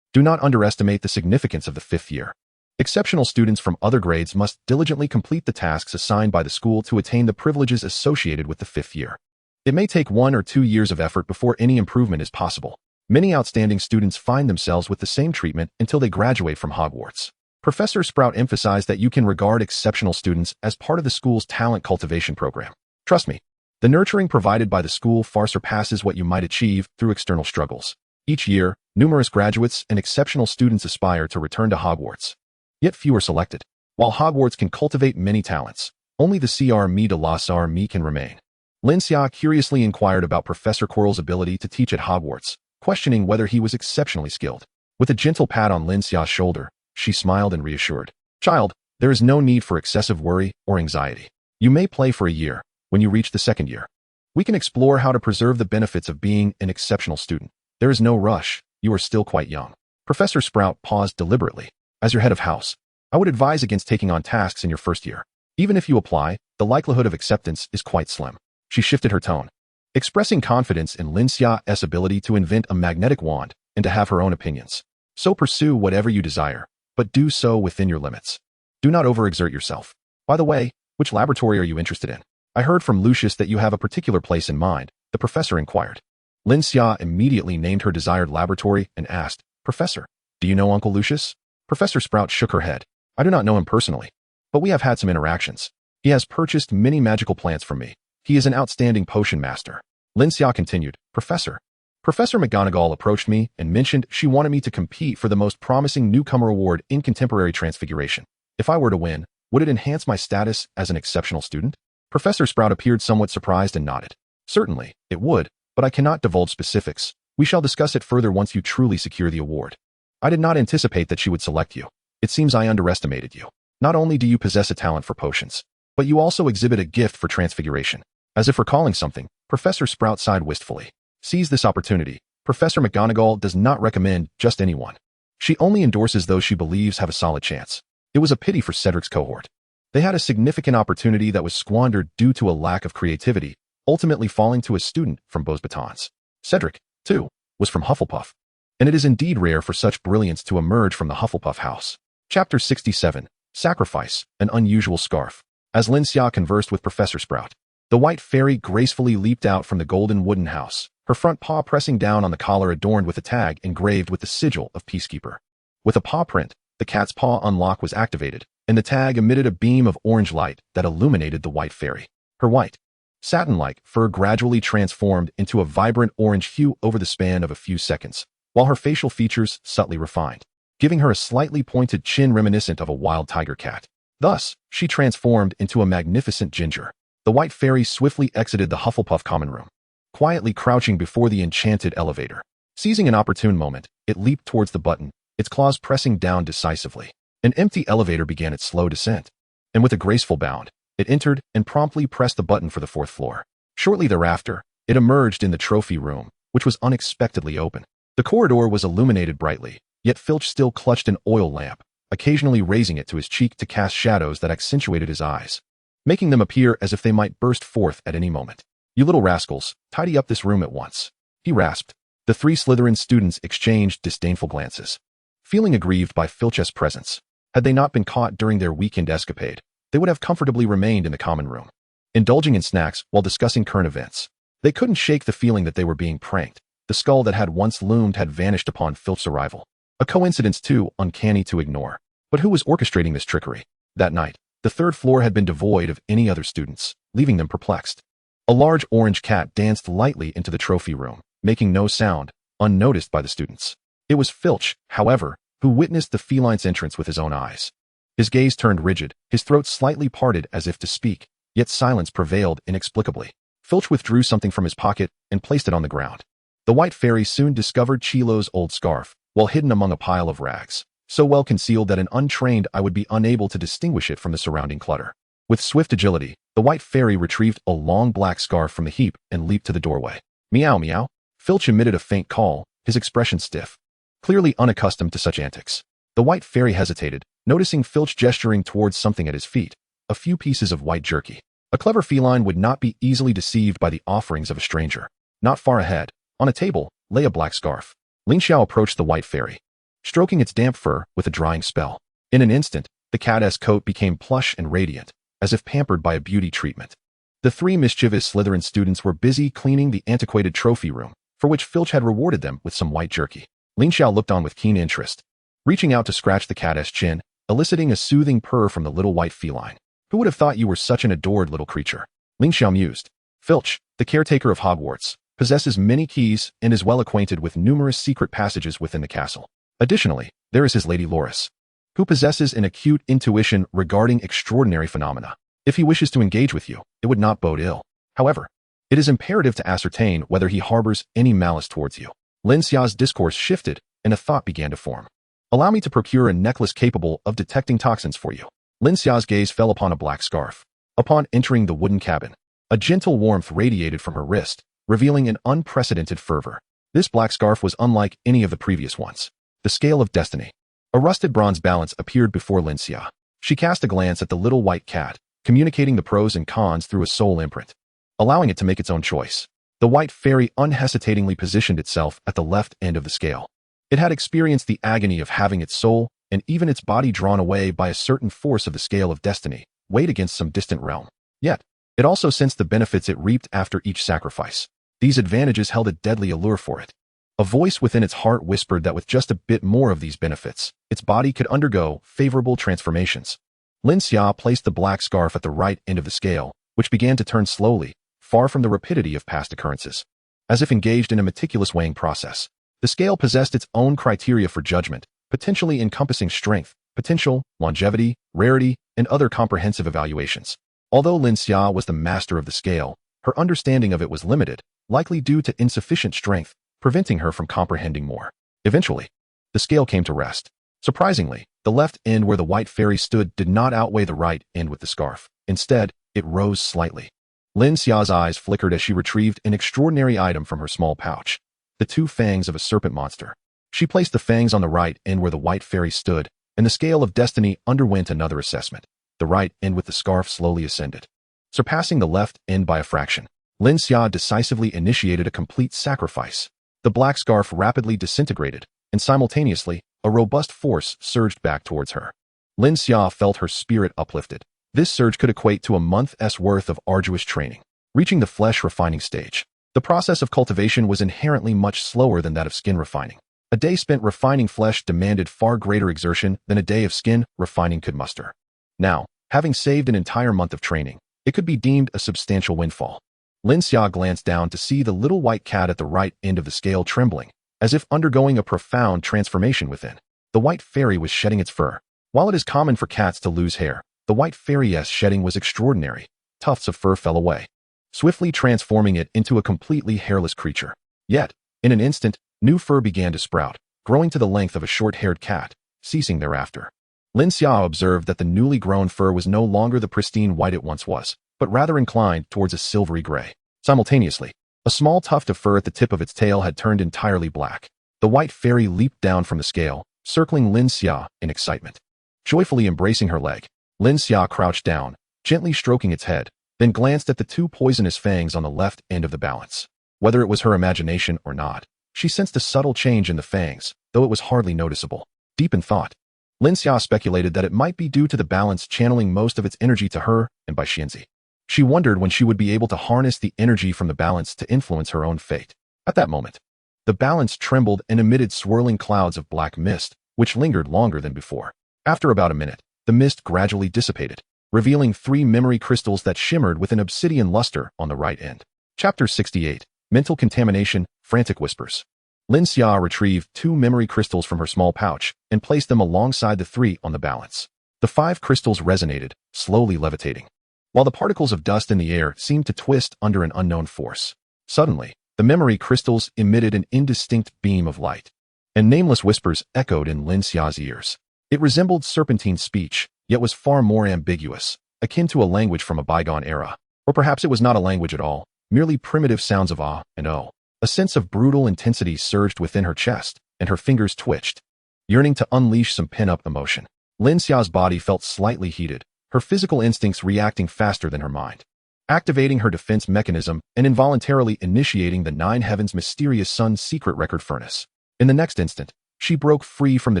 Do not underestimate the significance of the 5th year. Exceptional students from other grades must diligently complete the tasks assigned by the school to attain the privileges associated with the 5th year. It may take 1 or 2 years of effort before any improvement is possible. Many outstanding students find themselves with the same treatment until they graduate from Hogwarts. Professor Sprout emphasized that you can regard exceptional students as part of the school's talent cultivation program. Trust me, The nurturing provided by the school far surpasses what you might achieve through external struggles. Each year, numerous graduates and exceptional students aspire to return to Hogwarts. Yet few are selected. While Hogwarts can cultivate many talents, only the Serene de la Serene can remain. Lin Xia curiously inquired about Professor Quirrell's ability to teach at Hogwarts, questioning whether he was exceptionally skilled. With a gentle pat on Lin Xia's shoulder, she smiled and reassured. Child, there is no need for excessive worry or anxiety. You may play for a year. When you reach the second year, we can explore how to preserve the benefits of being an exceptional student. There is no rush. You are still quite young. Professor Sprout paused deliberately. As your head of house, I would advise against taking on tasks in your first year. Even if you apply, the likelihood of acceptance is quite slim. She shifted her tone, expressing confidence in Lin Xia's ability to invent a magnetic wand and to have her own opinions. So pursue whatever you desire, but do so within your limits. Do not overexert yourself. By the way, which laboratory are you interested in? I heard from Lucius that you have a particular place in mind, the professor inquired. Lin Xia immediately named her desired laboratory and asked, Professor, do you know Uncle Lucius? Professor Sprout shook her head. I do not know him personally, but we have had some interactions. He has purchased many magical plants from me. He is an outstanding potion master. Lin Xia continued, Professor McGonagall approached me and mentioned she wanted me to compete for the most promising newcomer award in contemporary transfiguration. If I were to win, would it enhance my status as an exceptional student? Professor Sprout appeared somewhat surprised and nodded. Certainly, it would, but I cannot divulge specifics. We shall discuss it further once you truly secure the award. I did not anticipate that she would select you. It seems I underestimated you. Not only do you possess a talent for potions, but you also exhibit a gift for transfiguration. As if recalling something, Professor Sprout sighed wistfully. Seize this opportunity. Professor McGonagall does not recommend just anyone. She only endorses those she believes have a solid chance. It was a pity for Cedric's cohort. They had a significant opportunity that was squandered due to a lack of creativity, ultimately falling to a student from Beauxbatons. Cedric, too, was from Hufflepuff. And it is indeed rare for such brilliance to emerge from the Hufflepuff house. Chapter 67, Sacrifice, an Unusual Scarf. As Lin Xia conversed with Professor Sprout, the white fairy gracefully leaped out from the golden wooden house, her front paw pressing down on the collar adorned with a tag engraved with the sigil of Peacekeeper. With a paw print, the cat's paw unlock was activated, and the tag emitted a beam of orange light that illuminated the white fairy. Her white, satin-like fur gradually transformed into a vibrant orange hue over the span of a few seconds, while her facial features subtly refined, giving her a slightly pointed chin reminiscent of a wild tiger cat. Thus, she transformed into a magnificent ginger. The white fairy swiftly exited the Hufflepuff common room, quietly crouching before the enchanted elevator. Seizing an opportune moment, it leaped towards the button, its claws pressing down decisively. An empty elevator began its slow descent, and with a graceful bound, it entered and promptly pressed the button for the 4th floor. Shortly thereafter, it emerged in the trophy room, which was unexpectedly open. The corridor was illuminated brightly, yet Filch still clutched an oil lamp, occasionally raising it to his cheek to cast shadows that accentuated his eyes, making them appear as if they might burst forth at any moment. You little rascals, tidy up this room at once, he rasped. The 3 Slytherin students exchanged disdainful glances, feeling aggrieved by Filch's presence. Had they not been caught during their weekend escapade, they would have comfortably remained in the common room, indulging in snacks while discussing current events. They couldn't shake the feeling that they were being pranked. The skull that had once loomed had vanished upon Filch's arrival. A coincidence too uncanny to ignore. But who was orchestrating this trickery? That night, the 3rd floor had been devoid of any other students, leaving them perplexed. A large orange cat danced lightly into the trophy room, making no sound, unnoticed by the students. It was Filch, however, who witnessed the feline's entrance with his own eyes. His gaze turned rigid, his throat slightly parted as if to speak, yet silence prevailed inexplicably. Filch withdrew something from his pocket and placed it on the ground. The white fairy soon discovered Chilo's old scarf, while hidden among a pile of rags, so well concealed that an untrained eye would be unable to distinguish it from the surrounding clutter. With swift agility, the white fairy retrieved a long black scarf from the heap and leaped to the doorway. Meow meow. Filch emitted a faint call, his expression stiff, clearly unaccustomed to such antics. The white fairy hesitated, noticing Filch gesturing towards something at his feet, a few pieces of white jerky. A clever feline would not be easily deceived by the offerings of a stranger. Not far ahead, on a table, lay a black scarf. Lin Xia approached the white fairy, stroking its damp fur with a drying spell. In an instant, the cat's coat became plush and radiant, as if pampered by a beauty treatment. The 3 mischievous Slytherin students were busy cleaning the antiquated trophy room, for which Filch had rewarded them with some white jerky. Lin Xia looked on with keen interest, reaching out to scratch the cat's chin, eliciting a soothing purr from the little white feline. Who would have thought you were such an adored little creature? Lin Xia mused. Filch, the caretaker of Hogwarts, possesses many keys and is well acquainted with numerous secret passages within the castle. Additionally, there is his Lady Loris, who possesses an acute intuition regarding extraordinary phenomena. If he wishes to engage with you, it would not bode ill. However, it is imperative to ascertain whether he harbors any malice towards you. Lin Xia's discourse shifted, and a thought began to form. Allow me to procure a necklace capable of detecting toxins for you. Lin Xia's gaze fell upon a black scarf. Upon entering the wooden cabin, a gentle warmth radiated from her wrist, revealing an unprecedented fervor. This black scarf was unlike any of the previous ones. The scale of destiny. A rusted bronze balance appeared before Lin Xia. She cast a glance at the little white cat, communicating the pros and cons through a soul imprint, allowing it to make its own choice. The white fairy unhesitatingly positioned itself at the left end of the scale. It had experienced the agony of having its soul and even its body drawn away by a certain force of the scale of destiny, weighed against some distant realm. Yet, it also sensed the benefits it reaped after each sacrifice. These advantages held a deadly allure for it. A voice within its heart whispered that with just a bit more of these benefits, its body could undergo favorable transformations. Lin Xia placed the black scarf at the right end of the scale, which began to turn slowly, far from the rapidity of past occurrences. As if engaged in a meticulous weighing process, the scale possessed its own criteria for judgment, potentially encompassing strength, potential, longevity, rarity, and other comprehensive evaluations. Although Lin Xia was the master of the scale, her understanding of it was limited, likely due to insufficient strength, preventing her from comprehending more. Eventually, the scale came to rest. Surprisingly, the left end where the white fairy stood did not outweigh the right end with the scarf. Instead, it rose slightly. Lin Xia's eyes flickered as she retrieved an extraordinary item from her small pouch, the two fangs of a serpent monster. She placed the fangs on the right end where the white fairy stood, and the scale of destiny underwent another assessment. The right end with the scarf slowly ascended, surpassing the left end by a fraction. Lin Xia decisively initiated a complete sacrifice. The black scarf rapidly disintegrated, and simultaneously, a robust force surged back towards her. Lin Xia felt her spirit uplifted. This surge could equate to a month's worth of arduous training. Reaching the flesh refining stage, the process of cultivation was inherently much slower than that of skin refining. A day spent refining flesh demanded far greater exertion than a day of skin refining could muster. Now, having saved an entire month of training, it could be deemed a substantial windfall. Lin Xia glanced down to see the little white cat at the right end of the scale trembling, as if undergoing a profound transformation within. The white fairy was shedding its fur. While it is common for cats to lose hair, the white fairy's shedding was extraordinary. Tufts of fur fell away, swiftly transforming it into a completely hairless creature. Yet, in an instant, new fur began to sprout, growing to the length of a short-haired cat, ceasing thereafter. Lin Xia observed that the newly grown fur was no longer the pristine white it once was, but rather inclined towards a silvery gray. Simultaneously, a small tuft of fur at the tip of its tail had turned entirely black. The white fairy leaped down from the scale, circling Lin Xia in excitement. Joyfully embracing her leg, Lin Xia crouched down, gently stroking its head, then glanced at the two poisonous fangs on the left end of the balance. Whether it was her imagination or not, she sensed a subtle change in the fangs, though it was hardly noticeable. Deep in thought, Lin Xia speculated that it might be due to the balance channeling most of its energy to her and by Xianzi. She wondered when she would be able to harness the energy from the balance to influence her own fate. At that moment, the balance trembled and emitted swirling clouds of black mist, which lingered longer than before. After about a minute, the mist gradually dissipated, revealing 3 memory crystals that shimmered with an obsidian luster on the right end. Chapter 68. Mental Contamination, Frantic Whispers. Lin Xia retrieved 2 memory crystals from her small pouch and placed them alongside the 3 on the balance. The 5 crystals resonated, slowly levitating, while the particles of dust in the air seemed to twist under an unknown force. Suddenly, the memory crystals emitted an indistinct beam of light, and nameless whispers echoed in Lin Xia's ears. It resembled serpentine speech, yet was far more ambiguous, akin to a language from a bygone era. Or perhaps it was not a language at all, merely primitive sounds of ah and oh. A sense of brutal intensity surged within her chest, and her fingers twitched, yearning to unleash some pent-up emotion. Lin Xia's body felt slightly heated, her physical instincts reacting faster than her mind, activating her defense mechanism and involuntarily initiating the 9 Heavens' mysterious sun's secret record furnace. In the next instant, she broke free from the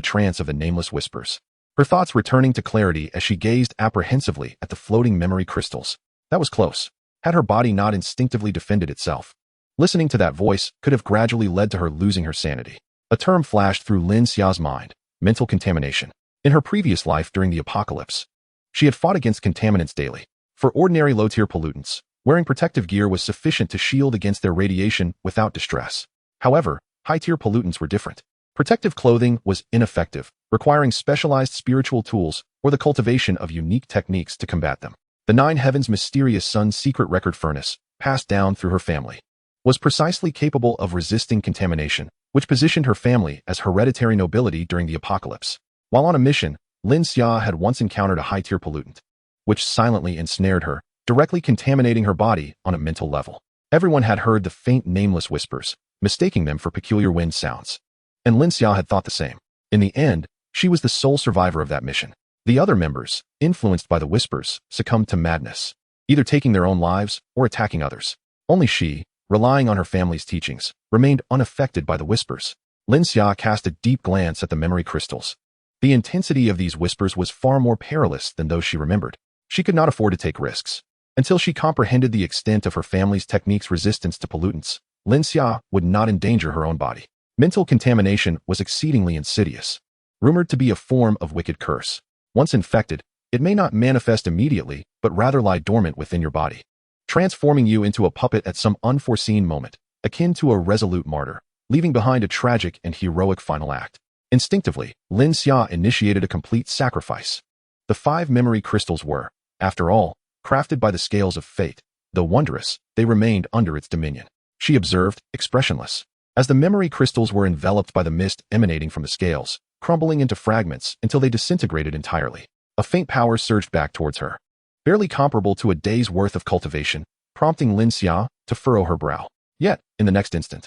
trance of the nameless whispers, her thoughts returning to clarity as she gazed apprehensively at the floating memory crystals. That was close. Had her body not instinctively defended itself, listening to that voice could have gradually led to her losing her sanity. A term flashed through Lin Xia's mind: mental contamination. In her previous life during the apocalypse, she had fought against contaminants daily. For ordinary low-tier pollutants, Wearing protective gear was sufficient to shield against their radiation without distress. However, high-tier pollutants were different. Protective clothing was ineffective, requiring specialized spiritual tools or the cultivation of unique techniques to combat them. The Nine Heavens' mysterious sun's secret record furnace, passed down through her family, was precisely capable of resisting contamination, which positioned her family as hereditary nobility during the apocalypse. While on a mission, Lin Xia had once encountered a high-tier pollutant, which silently ensnared her, directly contaminating her body on a mental level. Everyone had heard the faint nameless whispers, mistaking them for peculiar wind sounds. And Lin Xia had thought the same. In the end, she was the sole survivor of that mission. The other members, influenced by the whispers, succumbed to madness, either taking their own lives or attacking others. Only she, relying on her family's teachings, remained unaffected by the whispers. Lin Xia cast a deep glance at the memory crystals. The intensity of these whispers was far more perilous than those she remembered. She could not afford to take risks. Until she comprehended the extent of her family's technique's resistance to pollutants, Lin Xia would not endanger her own body. Mental contamination was exceedingly insidious, rumored to be a form of wicked curse. Once infected, it may not manifest immediately, but rather lie dormant within your body, transforming you into a puppet at some unforeseen moment, akin to a resolute martyr, leaving behind a tragic and heroic final act. Instinctively, Lin Xia initiated a complete sacrifice. The 5 memory crystals were, after all, crafted by the scales of fate. Though wondrous, they remained under its dominion. She observed, expressionless, as the memory crystals were enveloped by the mist emanating from the scales, crumbling into fragments until they disintegrated entirely. A faint power surged back towards her, barely comparable to a day's worth of cultivation, prompting Lin Xia to furrow her brow. Yet, in the next instant,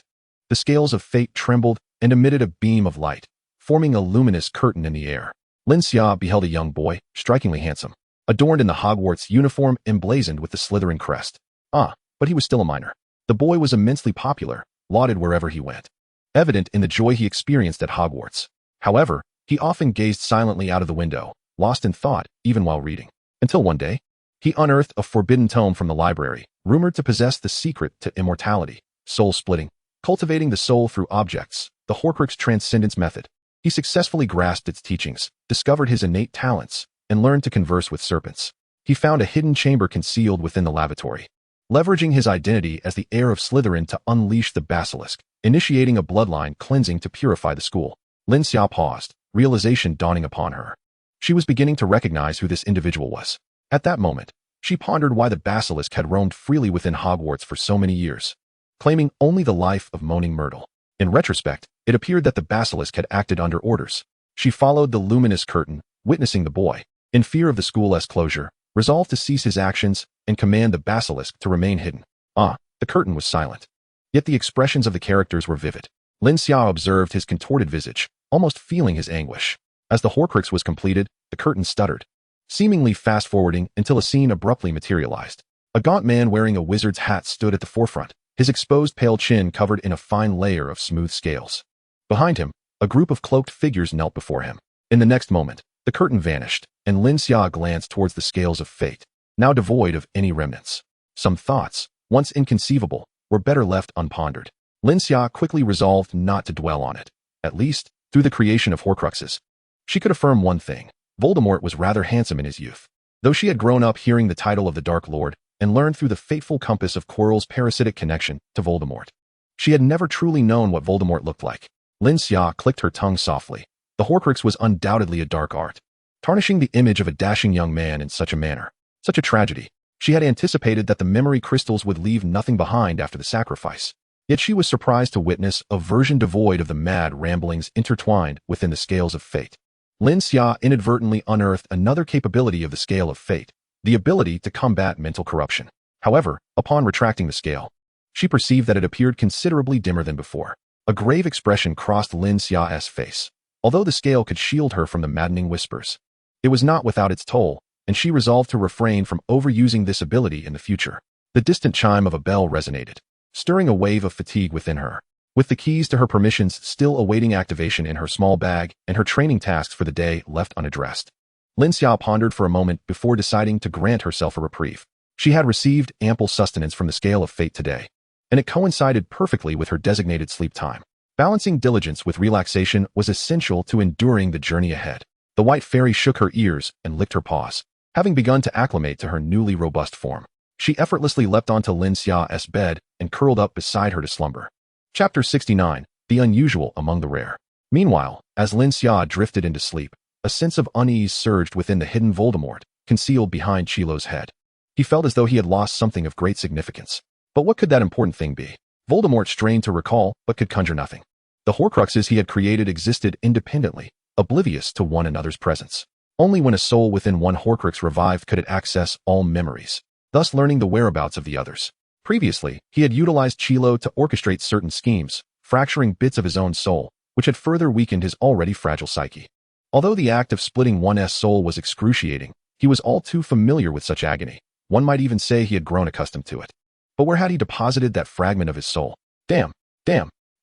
the scales of fate trembled and emitted a beam of light, forming a luminous curtain in the air. Lin Xia beheld a young boy, strikingly handsome, adorned in the Hogwarts uniform emblazoned with the Slytherin crest. But he was still a minor. The boy was immensely popular, lauded wherever he went, evident in the joy he experienced at Hogwarts. However, he often gazed silently out of the window, lost in thought, even while reading. Until one day, he unearthed a forbidden tome from the library, rumored to possess the secret to immortality, soul-splitting, cultivating the soul through objects, the Horcrux transcendence method. He successfully grasped its teachings, discovered his innate talents, and learned to converse with serpents. He found a hidden chamber concealed within the lavatory, leveraging his identity as the heir of Slytherin to unleash the basilisk, initiating a bloodline cleansing to purify the school. Lin Xia paused, realization dawning upon her. She was beginning to recognize who this individual was. At that moment, she pondered why the basilisk had roamed freely within Hogwarts for so many years, claiming only the life of Moaning Myrtle. In retrospect, it appeared that the basilisk had acted under orders. She followed the luminous curtain, witnessing the boy, in fear of the school's closure, resolved to cease his actions and command the basilisk to remain hidden. The curtain was silent. Yet the expressions of the characters were vivid. Lin Xia observed his contorted visage, almost feeling his anguish. As the Horcrux was completed, the curtain stuttered, seemingly fast-forwarding until a scene abruptly materialized. A gaunt man wearing a wizard's hat stood at the forefront, his exposed pale chin covered in a fine layer of smooth scales. Behind him, a group of cloaked figures knelt before him. In the next moment, the curtain vanished, and Lin Xia glanced towards the scales of fate, now devoid of any remnants. Some thoughts, once inconceivable, were better left unpondered. Lin Xia quickly resolved not to dwell on it, at least through the creation of Horcruxes. She could affirm one thing: Voldemort was rather handsome in his youth. Though she had grown up hearing the title of the Dark Lord and learned through the fateful compass of Quirrell's parasitic connection to Voldemort, she had never truly known what Voldemort looked like. Lin Xia clicked her tongue softly. The Horcrux was undoubtedly a dark art, tarnishing the image of a dashing young man in such a manner. Such a tragedy. She had anticipated that the memory crystals would leave nothing behind after the sacrifice. Yet she was surprised to witness a version devoid of the mad ramblings intertwined within the scales of fate. Lin Xia inadvertently unearthed another capability of the scale of fate, the ability to combat mental corruption. However, upon retracting the scale, she perceived that it appeared considerably dimmer than before. A grave expression crossed Lin Xia's face. Although the scale could shield her from the maddening whispers, it was not without its toll, and she resolved to refrain from overusing this ability in the future. The distant chime of a bell resonated, stirring a wave of fatigue within her. With the keys to her permissions still awaiting activation in her small bag and her training tasks for the day left unaddressed, Lin Xia pondered for a moment before deciding to grant herself a reprieve. She had received ample sustenance from the scale of fate today, and it coincided perfectly with her designated sleep time. Balancing diligence with relaxation was essential to enduring the journey ahead. The white fairy shook her ears and licked her paws, having begun to acclimate to her newly robust form. She effortlessly leapt onto Lin Xia's bed and curled up beside her to slumber. Chapter 69. The Unusual Among the Rare. Meanwhile, as Lin Xia drifted into sleep, a sense of unease surged within the hidden Voldemort, concealed behind Qilo's head. He felt as though he had lost something of great significance. But what could that important thing be? Voldemort strained to recall, but could conjure nothing. The Horcruxes he had created existed independently, oblivious to one another's presence. Only when a soul within one Horcrux revived could it access all memories, thus learning the whereabouts of the others. Previously, he had utilized Qilo to orchestrate certain schemes, fracturing bits of his own soul, which had further weakened his already fragile psyche. Although the act of splitting one's soul was excruciating, he was all too familiar with such agony. One might even say he had grown accustomed to it. But where had he deposited that fragment of his soul? Damn!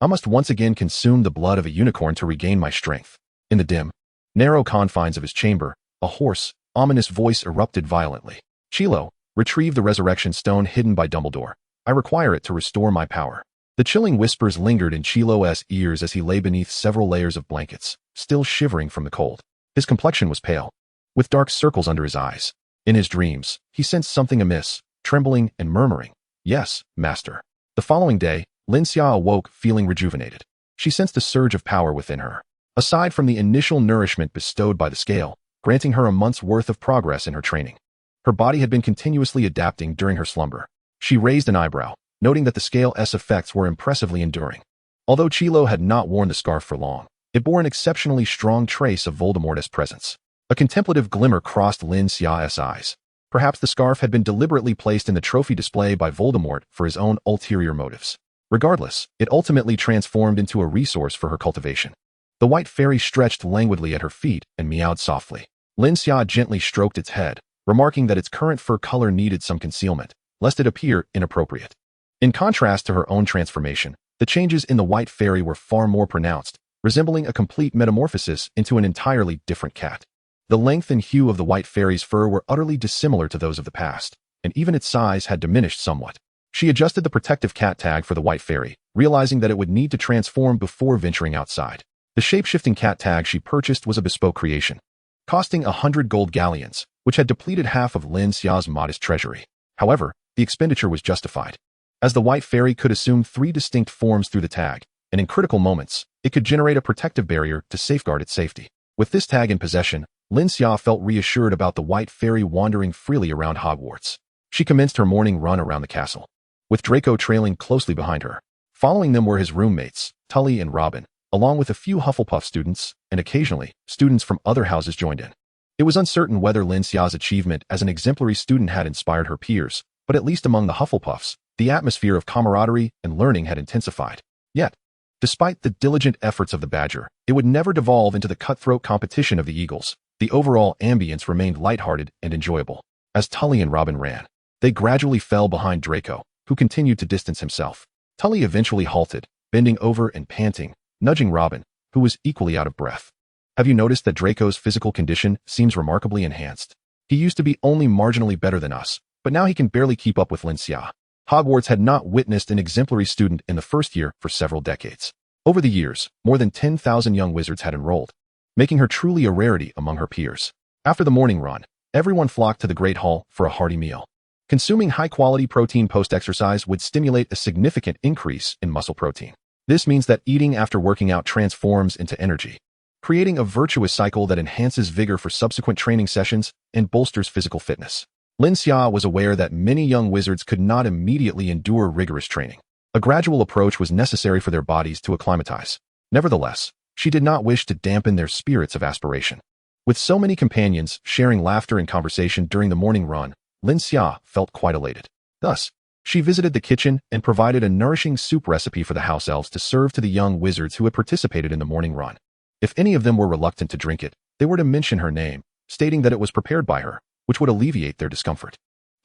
I must once again consume the blood of a unicorn to regain my strength. In the dim, narrow confines of his chamber, a hoarse, ominous voice erupted violently. Qilo, retrieve the resurrection stone hidden by Dumbledore. I require it to restore my power. The chilling whispers lingered in Qilo's ears as he lay beneath several layers of blankets, still shivering from the cold. His complexion was pale, with dark circles under his eyes. In his dreams, he sensed something amiss, trembling and murmuring, "Yes, master." The following day, Lin Xia awoke feeling rejuvenated. She sensed a surge of power within her. Aside from the initial nourishment bestowed by the scale, granting her a month's worth of progress in her training, her body had been continuously adapting during her slumber. She raised an eyebrow, noting that the scale's effects were impressively enduring. Although Qilo had not worn the scarf for long, it bore an exceptionally strong trace of Voldemort's presence. A contemplative glimmer crossed Lin Xia's eyes. Perhaps the scarf had been deliberately placed in the trophy display by Voldemort for his own ulterior motives. Regardless, it ultimately transformed into a resource for her cultivation. The white fairy stretched languidly at her feet and meowed softly. Lin Xia gently stroked its head, remarking that its current fur color needed some concealment, lest it appear inappropriate. In contrast to her own transformation, the changes in the white fairy were far more pronounced, resembling a complete metamorphosis into an entirely different cat. The length and hue of the white fairy's fur were utterly dissimilar to those of the past, and even its size had diminished somewhat. She adjusted the protective cat tag for the white fairy, realizing that it would need to transform before venturing outside. The shape-shifting cat tag she purchased was a bespoke creation, costing 100 gold galleons, which had depleted half of Lin Xia's modest treasury. However, the expenditure was justified, as the white fairy could assume 3 distinct forms through the tag, and in critical moments, it could generate a protective barrier to safeguard its safety. With this tag in possession, Lin Xia felt reassured about the white fairy wandering freely around Hogwarts. She commenced her morning run around the castle, with Draco trailing closely behind her. Following them were his roommates, Tully and Robin, along with a few Hufflepuff students, and occasionally, students from other houses joined in. It was uncertain whether Lin Xia's achievement as an exemplary student had inspired her peers, but at least among the Hufflepuffs, the atmosphere of camaraderie and learning had intensified. Yet, despite the diligent efforts of the Badger, it would never devolve into the cutthroat competition of the Eagles. The overall ambience remained lighthearted and enjoyable. As Tully and Robin ran, they gradually fell behind Draco, who continued to distance himself. Tully eventually halted, bending over and panting, nudging Robin, who was equally out of breath. Have you noticed that Draco's physical condition seems remarkably enhanced? He used to be only marginally better than us, but now he can barely keep up with Lin Xia. Hogwarts had not witnessed an exemplary student in the first year for several decades. Over the years, more than 10,000 young wizards had enrolled, making her truly a rarity among her peers. After the morning run, everyone flocked to the Great Hall for a hearty meal. Consuming high-quality protein post-exercise would stimulate a significant increase in muscle protein. This means that eating after working out transforms into energy, creating a virtuous cycle that enhances vigor for subsequent training sessions and bolsters physical fitness. Lin Xia was aware that many young wizards could not immediately endure rigorous training. A gradual approach was necessary for their bodies to acclimatize. Nevertheless, she did not wish to dampen their spirits of aspiration. With so many companions sharing laughter and conversation during the morning run, Lin Xia felt quite elated. Thus, she visited the kitchen and provided a nourishing soup recipe for the house elves to serve to the young wizards who had participated in the morning run. If any of them were reluctant to drink it, they were to mention her name, stating that it was prepared by her, which would alleviate their discomfort.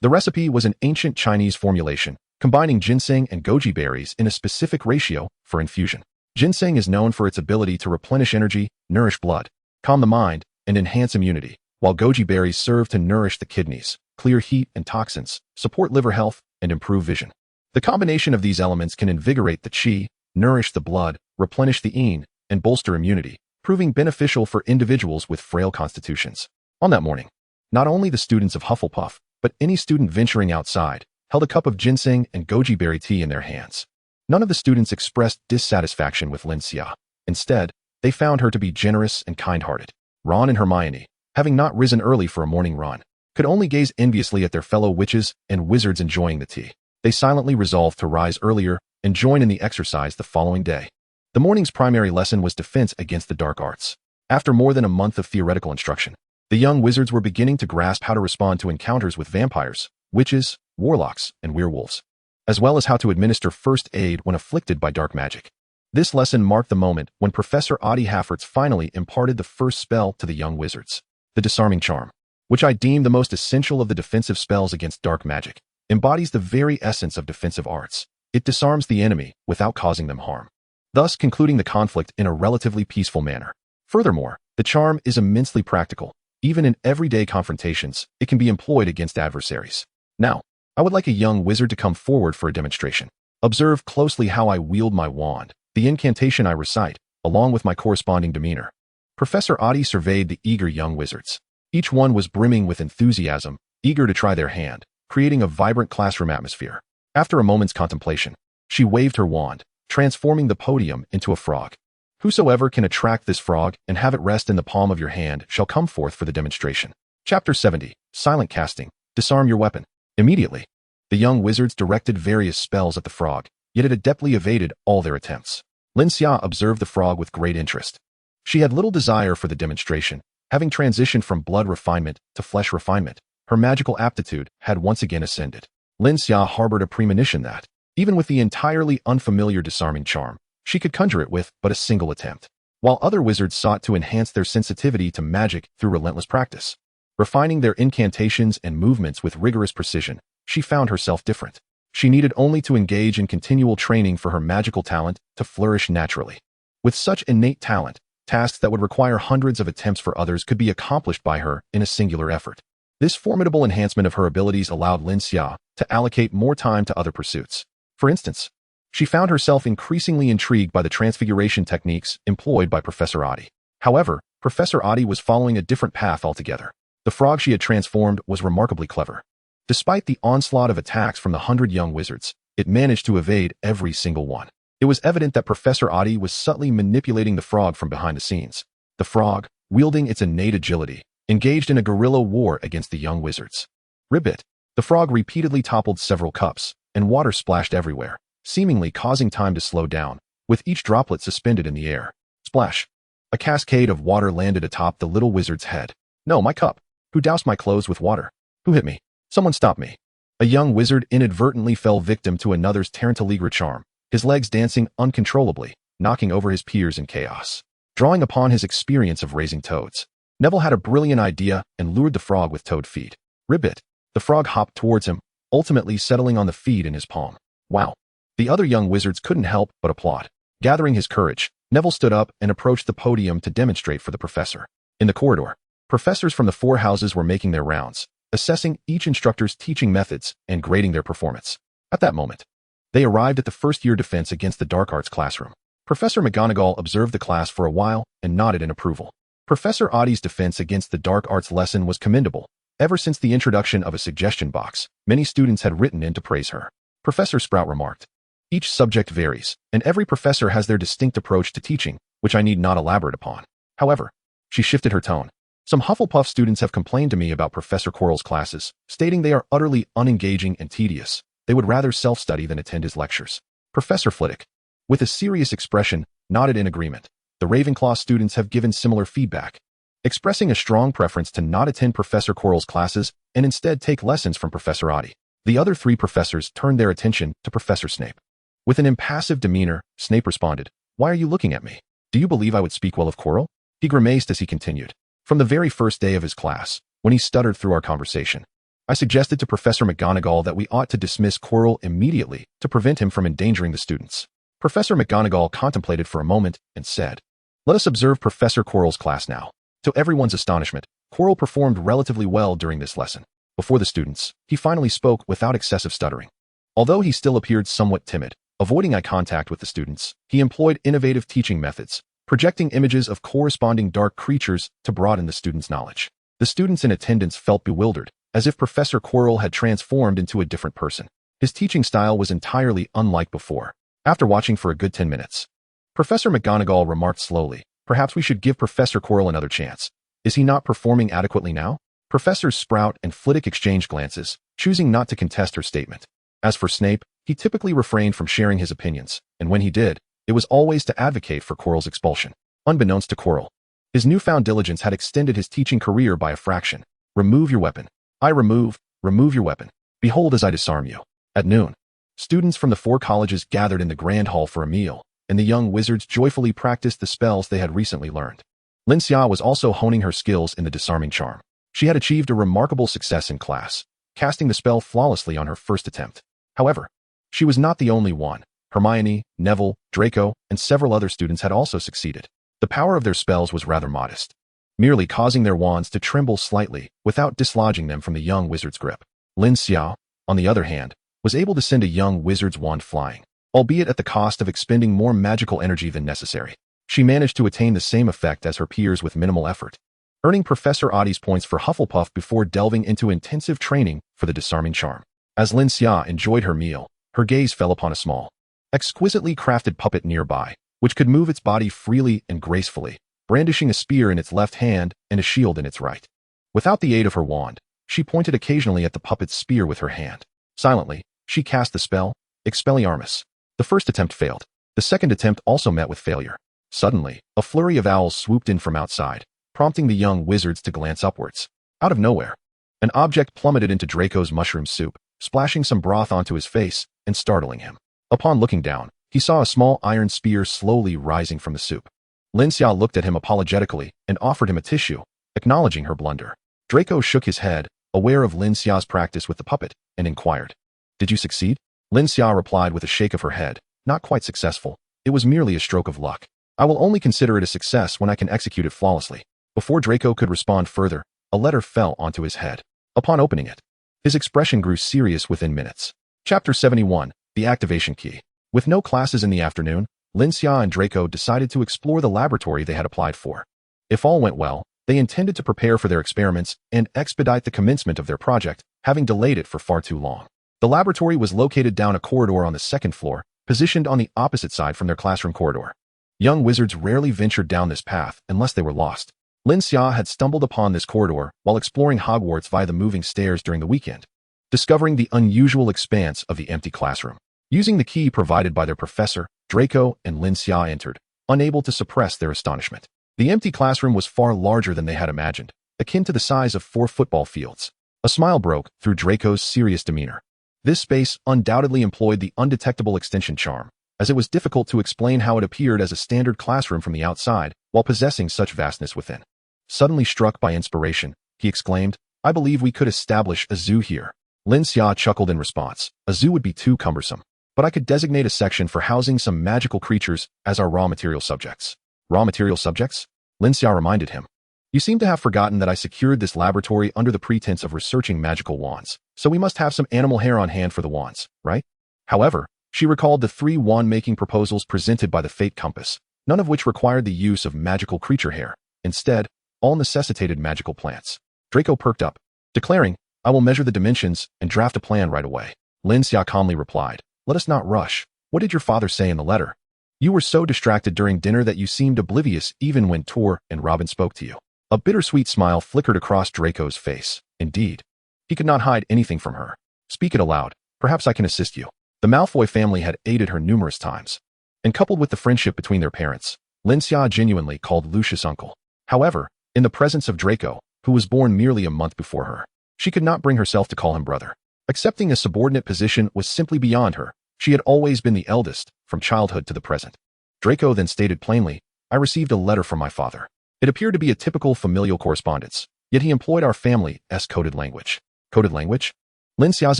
The recipe was an ancient Chinese formulation, combining ginseng and goji berries in a specific ratio for infusion. Ginseng is known for its ability to replenish energy, nourish blood, calm the mind, and enhance immunity, while goji berries serve to nourish the kidneys, clear heat and toxins, support liver health, and improve vision. The combination of these elements can invigorate the qi, nourish the blood, replenish the yin, and bolster immunity, proving beneficial for individuals with frail constitutions. On that morning, not only the students of Hufflepuff, but any student venturing outside held a cup of ginseng and goji berry tea in their hands. None of the students expressed dissatisfaction with Lin Xia. Instead, they found her to be generous and kind-hearted. Ron and Hermione, having not risen early for a morning run, could only gaze enviously at their fellow witches and wizards enjoying the tea. They silently resolved to rise earlier and join in the exercise the following day. The morning's primary lesson was defense against the dark arts. After more than a month of theoretical instruction, the young wizards were beginning to grasp how to respond to encounters with vampires, witches, warlocks, and werewolves, as well as how to administer first aid when afflicted by dark magic. This lesson marked the moment when Professor Audie Haffords finally imparted the first spell to the young wizards, the disarming charm, which I deem the most essential of the defensive spells against dark magic, embodies the very essence of defensive arts. It disarms the enemy without causing them harm, thus concluding the conflict in a relatively peaceful manner. Furthermore, the charm is immensely practical. Even in everyday confrontations, it can be employed against adversaries. Now, I would like a young wizard to come forward for a demonstration. Observe closely how I wield my wand, the incantation I recite, along with my corresponding demeanor. Professor Audie surveyed the eager young wizards. Each one was brimming with enthusiasm, eager to try their hand, creating a vibrant classroom atmosphere. After a moment's contemplation, she waved her wand, transforming the podium into a frog. Whosoever can attract this frog and have it rest in the palm of your hand shall come forth for the demonstration. Chapter 70. Silent Casting. Disarm your weapon. Immediately, the young wizards directed various spells at the frog, yet it adeptly evaded all their attempts. Lin Xia observed the frog with great interest. She had little desire for the demonstration. Having transitioned from blood refinement to flesh refinement, her magical aptitude had once again ascended. Lin Xia harbored a premonition that, even with the entirely unfamiliar disarming charm, she could conjure it with but a single attempt. While other wizards sought to enhance their sensitivity to magic through relentless practice, refining their incantations and movements with rigorous precision, she found herself different. She needed only to engage in continual training for her magical talent to flourish naturally. With such innate talent, tasks that would require hundreds of attempts for others could be accomplished by her in a singular effort. This formidable enhancement of her abilities allowed Lin Xia to allocate more time to other pursuits. For instance, she found herself increasingly intrigued by the transfiguration techniques employed by Professor Audie. However, Professor Audie was following a different path altogether. The frog she had transformed was remarkably clever. Despite the onslaught of attacks from the 100 young wizards, it managed to evade every single one. It was evident that Professor Audie was subtly manipulating the frog from behind the scenes. The frog, wielding its innate agility, engaged in a guerrilla war against the young wizards. Ribbit. The frog repeatedly toppled several cups, and water splashed everywhere, seemingly causing time to slow down, with each droplet suspended in the air. Splash. A cascade of water landed atop the little wizard's head. No, my cup. Who doused my clothes with water? Who hit me? Someone stop me. A young wizard inadvertently fell victim to another's Tarantaligra charm, his legs dancing uncontrollably, knocking over his peers in chaos. Drawing upon his experience of raising toads, Neville had a brilliant idea and lured the frog with toad feet. Ribbit. The frog hopped towards him, ultimately settling on the feed in his palm. Wow. The other young wizards couldn't help but applaud. Gathering his courage, Neville stood up and approached the podium to demonstrate for the professor. In the corridor, professors from the 4 houses were making their rounds, assessing each instructor's teaching methods and grading their performance. At that moment, they arrived at the first-year defense against the dark arts classroom. Professor McGonagall observed the class for a while and nodded in approval. Professor Audie's defense against the dark arts lesson was commendable. Ever since the introduction of a suggestion box, many students had written in to praise her. Professor Sprout remarked, "Each subject varies, and every professor has their distinct approach to teaching, which I need not elaborate upon. However," she shifted her tone, "some Hufflepuff students have complained to me about Professor Quirrell's classes, stating they are utterly unengaging and tedious. They would rather self-study than attend his lectures." Professor Flitwick, with a serious expression, nodded in agreement. The Ravenclaw students have given similar feedback, expressing a strong preference to not attend Professor Quirrell's classes and instead take lessons from Professor Audie. The other 3 professors turned their attention to Professor Snape. With an impassive demeanor, Snape responded, "Why are you looking at me? Do you believe I would speak well of Quirrell?" He grimaced as he continued. "From the very first day of his class, when he stuttered through our conversation, I suggested to Professor McGonagall that we ought to dismiss Quirrell immediately to prevent him from endangering the students." Professor McGonagall contemplated for a moment and said, "Let us observe Professor Quirrell's class now." To everyone's astonishment, Quirrell performed relatively well during this lesson. Before the students, he finally spoke without excessive stuttering. Although he still appeared somewhat timid, avoiding eye contact with the students, he employed innovative teaching methods, projecting images of corresponding dark creatures to broaden the students' knowledge. The students in attendance felt bewildered, as if Professor Quirrell had transformed into a different person. His teaching style was entirely unlike before. After watching for a good 10 minutes, Professor McGonagall remarked slowly, "Perhaps we should give Professor Quirrell another chance. Is he not performing adequately now?" Professors Sprout and Flitwick exchanged glances, choosing not to contest her statement. As for Snape, he typically refrained from sharing his opinions, and when he did, it was always to advocate for Quirrell's expulsion. Unbeknownst to Quirrell, his newfound diligence had extended his teaching career by a fraction. "Remove your weapon." "I remove your weapon. Behold as I disarm you." At noon, students from the 4 colleges gathered in the grand hall for a meal, and the young wizards joyfully practiced the spells they had recently learned. Lin Xia was also honing her skills in the disarming charm. She had achieved a remarkable success in class, casting the spell flawlessly on her first attempt. However, she was not the only one. Hermione, Neville, Draco, and several other students had also succeeded. The power of their spells was rather modest, merely causing their wands to tremble slightly without dislodging them from the young wizard's grip. Lin Xia, on the other hand, was able to send a young wizard's wand flying, albeit at the cost of expending more magical energy than necessary. She managed to attain the same effect as her peers with minimal effort, earning Professor Oddy's points for Hufflepuff before delving into intensive training for the disarming charm. As Lin Xia enjoyed her meal, her gaze fell upon a small, exquisitely crafted puppet nearby, which could move its body freely and gracefully, brandishing a spear in its left hand and a shield in its right. Without the aid of her wand, she pointed occasionally at the puppet's spear with her hand. Silently, she cast the spell, Expelliarmus. The first attempt failed. The second attempt also met with failure. Suddenly, a flurry of owls swooped in from outside, prompting the young wizards to glance upwards. Out of nowhere, an object plummeted into Draco's mushroom soup, splashing some broth onto his face and startling him. Upon looking down, he saw a small iron spear slowly rising from the soup. Lin Xia looked at him apologetically and offered him a tissue, acknowledging her blunder. Draco shook his head, aware of Lin Xia's practice with the puppet, and inquired, "Did you succeed?" Lin Xia replied with a shake of her head, "Not quite successful. It was merely a stroke of luck. I will only consider it a success when I can execute it flawlessly." Before Draco could respond further, a letter fell onto his head. Upon opening it, his expression grew serious within minutes. Chapter 71, The Activation Key. With no classes in the afternoon, Lin Xia and Draco decided to explore the laboratory they had applied for. If all went well, they intended to prepare for their experiments and expedite the commencement of their project, having delayed it for far too long. The laboratory was located down a corridor on the 2nd floor, positioned on the opposite side from their classroom corridor. Young wizards rarely ventured down this path unless they were lost. Lin Xia had stumbled upon this corridor while exploring Hogwarts via the moving stairs during the weekend, discovering the unusual expanse of the empty classroom. Using the key provided by their professor, Draco and Lin Xia entered, unable to suppress their astonishment. The empty classroom was far larger than they had imagined, akin to the size of 4 football fields. A smile broke through Draco's serious demeanor. This space undoubtedly employed the undetectable extension charm, as it was difficult to explain how it appeared as a standard classroom from the outside while possessing such vastness within. Suddenly struck by inspiration, he exclaimed, "I believe we could establish a zoo here." Lin Xia chuckled in response. "A zoo would be too cumbersome, but I could designate a section for housing some magical creatures as our raw material subjects." "Raw material subjects?" Lin Xia reminded him. "You seem to have forgotten that I secured this laboratory under the pretense of researching magical wands, so we must have some animal hair on hand for the wands, right?" However, she recalled the 3 wand-making proposals presented by the Fate Compass, none of which required the use of magical creature hair. Instead, all necessitated magical plants. Draco perked up, declaring, "I will measure the dimensions and draft a plan right away." Lin Xia calmly replied, "Let us not rush. What did your father say in the letter? You were so distracted during dinner that you seemed oblivious even when Tor and Robin spoke to you." A bittersweet smile flickered across Draco's face. Indeed, he could not hide anything from her. "Speak it aloud. Perhaps I can assist you." The Malfoy family had aided her numerous times, and coupled with the friendship between their parents, Lin Xia genuinely called Lucius uncle. However, in the presence of Draco, who was born merely a month before her, she could not bring herself to call him brother. Accepting a subordinate position was simply beyond her. She had always been the eldest, from childhood to the present. Draco then stated plainly, "I received a letter from my father." It appeared to be a typical familial correspondence, yet he employed our family's coded language. Coded language? Lin Xia's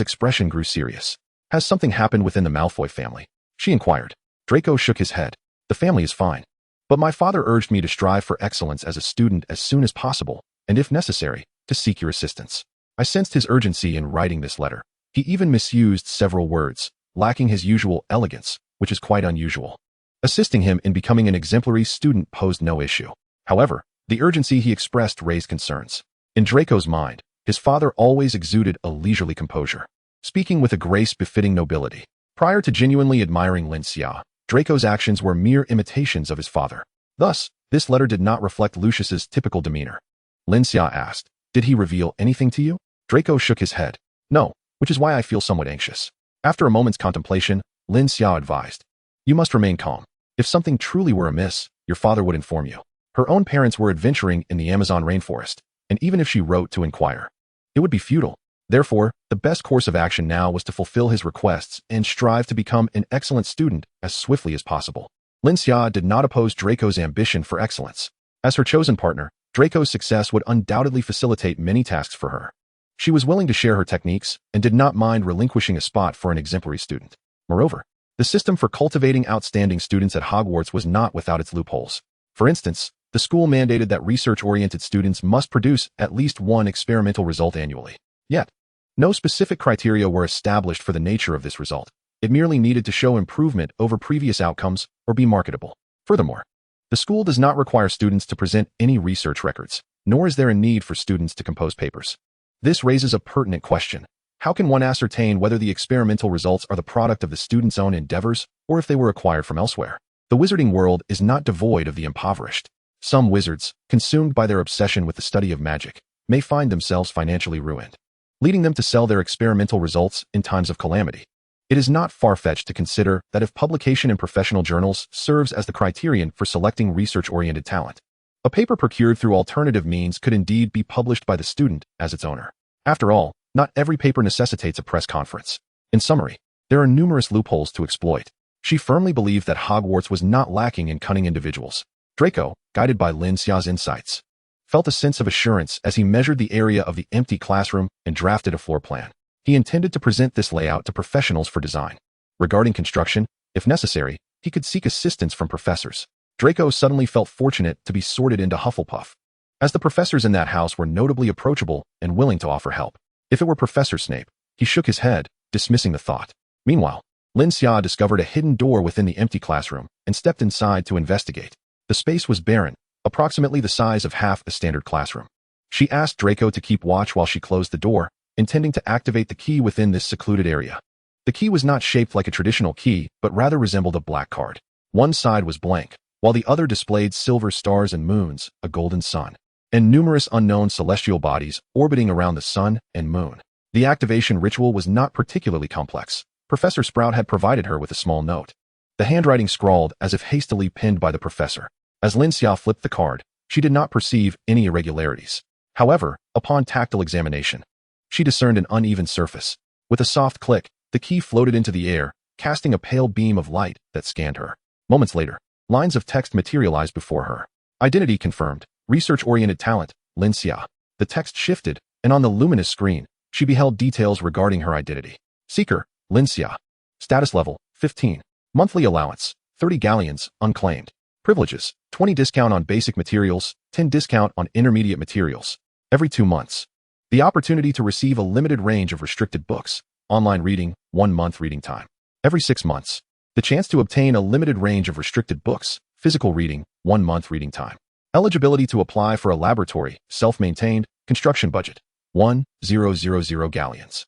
expression grew serious. "Has something happened within the Malfoy family?" she inquired. Draco shook his head. "The family is fine. But my father urged me to strive for excellence as a student as soon as possible, and if necessary, to seek your assistance." I sensed his urgency in writing this letter. He even misused several words, lacking his usual elegance, which is quite unusual. Assisting him in becoming an exemplary student posed no issue. However, the urgency he expressed raised concerns. In Draco's mind, His father always exuded a leisurely composure, speaking with a grace befitting nobility. Prior to genuinely admiring Lin Xia, Draco's actions were mere imitations of his father. Thus, this letter did not reflect Lucius's typical demeanor. Lin Xia asked, "Did he reveal anything to you?" Draco shook his head. "No, which is why I feel somewhat anxious." After a moment's contemplation, Lin Xia advised, "You must remain calm. If something truly were amiss, your father would inform you." Her own parents were adventuring in the Amazon rainforest, and even if she wrote to inquire, it would be futile. Therefore, the best course of action now was to fulfill his requests and strive to become an excellent student as swiftly as possible. Lin Xia did not oppose Draco's ambition for excellence. As her chosen partner, Draco's success would undoubtedly facilitate many tasks for her. She was willing to share her techniques and did not mind relinquishing a spot for an exemplary student. Moreover, the system for cultivating outstanding students at Hogwarts was not without its loopholes. For instance, the school mandated that research-oriented students must produce at least one experimental result annually. Yet, no specific criteria were established for the nature of this result. It merely needed to show improvement over previous outcomes or be marketable. Furthermore, the school does not require students to present any research records, nor is there a need for students to compose papers. This raises a pertinent question. How can one ascertain whether the experimental results are the product of the student's own endeavors or if they were acquired from elsewhere? The wizarding world is not devoid of the impoverished. Some wizards, consumed by their obsession with the study of magic, may find themselves financially ruined, leading them to sell their experimental results in times of calamity. It is not far-fetched to consider that if publication in professional journals serves as the criterion for selecting research-oriented talent, a paper procured through alternative means could indeed be published by the student as its owner. After all, not every paper necessitates a press conference. In summary, there are numerous loopholes to exploit. She firmly believed that Hogwarts was not lacking in cunning individuals. Draco, guided by Lin Xia's insights, felt a sense of assurance as he measured the area of the empty classroom and drafted a floor plan. He intended to present this layout to professionals for design. Regarding construction, if necessary, he could seek assistance from professors. Draco suddenly felt fortunate to be sorted into Hufflepuff, as the professors in that house were notably approachable and willing to offer help. If it were Professor Snape, he shook his head, dismissing the thought. Meanwhile, Lin Xia discovered a hidden door within the empty classroom and stepped inside to investigate. The space was barren, approximately the size of half a standard classroom. She asked Draco to keep watch while she closed the door, intending to activate the key within this secluded area. The key was not shaped like a traditional key, but rather resembled a black card. One side was blank, while the other displayed silver stars and moons, a golden sun, and numerous unknown celestial bodies orbiting around the sun and moon. The activation ritual was not particularly complex. Professor Sprout had provided her with a small note, the handwriting scrawled as if hastily penned by the professor. As Lin Xia flipped the card, she did not perceive any irregularities. However, upon tactile examination, she discerned an uneven surface. With a soft click, the key floated into the air, casting a pale beam of light that scanned her. Moments later, lines of text materialized before her. Identity confirmed. Research-oriented talent, Lin Xia. The text shifted, and on the luminous screen, she beheld details regarding her identity. Seeker, Lin Xia. Status level, 15. Monthly allowance, 30 galleons, unclaimed. Privileges, 20 discount on basic materials, 10 discount on intermediate materials. Every 2 months. The opportunity to receive a limited range of restricted books. Online reading, 1 month reading time. Every 6 months. The chance to obtain a limited range of restricted books. Physical reading, 1 month reading time. Eligibility to apply for a laboratory, self-maintained, construction budget, 1,000 galleons.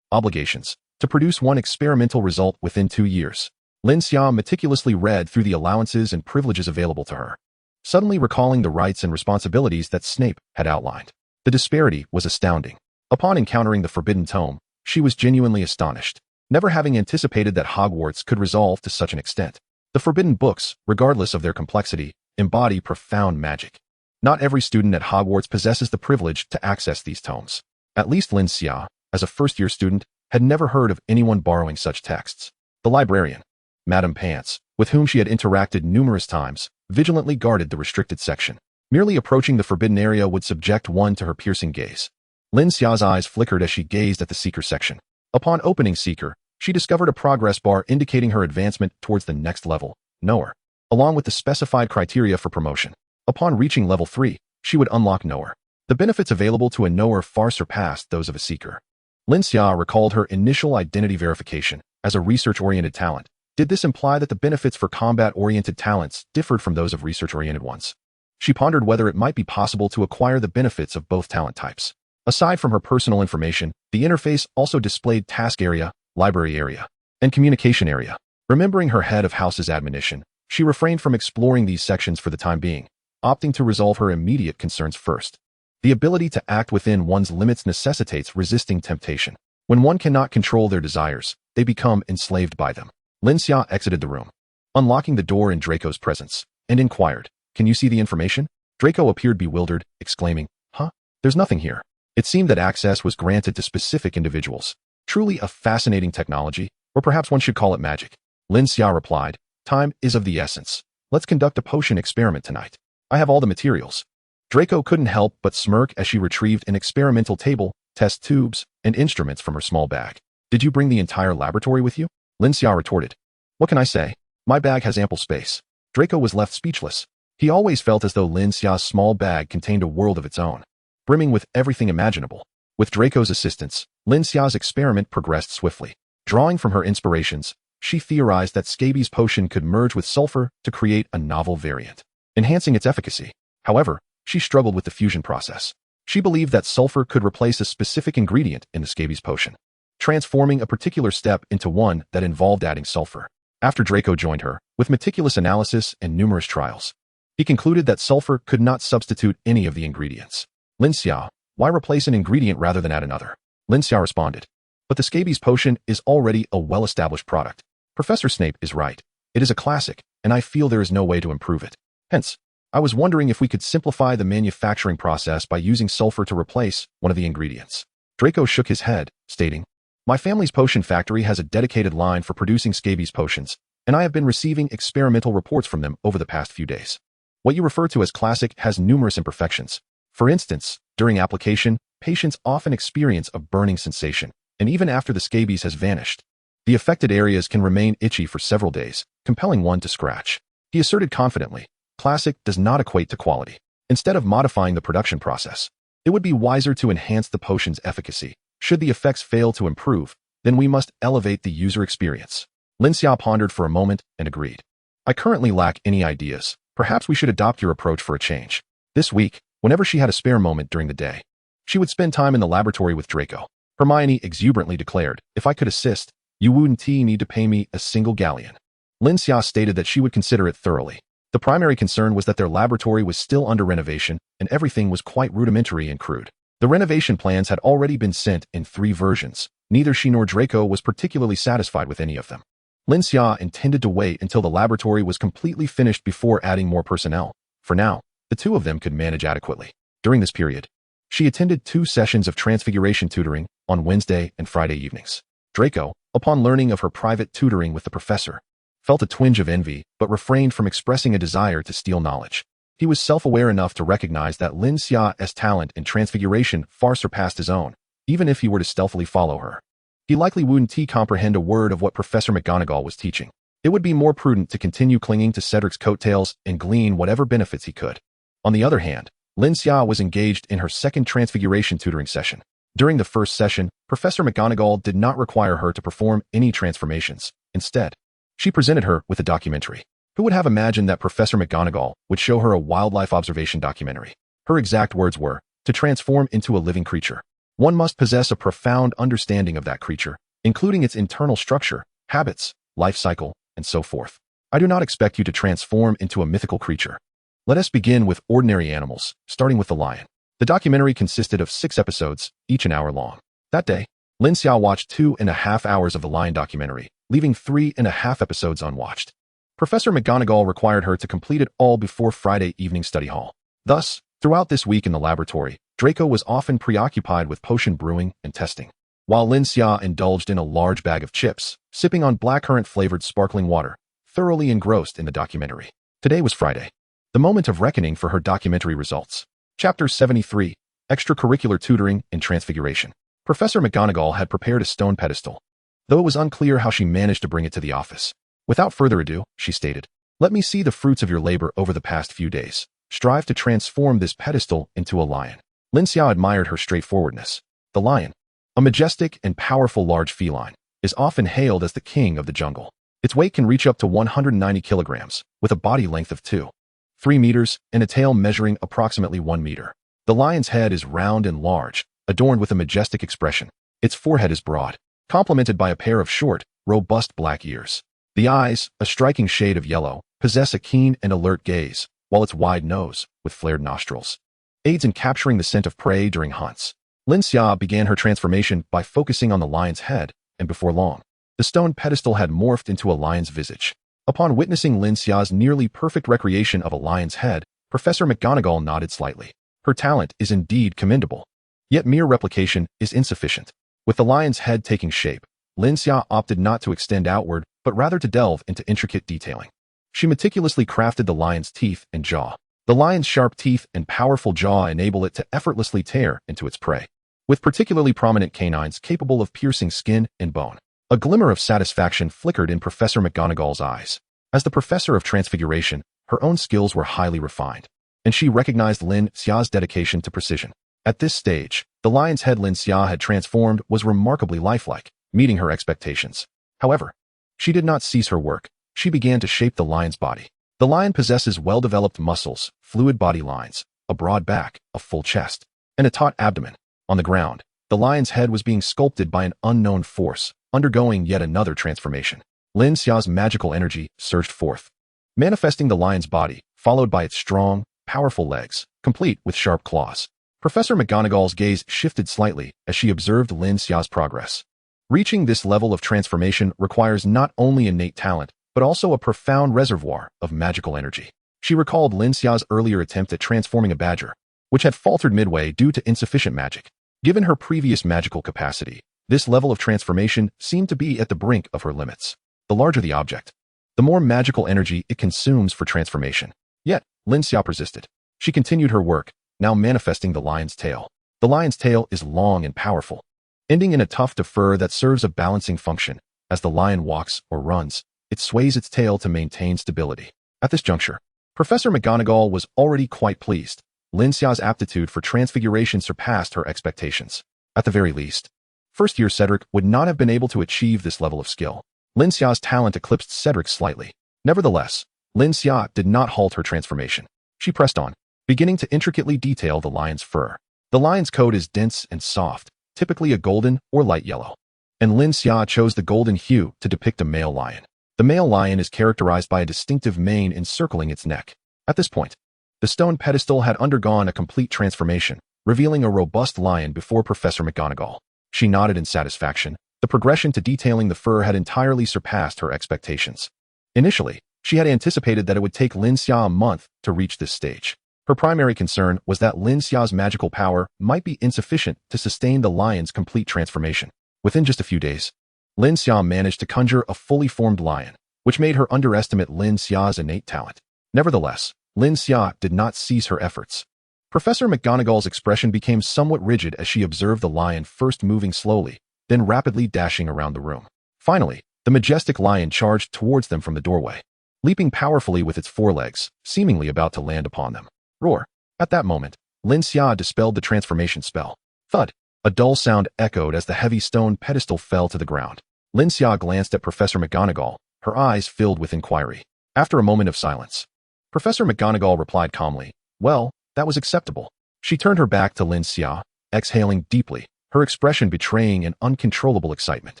Obligations. To produce one experimental result within 2 years. Lin Xia meticulously read through the allowances and privileges available to her, suddenly recalling the rights and responsibilities that Snape had outlined. The disparity was astounding. Upon encountering the Forbidden Tome, she was genuinely astonished, never having anticipated that Hogwarts could resolve to such an extent. The forbidden books, regardless of their complexity, embody profound magic. Not every student at Hogwarts possesses the privilege to access these tomes. At least Lin Xia, as a first-year student, had never heard of anyone borrowing such texts. The librarian, Madame Pants, with whom she had interacted numerous times, vigilantly guarded the restricted section. Merely approaching the forbidden area would subject one to her piercing gaze. Lin Xia's eyes flickered as she gazed at the Seeker section. Upon opening Seeker, she discovered a progress bar indicating her advancement towards the next level, Knower, along with the specified criteria for promotion. Upon reaching level 3, she would unlock Knower. The benefits available to a Knower far surpassed those of a Seeker. Lin Xia recalled her initial identity verification as a research-oriented talent. Did this imply that the benefits for combat-oriented talents differed from those of research-oriented ones? She pondered whether it might be possible to acquire the benefits of both talent types. Aside from her personal information, the interface also displayed task area, library area, and communication area. Remembering her head of house's admonition, she refrained from exploring these sections for the time being, opting to resolve her immediate concerns first. The ability to act within one's limits necessitates resisting temptation. When one cannot control their desires, they become enslaved by them. Lin Xia exited the room, unlocking the door in Draco's presence, and inquired, "Can you see the information?" Draco appeared bewildered, exclaiming, "Huh? There's nothing here." It seemed that access was granted to specific individuals. Truly a fascinating technology, or perhaps one should call it magic. Lin Xia replied, "Time is of the essence. Let's conduct a potion experiment tonight. I have all the materials." Draco couldn't help but smirk as she retrieved an experimental table, test tubes, and instruments from her small bag. "Did you bring the entire laboratory with you?" Lin Xia retorted. "What can I say? My bag has ample space." Draco was left speechless. He always felt as though Lin Xia's small bag contained a world of its own, brimming with everything imaginable. With Draco's assistance, Lin Xia's experiment progressed swiftly. Drawing from her inspirations, she theorized that scabies potion could merge with sulfur to create a novel variant, enhancing its efficacy. However, she struggled with the fusion process. She believed that sulfur could replace a specific ingredient in the scabies potion, transforming a particular step into one that involved adding sulfur. After Draco joined her, with meticulous analysis and numerous trials, he concluded that sulfur could not substitute any of the ingredients. "Lin Xia, why replace an ingredient rather than add another?" Lin Xia responded, "But the scabies potion is already a well-established product. Professor Snape is right. It is a classic, and I feel there is no way to improve it. Hence, I was wondering if we could simplify the manufacturing process by using sulfur to replace one of the ingredients." Draco shook his head, stating, "My family's potion factory has a dedicated line for producing scabies potions, and I have been receiving experimental reports from them over the past few days. What you refer to as classic has numerous imperfections. For instance, during application, patients often experience a burning sensation, and even after the scabies has vanished, the affected areas can remain itchy for several days, compelling one to scratch." He asserted confidently, "Classic does not equate to quality. Instead of modifying the production process, it would be wiser to enhance the potion's efficacy. Should the effects fail to improve, then we must elevate the user experience." Lin Xia pondered for a moment and agreed. "I currently lack any ideas. Perhaps we should adopt your approach for a change." This week, whenever she had a spare moment during the day, she would spend time in the laboratory with Draco. Hermione exuberantly declared, "If I could assist, you wouldn't need to pay me a single galleon." Lin Xia stated that she would consider it thoroughly. The primary concern was that their laboratory was still under renovation, and everything was quite rudimentary and crude. The renovation plans had already been sent in 3 versions. Neither she nor Draco was particularly satisfied with any of them. Lin Xia intended to wait until the laboratory was completely finished before adding more personnel. For now, the 2 of them could manage adequately. During this period, she attended 2 sessions of transfiguration tutoring on Wednesday and Friday evenings. Draco, upon learning of her private tutoring with the professor, felt a twinge of envy but refrained from expressing a desire to steal knowledge. He was self-aware enough to recognize that Lin Xia's talent in transfiguration far surpassed his own, even if he were to stealthily follow her. He likely wouldn't comprehend a word of what Professor McGonagall was teaching. It would be more prudent to continue clinging to Cedric's coattails and glean whatever benefits he could. On the other hand, Lin Xia was engaged in her second transfiguration tutoring session. During the first session, Professor McGonagall did not require her to perform any transformations. Instead, she presented her with a documentary. Who would have imagined that Professor McGonagall would show her a wildlife observation documentary? Her exact words were, "To transform into a living creature, one must possess a profound understanding of that creature, including its internal structure, habits, life cycle, and so forth. I do not expect you to transform into a mythical creature. Let us begin with ordinary animals, starting with the lion." The documentary consisted of 6 episodes, each an hour long. That day, Lin Xia watched 2.5 hours of the lion documentary, leaving 3.5 episodes unwatched. Professor McGonagall required her to complete it all before Friday evening study hall. Thus, throughout this week in the laboratory, Draco was often preoccupied with potion brewing and testing, while Lin Xia indulged in a large bag of chips, sipping on blackcurrant-flavored sparkling water, thoroughly engrossed in the documentary. Today was Friday, the moment of reckoning for her documentary results. Chapter 73, Extracurricular Tutoring in Transfiguration. Professor McGonagall had prepared a stone pedestal, though it was unclear how she managed to bring it to the office. Without further ado, she stated, "Let me see the fruits of your labor over the past few days. Strive to transform this pedestal into a lion." Lin Xia admired her straightforwardness. The lion, a majestic and powerful large feline, is often hailed as the king of the jungle. Its weight can reach up to 190 kilograms, with a body length of 2.3 meters and a tail measuring approximately 1 meter. The lion's head is round and large, adorned with a majestic expression. Its forehead is broad, complemented by a pair of short, robust black ears. The eyes, a striking shade of yellow, possess a keen and alert gaze, while its wide nose, with flared nostrils, aids in capturing the scent of prey during hunts. Lin Xia began her transformation by focusing on the lion's head, and before long, the stone pedestal had morphed into a lion's visage. Upon witnessing Lin Xia's nearly perfect recreation of a lion's head, Professor McGonagall nodded slightly. Her talent is indeed commendable. Yet mere replication is insufficient. With the lion's head taking shape, Lin Xia opted not to extend outward, but rather to delve into intricate detailing. She meticulously crafted the lion's teeth and jaw. The lion's sharp teeth and powerful jaw enable it to effortlessly tear into its prey, with particularly prominent canines capable of piercing skin and bone. A glimmer of satisfaction flickered in Professor McGonagall's eyes. As the professor of transfiguration, her own skills were highly refined, and she recognized Lin Xia's dedication to precision. At this stage, the lion's head Lin Xia had transformed was remarkably lifelike, meeting her expectations. However, she did not cease her work. She began to shape the lion's body. The lion possesses well-developed muscles, fluid body lines, a broad back, a full chest, and a taut abdomen. On the ground, the lion's head was being sculpted by an unknown force, undergoing yet another transformation. Lin Xia's magical energy surged forth, manifesting the lion's body, followed by its strong, powerful legs, complete with sharp claws. Professor McGonagall's gaze shifted slightly as she observed Lin Xia's progress. Reaching this level of transformation requires not only innate talent, but also a profound reservoir of magical energy. She recalled Lin Xia's earlier attempt at transforming a badger, which had faltered midway due to insufficient magic. Given her previous magical capacity, this level of transformation seemed to be at the brink of her limits. The larger the object, the more magical energy it consumes for transformation. Yet, Lin Xia persisted. She continued her work, now manifesting the lion's tail. The lion's tail is long and powerful, ending in a tuft of fur that serves a balancing function. As the lion walks or runs, it sways its tail to maintain stability. At this juncture, Professor McGonagall was already quite pleased. Lin Xia's aptitude for transfiguration surpassed her expectations. At the very least, first-year Cedric would not have been able to achieve this level of skill. Lin Xia's talent eclipsed Cedric's slightly. Nevertheless, Lin Xia did not halt her transformation. She pressed on, beginning to intricately detail the lion's fur. The lion's coat is dense and soft, typically a golden or light yellow, and Lin Xia chose the golden hue to depict a male lion. The male lion is characterized by a distinctive mane encircling its neck. At this point, the stone pedestal had undergone a complete transformation, revealing a robust lion before Professor McGonagall. She nodded in satisfaction. The progression to detailing the fur had entirely surpassed her expectations. Initially, she had anticipated that it would take Lin Xia a month to reach this stage. Her primary concern was that Lin Xia's magical power might be insufficient to sustain the lion's complete transformation. Within just a few days, Lin Xia managed to conjure a fully formed lion, which made her underestimate Lin Xia's innate talent. Nevertheless, Lin Xia did not cease her efforts. Professor McGonagall's expression became somewhat rigid as she observed the lion first moving slowly, then rapidly dashing around the room. Finally, the majestic lion charged towards them from the doorway, leaping powerfully with its forelegs, seemingly about to land upon them. Roar! At that moment, Lin Xia dispelled the transformation spell. Thud! A dull sound echoed as the heavy stone pedestal fell to the ground. Lin Xia glanced at Professor McGonagall, her eyes filled with inquiry. After a moment of silence, Professor McGonagall replied calmly, "Well, that was acceptable." She turned her back to Lin Xia, exhaling deeply, her expression betraying an uncontrollable excitement.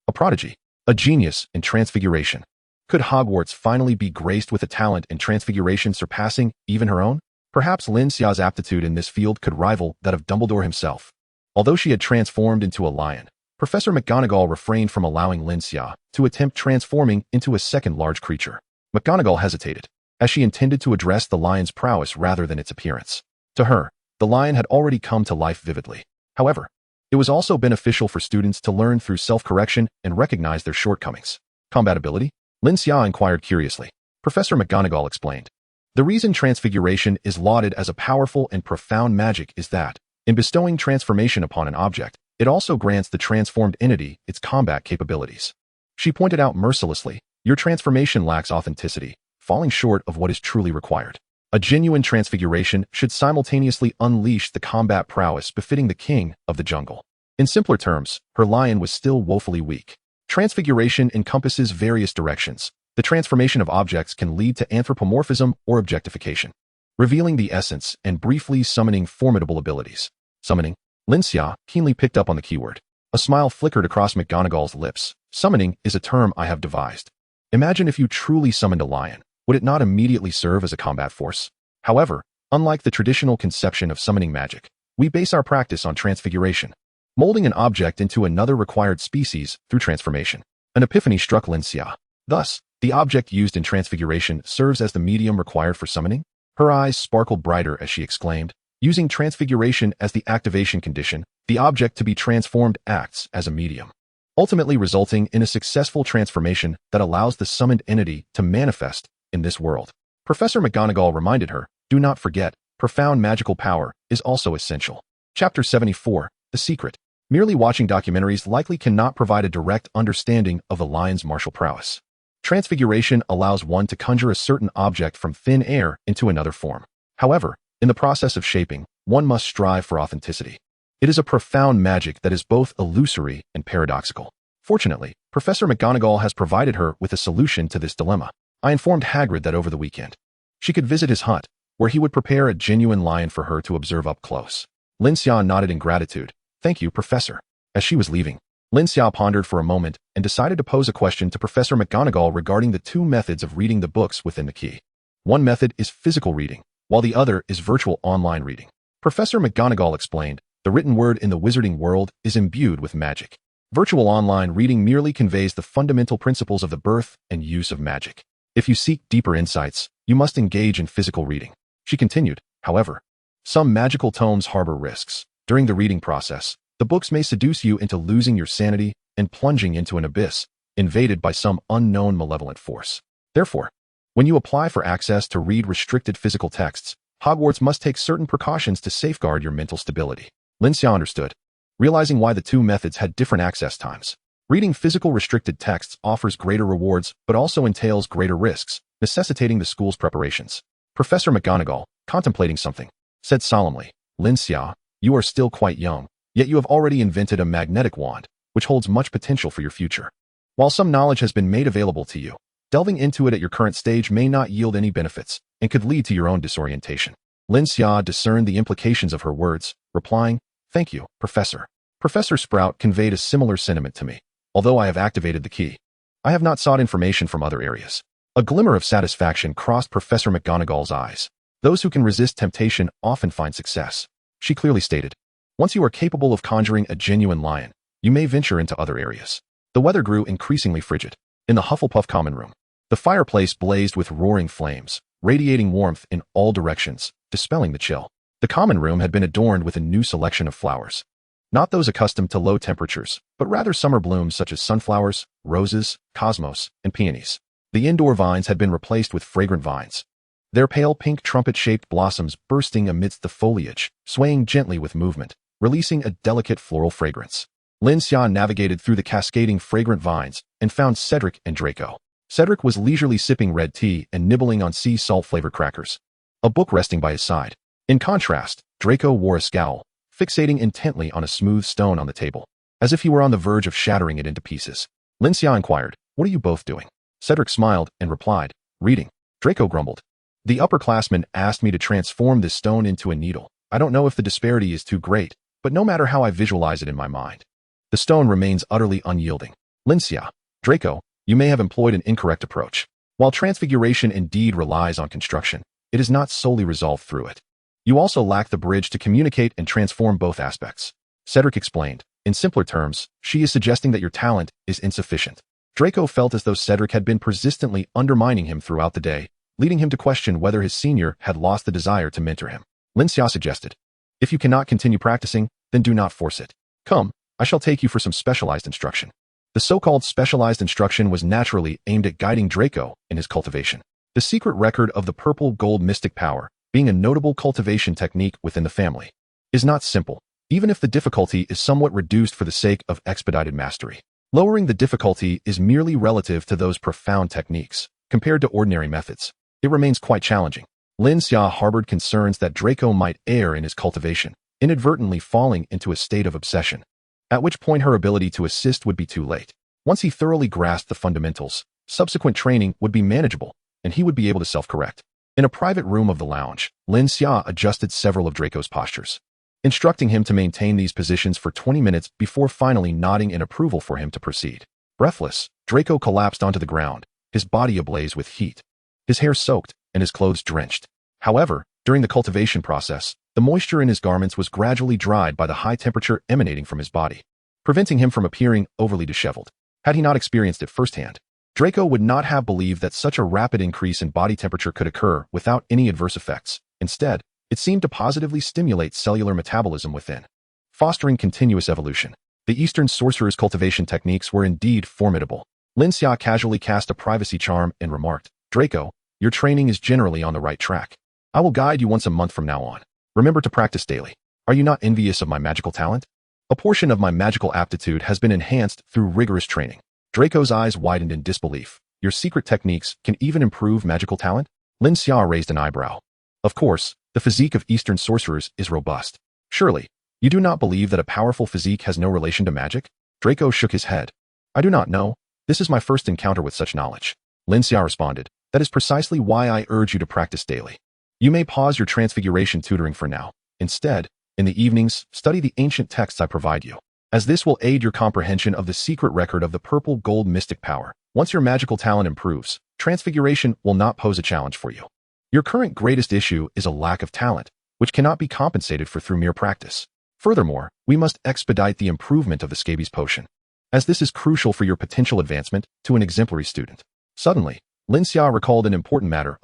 A prodigy, a genius in transfiguration. Could Hogwarts finally be graced with a talent in transfiguration surpassing even her own? Perhaps Lin Xia's aptitude in this field could rival that of Dumbledore himself. Although she had transformed into a lion, Professor McGonagall refrained from allowing Lin Xia to attempt transforming into a second large creature. McGonagall hesitated, as she intended to address the lion's prowess rather than its appearance. To her, the lion had already come to life vividly. However, it was also beneficial for students to learn through self-correction and recognize their shortcomings. Compatibility? Lin Xia inquired curiously. Professor McGonagall explained. The reason transfiguration is lauded as a powerful and profound magic is that, in bestowing transformation upon an object, it also grants the transformed entity its combat capabilities. She pointed out mercilessly, your transformation lacks authenticity, falling short of what is truly required. A genuine transfiguration should simultaneously unleash the combat prowess befitting the king of the jungle. In simpler terms, her lion was still woefully weak. Transfiguration encompasses various directions. The transformation of objects can lead to anthropomorphism or objectification, revealing the essence and briefly summoning formidable abilities. Summoning. Lin Xia keenly picked up on the keyword. A smile flickered across McGonagall's lips. Summoning is a term I have devised. Imagine if you truly summoned a lion. Would it not immediately serve as a combat force? However, unlike the traditional conception of summoning magic, we base our practice on transfiguration, molding an object into another required species through transformation. An epiphany struck Lin Xia. Thus, the object used in transfiguration serves as the medium required for summoning? Her eyes sparkled brighter as she exclaimed, using transfiguration as the activation condition, the object to be transformed acts as a medium, ultimately resulting in a successful transformation that allows the summoned entity to manifest in this world. Professor McGonagall reminded her, do not forget, profound magical power is also essential. Chapter 74, The Secret. Merely watching documentaries likely cannot provide a direct understanding of the lion's martial prowess. Transfiguration allows one to conjure a certain object from thin air into another form. However, in the process of shaping, one must strive for authenticity. It is a profound magic that is both illusory and paradoxical. Fortunately, Professor McGonagall has provided her with a solution to this dilemma. I informed Hagrid that over the weekend, she could visit his hut, where he would prepare a genuine lion for her to observe up close. Lin Xia nodded in gratitude. Thank you, Professor. As she was leaving, Lin Xia pondered for a moment and decided to pose a question to Professor McGonagall regarding the two methods of reading the books within the key. One method is physical reading, while the other is virtual online reading. Professor McGonagall explained, the written word in the wizarding world is imbued with magic. Virtual online reading merely conveys the fundamental principles of the birth and use of magic. If you seek deeper insights, you must engage in physical reading. She continued, however, some magical tomes harbor risks. During the reading process, the books may seduce you into losing your sanity and plunging into an abyss, invaded by some unknown malevolent force. Therefore, when you apply for access to read restricted physical texts, Hogwarts must take certain precautions to safeguard your mental stability. Lin Xia understood, realizing why the two methods had different access times. Reading physical restricted texts offers greater rewards but also entails greater risks, necessitating the school's preparations. Professor McGonagall, contemplating something, said solemnly, Lin Xia, you are still quite young, yet you have already invented a magnetic wand, which holds much potential for your future. While some knowledge has been made available to you, delving into it at your current stage may not yield any benefits and could lead to your own disorientation. Lin Xia discerned the implications of her words, replying, Thank you, Professor. Professor Sprout conveyed a similar sentiment to me. Although I have activated the key, I have not sought information from other areas. A glimmer of satisfaction crossed Professor McGonagall's eyes. Those who can resist temptation often find success. She clearly stated, once you are capable of conjuring a genuine lion, you may venture into other areas. The weather grew increasingly frigid. In the Hufflepuff common room, the fireplace blazed with roaring flames, radiating warmth in all directions, dispelling the chill. The common room had been adorned with a new selection of flowers. Not those accustomed to low temperatures, but rather summer blooms such as sunflowers, roses, cosmos, and peonies. The indoor vines had been replaced with fragrant vines, their pale pink trumpet-shaped blossoms bursting amidst the foliage, swaying gently with movement, releasing a delicate floral fragrance. Lin Xia navigated through the cascading fragrant vines and found Cedric and Draco. Cedric was leisurely sipping red tea and nibbling on sea salt-flavored crackers, a book resting by his side. In contrast, Draco wore a scowl, fixating intently on a smooth stone on the table, as if he were on the verge of shattering it into pieces. Lin Xia inquired, What are you both doing? Cedric smiled and replied, Reading. Draco grumbled, The upperclassman asked me to transform this stone into a needle. I don't know if the disparity is too great, but no matter how I visualize it in my mind, the stone remains utterly unyielding. Lin Xia, Draco, you may have employed an incorrect approach. While transfiguration indeed relies on construction, it is not solely resolved through it. You also lack the bridge to communicate and transform both aspects. Cedric explained. In simpler terms, she is suggesting that your talent is insufficient. Draco felt as though Cedric had been persistently undermining him throughout the day, leading him to question whether his senior had lost the desire to mentor him. Lin Xia suggested, If you cannot continue practicing, then do not force it. Come, I shall take you for some specialized instruction. The so-called specialized instruction was naturally aimed at guiding Draco in his cultivation. The secret record of the purple gold mystic power, being a notable cultivation technique within the family, is not simple, even if the difficulty is somewhat reduced for the sake of expedited mastery. Lowering the difficulty is merely relative to those profound techniques. Compared to ordinary methods, it remains quite challenging. Lin Xia harbored concerns that Draco might err in his cultivation, inadvertently falling into a state of obsession, at which point her ability to assist would be too late. Once he thoroughly grasped the fundamentals, subsequent training would be manageable, and he would be able to self-correct. In a private room of the lounge, Lin Xia adjusted several of Draco's postures. instructing him to maintain these positions for 20 minutes before finally nodding in approval for him to proceed. Breathless, Draco collapsed onto the ground, his body ablaze with heat, his hair soaked and his clothes drenched. However, during the cultivation process, the moisture in his garments was gradually dried by the high temperature emanating from his body, preventing him from appearing overly disheveled. Had he not experienced it firsthand, Draco would not have believed that such a rapid increase in body temperature could occur without any adverse effects. Instead, it seemed to positively stimulate cellular metabolism within, fostering continuous evolution. The Eastern sorcerer's cultivation techniques were indeed formidable. Lin Xia casually cast a privacy charm and remarked, "Draco, your training is generally on the right track. I will guide you once a month from now on. Remember to practice daily. Are you not envious of my magical talent? A portion of my magical aptitude has been enhanced through rigorous training." Draco's eyes widened in disbelief. "Your secret techniques can even improve magical talent?" Lin Xia raised an eyebrow. "Of course, the physique of Eastern sorcerers is robust. Surely, you do not believe that a powerful physique has no relation to magic?" Draco shook his head. "I do not know. This is my first encounter with such knowledge." Lin Xia responded, "That is precisely why I urge you to practice daily. You may pause your transfiguration tutoring for now. Instead, in the evenings, study the ancient texts I provide you, as this will aid your comprehension of the secret record of the purple gold mystic power. Once your magical talent improves, transfiguration will not pose a challenge for you. Your current greatest issue is a lack of talent, which cannot be compensated for through mere practice. Furthermore, we must expedite the improvement of the scabies potion, as this is crucial for your potential advancement to an exemplary student." Suddenly, Lin Xia recalled an important matter.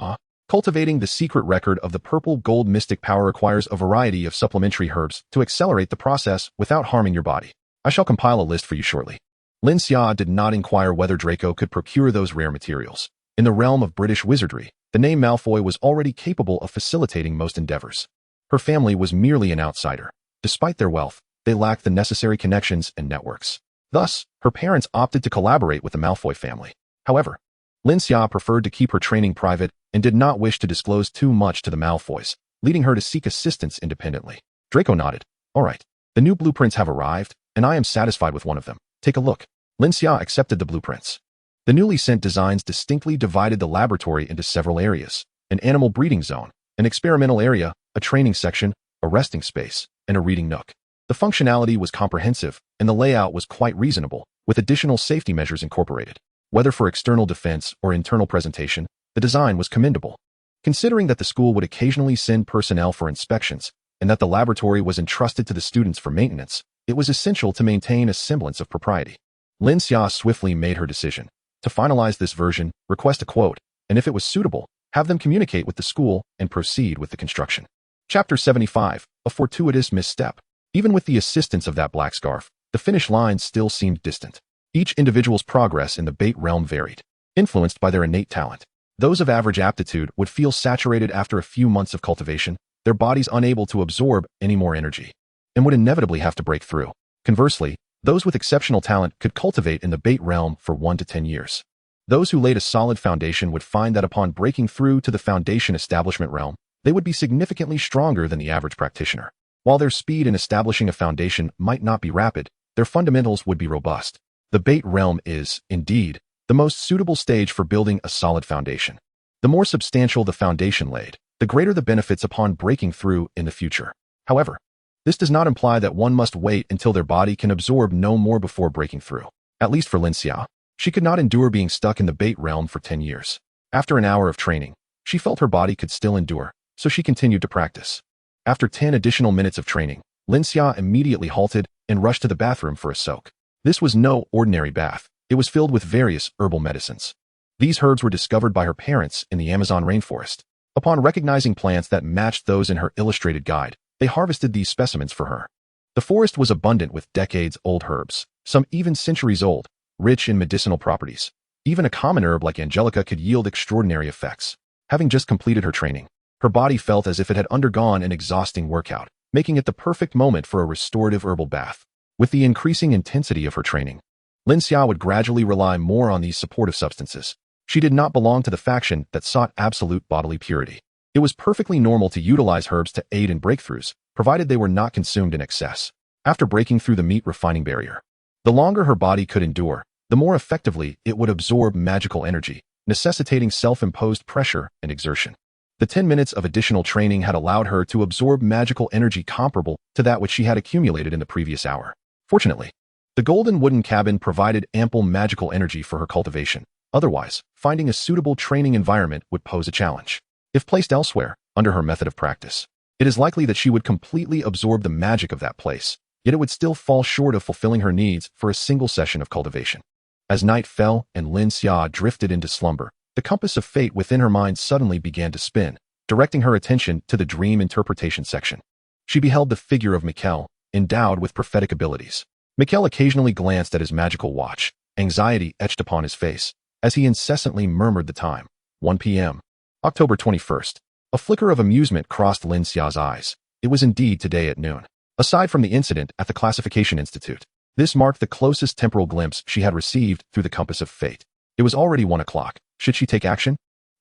Cultivating the secret record of the purple gold mystic power requires a variety of supplementary herbs to accelerate the process without harming your body. I shall compile a list for you shortly. Lin Xia did not inquire whether Draco could procure those rare materials. In the realm of British wizardry, the name Malfoy was already capable of facilitating most endeavors. Her family was merely an outsider. Despite their wealth, they lacked the necessary connections and networks. Thus, her parents opted to collaborate with the Malfoy family. However, Lin Xia preferred to keep her training private and did not wish to disclose too much to the Malfoys, leading her to seek assistance independently. Draco nodded. "All right, the new blueprints have arrived, and I am satisfied with one of them. Take a look." Lin Xia accepted the blueprints. The newly sent designs distinctly divided the laboratory into several areas: an animal breeding zone, an experimental area, a training section, a resting space, and a reading nook. The functionality was comprehensive, and the layout was quite reasonable, with additional safety measures incorporated. Whether for external defense or internal presentation, the design was commendable. Considering that the school would occasionally send personnel for inspections, and that the laboratory was entrusted to the students for maintenance, it was essential to maintain a semblance of propriety. Lin Xia swiftly made her decision. To finalize this version, request a quote, and if it was suitable, have them communicate with the school and proceed with the construction. Chapter 75, A Fortuitous Misstep. Even with the assistance of that black scarf, the finish line still seemed distant. Each individual's progress in the Bait realm varied, influenced by their innate talent. Those of average aptitude would feel saturated after a few months of cultivation, their bodies unable to absorb any more energy, and would inevitably have to break through. Conversely, those with exceptional talent could cultivate in the Bait realm for 1 to 10 years. Those who laid a solid foundation would find that upon breaking through to the foundation establishment realm, they would be significantly stronger than the average practitioner. While their speed in establishing a foundation might not be rapid, their fundamentals would be robust. The Bait realm is, indeed, the most suitable stage for building a solid foundation. The more substantial the foundation laid, the greater the benefits upon breaking through in the future. However, this does not imply that one must wait until their body can absorb no more before breaking through. At least for Lin Xia, she could not endure being stuck in the Bait realm for 10 years. After an hour of training, she felt her body could still endure, so she continued to practice. After 10 additional minutes of training, Lin Xia immediately halted and rushed to the bathroom for a soak. This was no ordinary bath. It was filled with various herbal medicines. These herbs were discovered by her parents in the Amazon rainforest. Upon recognizing plants that matched those in her illustrated guide, they harvested these specimens for her. The forest was abundant with decades-old herbs, some even centuries old, rich in medicinal properties. Even a common herb like angelica could yield extraordinary effects. Having just completed her training, her body felt as if it had undergone an exhausting workout, making it the perfect moment for a restorative herbal bath. With the increasing intensity of her training, Lin Xia would gradually rely more on these supportive substances. She did not belong to the faction that sought absolute bodily purity. It was perfectly normal to utilize herbs to aid in breakthroughs, provided they were not consumed in excess. After breaking through the meat refining barrier, the longer her body could endure, the more effectively it would absorb magical energy, necessitating self-imposed pressure and exertion. The 10 minutes of additional training had allowed her to absorb magical energy comparable to that which she had accumulated in the previous hour. Fortunately, the golden wooden cabin provided ample magical energy for her cultivation. Otherwise, finding a suitable training environment would pose a challenge. If placed elsewhere, under her method of practice, it is likely that she would completely absorb the magic of that place, yet it would still fall short of fulfilling her needs for a single session of cultivation. As night fell and Lin Xia drifted into slumber, the compass of fate within her mind suddenly began to spin, directing her attention to the dream interpretation section. She beheld the figure of Mikkel, endowed with prophetic abilities. Mikkel occasionally glanced at his magical watch, anxiety etched upon his face, as he incessantly murmured the time. 1 p.m. October 21st. A flicker of amusement crossed Lin Xia's eyes. It was indeed today at noon. Aside from the incident at the Classification Institute, this marked the closest temporal glimpse she had received through the compass of fate. It was already 1 o'clock. Should she take action?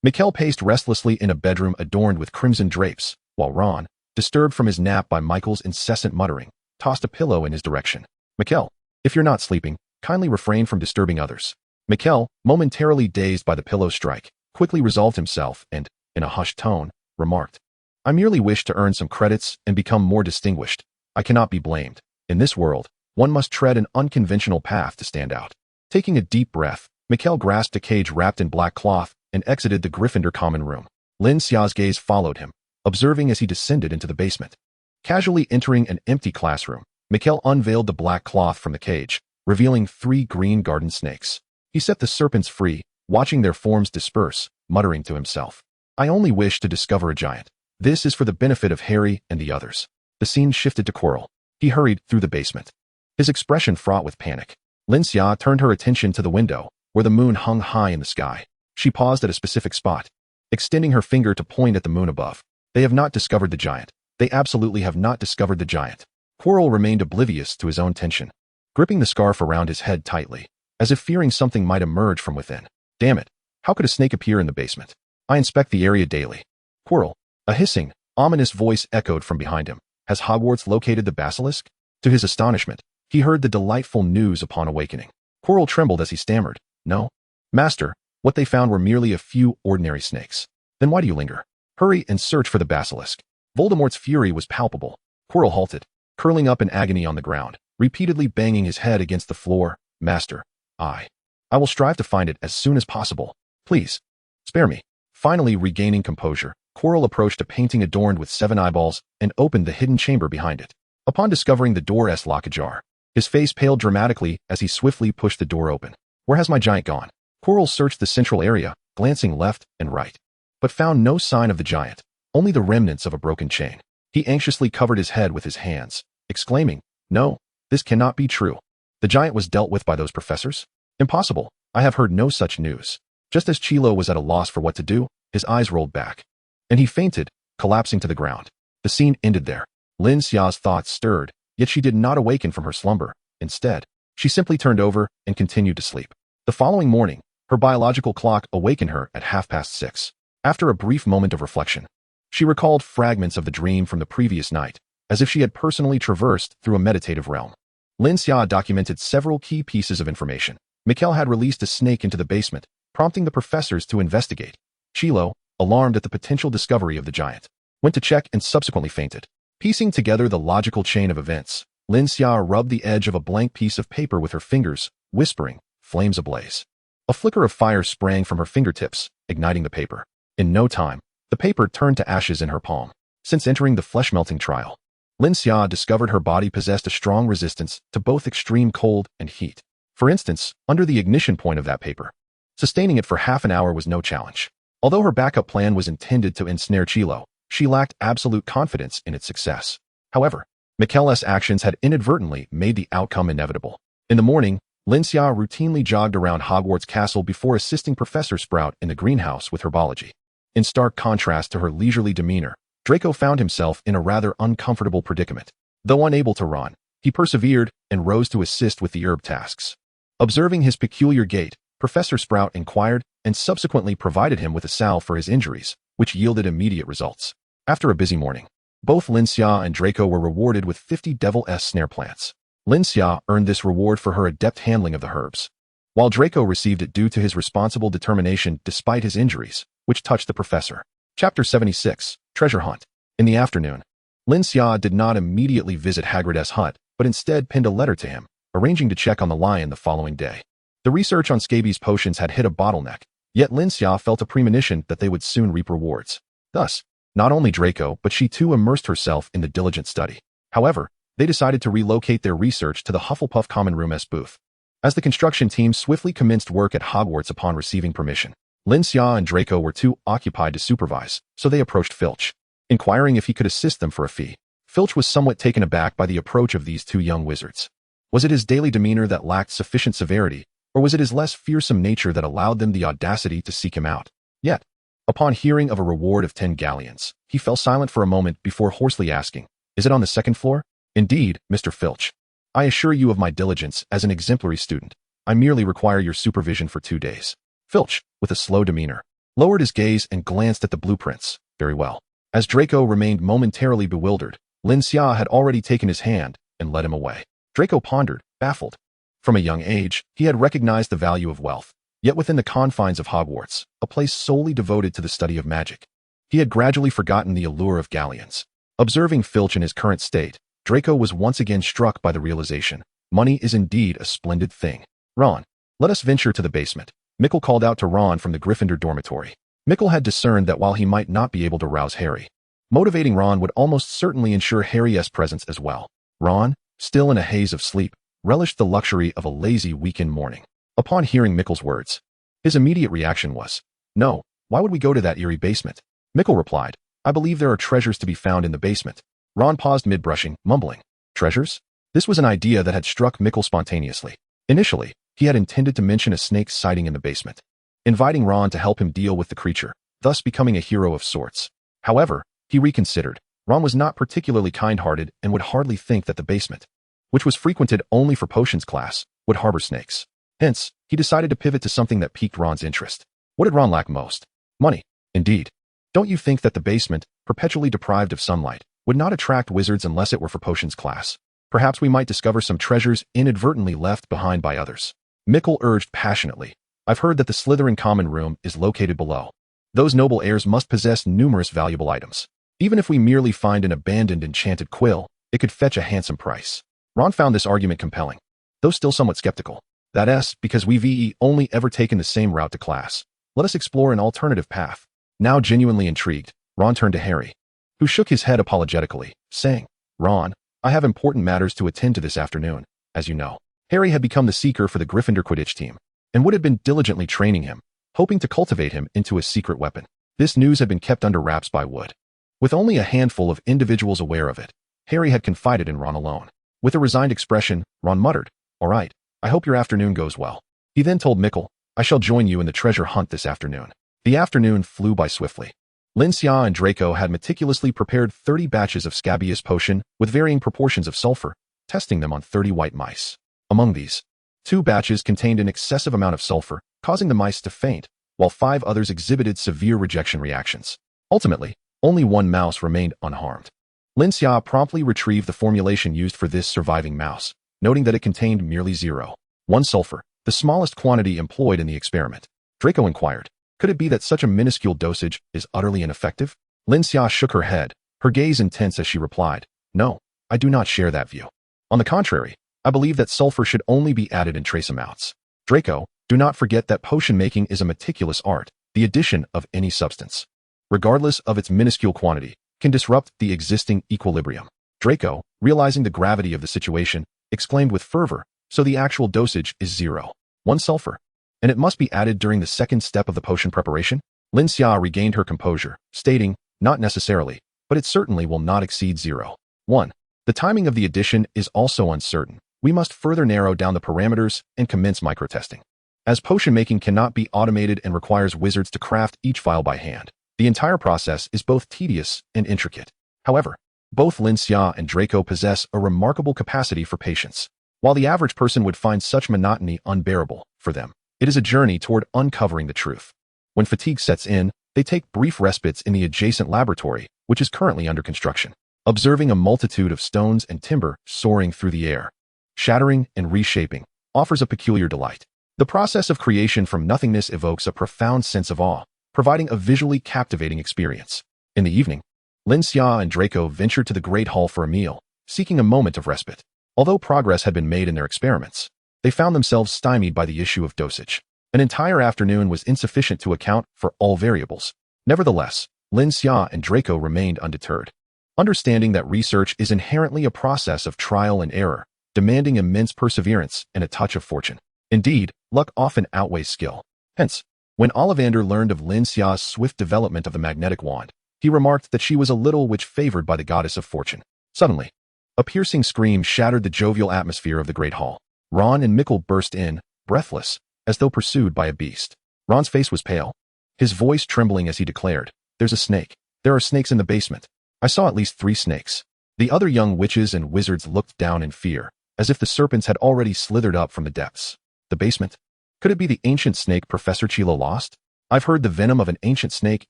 Mikkel paced restlessly in a bedroom adorned with crimson drapes, while Ron, disturbed from his nap by Michael's incessant muttering, tossed a pillow in his direction. Mikkel, if you're not sleeping, kindly refrain from disturbing others. Mikkel, momentarily dazed by the pillow strike, quickly resolved himself and, in a hushed tone, remarked, I merely wish to earn some credits and become more distinguished. I cannot be blamed. In this world, one must tread an unconventional path to stand out. Taking a deep breath, Mikkel grasped a cage wrapped in black cloth and exited the Gryffindor common room. Lin Xia's gaze followed him, observing as he descended into the basement. Casually entering an empty classroom, Mikkel unveiled the black cloth from the cage, revealing 3 green garden snakes. He set the serpents free, watching their forms disperse, muttering to himself, I only wish to discover a giant. This is for the benefit of Harry and the others. The scene shifted to Quirrell. He hurried through the basement, his expression fraught with panic. Lin Xia turned her attention to the window, where the moon hung high in the sky. She paused at a specific spot, extending her finger to point at the moon above. They have not discovered the giant. They absolutely have not discovered the giant. Quirrell remained oblivious to his own tension, gripping the scarf around his head tightly, as if fearing something might emerge from within. Damn it, how could a snake appear in the basement? I inspect the area daily. Quirrell, a hissing, ominous voice echoed from behind him. Has Hogwarts located the basilisk? To his astonishment, he heard the delightful news upon awakening. Quirrell trembled as he stammered, No. Master, what they found were merely a few ordinary snakes. Then why do you linger? Hurry and search for the basilisk. Voldemort's fury was palpable. Quirrell halted, curling up in agony on the ground, repeatedly banging his head against the floor. Master, I will strive to find it as soon as possible. Please, spare me. Finally regaining composure, Quirrell approached a painting adorned with 7 eyeballs and opened the hidden chamber behind it. Upon discovering the door's lock ajar, his face paled dramatically as he swiftly pushed the door open. Where has my giant gone? Quirrell searched the central area, glancing left and right, but found no sign of the giant, only the remnants of a broken chain. He anxiously covered his head with his hands, exclaiming, No, this cannot be true. The giant was dealt with by those professors? Impossible. I have heard no such news. Just as Chilo was at a loss for what to do, his eyes rolled back, and he fainted, collapsing to the ground. The scene ended there. Lin Xia's thoughts stirred, yet she did not awaken from her slumber. Instead, she simply turned over and continued to sleep. The following morning, her biological clock awakened her at 6:30. After a brief moment of reflection, she recalled fragments of the dream from the previous night, as if she had personally traversed through a meditative realm. Lin Xia documented several key pieces of information. Mikkel had released a snake into the basement, prompting the professors to investigate. Chilo, alarmed at the potential discovery of the giant, went to check and subsequently fainted. Piecing together the logical chain of events, Lin Xia rubbed the edge of a blank piece of paper with her fingers, whispering, Flames ablaze. A flicker of fire sprang from her fingertips, igniting the paper. In no time, the paper turned to ashes in her palm. Since entering the flesh-melting trial, Lin Xia discovered her body possessed a strong resistance to both extreme cold and heat. For instance, under the ignition point of that paper, sustaining it for half an hour was no challenge. Although her backup plan was intended to ensnare Chilo, she lacked absolute confidence in its success. However, Mikkel's actions had inadvertently made the outcome inevitable. In the morning, Lin Xia routinely jogged around Hogwarts Castle before assisting Professor Sprout in the greenhouse with herbology. In stark contrast to her leisurely demeanor, Draco found himself in a rather uncomfortable predicament. Though unable to run, he persevered and rose to assist with the herb tasks. Observing his peculiar gait, Professor Sprout inquired and subsequently provided him with a salve for his injuries, which yielded immediate results. After a busy morning, both Lin Xia and Draco were rewarded with 50 Devil-S snare plants. Lin Xia earned this reward for her adept handling of the herbs, while Draco received it due to his responsible determination despite his injuries, which touched the professor. Chapter 76, Treasure Hunt. In the afternoon, Lin Xia did not immediately visit Hagrid's hut, but instead pinned a letter to him, arranging to check on the lion the following day. The research on scabies potions had hit a bottleneck, yet Lin Xia felt a premonition that they would soon reap rewards. Thus, not only Draco but she too immersed herself in the diligent study. However, they decided to relocate their research to the Hufflepuff Common Room S booth. As the construction team swiftly commenced work at Hogwarts upon receiving permission, Lin Xia and Draco were too occupied to supervise, so they approached Filch, inquiring if he could assist them for a fee. Filch was somewhat taken aback by the approach of these two young wizards. Was it his daily demeanor that lacked sufficient severity, or was it his less fearsome nature that allowed them the audacity to seek him out? Yet, upon hearing of a reward of 10 galleons, he fell silent for a moment before hoarsely asking, "Is it on the second floor?" "Indeed, Mr. Filch. I assure you of my diligence as an exemplary student. I merely require your supervision for 2 days." Filch, with a slow demeanor, lowered his gaze and glanced at the blueprints. Very well. As Draco remained momentarily bewildered, Lin Xia had already taken his hand and led him away. Draco pondered, baffled. From a young age, he had recognized the value of wealth, yet within the confines of Hogwarts, a place solely devoted to the study of magic, he had gradually forgotten the allure of galleons. Observing Filch in his current state, Draco was once again struck by the realization, money is indeed a splendid thing. "Ron, let us venture to the basement," Mickle called out to Ron from the Gryffindor dormitory. Mickle had discerned that while he might not be able to rouse Harry, motivating Ron would almost certainly ensure Harry's presence as well. Ron, still in a haze of sleep, relished the luxury of a lazy weekend morning. Upon hearing Mickle's words, his immediate reaction was, "No, why would we go to that eerie basement?" Mickle replied, "I believe there are treasures to be found in the basement." Ron paused mid-brushing, mumbling, "Treasures?" This was an idea that had struck Mickle spontaneously. Initially, he had intended to mention a snake sighting in the basement, inviting Ron to help him deal with the creature, thus becoming a hero of sorts. However, he reconsidered. Ron was not particularly kind-hearted and would hardly think that the basement, which was frequented only for potions class, would harbor snakes. Hence, he decided to pivot to something that piqued Ron's interest. What did Ron lack most? Money. Indeed. Don't you think that the basement, perpetually deprived of sunlight, would not attract wizards unless it were for potions class? Perhaps we might discover some treasures inadvertently left behind by others. Mickle urged passionately, "I've heard that the Slytherin common room is located below. Those noble heirs must possess numerous valuable items. Even if we merely find an abandoned enchanted quill, it could fetch a handsome price." Ron found this argument compelling, though still somewhat skeptical. "That's because we've only ever taken the same route to class. Let us explore an alternative path." Now genuinely intrigued, Ron turned to Harry, who shook his head apologetically, saying, "Ron, I have important matters to attend to this afternoon, as you know." Harry had become the seeker for the Gryffindor Quidditch team, and would have been diligently training him, hoping to cultivate him into a secret weapon. This news had been kept under wraps by Wood. With only a handful of individuals aware of it, Harry had confided in Ron alone. With a resigned expression, Ron muttered, "All right, I hope your afternoon goes well." He then told Mickle, "I shall join you in the treasure hunt this afternoon." The afternoon flew by swiftly. Lin Xia and Draco had meticulously prepared 30 batches of scabious potion with varying proportions of sulfur, testing them on 30 white mice. Among these, 2 batches contained an excessive amount of sulfur, causing the mice to faint, while 5 others exhibited severe rejection reactions. Ultimately, only 1 mouse remained unharmed. Lin Xia promptly retrieved the formulation used for this surviving mouse, noting that it contained merely 0.1 sulfur, the smallest quantity employed in the experiment. Draco inquired, "Could it be that such a minuscule dosage is utterly ineffective?" Lin Xia shook her head, her gaze intense as she replied, "No, I do not share that view. On the contrary, I believe that sulfur should only be added in trace amounts. Draco, do not forget that potion making is a meticulous art. The addition of any substance, regardless of its minuscule quantity, can disrupt the existing equilibrium." Draco, realizing the gravity of the situation, exclaimed with fervor, "So the actual dosage is 0.1 sulfur, and it must be added during the second step of the potion preparation?" Lin Xia regained her composure, stating, "Not necessarily, but it certainly will not exceed 0.1. The timing of the addition is also uncertain. We must further narrow down the parameters and commence microtesting. As potion making cannot be automated and requires wizards to craft each vial by hand, the entire process is both tedious and intricate. However, both Lin Xia and Draco possess a remarkable capacity for patience. While the average person would find such monotony unbearable, for them, it is a journey toward uncovering the truth. When fatigue sets in, they take brief respites in the adjacent laboratory, which is currently under construction, observing a multitude of stones and timber soaring through the air, shattering and reshaping, offers a peculiar delight. The process of creation from nothingness evokes a profound sense of awe, providing a visually captivating experience. In the evening, Lin Xia and Draco ventured to the Great Hall for a meal, seeking a moment of respite. Although progress had been made in their experiments, they found themselves stymied by the issue of dosage. An entire afternoon was insufficient to account for all variables. Nevertheless, Lin Xia and Draco remained undeterred. Understanding that research is inherently a process of trial and error, demanding immense perseverance and a touch of fortune. Indeed, luck often outweighs skill. Hence, when Ollivander learned of Lin Xia's swift development of the magnetic wand, he remarked that she was a little witch favored by the goddess of fortune. Suddenly, a piercing scream shattered the jovial atmosphere of the Great Hall. Ron and Mikkel burst in, breathless, as though pursued by a beast. Ron's face was pale, his voice trembling as he declared, "There's a snake. There are snakes in the basement. I saw at least 3 snakes." The other young witches and wizards looked down in fear, as if the serpents had already slithered up from the depths. The basement? Could it be the ancient snake Professor Chilo lost? "I've heard the venom of an ancient snake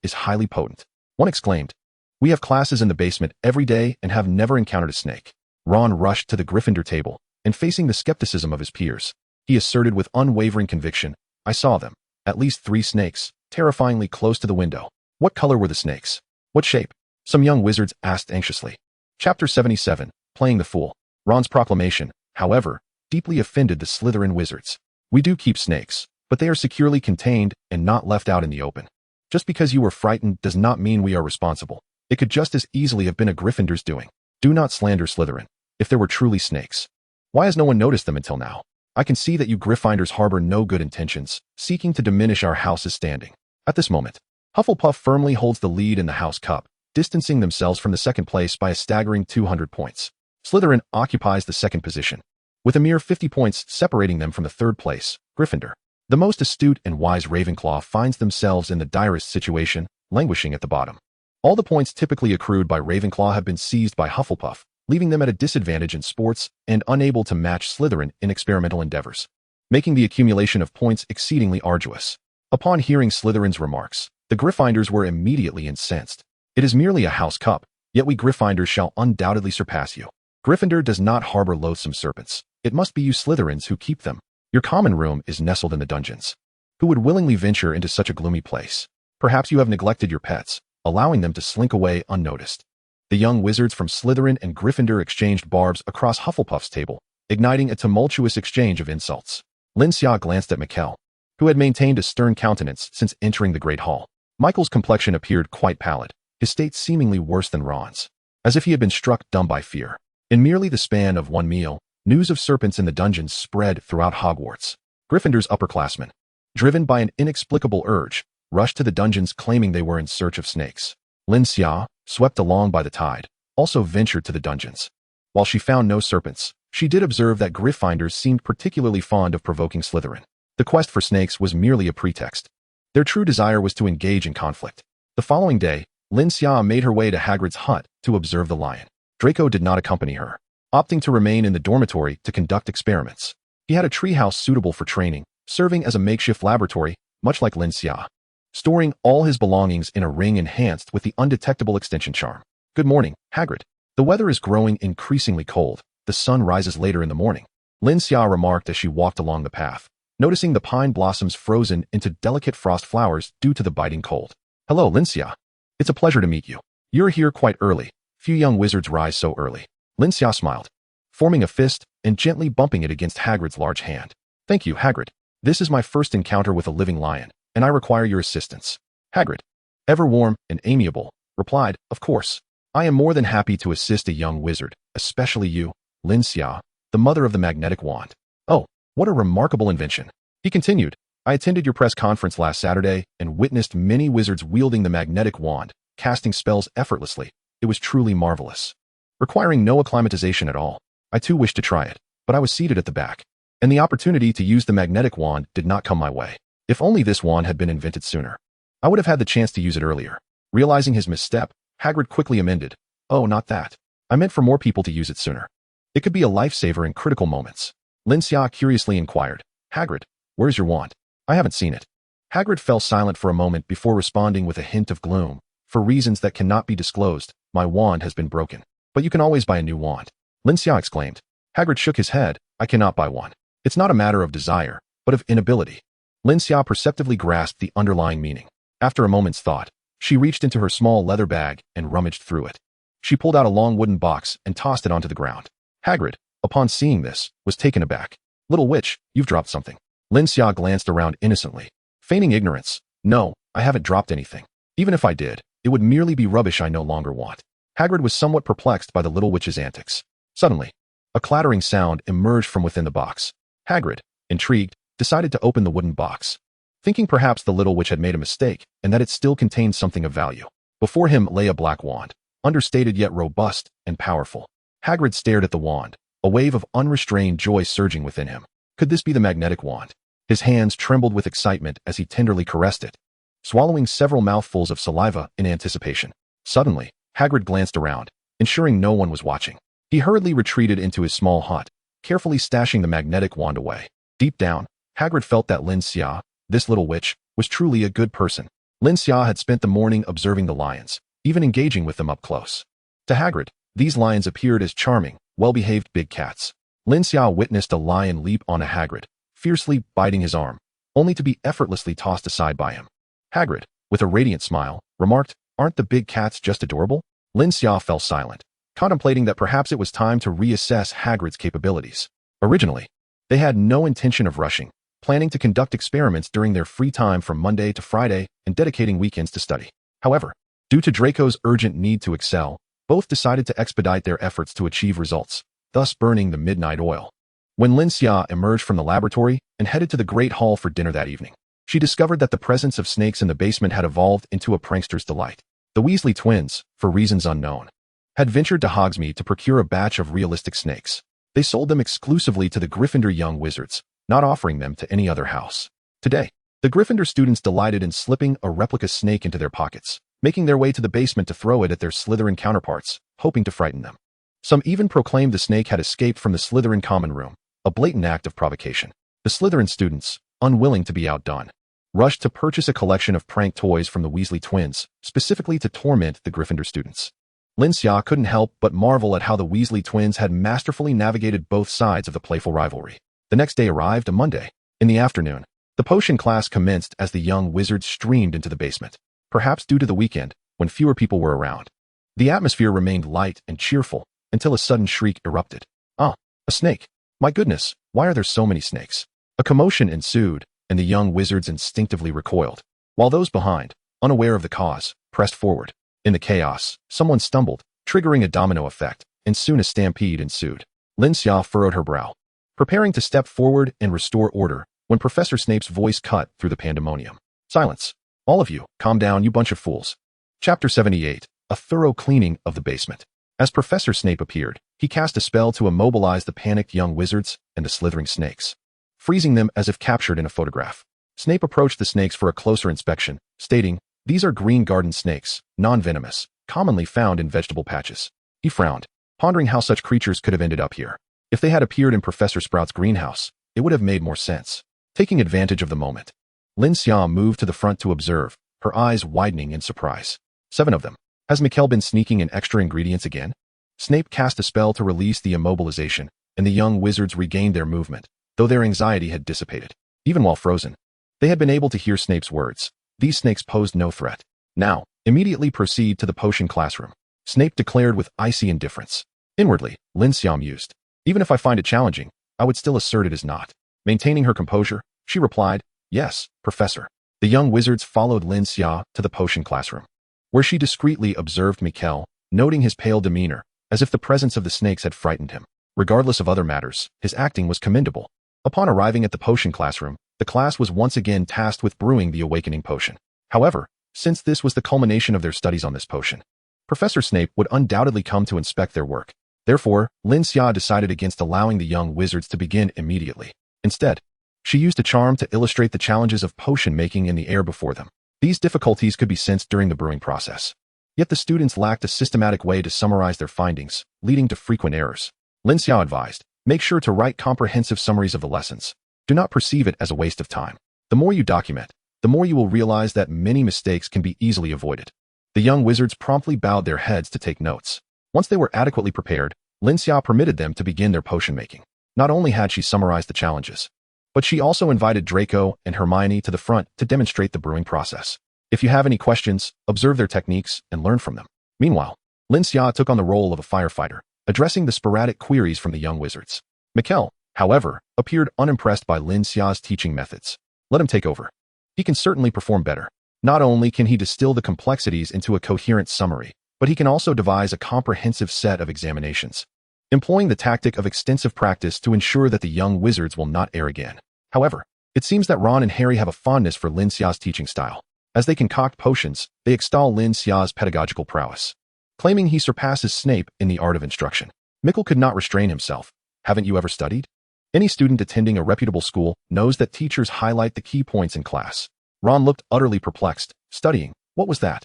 is highly potent," one exclaimed. "We have classes in the basement every day and have never encountered a snake." Ron rushed to the Gryffindor table, and facing the skepticism of his peers, he asserted with unwavering conviction, "I saw them. At least 3 snakes, terrifyingly close to the window." "What color were the snakes? What shape?" some young wizards asked anxiously. Chapter 77, Playing the Fool. Ron's proclamation, however, deeply offended the Slytherin wizards. "We do keep snakes, but they are securely contained and not left out in the open. Just because you were frightened does not mean we are responsible. It could just as easily have been a Gryffindor's doing. Do not slander Slytherin. If there were truly snakes, why has no one noticed them until now? I can see that you Gryffindors harbor no good intentions, seeking to diminish our house's standing." At this moment, Hufflepuff firmly holds the lead in the House Cup, distancing themselves from the second place by a staggering 200 points. Slytherin occupies the second position, with a mere 50 points separating them from the third place, Gryffindor. The most astute and wise Ravenclaw finds themselves in the direst situation, languishing at the bottom. All the points typically accrued by Ravenclaw have been seized by Hufflepuff, leaving them at a disadvantage in sports and unable to match Slytherin in experimental endeavors, making the accumulation of points exceedingly arduous. Upon hearing Slytherin's remarks, the Gryffindors were immediately incensed. "It is merely a house cup, yet we Gryffindors shall undoubtedly surpass you. Gryffindor does not harbor loathsome serpents. It must be you Slytherins who keep them. Your common room is nestled in the dungeons. Who would willingly venture into such a gloomy place? Perhaps you have neglected your pets, allowing them to slink away unnoticed." The young wizards from Slytherin and Gryffindor exchanged barbs across Hufflepuff's table, igniting a tumultuous exchange of insults. Lin Xia glanced at Mikkel, who had maintained a stern countenance since entering the Great Hall. Michael's complexion appeared quite pallid, his state seemingly worse than Ron's, as if he had been struck dumb by fear. In merely the span of one meal, news of serpents in the dungeons spread throughout Hogwarts. Gryffindor's upperclassmen, driven by an inexplicable urge, rushed to the dungeons claiming they were in search of snakes. Lin Xia, swept along by the tide, also ventured to the dungeons. While she found no serpents, she did observe that Gryffindors seemed particularly fond of provoking Slytherin. The quest for snakes was merely a pretext. Their true desire was to engage in conflict. The following day, Lin Xia made her way to Hagrid's hut to observe the lion. Draco did not accompany her, opting to remain in the dormitory to conduct experiments. He had a treehouse suitable for training, serving as a makeshift laboratory, much like Lin Xia, storing all his belongings in a ring enhanced with the undetectable extension charm. "Good morning, Hagrid. The weather is growing increasingly cold. The sun rises later in the morning," Lin Xia remarked as she walked along the path, noticing the pine blossoms frozen into delicate frost flowers due to the biting cold. "Hello, Lin Xia. It's a pleasure to meet you. You're here quite early. Few young wizards rise so early." Lin Xia smiled, forming a fist and gently bumping it against Hagrid's large hand. "Thank you, Hagrid. This is my first encounter with a living lion, and I require your assistance." Hagrid, ever warm and amiable, replied, "Of course. I am more than happy to assist a young wizard, especially you, Lin Xia, the mother of the magnetic wand. Oh, what a remarkable invention." He continued, "I attended your press conference last Saturday and witnessed many wizards wielding the magnetic wand, casting spells effortlessly. It was truly marvelous. Requiring no acclimatization at all. I too wished to try it, but I was seated at the back, and the opportunity to use the magnetic wand did not come my way. If only this wand had been invented sooner, I would have had the chance to use it earlier." Realizing his misstep, Hagrid quickly amended, "Oh, not that. I meant for more people to use it sooner. It could be a lifesaver in critical moments." Lin Xia curiously inquired, "Hagrid, where's your wand? I haven't seen it." Hagrid fell silent for a moment before responding with a hint of gloom. "For reasons that cannot be disclosed, my wand has been broken. But you can always buy a new wand," Lin Xia exclaimed. Hagrid shook his head. "I cannot buy one. It's not a matter of desire, but of inability." Lin Xia perceptively grasped the underlying meaning. After a moment's thought, she reached into her small leather bag and rummaged through it. She pulled out a long wooden box and tossed it onto the ground. Hagrid, upon seeing this, was taken aback. "Little witch, you've dropped something." Lin Xia glanced around innocently, feigning ignorance. "No, I haven't dropped anything. Even if I did, it would merely be rubbish I no longer want." Hagrid was somewhat perplexed by the little witch's antics. Suddenly, a clattering sound emerged from within the box. Hagrid, intrigued, decided to open the wooden box, thinking perhaps the little witch had made a mistake and that it still contained something of value. Before him lay a black wand, understated yet robust and powerful. Hagrid stared at the wand, a wave of unrestrained joy surging within him. Could this be the magnetic wand? His hands trembled with excitement as he tenderly caressed it, swallowing several mouthfuls of saliva in anticipation. Suddenly, Hagrid glanced around, ensuring no one was watching. He hurriedly retreated into his small hut, carefully stashing the magnetic wand away. Deep down, Hagrid felt that Lin Xia, this little witch, was truly a good person. Lin Xia had spent the morning observing the lions, even engaging with them up close. To Hagrid, these lions appeared as charming, well-behaved big cats. Lin Xia witnessed a lion leap onto Hagrid, fiercely biting his arm, only to be effortlessly tossed aside by him. Hagrid, with a radiant smile, remarked, "Aren't the big cats just adorable?" Lin Xia fell silent, contemplating that perhaps it was time to reassess Hagrid's capabilities. Originally, they had no intention of rushing, planning to conduct experiments during their free time from Monday to Friday and dedicating weekends to study. However, due to Draco's urgent need to excel, both decided to expedite their efforts to achieve results, thus burning the midnight oil. When Lin Xia emerged from the laboratory and headed to the Great Hall for dinner that evening, she discovered that the presence of snakes in the basement had evolved into a prankster's delight. The Weasley twins, for reasons unknown, had ventured to Hogsmeade to procure a batch of realistic snakes. They sold them exclusively to the Gryffindor young wizards, not offering them to any other house. Today, the Gryffindor students delighted in slipping a replica snake into their pockets, making their way to the basement to throw it at their Slytherin counterparts, hoping to frighten them. Some even proclaimed the snake had escaped from the Slytherin common room, a blatant act of provocation. The Slytherin students, unwilling to be outdone, rushed to purchase a collection of prank toys from the Weasley twins, specifically to torment the Gryffindor students. Lin Xia couldn't help but marvel at how the Weasley twins had masterfully navigated both sides of the playful rivalry. The next day arrived, a Monday. In the afternoon, the potion class commenced as the young wizards streamed into the basement, perhaps due to the weekend, when fewer people were around. The atmosphere remained light and cheerful until a sudden shriek erupted. "Ah, a snake! My goodness, why are there so many snakes?" A commotion ensued, and the young wizards instinctively recoiled, while those behind, unaware of the cause, pressed forward. In the chaos, someone stumbled, triggering a domino effect, and soon a stampede ensued. Lin Xia furrowed her brow, preparing to step forward and restore order, when Professor Snape's voice cut through the pandemonium. "Silence. All of you, calm down, you bunch of fools." Chapter 78, A Thorough Cleaning of the Basement. As Professor Snape appeared, he cast a spell to immobilize the panicked young wizards and the slithering snakes, freezing them as if captured in a photograph. Snape approached the snakes for a closer inspection, stating, "These are green garden snakes, non-venomous, commonly found in vegetable patches." He frowned, pondering how such creatures could have ended up here. If they had appeared in Professor Sprout's greenhouse, it would have made more sense. Taking advantage of the moment, Lin Xia moved to the front to observe, her eyes widening in surprise. 7 of them. Has Mikkel been sneaking in extra ingredients again? Snape cast a spell to release the immobilization, and the young wizards regained their movement, though their anxiety had dissipated. Even while frozen, they had been able to hear Snape's words. These snakes posed no threat. "Now, immediately proceed to the potion classroom," Snape declared with icy indifference. Inwardly, Lin Xia mused. "Even if I find it challenging, I would still assert it is not." Maintaining her composure, she replied, "Yes, Professor." The young wizards followed Lin Xia to the potion classroom, where she discreetly observed Mikkel, noting his pale demeanor, as if the presence of the snakes had frightened him. Regardless of other matters, his acting was commendable. Upon arriving at the potion classroom, the class was once again tasked with brewing the awakening potion. However, since this was the culmination of their studies on this potion, Professor Snape would undoubtedly come to inspect their work. Therefore, Lin Xia decided against allowing the young wizards to begin immediately. Instead, she used a charm to illustrate the challenges of potion making in the air before them. These difficulties could be sensed during the brewing process. Yet the students lacked a systematic way to summarize their findings, leading to frequent errors. Lin Xia advised, "Make sure to write comprehensive summaries of the lessons. Do not perceive it as a waste of time. The more you document, the more you will realize that many mistakes can be easily avoided." The young wizards promptly bowed their heads to take notes. Once they were adequately prepared, Lin Xia permitted them to begin their potion making. Not only had she summarized the challenges, but she also invited Draco and Hermione to the front to demonstrate the brewing process. If you have any questions, observe their techniques and learn from them. Meanwhile, Lin Xia took on the role of a firefighter, addressing the sporadic queries from the young wizards. Mikkel, however, appeared unimpressed by Lin Xia's teaching methods. Let him take over. He can certainly perform better. Not only can he distill the complexities into a coherent summary, but he can also devise a comprehensive set of examinations, employing the tactic of extensive practice to ensure that the young wizards will not err again. However, it seems that Ron and Harry have a fondness for Lin Xia's teaching style. As they concoct potions, they extol Lin Xia's pedagogical prowess, claiming he surpasses Snape in the art of instruction. Mikkel could not restrain himself. Haven't you ever studied? Any student attending a reputable school knows that teachers highlight the key points in class. Ron looked utterly perplexed. Studying? What was that?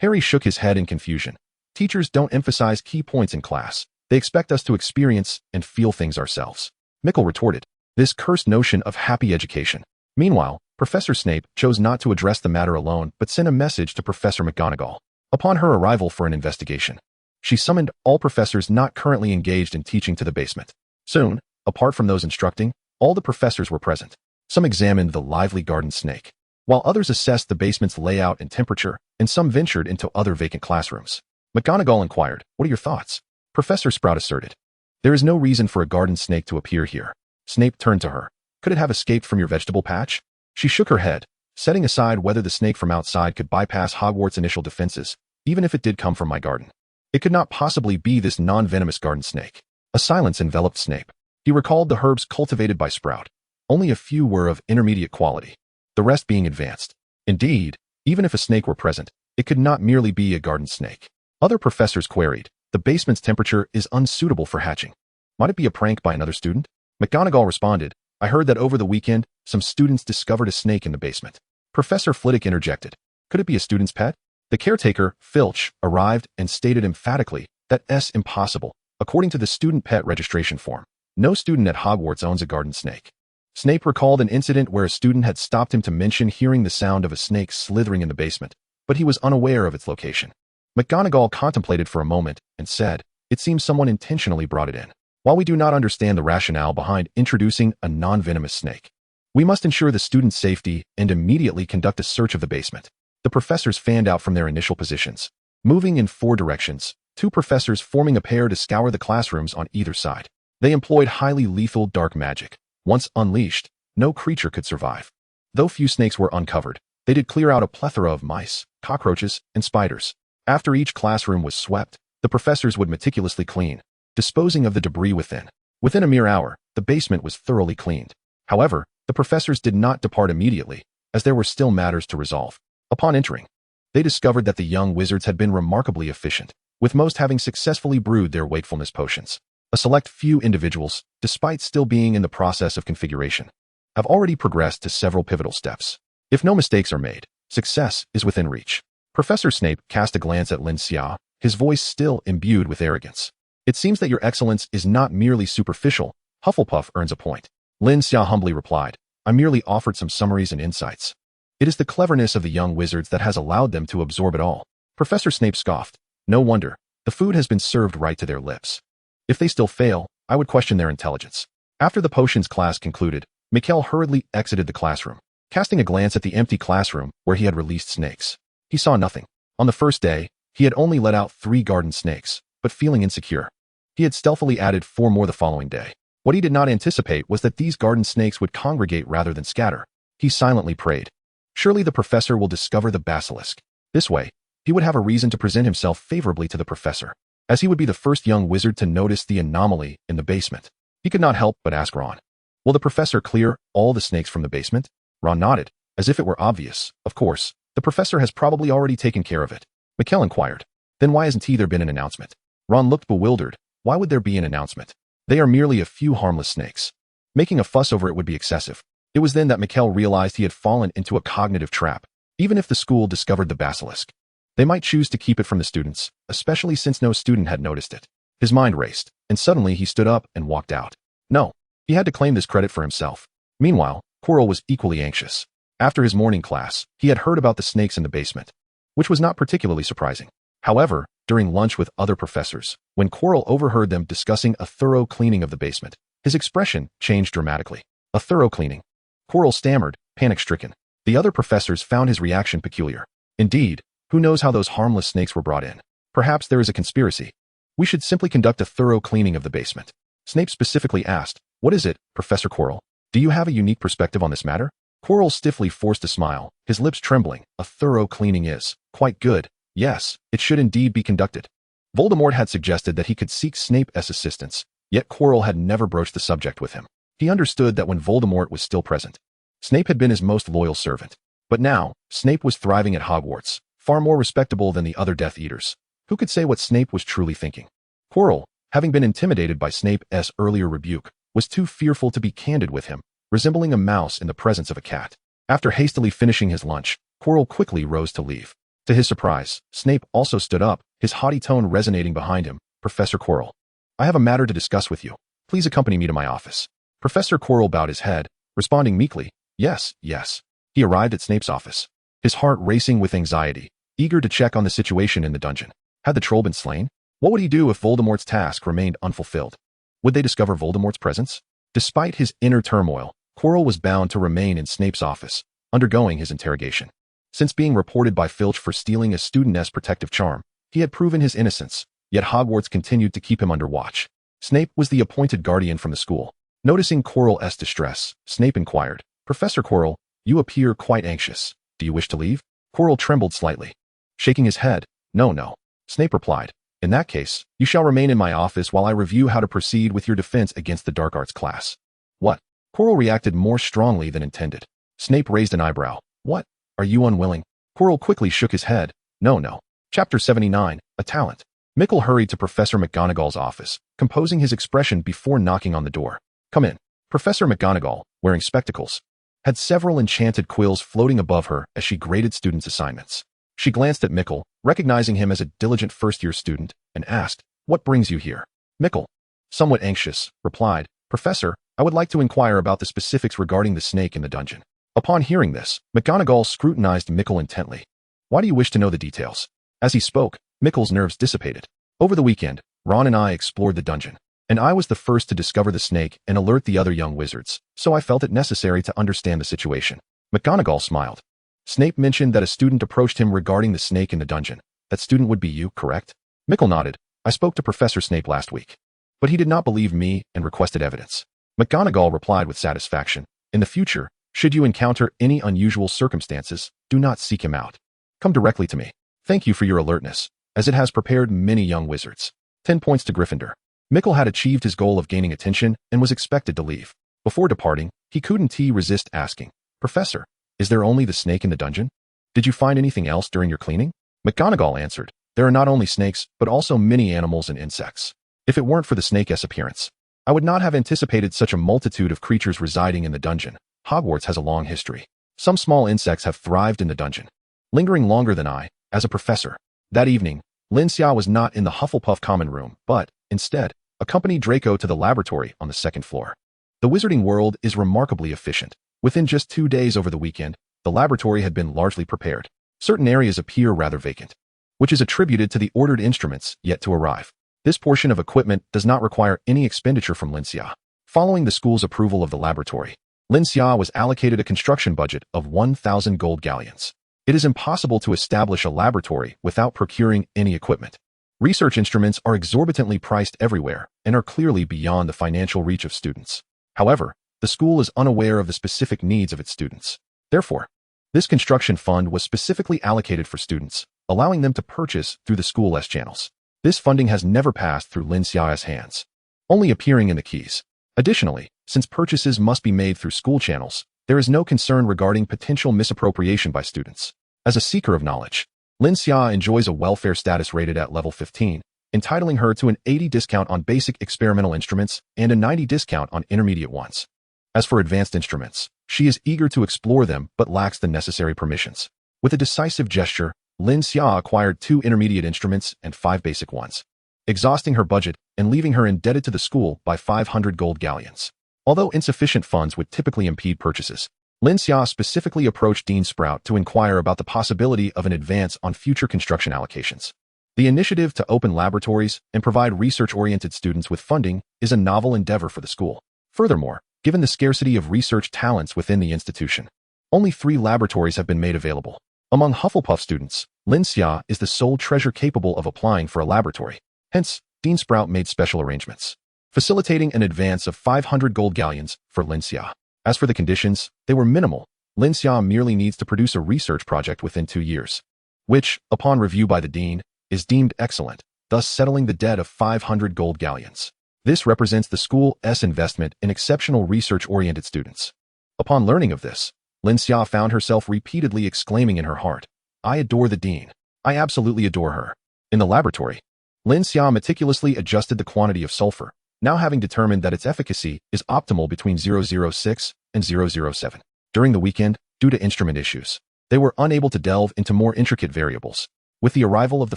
Harry shook his head in confusion. Teachers don't emphasize key points in class. They expect us to experience and feel things ourselves. Mikkel retorted, this cursed notion of happy education. Meanwhile, Professor Snape chose not to address the matter alone but sent a message to Professor McGonagall. Upon her arrival for an investigation, she summoned all professors not currently engaged in teaching to the basement. Soon, apart from those instructing, all the professors were present. Some examined the lively garden snake, while others assessed the basement's layout and temperature, and some ventured into other vacant classrooms. McGonagall inquired, "What are your thoughts?" Professor Sprout asserted, "There is no reason for a garden snake to appear here." Snape turned to her. "Could it have escaped from your vegetable patch?" She shook her head, setting aside whether the snake from outside could bypass Hogwarts' initial defenses, even if it did come from my garden. It could not possibly be this non-venomous garden snake. A silence enveloped Snape. He recalled the herbs cultivated by Sprout. Only a few were of intermediate quality, the rest being advanced. Indeed, even if a snake were present, it could not merely be a garden snake. Other professors queried, "The basement's temperature is unsuitable for hatching. Might it be a prank by another student?" McGonagall responded, "I heard that over the weekend, some students discovered a snake in the basement." Professor Flitwick interjected, "Could it be a student's pet?" The caretaker, Filch, arrived and stated emphatically that that's impossible. According to the student pet registration form, no student at Hogwarts owns a garden snake. Snape recalled an incident where a student had stopped him to mention hearing the sound of a snake slithering in the basement, but he was unaware of its location. McGonagall contemplated for a moment and said, "It seems someone intentionally brought it in. While we do not understand the rationale behind introducing a non-venomous snake, we must ensure the student's safety and immediately conduct a search of the basement." The professors fanned out from their initial positions, moving in 4 directions, 2 professors forming a pair to scour the classrooms on either side. They employed highly lethal dark magic. Once unleashed, no creature could survive. Though few snakes were uncovered, they did clear out a plethora of mice, cockroaches, and spiders. After each classroom was swept, the professors would meticulously clean, disposing of the debris within. Within a mere hour, the basement was thoroughly cleaned. However, the professors did not depart immediately, as there were still matters to resolve. Upon entering, they discovered that the young wizards had been remarkably efficient, with most having successfully brewed their wakefulness potions. A select few individuals, despite still being in the process of configuration, have already progressed to several pivotal steps. If no mistakes are made, success is within reach. Professor Snape cast a glance at Lin Xia, his voice still imbued with arrogance. "It seems that your excellence is not merely superficial. Hufflepuff earns a point." Lin Xia humbly replied, "I merely offered some summaries and insights. It is the cleverness of the young wizards that has allowed them to absorb it all." Professor Snape scoffed. "No wonder. The food has been served right to their lips. If they still fail, I would question their intelligence." After the potions class concluded, Mikkel hurriedly exited the classroom, casting a glance at the empty classroom where he had released snakes. He saw nothing. On the first day, he had only let out 3 garden snakes, but feeling insecure, he had stealthily added 4 more the following day. What he did not anticipate was that these garden snakes would congregate rather than scatter. He silently prayed, "Surely the professor will discover the basilisk." This way, he would have a reason to present himself favorably to the professor, as he would be the first young wizard to notice the anomaly in the basement. He could not help but ask Ron, "Will the professor clear all the snakes from the basement?" Ron nodded, as if it were obvious. "Of course, the professor has probably already taken care of it." Mikkel inquired, "Then why hasn't there been an announcement?" Ron looked bewildered. Why would there be an announcement? They are merely a few harmless snakes. Making a fuss over it would be excessive. It was then that Mikkel realized he had fallen into a cognitive trap. Even if the school discovered the basilisk, they might choose to keep it from the students, especially since no student had noticed it. His mind raced, and suddenly he stood up and walked out. No, he had to claim this credit for himself. Meanwhile, Quirrell was equally anxious. After his morning class, he had heard about the snakes in the basement, which was not particularly surprising. However, during lunch with other professors, when Quirrell overheard them discussing a thorough cleaning of the basement, his expression changed dramatically. "A thorough cleaning?" Quirrell stammered, panic-stricken. The other professors found his reaction peculiar. Indeed, who knows how those harmless snakes were brought in? Perhaps there is a conspiracy. We should simply conduct a thorough cleaning of the basement. Snape specifically asked, "What is it, Professor Quirrell? Do you have a unique perspective on this matter?" Quirrell stiffly forced a smile, his lips trembling. "A thorough cleaning is quite good. Yes, it should indeed be conducted." Voldemort had suggested that he could seek Snape's assistance, yet Quirrell had never broached the subject with him. He understood that when Voldemort was still present, Snape had been his most loyal servant. But now, Snape was thriving at Hogwarts, far more respectable than the other Death Eaters. Who could say what Snape was truly thinking? Quirrell, having been intimidated by Snape's earlier rebuke, was too fearful to be candid with him, resembling a mouse in the presence of a cat. After hastily finishing his lunch, Quirrell quickly rose to leave. To his surprise, Snape also stood up, his haughty tone resonating behind him. "Professor Quirrell, I have a matter to discuss with you. Please accompany me to my office." Professor Quirrell bowed his head, responding meekly, "Yes, yes." He arrived at Snape's office, his heart racing with anxiety, eager to check on the situation in the dungeon. Had the troll been slain? What would he do if Voldemort's task remained unfulfilled? Would they discover Voldemort's presence? Despite his inner turmoil, Quirrell was bound to remain in Snape's office, undergoing his interrogation. Since being reported by Filch for stealing a student's protective charm, he had proven his innocence, yet Hogwarts continued to keep him under watch. Snape was the appointed guardian from the school. Noticing Quirrell's distress, Snape inquired, "Professor Quirrell, you appear quite anxious. Do you wish to leave?" Quirrell trembled slightly. Shaking his head, "No." Snape replied, "In that case, you shall remain in my office while I review how to proceed with your defense against the dark arts class." "What?" Quirrell reacted more strongly than intended. Snape raised an eyebrow. "What? Are you unwilling?" Quirrell quickly shook his head. No. Chapter 79, A Talent. Mickle hurried to Professor McGonagall's office, composing his expression before knocking on the door. "Come in." Professor McGonagall, wearing spectacles, had several enchanted quills floating above her as she graded students' assignments. She glanced at Mickle, recognizing him as a diligent first-year student, and asked, "What brings you here?" Mickle, somewhat anxious, replied, "Professor, I would like to inquire about the specifics regarding the snake in the dungeon." Upon hearing this, McGonagall scrutinized Mickle intently. "Why do you wish to know the details?" As he spoke, Mickle's nerves dissipated. "Over the weekend, Ron and I explored the dungeon, and I was the first to discover the snake and alert the other young wizards, so I felt it necessary to understand the situation." McGonagall smiled. "Snape mentioned that a student approached him regarding the snake in the dungeon. That student would be you, correct?" Mickle nodded. "I spoke to Professor Snape last week, but he did not believe me and requested evidence." McGonagall replied with satisfaction, "In the future, should you encounter any unusual circumstances, do not seek him out. Come directly to me. Thank you for your alertness, as it has prepared many young wizards." 10 points to Gryffindor. Mickle had achieved his goal of gaining attention and was expected to leave. Before departing, he couldn't resist asking, "Professor, is there only the snake in the dungeon? Did you find anything else during your cleaning?" McGonagall answered, "There are not only snakes, but also many animals and insects. If it weren't for the snake's appearance, I would not have anticipated such a multitude of creatures residing in the dungeon. Hogwarts has a long history. Some small insects have thrived in the dungeon, lingering longer than I, as a professor." That evening, Lin Xia was not in the Hufflepuff common room, but, instead, accompanied Draco to the laboratory on the second floor. The wizarding world is remarkably efficient. Within just 2 days over the weekend, the laboratory had been largely prepared. Certain areas appear rather vacant, which is attributed to the ordered instruments yet to arrive. This portion of equipment does not require any expenditure from Lin Xia. Following the school's approval of the laboratory, Lin Xia was allocated a construction budget of 1,000 gold galleons. It is impossible to establish a laboratory without procuring any equipment. Research instruments are exorbitantly priced everywhere and are clearly beyond the financial reach of students. However, the school is unaware of the specific needs of its students. Therefore, this construction fund was specifically allocated for students, allowing them to purchase through the school's channels. This funding has never passed through Lin Xia's hands, only appearing in the keys. Additionally, since purchases must be made through school channels, there is no concern regarding potential misappropriation by students. As a seeker of knowledge, Lin Xia enjoys a welfare status rated at level 15, entitling her to an 80 discount on basic experimental instruments and a 90 discount on intermediate ones. As for advanced instruments, she is eager to explore them but lacks the necessary permissions. With a decisive gesture, Lin Xia acquired 2 intermediate instruments and 5 basic ones, exhausting her budget and leaving her indebted to the school by 500 gold galleons. Although insufficient funds would typically impede purchases, Lin Xia specifically approached Dean Sprout to inquire about the possibility of an advance on future construction allocations. The initiative to open laboratories and provide research-oriented students with funding is a novel endeavor for the school. Furthermore, given the scarcity of research talents within the institution, only 3 laboratories have been made available. Among Hufflepuff students, Lin Xia is the sole treasure capable of applying for a laboratory. Hence, Dean Sprout made special arrangements, facilitating an advance of 500 gold galleons for Lin Xia. As for the conditions, they were minimal. Lin Xia merely needs to produce a research project within 2 years, which, upon review by the dean, is deemed excellent, thus settling the debt of 500 gold galleons. This represents the school's investment in exceptional research-oriented students. Upon learning of this, Lin Xia found herself repeatedly exclaiming in her heart, "I adore the dean. I absolutely adore her." In the laboratory, Lin Xia meticulously adjusted the quantity of sulfur, now having determined that its efficacy is optimal between 006 and 007. During the weekend, due to instrument issues, they were unable to delve into more intricate variables. With the arrival of the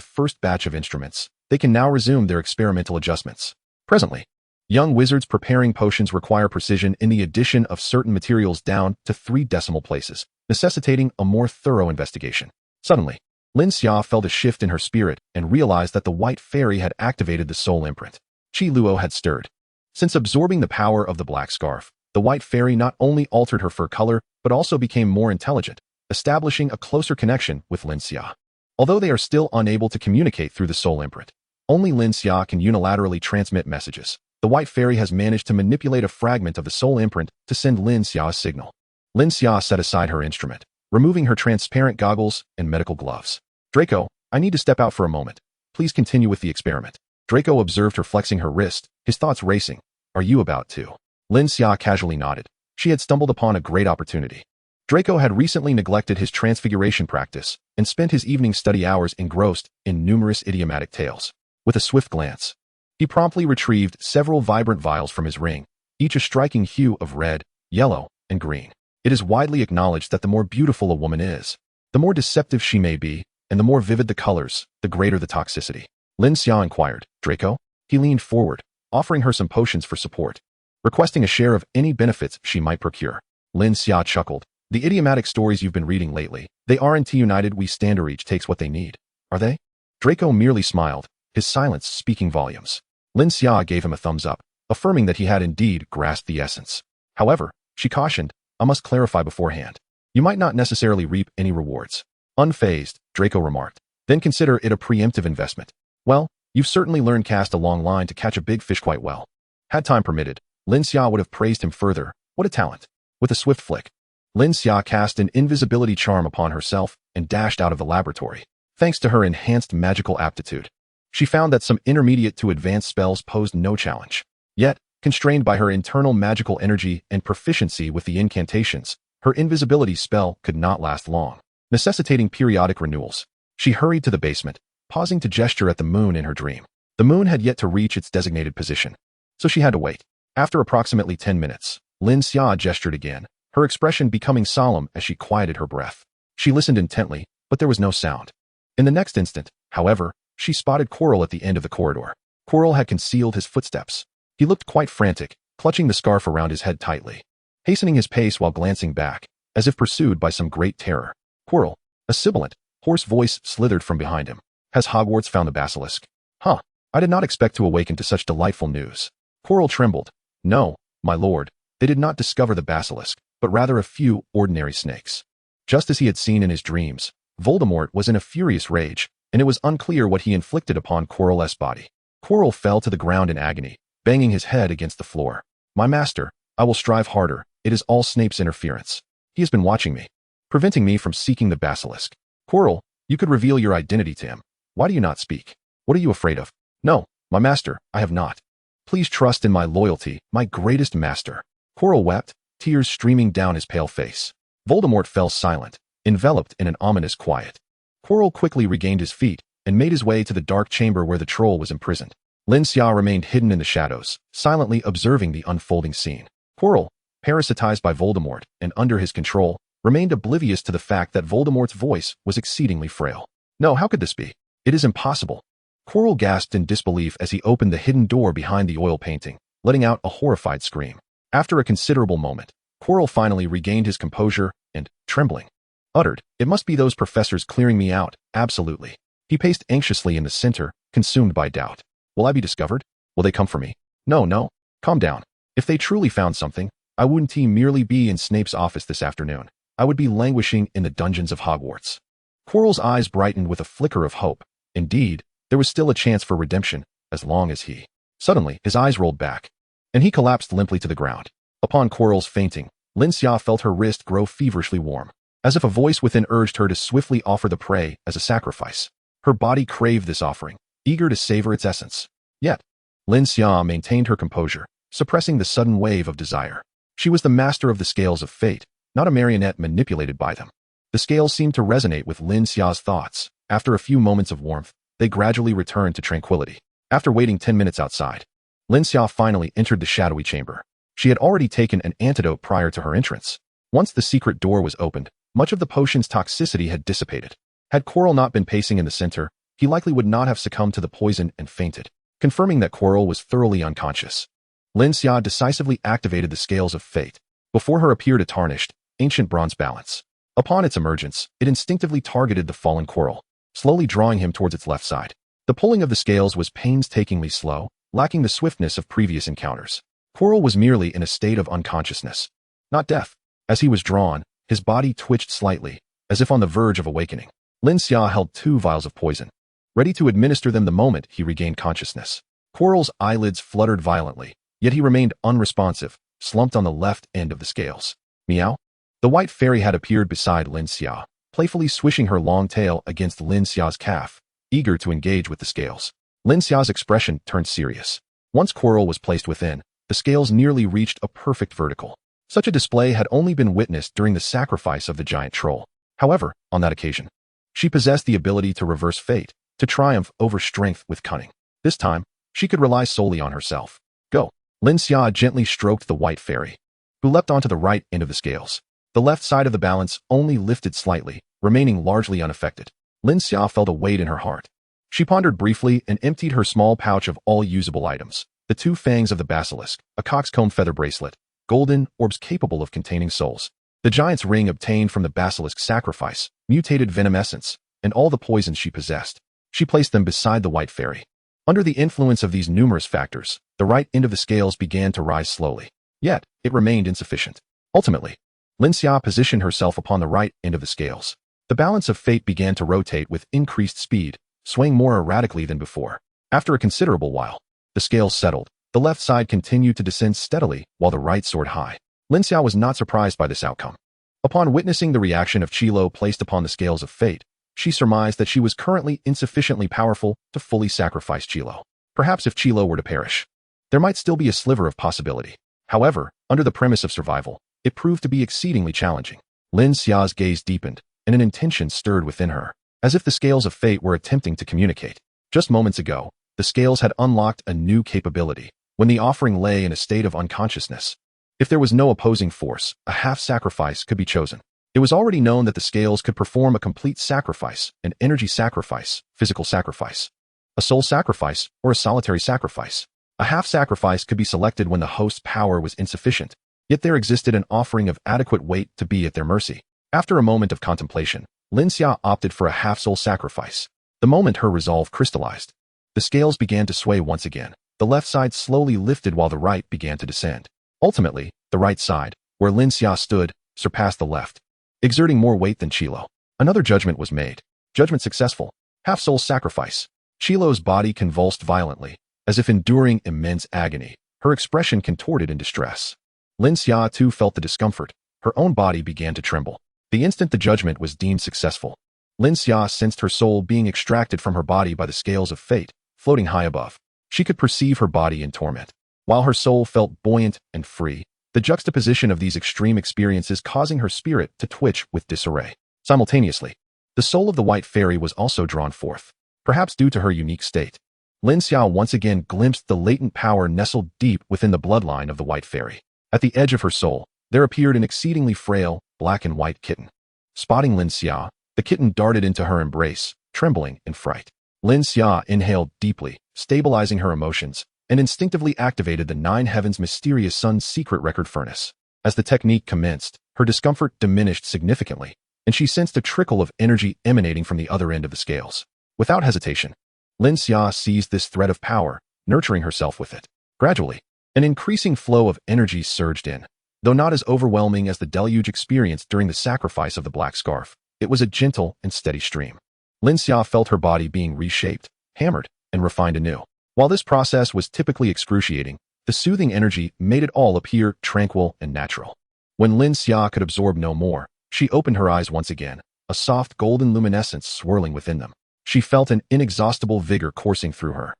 first batch of instruments, they can now resume their experimental adjustments. Presently, young wizards preparing potions require precision in the addition of certain materials down to 3 decimal places, necessitating a more thorough investigation. Suddenly, Lin Xia felt a shift in her spirit and realized that the white fairy had activated the soul imprint. Qi Luo had stirred. Since absorbing the power of the black scarf, the white fairy not only altered her fur color, but also became more intelligent, establishing a closer connection with Lin Xia. Although they are still unable to communicate through the soul imprint, only Lin Xia can unilaterally transmit messages. The white fairy has managed to manipulate a fragment of the soul imprint to send Lin Xia a signal. Lin Xia set aside her instrument, removing her transparent goggles and medical gloves. "Draco, I need to step out for a moment. Please continue with the experiment." Draco observed her flexing her wrist, his thoughts racing. "Are you about to?" Lin Xia casually nodded. She had stumbled upon a great opportunity. Draco had recently neglected his transfiguration practice and spent his evening study hours engrossed in numerous idiomatic tales. With a swift glance, he promptly retrieved several vibrant vials from his ring, each a striking hue of red, yellow, and green. It is widely acknowledged that the more beautiful a woman is, the more deceptive she may be, and the more vivid the colors, the greater the toxicity. Lin Xia inquired, "Draco?" He leaned forward, offering her some potions for support, requesting a share of any benefits she might procure. Lin Xia chuckled. "The idiomatic stories you've been reading lately, they aren't united we stand or each takes what they need, are they?" Draco merely smiled, his silence speaking volumes. Lin Xia gave him a thumbs up, affirming that he had indeed grasped the essence. However, she cautioned, "I must clarify beforehand. You might not necessarily reap any rewards." Unfazed, Draco remarked, "Then consider it a preemptive investment." "Well, you've certainly learned cast a long line to catch a big fish quite well." Had time permitted, Lin Xia would have praised him further. What a talent. With a swift flick, Lin Xia cast an invisibility charm upon herself and dashed out of the laboratory. Thanks to her enhanced magical aptitude, she found that some intermediate to advanced spells posed no challenge. Yet, constrained by her internal magical energy and proficiency with the incantations, her invisibility spell could not last long, necessitating periodic renewals. She hurried to the basement, pausing to gesture at the moon in her dream. The moon had yet to reach its designated position, so she had to wait. After approximately 10 minutes, Lin Xia gestured again, her expression becoming solemn as she quieted her breath. She listened intently, but there was no sound. In the next instant, however, she spotted Quirrell at the end of the corridor. Quirrell had concealed his footsteps. He looked quite frantic, clutching the scarf around his head tightly, hastening his pace while glancing back, as if pursued by some great terror. "Quirrell," a sibilant, hoarse voice slithered from behind him. "Has Hogwarts found the basilisk?" "Huh, I did not expect to awaken to such delightful news." Quirrell trembled. "No, my lord, they did not discover the basilisk, but rather a few ordinary snakes." Just as he had seen in his dreams, Voldemort was in a furious rage, and it was unclear what he inflicted upon Quirrell's body. Quirrell fell to the ground in agony, banging his head against the floor. "My master, I will strive harder. It is all Snape's interference. He has been watching me, preventing me from seeking the basilisk." "Quirrell, you could reveal your identity to him. Why do you not speak? What are you afraid of?" "No, my master, I have not. Please trust in my loyalty, my greatest master." Quirrell wept, tears streaming down his pale face. Voldemort fell silent, enveloped in an ominous quiet. Quirrell quickly regained his feet and made his way to the dark chamber where the troll was imprisoned. Lin Xia remained hidden in the shadows, silently observing the unfolding scene. Quirrell, parasitized by Voldemort and under his control, remained oblivious to the fact that Voldemort's voice was exceedingly frail. "No, how could this be? It is impossible." Quirrell gasped in disbelief as he opened the hidden door behind the oil painting, letting out a horrified scream. After a considerable moment, Quirrell finally regained his composure and, trembling, uttered, "It must be those professors clearing me out, absolutely." He paced anxiously in the center, consumed by doubt. "Will I be discovered? Will they come for me? No, calm down. If they truly found something, I wouldn't merely be in Snape's office this afternoon. I would be languishing in the dungeons of Hogwarts." Quarrel's eyes brightened with a flicker of hope. Indeed, there was still a chance for redemption, as long as he... Suddenly, his eyes rolled back, and he collapsed limply to the ground. Upon Quarrel's fainting, Lin Xia felt her wrist grow feverishly warm, as if a voice within urged her to swiftly offer the prey as a sacrifice. Her body craved this offering, eager to savor its essence. Yet, Lin Xia maintained her composure, suppressing the sudden wave of desire. She was the master of the scales of fate, not a marionette manipulated by them. The scales seemed to resonate with Lin Xia's thoughts. After a few moments of warmth, they gradually returned to tranquility. After waiting 10 minutes outside, Lin Xia finally entered the shadowy chamber. She had already taken an antidote prior to her entrance. Once the secret door was opened, much of the potion's toxicity had dissipated. Had Quarrel not been pacing in the center, he likely would not have succumbed to the poison and fainted, confirming that Quarrel was thoroughly unconscious. Lin Xia decisively activated the scales of fate. Before her appeared a tarnished, ancient bronze balance. Upon its emergence, it instinctively targeted the fallen Quarrel, slowly drawing him towards its left side. The pulling of the scales was painstakingly slow, lacking the swiftness of previous encounters. Quarrel was merely in a state of unconsciousness, not death. As he was drawn, his body twitched slightly, as if on the verge of awakening. Lin Xia held 2 vials of poison, ready to administer them the moment he regained consciousness. Quarrel's eyelids fluttered violently, yet he remained unresponsive, slumped on the left end of the scales. Meow? The white fairy had appeared beside Lin Xia, playfully swishing her long tail against Lin Xia's calf, eager to engage with the scales. Lin Xia's expression turned serious. Once Quarrel was placed within, the scales nearly reached a perfect vertical. Such a display had only been witnessed during the sacrifice of the giant troll. However, on that occasion, she possessed the ability to reverse fate, to triumph over strength with cunning. This time, she could rely solely on herself. Go. Lin Xia gently stroked the white fairy, who leapt onto the right end of the scales. The left side of the balance only lifted slightly, remaining largely unaffected. Lin Xia felt a weight in her heart. She pondered briefly and emptied her small pouch of all usable items. The 2 fangs of the basilisk, a coxcomb feather bracelet, golden orbs capable of containing souls, the giant's ring obtained from the basilisk's sacrifice, mutated venom essence, and all the poisons she possessed. She placed them beside the white fairy. Under the influence of these numerous factors, the right end of the scales began to rise slowly. Yet, it remained insufficient. Ultimately, Lin Xia positioned herself upon the right end of the scales. The balance of fate began to rotate with increased speed, swaying more erratically than before. After a considerable while, the scales settled. The left side continued to descend steadily, while the right soared high. Lin Xia was not surprised by this outcome. Upon witnessing the reaction of Qilo placed upon the scales of fate, she surmised that she was currently insufficiently powerful to fully sacrifice Qilo. Perhaps if Qilo were to perish, there might still be a sliver of possibility. However, under the premise of survival, it proved to be exceedingly challenging. Lin Xia's gaze deepened, and an intention stirred within her, as if the scales of fate were attempting to communicate. Just moments ago, the scales had unlocked a new capability, when the offering lay in a state of unconsciousness. If there was no opposing force, a half-sacrifice could be chosen. It was already known that the scales could perform a complete sacrifice, an energy sacrifice, physical sacrifice, a soul sacrifice, or a solitary sacrifice. A half-sacrifice could be selected when the host's power was insufficient, yet there existed an offering of adequate weight to be at their mercy. After a moment of contemplation, Lin Xia opted for a half-soul sacrifice. The moment her resolve crystallized, the scales began to sway once again. The left side slowly lifted while the right began to descend. Ultimately, the right side, where Lin Xia stood, surpassed the left, exerting more weight than Qilo. Another judgment was made. Judgment successful. Half-soul sacrifice. Qilo's body convulsed violently, as if enduring immense agony, her expression contorted in distress. Lin Xia too felt the discomfort. Her own body began to tremble. The instant the judgment was deemed successful, Lin Xia sensed her soul being extracted from her body by the scales of fate, floating high above. She could perceive her body in torment, while her soul felt buoyant and free, the juxtaposition of these extreme experiences causing her spirit to twitch with disarray. Simultaneously, the soul of the white fairy was also drawn forth, perhaps due to her unique state. Lin Xia once again glimpsed the latent power nestled deep within the bloodline of the white fairy. At the edge of her soul, there appeared an exceedingly frail, black and white kitten. Spotting Lin Xia, the kitten darted into her embrace, trembling in fright. Lin Xia inhaled deeply, stabilizing her emotions, and instinctively activated the 9 Heavens Mysterious Sun's secret record furnace. As the technique commenced, her discomfort diminished significantly, and she sensed a trickle of energy emanating from the other end of the scales. Without hesitation, Lin Xia seized this thread of power, nurturing herself with it. Gradually, an increasing flow of energy surged in. Though not as overwhelming as the deluge experienced during the sacrifice of the black scarf, It was a gentle and steady stream. Lin Xia felt her body being reshaped, hammered, and refined anew. While this process was typically excruciating, the soothing energy made it all appear tranquil and natural. When Lin Xia could absorb no more, she opened her eyes once again, a soft golden luminescence swirling within them. She felt an inexhaustible vigor coursing through her.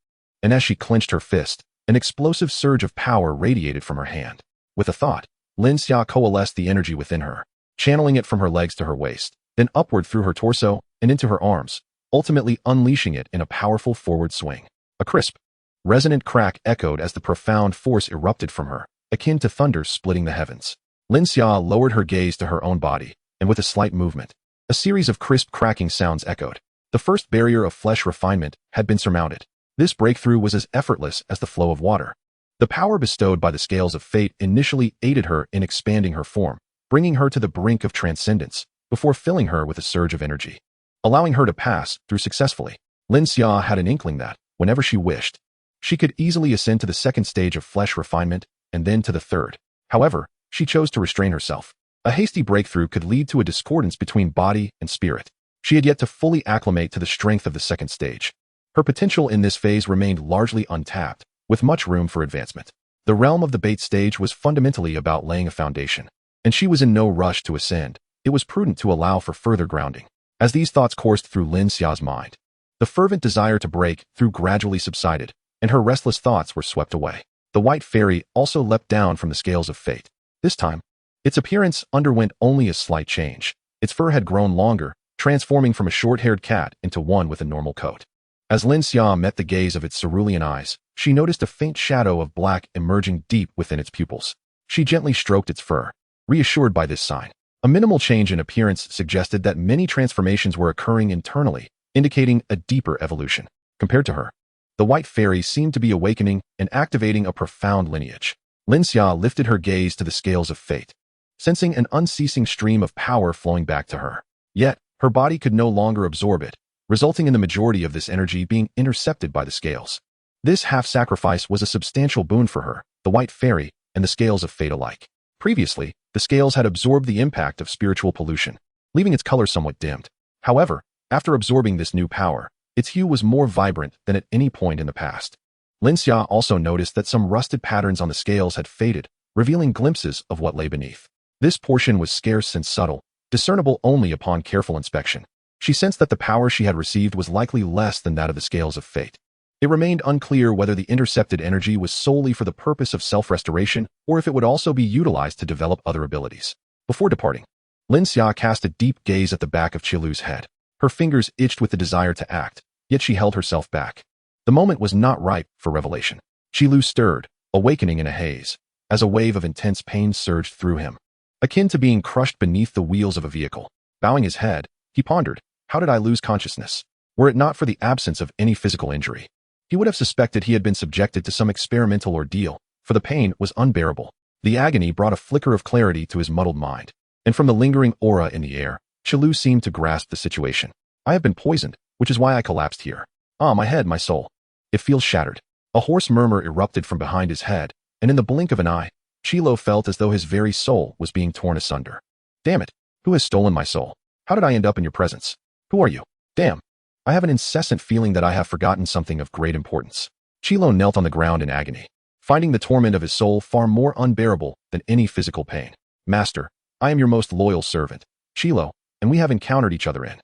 And as she clenched her fist, an explosive surge of power radiated from her hand. With a thought, Lin Xia coalesced the energy within her, channeling it from her legs to her waist, then upward through her torso and into her arms, ultimately unleashing it in a powerful forward swing. A crisp, resonant crack echoed as the profound force erupted from her, akin to thunder splitting the heavens. Lin Xia lowered her gaze to her own body, and with a slight movement, a series of crisp cracking sounds echoed. The first barrier of flesh refinement had been surmounted. This breakthrough was as effortless as the flow of water. The power bestowed by the scales of fate initially aided her in expanding her form, bringing her to the brink of transcendence, before filling her with a surge of energy, allowing her to pass through successfully. Lin Xia had an inkling that, whenever she wished, she could easily ascend to the second stage of flesh refinement and then to the third. However, she chose to restrain herself. A hasty breakthrough could lead to a discordance between body and spirit. She had yet to fully acclimate to the strength of the second stage. Her potential in this phase remained largely untapped, with much room for advancement. The realm of the bait stage was fundamentally about laying a foundation, and she was in no rush to ascend. It was prudent to allow for further grounding. As these thoughts coursed through Lin Xia's mind, the fervent desire to break through gradually subsided, and her restless thoughts were swept away. The white fairy also leapt down from the scales of fate. This time, its appearance underwent only a slight change. Its fur had grown longer, transforming from a short-haired cat into one with a normal coat. As Lin Xia met the gaze of its cerulean eyes, she noticed a faint shadow of black emerging deep within its pupils. She gently stroked its fur, reassured by this sign. A minimal change in appearance suggested that many transformations were occurring internally, indicating a deeper evolution. Compared to her, the white fairy seemed to be awakening and activating a profound lineage. Lin Xia lifted her gaze to the scales of fate, sensing an unceasing stream of power flowing back to her. Yet, her body could no longer absorb it, resulting in the majority of this energy being intercepted by the scales. This half-sacrifice was a substantial boon for her, the white fairy, and the scales of fate alike. Previously, the scales had absorbed the impact of spiritual pollution, leaving its color somewhat dimmed. However, after absorbing this new power, its hue was more vibrant than at any point in the past. Lin Xia also noticed that some rusted patterns on the scales had faded, revealing glimpses of what lay beneath. This portion was scarce and subtle, discernible only upon careful inspection. She sensed that the power she had received was likely less than that of the scales of fate. It remained unclear whether the intercepted energy was solely for the purpose of self-restoration or if it would also be utilized to develop other abilities. Before departing, Lin Xia cast a deep gaze at the back of Qilu's head. Her fingers itched with the desire to act, yet she held herself back. The moment was not ripe for revelation. Qilu stirred, awakening in a haze, as a wave of intense pain surged through him, akin to being crushed beneath the wheels of a vehicle. Bowing his head, he pondered, how did I lose consciousness? Were it not for the absence of any physical injury, he would have suspected he had been subjected to some experimental ordeal, for the pain was unbearable. The agony brought a flicker of clarity to his muddled mind, and from the lingering aura in the air, Qilu seemed to grasp the situation. I have been poisoned, which is why I collapsed here. Ah, my head, my soul. It feels shattered. A hoarse murmur erupted from behind his head, and in the blink of an eye, Qilu felt as though his very soul was being torn asunder. Damn it, who has stolen my soul? How did I end up in your presence? Who are you? Damn. I have an incessant feeling that I have forgotten something of great importance. Qilu knelt on the ground in agony, finding the torment of his soul far more unbearable than any physical pain. Master, I am your most loyal servant, Qilu, and we have encountered each other in.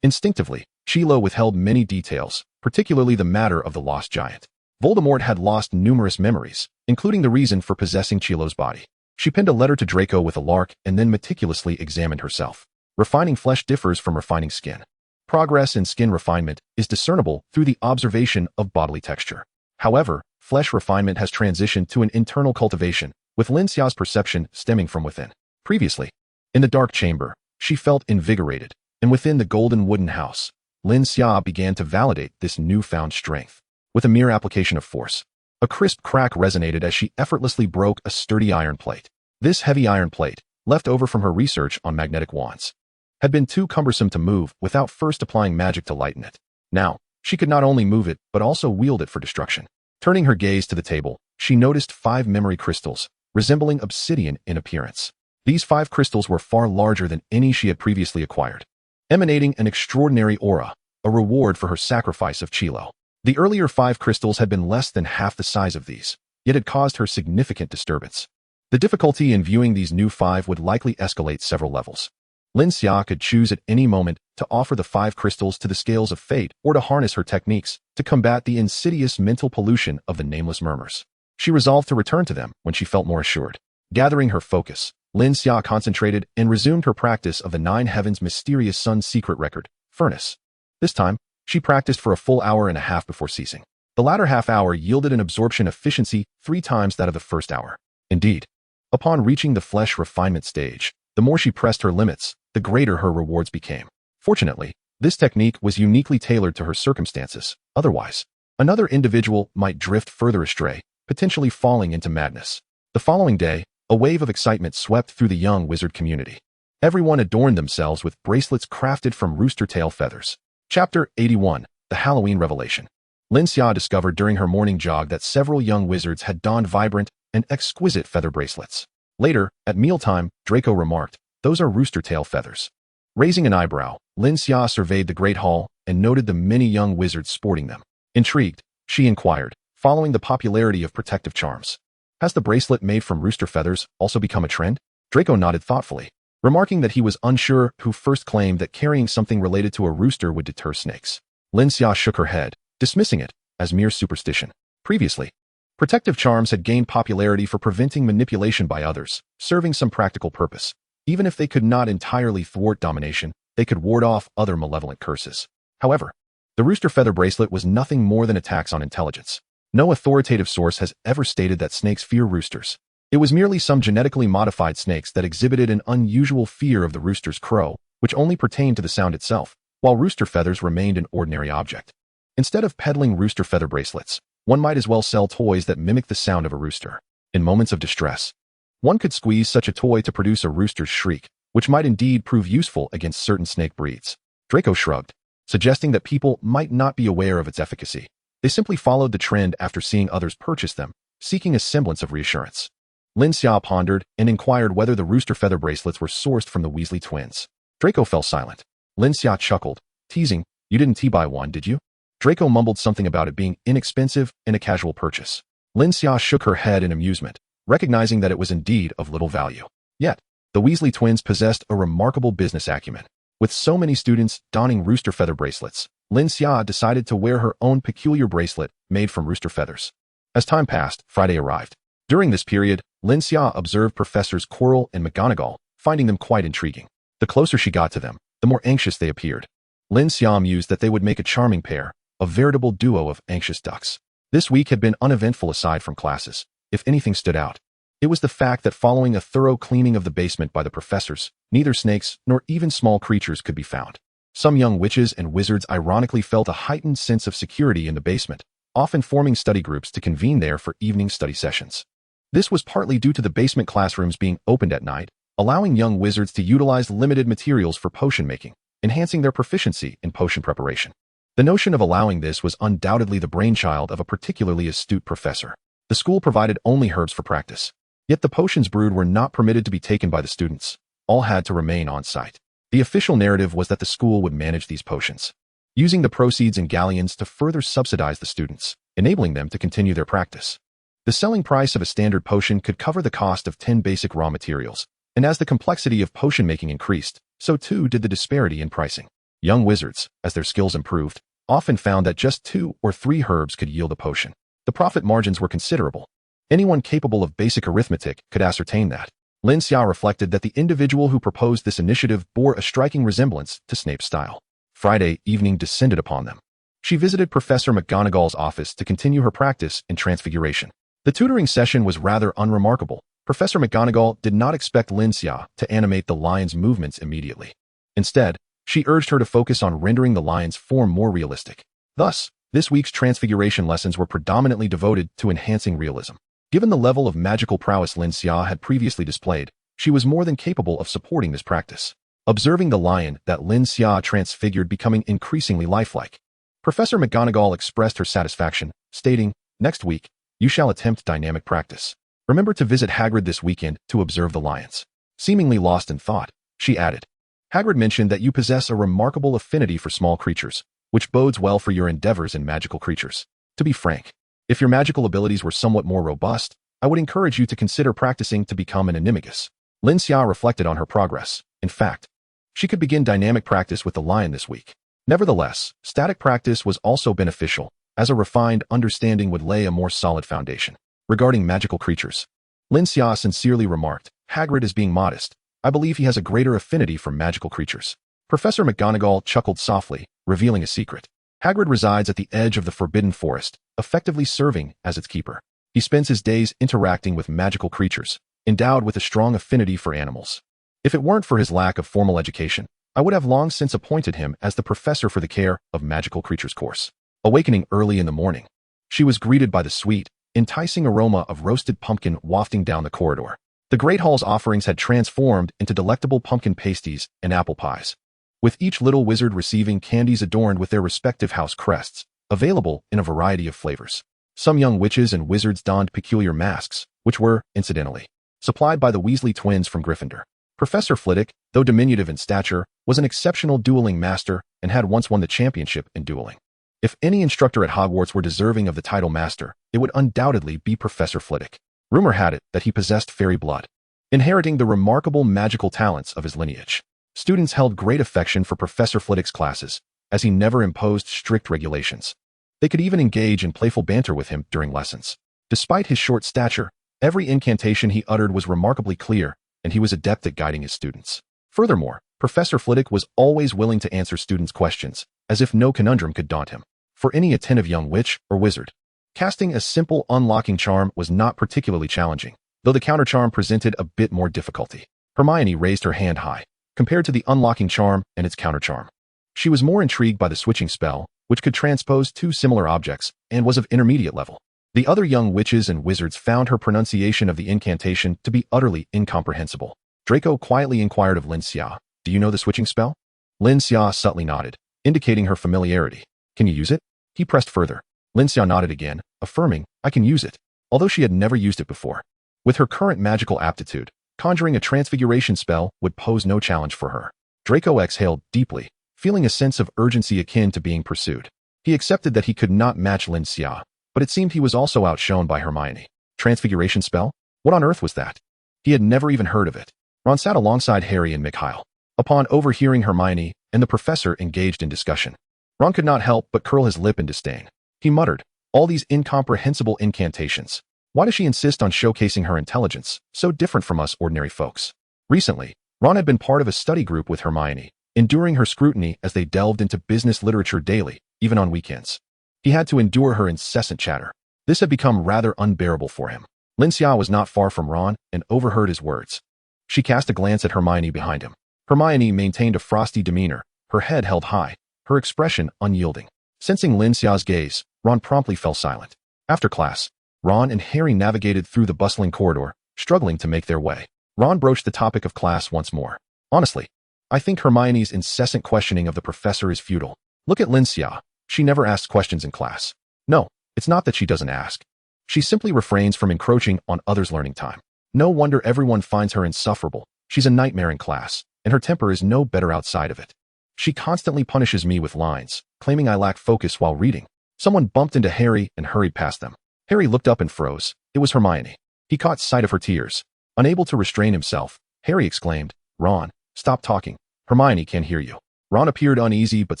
Instinctively, Qilu withheld many details, particularly the matter of the lost giant. Voldemort had lost numerous memories, including the reason for possessing Qilu's body. She penned a letter to Draco with a lark and then meticulously examined herself. Refining flesh differs from refining skin. Progress in skin refinement is discernible through the observation of bodily texture. However, flesh refinement has transitioned to an internal cultivation, with Lin Xia's perception stemming from within. Previously, in the dark chamber, she felt invigorated, and within the golden wooden house, Lin Xia began to validate this newfound strength. With a mere application of force, a crisp crack resonated as she effortlessly broke a sturdy iron plate. This heavy iron plate, left over from her research on magnetic wands, had been too cumbersome to move without first applying magic to lighten it. Now, she could not only move it, but also wield it for destruction. Turning her gaze to the table, she noticed 5 memory crystals, resembling obsidian in appearance. These 5 crystals were far larger than any she had previously acquired, emanating an extraordinary aura, a reward for her sacrifice of Chilo. The earlier 5 crystals had been less than half the size of these, yet had caused her significant disturbance. The difficulty in viewing these new 5 would likely escalate several levels. Lin Xia could choose at any moment to offer the 5 crystals to the scales of fate or to harness her techniques to combat the insidious mental pollution of the nameless murmurs. She resolved to return to them when she felt more assured. Gathering her focus, Lin Xia concentrated and resumed her practice of the 9 Heavens Mysterious Sun's secret record, Furnace. This time, she practiced for a full hour and a half before ceasing. The latter half hour yielded an absorption efficiency 3 times that of the first hour. Indeed, upon reaching the flesh refinement stage, the more she pressed her limits, the greater her rewards became. Fortunately, this technique was uniquely tailored to her circumstances. Otherwise, another individual might drift further astray, potentially falling into madness. The following day, a wave of excitement swept through the young wizard community. Everyone adorned themselves with bracelets crafted from rooster tail feathers. Chapter 81, The Halloween Revelation. Lin Xia discovered during her morning jog that several young wizards had donned vibrant and exquisite feather bracelets. Later, at mealtime, Draco remarked, "Those are rooster tail feathers." Raising an eyebrow, Lin Xia surveyed the great hall and noted the many young wizards sporting them. Intrigued, she inquired, following the popularity of protective charms, "Has the bracelet made from rooster feathers also become a trend?" Draco nodded thoughtfully, remarking that he was unsure who first claimed that carrying something related to a rooster would deter snakes. Lin Xia shook her head, dismissing it as mere superstition. Previously, protective charms had gained popularity for preventing manipulation by others, serving some practical purpose. Even if they could not entirely thwart domination, they could ward off other malevolent curses. However, the rooster feather bracelet was nothing more than a tax on intelligence. No authoritative source has ever stated that snakes fear roosters. It was merely some genetically modified snakes that exhibited an unusual fear of the rooster's crow, which only pertained to the sound itself, while rooster feathers remained an ordinary object. Instead of peddling rooster feather bracelets, one might as well sell toys that mimic the sound of a rooster. In moments of distress, one could squeeze such a toy to produce a rooster's shriek, which might indeed prove useful against certain snake breeds. Draco shrugged, suggesting that people might not be aware of its efficacy. They simply followed the trend after seeing others purchase them, seeking a semblance of reassurance. Lin Xia pondered and inquired whether the rooster feather bracelets were sourced from the Weasley twins. Draco fell silent. Lin Xia chuckled, teasing, "You didn't buy one, did you?" Draco mumbled something about it being inexpensive and a casual purchase. Lin Xia shook her head in amusement, recognizing that it was indeed of little value. Yet, the Weasley twins possessed a remarkable business acumen. With so many students donning rooster feather bracelets, Lin Xia decided to wear her own peculiar bracelet made from rooster feathers. As time passed, Friday arrived. During this period, Lin Xia observed Professors Quirrell and McGonagall, finding them quite intriguing. The closer she got to them, the more anxious they appeared. Lin Xia mused that they would make a charming pair, a veritable duo of anxious ducks. This week had been uneventful aside from classes. If anything stood out, it was the fact that following a thorough cleaning of the basement by the professors, neither snakes nor even small creatures could be found. Some young witches and wizards ironically felt a heightened sense of security in the basement, often forming study groups to convene there for evening study sessions. This was partly due to the basement classrooms being opened at night, allowing young wizards to utilize limited materials for potion making, enhancing their proficiency in potion preparation. The notion of allowing this was undoubtedly the brainchild of a particularly astute professor. The school provided only herbs for practice. Yet the potions brewed were not permitted to be taken by the students. All had to remain on site. The official narrative was that the school would manage these potions, using the proceeds in galleons to further subsidize the students, enabling them to continue their practice. The selling price of a standard potion could cover the cost of 10 basic raw materials, and as the complexity of potion making increased, so too did the disparity in pricing. Young wizards, as their skills improved, often found that just 2 or 3 herbs could yield a potion. The profit margins were considerable. Anyone capable of basic arithmetic could ascertain that. Lin Xia reflected that the individual who proposed this initiative bore a striking resemblance to Snape's style. Friday evening descended upon them. She visited Professor McGonagall's office to continue her practice in transfiguration. The tutoring session was rather unremarkable. Professor McGonagall did not expect Lin Xia to animate the lion's movements immediately. Instead, she urged her to focus on rendering the lion's form more realistic. Thus, this week's transfiguration lessons were predominantly devoted to enhancing realism. Given the level of magical prowess Lin Xia had previously displayed, she was more than capable of supporting this practice. Observing the lion that Lin Xia transfigured becoming increasingly lifelike, Professor McGonagall expressed her satisfaction, stating, "Next week, you shall attempt dynamic practice. Remember to visit Hagrid this weekend to observe the lions." Seemingly lost in thought, she added, Hagrid mentioned that you possess a remarkable affinity for small creatures, which bodes well for your endeavors in magical creatures. To be frank, if your magical abilities were somewhat more robust, I would encourage you to consider practicing to become an animagus. Lin Xia reflected on her progress. In fact, she could begin dynamic practice with the lion this week. Nevertheless, static practice was also beneficial, as a refined understanding would lay a more solid foundation. Regarding magical creatures, Lin Xia sincerely remarked, Hagrid is being modest. I believe he has a greater affinity for magical creatures. Professor McGonagall chuckled softly, revealing a secret. Hagrid resides at the edge of the Forbidden Forest, effectively serving as its keeper. He spends his days interacting with magical creatures, endowed with a strong affinity for animals. If it weren't for his lack of formal education, I would have long since appointed him as the professor for the care of magical creatures course. Awakening early in the morning, she was greeted by the sweet, enticing aroma of roasted pumpkin wafting down the corridor. The Great Hall's offerings had transformed into delectable pumpkin pasties and apple pies, with each little wizard receiving candies adorned with their respective house crests, available in a variety of flavors. Some young witches and wizards donned peculiar masks, which were, incidentally, supplied by the Weasley twins from Gryffindor. Professor Flitwick, though diminutive in stature, was an exceptional dueling master and had once won the championship in dueling. If any instructor at Hogwarts were deserving of the title master, it would undoubtedly be Professor Flitwick. Rumor had it that he possessed fairy blood, inheriting the remarkable magical talents of his lineage. Students held great affection for Professor Flitwick's classes, as he never imposed strict regulations. They could even engage in playful banter with him during lessons. Despite his short stature, every incantation he uttered was remarkably clear, and he was adept at guiding his students. Furthermore, Professor Flitwick was always willing to answer students' questions, as if no conundrum could daunt him. For any attentive young witch or wizard, casting a simple unlocking charm was not particularly challenging, though the counter charm presented a bit more difficulty. Hermione raised her hand high, compared to the unlocking charm and its counter charm. She was more intrigued by the switching spell, which could transpose two similar objects, and was of intermediate level. The other young witches and wizards found her pronunciation of the incantation to be utterly incomprehensible. Draco quietly inquired of Lin Xia, "Do you know the switching spell?" Lin Xia subtly nodded, indicating her familiarity. "Can you use it?" He pressed further. Lin Xia nodded again, affirming, "I can use it," although she had never used it before. With her current magical aptitude, conjuring a transfiguration spell would pose no challenge for her. Draco exhaled deeply, feeling a sense of urgency akin to being pursued. He accepted that he could not match Lin Xia, but it seemed he was also outshone by Hermione. Transfiguration spell? What on earth was that? He had never even heard of it. Ron sat alongside Harry and Mikhail. Upon overhearing Hermione and the professor engaged in discussion, Ron could not help but curl his lip in disdain. He muttered, "All these incomprehensible incantations. Why does she insist on showcasing her intelligence, so different from us ordinary folks?" Recently, Ron had been part of a study group with Hermione, enduring her scrutiny as they delved into business literature daily, even on weekends. He had to endure her incessant chatter. This had become rather unbearable for him. Lin Xia was not far from Ron and overheard his words. She cast a glance at Hermione behind him. Hermione maintained a frosty demeanor, her head held high, her expression unyielding. Sensing Lin Xia's gaze, Ron promptly fell silent. After class, Ron and Harry navigated through the bustling corridor, struggling to make their way. Ron broached the topic of class once more. "Honestly, I think Hermione's incessant questioning of the professor is futile. Look at Lin Xia. She never asks questions in class. No, it's not that she doesn't ask. She simply refrains from encroaching on others' learning time. No wonder everyone finds her insufferable. She's a nightmare in class, and her temper is no better outside of it. She constantly punishes me with lines, claiming I lack focus while reading." Someone bumped into Harry and hurried past them. Harry looked up and froze. It was Hermione. He caught sight of her tears. Unable to restrain himself, Harry exclaimed, "Ron, stop talking. Hermione can't hear you." Ron appeared uneasy but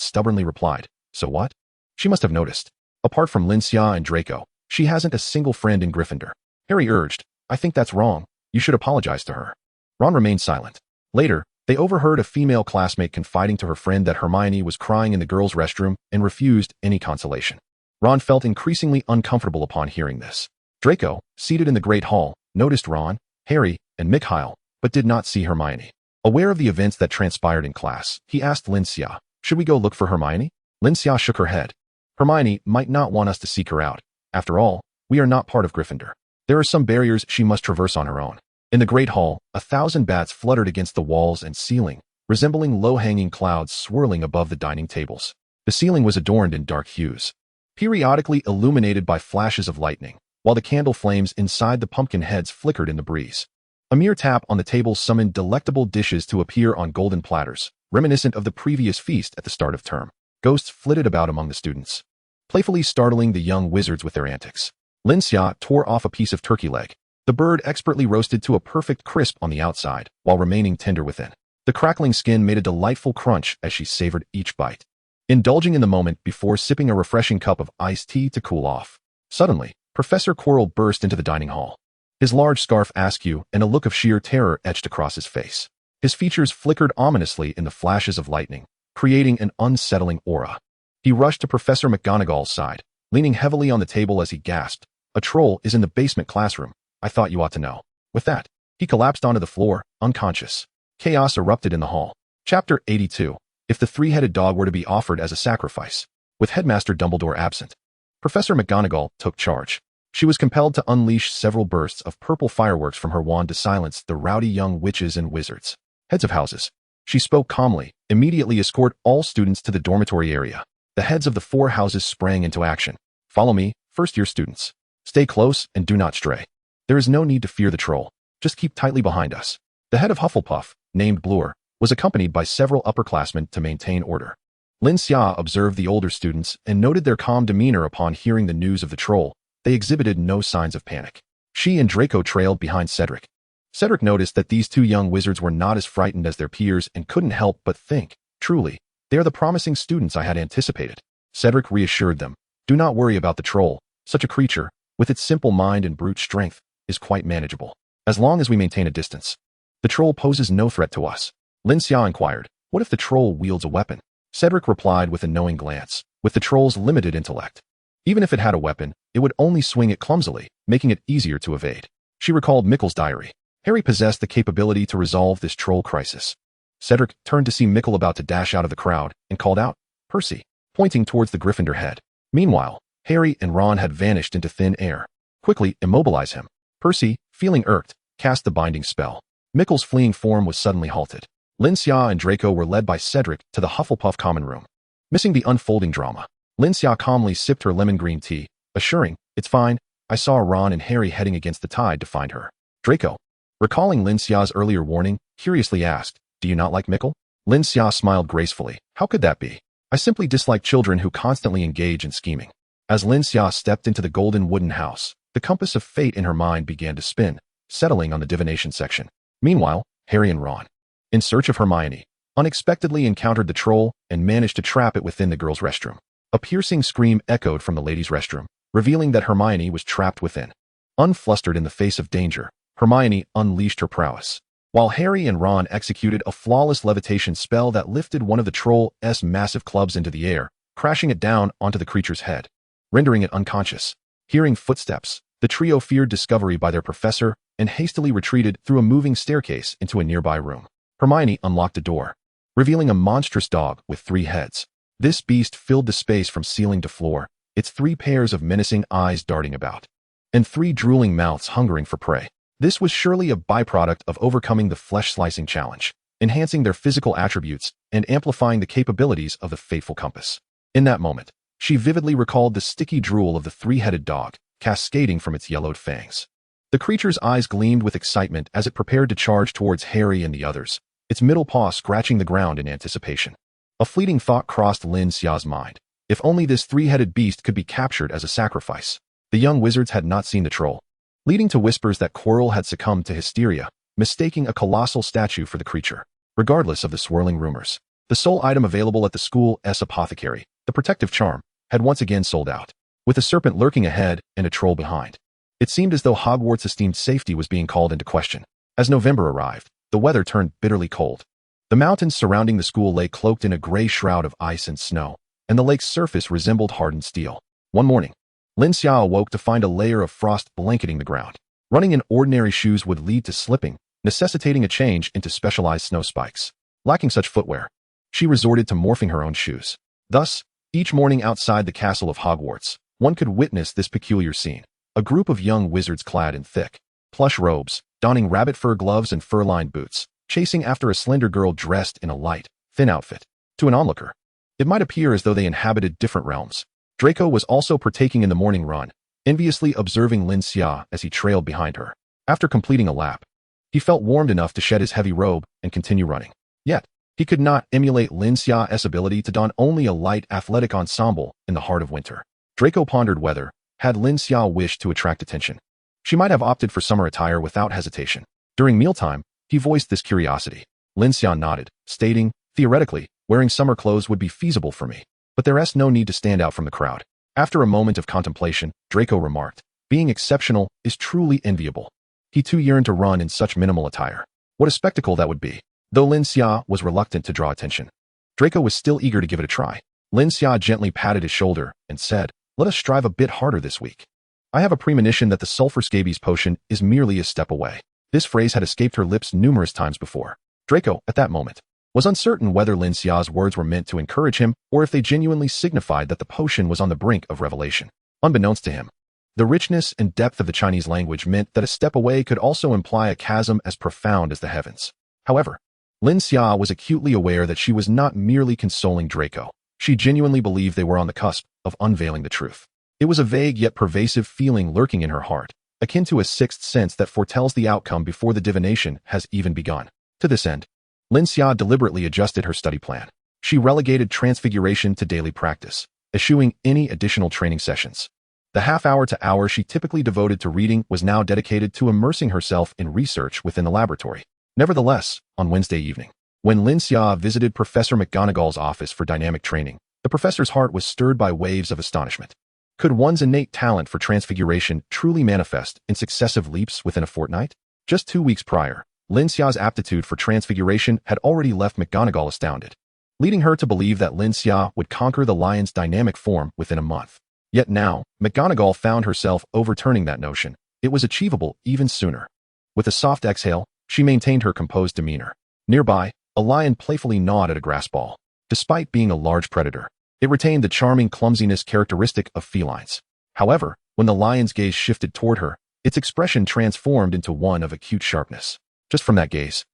stubbornly replied, "So what?" She must have noticed. Apart from Lin Xia and Draco, she hasn't a single friend in Gryffindor. Harry urged, "I think that's wrong. You should apologize to her." Ron remained silent. Later, they overheard a female classmate confiding to her friend that Hermione was crying in the girls' restroom and refused any consolation. Ron felt increasingly uncomfortable upon hearing this. Draco, seated in the Great Hall, noticed Ron, Harry, and Mikhail, but did not see Hermione. Aware of the events that transpired in class, he asked Lin Xia, "Should we go look for Hermione?" Lin Xia shook her head. "Hermione might not want us to seek her out. After all, we are not part of Gryffindor. There are some barriers she must traverse on her own." In the Great Hall, 1,000 bats fluttered against the walls and ceiling, resembling low-hanging clouds swirling above the dining tables. The ceiling was adorned in dark hues, periodically illuminated by flashes of lightning, while the candle flames inside the pumpkin heads flickered in the breeze. A mere tap on the table summoned delectable dishes to appear on golden platters, reminiscent of the previous feast at the start of term. Ghosts flitted about among the students, playfully startling the young wizards with their antics. Lin Xia tore off a piece of turkey leg, the bird expertly roasted to a perfect crisp on the outside, while remaining tender within. The crackling skin made a delightful crunch as she savored each bite, indulging in the moment before sipping a refreshing cup of iced tea to cool off. Suddenly, Professor Quirrell burst into the dining hall, his large scarf askew and a look of sheer terror etched across his face. His features flickered ominously in the flashes of lightning, creating an unsettling aura. He rushed to Professor McGonagall's side, leaning heavily on the table as he gasped, "A troll is in the basement classroom. I thought you ought to know." With that, he collapsed onto the floor, unconscious. Chaos erupted in the hall. Chapter 82. If the three-headed dog were to be offered as a sacrifice. With Headmaster Dumbledore absent, Professor McGonagall took charge. She was compelled to unleash several bursts of purple fireworks from her wand to silence the rowdy young witches and wizards. Heads of houses. She spoke calmly, immediately escort all students to the dormitory area. The heads of the 4 houses sprang into action. Follow me, first-year students. Stay close and do not stray. There is no need to fear the troll. Just keep tightly behind us. The head of Hufflepuff, named Blur, was accompanied by several upperclassmen to maintain order. Lin Xia observed the older students and noted their calm demeanor upon hearing the news of the troll. They exhibited no signs of panic. She and Draco trailed behind Cedric. Cedric noticed that these 2 young wizards were not as frightened as their peers and couldn't help but think, truly, they are the promising students I had anticipated. Cedric reassured them, "Do not worry about the troll. Such a creature, with its simple mind and brute strength, is quite manageable, as long as we maintain a distance. The troll poses no threat to us." Lin Xia inquired, "What if the troll wields a weapon?" Cedric replied with a knowing glance, "With the troll's limited intellect, even if it had a weapon, it would only swing it clumsily, making it easier to evade." She recalled Mickle's diary. Harry possessed the capability to resolve this troll crisis. Cedric turned to see Mickle about to dash out of the crowd and called out, "Percy," pointing towards the Gryffindor head. Meanwhile, Harry and Ron had vanished into thin air. "Quickly immobilize him." Percy, feeling irked, cast the binding spell. Mickle's fleeing form was suddenly halted. Lin Xia and Draco were led by Cedric to the Hufflepuff common room. Missing the unfolding drama, Lin Xia calmly sipped her lemon green tea, assuring, "It's fine. I saw Ron and Harry heading against the tide to find her." Draco, recalling Lin Xia's earlier warning, curiously asked, "Do you not like Mickle?" Lin Xia smiled gracefully. "How could that be? I simply dislike children who constantly engage in scheming." As Lin Xia stepped into the golden wooden house, the compass of fate in her mind began to spin, settling on the divination section. Meanwhile, Harry and Ron, in search of Hermione, unexpectedly encountered the troll and managed to trap it within the girls' restroom. A piercing scream echoed from the ladies' restroom, revealing that Hermione was trapped within. Unflustered in the face of danger, Hermione unleashed her prowess, while Harry and Ron executed a flawless levitation spell that lifted one of the troll's massive clubs into the air, crashing it down onto the creature's head, rendering it unconscious. Hearing footsteps, the trio feared discovery by their professor and hastily retreated through a moving staircase into a nearby room. Hermione unlocked a door, revealing a monstrous dog with 3 heads. This beast filled the space from ceiling to floor, its 3 pairs of menacing eyes darting about, and 3 drooling mouths hungering for prey. This was surely a byproduct of overcoming the flesh-slicing challenge, enhancing their physical attributes and amplifying the capabilities of the fateful compass. In that moment, she vividly recalled the sticky drool of the 3-headed dog, cascading from its yellowed fangs. The creature's eyes gleamed with excitement as it prepared to charge towards Harry and the others, its middle paw scratching the ground in anticipation. A fleeting thought crossed Lin Xia's mind. If only this 3-headed beast could be captured as a sacrifice. The young wizards had not seen the troll, leading to whispers that Quirrell had succumbed to hysteria, mistaking a colossal statue for the creature. Regardless of the swirling rumors, the sole item available at the school's apothecary, the protective charm, had once again sold out, with a serpent lurking ahead and a troll behind. It seemed as though Hogwarts' esteemed safety was being called into question. As November arrived, the weather turned bitterly cold. The mountains surrounding the school lay cloaked in a gray shroud of ice and snow, and the lake's surface resembled hardened steel. One morning, Lin Xia awoke to find a layer of frost blanketing the ground. Running in ordinary shoes would lead to slipping, necessitating a change into specialized snow spikes. Lacking such footwear, she resorted to morphing her own shoes. Thus, each morning outside the castle of Hogwarts, one could witness this peculiar scene. A group of young wizards clad in thick, plush robes, donning rabbit fur gloves and fur-lined boots, chasing after a slender girl dressed in a light, thin outfit. To an onlooker, it might appear as though they inhabited different realms. Draco was also partaking in the morning run, enviously observing Lin Xia as he trailed behind her. After completing a lap, he felt warmed enough to shed his heavy robe and continue running. Yet, He could not emulate Lin Xia's ability to don only a light athletic ensemble in the heart of winter. Draco pondered whether, had Lin Xia wished to attract attention, she might have opted for summer attire without hesitation. During mealtime, he voiced this curiosity. Lin Xia nodded, stating, theoretically, wearing summer clothes would be feasible for me, but there's no need to stand out from the crowd. After a moment of contemplation, Draco remarked, being exceptional is truly enviable. He too yearned to run in such minimal attire. What a spectacle that would be. Though Lin Xia was reluctant to draw attention, Draco was still eager to give it a try. Lin Xia gently patted his shoulder and said, let us strive a bit harder this week. I have a premonition that the sulfur scabies potion is merely a step away. This phrase had escaped her lips numerous times before. Draco, at that moment, was uncertain whether Lin Xia's words were meant to encourage him or if they genuinely signified that the potion was on the brink of revelation. Unbeknownst to him, the richness and depth of the Chinese language meant that a step away could also imply a chasm as profound as the heavens. However, Lin Xia was acutely aware that she was not merely consoling Draco. She genuinely believed they were on the cusp of unveiling the truth. It was a vague yet pervasive feeling lurking in her heart, akin to a sixth sense that foretells the outcome before the divination has even begun. To this end, Lin Xia deliberately adjusted her study plan. She relegated transfiguration to daily practice, eschewing any additional training sessions. The half-hour to hour she typically devoted to reading was now dedicated to immersing herself in research within the laboratory. Nevertheless, on Wednesday evening, when Lin Xia visited Professor McGonagall's office for dynamic training, the professor's heart was stirred by waves of astonishment. Could one's innate talent for transfiguration truly manifest in successive leaps within a fortnight? Just 2 weeks prior, Lin Xia's aptitude for transfiguration had already left McGonagall astounded, leading her to believe that Lin Xia would conquer the lion's dynamic form within a month. Yet now, McGonagall found herself overturning that notion. It was achievable even sooner. With a soft exhale, she maintained her composed demeanor. Nearby, a lion playfully gnawed at a grass ball. Despite being a large predator, it retained the charming clumsiness characteristic of felines. However, when the lion's gaze shifted toward her, its expression transformed into one of acute sharpness. Just from that gaze,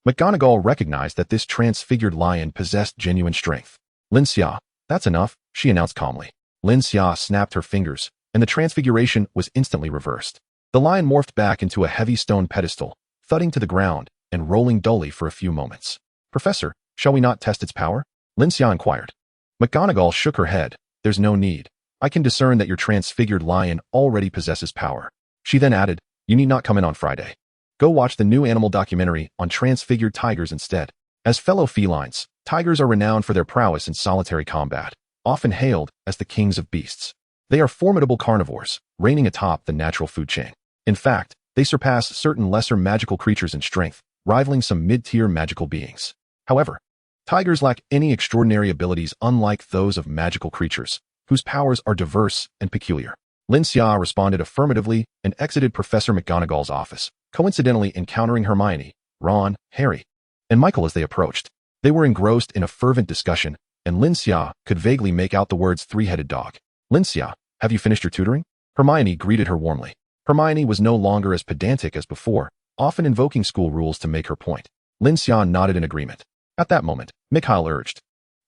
McGonagall recognized that this transfigured lion possessed genuine strength. Lin Xia, that's enough, she announced calmly. Lin Xia snapped her fingers, and the transfiguration was instantly reversed. The lion morphed back into a heavy stone pedestal, thudding to the ground and rolling dully for a few moments. Professor, shall we not test its power? Lin Xia inquired. McGonagall shook her head. There's no need. I can discern that your transfigured lion already possesses power. She then added, you need not come in on Friday. Go watch the new animal documentary on transfigured tigers instead. As fellow felines, tigers are renowned for their prowess in solitary combat, often hailed as the kings of beasts. They are formidable carnivores, reigning atop the natural food chain. In fact, they surpass certain lesser magical creatures in strength, rivaling some mid-tier magical beings. However, tigers lack any extraordinary abilities unlike those of magical creatures, whose powers are diverse and peculiar. Lin Xia responded affirmatively and exited Professor McGonagall's office, coincidentally encountering Hermione, Ron, Harry, and Michael as they approached. They were engrossed in a fervent discussion, and Lin Xia could vaguely make out the words three-headed dog. Lin Xia, have you finished your tutoring? Hermione greeted her warmly. Hermione was no longer as pedantic as before, often invoking school rules to make her point. Lin Xia nodded in agreement. At that moment, Mikhail urged,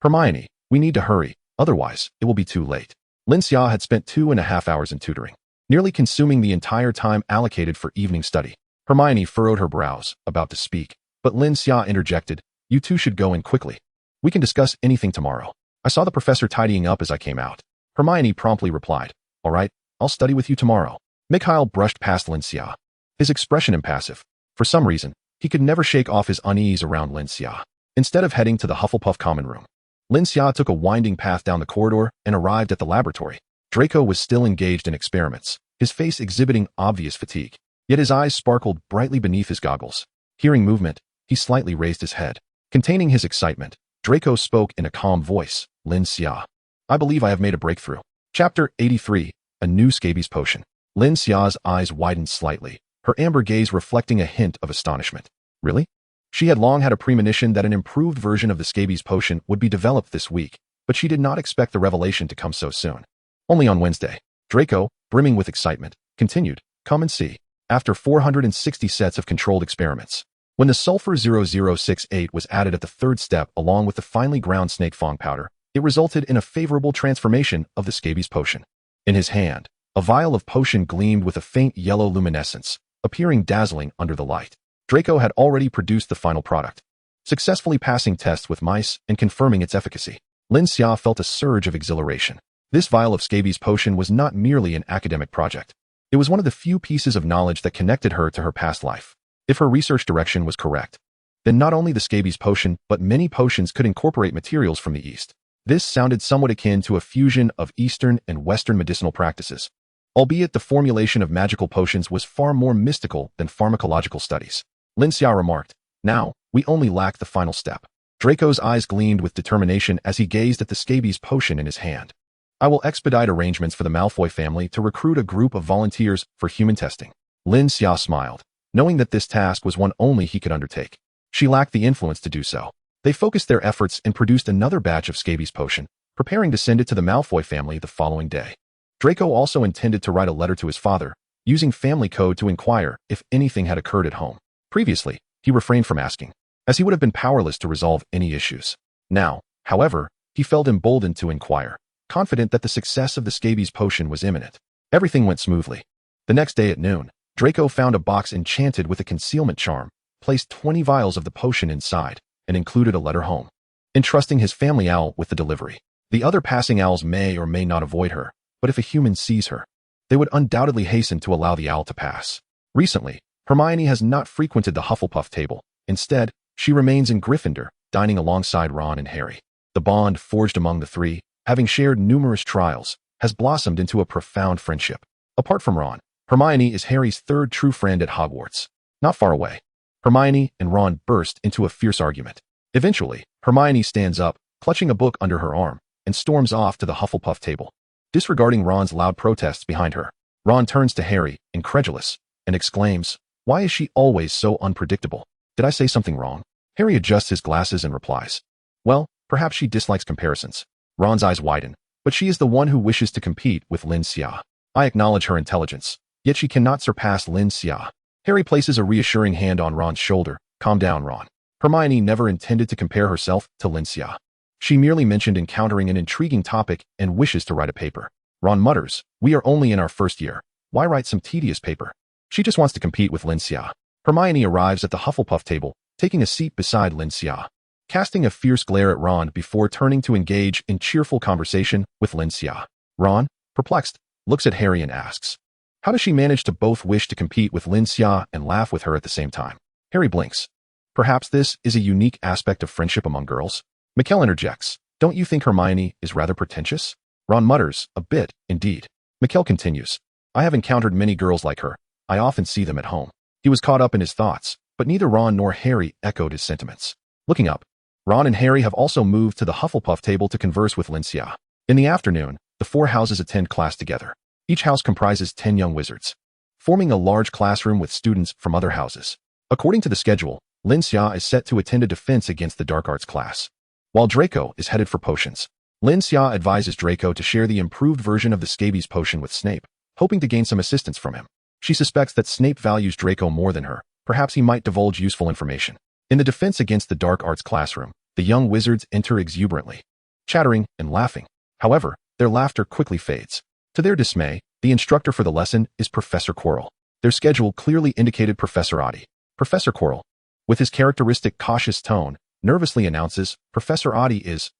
Hermione, we need to hurry, otherwise it will be too late. Lin Xia had spent 2.5 hours in tutoring, nearly consuming the entire time allocated for evening study. Hermione furrowed her brows, about to speak, but Lin Xia interjected, you two should go in quickly. We can discuss anything tomorrow. I saw the professor tidying up as I came out. Hermione promptly replied, all right, I'll study with you tomorrow. Mikhail brushed past Lin Xia, his expression impassive. For some reason, he could never shake off his unease around Lin Xia. Instead of heading to the Hufflepuff common room, Lin Xia took a winding path down the corridor and arrived at the laboratory. Draco was still engaged in experiments, his face exhibiting obvious fatigue, yet his eyes sparkled brightly beneath his goggles. Hearing movement, he slightly raised his head. Containing his excitement, Draco spoke in a calm voice, Lin Xia, I believe I have made a breakthrough. Chapter 83, A New Scabies Potion. Lin Xia's eyes widened slightly, her amber gaze reflecting a hint of astonishment. Really? She had long had a premonition that an improved version of the scabies potion would be developed this week, but she did not expect the revelation to come so soon. Only on Wednesday, Draco, brimming with excitement, continued, come and see. After 460 sets of controlled experiments, when the sulfur 0068 was added at the third step along with the finely ground snake fang powder, it resulted in a favorable transformation of the scabies potion. In his hand, a vial of potion gleamed with a faint yellow luminescence, appearing dazzling under the light. Draco had already produced the final product. successfully passing tests with mice and confirming its efficacy. Lin Xia felt a surge of exhilaration. This vial of scabies potion was not merely an academic project. It was one of the few pieces of knowledge that connected her to her past life. If her research direction was correct, then not only the scabies potion, but many potions could incorporate materials from the East. This sounded somewhat akin to a fusion of Eastern and Western medicinal practices, albeit the formulation of magical potions was far more mystical than pharmacological studies. Lin Xia remarked, "Now, we only lack the final step." Draco's eyes gleamed with determination as he gazed at the scabies potion in his hand. "I will expedite arrangements for the Malfoy family to recruit a group of volunteers for human testing." Lin Xia smiled, knowing that this task was one only he could undertake. She lacked the influence to do so. They focused their efforts and produced another batch of scabies potion, preparing to send it to the Malfoy family the following day. Draco also intended to write a letter to his father, using family code to inquire if anything had occurred at home. Previously, he refrained from asking, as he would have been powerless to resolve any issues. Now, however, he felt emboldened to inquire, confident that the success of the scabies potion was imminent. Everything went smoothly. The next day at noon, Draco found a box enchanted with a concealment charm, placed 20 vials of the potion inside, and included a letter home, entrusting his family owl with the delivery. The other passing owls may or may not avoid her, but if a human sees her, they would undoubtedly hasten to allow the owl to pass. Recently, Hermione has not frequented the Hufflepuff table. Instead, she remains in Gryffindor, dining alongside Ron and Harry. The bond forged among the three, having shared numerous trials, has blossomed into a profound friendship. Apart from Ron, Hermione is Harry's third true friend at Hogwarts. Not far away, Hermione and Ron burst into a fierce argument. Eventually, Hermione stands up, clutching a book under her arm, and storms off to the Hufflepuff table. Disregarding Ron's loud protests behind her, Ron turns to Harry, incredulous, and exclaims, "Why is she always so unpredictable? Did I say something wrong?" Harry adjusts his glasses and replies, "Well, perhaps she dislikes comparisons." Ron's eyes widen, but she is the one who wishes to compete with Lin Xia. "I acknowledge her intelligence, yet she cannot surpass Lin Xia." Harry places a reassuring hand on Ron's shoulder. "Calm down, Ron. Hermione never intended to compare herself to Lin Xia. She merely mentioned encountering an intriguing topic and wishes to write a paper." Ron mutters, "We are only in our first year. Why write some tedious paper? She just wants to compete with Lin Xia." Hermione arrives at the Hufflepuff table, taking a seat beside Lin Xia, casting a fierce glare at Ron before turning to engage in cheerful conversation with Lin Xia. Ron, perplexed, looks at Harry and asks, "How does she manage to both wish to compete with Lin Xia and laugh with her at the same time?" Harry blinks. Perhaps this is a unique aspect of friendship among girls. Mikkel interjects, "Don't you think Hermione is rather pretentious?" Ron mutters, "A bit, indeed." Mikkel continues, "I have encountered many girls like her. I often see them at home." He was caught up in his thoughts, but neither Ron nor Harry echoed his sentiments. Looking up, Ron and Harry have also moved to the Hufflepuff table to converse with Lin Xia. In the afternoon, the four houses attend class together. Each house comprises 10 young wizards, forming a large classroom with students from other houses. According to the schedule, Lin Xia is set to attend a defense against the dark arts class, while Draco is headed for potions. Lin Xia advises Draco to share the improved version of the scabies potion with Snape, hoping to gain some assistance from him. She suspects that Snape values Draco more than her. Perhaps he might divulge useful information. In the defense against the dark arts classroom, the young wizards enter exuberantly, chattering and laughing. However, their laughter quickly fades. To their dismay, the instructor for the lesson is Professor Quirrell. Their schedule clearly indicated Professor Oddie. Professor Quirrell, with his characteristic cautious tone, nervously announces, "Professor Oddie is,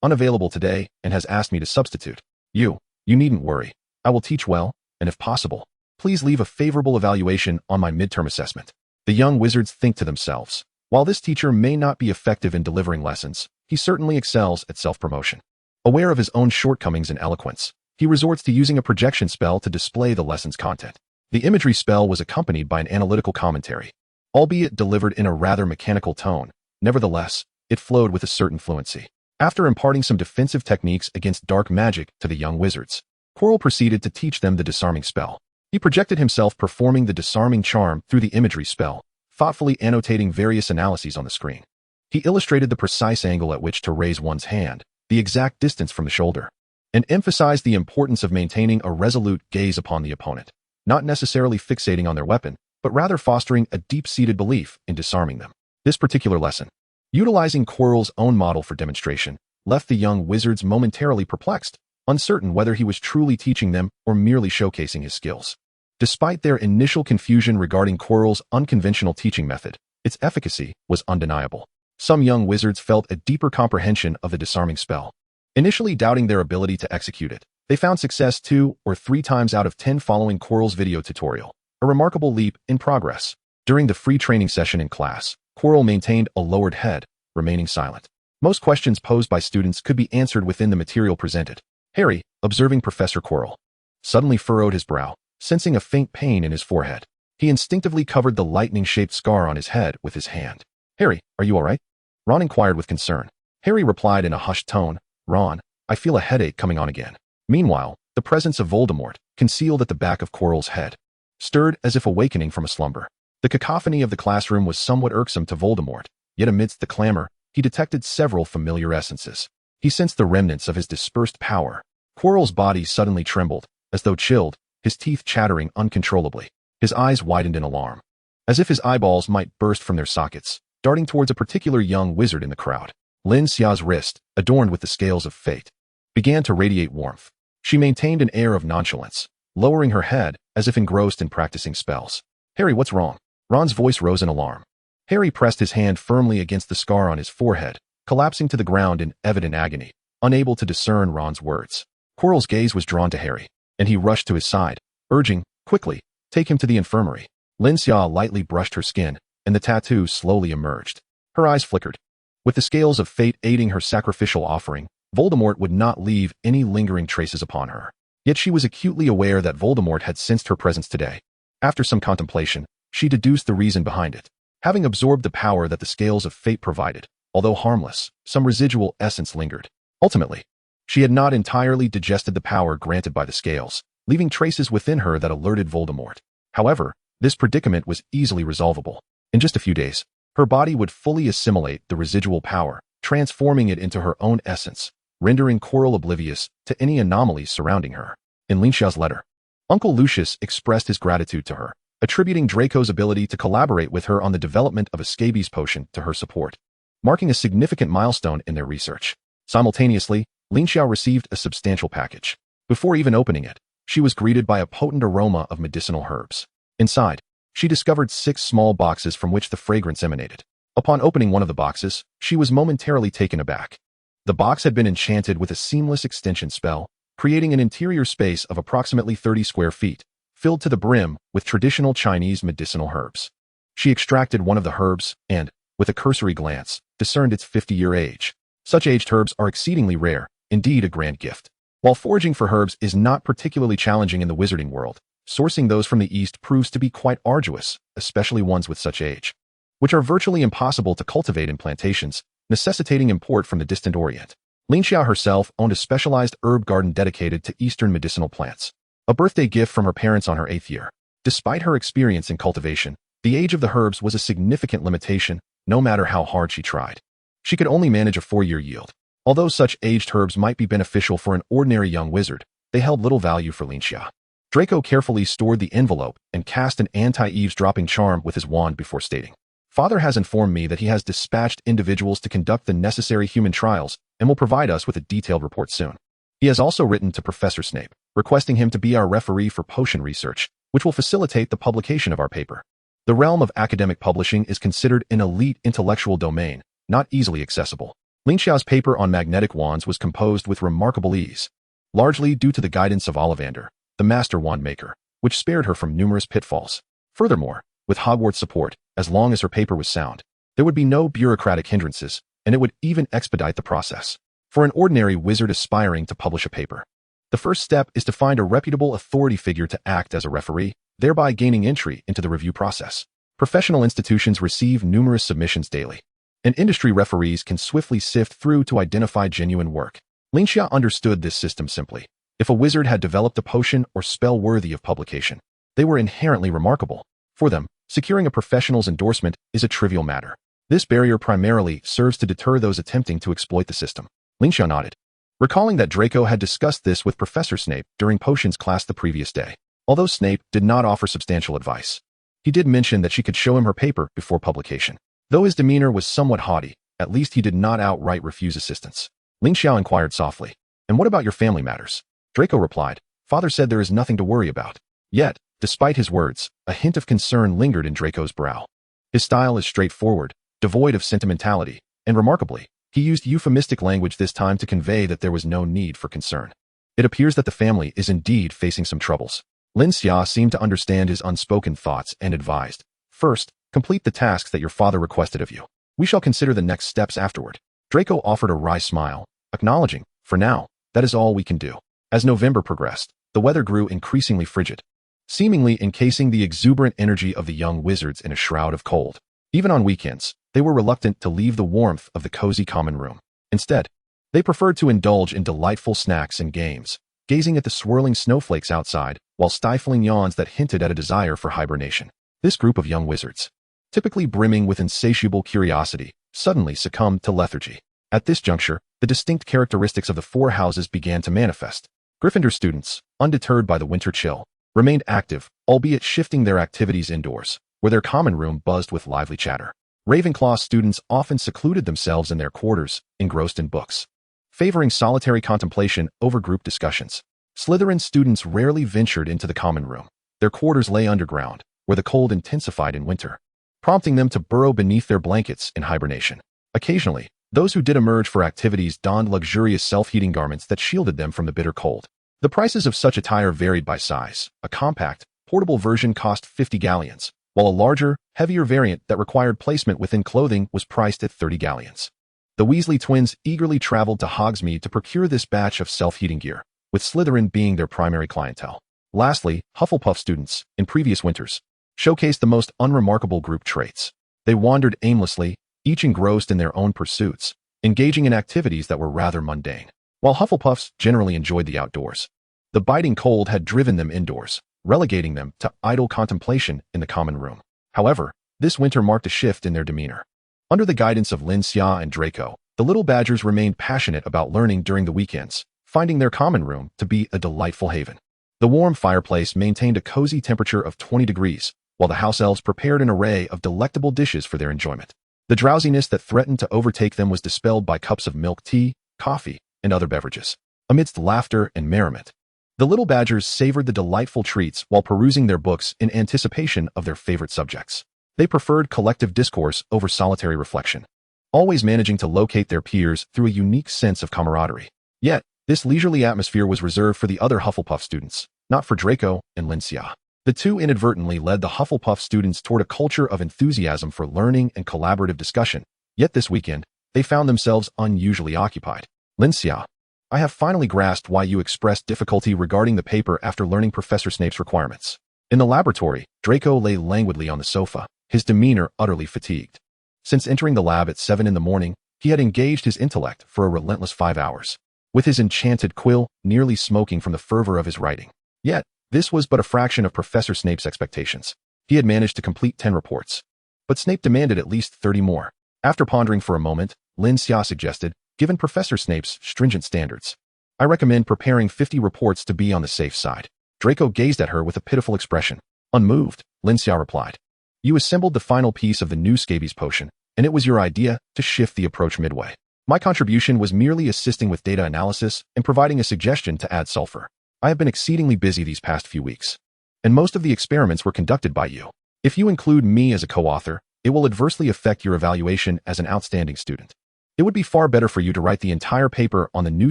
unavailable today and has asked me to substitute. You needn't worry. I will teach well, and if possible, please leave a favorable evaluation on my midterm assessment." The young wizards think to themselves, while this teacher may not be effective in delivering lessons, he certainly excels at self-promotion. Aware of his own shortcomings in eloquence, he resorts to using a projection spell to display the lesson's content. The imagery spell was accompanied by an analytical commentary, albeit delivered in a rather mechanical tone. Nevertheless, it flowed with a certain fluency. After imparting some defensive techniques against dark magic to the young wizards, Quirrell proceeded to teach them the disarming spell. He projected himself performing the disarming charm through the imagery spell, thoughtfully annotating various analyses on the screen. He illustrated the precise angle at which to raise one's hand, the exact distance from the shoulder, and emphasized the importance of maintaining a resolute gaze upon the opponent, not necessarily fixating on their weapon, but rather fostering a deep-seated belief in disarming them. This particular lesson, utilizing Quirrell's own model for demonstration, left the young wizards momentarily perplexed, uncertain whether he was truly teaching them or merely showcasing his skills. Despite their initial confusion regarding Quirrell's unconventional teaching method, its efficacy was undeniable. Some young wizards felt a deeper comprehension of the disarming spell. Initially doubting their ability to execute it, they found success 2 or 3 times out of 10 following Quirrell's video tutorial, a remarkable leap in progress. During the free training session in class, Quirrell maintained a lowered head, remaining silent. Most questions posed by students could be answered within the material presented. Harry, observing Professor Quirrell, suddenly furrowed his brow, sensing a faint pain in his forehead. He instinctively covered the lightning-shaped scar on his head with his hand. "Harry, are you all right?" Ron inquired with concern. Harry replied in a hushed tone, "Ron, I feel a headache coming on again." Meanwhile, the presence of Voldemort, concealed at the back of Quirrell's head, stirred as if awakening from a slumber. The cacophony of the classroom was somewhat irksome to Voldemort, yet amidst the clamor, he detected several familiar essences. He sensed the remnants of his dispersed power. Quirrell's body suddenly trembled, as though chilled, his teeth chattering uncontrollably. His eyes widened in alarm, as if his eyeballs might burst from their sockets, darting towards a particular young wizard in the crowd. Lin Xia's wrist, adorned with the scales of fate, began to radiate warmth. She maintained an air of nonchalance, lowering her head as if engrossed in practicing spells. "Harry, what's wrong?" Ron's voice rose in alarm. Harry pressed his hand firmly against the scar on his forehead, collapsing to the ground in evident agony, unable to discern Ron's words. Quirrell's gaze was drawn to Harry, and he rushed to his side, urging, "Quickly, take him to the infirmary." Lin Xia lightly brushed her skin, and the tattoo slowly emerged. Her eyes flickered. With the scales of fate aiding her sacrificial offering, Voldemort would not leave any lingering traces upon her. Yet she was acutely aware that Voldemort had sensed her presence today. After some contemplation, she deduced the reason behind it. Having absorbed the power that the scales of fate provided, although harmless, some residual essence lingered. Ultimately, she had not entirely digested the power granted by the scales, leaving traces within her that alerted Voldemort. However, this predicament was easily resolvable. In just a few days, her body would fully assimilate the residual power, transforming it into her own essence, rendering Quirrell oblivious to any anomalies surrounding her. In Lin Xia's letter, Uncle Lucius expressed his gratitude to her, attributing Draco's ability to collaborate with her on the development of a scabies potion to her support, marking a significant milestone in their research. Simultaneously, Lin Xia received a substantial package. Before even opening it, she was greeted by a potent aroma of medicinal herbs. Inside, she discovered 6 small boxes from which the fragrance emanated. Upon opening one of the boxes, she was momentarily taken aback. The box had been enchanted with a seamless extension spell, creating an interior space of approximately 30 square feet, filled to the brim with traditional Chinese medicinal herbs. She extracted one of the herbs and, with a cursory glance, discerned its 50-year age. Such aged herbs are exceedingly rare, indeed a grand gift. While foraging for herbs is not particularly challenging in the wizarding world, sourcing those from the East proves to be quite arduous, especially ones with such age, which are virtually impossible to cultivate in plantations, necessitating import from the distant Orient. Lin Xia herself owned a specialized herb garden dedicated to Eastern medicinal plants, a birthday gift from her parents on her 8th year. Despite her experience in cultivation, the age of the herbs was a significant limitation, no matter how hard she tried. She could only manage a 4-year yield. Although such aged herbs might be beneficial for an ordinary young wizard, they held little value for Lin Xia. Draco carefully stored the envelope and cast an anti-eavesdropping charm with his wand before stating, "Father has informed me that he has dispatched individuals to conduct the necessary human trials and will provide us with a detailed report soon. He has also written to Professor Snape, requesting him to be our referee for potion research, which will facilitate the publication of our paper." The realm of academic publishing is considered an elite intellectual domain, not easily accessible. Lin Xiao's paper on magnetic wands was composed with remarkable ease, largely due to the guidance of Ollivander, the master wand maker, which spared her from numerous pitfalls. Furthermore, with Hogwarts support, as long as her paper was sound, there would be no bureaucratic hindrances, and it would even expedite the process. For an ordinary wizard aspiring to publish a paper, the first step is to find a reputable authority figure to act as a referee, thereby gaining entry into the review process. Professional institutions receive numerous submissions daily, and industry referees can swiftly sift through to identify genuine work. Lin Xia understood this system simply. If a wizard had developed a potion or spell worthy of publication, they were inherently remarkable. For them, securing a professional's endorsement is a trivial matter. This barrier primarily serves to deter those attempting to exploit the system. Lin Xia nodded, recalling that Draco had discussed this with Professor Snape during potions class the previous day. Although Snape did not offer substantial advice, he did mention that she could show him her paper before publication. Though his demeanor was somewhat haughty, at least he did not outright refuse assistance. Lin Xiao inquired softly, "And what about your family matters?" Draco replied, "Father said there is nothing to worry about." Yet, despite his words, a hint of concern lingered in Draco's brow. His style is straightforward, devoid of sentimentality, And remarkably, he used euphemistic language this time to convey that there was no need for concern. It appears that the family is indeed facing some troubles. Lin Xia seemed to understand his unspoken thoughts and advised, "First, complete the tasks that your father requested of you. We shall consider the next steps afterward." Draco offered a wry smile, acknowledging, "For now, that is all we can do." As November progressed, the weather grew increasingly frigid, seemingly encasing the exuberant energy of the young wizards in a shroud of cold. Even on weekends, they were reluctant to leave the warmth of the cozy common room. Instead, they preferred to indulge in delightful snacks and games, gazing at the swirling snowflakes outside while stifling yawns that hinted at a desire for hibernation. This group of young wizards, typically brimming with insatiable curiosity, suddenly succumbed to lethargy. At this juncture, the distinct characteristics of the four houses began to manifest. Gryffindor students, undeterred by the winter chill, remained active, albeit shifting their activities indoors, where their common room buzzed with lively chatter. Ravenclaw students often secluded themselves in their quarters, engrossed in books, favoring solitary contemplation over group discussions. Slytherin students rarely ventured into the common room. Their quarters lay underground, where the cold intensified in winter, prompting them to burrow beneath their blankets in hibernation. Occasionally, those who did emerge for activities donned luxurious self-heating garments that shielded them from the bitter cold. The prices of such attire varied by size. A compact, portable version cost 50 galleons, while a larger, heavier variant that required placement within clothing was priced at 30 galleons. The Weasley twins eagerly traveled to Hogsmeade to procure this batch of self-heating gear, with Slytherin being their primary clientele. Lastly, Hufflepuff students, in previous winters, showcased the most unremarkable group traits. They wandered aimlessly, each engrossed in their own pursuits, engaging in activities that were rather mundane. While Hufflepuffs generally enjoyed the outdoors, the biting cold had driven them indoors, relegating them to idle contemplation in the common room. However, this winter marked a shift in their demeanor. Under the guidance of Lin Xia and Draco, the little badgers remained passionate about learning during the weekends, finding their common room to be a delightful haven. The warm fireplace maintained a cozy temperature of 20 degrees, while the house elves prepared an array of delectable dishes for their enjoyment. The drowsiness that threatened to overtake them was dispelled by cups of milk tea, coffee, and other beverages. Amidst laughter and merriment, the little badgers savored the delightful treats while perusing their books in anticipation of their favorite subjects. They preferred collective discourse over solitary reflection, always managing to locate their peers through a unique sense of camaraderie. Yet, this leisurely atmosphere was reserved for the other Hufflepuff students, not for Draco and Lin Xia. The two inadvertently led the Hufflepuff students toward a culture of enthusiasm for learning and collaborative discussion, yet this weekend, they found themselves unusually occupied. Lin Xia, I have finally grasped why you expressed difficulty regarding the paper after learning Professor Snape's requirements. In the laboratory, Draco lay languidly on the sofa, his demeanor utterly fatigued. Since entering the lab at 7 in the morning, he had engaged his intellect for a relentless 5 hours, with his enchanted quill nearly smoking from the fervor of his writing. Yet, this was but a fraction of Professor Snape's expectations. He had managed to complete 10 reports, but Snape demanded at least 30 more. After pondering for a moment, Lin Xia suggested, given Professor Snape's stringent standards, I recommend preparing 50 reports to be on the safe side. Draco gazed at her with a pitiful expression. Unmoved, Lin Xia replied, you assembled the final piece of the new scabies potion, and it was your idea to shift the approach midway. My contribution was merely assisting with data analysis and providing a suggestion to add sulfur. I have been exceedingly busy these past few weeks, and most of the experiments were conducted by you. If you include me as a co-author, it will adversely affect your evaluation as an outstanding student. It would be far better for you to write the entire paper on the new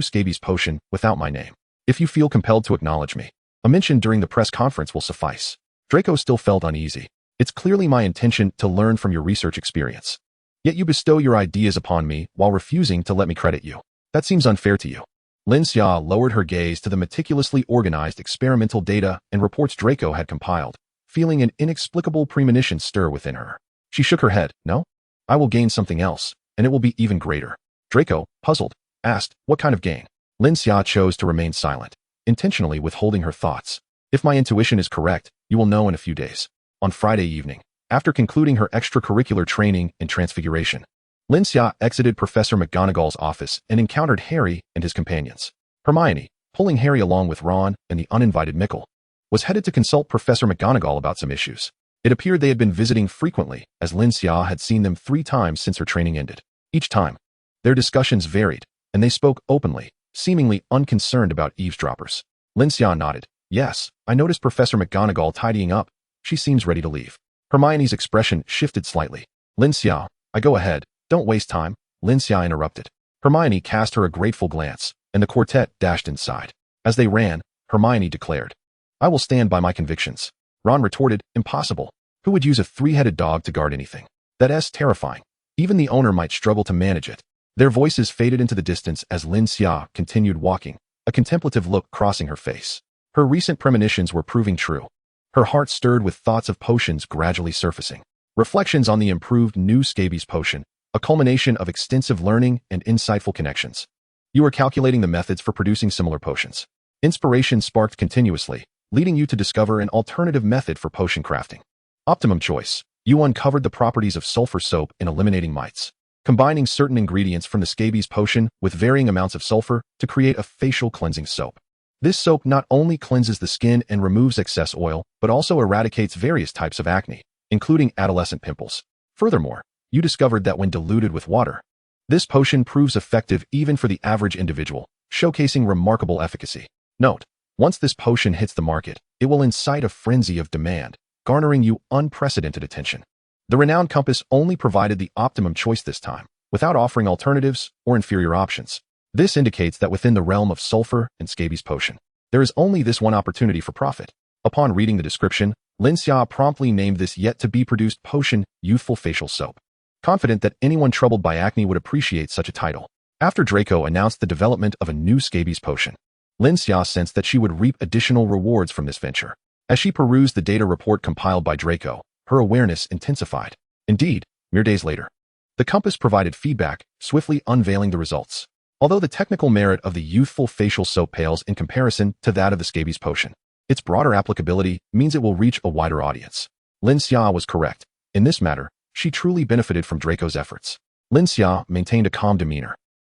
scabies potion without my name. If you feel compelled to acknowledge me, a mention during the press conference will suffice. Draco still felt uneasy. It's clearly my intention to learn from your research experience. Yet you bestow your ideas upon me while refusing to let me credit you. That seems unfair to you. Lin Xia lowered her gaze to the meticulously organized experimental data and reports Draco had compiled, feeling an inexplicable premonition stir within her. She shook her head. No? I will gain something else, and it will be even greater. Draco, puzzled, asked, what kind of gain? Lin Xia chose to remain silent, intentionally withholding her thoughts. If my intuition is correct, you will know in a few days. On Friday evening, after concluding her extracurricular training in transfiguration, Lin Xia exited Professor McGonagall's office and encountered Harry and his companions. Hermione, pulling Harry along with Ron and the uninvited Mickle, was headed to consult Professor McGonagall about some issues. It appeared they had been visiting frequently, as Lin Xia had seen them 3 times since her training ended. Each time, their discussions varied, and they spoke openly, seemingly unconcerned about eavesdroppers. Lin Xia nodded. Yes, I noticed Professor McGonagall tidying up. She seems ready to leave. Hermione's expression shifted slightly. Lin Xia, I go ahead. Don't waste time. Lin Xia interrupted. Hermione cast her a grateful glance, and the quartet dashed inside. As they ran, Hermione declared, "I will stand by my convictions." Ron retorted, "Impossible. Who would use a three-headed dog to guard anything? That's terrifying. Even the owner might struggle to manage it." Their voices faded into the distance as Lin Xia continued walking, a contemplative look crossing her face. Her recent premonitions were proving true. Her heart stirred with thoughts of potions gradually surfacing. Reflections on the improved new scabies potion, a culmination of extensive learning and insightful connections. You are calculating the methods for producing similar potions. Inspiration sparked continuously, leading you to discover an alternative method for potion crafting. Optimum choice. You uncovered the properties of sulfur soap in eliminating mites, combining certain ingredients from the scabies potion with varying amounts of sulfur to create a facial cleansing soap. This soap not only cleanses the skin and removes excess oil, but also eradicates various types of acne, including adolescent pimples. Furthermore, you discovered that when diluted with water, this potion proves effective even for the average individual, showcasing remarkable efficacy. Note, once this potion hits the market, it will incite a frenzy of demand, garnering you unprecedented attention. The renowned Compass only provided the optimum choice this time, without offering alternatives or inferior options. This indicates that within the realm of sulfur and scabies potion, there is only this one opportunity for profit. Upon reading the description, Lin Xia promptly named this yet-to-be-produced potion Youthful Facial Soap, confident that anyone troubled by acne would appreciate such a title. After Draco announced the development of a new scabies potion, Lin Xia sensed that she would reap additional rewards from this venture. As she perused the data report compiled by Draco, her awareness intensified. Indeed, mere days later, the Compass provided feedback, swiftly unveiling the results. Although the technical merit of the Youthful Facial Soap pales in comparison to that of the scabies potion, its broader applicability means it will reach a wider audience. Lin Xia was correct. In this matter, she truly benefited from Draco's efforts. Lin Xia maintained a calm demeanor.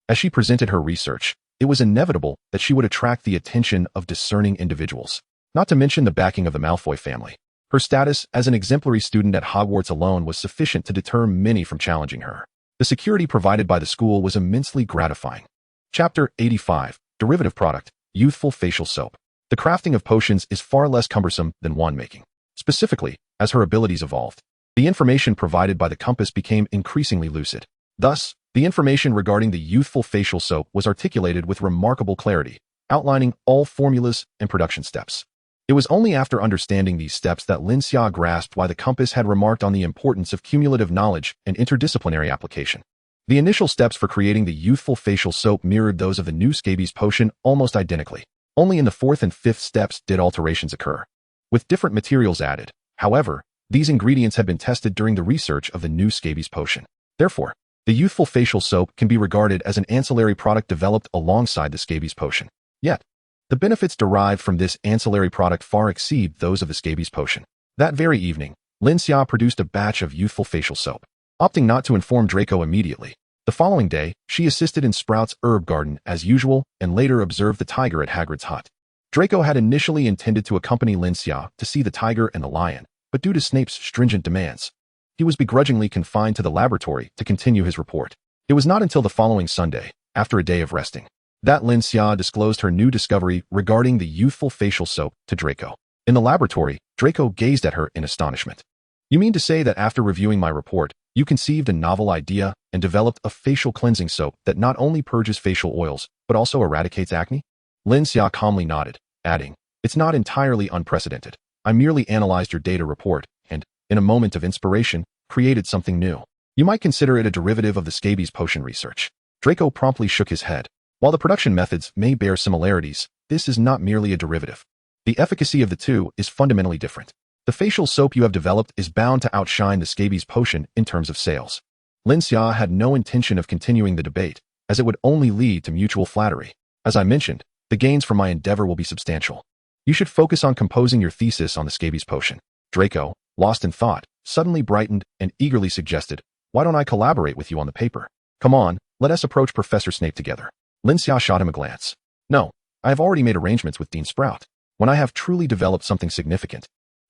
As she presented her research, it was inevitable that she would attract the attention of discerning individuals, not to mention the backing of the Malfoy family. Her status as an exemplary student at Hogwarts alone was sufficient to deter many from challenging her. The security provided by the school was immensely gratifying. Chapter 85, Derivative Product, Youthful Facial Soap. The crafting of potions is far less cumbersome than wand making. Specifically, as her abilities evolved, the information provided by the Compass became increasingly lucid. Thus, the information regarding the Youthful Facial Soap was articulated with remarkable clarity, outlining all formulas and production steps. It was only after understanding these steps that Lin Xia grasped why the Compass had remarked on the importance of cumulative knowledge and interdisciplinary application. The initial steps for creating the Youthful Facial Soap mirrored those of the new scabies potion almost identically. Only in the fourth and fifth steps did alterations occur, with different materials added. However, these ingredients had been tested during the research of the new scabies potion. Therefore, the Youthful Facial Soap can be regarded as an ancillary product developed alongside the scabies potion. Yet, the benefits derived from this ancillary product far exceed those of the scabies potion. That very evening, Lin Xia produced a batch of Youthful Facial Soap, opting not to inform Draco immediately. The following day, she assisted in Sprout's herb garden as usual and later observed the tiger at Hagrid's hut. Draco had initially intended to accompany Lin Xia to see the tiger and the lion, but due to Snape's stringent demands, he was begrudgingly confined to the laboratory to continue his report. It was not until the following Sunday, after a day of resting, that Lin Xia disclosed her new discovery regarding the Youthful Facial Soap to Draco. In the laboratory, Draco gazed at her in astonishment. "You mean to say that after reviewing my report, you conceived a novel idea and developed a facial cleansing soap that not only purges facial oils, but also eradicates acne?" Lin Xia calmly nodded, adding, "It's not entirely unprecedented. I merely analyzed your data report and, in a moment of inspiration, created something new. You might consider it a derivative of the scabies potion research." Draco promptly shook his head. While the production methods may bear similarities, this is not merely a derivative. The efficacy of the two is fundamentally different. The facial soap you have developed is bound to outshine the scabies potion in terms of sales. Lin Xia had no intention of continuing the debate, as it would only lead to mutual flattery. "As I mentioned, the gains from my endeavor will be substantial. You should focus on composing your thesis on the scabies potion." Draco, lost in thought, suddenly brightened and eagerly suggested, "Why don't I collaborate with you on the paper? Come on, let us approach Professor Snape together." Lin Xia shot him a glance. "No, I have already made arrangements with Dean Sprout. When I have truly developed something significant,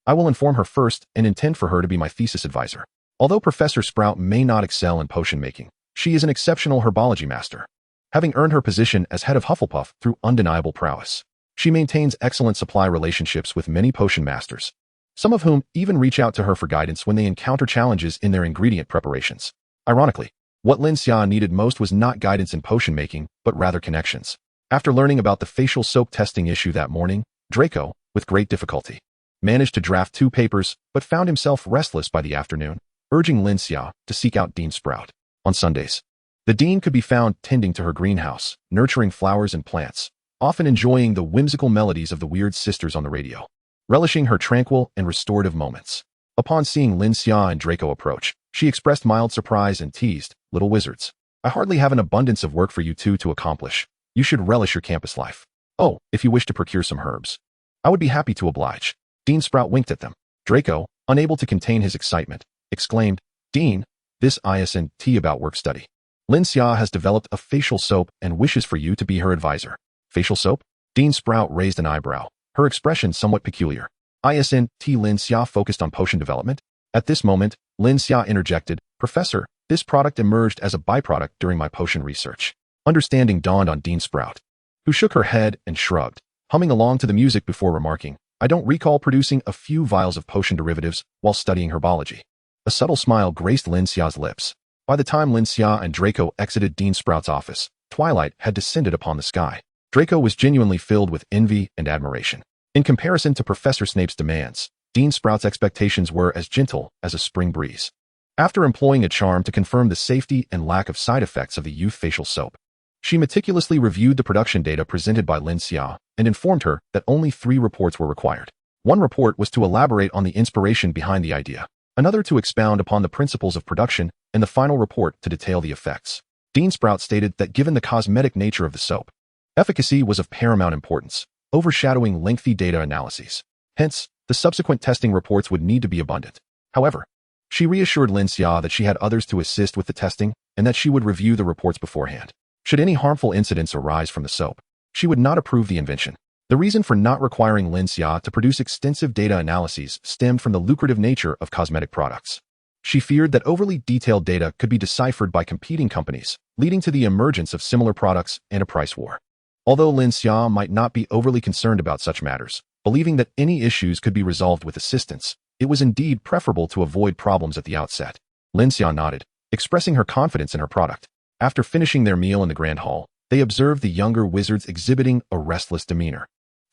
I will inform her first and intend for her to be my thesis advisor. Although Professor Sprout may not excel in potion making, she is an exceptional herbology master, having earned her position as head of Hufflepuff through undeniable prowess. She maintains excellent supply relationships with many potion masters, some of whom even reach out to her for guidance when they encounter challenges in their ingredient preparations." Ironically, What Lin Xia needed most was not guidance in potion making, but rather connections. After learning about the facial soap testing issue that morning, Draco, with great difficulty, managed to draft 2 papers, but found himself restless by the afternoon, urging Lin Xia to seek out Dean Sprout. On Sundays, the dean could be found tending to her greenhouse, nurturing flowers and plants, often enjoying the whimsical melodies of the Weird Sisters on the radio, relishing her tranquil and restorative moments. Upon seeing Lin Xia and Draco approach, she expressed mild surprise and teased, "Little wizards, I hardly have an abundance of work for you two to accomplish. You should relish your campus life. Oh, if you wish to procure some herbs, I would be happy to oblige." Dean Sprout winked at them. Draco, unable to contain his excitement, exclaimed, "Dean, this isn't about work study. Lin Xia has developed a facial soap and wishes for you to be her advisor." "Facial soap?" Dean Sprout raised an eyebrow, her expression somewhat peculiar. Lin Xia focused on potion development. At this moment, Lin Xia interjected, "Professor, this product emerged as a byproduct during my potion research." Understanding dawned on Dean Sprout, who shook her head and shrugged, humming along to the music before remarking, "I don't recall producing a few vials of potion derivatives while studying herbology." A subtle smile graced Lin Xia's lips. By the time Lin Xia and Draco exited Dean Sprout's office, twilight had descended upon the sky. Draco was genuinely filled with envy and admiration. In comparison to Professor Snape's demands, Dean Sprout's expectations were as gentle as a spring breeze. After employing a charm to confirm the safety and lack of side effects of the youth facial soap, she meticulously reviewed the production data presented by Lin Xia and informed her that only 3 reports were required. One report was to elaborate on the inspiration behind the idea, another to expound upon the principles of production, and the final report to detail the effects. Dean Sprout stated that given the cosmetic nature of the soap, efficacy was of paramount importance, overshadowing lengthy data analyses. Hence, the subsequent testing reports would need to be abundant. However, she reassured Lin Xia that she had others to assist with the testing and that she would review the reports beforehand. Should any harmful incidents arise from the soap, she would not approve the invention. The reason for not requiring Lin Xia to produce extensive data analyses stemmed from the lucrative nature of cosmetic products. She feared that overly detailed data could be deciphered by competing companies, leading to the emergence of similar products and a price war. Although Lin Xia might not be overly concerned about such matters, believing that any issues could be resolved with assistance, it was indeed preferable to avoid problems at the outset. Lin Xia nodded, expressing her confidence in her product. After finishing their meal in the Grand Hall, they observed the younger wizards exhibiting a restless demeanor,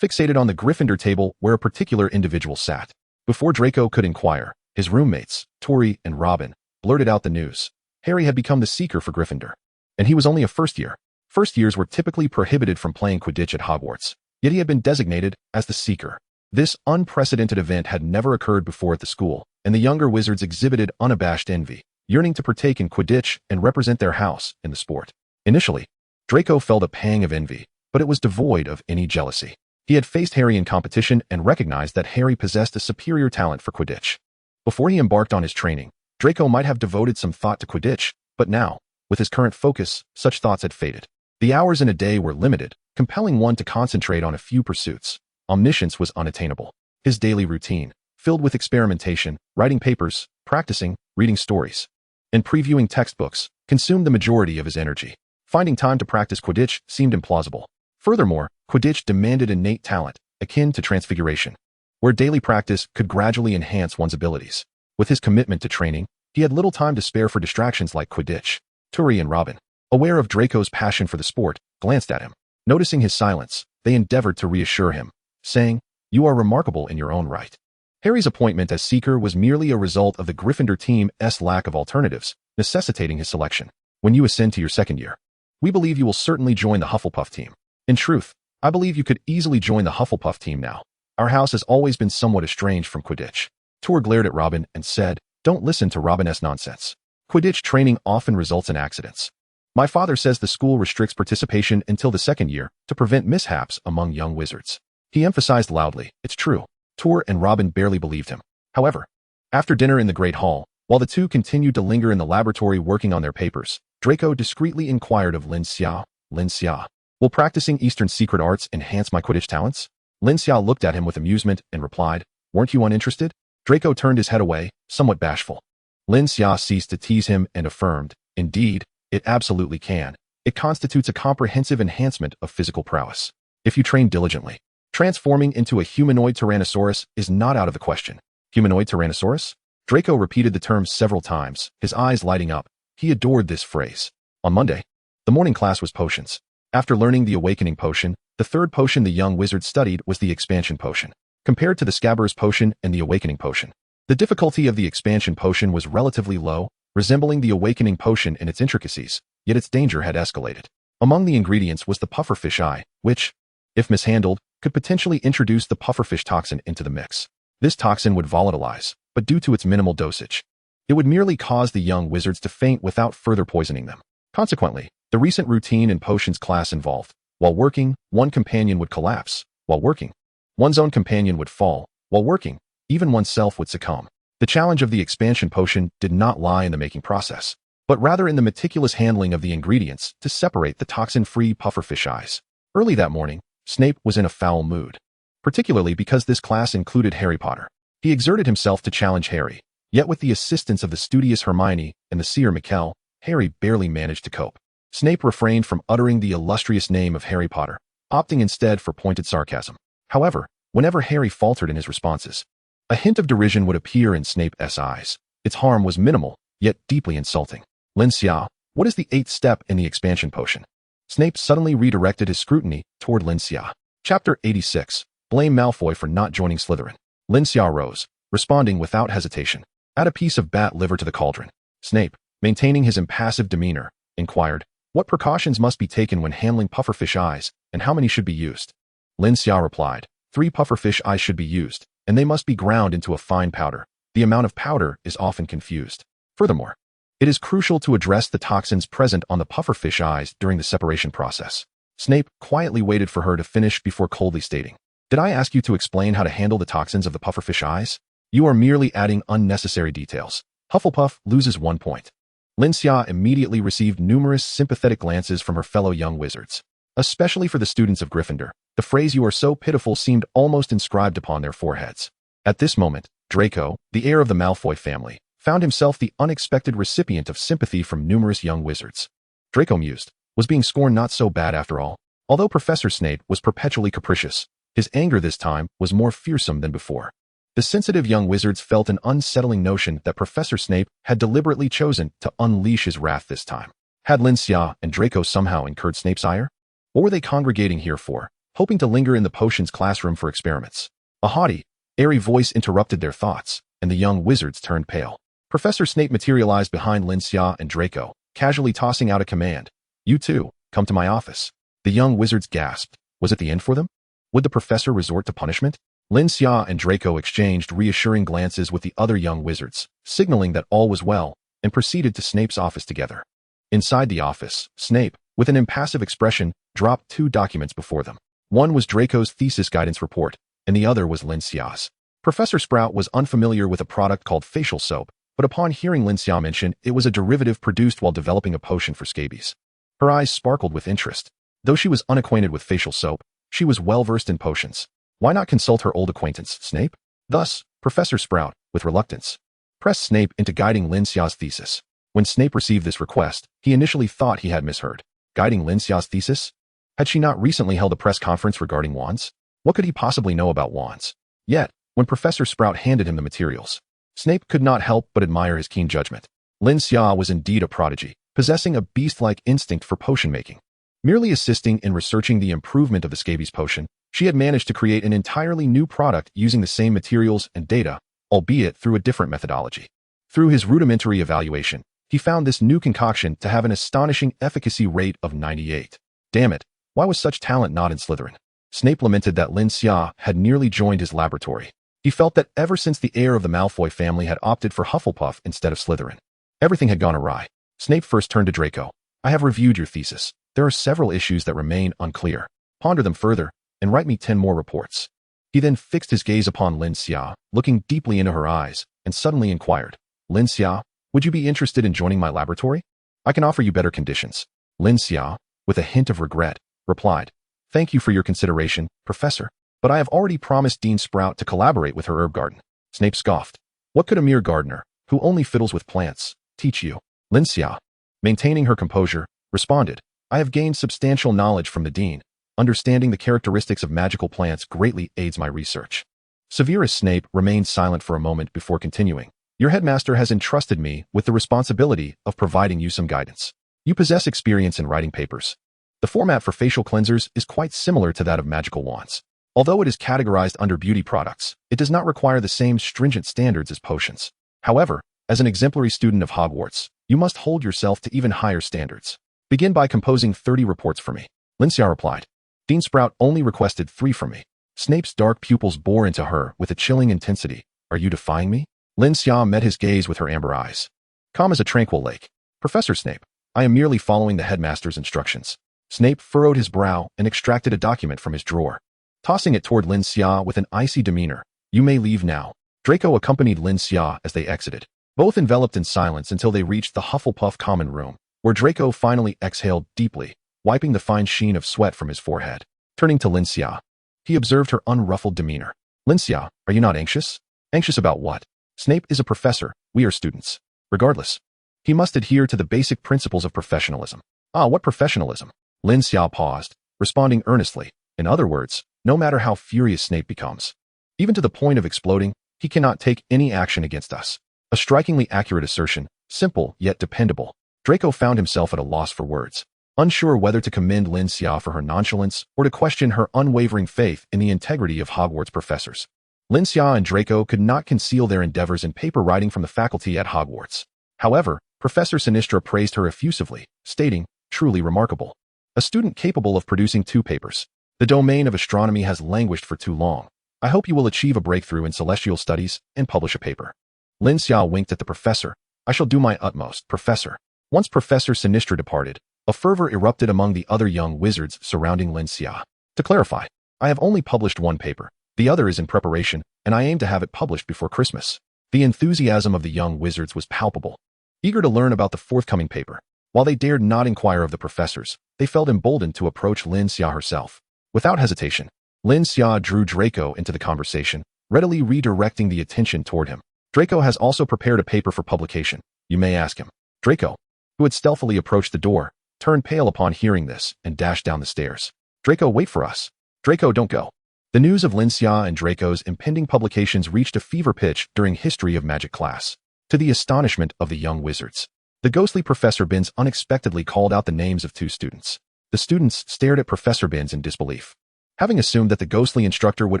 fixated on the Gryffindor table where a particular individual sat. Before Draco could inquire, his roommates, Tori and Robin, blurted out the news. Harry had become the Seeker for Gryffindor, and he was only a first year. First years were typically prohibited from playing Quidditch at Hogwarts, yet he had been designated as the Seeker. This unprecedented event had never occurred before at the school, and the younger wizards exhibited unabashed envy, yearning to partake in Quidditch and represent their house in the sport. Initially, Draco felt a pang of envy, but it was devoid of any jealousy. He had faced Harry in competition and recognized that Harry possessed a superior talent for Quidditch. Before he embarked on his training, Draco might have devoted some thought to Quidditch, but now, with his current focus, such thoughts had faded. The hours in a day were limited, compelling one to concentrate on a few pursuits. Omniscience was unattainable. His daily routine, filled with experimentation, writing papers, practicing, reading stories, and previewing textbooks, consumed the majority of his energy. Finding time to practice Quidditch seemed implausible. Furthermore, Quidditch demanded innate talent, akin to transfiguration, where daily practice could gradually enhance one's abilities. With his commitment to training, he had little time to spare for distractions like Quidditch. Tori and Robin, aware of Draco's passion for the sport, glanced at him. Noticing his silence, they endeavored to reassure him, saying, "You are remarkable in your own right." Harry's appointment as Seeker was merely a result of the Gryffindor team's lack of alternatives, necessitating his selection. When you ascend to your second year, we believe you will certainly join the Hufflepuff team. In truth, I believe you could easily join the Hufflepuff team now. Our house has always been somewhat estranged from Quidditch. Tor glared at Robin and said, "Don't listen to Robin's nonsense. Quidditch training often results in accidents. My father says the school restricts participation until the second year to prevent mishaps among young wizards." He emphasized loudly, "It's true." Tor and Robin barely believed him. However, after dinner in the Great Hall, while the two continued to linger in the laboratory working on their papers, Draco discreetly inquired of Lin Xia, "Lin Xia, will practicing Eastern secret arts enhance my Quidditch talents?" Lin Xia looked at him with amusement and replied, "Weren't you uninterested?" Draco turned his head away, somewhat bashful. Lin Xia ceased to tease him and affirmed, "Indeed, it absolutely can. It constitutes a comprehensive enhancement of physical prowess. If you train diligently, transforming into a humanoid Tyrannosaurus is not out of the question." Humanoid Tyrannosaurus? Draco repeated the term several times, his eyes lighting up, He adored this phrase. On Monday, the morning class was potions. After learning the awakening potion, the third potion the young wizard studied was the expansion potion. Compared to the scabbers potion and the awakening potion, the difficulty of the expansion potion was relatively low, resembling the awakening potion in its intricacies, yet its danger had escalated. Among the ingredients was the pufferfish eye, which, if mishandled, could potentially introduce the pufferfish toxin into the mix. This toxin would volatilize, but due to its minimal dosage, it would merely cause the young wizards to faint without further poisoning them. Consequently, the recent routine in potions class involved, while working, one companion would collapse. While working, one's own companion would fall. While working, even oneself would succumb. The challenge of the expansion potion did not lie in the making process, but rather in the meticulous handling of the ingredients to separate the toxin-free pufferfish eyes. Early that morning, Snape was in a foul mood, particularly because this class included Harry Potter. He exerted himself to challenge Harry, yet with the assistance of the studious Hermione and the seer Mikkel, Harry barely managed to cope. Snape refrained from uttering the illustrious name of Harry Potter, opting instead for pointed sarcasm. However, whenever Harry faltered in his responses, a hint of derision would appear in Snape's eyes. Its harm was minimal, yet deeply insulting. Lin Xia, what is the 8th step in the expansion potion? Snape suddenly redirected his scrutiny toward Lin Xia. Chapter 86. Blame Malfoy for not joining Slytherin. Lin Xia rose, responding without hesitation. Add a piece of bat liver to the cauldron. Snape, maintaining his impassive demeanor, inquired, what precautions must be taken when handling pufferfish eyes, and how many should be used? Lin Xia replied, 3 pufferfish eyes should be used, and they must be ground into a fine powder. The amount of powder is often confused. Furthermore, it is crucial to address the toxins present on the pufferfish eyes during the separation process. Snape quietly waited for her to finish before coldly stating, did I ask you to explain how to handle the toxins of the pufferfish eyes? You are merely adding unnecessary details. Hufflepuff loses 1 point. Lin Xia immediately received numerous sympathetic glances from her fellow young wizards. Especially for the students of Gryffindor, the phrase you are so pitiful seemed almost inscribed upon their foreheads. At this moment, Draco, the heir of the Malfoy family, found himself the unexpected recipient of sympathy from numerous young wizards. Draco mused, was being scorned not so bad after all? Although Professor Snape was perpetually capricious, his anger this time was more fearsome than before. The sensitive young wizards felt an unsettling notion that Professor Snape had deliberately chosen to unleash his wrath this time. Had Lin Xia and Draco somehow incurred Snape's ire? What were they congregating here for, hoping to linger in the potions classroom for experiments? A haughty, airy voice interrupted their thoughts, and the young wizards turned pale. Professor Snape materialized behind Lin Xia and Draco, casually tossing out a command. You two, come to my office. The young wizards gasped. Was it the end for them? Would the professor resort to punishment? Lin Xia and Draco exchanged reassuring glances with the other young wizards, signaling that all was well, and proceeded to Snape's office together. Inside the office, Snape, with an impassive expression, dropped 2 documents before them. One was Draco's thesis guidance report, and the other was Lin Xia's. Professor Sprout was unfamiliar with a product called facial soap, but upon hearing Lin Xia mention, it was a derivative produced while developing a potion for scabies. Her eyes sparkled with interest. Though she was unacquainted with facial soap, she was well-versed in potions. Why not consult her old acquaintance, Snape? Thus, Professor Sprout, with reluctance, pressed Snape into guiding Lin Xia's thesis. When Snape received this request, he initially thought he had misheard. Guiding Lin Xia's thesis? Had she not recently held a press conference regarding wands? What could he possibly know about wands? Yet, when Professor Sprout handed him the materials, Snape could not help but admire his keen judgment. Lin Xia was indeed a prodigy, possessing a beast-like instinct for potion making. Merely assisting in researching the improvement of the scabies potion, she had managed to create an entirely new product using the same materials and data, albeit through a different methodology. Through his rudimentary evaluation, he found this new concoction to have an astonishing efficacy rate of 98. Damn it, why was such talent not in Slytherin? Snape lamented that Lin Xia had nearly joined his laboratory. He felt that ever since the heir of the Malfoy family had opted for Hufflepuff instead of Slytherin, everything had gone awry. Snape first turned to Draco. I have reviewed your thesis. There are several issues that remain unclear. Ponder them further, and write me 10 more reports. He then fixed his gaze upon Lin Xia, looking deeply into her eyes, and suddenly inquired, Lin Xia, would you be interested in joining my laboratory? I can offer you better conditions. Lin Xia, with a hint of regret, replied, thank you for your consideration, Professor, but I have already promised Dean Sprout to collaborate with her herb garden. Snape scoffed. What could a mere gardener, who only fiddles with plants, teach you? Lin Xia, maintaining her composure, responded, I have gained substantial knowledge from the Dean. Understanding the characteristics of magical plants greatly aids my research. Severus Snape remained silent for a moment before continuing. Your headmaster has entrusted me with the responsibility of providing you some guidance. You possess experience in writing papers. The format for facial cleansers is quite similar to that of magical wands. Although it is categorized under beauty products, it does not require the same stringent standards as potions. However, as an exemplary student of Hogwarts, you must hold yourself to even higher standards. Begin by composing 30 reports for me. Lin Xia replied. Dean Sprout only requested 3 from me. Snape's dark pupils bore into her with a chilling intensity. Are you defying me? Lin Xia met his gaze with her amber eyes. Calm as a tranquil lake. Professor Snape, I am merely following the headmaster's instructions. Snape furrowed his brow and extracted a document from his drawer. Tossing it toward Lin Xia with an icy demeanor. You may leave now. Draco accompanied Lin Xia as they exited, both enveloped in silence until they reached the Hufflepuff common room, where Draco finally exhaled deeply, wiping the fine sheen of sweat from his forehead. Turning to Lin Xia, he observed her unruffled demeanor. Lin Xia, are you not anxious? Anxious about what? Snape is a professor, we are students. Regardless, he must adhere to the basic principles of professionalism. Ah, what professionalism? Lin Xia paused, responding earnestly. In other words, no matter how furious Snape becomes, even to the point of exploding, he cannot take any action against us. A strikingly accurate assertion, simple yet dependable. Draco found himself at a loss for words, unsure whether to commend Lin Xia for her nonchalance or to question her unwavering faith in the integrity of Hogwarts professors. Lin Xia and Draco could not conceal their endeavors in paper writing from the faculty at Hogwarts. However, Professor Sinistra praised her effusively, stating, truly remarkable. A student capable of producing 2 papers. The domain of astronomy has languished for too long. I hope you will achieve a breakthrough in celestial studies and publish a paper. Lin Xia winked at the professor. I shall do my utmost, Professor. Once Professor Sinistra departed, a fervor erupted among the other young wizards surrounding Lin Xia. To clarify, I have only published 1 paper. The other is in preparation, and I aim to have it published before Christmas. The enthusiasm of the young wizards was palpable, eager to learn about the forthcoming paper. While they dared not inquire of the professors, they felt emboldened to approach Lin Xia herself. Without hesitation, Lin Xia drew Draco into the conversation, readily redirecting the attention toward him. Draco has also prepared a paper for publication. You may ask him. Draco, who had stealthily approached the door, turned pale upon hearing this and dashed down the stairs. Draco, wait for us. Draco, don't go. The news of Lin Xia and Draco's impending publications reached a fever pitch during History of Magic class. To the astonishment of the young wizards, the ghostly Professor Binns unexpectedly called out the names of 2 students. The students stared at Professor Binns in disbelief, having assumed that the ghostly instructor would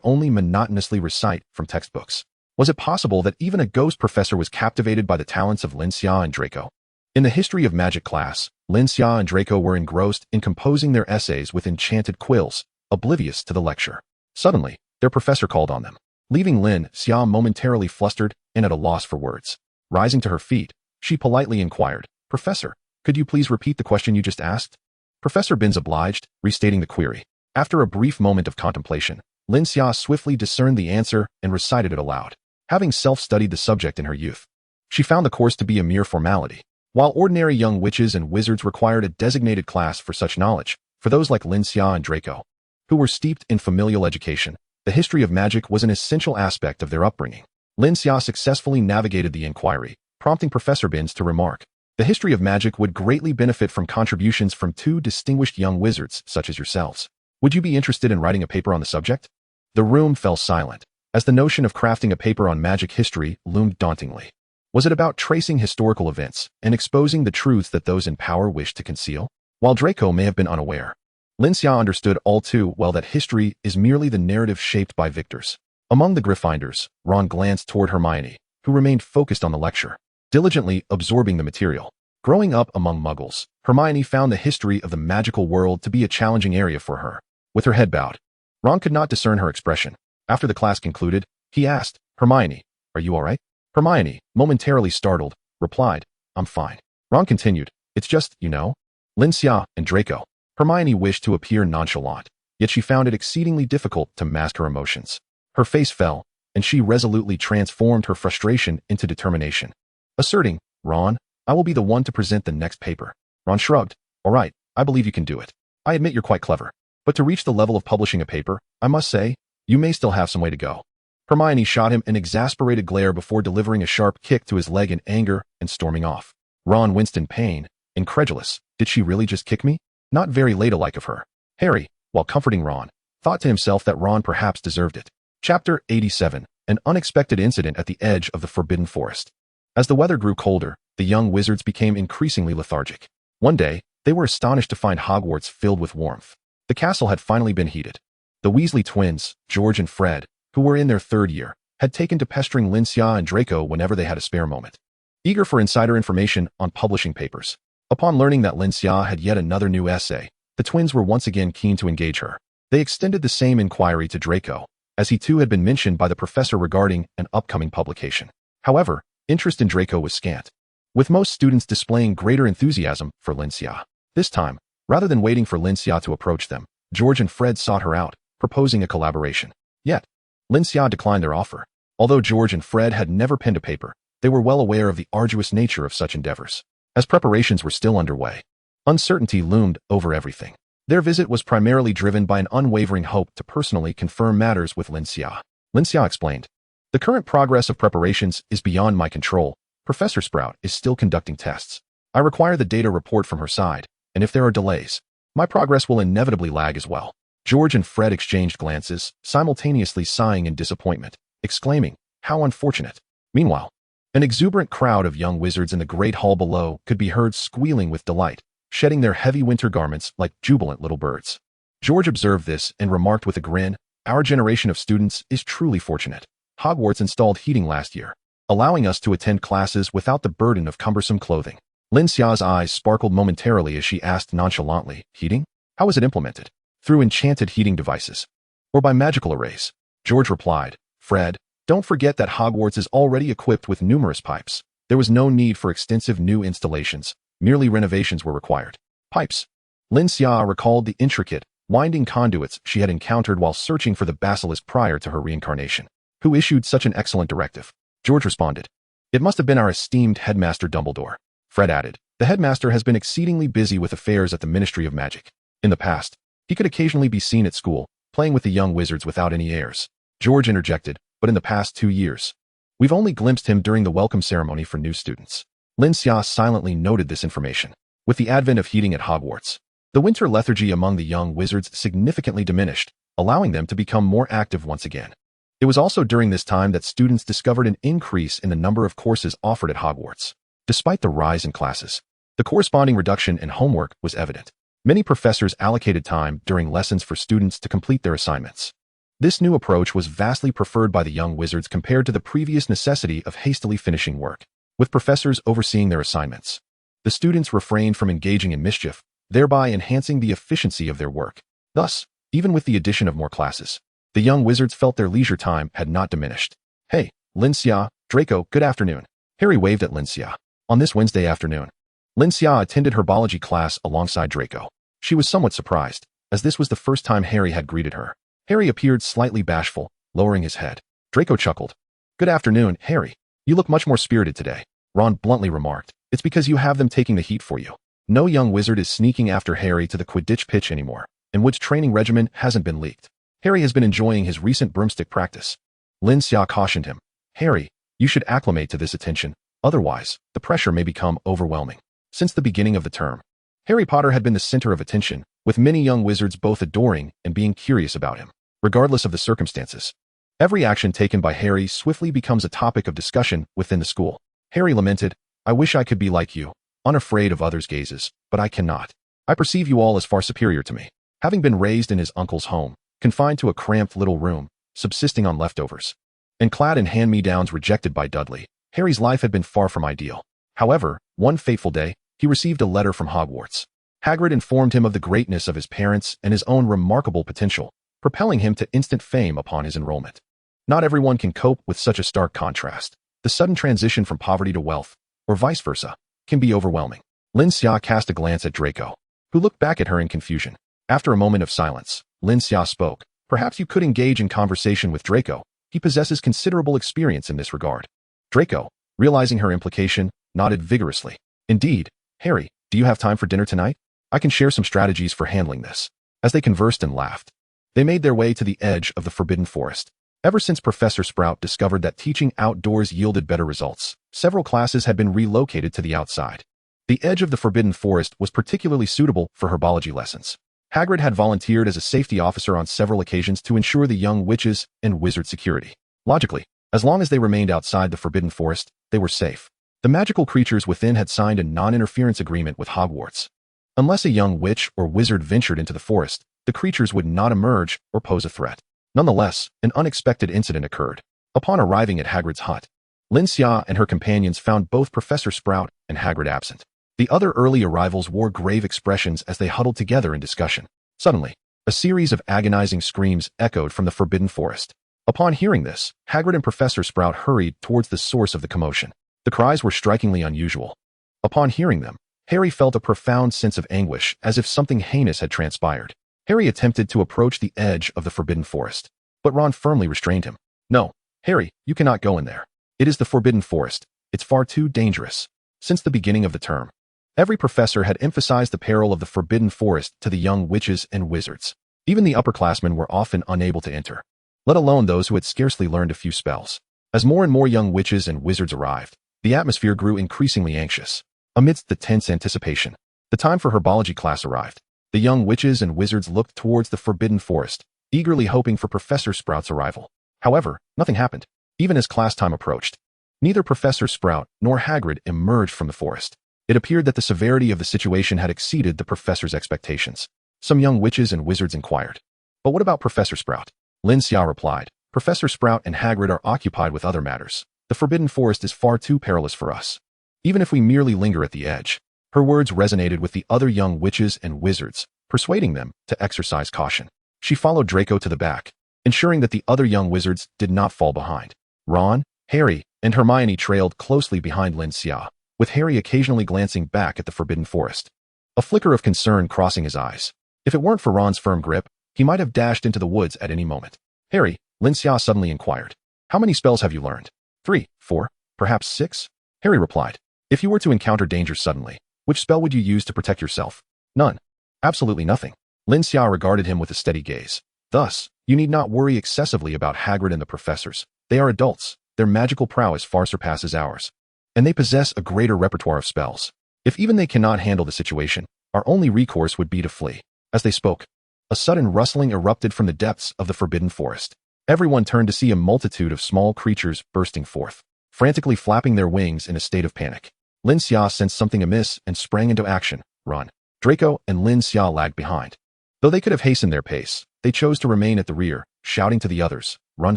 only monotonously recite from textbooks. Was it possible that even a ghost professor was captivated by the talents of Lin Xia and Draco? In the History of Magic class, Lin Xia and Draco were engrossed in composing their essays with enchanted quills, oblivious to the lecture. Suddenly, their professor called on them, leaving Lin Xia momentarily flustered and at a loss for words. Rising to her feet, she politely inquired, Professor, could you please repeat the question you just asked? Professor Binns obliged, restating the query. After a brief moment of contemplation, Lin Xia swiftly discerned the answer and recited it aloud. Having self-studied the subject in her youth, she found the course to be a mere formality. While ordinary young witches and wizards required a designated class for such knowledge, for those like Lin Xia and Draco, who were steeped in familial education, the history of magic was an essential aspect of their upbringing. Lin Xia successfully navigated the inquiry, prompting Professor Binns to remark, the history of magic would greatly benefit from contributions from 2 distinguished young wizards such as yourselves. Would you be interested in writing a paper on the subject? The room fell silent, as the notion of crafting a paper on magic history loomed dauntingly. Was it about tracing historical events and exposing the truths that those in power wished to conceal? While Draco may have been unaware, Lin Xia understood all too well that history is merely the narrative shaped by victors. Among the Gryffindors, Ron glanced toward Hermione, who remained focused on the lecture, diligently absorbing the material. Growing up among Muggles, Hermione found the history of the magical world to be a challenging area for her. With her head bowed, Ron could not discern her expression. After the class concluded, he asked, Hermione, are you all right? Hermione, momentarily startled, replied, I'm fine. Ron continued, it's just, Lin Xia and Draco. Hermione wished to appear nonchalant, yet she found it exceedingly difficult to mask her emotions. Her face fell, and she resolutely transformed her frustration into determination, asserting, Ron, I will be the one to present the next paper. Ron shrugged, all right, I believe you can do it. I admit you're quite clever. But to reach the level of publishing a paper, I must say, you may still have some way to go. Hermione shot him an exasperated glare before delivering a sharp kick to his leg in anger and storming off. Ron winced in pain, incredulous. Did she really just kick me? Not very ladylike of her. Harry, while comforting Ron, thought to himself that Ron perhaps deserved it. Chapter 87, An Unexpected Incident at the Edge of the Forbidden Forest. As the weather grew colder, the young wizards became increasingly lethargic. One day, they were astonished to find Hogwarts filled with warmth. The castle had finally been heated. The Weasley twins, George and Fred, who were in their third year, had taken to pestering Lin Xia and Draco whenever they had a spare moment. Eager for insider information on publishing papers. Upon learning that Lin Xia had yet another new essay, the twins were once again keen to engage her. They extended the same inquiry to Draco, as he too had been mentioned by the professor regarding an upcoming publication. However, interest in Draco was scant, with most students displaying greater enthusiasm for Lin Xia. This time, rather than waiting for Lin Xia to approach them, George and Fred sought her out, proposing a collaboration. Yet, Lin Xia declined their offer. Although George and Fred had never penned a paper, they were well aware of the arduous nature of such endeavors. As preparations were still underway, uncertainty loomed over everything. Their visit was primarily driven by an unwavering hope to personally confirm matters with Lin Xia. Lin Xia explained, "The current progress of preparations is beyond my control. Professor Sprout is still conducting tests. I require the data report from her side, and if there are delays, my progress will inevitably lag as well." George and Fred exchanged glances, simultaneously sighing in disappointment, exclaiming, "How unfortunate." Meanwhile, an exuberant crowd of young wizards in the great hall below could be heard squealing with delight, shedding their heavy winter garments like jubilant little birds. George observed this and remarked with a grin, "Our generation of students is truly fortunate. Hogwarts installed heating last year, allowing us to attend classes without the burden of cumbersome clothing." Lin Xia's eyes sparkled momentarily as she asked nonchalantly, "Heating? How is it implemented? Through enchanted heating devices? Or by magical arrays?" George replied, "Fred, don't forget that Hogwarts is already equipped with numerous pipes. There was no need for extensive new installations. Merely renovations were required." Pipes. Lin Xia recalled the intricate, winding conduits she had encountered while searching for the basilisk prior to her reincarnation. "Who issued such an excellent directive?" George responded, "It must have been our esteemed headmaster Dumbledore." Fred added, "The headmaster has been exceedingly busy with affairs at the Ministry of Magic. In the past, he could occasionally be seen at school, playing with the young wizards without any airs." George interjected, "But in the past 2 years, we've only glimpsed him during the welcome ceremony for new students." Lin Xia silently noted this information. With the advent of heating at Hogwarts, the winter lethargy among the young wizards significantly diminished, allowing them to become more active once again. It was also during this time that students discovered an increase in the number of courses offered at Hogwarts. Despite the rise in classes, the corresponding reduction in homework was evident. Many professors allocated time during lessons for students to complete their assignments. This new approach was vastly preferred by the young wizards compared to the previous necessity of hastily finishing work. With professors overseeing their assignments, the students refrained from engaging in mischief, thereby enhancing the efficiency of their work. Thus, even with the addition of more classes, the young wizards felt their leisure time had not diminished. "Hey, Lin Xia, Draco, good afternoon." Harry waved at Lin Xia. On this Wednesday afternoon, Lin Xia attended her biology class alongside Draco. She was somewhat surprised, as this was the first time Harry had greeted her. Harry appeared slightly bashful, lowering his head. Draco chuckled. "Good afternoon, Harry. You look much more spirited today," Ron bluntly remarked. "It's because you have them taking the heat for you." No young wizard is sneaking after Harry to the Quidditch pitch anymore, and Wood's training regimen hasn't been leaked. Harry has been enjoying his recent broomstick practice. Lin Xia cautioned him. "Harry, you should acclimate to this attention, otherwise, the pressure may become overwhelming." Since the beginning of the term, Harry Potter had been the center of attention, with many young wizards both adoring and being curious about him. Regardless of the circumstances, every action taken by Harry swiftly becomes a topic of discussion within the school. Harry lamented, "I wish I could be like you, unafraid of others' gazes, but I cannot. I perceive you all as far superior to me." Having been raised in his uncle's home, confined to a cramped little room, subsisting on leftovers, and clad in hand-me-downs rejected by Dudley, Harry's life had been far from ideal. However, one fateful day, he received a letter from Hogwarts. Hagrid informed him of the greatness of his parents and his own remarkable potential, propelling him to instant fame upon his enrollment. Not everyone can cope with such a stark contrast. The sudden transition from poverty to wealth, or vice versa, can be overwhelming. Lin Xia cast a glance at Draco, who looked back at her in confusion. After a moment of silence, Lin Xia spoke. "Perhaps you could engage in conversation with Draco. He possesses considerable experience in this regard." Draco, realizing her implication, nodded vigorously. "Indeed. Harry, do you have time for dinner tonight? I can share some strategies for handling this." As they conversed and laughed, they made their way to the edge of the Forbidden Forest. Ever since Professor Sprout discovered that teaching outdoors yielded better results, several classes had been relocated to the outside. The edge of the Forbidden Forest was particularly suitable for herbology lessons. Hagrid had volunteered as a safety officer on several occasions to ensure the young witches' and wizard security. Logically, as long as they remained outside the Forbidden Forest, they were safe. The magical creatures within had signed a non-interference agreement with Hogwarts. Unless a young witch or wizard ventured into the forest, the creatures would not emerge or pose a threat. Nonetheless, an unexpected incident occurred. Upon arriving at Hagrid's hut, Lin Xia and her companions found both Professor Sprout and Hagrid absent. The other early arrivals wore grave expressions as they huddled together in discussion. Suddenly, a series of agonizing screams echoed from the Forbidden Forest. Upon hearing this, Hagrid and Professor Sprout hurried towards the source of the commotion. The cries were strikingly unusual. Upon hearing them, Harry felt a profound sense of anguish, as if something heinous had transpired. Harry attempted to approach the edge of the Forbidden Forest, but Ron firmly restrained him. "No, Harry, you cannot go in there. It is the Forbidden Forest. It's far too dangerous." Since the beginning of the term, every professor had emphasized the peril of the Forbidden Forest to the young witches and wizards. Even the upperclassmen were often unable to enter, let alone those who had scarcely learned a few spells. As more and more young witches and wizards arrived, the atmosphere grew increasingly anxious. Amidst the tense anticipation, the time for herbology class arrived. The young witches and wizards looked towards the Forbidden Forest, eagerly hoping for Professor Sprout's arrival. However, nothing happened. Even as class time approached, neither Professor Sprout nor Hagrid emerged from the forest. It appeared that the severity of the situation had exceeded the professor's expectations. Some young witches and wizards inquired, "But what about Professor Sprout?" Lin Xia replied, "Professor Sprout and Hagrid are occupied with other matters. The Forbidden Forest is far too perilous for us, even if we merely linger at the edge." Her words resonated with the other young witches and wizards, persuading them to exercise caution. She followed Draco to the back, ensuring that the other young wizards did not fall behind. Ron, Harry, and Hermione trailed closely behind Lin Xia, with Harry occasionally glancing back at the Forbidden Forest, a flicker of concern crossing his eyes. If it weren't for Ron's firm grip, he might have dashed into the woods at any moment. "Harry," Lin Xia suddenly inquired, "how many spells have you learned?" 3, 4, perhaps 6? Harry replied, "If you were to encounter danger suddenly, which spell would you use to protect yourself?" "None. Absolutely nothing." Lin Xia regarded him with a steady gaze. "Thus, you need not worry excessively about Hagrid and the professors. They are adults. Their magical prowess far surpasses ours, and they possess a greater repertoire of spells. If even they cannot handle the situation, our only recourse would be to flee." As they spoke, a sudden rustling erupted from the depths of the Forbidden Forest. Everyone turned to see a multitude of small creatures bursting forth, frantically flapping their wings in a state of panic. Lin Xia sensed something amiss and sprang into action. Run. Draco and Lin Xia lagged behind. Though they could have hastened their pace, they chose to remain at the rear, shouting to the others, "Run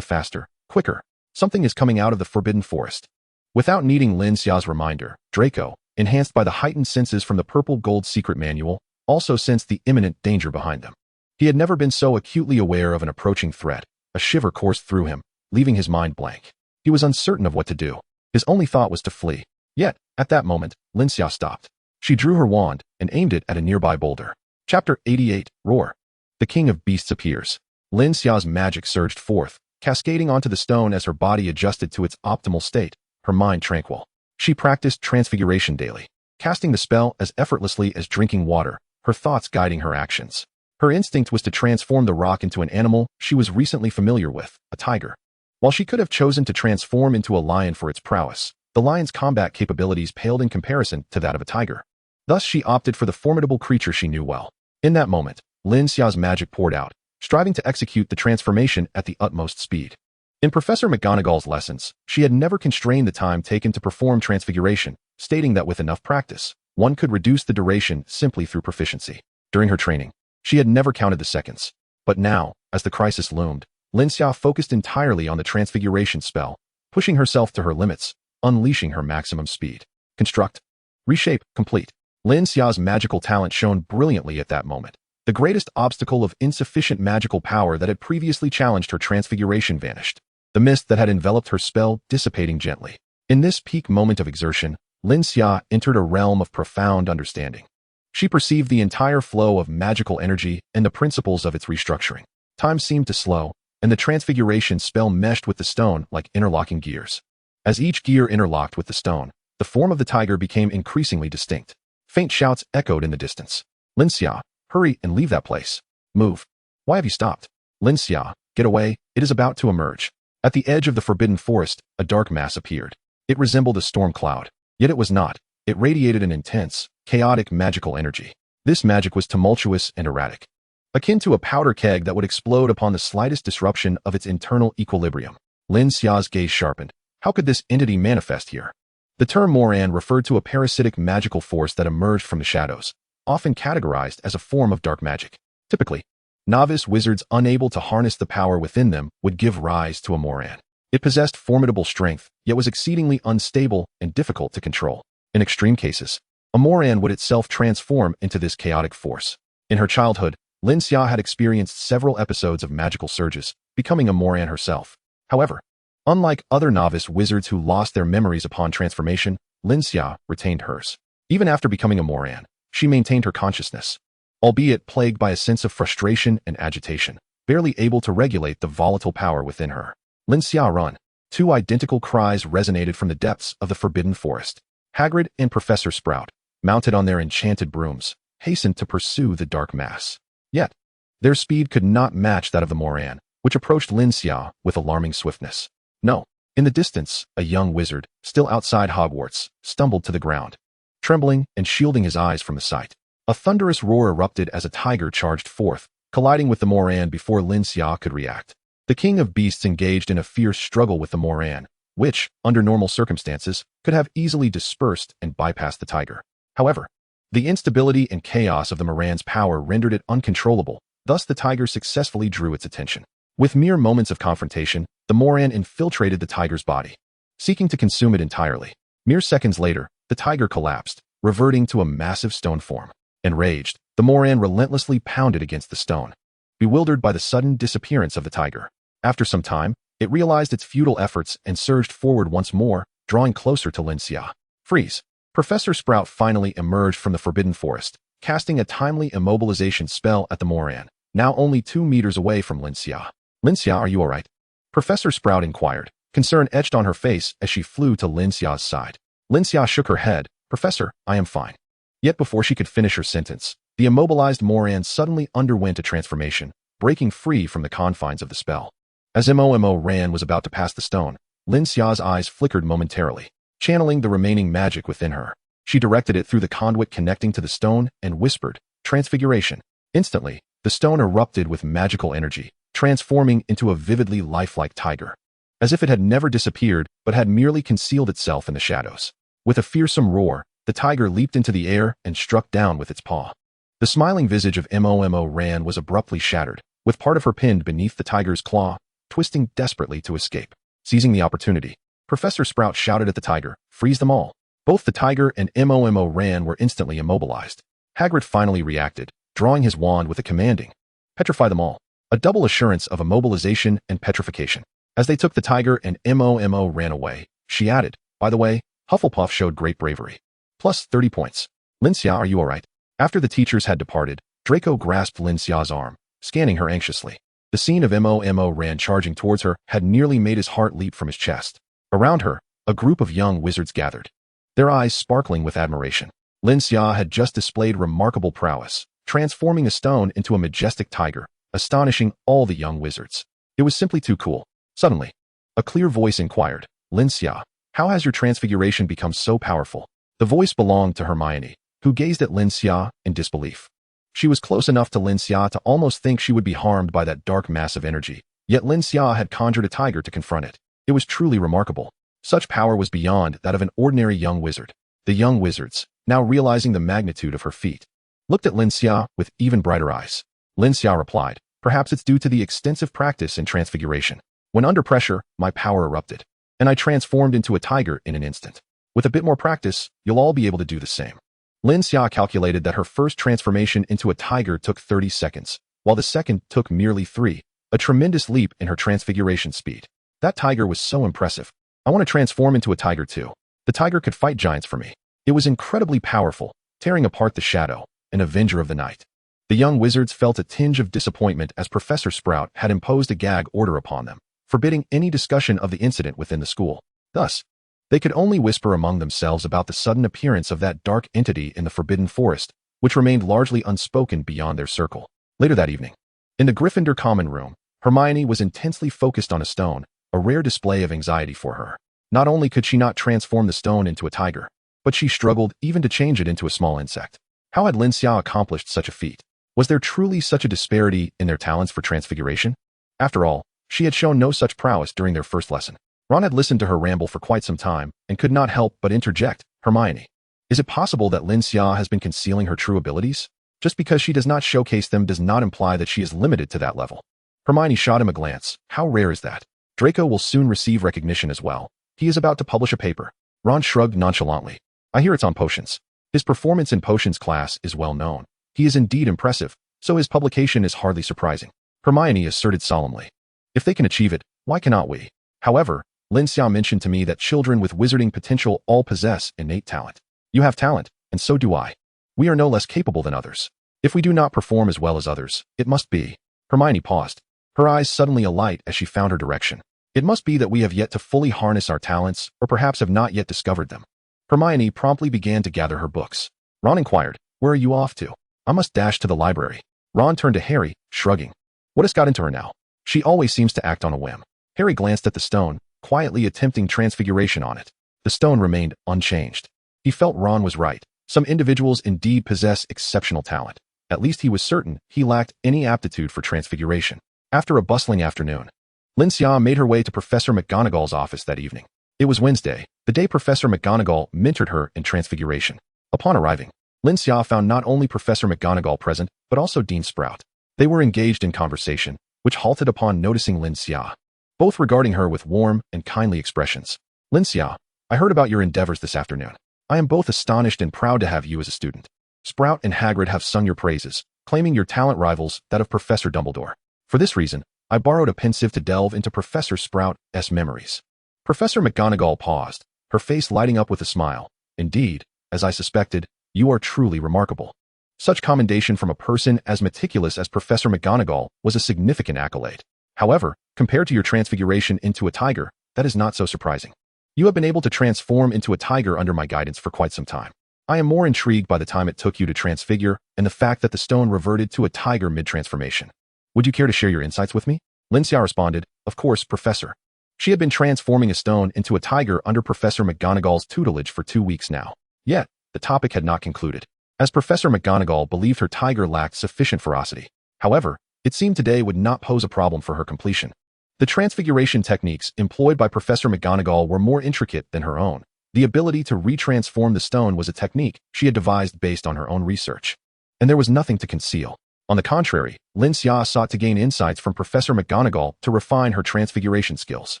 faster, quicker. Something is coming out of the Forbidden Forest." Without needing Lin Xia's reminder, Draco, enhanced by the heightened senses from the purple gold secret manual, also sensed the imminent danger behind them. He had never been so acutely aware of an approaching threat. A shiver coursed through him, leaving his mind blank. He was uncertain of what to do. His only thought was to flee. Yet, at that moment, Lin Xia stopped. She drew her wand and aimed it at a nearby boulder. Chapter 88, Roar. The King of Beasts appears. Lin Xia's magic surged forth, cascading onto the stone as her body adjusted to its optimal state, her mind tranquil. She practiced transfiguration daily, casting the spell as effortlessly as drinking water, her thoughts guiding her actions. Her instinct was to transform the rock into an animal she was recently familiar with, a tiger. While she could have chosen to transform into a lion for its prowess, the lion's combat capabilities paled in comparison to that of a tiger. Thus she opted for the formidable creature she knew well. In that moment, Lin Xia's magic poured out, striving to execute the transformation at the utmost speed. In Professor McGonagall's lessons, she had never constrained the time taken to perform transfiguration, stating that with enough practice, one could reduce the duration simply through proficiency. During her training, she had never counted the seconds. But now, as the crisis loomed, Lin Xia focused entirely on the transfiguration spell, pushing herself to her limits, unleashing her maximum speed. Construct. Reshape. Complete. Lin Xia's magical talent shone brilliantly at that moment. The greatest obstacle of insufficient magical power that had previously challenged her transfiguration vanished, the mist that had enveloped her spell dissipating gently. In this peak moment of exertion, Lin Xia entered a realm of profound understanding. She perceived the entire flow of magical energy and the principles of its restructuring. Time seemed to slow, and the transfiguration spell meshed with the stone like interlocking gears. As each gear interlocked with the stone, the form of the tiger became increasingly distinct. Faint shouts echoed in the distance. "Lin Xia, hurry and leave that place. Move. Why have you stopped? Lin Xia, get away, it is about to emerge." At the edge of the Forbidden Forest, a dark mass appeared. It resembled a storm cloud, yet it was not. It radiated an intense, chaotic magical energy. This magic was tumultuous and erratic, akin to a powder keg that would explode upon the slightest disruption of its internal equilibrium. Lin Xia's gaze sharpened. How could this entity manifest here? The term Moran referred to a parasitic magical force that emerged from the shadows, often categorized as a form of dark magic. Typically, novice wizards unable to harness the power within them would give rise to a Moran. It possessed formidable strength, yet was exceedingly unstable and difficult to control. In extreme cases, a Moran would itself transform into this chaotic force. In her childhood, Lin Xia had experienced several episodes of magical surges, becoming a Moran herself. However, unlike other novice wizards who lost their memories upon transformation, Lin Xia retained hers. Even after becoming a Moran, she maintained her consciousness, albeit plagued by a sense of frustration and agitation, barely able to regulate the volatile power within her. Lin Xia run. Two identical cries resonated from the depths of the forbidden forest. Hagrid and Professor Sprout, mounted on their enchanted brooms, hastened to pursue the dark mass. Yet, their speed could not match that of the Moran, which approached Lin Xia with alarming swiftness. No. In the distance, a young wizard, still outside Hogwarts, stumbled to the ground, trembling and shielding his eyes from the sight. A thunderous roar erupted as a tiger charged forth, colliding with the Moran before Lin Xia could react. The king of beasts engaged in a fierce struggle with the Moran, which, under normal circumstances, could have easily dispersed and bypassed the tiger. However, the instability and chaos of the Moran's power rendered it uncontrollable, thus the tiger successfully drew its attention. With mere moments of confrontation, the Moran infiltrated the tiger's body, seeking to consume it entirely. Mere seconds later, the tiger collapsed, reverting to a massive stone form. Enraged, the Moran relentlessly pounded against the stone, bewildered by the sudden disappearance of the tiger. After some time, it realized its futile efforts and surged forward once more, drawing closer to Lin Xia. Freeze! Professor Sprout finally emerged from the forbidden forest, casting a timely immobilization spell at the Moran, now only 2 meters away from Lin Xia. Lin Xia, are you alright? Professor Sprout inquired, concern etched on her face as she flew to Lin Xia's side. Lin Xia shook her head. Professor, I am fine. Yet before she could finish her sentence, the immobilized Moran suddenly underwent a transformation, breaking free from the confines of the spell. As Moran was about to pass the stone, Lin Xia's eyes flickered momentarily, channeling the remaining magic within her. She directed it through the conduit connecting to the stone and whispered, Transfiguration. Instantly, the stone erupted with magical energy, transforming into a vividly lifelike tiger, as if it had never disappeared but had merely concealed itself in the shadows. With a fearsome roar, the tiger leaped into the air and struck down with its paw. The smiling visage of Moran was abruptly shattered, with part of her pinned beneath the tiger's claw, twisting desperately to escape. Seizing the opportunity, Professor Sprout shouted at the tiger, Freeze them all. Both the tiger and Moran were instantly immobilized. Hagrid finally reacted, drawing his wand with a commanding, Petrify them all. A double assurance of immobilization and petrification. As they took the tiger and ran away, she added, By the way, Hufflepuff showed great bravery. Plus 30 points. Lin Xia, are you alright? After the teachers had departed, Draco grasped Lin Xia's arm, scanning her anxiously. The scene of Moran charging towards her had nearly made his heart leap from his chest. Around her, a group of young wizards gathered, their eyes sparkling with admiration. Lin Xia had just displayed remarkable prowess, transforming a stone into a majestic tiger, astonishing all the young wizards. It was simply too cool. Suddenly, a clear voice inquired, Lin Xia, how has your transfiguration become so powerful? The voice belonged to Hermione, who gazed at Lin Xia in disbelief. She was close enough to Lin Xia to almost think she would be harmed by that dark mass of energy, yet Lin Xia had conjured a tiger to confront it. It was truly remarkable. Such power was beyond that of an ordinary young wizard. The young wizards, now realizing the magnitude of her feat, looked at Lin Xia with even brighter eyes. Lin Xia replied, Perhaps it's due to the extensive practice in transfiguration. When under pressure, my power erupted, and I transformed into a tiger in an instant. With a bit more practice, you'll all be able to do the same. Lin Xia calculated that her first transformation into a tiger took 30 seconds, while the second took merely 3, a tremendous leap in her transfiguration speed. That tiger was so impressive. I want to transform into a tiger too. The tiger could fight giants for me. It was incredibly powerful, tearing apart the shadow, an avenger of the night. The young wizards felt a tinge of disappointment as Professor Sprout had imposed a gag order upon them, forbidding any discussion of the incident within the school. Thus, they could only whisper among themselves about the sudden appearance of that dark entity in the Forbidden Forest, which remained largely unspoken beyond their circle. Later that evening, in the Gryffindor common room, Hermione was intensely focused on a stone, a rare display of anxiety for her. Not only could she not transform the stone into a tiger, but she struggled even to change it into a small insect. How had Lin Xia accomplished such a feat? Was there truly such a disparity in their talents for transfiguration? After all, she had shown no such prowess during their first lesson. Ron had listened to her ramble for quite some time and could not help but interject, Hermione. Is it possible that Lin Xia has been concealing her true abilities? Just because she does not showcase them does not imply that she is limited to that level. Hermione shot him a glance. How rare is that? Draco will soon receive recognition as well. He is about to publish a paper. Ron shrugged nonchalantly. I hear it's on potions. His performance in potions class is well known. He is indeed impressive, so his publication is hardly surprising. Hermione asserted solemnly. If they can achieve it, why cannot we? However, Lin Xia mentioned to me that children with wizarding potential all possess innate talent. You have talent, and so do I. We are no less capable than others. If we do not perform as well as others, it must be. Hermione paused, her eyes suddenly alight as she found her direction. It must be that we have yet to fully harness our talents, or perhaps have not yet discovered them. Hermione promptly began to gather her books. Ron inquired, where are you off to? I must dash to the library. Ron turned to Harry, shrugging. What has got into her now? She always seems to act on a whim. Harry glanced at the stone, quietly attempting transfiguration on it. The stone remained unchanged. He felt Ron was right. Some individuals indeed possess exceptional talent. At least he was certain he lacked any aptitude for transfiguration. After a bustling afternoon, Lin Xia made her way to Professor McGonagall's office that evening. It was Wednesday, the day Professor McGonagall mentored her in transfiguration. Upon arriving, Lin Xia found not only Professor McGonagall present, but also Dean Sprout. They were engaged in conversation, which halted upon noticing Lin Xia, both regarding her with warm and kindly expressions. Lin Xia, I heard about your endeavors this afternoon. I am both astonished and proud to have you as a student. Sprout and Hagrid have sung your praises, claiming your talent rivals that of Professor Dumbledore. For this reason, I borrowed a pensive to delve into Professor Sprout's memories. Professor McGonagall paused, her face lighting up with a smile. Indeed, as I suspected, you are truly remarkable. Such commendation from a person as meticulous as Professor McGonagall was a significant accolade. However, compared to your transfiguration into a tiger, that is not so surprising. You have been able to transform into a tiger under my guidance for quite some time. I am more intrigued by the time it took you to transfigure and the fact that the stone reverted to a tiger mid-transformation. Would you care to share your insights with me? Lin Xia responded, of course, Professor. She had been transforming a stone into a tiger under Professor McGonagall's tutelage for 2 weeks now. Yet, the topic had not concluded, as Professor McGonagall believed her tiger lacked sufficient ferocity. However, it seemed today would not pose a problem for her completion. The transfiguration techniques employed by Professor McGonagall were more intricate than her own. The ability to retransform the stone was a technique she had devised based on her own research. And there was nothing to conceal. On the contrary, Lin Xia sought to gain insights from Professor McGonagall to refine her transfiguration skills.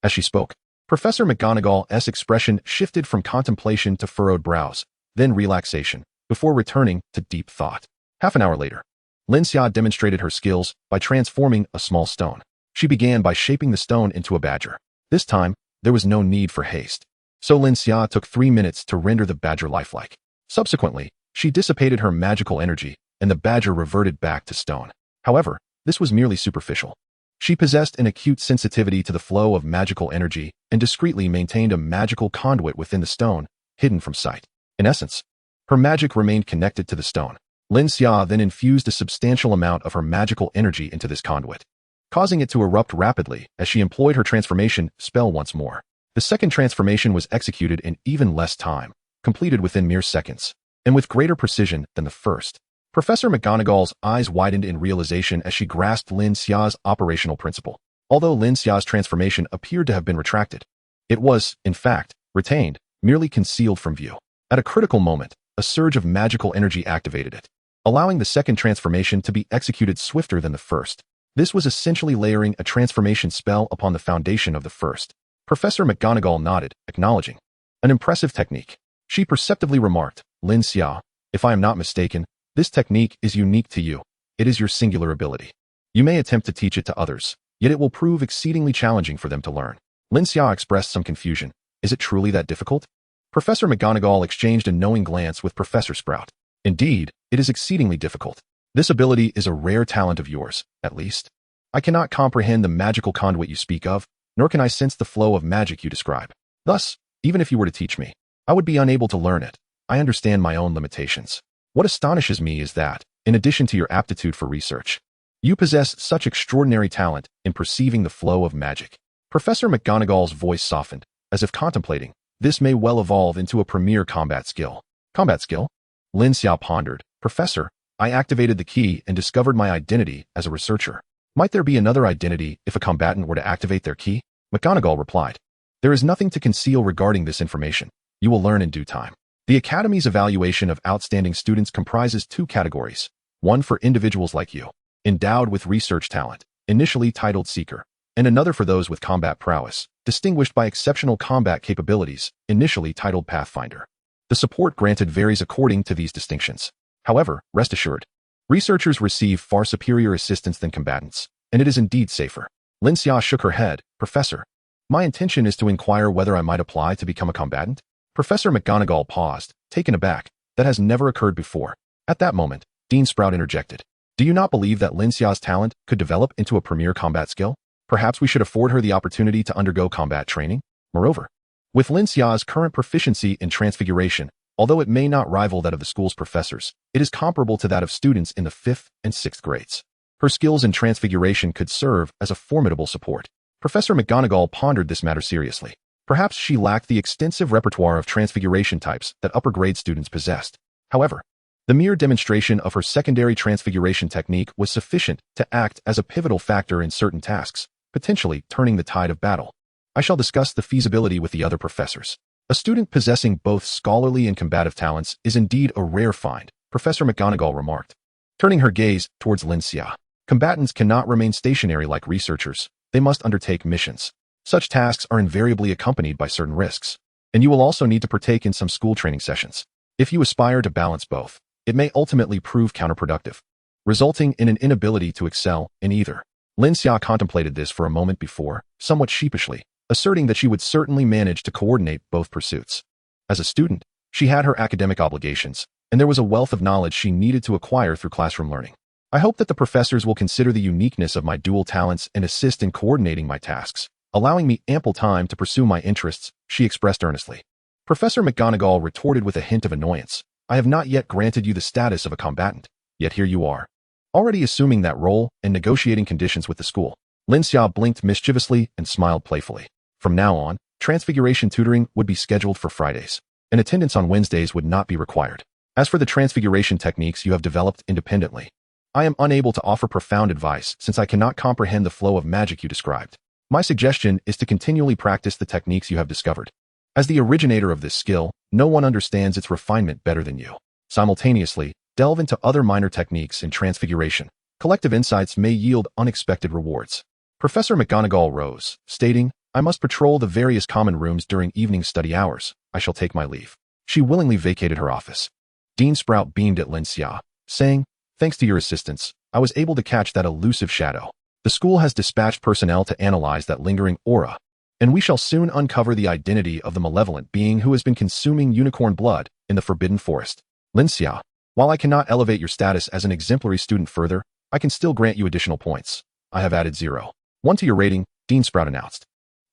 As she spoke, Professor McGonagall's expression shifted from contemplation to furrowed brows, then relaxation, before returning to deep thought. Half an hour later, Lin Xia demonstrated her skills by transforming a small stone. She began by shaping the stone into a badger. This time, there was no need for haste. So Lin Xia took 3 minutes to render the badger lifelike. Subsequently, she dissipated her magical energy, and the badger reverted back to stone. However, this was merely superficial. She possessed an acute sensitivity to the flow of magical energy and discreetly maintained a magical conduit within the stone, hidden from sight. In essence, her magic remained connected to the stone. Lin Xia then infused a substantial amount of her magical energy into this conduit, causing it to erupt rapidly as she employed her transformation spell once more. The second transformation was executed in even less time, completed within mere seconds, and with greater precision than the first. Professor McGonagall's eyes widened in realization as she grasped Lin Xia's operational principle. Although Lin Xia's transformation appeared to have been retracted, it was, in fact, retained, merely concealed from view. At a critical moment, a surge of magical energy activated it, allowing the second transformation to be executed swifter than the first. This was essentially layering a transformation spell upon the foundation of the first. Professor McGonagall nodded, acknowledging. An impressive technique. She perceptively remarked, Lin Xia, if I am not mistaken, this technique is unique to you. It is your singular ability. You may attempt to teach it to others, yet it will prove exceedingly challenging for them to learn. Lin Xia expressed some confusion. Is it truly that difficult? Professor McGonagall exchanged a knowing glance with Professor Sprout. Indeed, it is exceedingly difficult. This ability is a rare talent of yours, at least. I cannot comprehend the magical conduit you speak of, nor can I sense the flow of magic you describe. Thus, even if you were to teach me, I would be unable to learn it. I understand my own limitations. What astonishes me is that, in addition to your aptitude for research, you possess such extraordinary talent in perceiving the flow of magic. Professor McGonagall's voice softened, as if contemplating. This may well evolve into a premier combat skill. Combat skill? Lin Xia pondered. Professor, I activated the key and discovered my identity as a researcher. Might there be another identity if a combatant were to activate their key? McGonagall replied. There is nothing to conceal regarding this information. You will learn in due time. The Academy's evaluation of outstanding students comprises two categories. One for individuals like you, endowed with research talent, initially titled Seeker, and another for those with combat prowess, distinguished by exceptional combat capabilities, initially titled Pathfinder. The support granted varies according to these distinctions. However, rest assured, researchers receive far superior assistance than combatants, and it is indeed safer. Lin Xia shook her head. Professor, my intention is to inquire whether I might apply to become a combatant. Professor McGonagall paused, taken aback. That has never occurred before. At that moment, Dean Sprout interjected. Do you not believe that Lin Xia's talent could develop into a premier combat skill? Perhaps we should afford her the opportunity to undergo combat training? Moreover, with Lin Xia's current proficiency in transfiguration, although it may not rival that of the school's professors, it is comparable to that of students in the 5th and 6th grades. Her skills in transfiguration could serve as a formidable support. Professor McGonagall pondered this matter seriously. Perhaps she lacked the extensive repertoire of transfiguration types that upper-grade students possessed. However, the mere demonstration of her secondary transfiguration technique was sufficient to act as a pivotal factor in certain tasks, potentially turning the tide of battle. I shall discuss the feasibility with the other professors. A student possessing both scholarly and combative talents is indeed a rare find, Professor McGonagall remarked, turning her gaze towards Lin Xia. Combatants cannot remain stationary like researchers. They must undertake missions. Such tasks are invariably accompanied by certain risks, and you will also need to partake in some school training sessions. If you aspire to balance both, it may ultimately prove counterproductive, resulting in an inability to excel in either. Lin Xia contemplated this for a moment before, somewhat sheepishly, asserting that she would certainly manage to coordinate both pursuits. As a student, she had her academic obligations, and there was a wealth of knowledge she needed to acquire through classroom learning. I hope that the professors will consider the uniqueness of my dual talents and assist in coordinating my tasks, allowing me ample time to pursue my interests, she expressed earnestly. Professor McGonagall retorted with a hint of annoyance. I have not yet granted you the status of a combatant, yet here you are, already assuming that role and negotiating conditions with the school. Lin Xia blinked mischievously and smiled playfully. From now on, transfiguration tutoring would be scheduled for Fridays, and attendance on Wednesdays would not be required. As for the transfiguration techniques you have developed independently, I am unable to offer profound advice since I cannot comprehend the flow of magic you described. My suggestion is to continually practice the techniques you have discovered. As the originator of this skill, no one understands its refinement better than you. Simultaneously, delve into other minor techniques in transfiguration. Collective insights may yield unexpected rewards. Professor McGonagall rose, stating, I must patrol the various common rooms during evening study hours. I shall take my leave. She willingly vacated her office. Dean Sprout beamed at Lin Xia, saying, thanks to your assistance, I was able to catch that elusive shadow. The school has dispatched personnel to analyze that lingering aura, and we shall soon uncover the identity of the malevolent being who has been consuming unicorn blood in the Forbidden Forest. Lin Xia, while I cannot elevate your status as an exemplary student further, I can still grant you additional points. I have added 0.1 to your rating, Dean Sprout announced.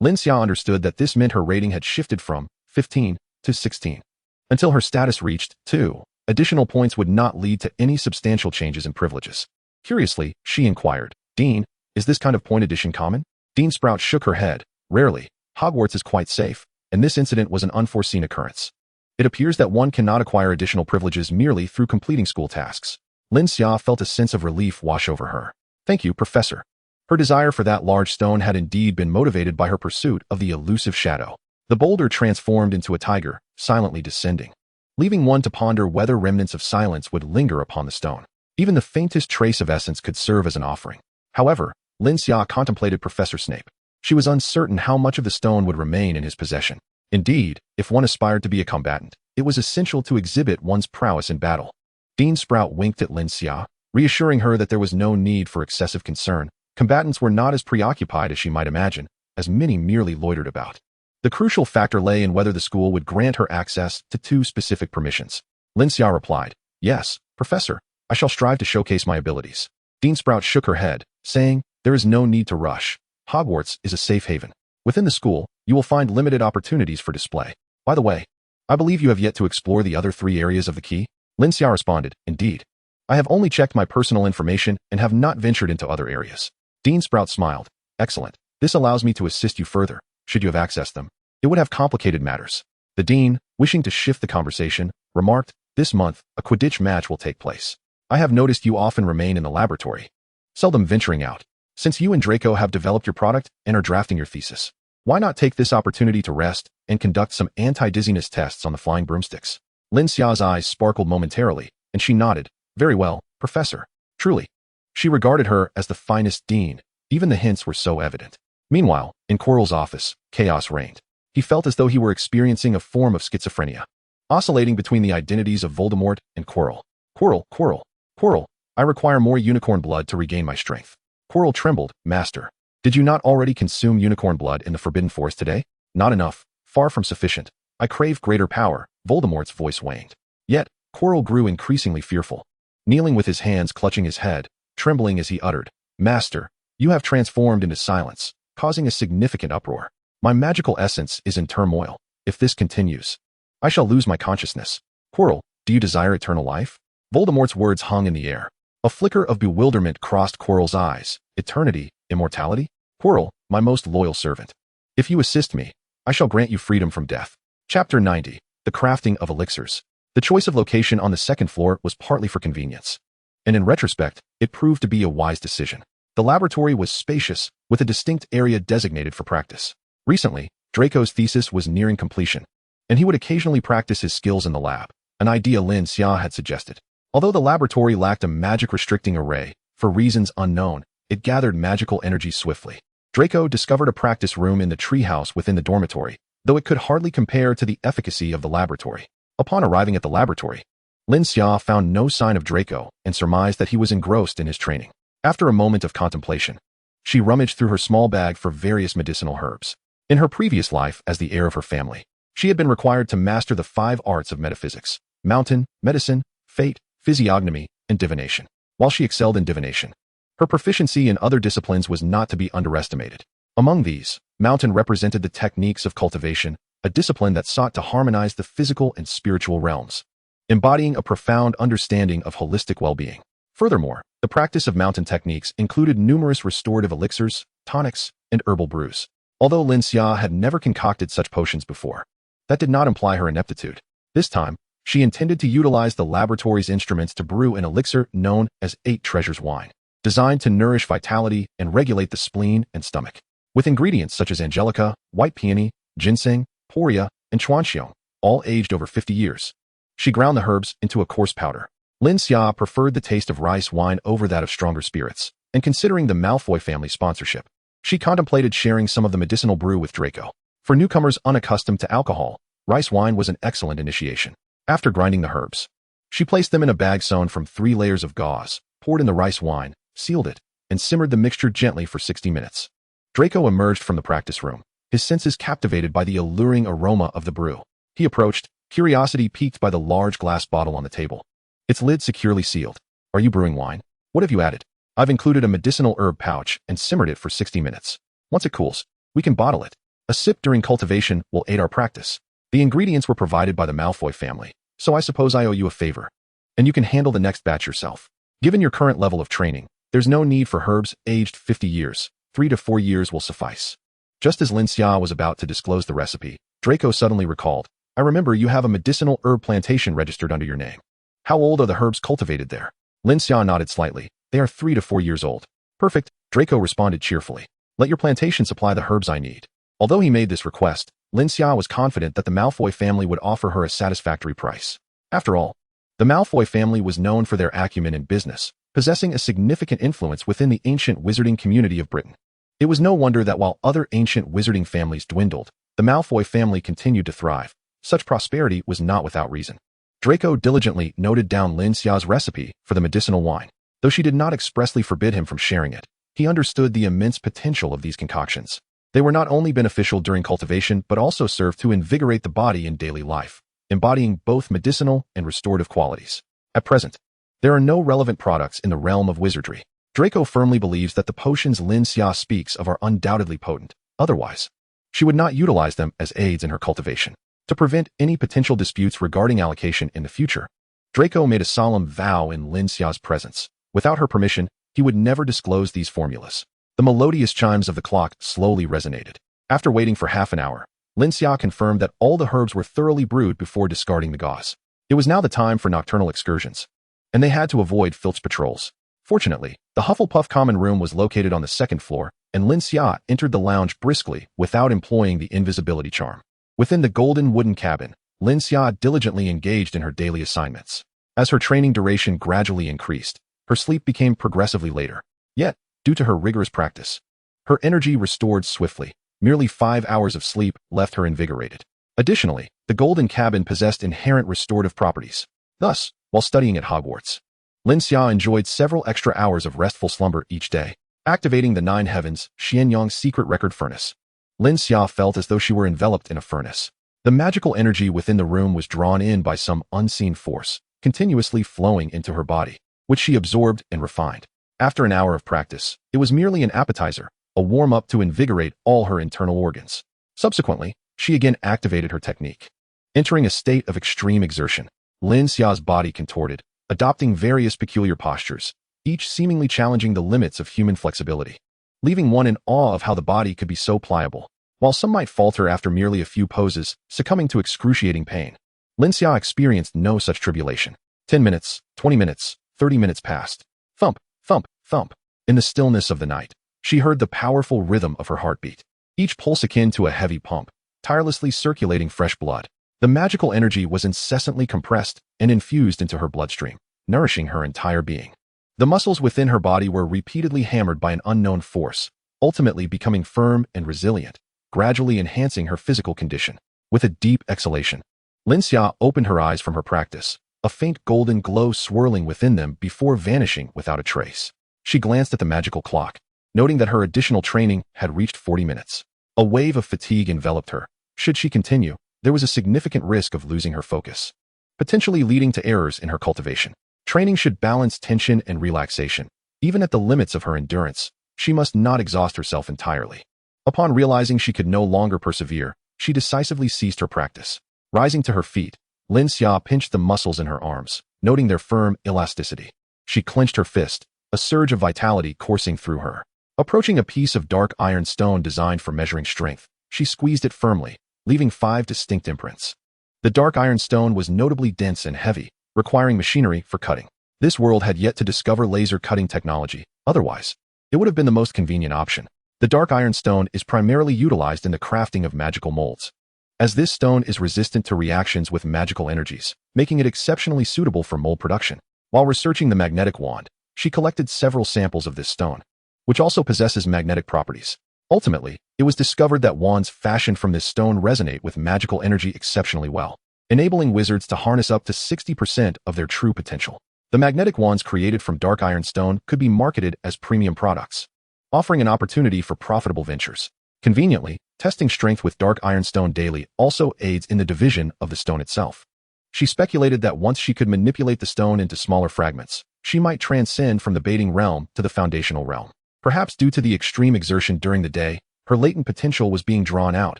Lin Xia understood that this meant her rating had shifted from 15 to 16. Until her status reached 2, additional points would not lead to any substantial changes in privileges. Curiously, she inquired, Dean, is this kind of point addition common? Dean Sprout shook her head. Rarely. Hogwarts is quite safe, and this incident was an unforeseen occurrence. It appears that one cannot acquire additional privileges merely through completing school tasks. Lin Xia felt a sense of relief wash over her. Thank you, Professor. Her desire for that large stone had indeed been motivated by her pursuit of the elusive shadow. The boulder transformed into a tiger, silently descending, leaving one to ponder whether remnants of silence would linger upon the stone. Even the faintest trace of essence could serve as an offering. However, Lin Xia contemplated Professor Snape. She was uncertain how much of the stone would remain in his possession. Indeed, if one aspired to be a combatant, it was essential to exhibit one's prowess in battle. Dean Sprout winked at Lin Xia, reassuring her that there was no need for excessive concern. Combatants were not as preoccupied as she might imagine, as many merely loitered about. The crucial factor lay in whether the school would grant her access to 2 specific permissions. Lin Xia replied, yes, Professor, I shall strive to showcase my abilities. Dean Sprout shook her head, saying, there is no need to rush. Hogwarts is a safe haven. Within the school, you will find limited opportunities for display. By the way, I believe you have yet to explore the other 3 areas of the key. Lin Xia responded, indeed. I have only checked my personal information and have not ventured into other areas. Dean Sprout smiled. Excellent. This allows me to assist you further, should you have accessed them. It would have complicated matters. The dean, wishing to shift the conversation, remarked, this month, a Quidditch match will take place. I have noticed you often remain in the laboratory, seldom venturing out. Since you and Draco have developed your product and are drafting your thesis, Why not take this opportunity to rest and conduct some anti-dizziness tests on the flying broomsticks? Lin Xia's eyes sparkled momentarily, and she nodded. Very well, Professor. Truly. She regarded her as the finest dean. Even the hints were so evident. Meanwhile, in Quirrell's office, chaos reigned. He felt as though he were experiencing a form of schizophrenia, oscillating between the identities of Voldemort and Quirrell. Quirrell, I require more unicorn blood to regain my strength. Quirrell trembled. Master, did you not already consume unicorn blood in the Forbidden Forest today? Not enough. Far from sufficient. I crave greater power. Voldemort's voice waned. Yet, Quirrell grew increasingly fearful. Kneeling with his hands clutching his head, trembling as he uttered, Master, you have transformed into silence, causing a significant uproar. My magical essence is in turmoil. If this continues, I shall lose my consciousness. Quirrell, do you desire eternal life? Voldemort's words hung in the air. A flicker of bewilderment crossed Quirrell's eyes. Eternity? Immortality? Quirrell, my most loyal servant. If you assist me, I shall grant you freedom from death. Chapter 90. The Crafting of Elixirs. The choice of location on the second floor was partly for convenience, and in retrospect, it proved to be a wise decision. The laboratory was spacious, with a distinct area designated for practice. Recently, Draco's thesis was nearing completion, and he would occasionally practice his skills in the lab, an idea Lin Xia had suggested. Although the laboratory lacked a magic-restricting array, for reasons unknown, it gathered magical energy swiftly. Draco discovered a practice room in the treehouse within the dormitory, though it could hardly compare to the efficacy of the laboratory. Upon arriving at the laboratory, Lin Xia found no sign of Draco and surmised that he was engrossed in his training. After a moment of contemplation, she rummaged through her small bag for various medicinal herbs. In her previous life as the heir of her family, she had been required to master the 5 arts of metaphysics: mountain, medicine, fate, physiognomy, and divination. While she excelled in divination, her proficiency in other disciplines was not to be underestimated. Among these, mountain represented the techniques of cultivation, a discipline that sought to harmonize the physical and spiritual realms, embodying a profound understanding of holistic well-being. Furthermore, the practice of mountain techniques included numerous restorative elixirs, tonics, and herbal brews. Although Lin Xia had never concocted such potions before, that did not imply her ineptitude. This time, she intended to utilize the laboratory's instruments to brew an elixir known as 8 Treasures Wine, designed to nourish vitality and regulate the spleen and stomach. With ingredients such as angelica, white peony, ginseng, poria, and chuanxiong, all aged over 50 years. She ground the herbs into a coarse powder. Lin Xia preferred the taste of rice wine over that of stronger spirits, and considering the Malfoy family sponsorship, she contemplated sharing some of the medicinal brew with Draco. For newcomers unaccustomed to alcohol, rice wine was an excellent initiation. After grinding the herbs, she placed them in a bag sewn from 3 layers of gauze, poured in the rice wine, sealed it, and simmered the mixture gently for 60 minutes. Draco emerged from the practice room, his senses captivated by the alluring aroma of the brew. He approached, curiosity piqued by the large glass bottle on the table, its lid securely sealed. Are you brewing wine? What have you added? I've included a medicinal herb pouch and simmered it for 60 minutes. Once it cools, we can bottle it. A sip during cultivation will aid our practice. The ingredients were provided by the Malfoy family, so I suppose I owe you a favor. And you can handle the next batch yourself. Given your current level of training, there's no need for herbs aged 50 years. 3 to 4 years will suffice. Just as Lin Xia was about to disclose the recipe, Draco suddenly recalled, I remember you have a medicinal herb plantation registered under your name. How old are the herbs cultivated there? Lin Xia nodded slightly. They are 3 to 4 years old. Perfect, Draco responded cheerfully. Let your plantation supply the herbs I need. Although he made this request, Lin Xia was confident that the Malfoy family would offer her a satisfactory price. After all, the Malfoy family was known for their acumen in business, possessing a significant influence within the ancient wizarding community of Britain. It was no wonder that while other ancient wizarding families dwindled, the Malfoy family continued to thrive. Such prosperity was not without reason. Draco diligently noted down Lin Xia's recipe for the medicinal wine. Though she did not expressly forbid him from sharing it, he understood the immense potential of these concoctions. They were not only beneficial during cultivation but also served to invigorate the body in daily life, embodying both medicinal and restorative qualities. At present, there are no relevant products in the realm of wizardry. Draco firmly believes that the potions Lin Xia speaks of are undoubtedly potent. Otherwise, she would not utilize them as aids in her cultivation. To prevent any potential disputes regarding allocation in the future, Draco made a solemn vow in Lin Xia's presence. Without her permission, he would never disclose these formulas. The melodious chimes of the clock slowly resonated. After waiting for half an hour, Lin Xia confirmed that all the herbs were thoroughly brewed before discarding the gauze. It was now the time for nocturnal excursions, and they had to avoid Filch patrols. Fortunately, the Hufflepuff common room was located on the second floor, and Lin Xia entered the lounge briskly without employing the invisibility charm. Within the golden wooden cabin, Lin Xia diligently engaged in her daily assignments. As her training duration gradually increased, her sleep became progressively later. Yet, due to her rigorous practice, her energy restored swiftly. Merely 5 hours of sleep left her invigorated. Additionally, the golden cabin possessed inherent restorative properties. Thus, while studying at Hogwarts, Lin Xia enjoyed several extra hours of restful slumber each day. Activating the 9 heavens, Xianyang's secret record furnace. Lin Xia felt as though she were enveloped in a furnace. The magical energy within the room was drawn in by some unseen force, continuously flowing into her body, which she absorbed and refined. After an hour of practice, it was merely an appetizer, a warm-up to invigorate all her internal organs. Subsequently, she again activated her technique. Entering a state of extreme exertion, Lin Xia's body contorted, adopting various peculiar postures, each seemingly challenging the limits of human flexibility, leaving one in awe of how the body could be so pliable. While some might falter after merely a few poses, succumbing to excruciating pain, Lin Xia experienced no such tribulation. 10 minutes, 20 minutes, 30 minutes passed. Thump, thump, thump. In the stillness of the night, she heard the powerful rhythm of her heartbeat, each pulse akin to a heavy pump, tirelessly circulating fresh blood. The magical energy was incessantly compressed and infused into her bloodstream, nourishing her entire being. The muscles within her body were repeatedly hammered by an unknown force, ultimately becoming firm and resilient, gradually enhancing her physical condition. With a deep exhalation, Lin Xia opened her eyes from her practice, a faint golden glow swirling within them before vanishing without a trace. She glanced at the magical clock, noting that her additional training had reached 40 minutes. A wave of fatigue enveloped her. Should she continue, there was a significant risk of losing her focus, potentially leading to errors in her cultivation. Training should balance tension and relaxation. Even at the limits of her endurance, she must not exhaust herself entirely. Upon realizing she could no longer persevere, she decisively ceased her practice. Rising to her feet, Lin Xia pinched the muscles in her arms, noting their firm elasticity. She clenched her fist, a surge of vitality coursing through her. Approaching a piece of dark iron stone designed for measuring strength, she squeezed it firmly, leaving 5 distinct imprints. The dark iron stone was notably dense and heavy, requiring machinery for cutting. This world had yet to discover laser cutting technology. Otherwise, it would have been the most convenient option. The dark iron stone is primarily utilized in the crafting of magical molds, as this stone is resistant to reactions with magical energies, making it exceptionally suitable for mold production. While researching the magnetic wand, she collected several samples of this stone, which also possesses magnetic properties. Ultimately, it was discovered that wands fashioned from this stone resonate with magical energy exceptionally well, enabling wizards to harness up to 60% of their true potential. The magnetic wands created from dark iron stone could be marketed as premium products, offering an opportunity for profitable ventures. Conveniently, testing strength with dark iron stone daily also aids in the division of the stone itself. She speculated that once she could manipulate the stone into smaller fragments, she might transcend from the baiting realm to the foundational realm. Perhaps due to the extreme exertion during the day, her latent potential was being drawn out,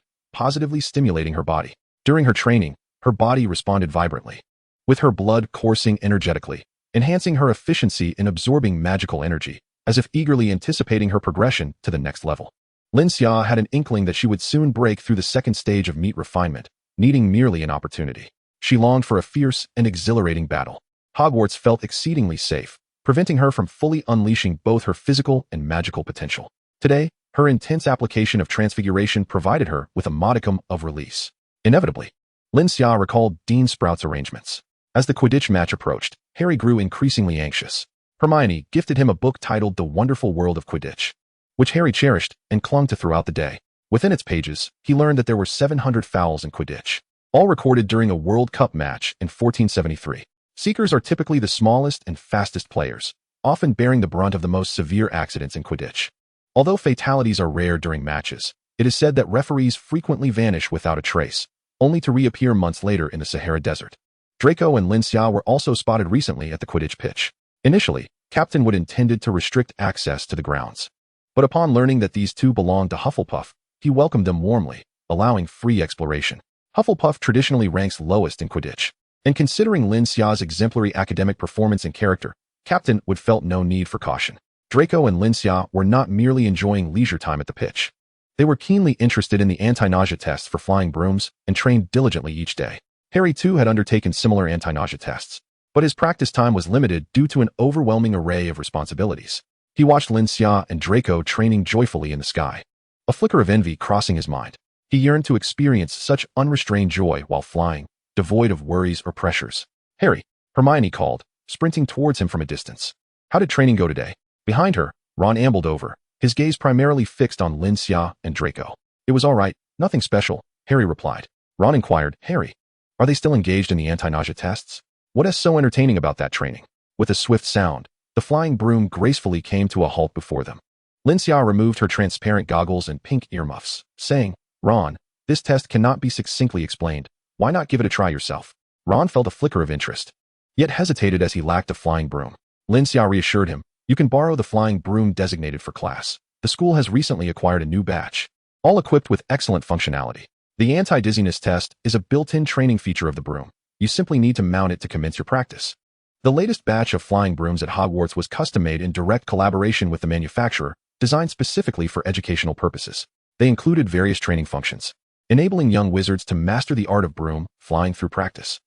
positively stimulating her body. During her training, her body responded vibrantly, with her blood coursing energetically, enhancing her efficiency in absorbing magical energy, as if eagerly anticipating her progression to the next level. Lin Xia had an inkling that she would soon break through the second stage of meat refinement, needing merely an opportunity. She longed for a fierce and exhilarating battle. Hogwarts felt exceedingly safe, preventing her from fully unleashing both her physical and magical potential. Today, her intense application of transfiguration provided her with a modicum of release. Inevitably, Lin Xia recalled Dean Sprout's arrangements. As the Quidditch match approached, Harry grew increasingly anxious. Hermione gifted him a book titled The Wonderful World of Quidditch, which Harry cherished and clung to throughout the day. Within its pages, he learned that there were 700 fouls in Quidditch, all recorded during a World Cup match in 1473. Seekers are typically the smallest and fastest players, often bearing the brunt of the most severe accidents in Quidditch. Although fatalities are rare during matches, it is said that referees frequently vanish without a trace, only to reappear months later in the Sahara Desert. Draco and Lin Xia were also spotted recently at the Quidditch pitch. Initially, Captain Wood intended to restrict access to the grounds, but upon learning that these two belonged to Hufflepuff, he welcomed them warmly, allowing free exploration. Hufflepuff traditionally ranks lowest in Quidditch, and considering Lin Xia's exemplary academic performance and character, Captain Wood felt no need for caution. Draco and Lin Xia were not merely enjoying leisure time at the pitch. They were keenly interested in the anti-nausea tests for flying brooms and trained diligently each day. Harry too had undertaken similar anti-nausea tests, but his practice time was limited due to an overwhelming array of responsibilities. He watched Lin Xia and Draco training joyfully in the sky. A flicker of envy crossing his mind. He yearned to experience such unrestrained joy while flying, devoid of worries or pressures. "Harry," Hermione called, sprinting towards him from a distance. "How did training go today?" Behind her, Ron ambled over, his gaze primarily fixed on Lin Xia and Draco. "It was all right, nothing special," Harry replied. Ron inquired, "Harry, are they still engaged in the anti-nausea tests? What is so entertaining about that training?" With a swift sound, the flying broom gracefully came to a halt before them. Lin Xia removed her transparent goggles and pink earmuffs, saying, "Ron, this test cannot be succinctly explained. Why not give it a try yourself?" Ron felt a flicker of interest, yet hesitated as he lacked a flying broom. Lin Xia reassured him, "You can borrow the flying broom designated for class. The school has recently acquired a new batch, all equipped with excellent functionality. The anti-dizziness test is a built-in training feature of the broom. You simply need to mount it to commence your practice." The latest batch of flying brooms at Hogwarts was custom-made in direct collaboration with the manufacturer, designed specifically for educational purposes. They included various training functions, enabling young wizards to master the art of broom flying through practice.